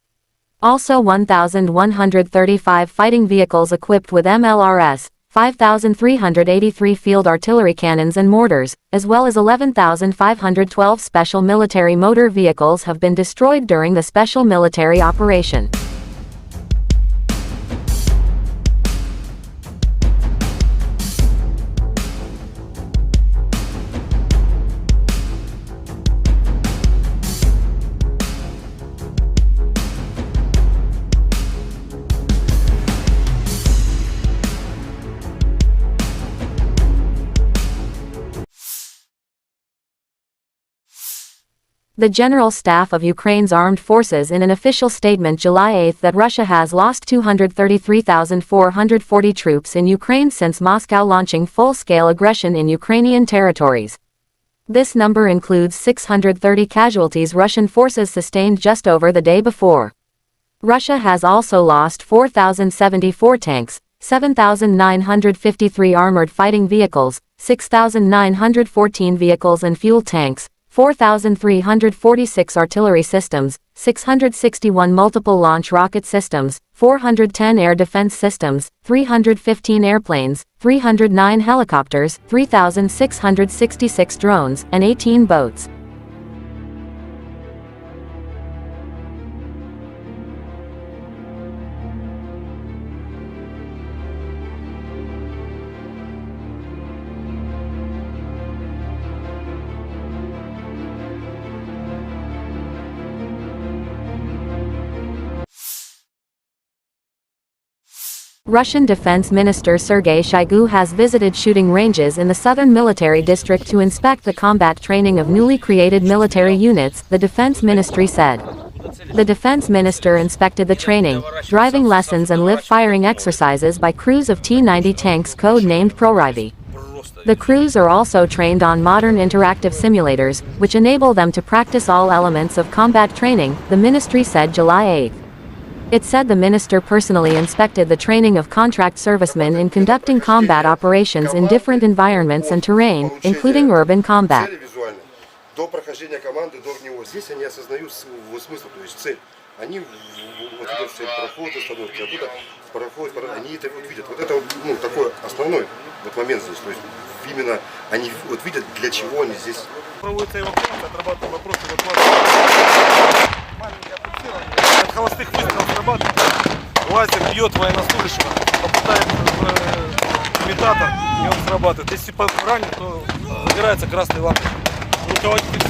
Also 1,135 fighting vehicles equipped with MLRS, 5,383 field artillery cannons and mortars, as well as 11,512 special military motor vehicles have been destroyed during the special military operation. The General Staff of Ukraine's Armed Forces in an official statement July 8 that Russia has lost 233,440 troops in Ukraine since Moscow launching full-scale aggression in Ukrainian territories. This number includes 630 casualties Russian forces sustained just over the day before. Russia has also lost 4,074 tanks, 7,953 armored fighting vehicles, 6,914 vehicles and fuel tanks, 4,346 artillery systems, 661 multiple launch rocket systems, 410 air defense systems, 315 airplanes, 309 helicopters, 3,666 drones, and 18 boats. Russian Defense Minister Sergei Shoigu has visited shooting ranges in the southern military district to inspect the combat training of newly created military units, the defense ministry said. The defense minister inspected the training, driving lessons and live-firing exercises by crews of T-90 tanks code-named ProRivi. The crews are also trained on modern interactive simulators, which enable them to practice all elements of combat training, the ministry said July 8. It said the minister personally inspected the training of contract servicemen in conducting combat operations in different environments and terrain, including urban combat. До прохождения команды, до него. Здесь они осознают смысл, то есть цель. Они вот видят цель, проход, остановки, оттуда проходят, они это вот видят. Вот это такой основной вот момент здесь. То есть именно они вот видят, для чего они здесь. Проводится эвакуация, отрабатываем вопросы маленькое пульсирование. От холостых выстрелов срабатывает. Лазер бьет военнослужащего, попадает в имитатор, и он срабатывает. Если ранен, то загорается красной лампой. Руководитель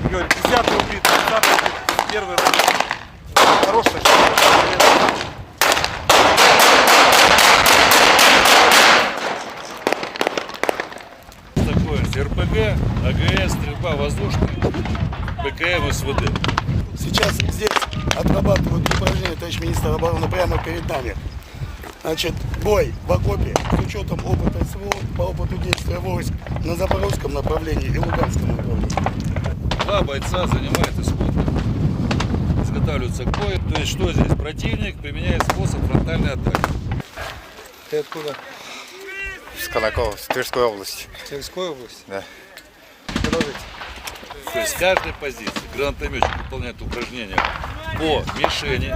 говорит, 10-й убит, 10-й убит, первый ранен. Хорошая штука. РПГ, АГС, стрельба воздушная, ПКМ, СВД. Сейчас здесь отрабатывают упражнения, товарищ министр обороны, прямо перед нами. Значит, бой в окопе с учетом опыта СВО по опыту действия войск на запорожском направлении и луганском направлении. Два бойца занимают исходно. Изготавливаются к бою. То есть что здесь? Противник применяет способ фронтальной атаки. Ты откуда? С Колокова, с Тверской области. Тверской области? Да. Продолжите. То есть с каждой позиции гранатометчик выполняет упражнения по мишени,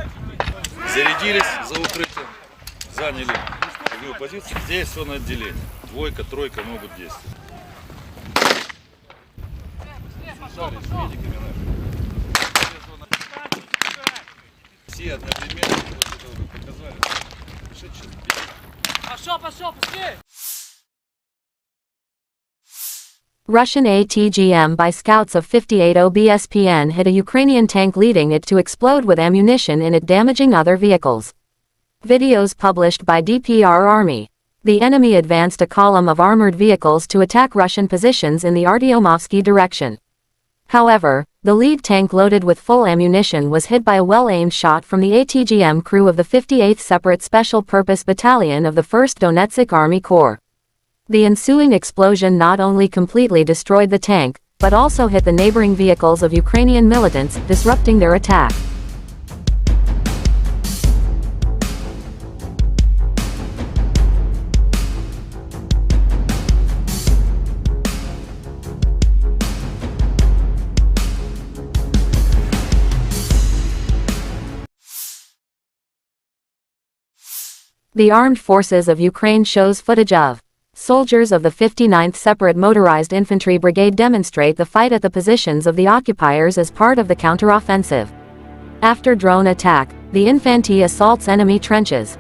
зарядились за укрытием, заняли огневую позицию. Здесь все на отделение. Двойка, тройка могут действовать. Связались с медиками нашими. Все одновременно, вот это вы показали. Пошел, быстрее! Russian ATGM by scouts of 58 OBSPN hit a Ukrainian tank, leading it to explode with ammunition in it, damaging other vehicles. Videos published by DPR Army. The enemy advanced a column of armored vehicles to attack Russian positions in the Artyomovsky direction. However, the lead tank loaded with full ammunition was hit by a well-aimed shot from the ATGM crew of the 58th Separate Special Purpose Battalion of the 1st Donetsk Army Corps. The ensuing explosion not only completely destroyed the tank, but also hit the neighboring vehicles of Ukrainian militants, disrupting their attack. The Armed Forces of Ukraine shows footage of soldiers of the 59th Separate Motorized Infantry Brigade demonstrate the fight at the positions of the occupiers as part of the counteroffensive. After drone attack, the infantry assaults enemy trenches.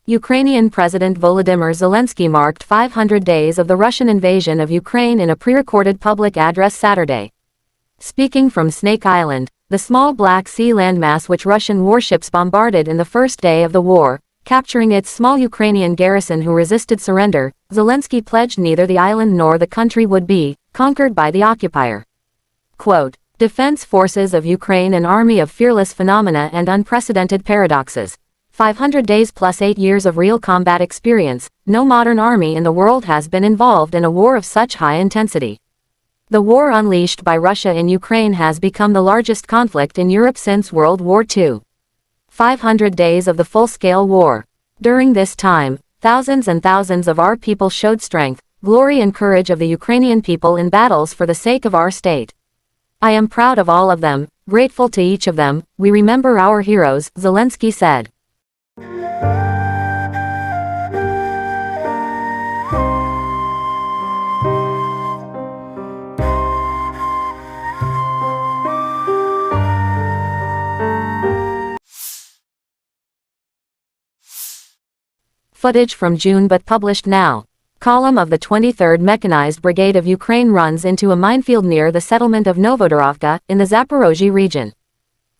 Ukrainian President Volodymyr Zelensky marked 500 days of the Russian invasion of Ukraine in a pre-recorded public address Saturday. Speaking from Snake Island, the small Black Sea landmass which Russian warships bombarded in the first day of the war, capturing its small Ukrainian garrison who resisted surrender, Zelensky pledged neither the island nor the country would be conquered by the occupier. Quote, Defense Forces of Ukraine, an army of fearless phenomena and unprecedented paradoxes. 500 days plus 8 years of real combat experience. No modern army in the world has been involved in a war of such high intensity. The war unleashed by Russia in Ukraine has become the largest conflict in Europe since World War II. 500 days of the full-scale war. During this time, thousands and thousands of our people showed strength, glory and courage of the Ukrainian people in battles for the sake of our state. I am proud of all of them, grateful to each of them. We remember our heroes, Zelensky said. Footage from June but published now. Column of the 23rd Mechanized Brigade of Ukraine runs into a minefield near the settlement of Novodorovka, in the Zaporozhye region.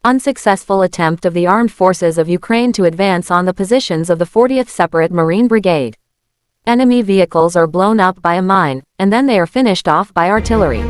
Unsuccessful attempt of the armed forces of Ukraine to advance on the positions of the 40th Separate Marine Brigade. Enemy vehicles are blown up by a mine, and then they are finished off by artillery.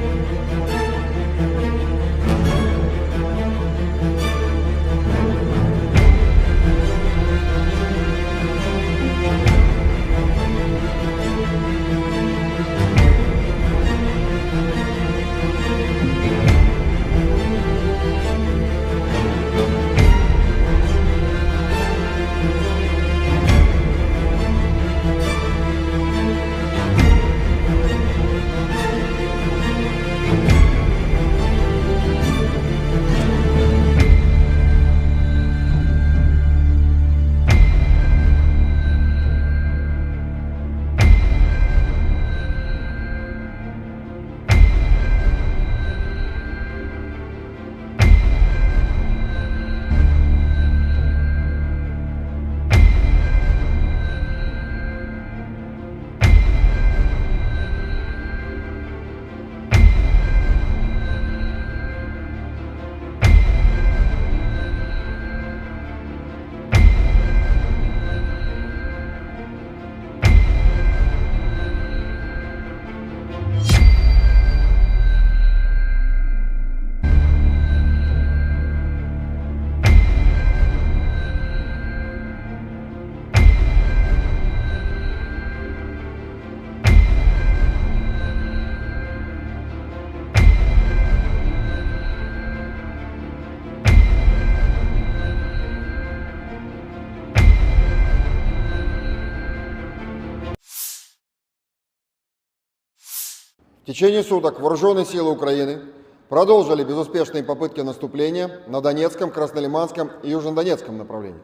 В течение суток вооруженные силы Украины продолжили безуспешные попытки наступления на Донецком, Краснолиманском и Южнодонецком направлениях.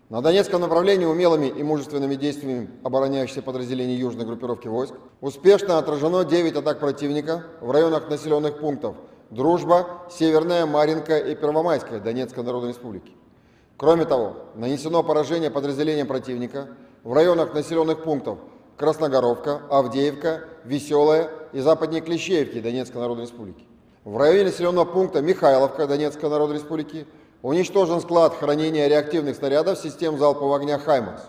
На Донецком направлении умелыми и мужественными действиями обороняющихся подразделений южной группировки войск успешно отражено 9 атак противника в районах населенных пунктов Дружба, Северная, Марьинка и Первомайская Донецкой Народной Республики. Кроме того, нанесено поражение подразделениям противника в районах населенных пунктов Красногоровка, Авдеевка, Веселая и западнее Клещеевки Донецкой Народной Республики. В районе населенного пункта Михайловка Донецкой Народной Республики уничтожен склад хранения реактивных снарядов систем залпового огня «Хаймарс».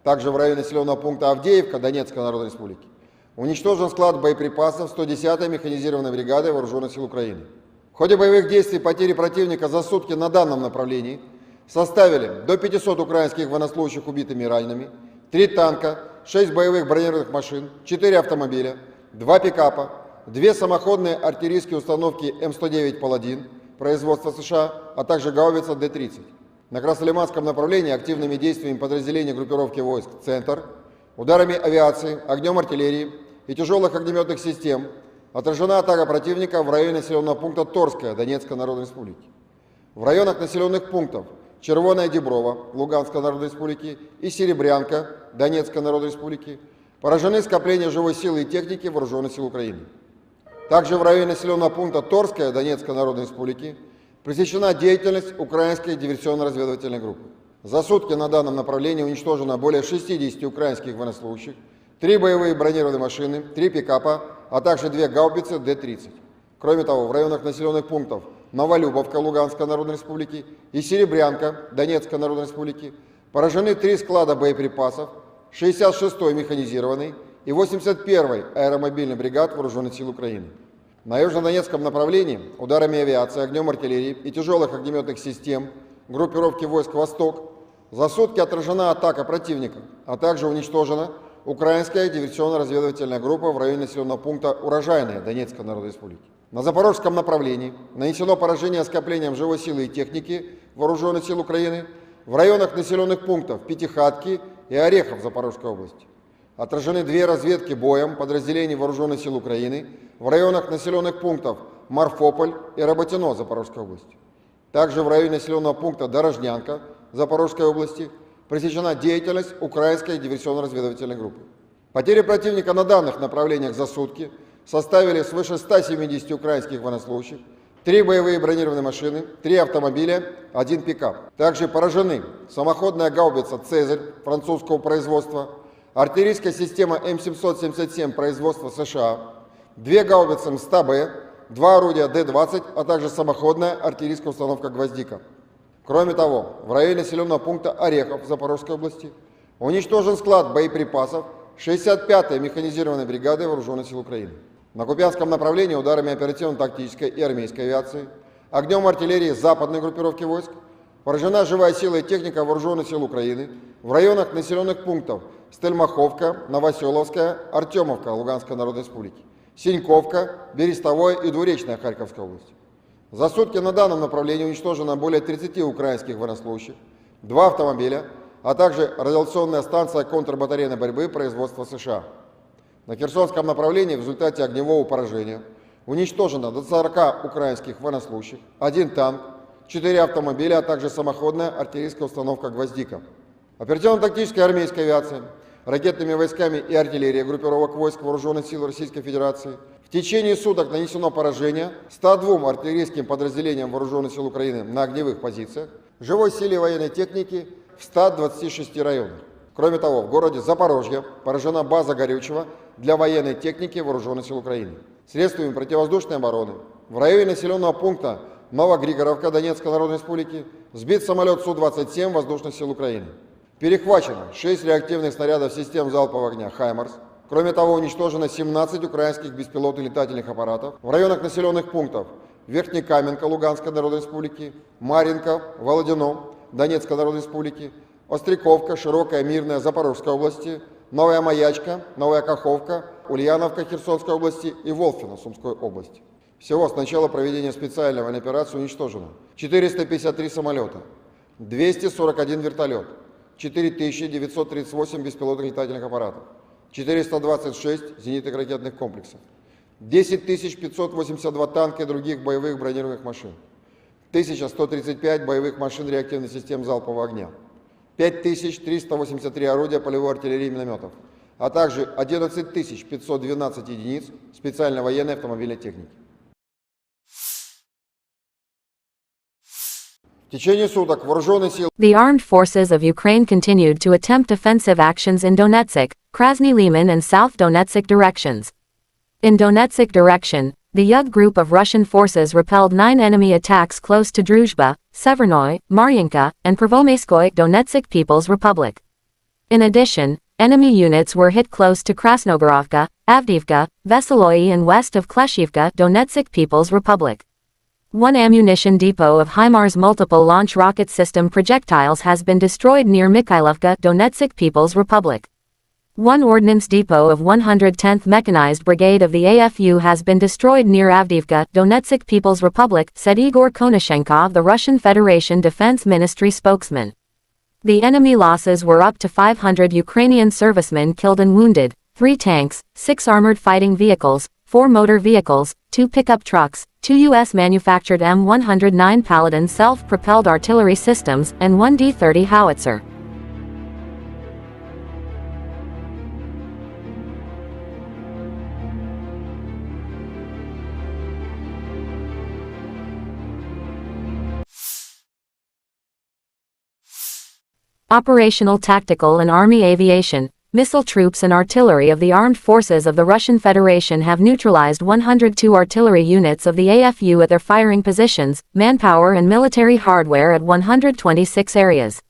Также в районе населенного пункта Авдеевка Донецкой Народной Республики уничтожен склад боеприпасов 110-й механизированной бригады Вооруженных сил Украины. В ходе боевых действий потери противника за сутки на данном направлении составили до 500 украинских военнослужащих убитыми и ранеными, 3 танка, 6 боевых бронированных машин, 4 автомобиля, 2 пикапа, 2 самоходные артиллерийские установки М109 «Паладин» производства США, а также гаубица Д-30. На Краснолиманском направлении активными действиями подразделений группировки войск «Центр», ударами авиации, огнем артиллерии и тяжелых огнеметных систем отражена атака противника в районе населенного пункта Торская Донецкой Народной Республики. В районах населенных пунктов Червоная Деброва Луганской Народной Республики и Серебрянка Донецкой Народной Республики поражены скопления живой силы и техники Вооруженных сил Украины. Также в районе населенного пункта Торская Донецкой Народной Республики пресечена деятельность украинской диверсионно-разведывательной группы. За сутки на данном направлении уничтожено более 60 украинских военнослужащих, 3 боевые бронированные машины, 3 пикапа, а также 2 гаубицы Д-30. Кроме того, в районах населенных пунктов Новолюбовка Луганской Народной Республики и Серебрянка Донецкой Народной Республики поражены 3 склада боеприпасов 66-й механизированной и 81-й аэромобильной бригад Вооруженных сил Украины. На южнодонецком направлении ударами авиации, огнем артиллерии и тяжелых огнеметных систем группировки войск «Восток» за сутки отражена атака противника, а также уничтожена украинская диверсионно-разведывательная группа в районе населенного пункта Урожайная Донецкой Народной Республики. На запорожском направлении нанесено поражение скоплением живой силы и техники Вооруженных сил Украины в районах населенных пунктов Пятихатки и Орехов Запорожской области. Отражены 2 разведки боем подразделений Вооруженных сил Украины в районах населенных пунктов Марфополь и Работино Запорожской области. Также в районе населенного пункта Дорожнянка Запорожской области пресечена деятельность украинской диверсионно-разведывательной группы. Потери противника на данных направлениях за сутки составили свыше 170 украинских военнослужащих, 3 боевые бронированные машины, 3 автомобиля, 1 пикап. Также поражены самоходная гаубица «Цезарь» французского производства, артиллерийская система М777 производства США, 2 гаубицы МСТА-Б, 2 орудия Д-20, а также самоходная артиллерийская установка «Гвоздика». Кроме того, в районе населенного пункта Орехов Запорожской области уничтожен склад боеприпасов 65-й механизированной бригады Вооруженных сил Украины. На Купянском направлении ударами оперативно-тактической и армейской авиации, огнем артиллерии западной группировки войск поражена живая сила и техника Вооруженных сил Украины в районах населенных пунктов Стельмаховка, Новоселовская, Артемовка Луганской Народной Республики, Синьковка, Берестовое и Двуречная Харьковской области. За сутки на данном направлении уничтожено более 30 украинских военнослужащих, 2 автомобиля, а также радиационная станция контрбатарейной борьбы производства США. На Херсонском направлении в результате огневого поражения уничтожено до 40 украинских военнослужащих, 1 танк, 4 автомобиля, а также самоходная артиллерийская установка «Гвоздика». Оперативно-тактическая армейская авиация, ракетными войсками и артиллерией группировок войск Вооруженных сил Российской Федерации в течение суток нанесено поражение 102 артиллерийским подразделениям Вооруженных сил Украины на огневых позициях, живой силе военной техники в 126 районах. Кроме того, в городе Запорожье поражена база горючего для военной техники Вооруженных сил Украины. Средствами противовоздушной обороны в районе населенного пункта Новогригоровка Донецкой Народной Республики сбит самолет Су-27 Воздушных сил Украины. Перехвачено 6 реактивных снарядов систем залпового огня «Хаймарс». Кроме того, уничтожено 17 украинских беспилотных летательных аппаратов в районах населенных пунктов Верхнекаменка Луганской Народной Республики, Марьинка, Володино Донецкой Народной Республики, Остряковка, Широкая, Мирная Запорожской области, Новая Маячка, Новая Каховка, Ульяновка Херсонской области и Волфино Сумской области. Всего с начала проведения специальной военной операции уничтожено 453 самолета, 241 вертолет, 4938 беспилотных летательных аппаратов, 426 зенитных ракетных комплексов, 10 582 танка и других боевых бронированных машин, 1135 боевых машин реактивных систем залпового огня, 5383 орудия полевой артиллерии и минометов, а также 11 512 единиц специальной военной автомобильной техники. В течение суток вооруженные силы The armed forces of Ukraine continued to attempt offensive actions in Donetsk, Krasny Liman and South Donetsk directions. In Donetsk direction, the Yug group of Russian forces repelled 9 enemy attacks close to Druzhba, Severnoy, Maryanka, and Prvomaiskoye Donetsk People's Republic. In addition, enemy units were hit close to Krasnogorovka, Avdiivka, Veseloye and west of Kleshivka Donetsk People's Republic. One ammunition depot of HIMARS multiple launch rocket system projectiles has been destroyed near Mikhailovka Donetsk People's Republic. One ordnance depot of 110th Mechanized Brigade of the AFU has been destroyed near Avdiivka, Donetsk People's Republic, said Igor Konashenkov, the Russian Federation Defense Ministry spokesman. The enemy losses were up to 500 Ukrainian servicemen killed and wounded, 3 tanks, 6 armored fighting vehicles, 4 motor vehicles, 2 pickup trucks, 2 U.S.-manufactured M109 Paladin self-propelled artillery systems, and 1 D-30 howitzer. Operational, tactical and army aviation, missile troops and artillery of the armed forces of the Russian Federation have neutralized 102 artillery units of the AFU at their firing positions, manpower and military hardware at 126 areas.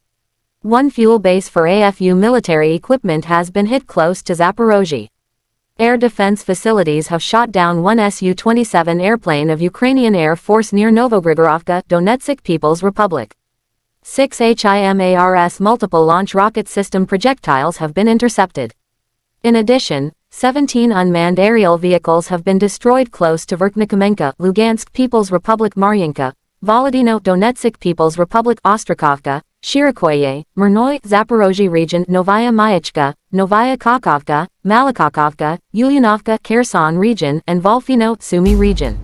One fuel base for AFU military equipment has been hit close to Zaporozhye. Air defense facilities have shot down one Su-27 airplane of Ukrainian Air Force near Novogrigorovka, Donetsk People's Republic. 6 HIMARS multiple launch rocket system projectiles have been intercepted. In addition, 17 unmanned aerial vehicles have been destroyed close to Verkhnikomenka, Lugansk People's Republic, Maryinka, Volodino, Donetsk People's Republic, Ostrakovka, Shirikoye, Murnoy, Zaporozhye region, Novaya Mayachka, Novaya Kakovka, Malakakovka, Ulyanovka, Kherson region, and Volfino, Sumy region.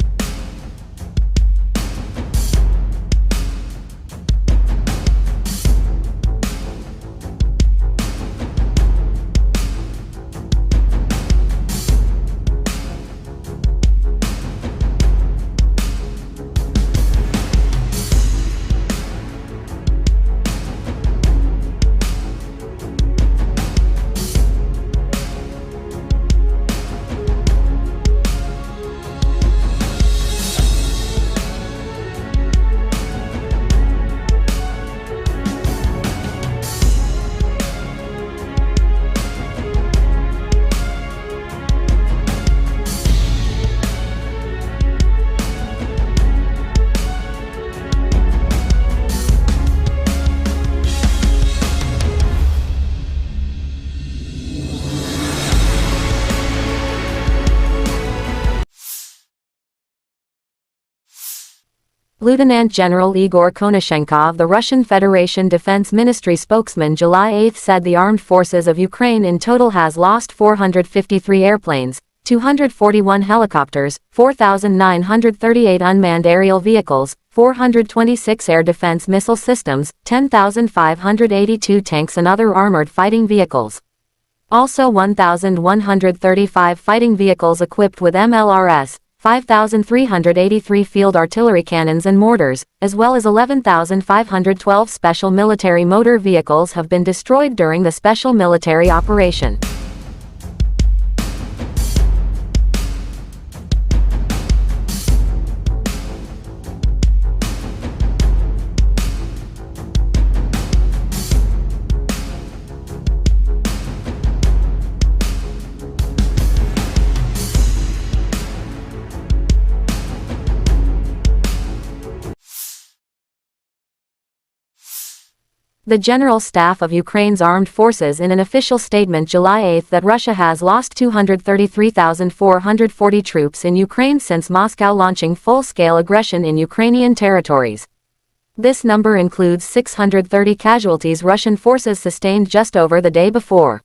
Lieutenant General Igor Konashenkov, the Russian Federation Defense Ministry spokesman, July 8 said the armed forces of Ukraine in total has lost 453 airplanes, 241 helicopters, 4,938 unmanned aerial vehicles, 426 air defense missile systems, 10,582 tanks and other armored fighting vehicles. Also 1,135 fighting vehicles equipped with MLRS, 5,383 field artillery cannons and mortars, as well as 11,512 special military motor vehicles have been destroyed during the special military operation. The General Staff of Ukraine's Armed Forces in an official statement July 8 that Russia has lost 233,440 troops in Ukraine since Moscow launching full-scale aggression in Ukrainian territories. This number includes 630 casualties Russian forces sustained just over the day before.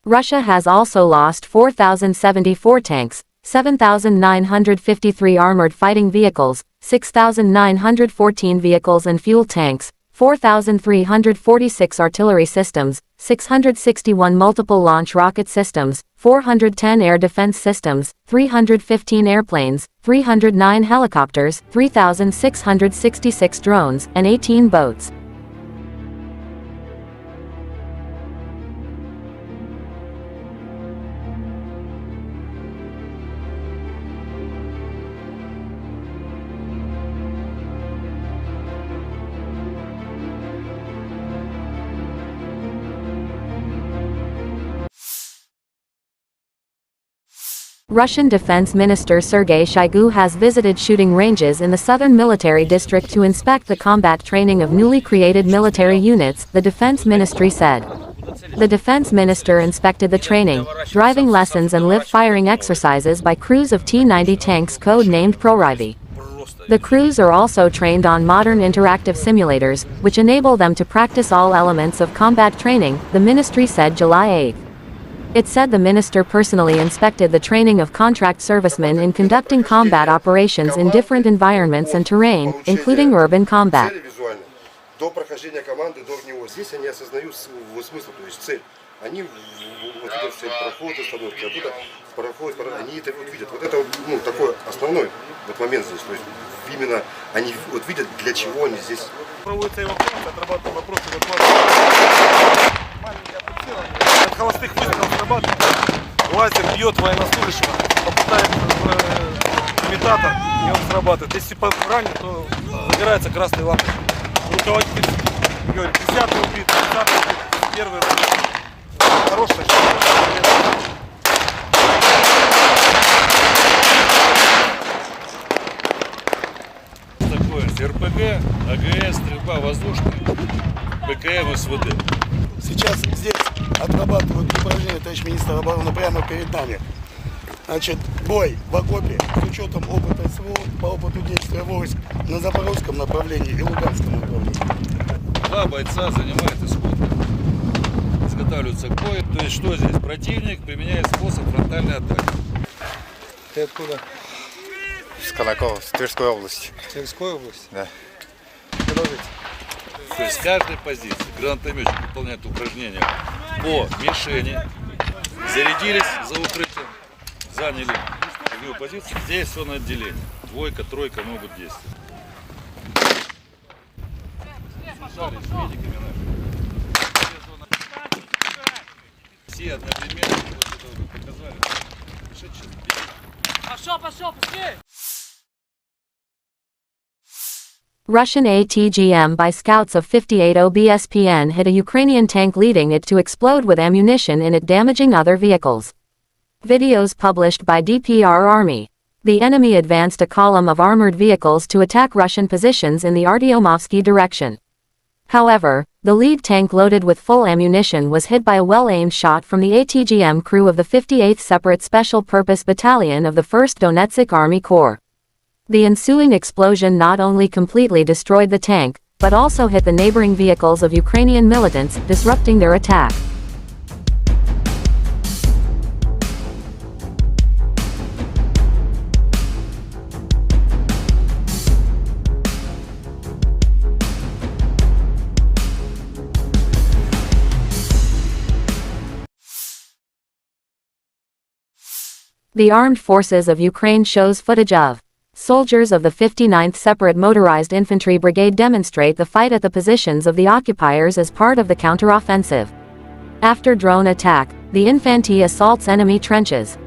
Russia has also lost 4,074 tanks, 7,953 armored fighting vehicles, 6,914 vehicles and fuel tanks, 4,346 artillery systems, 661 multiple launch rocket systems, 410 air defense systems, 315 airplanes, 309 helicopters, 3,666 drones, and 18 boats. Russian Defense Minister Sergei Shoigu has visited shooting ranges in the southern military district to inspect the combat training of newly created military units, the Defense Ministry said. The Defense Minister inspected the training, driving lessons and live firing exercises by crews of T-90 tanks code-named Proryvi. The crews are also trained on modern interactive simulators, which enable them to practice all elements of combat training, the ministry said July 8. It said the minister personally inspected the training of contract servicemen in conducting combat operations in different environments and terrain, including urban combat. До прохождения команды, до него здесь они осознают смысл, то есть цель. Они вот видят цель прохода, остановки, оттуда проходят, они это вот видят. Вот это такой основной вот момент здесь, то есть именно они вот видят, для чего они здесь Проводится эвакуация, отрабатываем вопросы эвакуации. Маленькие апельсины. От холостых выстрелов срабатывает. Лазер бьет военнослужащего, попадает в имитатор, и он срабатывает. Если ранен, то загорается красной лампой. Руководитель говорит, 10-й убит, 10-й убит, первый ранен. Хорошая штука. РПГ, АГС, стрельба воздушная, ПКМ, СВД. Сейчас здесь отрабатывают упражнения, товарищ министр обороны, прямо перед нами. Значит, бой в окопе с учетом опыта СВО по опыту действия войск на Запорожском направлении и Луганском направлении. Два бойца занимают исходно. Изготавливаются к бою. То есть что здесь? Противник применяет способ фронтальной атаки. Ты откуда? С Колокова, с Тверской области. Тверской области? Да. Продолжите. То есть с каждой позиции гранатометчик выполняет упражнения по мишени. Зарядились за укрытием, заняли огневую позицию. Здесь все на отделение. Двойка, тройка могут действовать. Слушали с медиками нашими. Все одновременно вот это вот показали. Пошел, быстрее! Russian ATGM by scouts of 58 OBSPN hit a Ukrainian tank, leading it to explode with ammunition in it, damaging other vehicles. Videos published by DPR Army. The enemy advanced a column of armored vehicles to attack Russian positions in the Artyomovsky direction. However, the lead tank loaded with full ammunition was hit by a well-aimed shot from the ATGM crew of the 58th Separate Special Purpose Battalion of the 1st Donetsk Army Corps. The ensuing explosion not only completely destroyed the tank, but also hit the neighboring vehicles of Ukrainian militants, disrupting their attack. The Armed Forces of Ukraine shows footage of soldiers of the 59th Separate Motorized Infantry Brigade demonstrate the fight at the positions of the occupiers as part of the counteroffensive. After drone attack, the infantry assaults enemy trenches.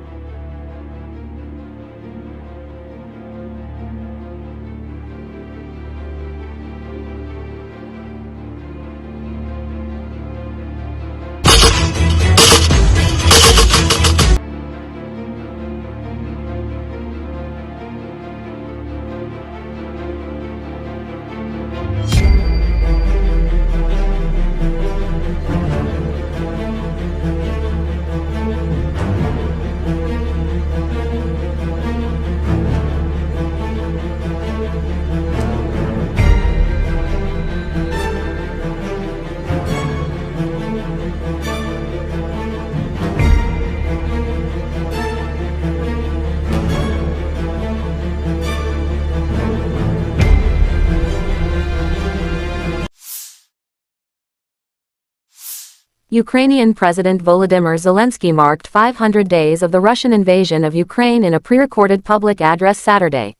Ukrainian President Volodymyr Zelensky marked 500 days of the Russian invasion of Ukraine in a pre-recorded public address Saturday.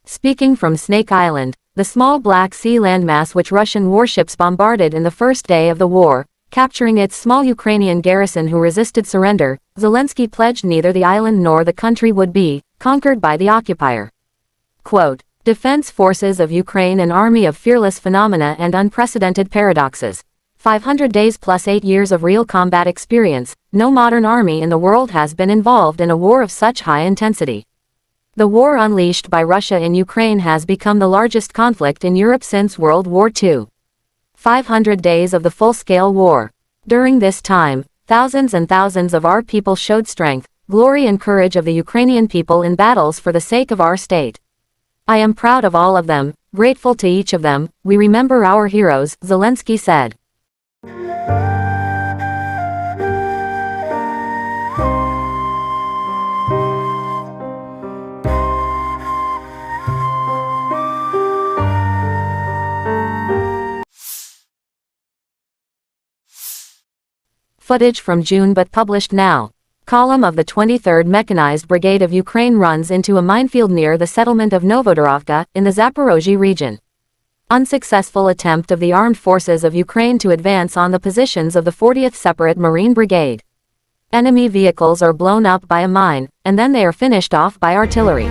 Speaking from Snake Island, the small Black Sea landmass which Russian warships bombarded in the first day of the war, capturing its small Ukrainian garrison who resisted surrender, Zelensky pledged neither the island nor the country would be conquered by the occupier. Quote, Defense Forces of Ukraine, an army of fearless phenomena and unprecedented paradoxes. 500 days plus 8 years of real combat experience. No modern army in the world has been involved in a war of such high intensity. The war unleashed by Russia in Ukraine has become the largest conflict in Europe since World War II. 500 days of the full-scale war. During this time, thousands and thousands of our people showed strength, glory and courage of the Ukrainian people in battles for the sake of our state. I am proud of all of them, grateful to each of them. We remember our heroes, Zelensky said. Footage from June but published now. Column of the 23rd Mechanized Brigade of Ukraine runs into a minefield near the settlement of Novodorovka, in the Zaporozhye region. Unsuccessful attempt of the armed forces of Ukraine to advance on the positions of the 40th Separate Marine Brigade. Enemy vehicles are blown up by a mine, and then they are finished off by artillery.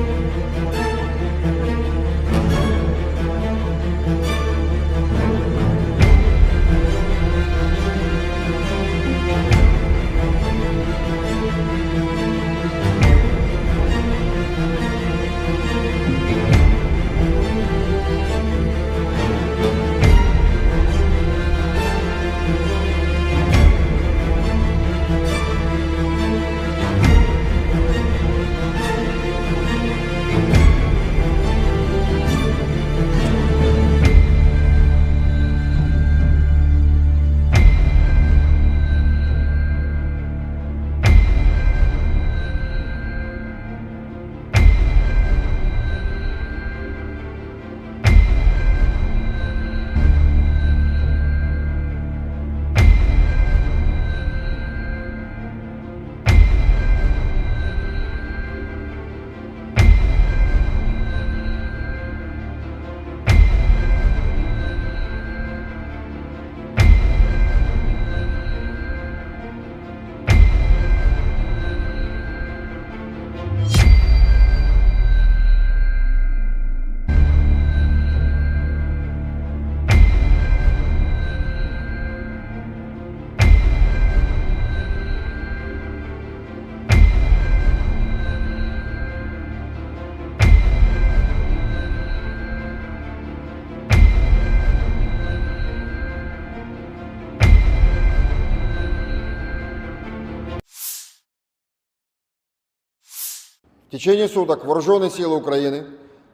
В течение суток вооруженные силы Украины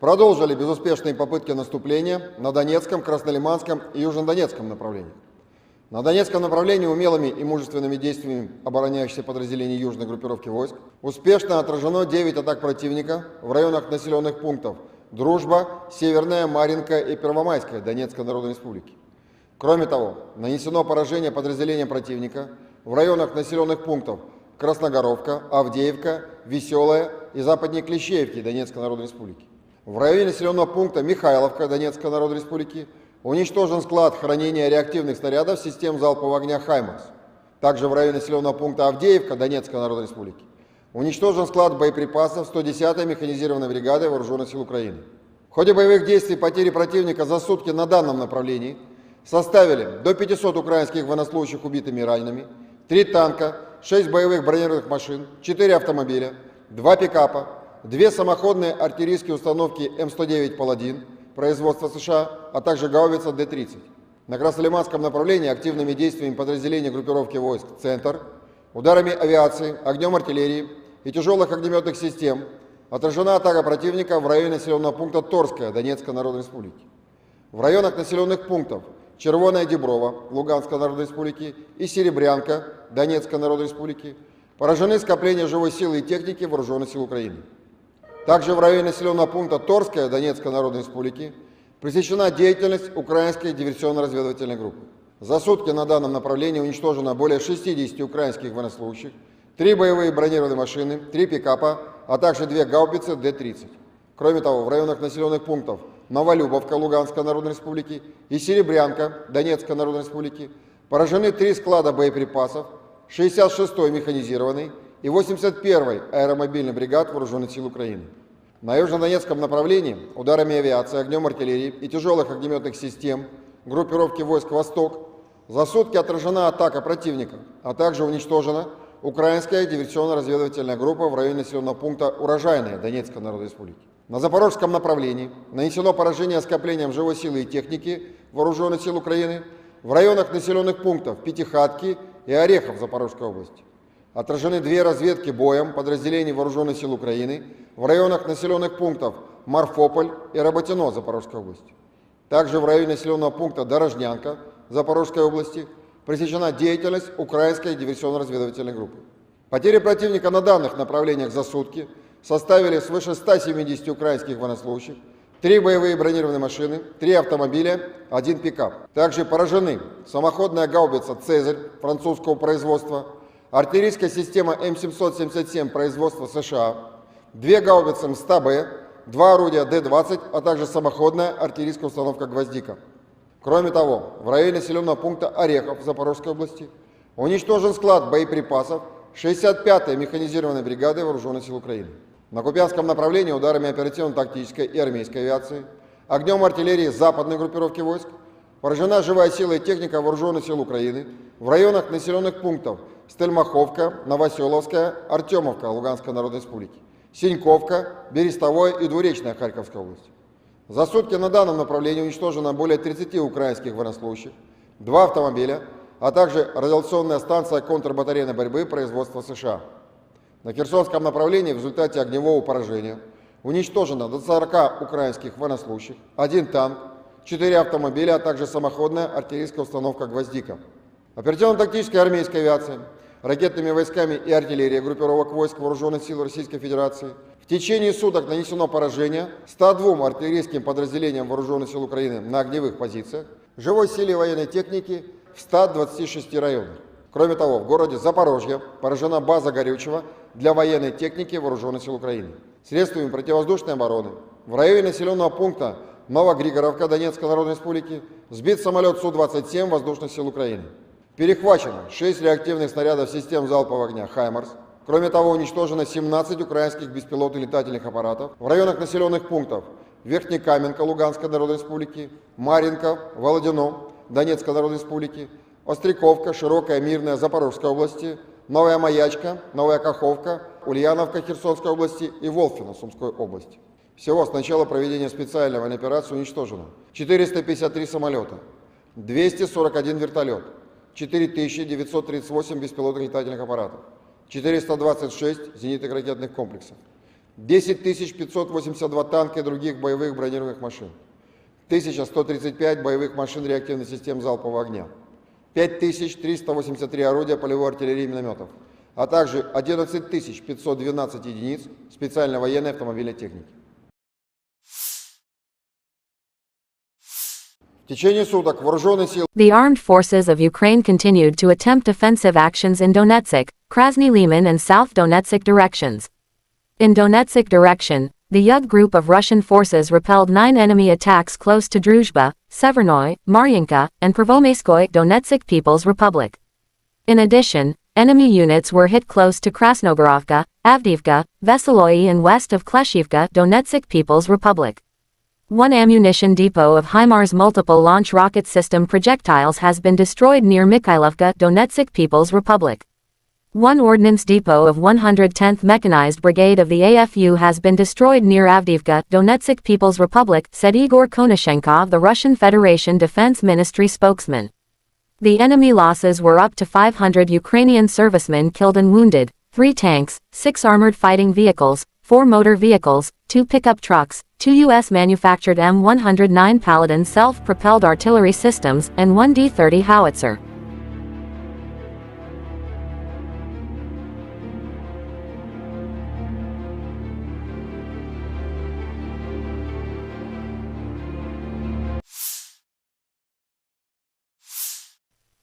продолжили безуспешные попытки наступления на Донецком, Краснолиманском и Южнодонецком направлениях. На Донецком направлении умелыми и мужественными действиями обороняющихся подразделений южной группировки войск успешно отражено 9 атак противника в районах населенных пунктов Дружба, Северная, Марьинка и Первомайская Донецкой Народной Республики. Кроме того, нанесено поражение подразделениям противника в районах населенных пунктов Красногоровка, Авдеевка, Веселая и западнее Клещеевки Донецкой Народной Республики. В районе населенного пункта Михайловка Донецкой Народной Республики уничтожен склад хранения реактивных снарядов систем залпового огня «Хаймарс». Также в районе населенного пункта Авдеевка Донецкой Народной Республики уничтожен склад боеприпасов 110-й механизированной бригады Вооруженных сил Украины. В ходе боевых действий потери противника за сутки на данном направлении составили до 500 украинских военнослужащих убитыми и ранеными, 3 танка, 6 боевых бронированных машин, 4 автомобиля, 2 пикапа, 2 самоходные артиллерийские установки М109 «Паладин» производства США, а также гаубица Д-30. На Краснолиманском направлении активными действиями подразделений группировки войск «Центр», ударами авиации, огнем артиллерии и тяжелых огнеметных систем отражена атака противника в районе населенного пункта Торская Донецкой Народной Республики. В районах населенных пунктов Червоная Деброва Луганской Народной Республики и Серебрянка Донецкой Народной Республики поражены скопления живой силы и техники Вооруженных сил Украины. Также в районе населенного пункта Торская Донецкой Народной Республики пресечена деятельность украинской диверсионно-разведывательной группы. За сутки на данном направлении уничтожено более 60 украинских военнослужащих, 3 боевые бронированные машины, 3 пикапа, а также 2 гаубицы Д-30. Кроме того, в районах населенных пунктов Новолюбовка Луганской Народной Республики и Серебрянка Донецкой Народной Республики поражены 3 склада боеприпасов 66-й механизированной и 81-й аэромобильной бригад Вооруженных сил Украины. На южнодонецком направлении ударами авиации, огнем артиллерии и тяжелых огнеметных систем группировки войск «Восток» за сутки отражена атака противника, а также уничтожена украинская диверсионно-разведывательная группа в районе населенного пункта Урожайная Донецкой Народной Республики. На Запорожском направлении нанесено поражение скоплениям живой силы и техники Вооруженных сил Украины в районах населенных пунктов Пятихатки и Орехов Запорожской области. Отражены 2 разведки боем подразделений Вооруженных сил Украины в районах населенных пунктов Марфополь и Работино Запорожской области. Также в районе населенного пункта Дорожнянка Запорожской области пресечена деятельность украинской диверсионно-разведывательной группы. Потери противника на данных направлениях за сутки составили свыше 170 украинских военнослужащих, 3 боевые бронированные машины, 3 автомобиля, 1 пикап. Также поражены самоходная гаубица «Цезарь» французского производства, артиллерийская система М777 производства США, 2 гаубицы МСТА-Б, 2 орудия Д-20, а также самоходная артиллерийская установка «Гвоздика». Кроме того, в районе населенного пункта Орехов Запорожской области уничтожен склад боеприпасов 65-й механизированной бригады Вооруженных сил Украины. На Купянском направлении ударами оперативно-тактической и армейской авиации, огнем артиллерии западной группировки войск поражена живая сила и техника Вооруженных сил Украины в районах населенных пунктов Стельмаховка, Новоселовская, Артемовка Луганской Народной Республики, Синьковка, Берестовое и Двуречная Харьковской области. За сутки на данном направлении уничтожено более 30 украинских военнослужащих, 2 автомобиля, а также радиационная станция контрбатарейной борьбы производства США. На Херсонском направлении в результате огневого поражения уничтожено до 40 украинских военнослужащих, 1 танк, 4 автомобиля, а также самоходная артиллерийская установка «Гвоздика». Оперативно-тактической армейской авиацией, ракетными войсками и артиллерией группировок войск Вооруженных сил Российской Федерации в течение суток нанесено поражение 102 артиллерийским подразделениям Вооруженных сил Украины на огневых позициях, живой силе военной техники в 126 районах. Кроме того, в городе Запорожье поражена база горючего для военной техники Вооруженных сил Украины. Средствами противовоздушной обороны в районе населенного пункта Новогригоровка Донецкой Народной Республики сбит самолет Су-27 Воздушных сил Украины. Перехвачено 6 реактивных снарядов систем залпового огня «Хаймарс». Кроме того, уничтожено 17 украинских беспилотных летательных аппаратов в районах населенных пунктов Верхнекаменка Луганской Народной Республики, Марьинка, Володино Донецкой Народной Республики, Остряковка, Широкая, Мирная Запорожской области, Новая Маячка, Новая Каховка, Ульяновка Херсонской области и Волфино Сумской области. Всего с начала проведения специальной военной операции уничтожено 453 самолета, 241 вертолет, 4938 беспилотных летательных аппаратов, 426 зенитных ракетных комплексов, 10 582 танка и других боевых бронированных машин, 1135 боевых машин реактивных систем залпового огня, 5383 орудия полевой артиллерии и минометов, а также 11 512 единиц специальной военной автомобильной техники. В течение суток вооруженные силы The armed forces of Ukraine continued to attempt offensive actions in Donetsk, Krasny Liman and South Donetsk directions. In Donetsk direction, the Yug group of Russian forces repelled 9 enemy attacks close to Druzhba, Severnoy, Maryinka, and Prvomaiskoye Donetsk People's Republic. In addition, enemy units were hit close to Krasnogorovka, Avdiivka, Veseloye and west of Kleshivka Donetsk People's Republic. One ammunition depot of HIMARS multiple launch rocket system projectiles has been destroyed near Mikhailovka Donetsk People's Republic. One ordnance depot of 110th Mechanized Brigade of the AFU has been destroyed near Avdiivka, Donetsk People's Republic, said Igor Konashenkov, the Russian Federation Defense Ministry spokesman. The enemy losses were up to 500 Ukrainian servicemen killed and wounded, 3 tanks, 6 armored fighting vehicles, 4 motor vehicles, 2 pickup trucks, 2 U.S.-manufactured M109 Paladin self-propelled artillery systems, and 1 D-30 howitzer.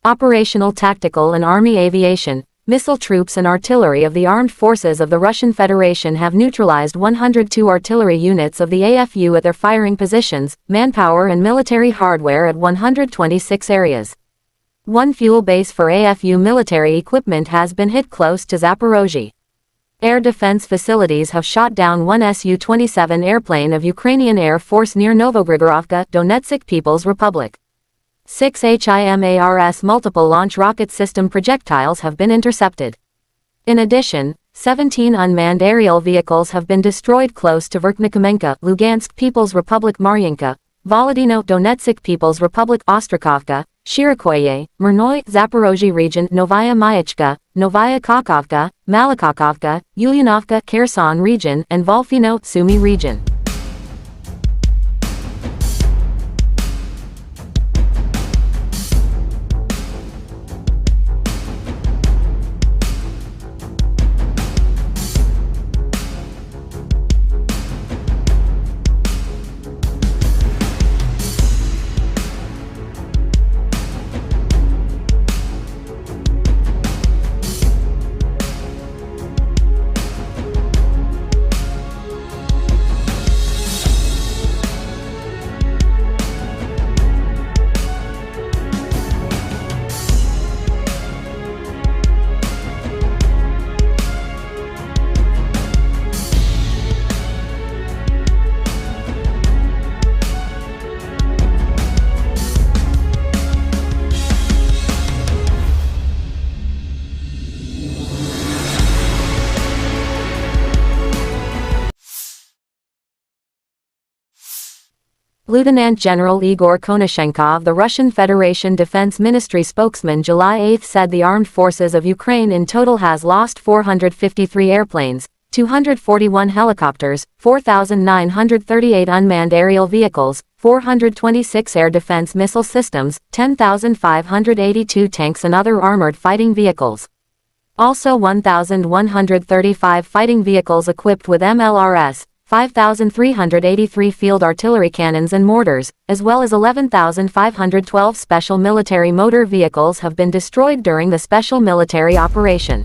Operational tactical and army aviation, missile troops and artillery of the armed forces of the Russian Federation have neutralized 102 artillery units of the AFU at their firing positions, manpower and military hardware at 126 areas. One fuel base for AFU military equipment has been hit close to Zaporozhye. Air defense facilities have shot down one Su-27 airplane of Ukrainian Air Force near Novogrigorovka, Donetsk People's Republic. 6 HIMARS multiple launch rocket system projectiles have been intercepted. In addition, 17 unmanned aerial vehicles have been destroyed close to Verkhnekamenka, Lugansk People's Republic, Maryinka, Volodino Donetsk People's Republic, Ostrakovka, Shirokoye, Myrnoy, Zaporozhye region, Novaya Mayachka, Novaya Kakhovka, Malakakovka, Ulyanovka, Kherson region, and Volfino, Sumy region. Lieutenant General Igor Konashenkov of the Russian Federation Defense Ministry spokesman July 8 said the armed forces of Ukraine in total has lost 453 airplanes, 241 helicopters, 4,938 unmanned aerial vehicles, 426 air defense missile systems, 10,582 tanks and other armored fighting vehicles. Also 1,135 fighting vehicles equipped with MLRS, 5,383 field artillery cannons and mortars, as well as 11,512 special military motor vehicles have been destroyed during the special military operation.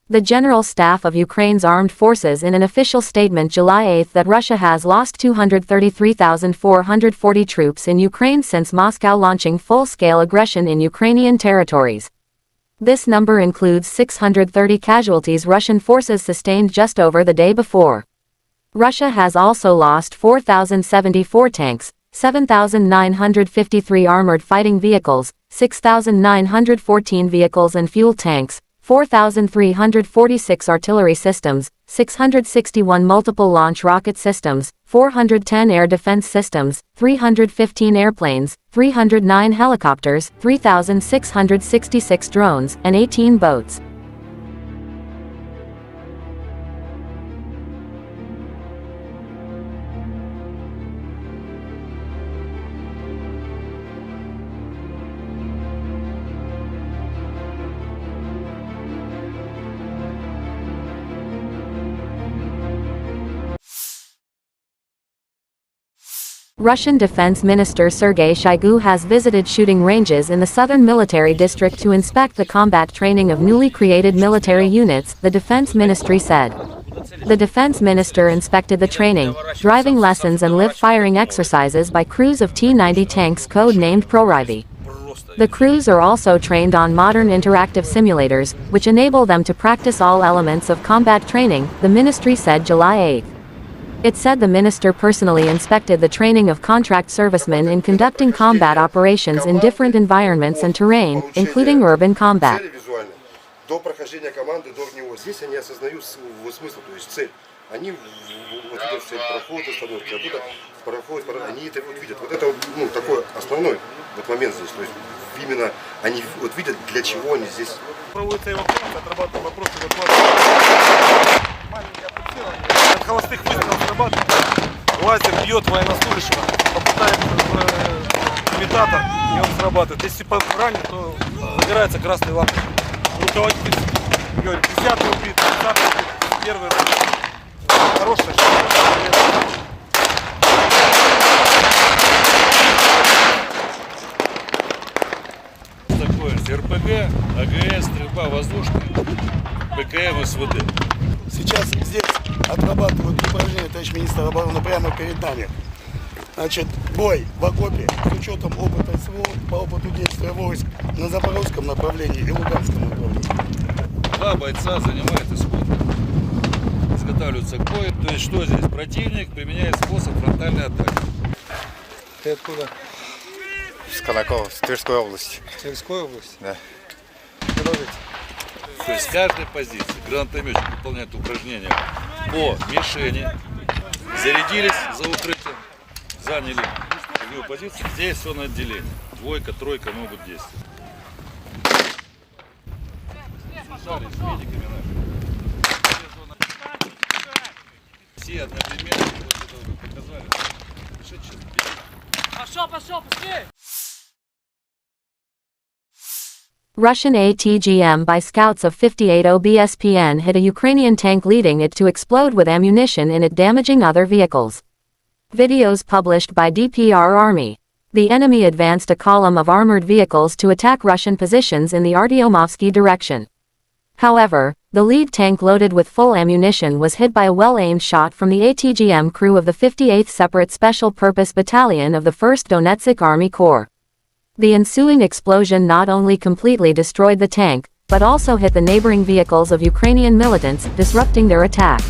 The General Staff of Ukraine's Armed Forces in an official statement July 8 that Russia has lost 233,440 troops in Ukraine since Moscow launching full-scale aggression in Ukrainian territories. This number includes 630 casualties Russian forces sustained just over the day before. Russia has also lost 4,074 tanks, 7,953 armored fighting vehicles, 6,914 vehicles and fuel tanks, 4,346 artillery systems, 661 multiple launch rocket systems, 410 air defense systems, 315 airplanes, 309 helicopters, 3,666 drones, and 18 boats. Russian Defense Minister Sergei Shoigu has visited shooting ranges in the southern military district to inspect the combat training of newly created military units, the Defense Ministry said. The Defense Minister inspected the training, driving lessons and live firing exercises by crews of T-90 tanks code-named Proryvi. The crews are also trained on modern interactive simulators, which enable them to practice all elements of combat training, the ministry said July 8. It said the minister personally inspected the training of contract servicemen in conducting combat operations in different environments and terrain, including urban combat. До прохождения команды до него здесь они осознают смысл, то есть цель. Они вот видят цель прохода, установки, оттуда проходят, они это вот видят. Вот это ну, такой основной вот момент здесь, то есть именно они вот видят, для чего они здесь. Проводится эвакуация, отрабатываем вопросы эвакуации. Маленькое фиксирование. От холостых выстрелов срабатывает. Лазер бьет военнослужащего, попадает в имитатор, и он срабатывает. Если ранен, то загорается красной лампой. Руководитель говорит, 10-й убит, 20-й убит, первый ранен. Хорошая штука. РПГ, АГС, стрельба воздушная, ПКМ, СВД. Сейчас здесь отрабатывают упражнения, товарищ министр обороны, прямо перед нами. Значит, бой в окопе с учетом опыта СВО по опыту действия войск на запорожском направлении и луганском направлении. Два бойца занимают исход. Изготавливаются к бою. То есть что здесь? Противник применяет способ фронтальной атаки. Ты откуда? С Колокова, с Тверской области. Тверской области? Да. Продолжите. То есть с каждой позиции гранатометчик выполняет упражнения по мишени, зарядились за укрытием, заняли огневую позицию. Здесь все на отделение. Двойка, тройка могут действовать. Связались с медиками нашими. Все одновременно, вот это вы показали. Пошел, быстрее! Russian ATGM by scouts of 58 OBSPN hit a Ukrainian tank leading it to explode with ammunition in it, damaging other vehicles. Videos published by DPR Army. The enemy advanced a column of armored vehicles to attack Russian positions in the Artyomovsky direction. However, the lead tank loaded with full ammunition was hit by a well-aimed shot from the ATGM crew of the 58th Separate Special Purpose Battalion of the 1st Donetsk Army Corps. The ensuing explosion not only completely destroyed the tank, but also hit the neighboring vehicles of Ukrainian militants, disrupting their attack.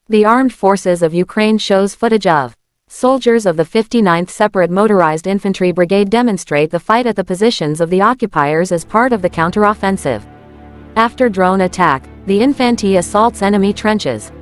The Armed Forces of Ukraine shows footage of soldiers of the 59th Separate Motorized Infantry Brigade demonstrate the fight at the positions of the occupiers as part of the counteroffensive. After drone attack, the infantry assaults enemy trenches.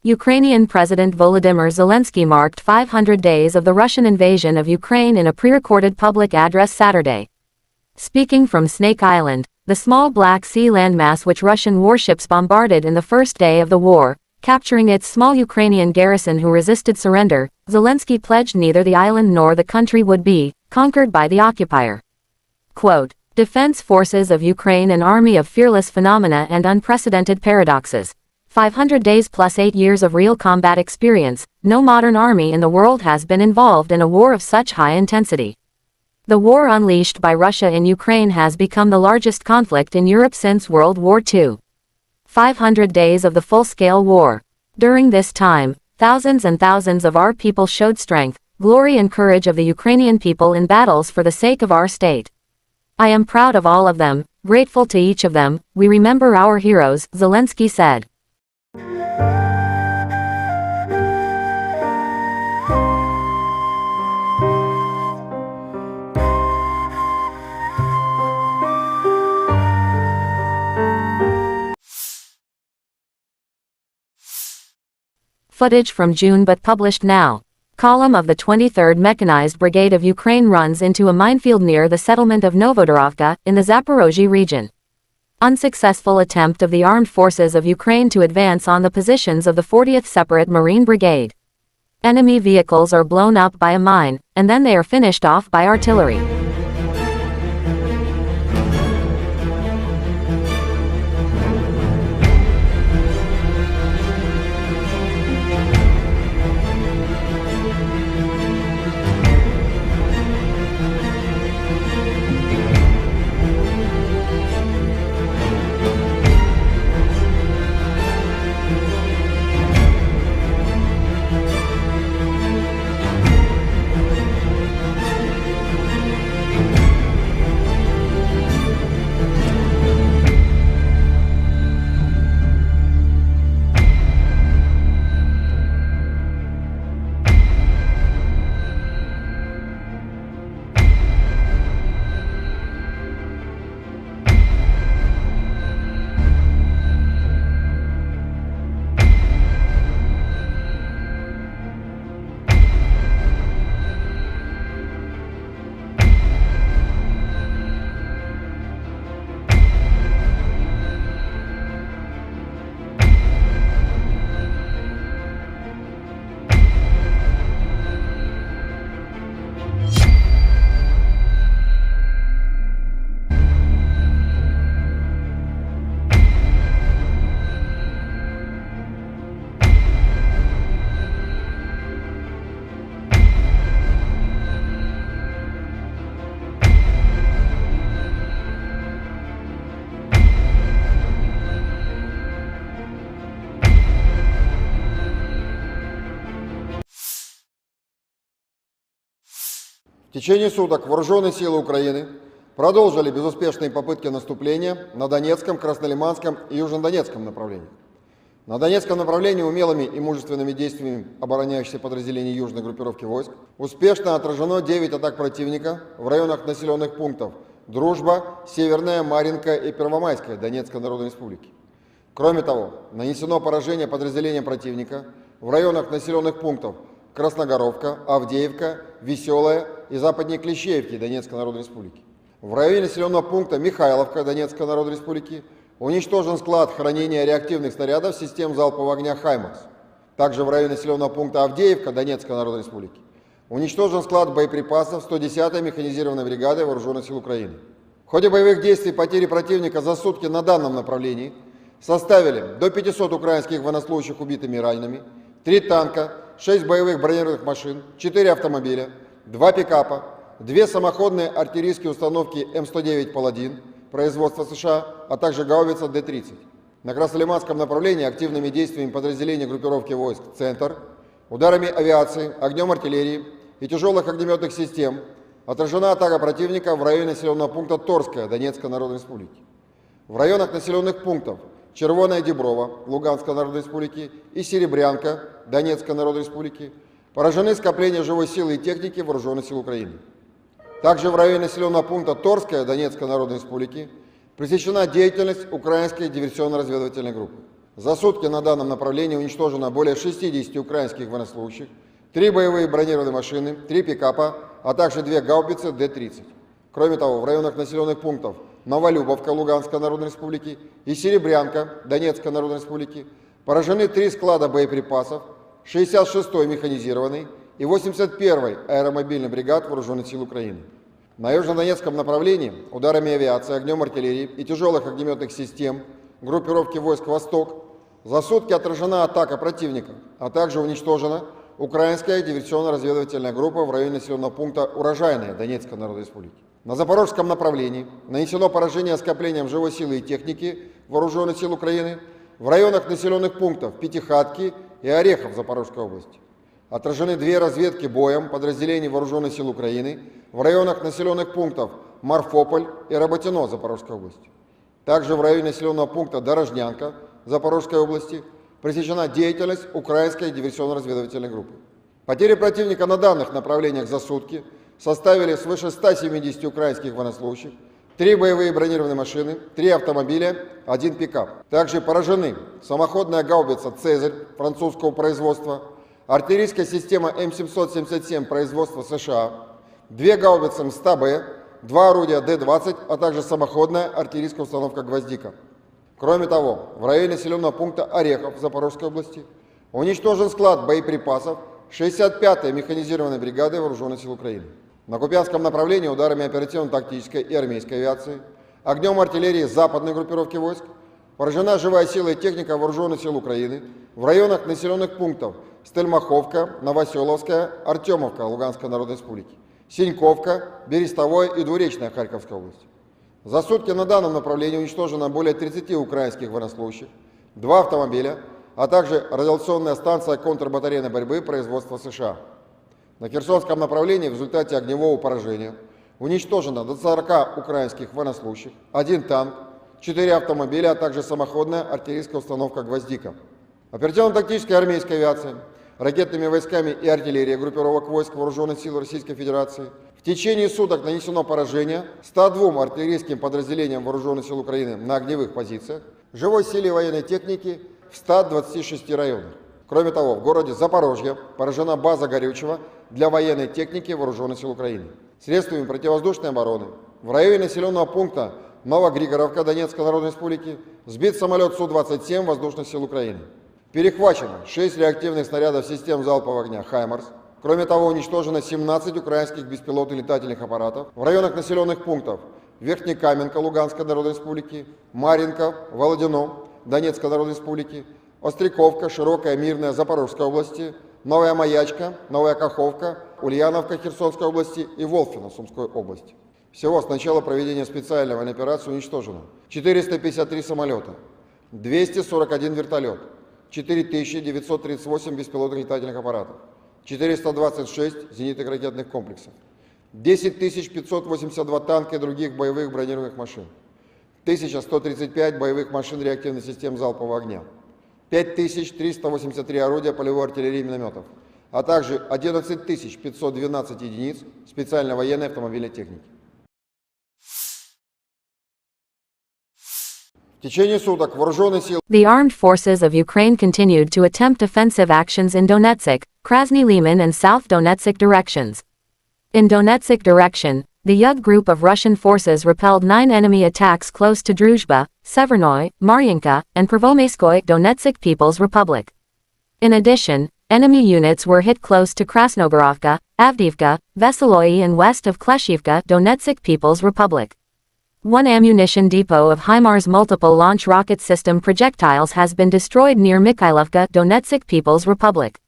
Ukrainian President Volodymyr Zelensky marked 500 days of the Russian invasion of Ukraine in a pre-recorded public address Saturday. Speaking from Snake Island, the small Black Sea landmass which Russian warships bombarded in the first day of the war, capturing its small Ukrainian garrison who resisted surrender, Zelensky pledged neither the island nor the country would be conquered by the occupier. Quote, "Defense forces of Ukraine, an army of fearless phenomena and unprecedented paradoxes. 500 days plus 8 years of real combat experience, no modern army in the world has been involved in a war of such high intensity. The war unleashed by Russia in Ukraine has become the largest conflict in Europe since World War II. 500 days of the full-scale war. During this time, thousands and thousands of our people showed strength, glory and courage of the Ukrainian people in battles for the sake of our state. I am proud of all of them, grateful to each of them, we remember our heroes," Zelensky said. Footage from June but published now. Column of the 23rd Mechanized Brigade of Ukraine runs into a minefield near the settlement of Novodorovka, in the Zaporozhye region. Unsuccessful attempt of the Armed Forces of Ukraine to advance on the positions of the 40th Separate Marine Brigade. Enemy vehicles are blown up by a mine, and then they are finished off by artillery. В течение суток вооруженные силы Украины продолжили безуспешные попытки наступления на Донецком, Краснолиманском и Южнодонецком направлениях. На Донецком направлении умелыми и мужественными действиями обороняющихся подразделений южной группировки войск успешно отражено 9 атак противника в районах населенных пунктов Дружба, Северная, Марьинка и Первомайская Донецкой Народной Республики. Кроме того, нанесено поражение подразделениям противника в районах населенных пунктов Красногоровка, Авдеевка, Веселая и западнее Клещеевки Донецкой Народной Республики. В районе населенного пункта Михайловка Донецкой Народной Республики уничтожен склад хранения реактивных снарядов систем залпового огня «Хаймарс». Также в районе населенного пункта Авдеевка Донецкой Народной Республики уничтожен склад боеприпасов 110-й механизированной бригады Вооруженных сил Украины. В ходе боевых действий потери противника за сутки на данном направлении составили до 500 украинских военнослужащих убитыми и ранеными, 3 танка, 6 боевых бронированных машин, 4 автомобиля, 2 пикапа, 2 самоходные артиллерийские установки М109 «Паладин» производства США, а также гаубица Д-30. На Краснолиманском направлении активными действиями подразделений группировки войск «Центр», ударами авиации, огнем артиллерии и тяжелых огнеметных систем отражена атака противника в районе населенного пункта Торская Донецкой Народной Республики. В районах населенных пунктов Червоная Деброва Луганской Народной Республики и Серебрянка Донецкой Народной Республики поражены скопления живой силы и техники Вооруженных сил Украины. Также в районе населенного пункта Торская Донецкой Народной Республики пресечена деятельность украинской диверсионно-разведывательной группы. За сутки на данном направлении уничтожено более 60 украинских военнослужащих, 3 боевые бронированные машины, 3 пикапа, а также 2 гаубицы Д-30. Кроме того, в районах населенных пунктов Новолюбовка Луганской Народной Республики и Серебрянка Донецкой Народной Республики поражены 3 склада боеприпасов 66-й механизированной и 81-й аэромобильной бригад Вооруженных сил Украины. На южнодонецком направлении ударами авиации, огнем артиллерии и тяжелых огнеметных систем группировки войск «Восток» за сутки отражена атака противника, а также уничтожена украинская диверсионно-разведывательная группа в районе населенного пункта Урожайная Донецкой Народной Республики. На запорожском направлении нанесено поражение скоплениям живой силы и техники Вооруженных сил Украины в районах населенных пунктов Пятихатки и Орехов Запорожской области. Отражены 2 разведки боем подразделений Вооруженных сил Украины в районах населенных пунктов Марфополь и Работино Запорожской области. Также в районе населенного пункта Дорожнянка Запорожской области пресечена деятельность украинской диверсионно-разведывательной группы. Потери противника на данных направлениях за сутки составили свыше 170 украинских военнослужащих, 3 боевые бронированные машины, 3 автомобиля, 1 пикап. Также поражены самоходная гаубица «Цезарь» французского производства, артиллерийская система М777 производства США, 2 гаубицы МСТА-Б, 2 орудия Д-20, а также самоходная артиллерийская установка «Гвоздика». Кроме того, в районе населенного пункта Орехов Запорожской области уничтожен склад боеприпасов 65-й механизированной бригады Вооруженных сил Украины. На Купянском направлении ударами оперативно-тактической и армейской авиации, огнем артиллерии западной группировки войск поражена живая сила и техника Вооруженных сил Украины в районах населенных пунктов Стельмаховка, Новоселовская, Артемовка Луганской Народной Республики, Синьковка, Берестовое и Двуречная Харьковской области. За сутки на данном направлении уничтожено более 30 украинских военнослужащих, 2 автомобиля, а также радиационная станция контрбатарейной борьбы производства США. На Херсонском направлении в результате огневого поражения уничтожено до 40 украинских военнослужащих, 1 танк, 4 автомобиля, а также самоходная артиллерийская установка «Гвоздика». Оперативно-тактическая армейская авиация, ракетными войсками и артиллерией группировок войск Вооруженных сил Российской Федерации в течение суток нанесено поражение 102 артиллерийским подразделениям Вооруженных сил Украины на огневых позициях, живой силе военной техники в 126 районах. Кроме того, в городе Запорожье поражена база горючего для военной техники Вооруженных сил Украины. Средствами противовоздушной обороны в районе населенного пункта Новогригоровка Донецкой Народной Республики сбит самолет Су-27 Воздушных сил Украины. Перехвачено 6 реактивных снарядов систем залпового огня «Хаймарс». Кроме того, уничтожено 17 украинских беспилотных летательных аппаратов в районах населенных пунктов Верхнекаменка Луганской Народной Республики, Марьинка, Володино Донецкой Народной Республики, Остряковка, Широкая, Мирная Запорожской области, Новая Маячка, Новая Каховка, Ульяновка Херсонской области и Волфино Сумской области. Всего с начала проведения специальной военной операции уничтожено 453 самолета, 241 вертолет, 4938 беспилотных летательных аппаратов, 426 зенитных ракетных комплексов, 10 582 танка и других боевых бронированных машин, 1135 боевых машин реактивных систем залпового огня, 5383 орудия полевой артиллерии и минометов, а также 11 512 единиц специальной военной автомобильной техники. В течение суток вооруженные силы The armed forces of Ukraine continued to attempt offensive actions in Donetsk, Krasny Liman and South Donetsk directions. In Donetsk direction, the Yug group of Russian forces repelled 9 enemy attacks close to Druzhba, Severnoy, Maryanka, and Prvomaiskoye Donetsk People's Republic. In addition, enemy units were hit close to Krasnogorovka, Avdiivka, Veseloye and west of Kleshivka Donetsk People's Republic. One ammunition depot of HIMARS multiple launch rocket system projectiles has been destroyed near Mikhailovka Donetsk People's Republic.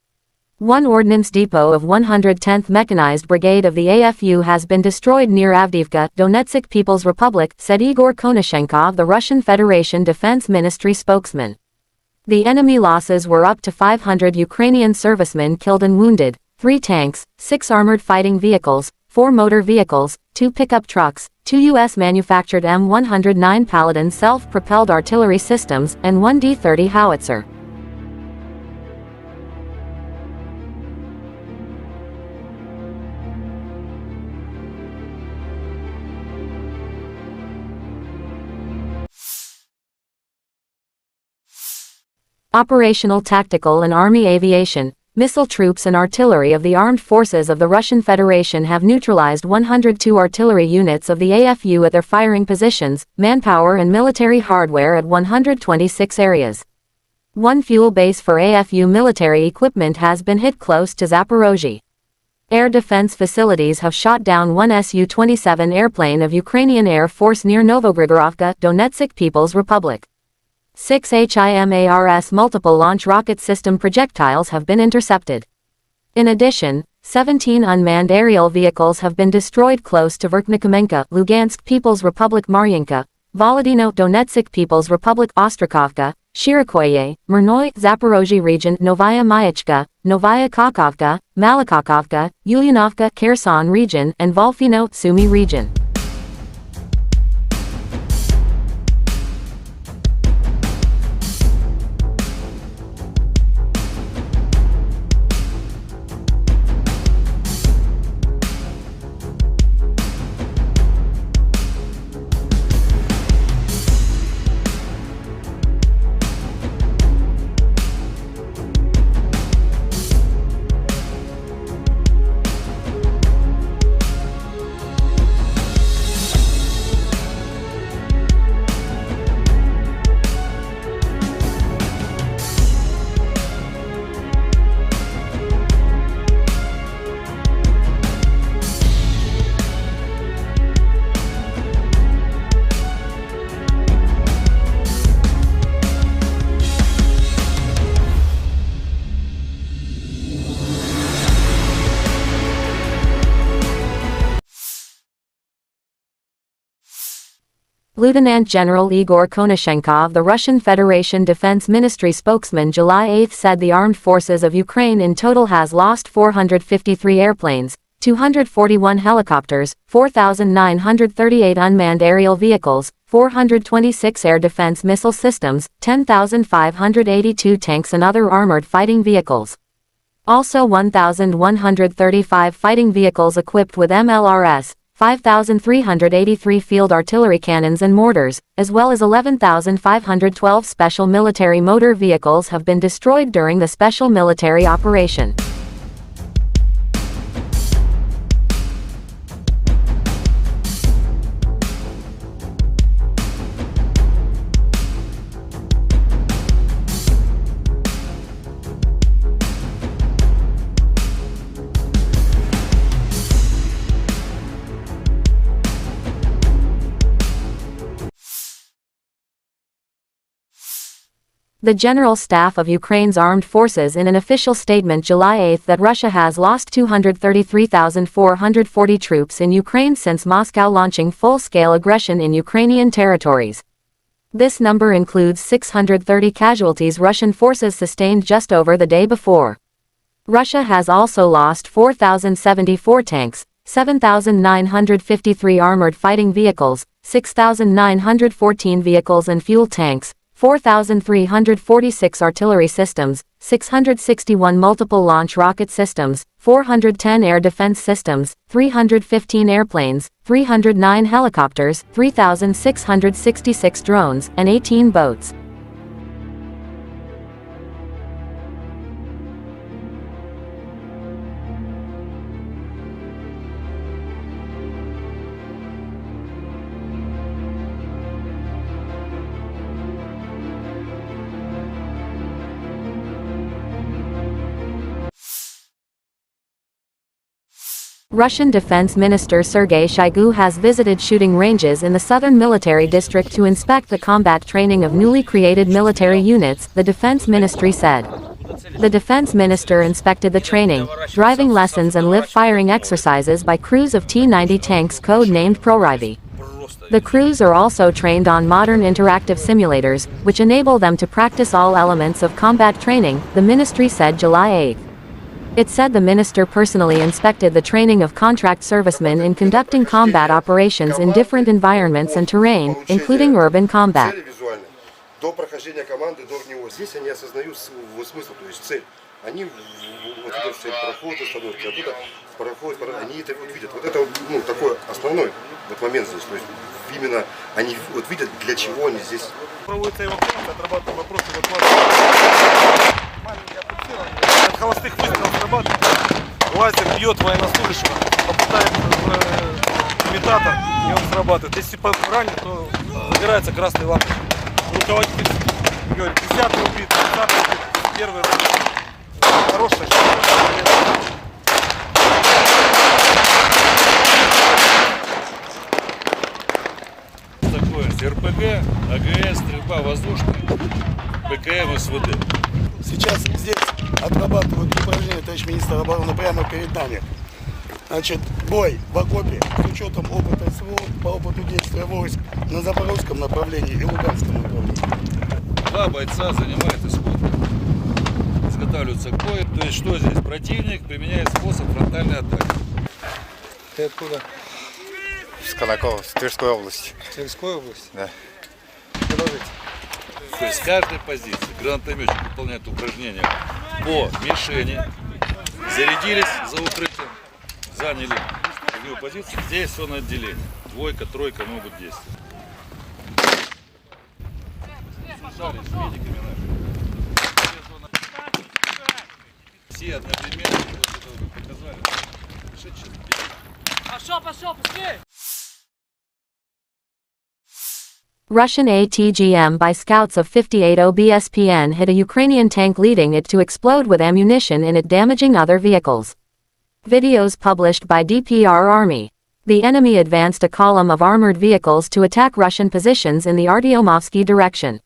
One ordnance depot of 110th Mechanized Brigade of the AFU has been destroyed near Avdiivka, Donetsk People's Republic, said Igor Konashenkov, the Russian Federation Defense Ministry spokesman. The enemy losses were up to 500 Ukrainian servicemen killed and wounded, 3 tanks, 6 armored fighting vehicles, 4 motor vehicles, 2 pickup trucks, 2 U.S.-manufactured M109 Paladin self-propelled artillery systems, and 1 D-30 howitzer. Operational tactical and army aviation, missile troops and artillery of the armed forces of the Russian Federation have neutralized 102 artillery units of the AFU at their firing positions, manpower and military hardware at 126 areas. One fuel base for AFU military equipment has been hit close to Zaporozhye. Air defense facilities have shot down one Su-27 airplane of Ukrainian Air Force near Novogrigorovka, Donetsk People's Republic. 6 HIMARS multiple launch rocket system projectiles have been intercepted. In addition, 17 unmanned aerial vehicles have been destroyed close to Verkhnikomenka, Lugansk People's Republic, Maryanka, Volodino Donetsk People's Republic, Ostrakovka, Shirikoye, Mirnoy, Zaporozhye region, Novaya Mayachka, Novaya Kakovka, Malakakovka, Ulyanovka, Kherson region, and Volfino, Sumy region. Lieutenant General Igor Konashenkov, the Russian Federation Defense Ministry spokesman, July 8 said the armed forces of Ukraine in total has lost 453 airplanes, 241 helicopters, 4,938 unmanned aerial vehicles, 426 air defense missile systems, 10,582 tanks and other armored fighting vehicles. Also 1,135 fighting vehicles equipped with MLRS, 5,383 field artillery cannons and mortars, as well as 11,512 special military motor vehicles have been destroyed during the special military operation. The General Staff of Ukraine's Armed Forces in an official statement July 8 that Russia has lost 233,440 troops in Ukraine since Moscow launching full-scale aggression in Ukrainian territories. This number includes 630 casualties Russian forces sustained just over the day before. Russia has also lost 4,074 tanks, 7,953 armored fighting vehicles, 6,914 vehicles and fuel tanks, 4,346 artillery systems, 661 multiple launch rocket systems, 410 air defense systems, 315 airplanes, 309 helicopters, 3,666 drones, and 18 boats. Russian Defense Minister Sergei Shoigu has visited shooting ranges in the southern military district to inspect the combat training of newly created military units, the Defense Ministry said. The Defense Minister inspected the training, driving lessons and live-firing exercises by crews of T-90 tanks code-named ProRivi. The crews are also trained on modern interactive simulators, which enable them to practice all elements of combat training, the ministry said July 8. It said the minister personally inspected the training of contract servicemen in conducting combat operations in different environments and terrain, including urban combat. До прохождения команды, до него здесь они осознают смысл, то есть цель. Они вот идут цель прохода, остановки, оттуда проходят, они это вот видят. Вот это такой основной вот момент здесь. То есть именно они вот видят, для чего они здесь. Проводится эвакуация, отрабатываем вопросы эвакуации. Маленькое пульсирование. От холостых выстрелов срабатывает. Лазер бьет военнослужащего, попадает в имитатор, и он срабатывает. Если ранен, то загорается красный лампочка. Руководитель говорит, 10-й убит, 20-й убит, первый раз. Хорошая Такое РПГ, АГС, стрельба воздушная, ПКМ, СВД. Сейчас здесь отрабатывают упражнения, товарищ министр обороны, прямо перед нами. Значит, бой в окопе с учетом опыта СВО по опыту действия войск на Запорожском направлении и Луганском направлении. Два бойца занимают исход. Изготавливаются к бою. То есть что здесь? Противник применяет способ фронтальной атаки. Ты откуда? С Колокова, с Тверской области. Тверской области? Да. Продолжите. То есть с каждой позиции гранатометчик выполняет упражнения по мишени. Зарядились за укрытием, заняли огневую позицию. Здесь все на отделение. Двойка, тройка могут действовать. Связались с медиками нашими. Все одновременно показали. Пошел, быстрее! Russian ATGM by scouts of 58 OBSPN hit a Ukrainian tank, leading it to explode with ammunition in it, damaging other vehicles. Videos published by DPR Army. The enemy advanced a column of armored vehicles to attack Russian positions in the Artyomovsky direction.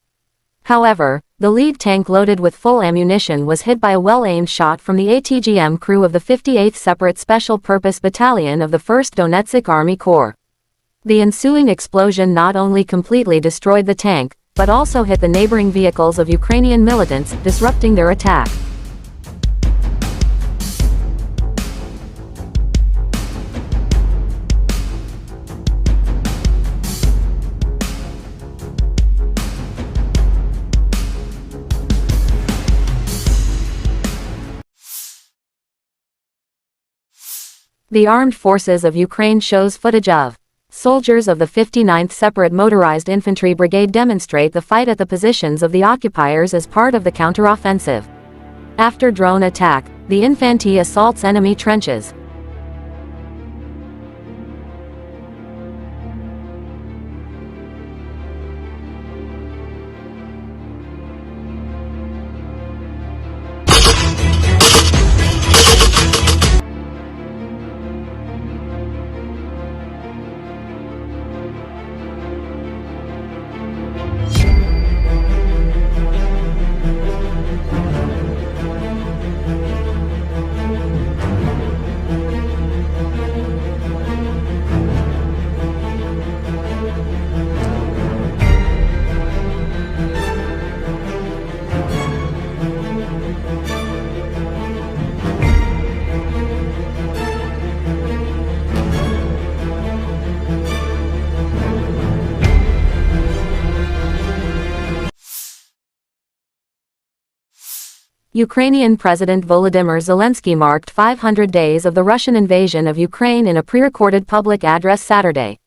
However, the lead tank loaded with full ammunition was hit by a well-aimed shot from the ATGM crew of the 58th Separate Special Purpose Battalion of the 1st Donetsk Army Corps. The ensuing explosion not only completely destroyed the tank, but also hit the neighboring vehicles of Ukrainian militants, disrupting their attack. The Armed Forces of Ukraine shows footage of soldiers of the 59th Separate Motorized Infantry Brigade demonstrate the fight at the positions of the occupiers as part of the counteroffensive. After drone attack, the infantry assaults enemy trenches. Ukrainian President Volodymyr Zelensky marked 500 days of the Russian invasion of Ukraine in a pre-recorded public address Saturday.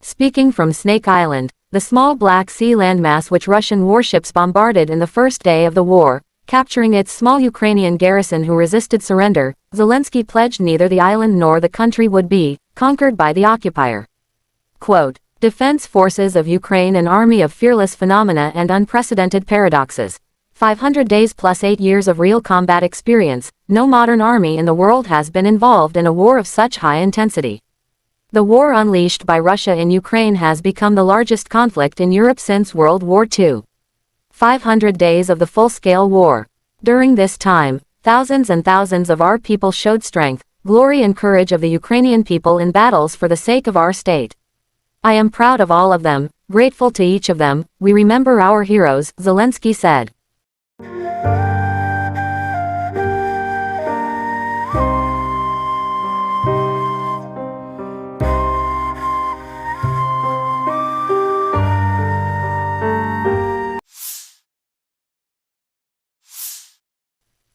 Speaking from Snake Island, the small Black Sea landmass which Russian warships bombarded in the first day of the war, capturing its small Ukrainian garrison who resisted surrender, Zelensky pledged neither the island nor the country would be conquered by the occupier. Quote, Defense Forces of Ukraine, an army of fearless phenomena and unprecedented paradoxes. 500 days plus 8 years of real combat experience. No modern army in the world has been involved in a war of such high intensity. The war unleashed by Russia in Ukraine has become the largest conflict in Europe since World War II. 500 days of the full-scale war. During this time, thousands and thousands of our people showed strength, glory and courage of the Ukrainian people in battles for the sake of our state. I am proud of all of them, grateful to each of them. We remember our heroes, Zelensky said.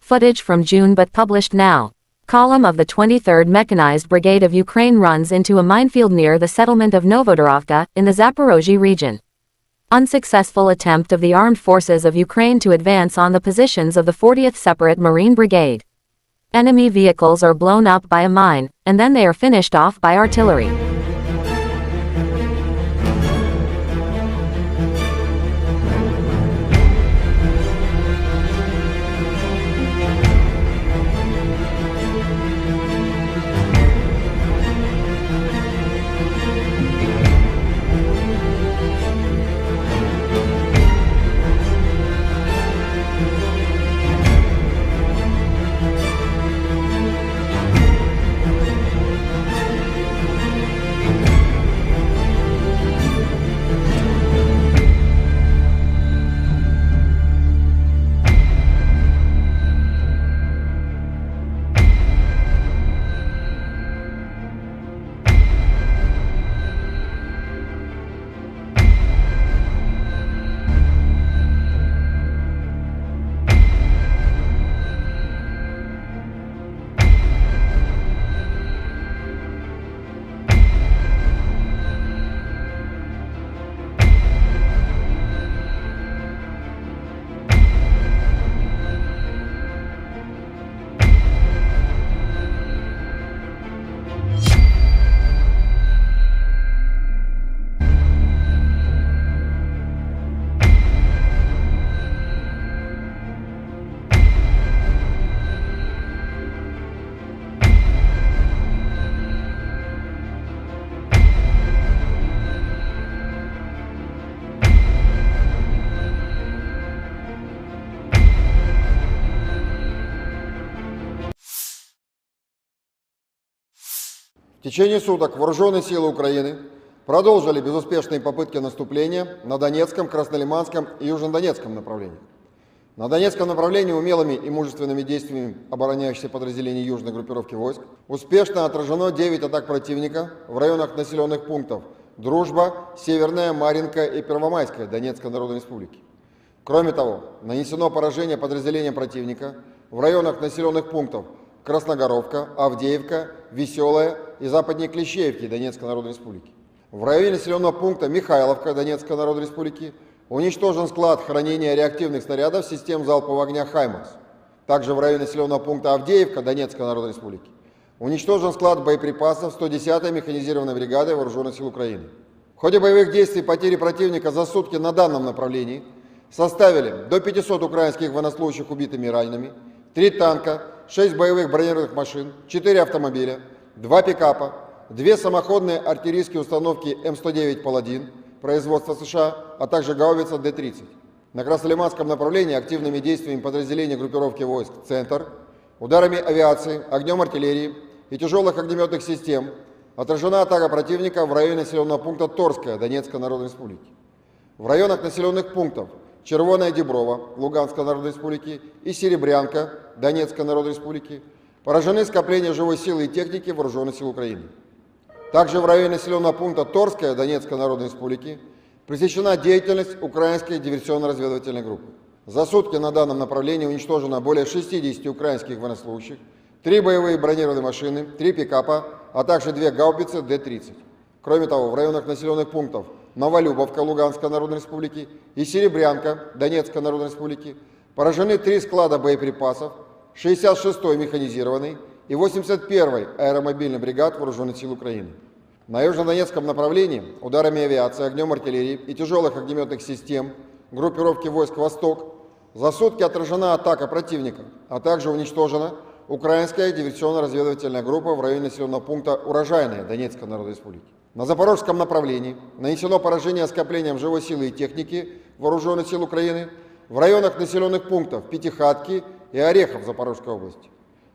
Footage from June but published now. Column of the 23rd Mechanized Brigade of Ukraine runs into a minefield near the settlement of Novodorovka, in the Zaporozhye region. Unsuccessful attempt of the armed forces of Ukraine to advance on the positions of the 40th Separate Marine Brigade. Enemy vehicles are blown up by a mine, and then they are finished off by artillery. В течение суток вооруженные силы Украины продолжили безуспешные попытки наступления на Донецком, Краснолиманском и Южнодонецком направлениях. На Донецком направлении умелыми и мужественными действиями обороняющихся подразделений южной группировки войск успешно отражено 9 атак противника в районах населенных пунктов Дружба, Северная, Марьинка и Первомайская Донецкой Народной Республики. Кроме того, нанесено поражение подразделениям противника в районах населенных пунктов Красногоровка, Авдеевка, Веселая и западнее Клещеевки Донецкой Народной Республики. В районе населенного пункта Михайловка Донецкой Народной Республики уничтожен склад хранения реактивных снарядов систем залпового огня «Хаймарс». Также в районе населенного пункта Авдеевка Донецкой Народной Республики уничтожен склад боеприпасов 110-й механизированной бригады Вооруженных сил Украины. В ходе боевых действий потери противника за сутки на данном направлении составили до 500 украинских военнослужащих убитыми и ранеными, 3 танка, 6 боевых бронированных машин, 4 автомобиля, 2 пикапа, 2 самоходные артиллерийские установки М109 «Паладин» производства США, а также гаубица Д-30. На Краснолиманском направлении активными действиями подразделений группировки войск «Центр», ударами авиации, огнем артиллерии и тяжелых огнеметных систем отражена атака противника в районе населенного пункта Торская Донецкой Народной Республики. В районах населенных пунктов Червоная Деброва Луганской Народной Республики и Серебрянка Донецкой Народной Республики поражены скопления живой силы и техники Вооруженных сил Украины. Также в районе населенного пункта Торская Донецкой Народной Республики пресечена деятельность украинской диверсионно-разведывательной группы. За сутки на данном направлении уничтожено более 60 украинских военнослужащих, 3 боевые бронированные машины, 3 пикапа, а также 2 гаубицы Д-30. Кроме того, в районах населенных пунктов Новолюбовка Луганской Народной Республики и Серебрянка Донецкой Народной Республики поражены 3 склада боеприпасов, 66-й механизированный и 81-й аэромобильный бригад Вооруженных сил Украины. На южнодонецком направлении ударами авиации, огнем артиллерии и тяжелых огнеметных систем группировки войск «Восток» за сутки отражена атака противника, а также уничтожена украинская диверсионно-разведывательная группа в районе населенного пункта Урожайная Донецкой Народной Республики. На запорожском направлении нанесено поражение скоплением живой силы и техники Вооруженных сил Украины в районах населенных пунктов Пятихатки и Орехов Запорожской области.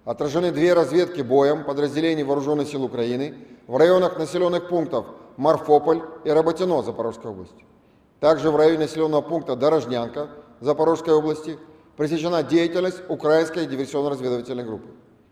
Отражены 2 разведки боем подразделений Вооруженных сил Украины в районах населенных пунктов Марфополь и Работино Запорожской области. Также в районе населенного пункта Дорожнянка Запорожской области пресечена деятельность украинской диверсионно-разведывательной группы.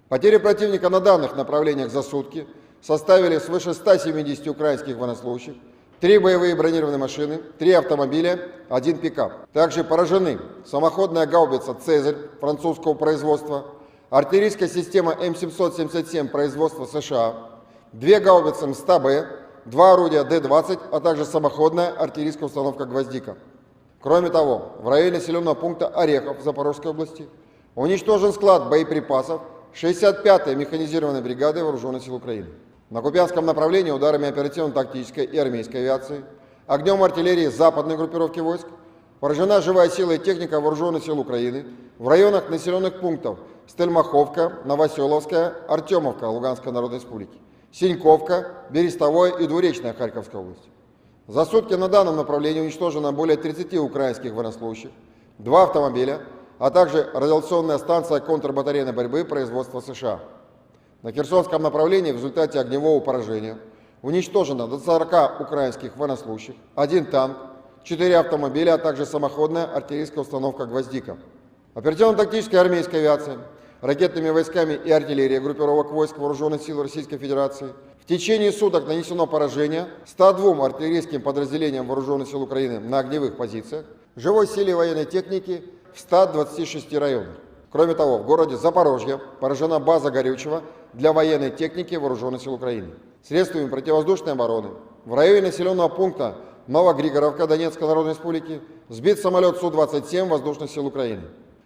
Потери противника на данных направлениях за сутки составили свыше 170 украинских военнослужащих, 3 боевые бронированные машины, 3 автомобиля, 1 пикап. Также поражены самоходная гаубица «Цезарь» французского производства, артиллерийская система М777 производства США, 2 гаубицы МСТА-Б, 2 орудия Д-20, а также самоходная артиллерийская установка «Гвоздика». Кроме того, в районе населенного пункта Орехов Запорожской области уничтожен склад боеприпасов 65-й механизированной бригады Вооруженных сил Украины. На Купянском направлении ударами оперативно-тактической и армейской авиации, огнем артиллерии западной группировки войск поражена живая сила и техника Вооруженных сил Украины в районах населенных пунктов Стельмаховка, Новоселовская, Артемовка Луганской Народной Республики, Синьковка, Берестовое и Двуречная Харьковской области. За сутки на данном направлении уничтожено более 30 украинских военнослужащих, 2 автомобиля, а также радиационная станция контрбатарейной борьбы производства США. На Херсонском направлении в результате огневого поражения уничтожено до 40 украинских военнослужащих, 1 танк, 4 автомобиля, а также самоходная артиллерийская установка «Гвоздика». Оперативно-тактической армейской авиацией, ракетными войсками и артиллерией группировок войск Вооруженных сил Российской Федерации в течение суток нанесено поражение 102 артиллерийским подразделениям Вооруженных сил Украины на огневых позициях, живой силе военной техники в 126 районах. Кроме того, в городе Запорожье поражена база горючего для военной техники Вооруженных сил Украины. Средствами противовоздушной обороны в районе населенного пункта Новогригоровка Донецкой Народной Республики сбит самолет Су-27 Воздушных сил Украины.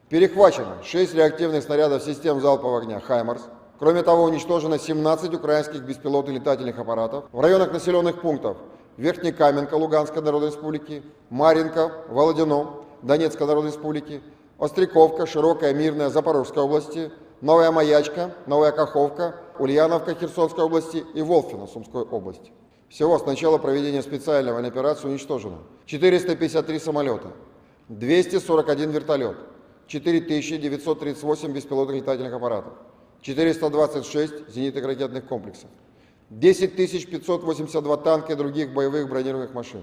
Перехвачено 6 реактивных снарядов систем залпового огня «Хаймарс». Кроме того, уничтожено 17 украинских беспилотных летательных аппаратов в районах населенных пунктов Верхнекаменка Луганской Народной Республики, Марьинка, Володино Донецкой Народной Республики, Остряковка, Широкая, Мирная Запорожской области, Новая Маячка, Новая Каховка, Ульяновка Херсонской области и Волфино Сумской области. Всего с начала проведения специальной военной операции уничтожено 453 самолета, 241 вертолет, 4938 беспилотных летательных аппаратов, 426 зенитных ракетных комплексов, 10 582 танка и других боевых бронированных машин,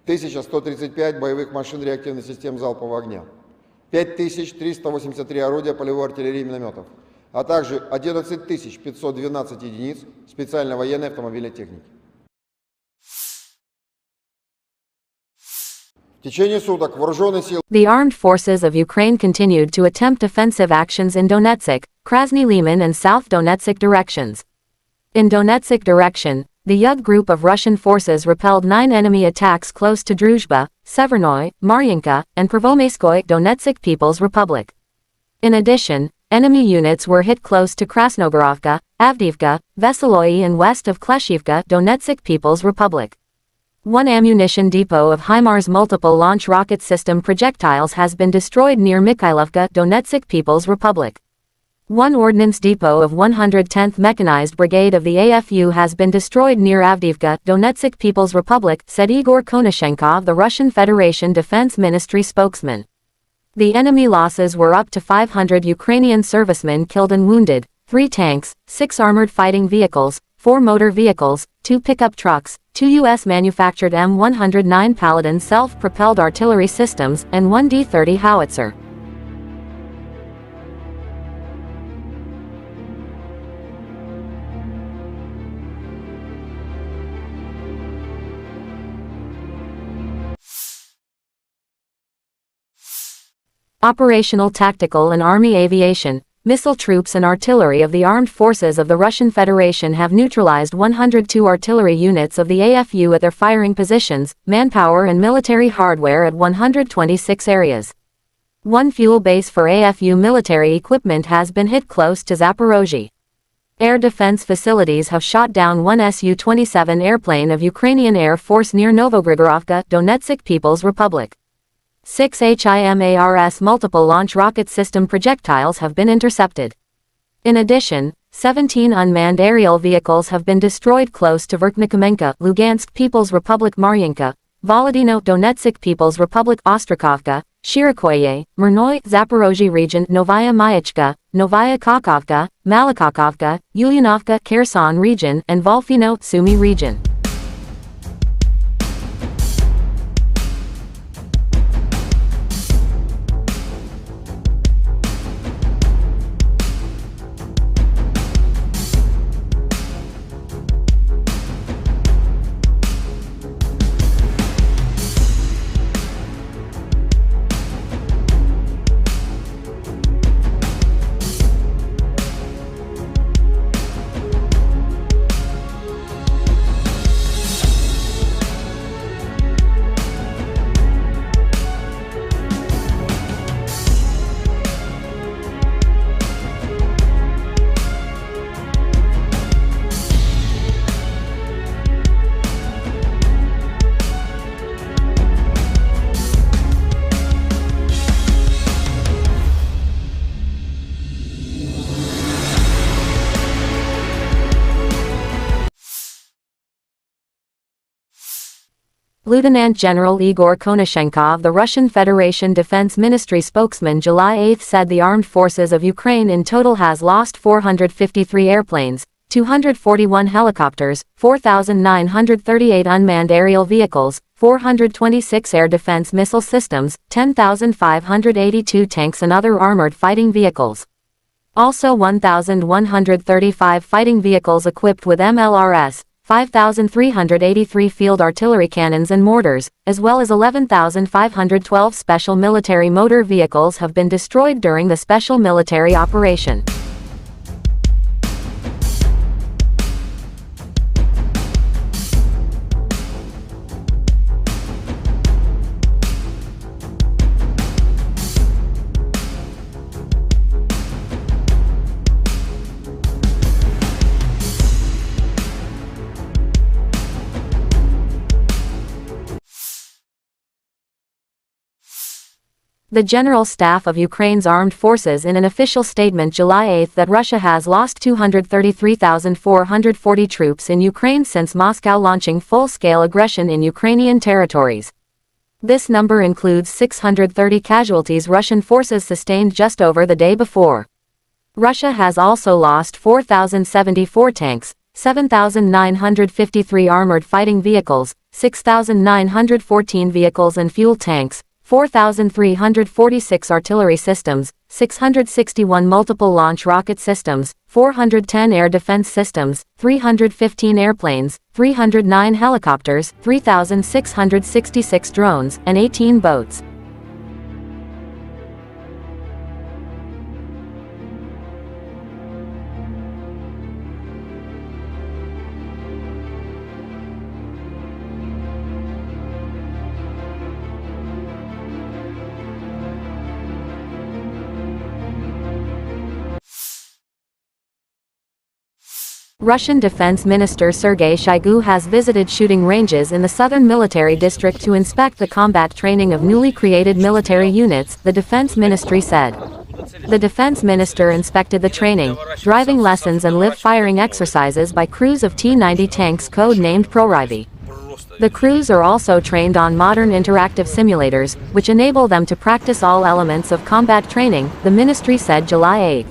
1135 боевых машин реактивных систем залпового огня, 5383 орудия полевой артиллерии и минометов, а также 11 512 единиц специальной военной автомобильной техники. В течение суток вооруженные силы The armed forces of Ukraine continued to attempt offensive actions in Donetsk, Krasny Liman and South Donetsk directions. In Donetsk direction, the Yug group of Russian forces repelled 9 enemy attacks close to Druzhba, Severnoy, Maryinka, and Prvomaiskoye Donetsk People's Republic. In addition, enemy units were hit close to Krasnogorovka, Avdiivka, Veseloye and west of Kleshivka Donetsk People's Republic. 1 ammunition depot of HIMARS multiple launch rocket system projectiles has been destroyed near Mikhailovka Donetsk People's Republic. 1 ordnance depot of 110th Mechanized Brigade of the AFU has been destroyed near Avdiivka, Donetsk People's Republic, said Igor Konashenkov, the Russian Federation Defense Ministry spokesman. The enemy losses were up to 500 Ukrainian servicemen killed and wounded, 3 tanks, 6 armored fighting vehicles, 4 motor vehicles, 2 pickup trucks, 2 U.S.-manufactured M109 Paladin self-propelled artillery systems, and 1 D-30 howitzer. Operational, tactical and army aviation, missile troops and artillery of the armed forces of the Russian Federation have neutralized 102 artillery units of the AFU at their firing positions, manpower and military hardware at 126 areas. One fuel base for AFU military equipment has been hit close to Zaporozhye. Air defense facilities have shot down one Su-27 airplane of Ukrainian Air Force near Novogrigorovka, Donetsk People's Republic. 6 HIMARS multiple launch rocket system projectiles have been intercepted. In addition, 17 unmanned aerial vehicles have been destroyed close to Verkhnikomenka, Lugansk People's Republic, Maryanka, Volodino, Donetsk People's Republic, Ostrakovka, Shirikoye, Murnoy, Zaporozhye region, Novaya Mayachka, Novaya Kakovka, Malakakovka, Ulyanovka, Kherson region, and Volfino, Sumy region. Lieutenant General Igor Konashenkov, the Russian Federation Defense Ministry spokesman, July 8 said the armed forces of Ukraine in total has lost 453 airplanes, 241 helicopters, 4,938 unmanned aerial vehicles, 426 air defense missile systems, 10,582 tanks and other armored fighting vehicles. Also 1,135 fighting vehicles equipped with MLRS, 5,383 field artillery cannons and mortars, as well as 11,512 special military motor vehicles have been destroyed during the special military operation. The General Staff of Ukraine's Armed Forces in an official statement July 8 that Russia has lost 233,440 troops in Ukraine since Moscow launching full-scale aggression in Ukrainian territories. This number includes 630 casualties Russian forces sustained just over the day before. Russia has also lost 4,074 tanks, 7,953 armored fighting vehicles, 6,914 vehicles and fuel tanks, 4,346 artillery systems, 661 multiple launch rocket systems, 410 air defense systems, 315 airplanes, 309 helicopters, 3,666 drones, and 18 boats. Russian Defense Minister Sergei Shoigu has visited shooting ranges in the southern military district to inspect the combat training of newly created military units, the Defense Ministry said. The Defense Minister inspected the training, driving lessons and live firing exercises by crews of T-90 tanks code-named Proryvi. The crews are also trained on modern interactive simulators, which enable them to practice all elements of combat training, the ministry said July 8.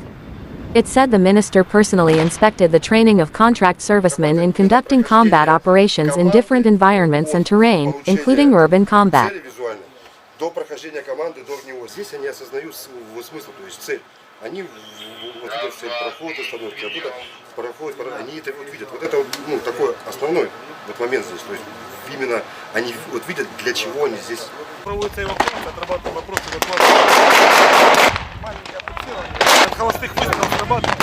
It said the minister personally inspected the training of contract servicemen in conducting combat operations in different environments and terrain, including urban combat. До прохождения команды, до огневого. Здесь они осознают смысл, то есть цель. они вот видят цель прохода, остановки, оттуда проходят, они это вот видят. Вот это вот, ну, такой основной вот момент здесь. То есть именно они вот видят, для чего они здесь. Проводится эвакуация, отрабатываем вопросы эвакуации. Маленькое пульсирование. От холостых выстрелов срабатывает.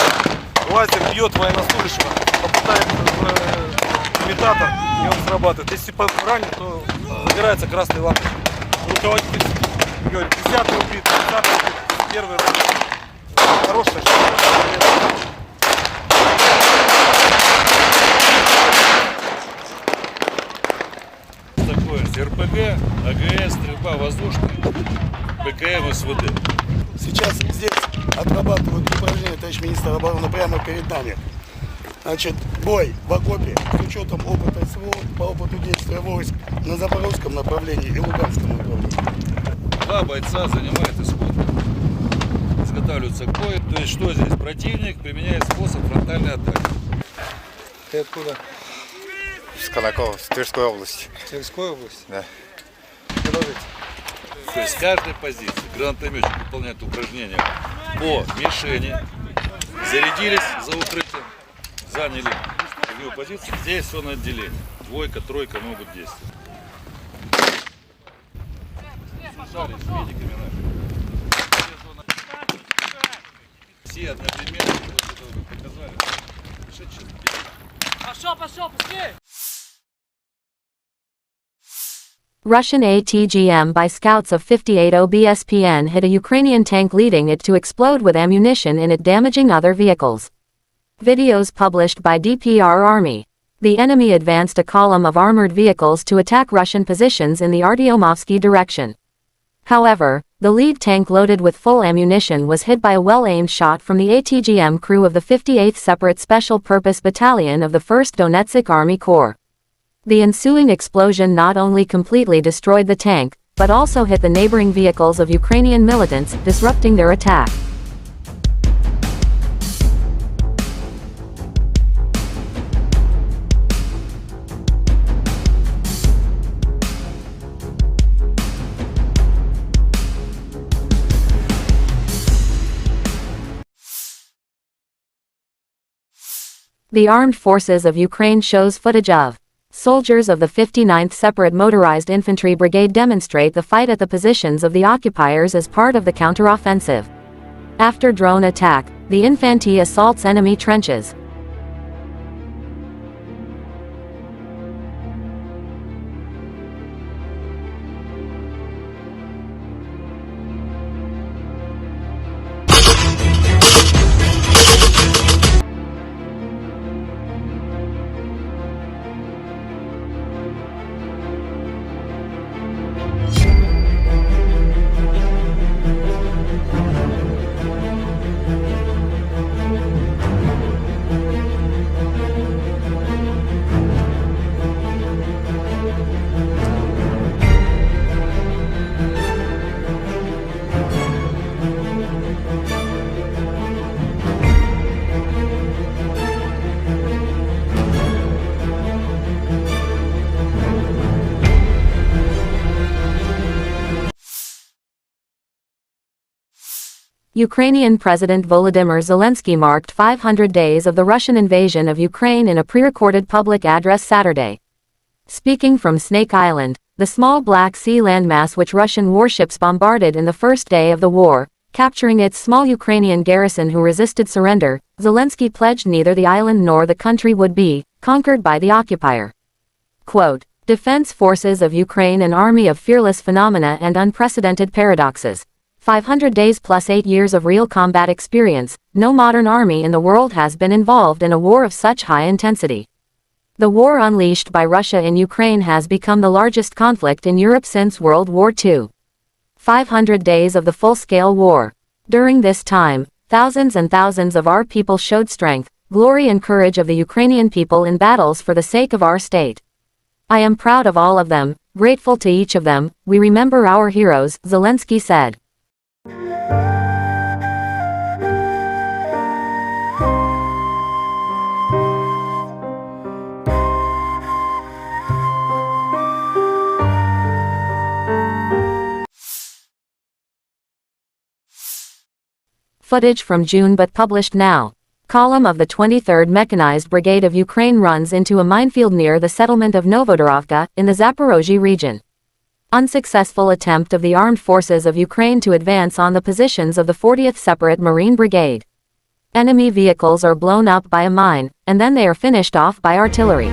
Лазер бьет военнослужащего, попадает в имитатор, и он срабатывает. Если ранен, то загорается красный лампочка. Руководитель говорит, 10-й убит, 10-й убит, первый хорошая штука. Такое РПГ, АГС, стрельба воздушная, ПКМ, СВД. Сейчас здесь отрабатывают упражнения, товарищ министр обороны, прямо перед нами. Значит, бой в окопе с учетом опыта СВО по опыту действия войск на Запорожском направлении и Луганском направлении. 2 бойца занимают исходно. Изготавливаются к бою. То есть что здесь? Противник применяет способ фронтальной атаки. Ты откуда? С Колокова, с Тверской области. Тверской области? Да. Продолжите. То есть с каждой позиции гранатометчик выполняет упражнения по мишени, зарядились за укрытием, заняли огневую позицию. Здесь все на отделение. 2, 3 могут действовать. Связались с медиками нашими. Все одновременно, вот это вы показали. Пошел, быстрее! Russian ATGM by scouts of 58 OBSPN hit a Ukrainian tank, leading it to explode with ammunition in it, damaging other vehicles. Videos published by DPR Army. The enemy advanced a column of armored vehicles to attack Russian positions in the Artyomovsky direction. However, the lead tank loaded with full ammunition was hit by a well-aimed shot from the ATGM crew of the 58th Separate Special Purpose Battalion of the 1st Donetsk Army Corps. The ensuing explosion not only completely destroyed the tank, but also hit the neighboring vehicles of Ukrainian militants, disrupting their attack. The Armed Forces of Ukraine shows footage of soldiers of the 59th Separate Motorized Infantry Brigade demonstrate the fight at the positions of the occupiers as part of the counteroffensive. After drone attack, the infantry assaults enemy trenches. Ukrainian President Volodymyr Zelensky marked 500 days of the Russian invasion of Ukraine in a pre-recorded public address Saturday. Speaking from Snake Island, the small Black Sea landmass which Russian warships bombarded in the first day of the war, capturing its small Ukrainian garrison who resisted surrender, Zelensky pledged neither the island nor the country would be conquered by the occupier. Quote, Defense Forces of Ukraine, an army of fearless phenomena and unprecedented paradoxes. 500 days plus 8 years of real combat experience. No modern army in the world has been involved in a war of such high intensity. The war unleashed by Russia in Ukraine has become the largest conflict in Europe since World War II. 500 days of the full-scale war. During this time, thousands and thousands of our people showed strength, glory and courage of the Ukrainian people in battles for the sake of our state. I am proud of all of them, grateful to each of them. We remember our heroes, Zelensky said. Footage from June but published now. Column of the 23rd Mechanized Brigade of Ukraine runs into a minefield near the settlement of Novodorovka, in the Zaporozhye region. Unsuccessful attempt of the armed forces of Ukraine to advance on the positions of the 40th Separate Marine Brigade. Enemy vehicles are blown up by a mine, and then they are finished off by artillery.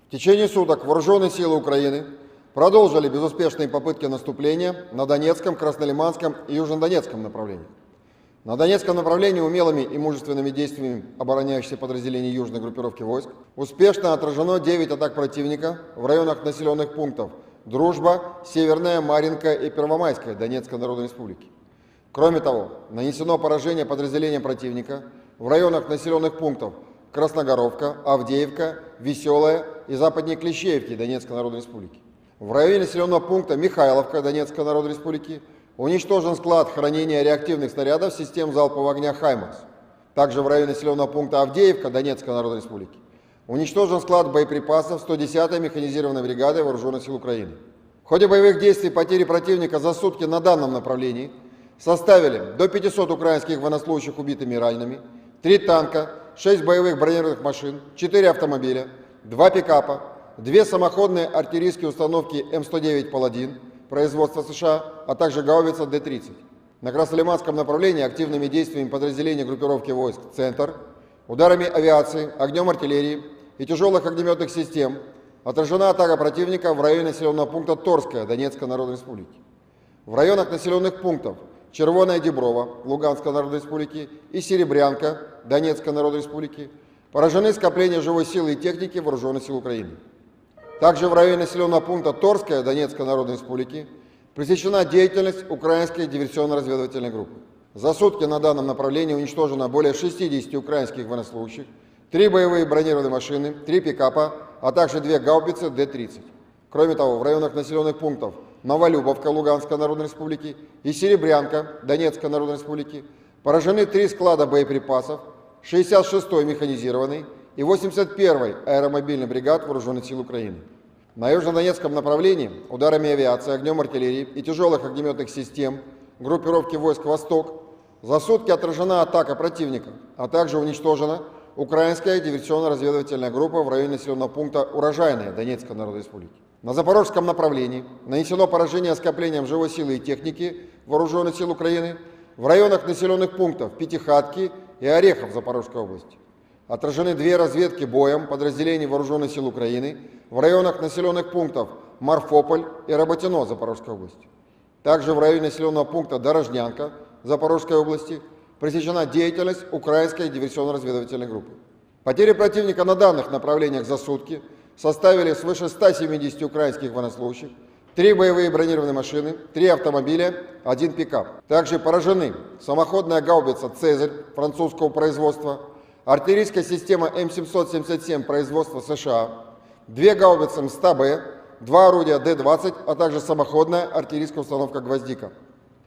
В течение суток вооруженные силы Украины продолжили безуспешные попытки наступления на Донецком, Краснолиманском и Южнодонецком направлениях. На Донецком направлении умелыми и мужественными действиями обороняющихся подразделений южной группировки войск успешно отражено 9 атак противника в районах населенных пунктов Дружба, Северная, Марьинка и Первомайская Донецкой Народной Республики. Кроме того, нанесено поражение подразделениям противника в районах населенных пунктов Красногоровка, Авдеевка, Веселая и западнее Клещеевки Донецкой Народной Республики. В районе населенного пункта Михайловка Донецкой Народной Республики уничтожен склад хранения реактивных снарядов систем залпового огня «Хаймарс». Также в районе населенного пункта Авдеевка Донецкой Народной Республики уничтожен склад боеприпасов 110-й механизированной бригады Вооруженных сил Украины. В ходе боевых действий потери противника за сутки на данном направлении составили до 500 украинских военнослужащих убитыми и ранеными, 3 танка, 6 боевых бронированных машин, 4 автомобиля, 2 пикапа, 2 самоходные артиллерийские установки М109 «Паладин» производства США, а также гаубица Д-30. На Краснолиманском направлении активными действиями подразделений группировки войск «Центр», ударами авиации, огнем артиллерии и тяжелых огнеметных систем отражена атака противника в районе населенного пункта Торская Донецкой Народной Республики. В районах населенных пунктов Червоная Деброва Луганской Народной Республики и Серебрянка Донецкой Народной Республики поражены скопления живой силы и техники Вооруженных сил Украины. Также в районе населенного пункта Торская Донецкой Народной Республики пресечена деятельность украинской диверсионно-разведывательной группы. За сутки на данном направлении уничтожено более 60 украинских военнослужащих, 3 боевые бронированные машины, 3 пикапа, а также 2 гаубицы Д-30. Кроме того, в районах населенных пунктов Новолюбовка Луганской Народной Республики и Серебрянка Донецкой Народной Республики поражены 3 склада боеприпасов 66-й механизированной и 81-й аэромобильной бригад Вооруженных сил Украины. На южнодонецком направлении ударами авиации, огнем артиллерии и тяжелых огнеметных систем группировки войск «Восток» за сутки отражена атака противника, а также уничтожена украинская диверсионно-разведывательная группа в районе населенного пункта Урожайная Донецкой Народной Республики. На запорожском направлении нанесено поражение скоплениям живой силы и техники Вооруженных сил Украины в районах населенных пунктов Пятихатки и Орехов Запорожской области. Отражены 2 разведки боем подразделений Вооруженных сил Украины в районах населенных пунктов Марфополь и Работино Запорожской области. Также в районе населенного пункта Дорожнянка Запорожской области пресечена деятельность украинской диверсионно-разведывательной группы. Потери противника на данных направлениях за сутки составили свыше 170 украинских военнослужащих, 3 боевые бронированные машины, 3 автомобиля, 1 пикап. Также поражены самоходная гаубица «Цезарь» французского производства, артиллерийская система М777 производства США, 2 гаубицы МСТА-Б, 2 орудия Д-20, а также самоходная артиллерийская установка «Гвоздика».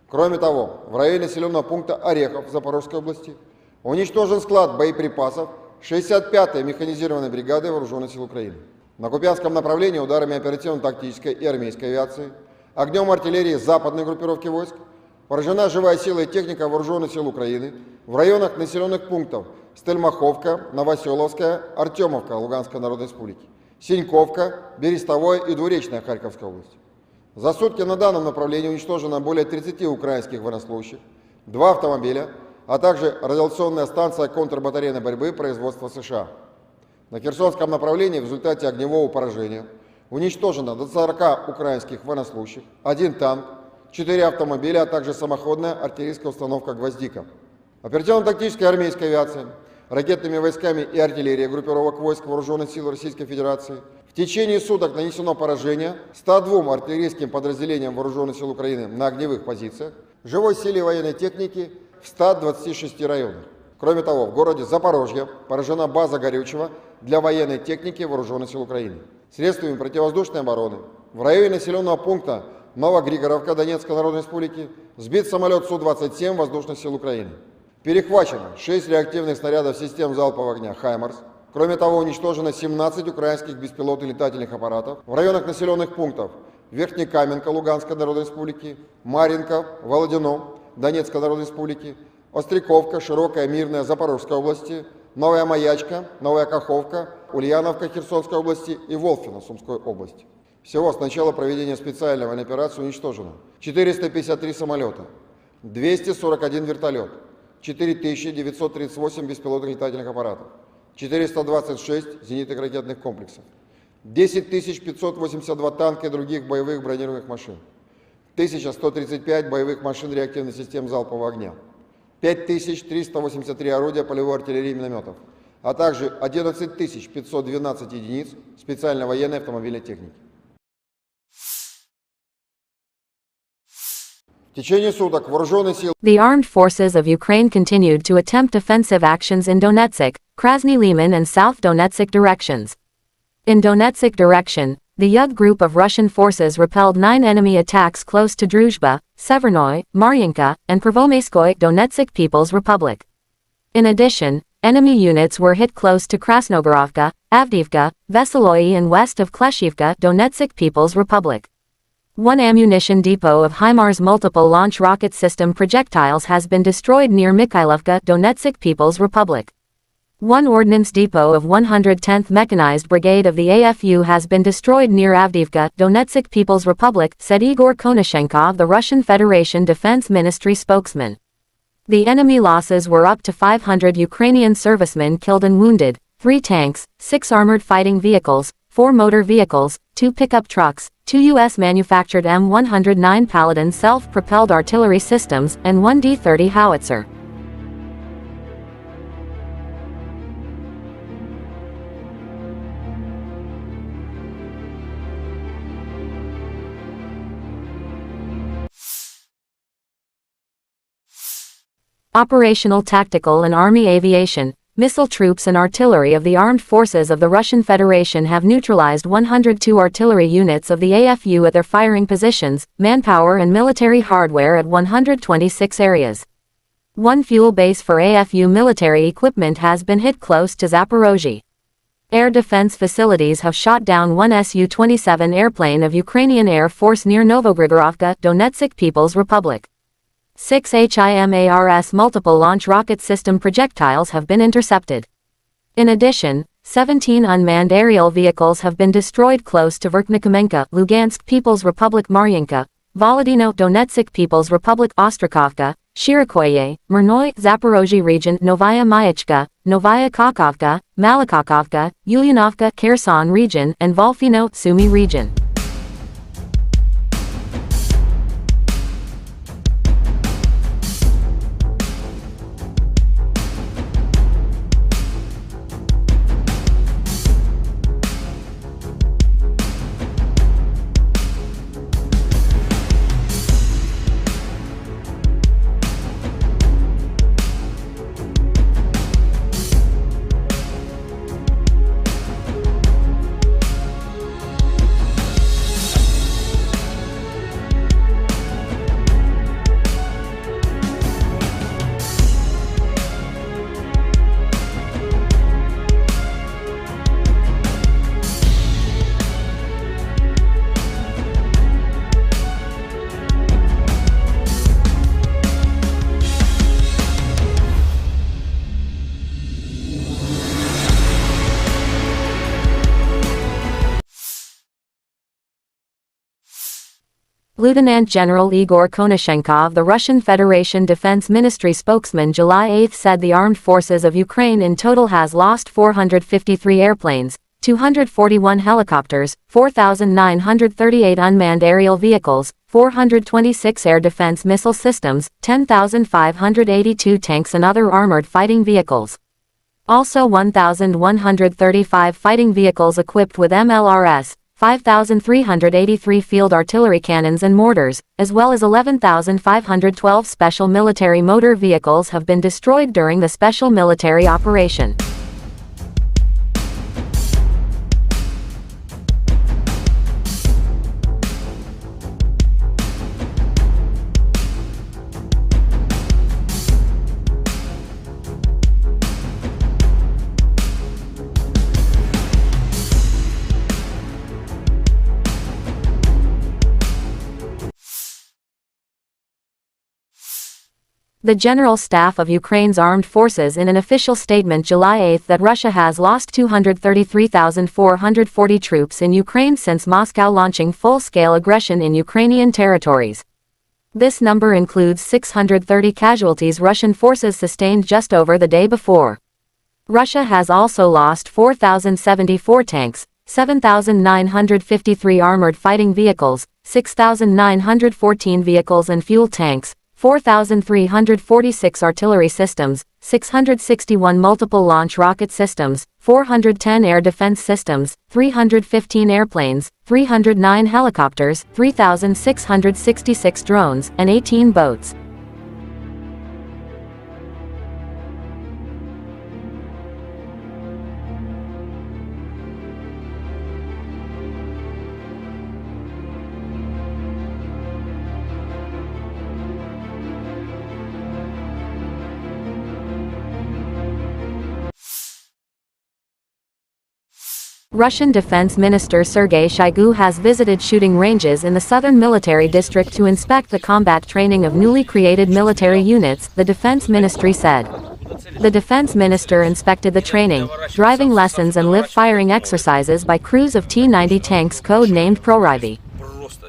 Кроме того, в районе населенного пункта Орехов Запорожской области уничтожен склад боеприпасов 65-й механизированной бригады Вооруженных сил Украины. На Купянском направлении ударами оперативно-тактической и армейской авиации, огнем артиллерии западной группировки войск поражена живая сила и техника Вооруженных сил Украины в районах населенных пунктов Стельмаховка, Новоселовская, Артемовка Луганской Народной Республики, Синьковка, Берестовое и Двуречная Харьковской области. За сутки на данном направлении уничтожено более 30 украинских военнослужащих, 2 автомобиля, а также радиационная станция контрбатарейной борьбы производства США. На Херсонском направлении в результате огневого поражения уничтожено до 40 украинских военнослужащих, 1 танк, 4 автомобиля, а также самоходная артиллерийская установка «Гвоздика». Оперативно-тактическая армейская авиация, ракетными войсками и артиллерией группировок войск Вооруженных сил Российской Федерации в течение суток нанесено поражение 102 артиллерийским подразделениям Вооруженных сил Украины на огневых позициях, живой силе военной техники в 126 районах. Кроме того, в городе Запорожье поражена база горючего для военной техники Вооруженных сил Украины. Средствами противовоздушной обороны в районе населенного пункта Новогригоровка Донецкой Народной Республики сбит самолет Су-27 Воздушных сил Украины. Перехвачено 6 реактивных снарядов систем залпового огня «Хаймарс». Кроме того, уничтожено 17 украинских беспилотных летательных аппаратов в районах населенных пунктов Верхнекаменка Луганской Народной Республики, Марьинка, Володино Донецкой Народной Республики, Остряковка, Широкая, Мирная Запорожской области, Новая Маячка, Новая Каховка, Ульяновка Херсонской области и Волфино Сумской области. Всего с начала проведения специальной военной операции уничтожено 453 самолета, 241 вертолет, 4938 беспилотных летательных аппаратов, 426 зенитных ракетных комплексов, 10 582 танка и других боевых бронированных машин, 1135 боевых машин реактивных систем залпового огня, 5383 орудия полевой артиллерии и минометов, а также 11 512 единиц специальной военной автомобильной техники. В течение суток вооруженные силы The armed forces of Ukraine continued to attempt offensive actions in Donetsk, Krasny Liman and South Donetsk directions. In Donetsk direction, the Yug group of Russian forces repelled 9 enemy attacks close to Druzhba, Severnoy, Maryanka, and Prvomaiskoye Donetsk People's Republic. In addition, enemy units were hit close to Krasnogorovka, Avdiivka, Veseloye and west of Kleshivka Donetsk People's Republic. One ammunition depot of HIMARS multiple launch rocket system projectiles has been destroyed near Mikhailovka Donetsk People's Republic. One ordnance depot of 110th Mechanized Brigade of the AFU has been destroyed near Avdiivka, Donetsk People's Republic, said Igor Konashenkov, the Russian Federation Defense Ministry spokesman. The enemy losses were up to 500 Ukrainian servicemen killed and wounded, 3 tanks, 6 armored fighting vehicles, 4 motor vehicles, 2 pickup trucks, 2 U.S.-manufactured M109 Paladin self-propelled artillery systems, and 1 D-30 howitzer. Operational tactical and army aviation, missile troops and artillery of the armed forces of the Russian Federation have neutralized 102 artillery units of the AFU at their firing positions, manpower and military hardware at 126 areas. One fuel base for AFU military equipment has been hit close to Zaporozhye. Air defense facilities have shot down one Su-27 airplane of Ukrainian Air Force near Novogrigorovka, Donetsk People's Republic. 6 HIMARS multiple launch rocket system projectiles have been intercepted. In addition, 17 unmanned aerial vehicles have been destroyed close to Verkhnekamenka, Lugansk People's Republic, Maryanka, Volodino Donetsk People's Republic, Ostrakovka, Shirikoye, Mirnoy, Zaporozhye region, Novaya Mayachka, Novaya Kakovka, Malakakovka, Ulyanovka, Kherson region, and Volfino, Sumy region. Lieutenant General Igor Konashenkov, the Russian Federation Defense Ministry spokesman, July 8 said the armed forces of Ukraine in total has lost 453 airplanes, 241 helicopters, 4,938 unmanned aerial vehicles, 426 air defense missile systems, 10,582 tanks and other armored fighting vehicles. Also 1,135 fighting vehicles equipped with MLRS, 5,383 field artillery cannons and mortars, as well as 11,512 special military motor vehicles have been destroyed during the special military operation. The General Staff of Ukraine's Armed Forces in an official statement July 8 that Russia has lost 233,440 troops in Ukraine since Moscow launching full-scale aggression in Ukrainian territories. This number includes 630 casualties Russian forces sustained just over the day before. Russia has also lost 4,074 tanks, 7,953 armored fighting vehicles, 6,914 vehicles and fuel tanks, 4,346 artillery systems, 661 multiple launch rocket systems, 410 air defense systems, 315 airplanes, 309 helicopters, 3,666 drones, and 18 boats. Russian Defense Minister Sergei Shoigu has visited shooting ranges in the southern military district to inspect the combat training of newly created military units, the Defense Ministry said. The Defense Minister inspected the training, driving lessons and live-firing exercises by crews of T-90 tanks code-named Proryvi.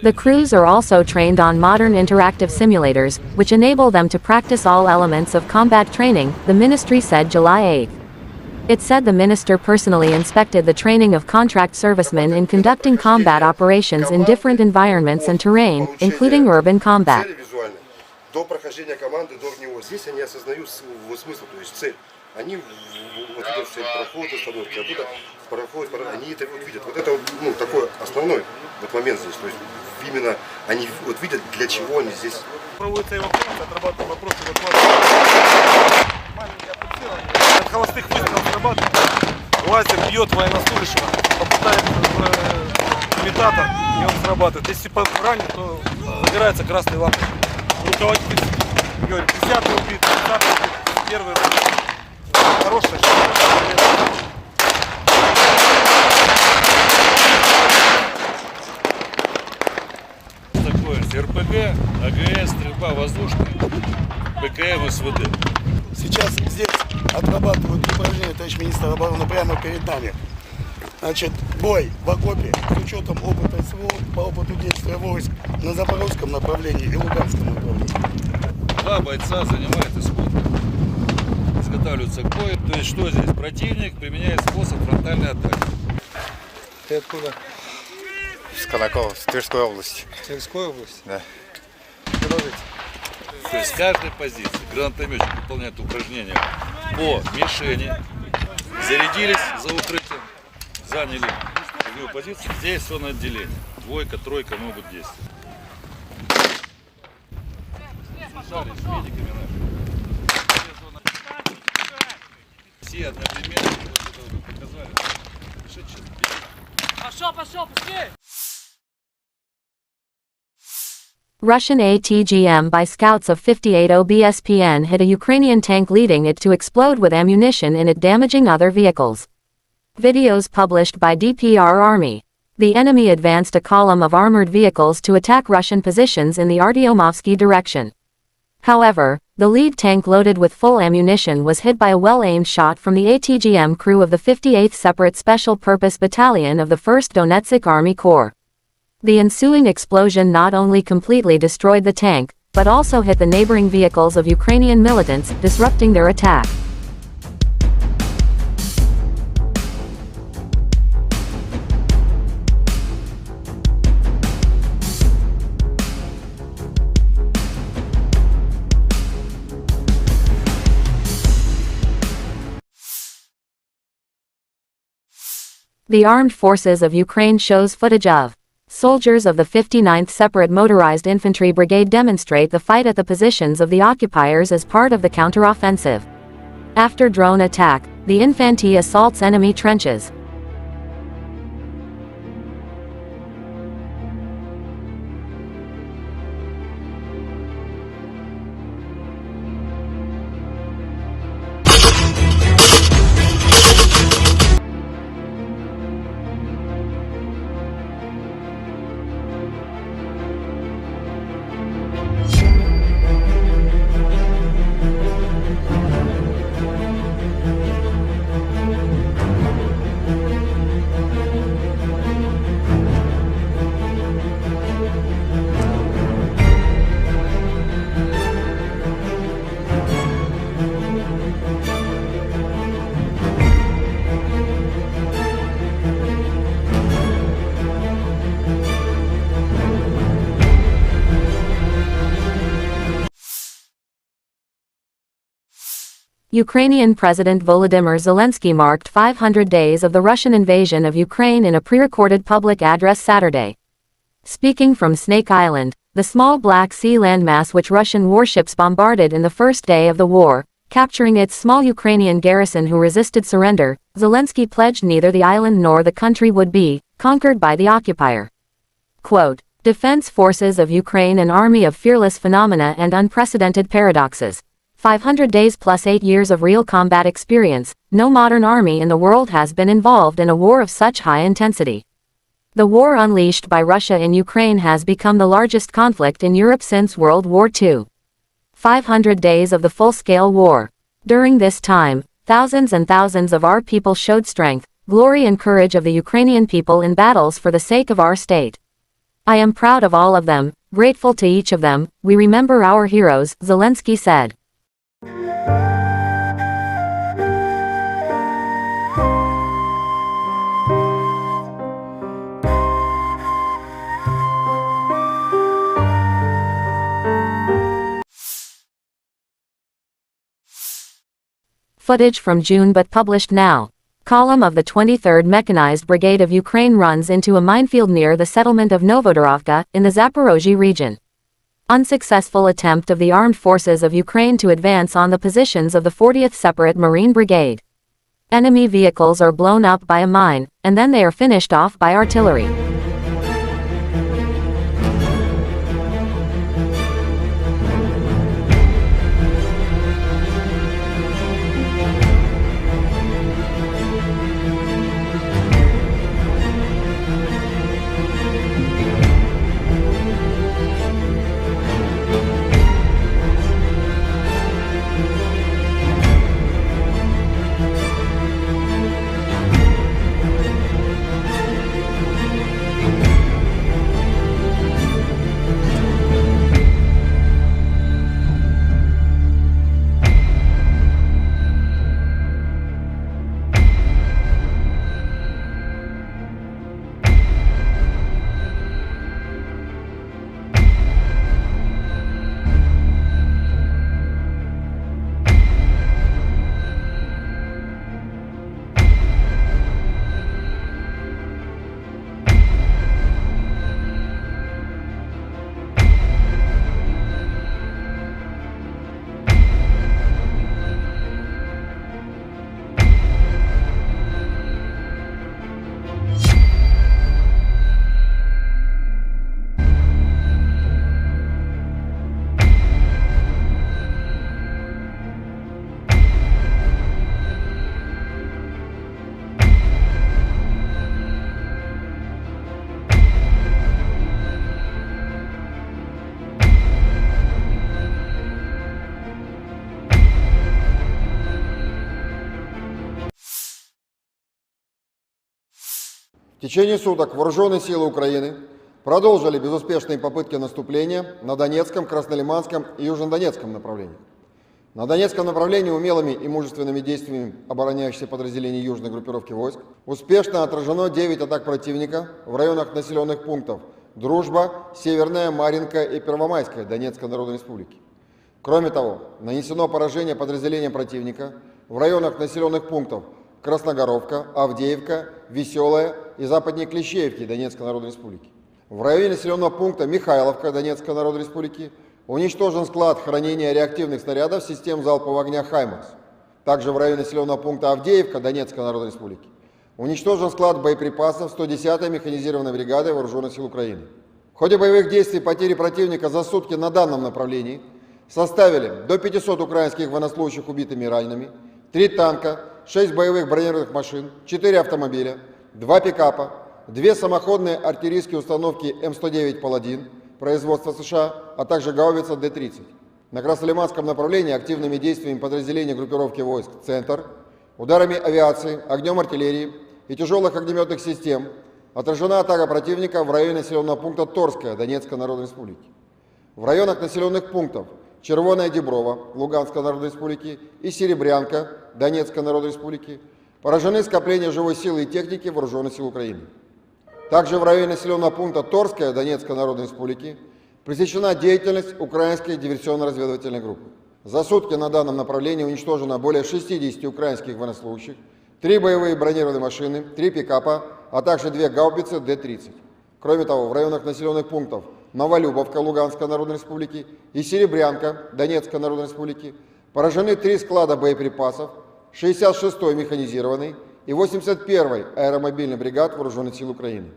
The crews are also trained on modern interactive simulators, which enable them to practice all elements of combat training, the ministry said July 8. It said the minister personally inspected the training of contract servicemen in conducting combat operations in different environments and terrain, including urban combat. До прохождения команды, до него здесь они осознают смысл, то есть цель. Они вот идут цель прохода, остановки, оттуда проходят, они это вот видят. Вот это такой основной вот момент здесь, то есть именно они вот видят, для чего они здесь. Проводится эвакуация, отрабатываем вопросы эвакуации. Маленькое пульсирование. От холостых выстрелов срабатывает. Лазер бьет военнослужащего, попадает в имитатор, и он срабатывает. Если ранен, то загорается красной лампой. Руководитель говорит, 10-й убит, 20-й убит, первый убит. Хорошая штука. Такое РПГ, АГС, стрельба воздушная, ПКМ, СВД. Сейчас здесь отрабатывают упражнения, товарищ министр обороны, прямо перед нами. Значит, бой в окопе с учетом опыта СВО по опыту действия войск на Запорожском направлении и Луганском направлении. Два бойца занимают исход. Изготавливаются к бою. То есть что здесь? Противник применяет способ фронтальной атаки. Ты откуда? С Колокова, с Тверской области. Тверской области? Да. Продолжите. То есть с каждой позиции гранатометчик выполняет упражнения по мишени, зарядились за укрытием, заняли огневую позицию, здесь все на отделение. Двойка, тройка могут действовать. Слушали с медиками нашими. Все одновременно показали. Пошел, быстрее! Russian ATGM by scouts of 58 OBSPN hit a Ukrainian tank, leading it to explode with ammunition in it, damaging other vehicles. Videos published by DPR Army. The enemy advanced a column of armored vehicles to attack Russian positions in the Artyomovsky direction. However, the lead tank loaded with full ammunition was hit by a well-aimed shot from the ATGM crew of the 58th Separate Special Purpose Battalion of the 1st Donetsk Army Corps. The ensuing explosion not only completely destroyed the tank, but also hit the neighboring vehicles of Ukrainian militants, disrupting their attack. The armed forces of Ukraine shows footage of soldiers of the 59th Separate Motorized Infantry Brigade demonstrate the fight at the positions of the occupiers as part of the counteroffensive. After drone attack, the infantry assaults enemy trenches. Ukrainian President Volodymyr Zelensky marked 500 days of the Russian invasion of Ukraine in a pre-recorded public address Saturday. Speaking from Snake Island, the small Black Sea landmass which Russian warships bombarded in the first day of the war, capturing its small Ukrainian garrison who resisted surrender, Zelensky pledged neither the island nor the country would be conquered by the occupier. Quote, "Defense forces of Ukraine, an army of fearless phenomena and unprecedented paradoxes. 500 days plus 8 years of real combat experience. No modern army in the world has been involved in a war of such high intensity. The war unleashed by Russia in Ukraine has become the largest conflict in Europe since World War II. 500 days of the full-scale war. During this time, thousands and thousands of our people showed strength, glory and courage of the Ukrainian people in battles for the sake of our state. I am proud of all of them, grateful to each of them. We remember our heroes," Zelensky said. Footage from June but published now. Column of the 23rd Mechanized Brigade of Ukraine runs into a minefield near the settlement of Novodorovka, in the Zaporozhye region. Unsuccessful attempt of the armed forces of Ukraine to advance on the positions of the 40th Separate Marine Brigade. Enemy vehicles are blown up by a mine, and then they are finished off by artillery. В течение суток вооруженные силы Украины продолжили безуспешные попытки наступления на Донецком, Краснолиманском и Южнодонецком направлениях. На Донецком направлении умелыми и мужественными действиями обороняющихся подразделений южной группировки войск успешно отражено 9 атак противника в районах населенных пунктов Дружба, Северная, Марьинка и Первомайская Донецкой Народной Республики. Кроме того, нанесено поражение подразделениям противника в районах населенных пунктов Красногоровка, Авдеевка, Веселая и западнее Клещеевки Донецкой Народной Республики. В районе населенного пункта Михайловка Донецкой Народной Республики уничтожен склад хранения реактивных снарядов систем залпового огня «Хаймарс». Также в районе населенного пункта Авдеевка Донецкой Народной Республики уничтожен склад боеприпасов 110-й механизированной бригады Вооруженных сил Украины. В ходе боевых действий потери противника за сутки на данном направлении составили до 500 украинских военнослужащих убитыми и ранеными, 3 танка, 6 боевых бронированных машин, 4 автомобиля, 2 пикапа, 2 самоходные артиллерийские установки М109 «Паладин» производства США, а также гаубица Д-30. На Краснолиманском направлении активными действиями подразделений группировки войск «Центр», ударами авиации, огнем артиллерии и тяжелых огнеметных систем отражена атака противника в районе населенного пункта Торская Донецкой Народной Республики. В районах населенных пунктов Червоная Деброва Луганской Народной Республики и Серебрянка Донецкой Народной Республики поражены скопления живой силы и техники Вооруженных сил Украины. Также в районе населенного пункта Торская Донецкой Народной Республики пресечена деятельность украинской диверсионно-разведывательной группы. За сутки на данном направлении уничтожено более 60 украинских военнослужащих, 3 боевые бронированные машины, 3 пикапа, а также 2 гаубицы Д-30. Кроме того, в районах населенных пунктов Новолюбовка Луганской Народной Республики и Серебрянка Донецкой Народной Республики поражены 3 склада боеприпасов 66-й механизированной и 81-й аэромобильной бригад Вооруженных сил Украины.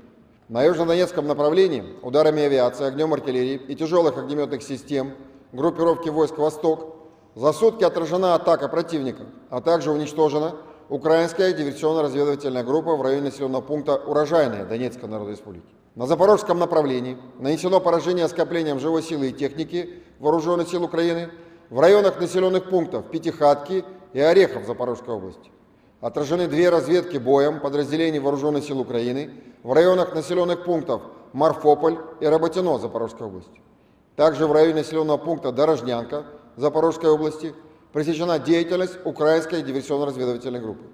На южнодонецком направлении ударами авиации, огнем артиллерии и тяжелых огнеметных систем группировки войск «Восток» за сутки отражена атака противника, а также уничтожена украинская диверсионно-разведывательная группа в районе населенного пункта Урожайная Донецкой Народной Республики. На запорожском направлении нанесено поражение скоплением живой силы и техники Вооруженных сил Украины в районах населенных пунктов Пятихатки и Орехов Запорожской области. Отражены 2 разведки боем подразделений Вооруженных сил Украины в районах населенных пунктов Марфополь и Работино Запорожской области. Также в районе населенного пункта Дорожнянка Запорожской области пресечена деятельность украинской диверсионно-разведывательной группы.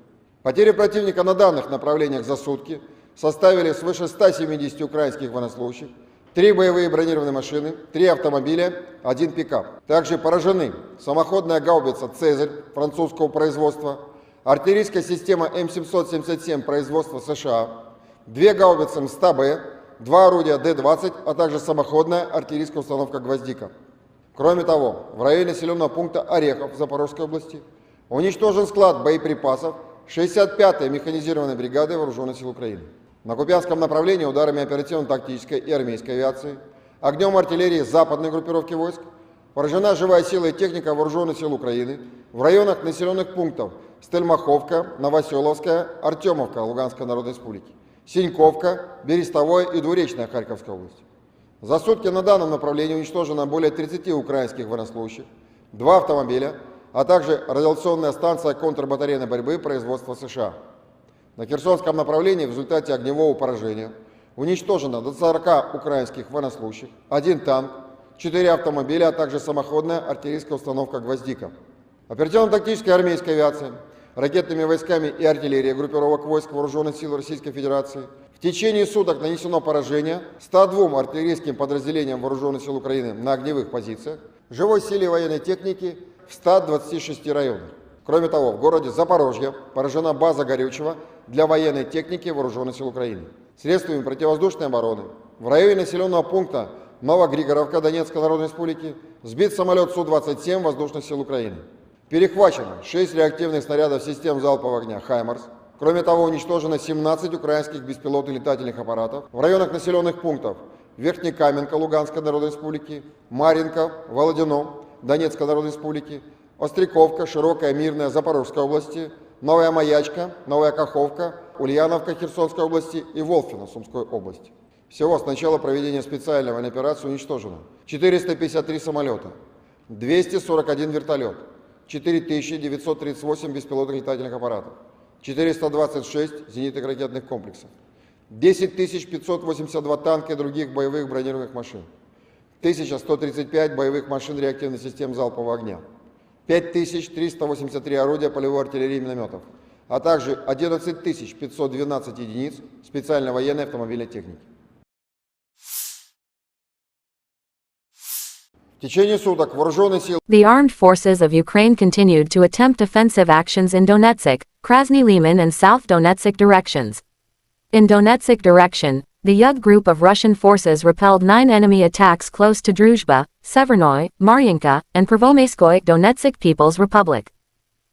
Потери противника на данных направлениях за сутки составили свыше 170 украинских военнослужащих, 3 боевые бронированные машины, 3 автомобиля, 1 пикап. Также поражены самоходная гаубица «Цезарь» французского производства, артиллерийская система М777 производства США, 2 гаубицы МСТА-Б, 2 орудия Д-20, а также самоходная артиллерийская установка «Гвоздика». Кроме того, в районе населенного пункта Орехов Запорожской области уничтожен склад боеприпасов 65-й механизированной бригады Вооруженных сил Украины. На Купянском направлении ударами оперативно-тактической и армейской авиации, огнем артиллерии западной группировки войск поражена живая сила и техника Вооруженных сил Украины в районах населенных пунктов Стельмаховка, Новоселовская, Артемовка Луганской Народной Республики, Синьковка, Берестовое и Двуречная Харьковской области. За сутки на данном направлении уничтожено более 30 украинских военнослужащих, 2 автомобиля, а также радиационная станция контрбатарейной борьбы производства США. На Херсонском направлении в результате огневого поражения уничтожено до 40 украинских военнослужащих, 1 танк, 4 автомобиля, а также самоходная артиллерийская установка «Гвоздика». Оперативно-тактической армейской авиации, ракетными войсками и артиллерией группировок войск Вооруженных сил Российской Федерации в течение суток нанесено поражение 102 артиллерийским подразделениям Вооруженных сил Украины на огневых позициях, живой силе военной техники в 126 районах. Кроме того, в городе Запорожье поражена база горючего для военной техники Вооруженных сил Украины. Средствами противовоздушной обороны в районе населенного пункта Новогригоровка Донецкой Народной Республики сбит самолет Су-27 Воздушных сил Украины. Перехвачено 6 реактивных снарядов систем залпового огня «Хаймарс». Кроме того, уничтожено 17 украинских беспилотных летательных аппаратов в районах населенных пунктов Верхнекаменка Луганской Народной Республики, Марьинка, Володино Донецкой Народной Республики, Остряковка, Широкая, Мирная Запорожской области, Новая Маячка, Новая Каховка, Ульяновка Херсонской области и Волфино Сумской области. Всего с начала проведения специальной военной операции уничтожено 453 самолета, 241 вертолет, 4938 беспилотных летательных аппаратов, 426 зенитных ракетных комплексов, 10 582 танка и других боевых бронированных машин, 1135 боевых машин реактивных систем залпового огня, 5383 орудия полевой артиллерии и минометов, а также 11 512 единиц специальной военной автомобильной техники. В течение суток вооруженные силы The armed forces of Ukraine continued to attempt offensive actions in Donetsk, Krasny Liman and South Donetsk directions. In Donetsk direction, the Yug group of Russian forces repelled 9 enemy attacks close to Druzhba, Severnoy, Maryanka, and Prvomaiskoye Donetsk People's Republic.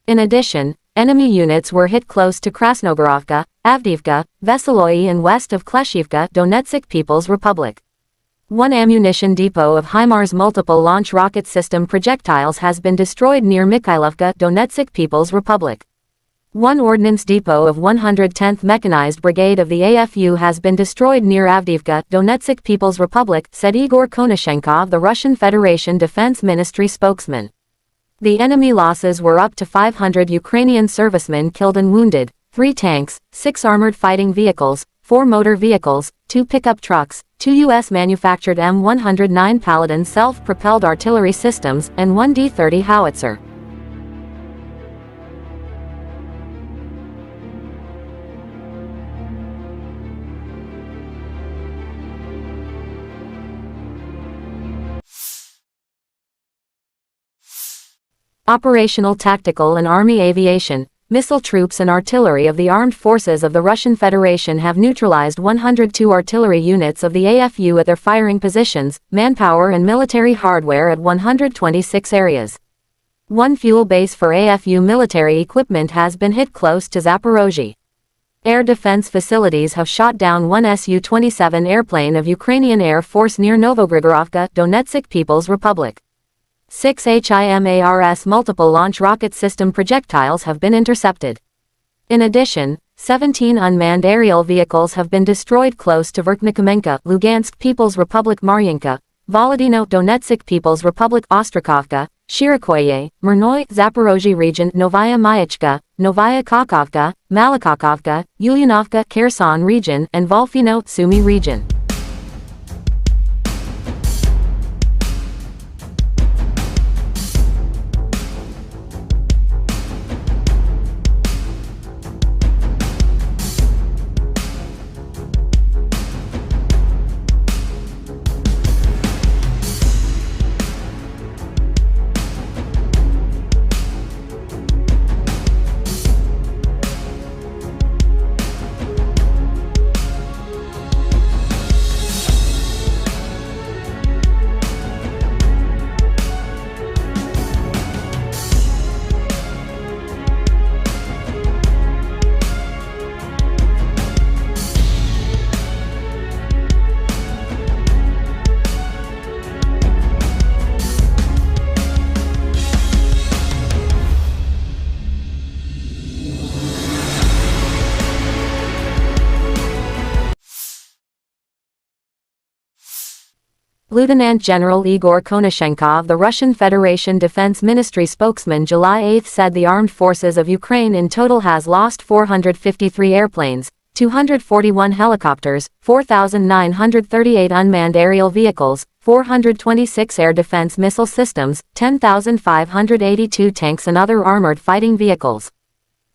In addition, enemy units were hit close to Krasnogorovka, Avdiivka, Veseloye and west of Kleshivka Donetsk People's Republic. One ammunition depot of HIMARS multiple launch rocket system projectiles has been destroyed near Mikhailovka Donetsk People's Republic. One ordnance depot of 110th Mechanized Brigade of the AFU has been destroyed near Avdiivka, Donetsk People's Republic, said Igor Konashenkov, the Russian Federation Defense Ministry spokesman. The enemy losses were up to 500 Ukrainian servicemen killed and wounded, 3 tanks, 6 armored fighting vehicles, 4 motor vehicles, 2 pickup trucks, 2 U.S.-manufactured M109 Paladin self-propelled artillery systems, and 1 D-30 howitzer. Operational tactical and army aviation, missile troops and artillery of the armed forces of the Russian Federation have neutralized 102 artillery units of the AFU at their firing positions, manpower and military hardware at 126 areas. One fuel base for AFU military equipment has been hit close to Zaporozhye. Air defense facilities have shot down one Su-27 airplane of Ukrainian Air Force near Novogrigorovka, Donetsk People's Republic. 6 HIMARS multiple launch rocket system projectiles have been intercepted. In addition, 17 unmanned aerial vehicles have been destroyed close to Verkhnikomenka, Lugansk People's Republic, Maryanka, Volodino, Donetsk People's Republic, Ostrakovka, Shirikoye, Murnoy, Zaporozhye region, Novaya Mayachka, Novaya Kakovka, Malakakovka, Ulyanovka, Kherson region, and Volfino, Sumy region. Lieutenant General Igor Konashenkov, the Russian Federation Defense Ministry spokesman, July 8 said the armed forces of Ukraine in total has lost 453 airplanes, 241 helicopters, 4,938 unmanned aerial vehicles, 426 air defense missile systems, 10,582 tanks and other armored fighting vehicles.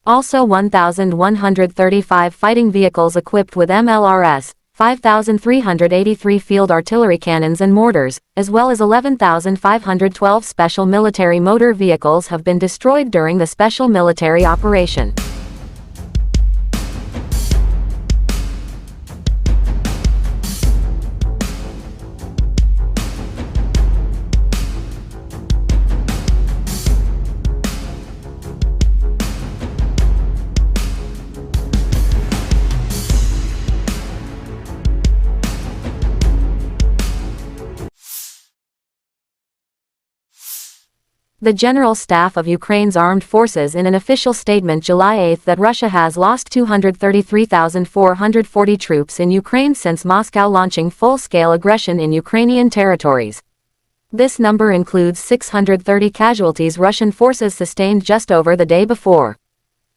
Also 1,135 fighting vehicles equipped with MLRS, 5,383 field artillery cannons and mortars, as well as 11,512 special military motor vehicles have been destroyed during the special military operation. The General Staff of Ukraine's Armed Forces in an official statement July 8 that Russia has lost 233,440 troops in Ukraine since Moscow launching full-scale aggression in Ukrainian territories. This number includes 630 casualties Russian forces sustained just over the day before.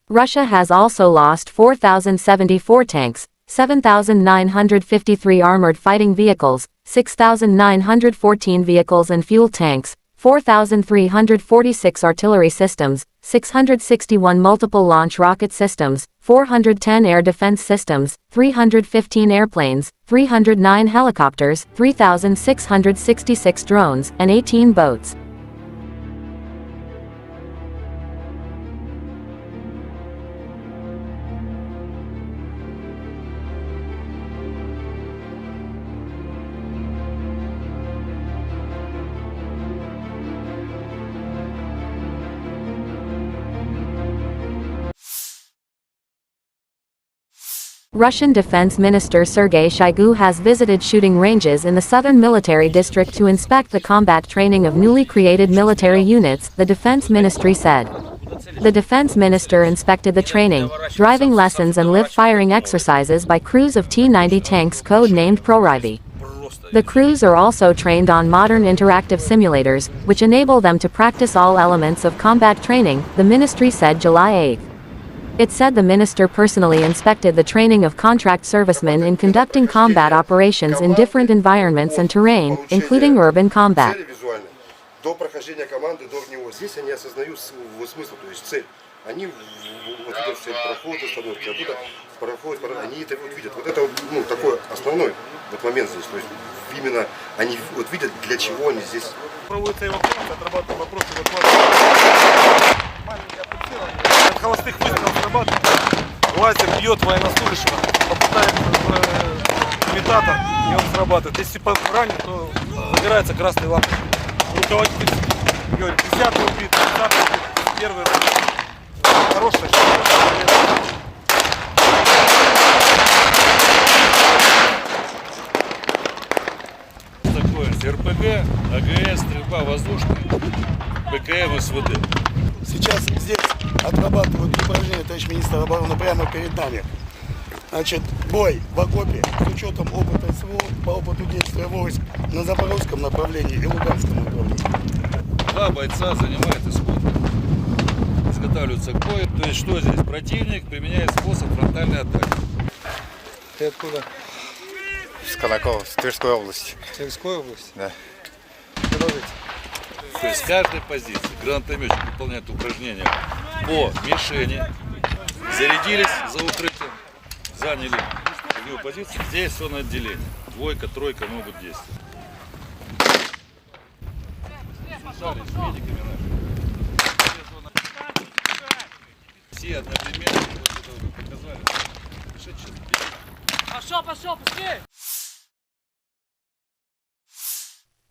Russia has also lost 4,074 tanks, 7,953 armored fighting vehicles, 6,914 vehicles and fuel tanks, 4,346 artillery systems, 661 multiple launch rocket systems, 410 air defense systems, 315 airplanes, 309 helicopters, 3,666 drones, and 18 boats. Russian Defense Minister Sergei Shoigu has visited shooting ranges in the southern military district to inspect the combat training of newly created military units, the defense ministry said. The defense minister inspected the training, driving lessons and live-firing exercises by crews of T-90 tanks code-named ProRivi. The crews are also trained on modern interactive simulators, which enable them to practice all elements of combat training, the ministry said July 8. It said the minister personally inspected the training of contract servicemen in conducting combat operations in different environments and terrain, including urban combat. До прохождения команды до него здесь они осознают смысл, то есть цель. Они вот видят цель прохода, установки, оттуда проходят, они это вот видят. Вот это ну, такой основной вот момент здесь. То есть именно они вот видят, для чего они здесь. Проводится эвакуация, отрабатывают вопросы эвакуации. Маленькое пульсирование. От холостых выстрелов срабатывает. Лазер бьет военнослужащего, попадает в имитатор, и он срабатывает. Если ранен, то загорается красной лампой. Руководитель говорит, 10-й убит, 20-й убит, первый ранен. Хорошая штука. РПГ, АГС, стрельба воздушная, ПКМ, СВД. Сейчас здесь отрабатывают упражнения, товарищ министр обороны, прямо перед нами. Значит, бой в окопе с учетом опыта СВО по опыту действия войск на запорожском направлении и луганском направлении. Два бойца занимают исход. Изготавливаются к бою. То есть что здесь? Противник применяет способ фронтальной атаки. Ты откуда? С Колокова, с Тверской области. Тверской области? Да. Продолжите. То есть с каждой позиции гранатометчик выполняет упражнения по мишени, зарядились за укрытием, заняли огневую позицию. Здесь все на отделение. Двойка, тройка могут действовать. Связались с медиками нашими. Все одновременно, вот это вы показали. Пошел, быстрее!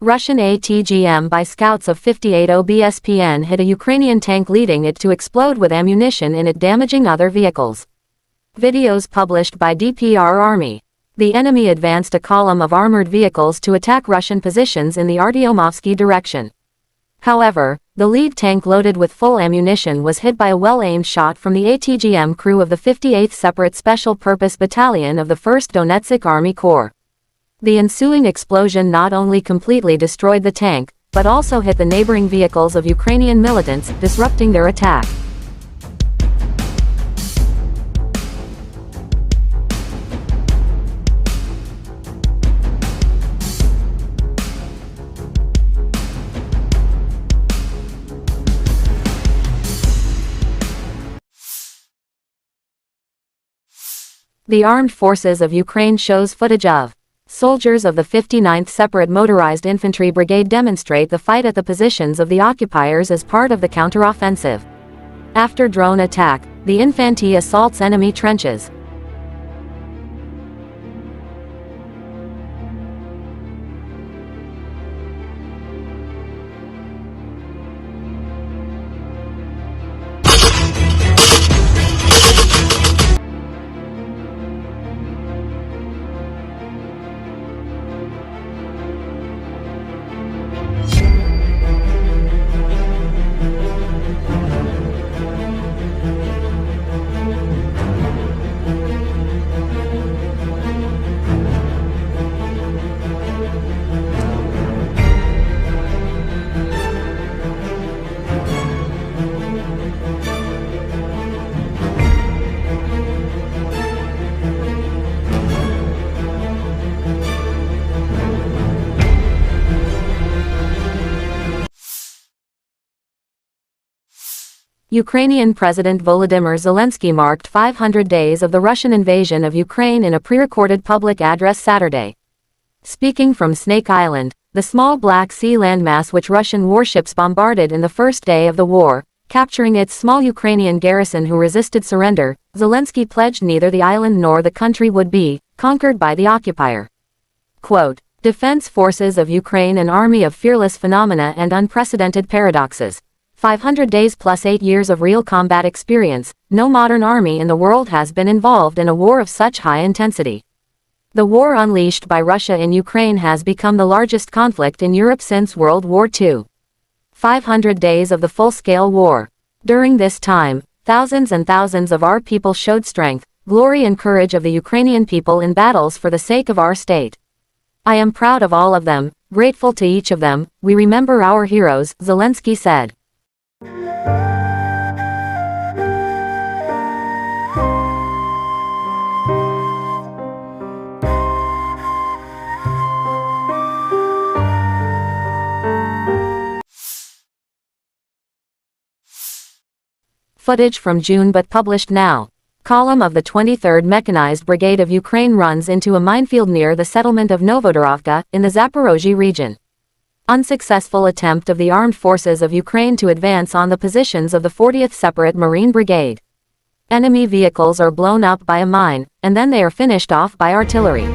Russian ATGM by scouts of 58 OBSPN hit a Ukrainian tank, leading it to explode with ammunition in it, damaging other vehicles. Videos published by DPR Army. The enemy advanced a column of armored vehicles to attack Russian positions in the Artyomovsky direction. However, the lead tank loaded with full ammunition was hit by a well-aimed shot from the ATGM crew of the 58th Separate Special Purpose Battalion of the 1st Donetsk Army Corps. The ensuing explosion not only completely destroyed the tank, but also hit the neighboring vehicles of Ukrainian militants, disrupting their attack. The Armed Forces of Ukraine shows footage of soldiers of the 59th Separate Motorized Infantry Brigade demonstrate the fight at the positions of the occupiers as part of the counteroffensive. After drone attack, the infantry assaults enemy trenches. Ukrainian President Volodymyr Zelensky marked 500 days of the Russian invasion of Ukraine in a pre-recorded public address Saturday. Speaking from Snake Island, the small Black Sea landmass which Russian warships bombarded in the first day of the war, capturing its small Ukrainian garrison who resisted surrender, Zelensky pledged neither the island nor the country would be conquered by the occupier. Quote, Defense Forces of Ukraine, an army of fearless phenomena and unprecedented paradoxes. 500 days plus 8 years of real combat experience. No modern army in the world has been involved in a war of such high intensity. The war unleashed by Russia in Ukraine has become the largest conflict in Europe since World War II. 500 days of the full-scale war. During this time, thousands and thousands of our people showed strength, glory and courage of the Ukrainian people in battles for the sake of our state. I am proud of all of them, grateful to each of them. We remember our heroes, Zelensky said. Footage from June but published now. Column of the 23rd Mechanized Brigade of Ukraine runs into a minefield near the settlement of Novodorovka, in the Zaporozhye region. Unsuccessful attempt of the armed forces of Ukraine to advance on the positions of the 40th Separate Marine Brigade. Enemy vehicles are blown up by a mine, and then they are finished off by artillery.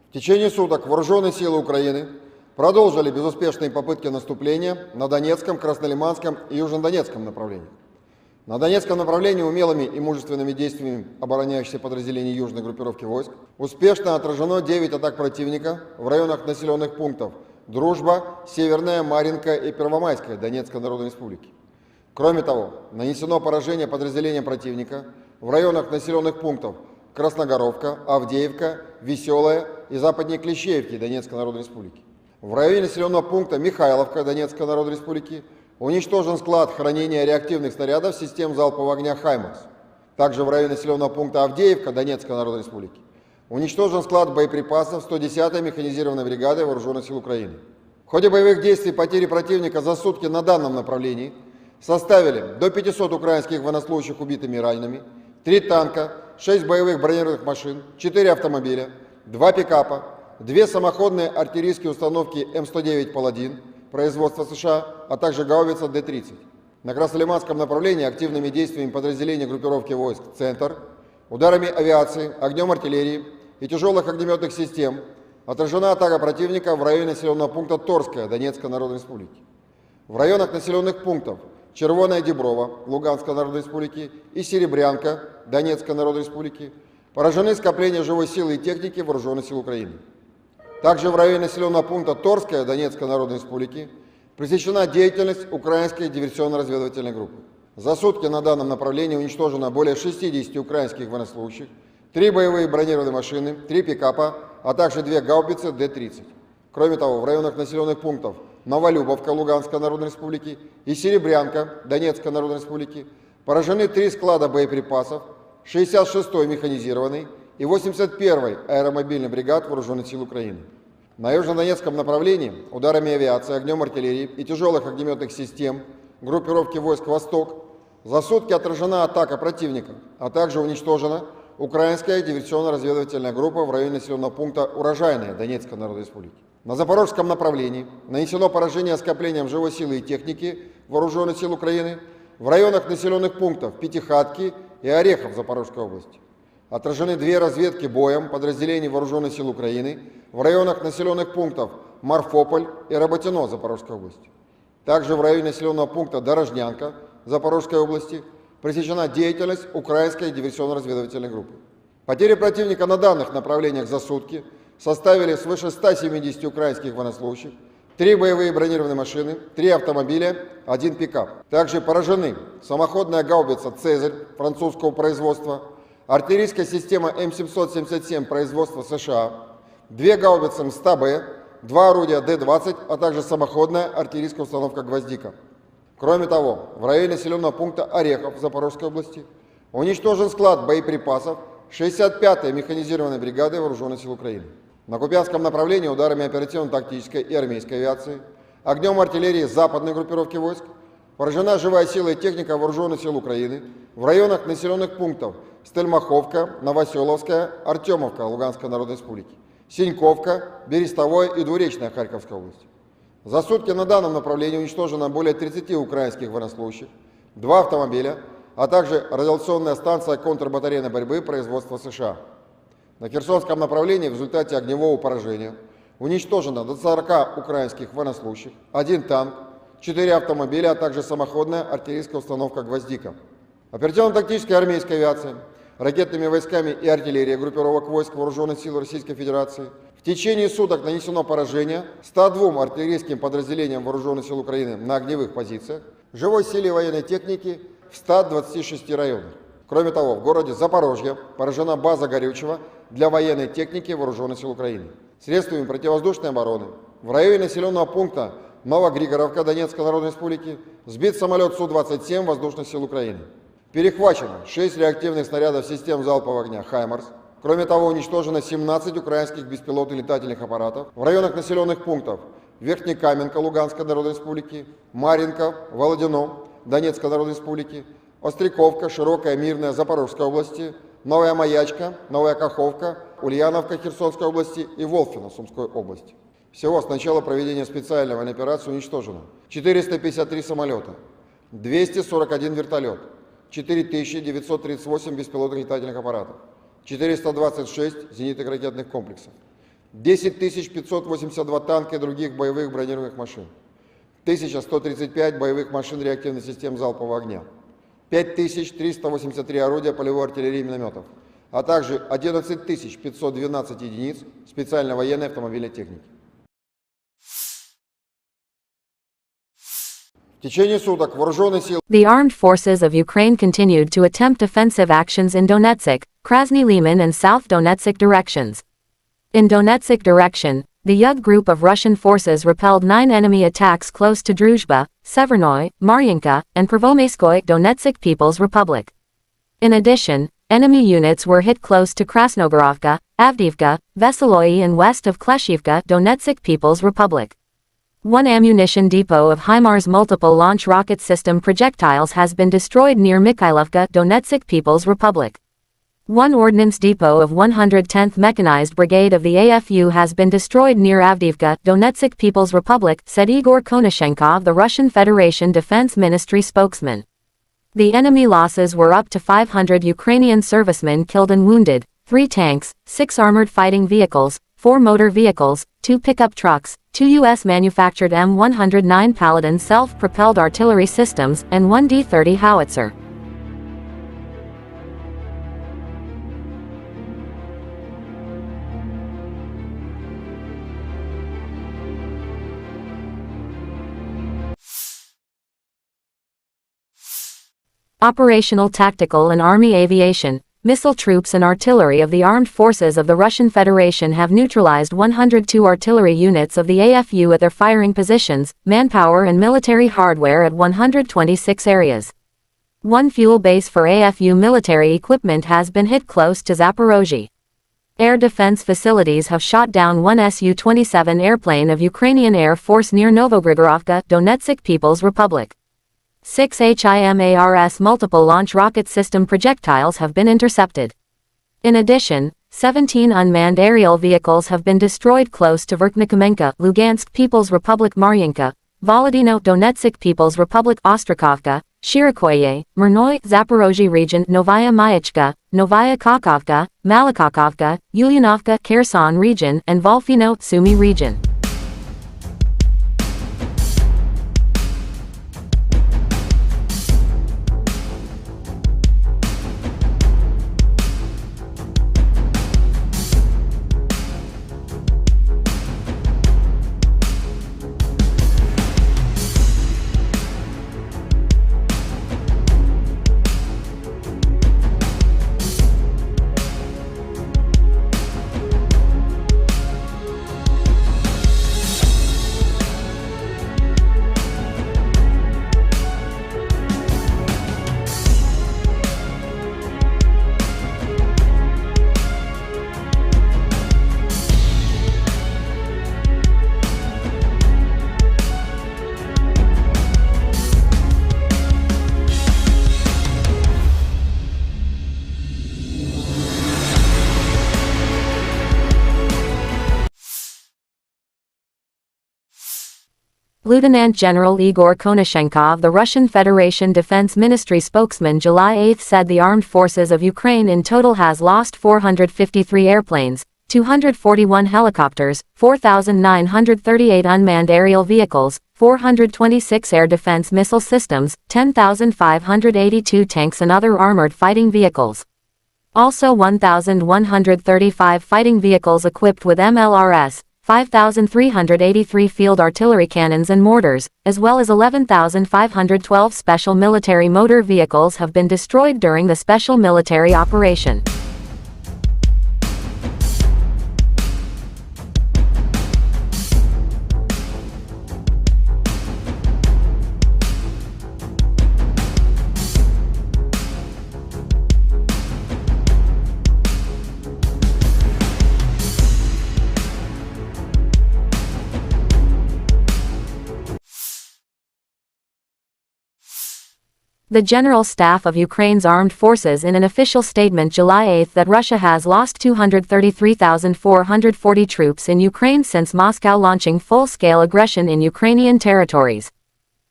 В течение суток вооруженные силы Украины продолжили безуспешные попытки наступления на Донецком, Краснолиманском и Южнодонецком направлениях. На Донецком направлении умелыми и мужественными действиями обороняющихся подразделений южной группировки войск успешно отражено 9 атак противника в районах населенных пунктов Дружба, Северная, Марьинка и Первомайская Донецкой Народной Республики. Кроме того, нанесено поражение подразделениям противника в районах населенных пунктов Красногоровка, Авдеевка, Веселая и западнее Клещеевки Донецкой Народной Республики. В районе населенного пункта Михайловка Донецкой Народной Республики уничтожен склад хранения реактивных снарядов систем залпового огня «Хаймарс». Также в районе населенного пункта Авдеевка Донецкой Народной Республики уничтожен склад боеприпасов 110-й механизированной бригады Вооруженных сил Украины. В ходе боевых действий потери противника за сутки на данном направлении составили до 500 украинских военнослужащих убитыми и ранеными, 3 танка, 6 боевых бронированных машин, 4 автомобиля, 2 пикапа, 2 самоходные артиллерийские установки М109 «Паладин» производства США, а также гаубица Д-30. На Краснолиманском направлении активными действиями подразделений группировки войск «Центр», ударами авиации, огнем артиллерии и тяжелых огнеметных систем отражена атака противника в районе населенного пункта Торская Донецкой Народной Республики. В районах населенных пунктов Червоная Деброва Луганской Народной Республики и Серебрянка Донецкой Народной Республики поражены скопления живой силы и техники Вооруженных сил Украины. Также в районе населенного пункта Торская Донецкой Народной Республики пресечена деятельность украинской диверсионно-разведывательной группы. За сутки на данном направлении уничтожено более 60 украинских военнослужащих, 3 боевые бронированные машины, 3 пикапа, а также 2 гаубицы Д-30. Кроме того, в районах населенных пунктов Новолюбовка Луганской Народной Республики и Серебрянка Донецкой Народной Республики поражены 3 склада боеприпасов, 66-й механизированный и 81-й аэромобильный бригад Вооруженных сил Украины. На южнодонецком направлении ударами авиации, огнем артиллерии и тяжелых огнеметных систем группировки войск «Восток» за сутки отражена атака противника, а также уничтожена украинская диверсионно-разведывательная группа в районе населенного пункта Урожайная Донецкой Народной Республики. На запорожском направлении нанесено поражение скоплением живой силы и техники Вооруженных сил Украины в районах населенных пунктов Пятихатки и Орехов Запорожской области. Отражены 2 разведки боем подразделений Вооруженных сил Украины в районах населенных пунктов Марфополь и Работино Запорожской области. Также в районе населенного пункта Дорожнянка Запорожской области пресечена деятельность украинской диверсионно-разведывательной группы. Потери противника на данных направлениях за сутки составили свыше 170 украинских военнослужащих, 3 боевые бронированные машины, 3 автомобиля, 1 пикап. Также поражены самоходная гаубица «Цезарь» французского производства, артиллерийская система М777 производства США, 2 гаубицы МСТА-Б, 2 орудия Д-20, а также самоходная артиллерийская установка «Гвоздика». Кроме того, в районе населенного пункта Орехов Запорожской области уничтожен склад боеприпасов 65-й механизированной бригады Вооруженных сил Украины. На Купянском направлении ударами оперативно-тактической и армейской авиации, огнем артиллерии западной группировки войск поражена живая сила и техника Вооруженных сил Украины в районах населенных пунктов Стельмаховка, Новоселовская, Артемовка Луганской Народной Республики, Синьковка, Берестовое и Двуречная Харьковской области. За сутки на данном направлении уничтожено более 30 украинских военнослужащих, 2 автомобиля, а также радиационная станция контрбатарейной борьбы производства США. На Херсонском направлении в результате огневого поражения уничтожено до 40 украинских военнослужащих, 1 танк, 4 автомобиля, а также самоходная артиллерийская установка «Гвоздика». Оперативно-тактической армейской авиацией, ракетными войсками и артиллерией группировок войск Вооруженных сил Российской Федерации в течение суток нанесено поражение 102 артиллерийским подразделениям Вооруженных сил Украины на огневых позициях, живой силе военной техники в 126 районах. Кроме того, в городе Запорожье поражена база горючего для военной техники Вооруженных сил Украины. Средствами противовоздушной обороны в районе населенного пункта Новогригоровка Донецкой Народной Республики сбит самолет Су-27 Воздушных сил Украины. Перехвачено 6 реактивных снарядов систем залпового огня «Хаймарс». Кроме того, уничтожено 17 украинских беспилотных летательных аппаратов в районах населенных пунктов Верхнекаменка Луганской Народной Республики, Марьинка, Володино Донецкой Народной Республики, Остряковка, Широкая, Мирная Запорожской области, Новая Маячка, Новая Каховка, Ульяновка Херсонской области и Волфино Сумской области. Всего с начала проведения специальной военной операции уничтожено 453 самолета, 241 вертолет, 4938 беспилотных летательных аппаратов, 426 зенитных ракетных комплексов, 10 582 танка и других боевых бронированных машин, 1135 боевых машин реактивных систем залпового огня, 5383 орудия полевой артиллерии и минометов, а также 11 512 единиц специальной военной автомобильной техники. В течение суток вооруженные силы The armed forces of Ukraine continued to attempt offensive actions in Donetsk, Krasny Liman and South Donetsk directions. In Donetsk direction, the Yug group of Russian forces repelled 9 enemy attacks close to Druzhba, Severnoy, Maryanka, and Prvomaiskoye Donetsk People's Republic. In addition, enemy units were hit close to Krasnogorovka, Avdiivka, Veseloye and west of Kleshivka Donetsk People's Republic. One ammunition depot of HIMARS multiple launch rocket system projectiles has been destroyed near Mikhailovka Donetsk People's Republic. One ordnance depot of 110th Mechanized Brigade of the AFU has been destroyed near Avdiivka, Donetsk People's Republic, said Igor Konashenkov, the Russian Federation Defense Ministry spokesman. The enemy losses were up to 500 Ukrainian servicemen killed and wounded, 3 tanks, 6 armored fighting vehicles, 4 motor vehicles, 2 pickup trucks, 2 U.S.-manufactured M109 Paladin self-propelled artillery systems, and 1 D-30 howitzer. Operational, tactical and army aviation, missile troops and artillery of the armed forces of the Russian Federation have neutralized 102 artillery units of the AFU at their firing positions, manpower and military hardware at 126 areas. One fuel base for AFU military equipment has been hit close to Zaporozhye. Air defense facilities have shot down one Su-27 airplane of Ukrainian Air Force near Novogrigorovka, Donetsk People's Republic. 6 HIMARS multiple launch rocket system projectiles have been intercepted. In addition, 17 unmanned aerial vehicles have been destroyed close to Verkhnikomenka, Lugansk People's Republic, Maryinka, Volodino, Donetsk People's Republic, Ostrakovka, Shirikoye, Murnoy, Zaporozhye region, Novaya Mayachka, Novaya Kakovka, Malakakovka, Ulyanovka, Kherson region, and Volfino, Sumy region. Lieutenant General Igor Konashenkov, the Russian Federation Defense Ministry spokesman, July 8 said the armed forces of Ukraine in total has lost 453 airplanes, 241 helicopters, 4,938 unmanned aerial vehicles, 426 air defense missile systems, 10,582 tanks and other armored fighting vehicles. Also 1,135 fighting vehicles equipped with MLRS, 5,383 field artillery cannons and mortars, as well as 11,512 special military motor vehicles have been destroyed during the special military operation. The General Staff of Ukraine's Armed Forces in an official statement July 8 that Russia has lost 233,440 troops in Ukraine since Moscow launching full-scale aggression in Ukrainian territories.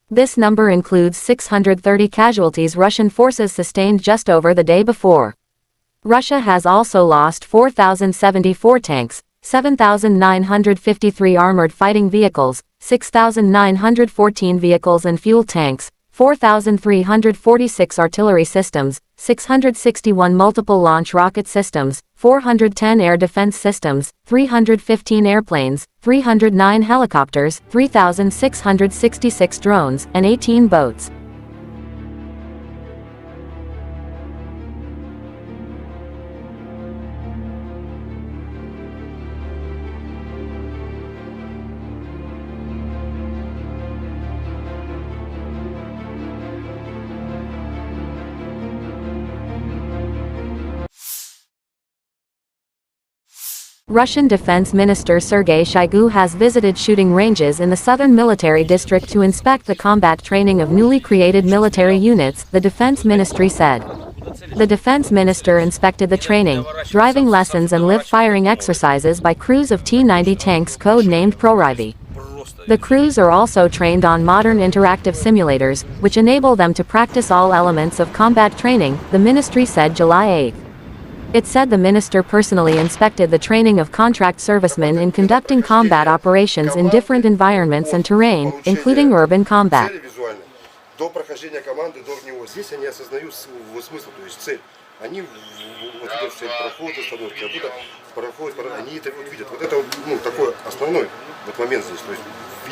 This number includes 630 casualties Russian forces sustained just over the day before. Russia has also lost 4,074 tanks, 7,953 armored fighting vehicles, 6,914 vehicles and fuel tanks, 4,346 artillery systems, 661 multiple launch rocket systems, 410 air defense systems, 315 airplanes, 309 helicopters, 3,666 drones, and 18 boats. Russian Defense Minister Sergei Shoigu has visited shooting ranges in the southern military district to inspect the combat training of newly created military units, the Defense Ministry said. The Defense Minister inspected the training, driving lessons and live firing exercises by crews of T-90 tanks code-named Proryvi. The crews are also trained on modern interactive simulators, which enable them to practice all elements of combat training, the ministry said July 8. It said the minister personally inspected the training of contract servicemen in conducting combat operations in different environments and terrain, including urban combat. До прохождения команды, до него здесь они осознают смысл, то есть цель. Они вот идут цель прохода, становятся оттуда они это вот видят. Вот это ну, такой основной вот момент здесь. То есть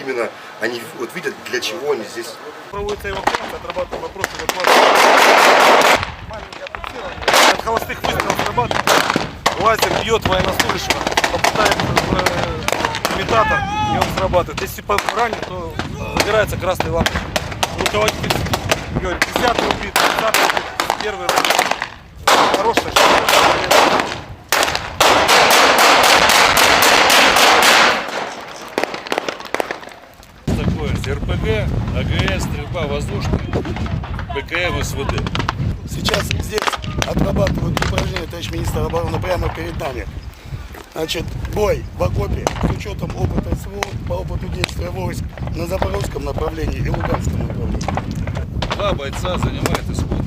именно они вот видят, для чего они здесь. Проводится эвакуация, отрабатываем вопросы эвакуации. Маленькое пульсирование. От холостых выстрелов срабатывает. Лазер бьет военнослужащего, попадает в имитатор, и он срабатывает. Если ранен, то загорается красной лампой. Руководитель говорит, 10-й убит, 10-й убит, первый раз. Хорошая штука. Такое РПГ, АГС, стрельба воздушная, ПКМ, СВД. Сейчас здесь отрабатывают упражнения, товарищ министр обороны, прямо перед нами. Значит, бой в окопе с учетом опыта СВО по опыту действия войск на Запорожском направлении и Луганском направлении. 2 бойца занимают исход.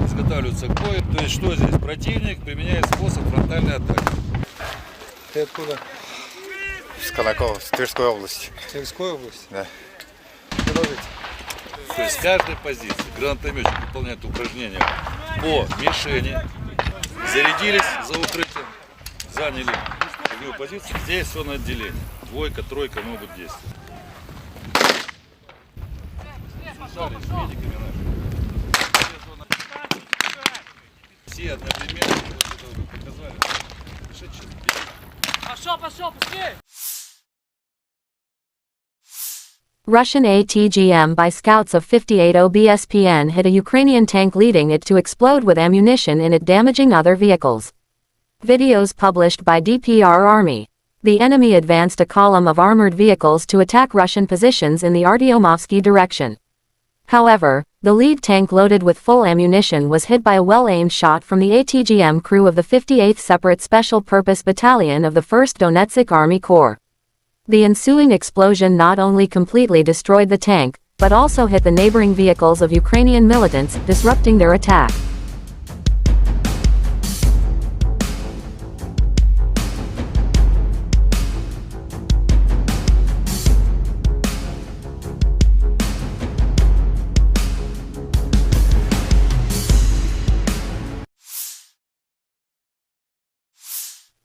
Изготавливаются к бою. То есть что здесь? Противник применяет способ фронтальной атаки. Ты откуда? С Колокова, с Тверской области. Тверской области? Да. Продолжите. То есть с каждой позиции гранатометчик выполняет упражнения по мишени. Зарядились за укрытием, заняли огневую позицию. Здесь все на отделение. 2, 3 могут действовать. Связались с медиками нашими. Все одновременно показали. Пошел, быстрее! Russian ATGM by scouts of 58 OBSPN hit a Ukrainian tank, leading it to explode with ammunition in it, damaging other vehicles. Videos published by DPR Army. The enemy advanced a column of armored vehicles to attack Russian positions in the Artyomovsky direction. However, the lead tank loaded with full ammunition was hit by a well-aimed shot from the ATGM crew of the 58th Separate Special Purpose Battalion of the 1st Donetsk Army Corps. The ensuing explosion not only completely destroyed the tank, but also hit the neighboring vehicles of Ukrainian militants, disrupting their attack.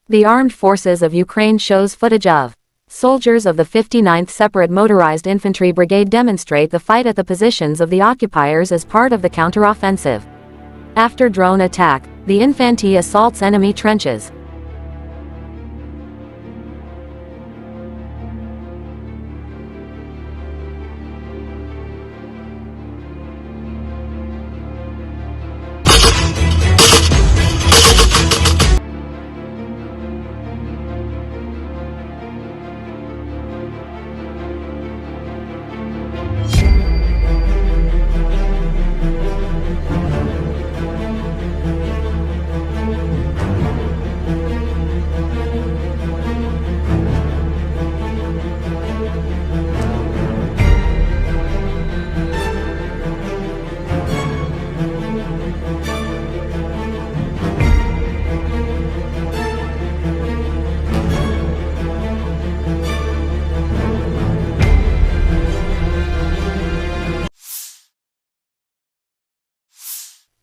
The Armed Forces of Ukraine shows footage of soldiers of the 59th Separate Motorized Infantry Brigade demonstrate the fight at the positions of the occupiers as part of the counteroffensive. After drone attack, the infantry assaults enemy trenches.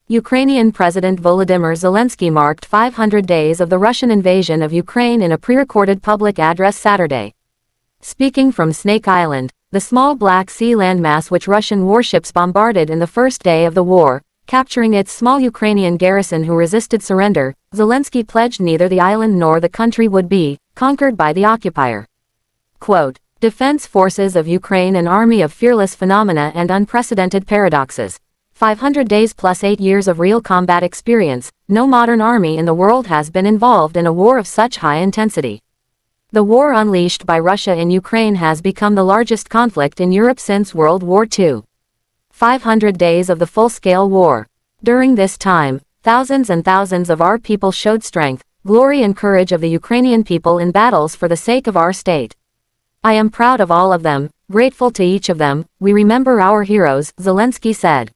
Ukrainian President Volodymyr Zelensky marked 500 days of the Russian invasion of Ukraine in a pre-recorded public address Saturday. Speaking from Snake Island, the small Black Sea landmass which Russian warships bombarded in the first day of the war, capturing its small Ukrainian garrison who resisted surrender, Zelensky pledged neither the island nor the country would be conquered by the occupier. Quote, Defense Forces of Ukraine, an army of fearless phenomena and unprecedented paradoxes. 500 days plus 8 years of real combat experience. No modern army in the world has been involved in a war of such high intensity. The war unleashed by Russia in Ukraine has become the largest conflict in Europe since World War II. 500 days of the full-scale war. During this time, thousands and thousands of our people showed strength, glory and courage of the Ukrainian people in battles for the sake of our state. I am proud of all of them, grateful to each of them. We remember our heroes, Zelensky said.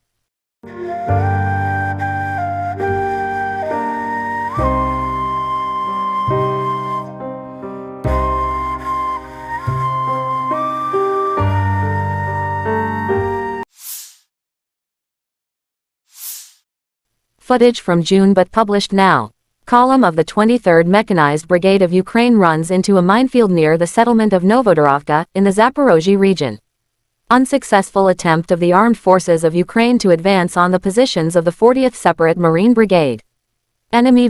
Footage from June but published now. column of the 23rd Mechanized Brigade of Ukraine runs into a minefield near the settlement of Novodorovka, in the Zaporozhye region. Unsuccessful attempt of the armed forces of Ukraine to advance on the positions of the 40th Separate Marine Brigade. Enemy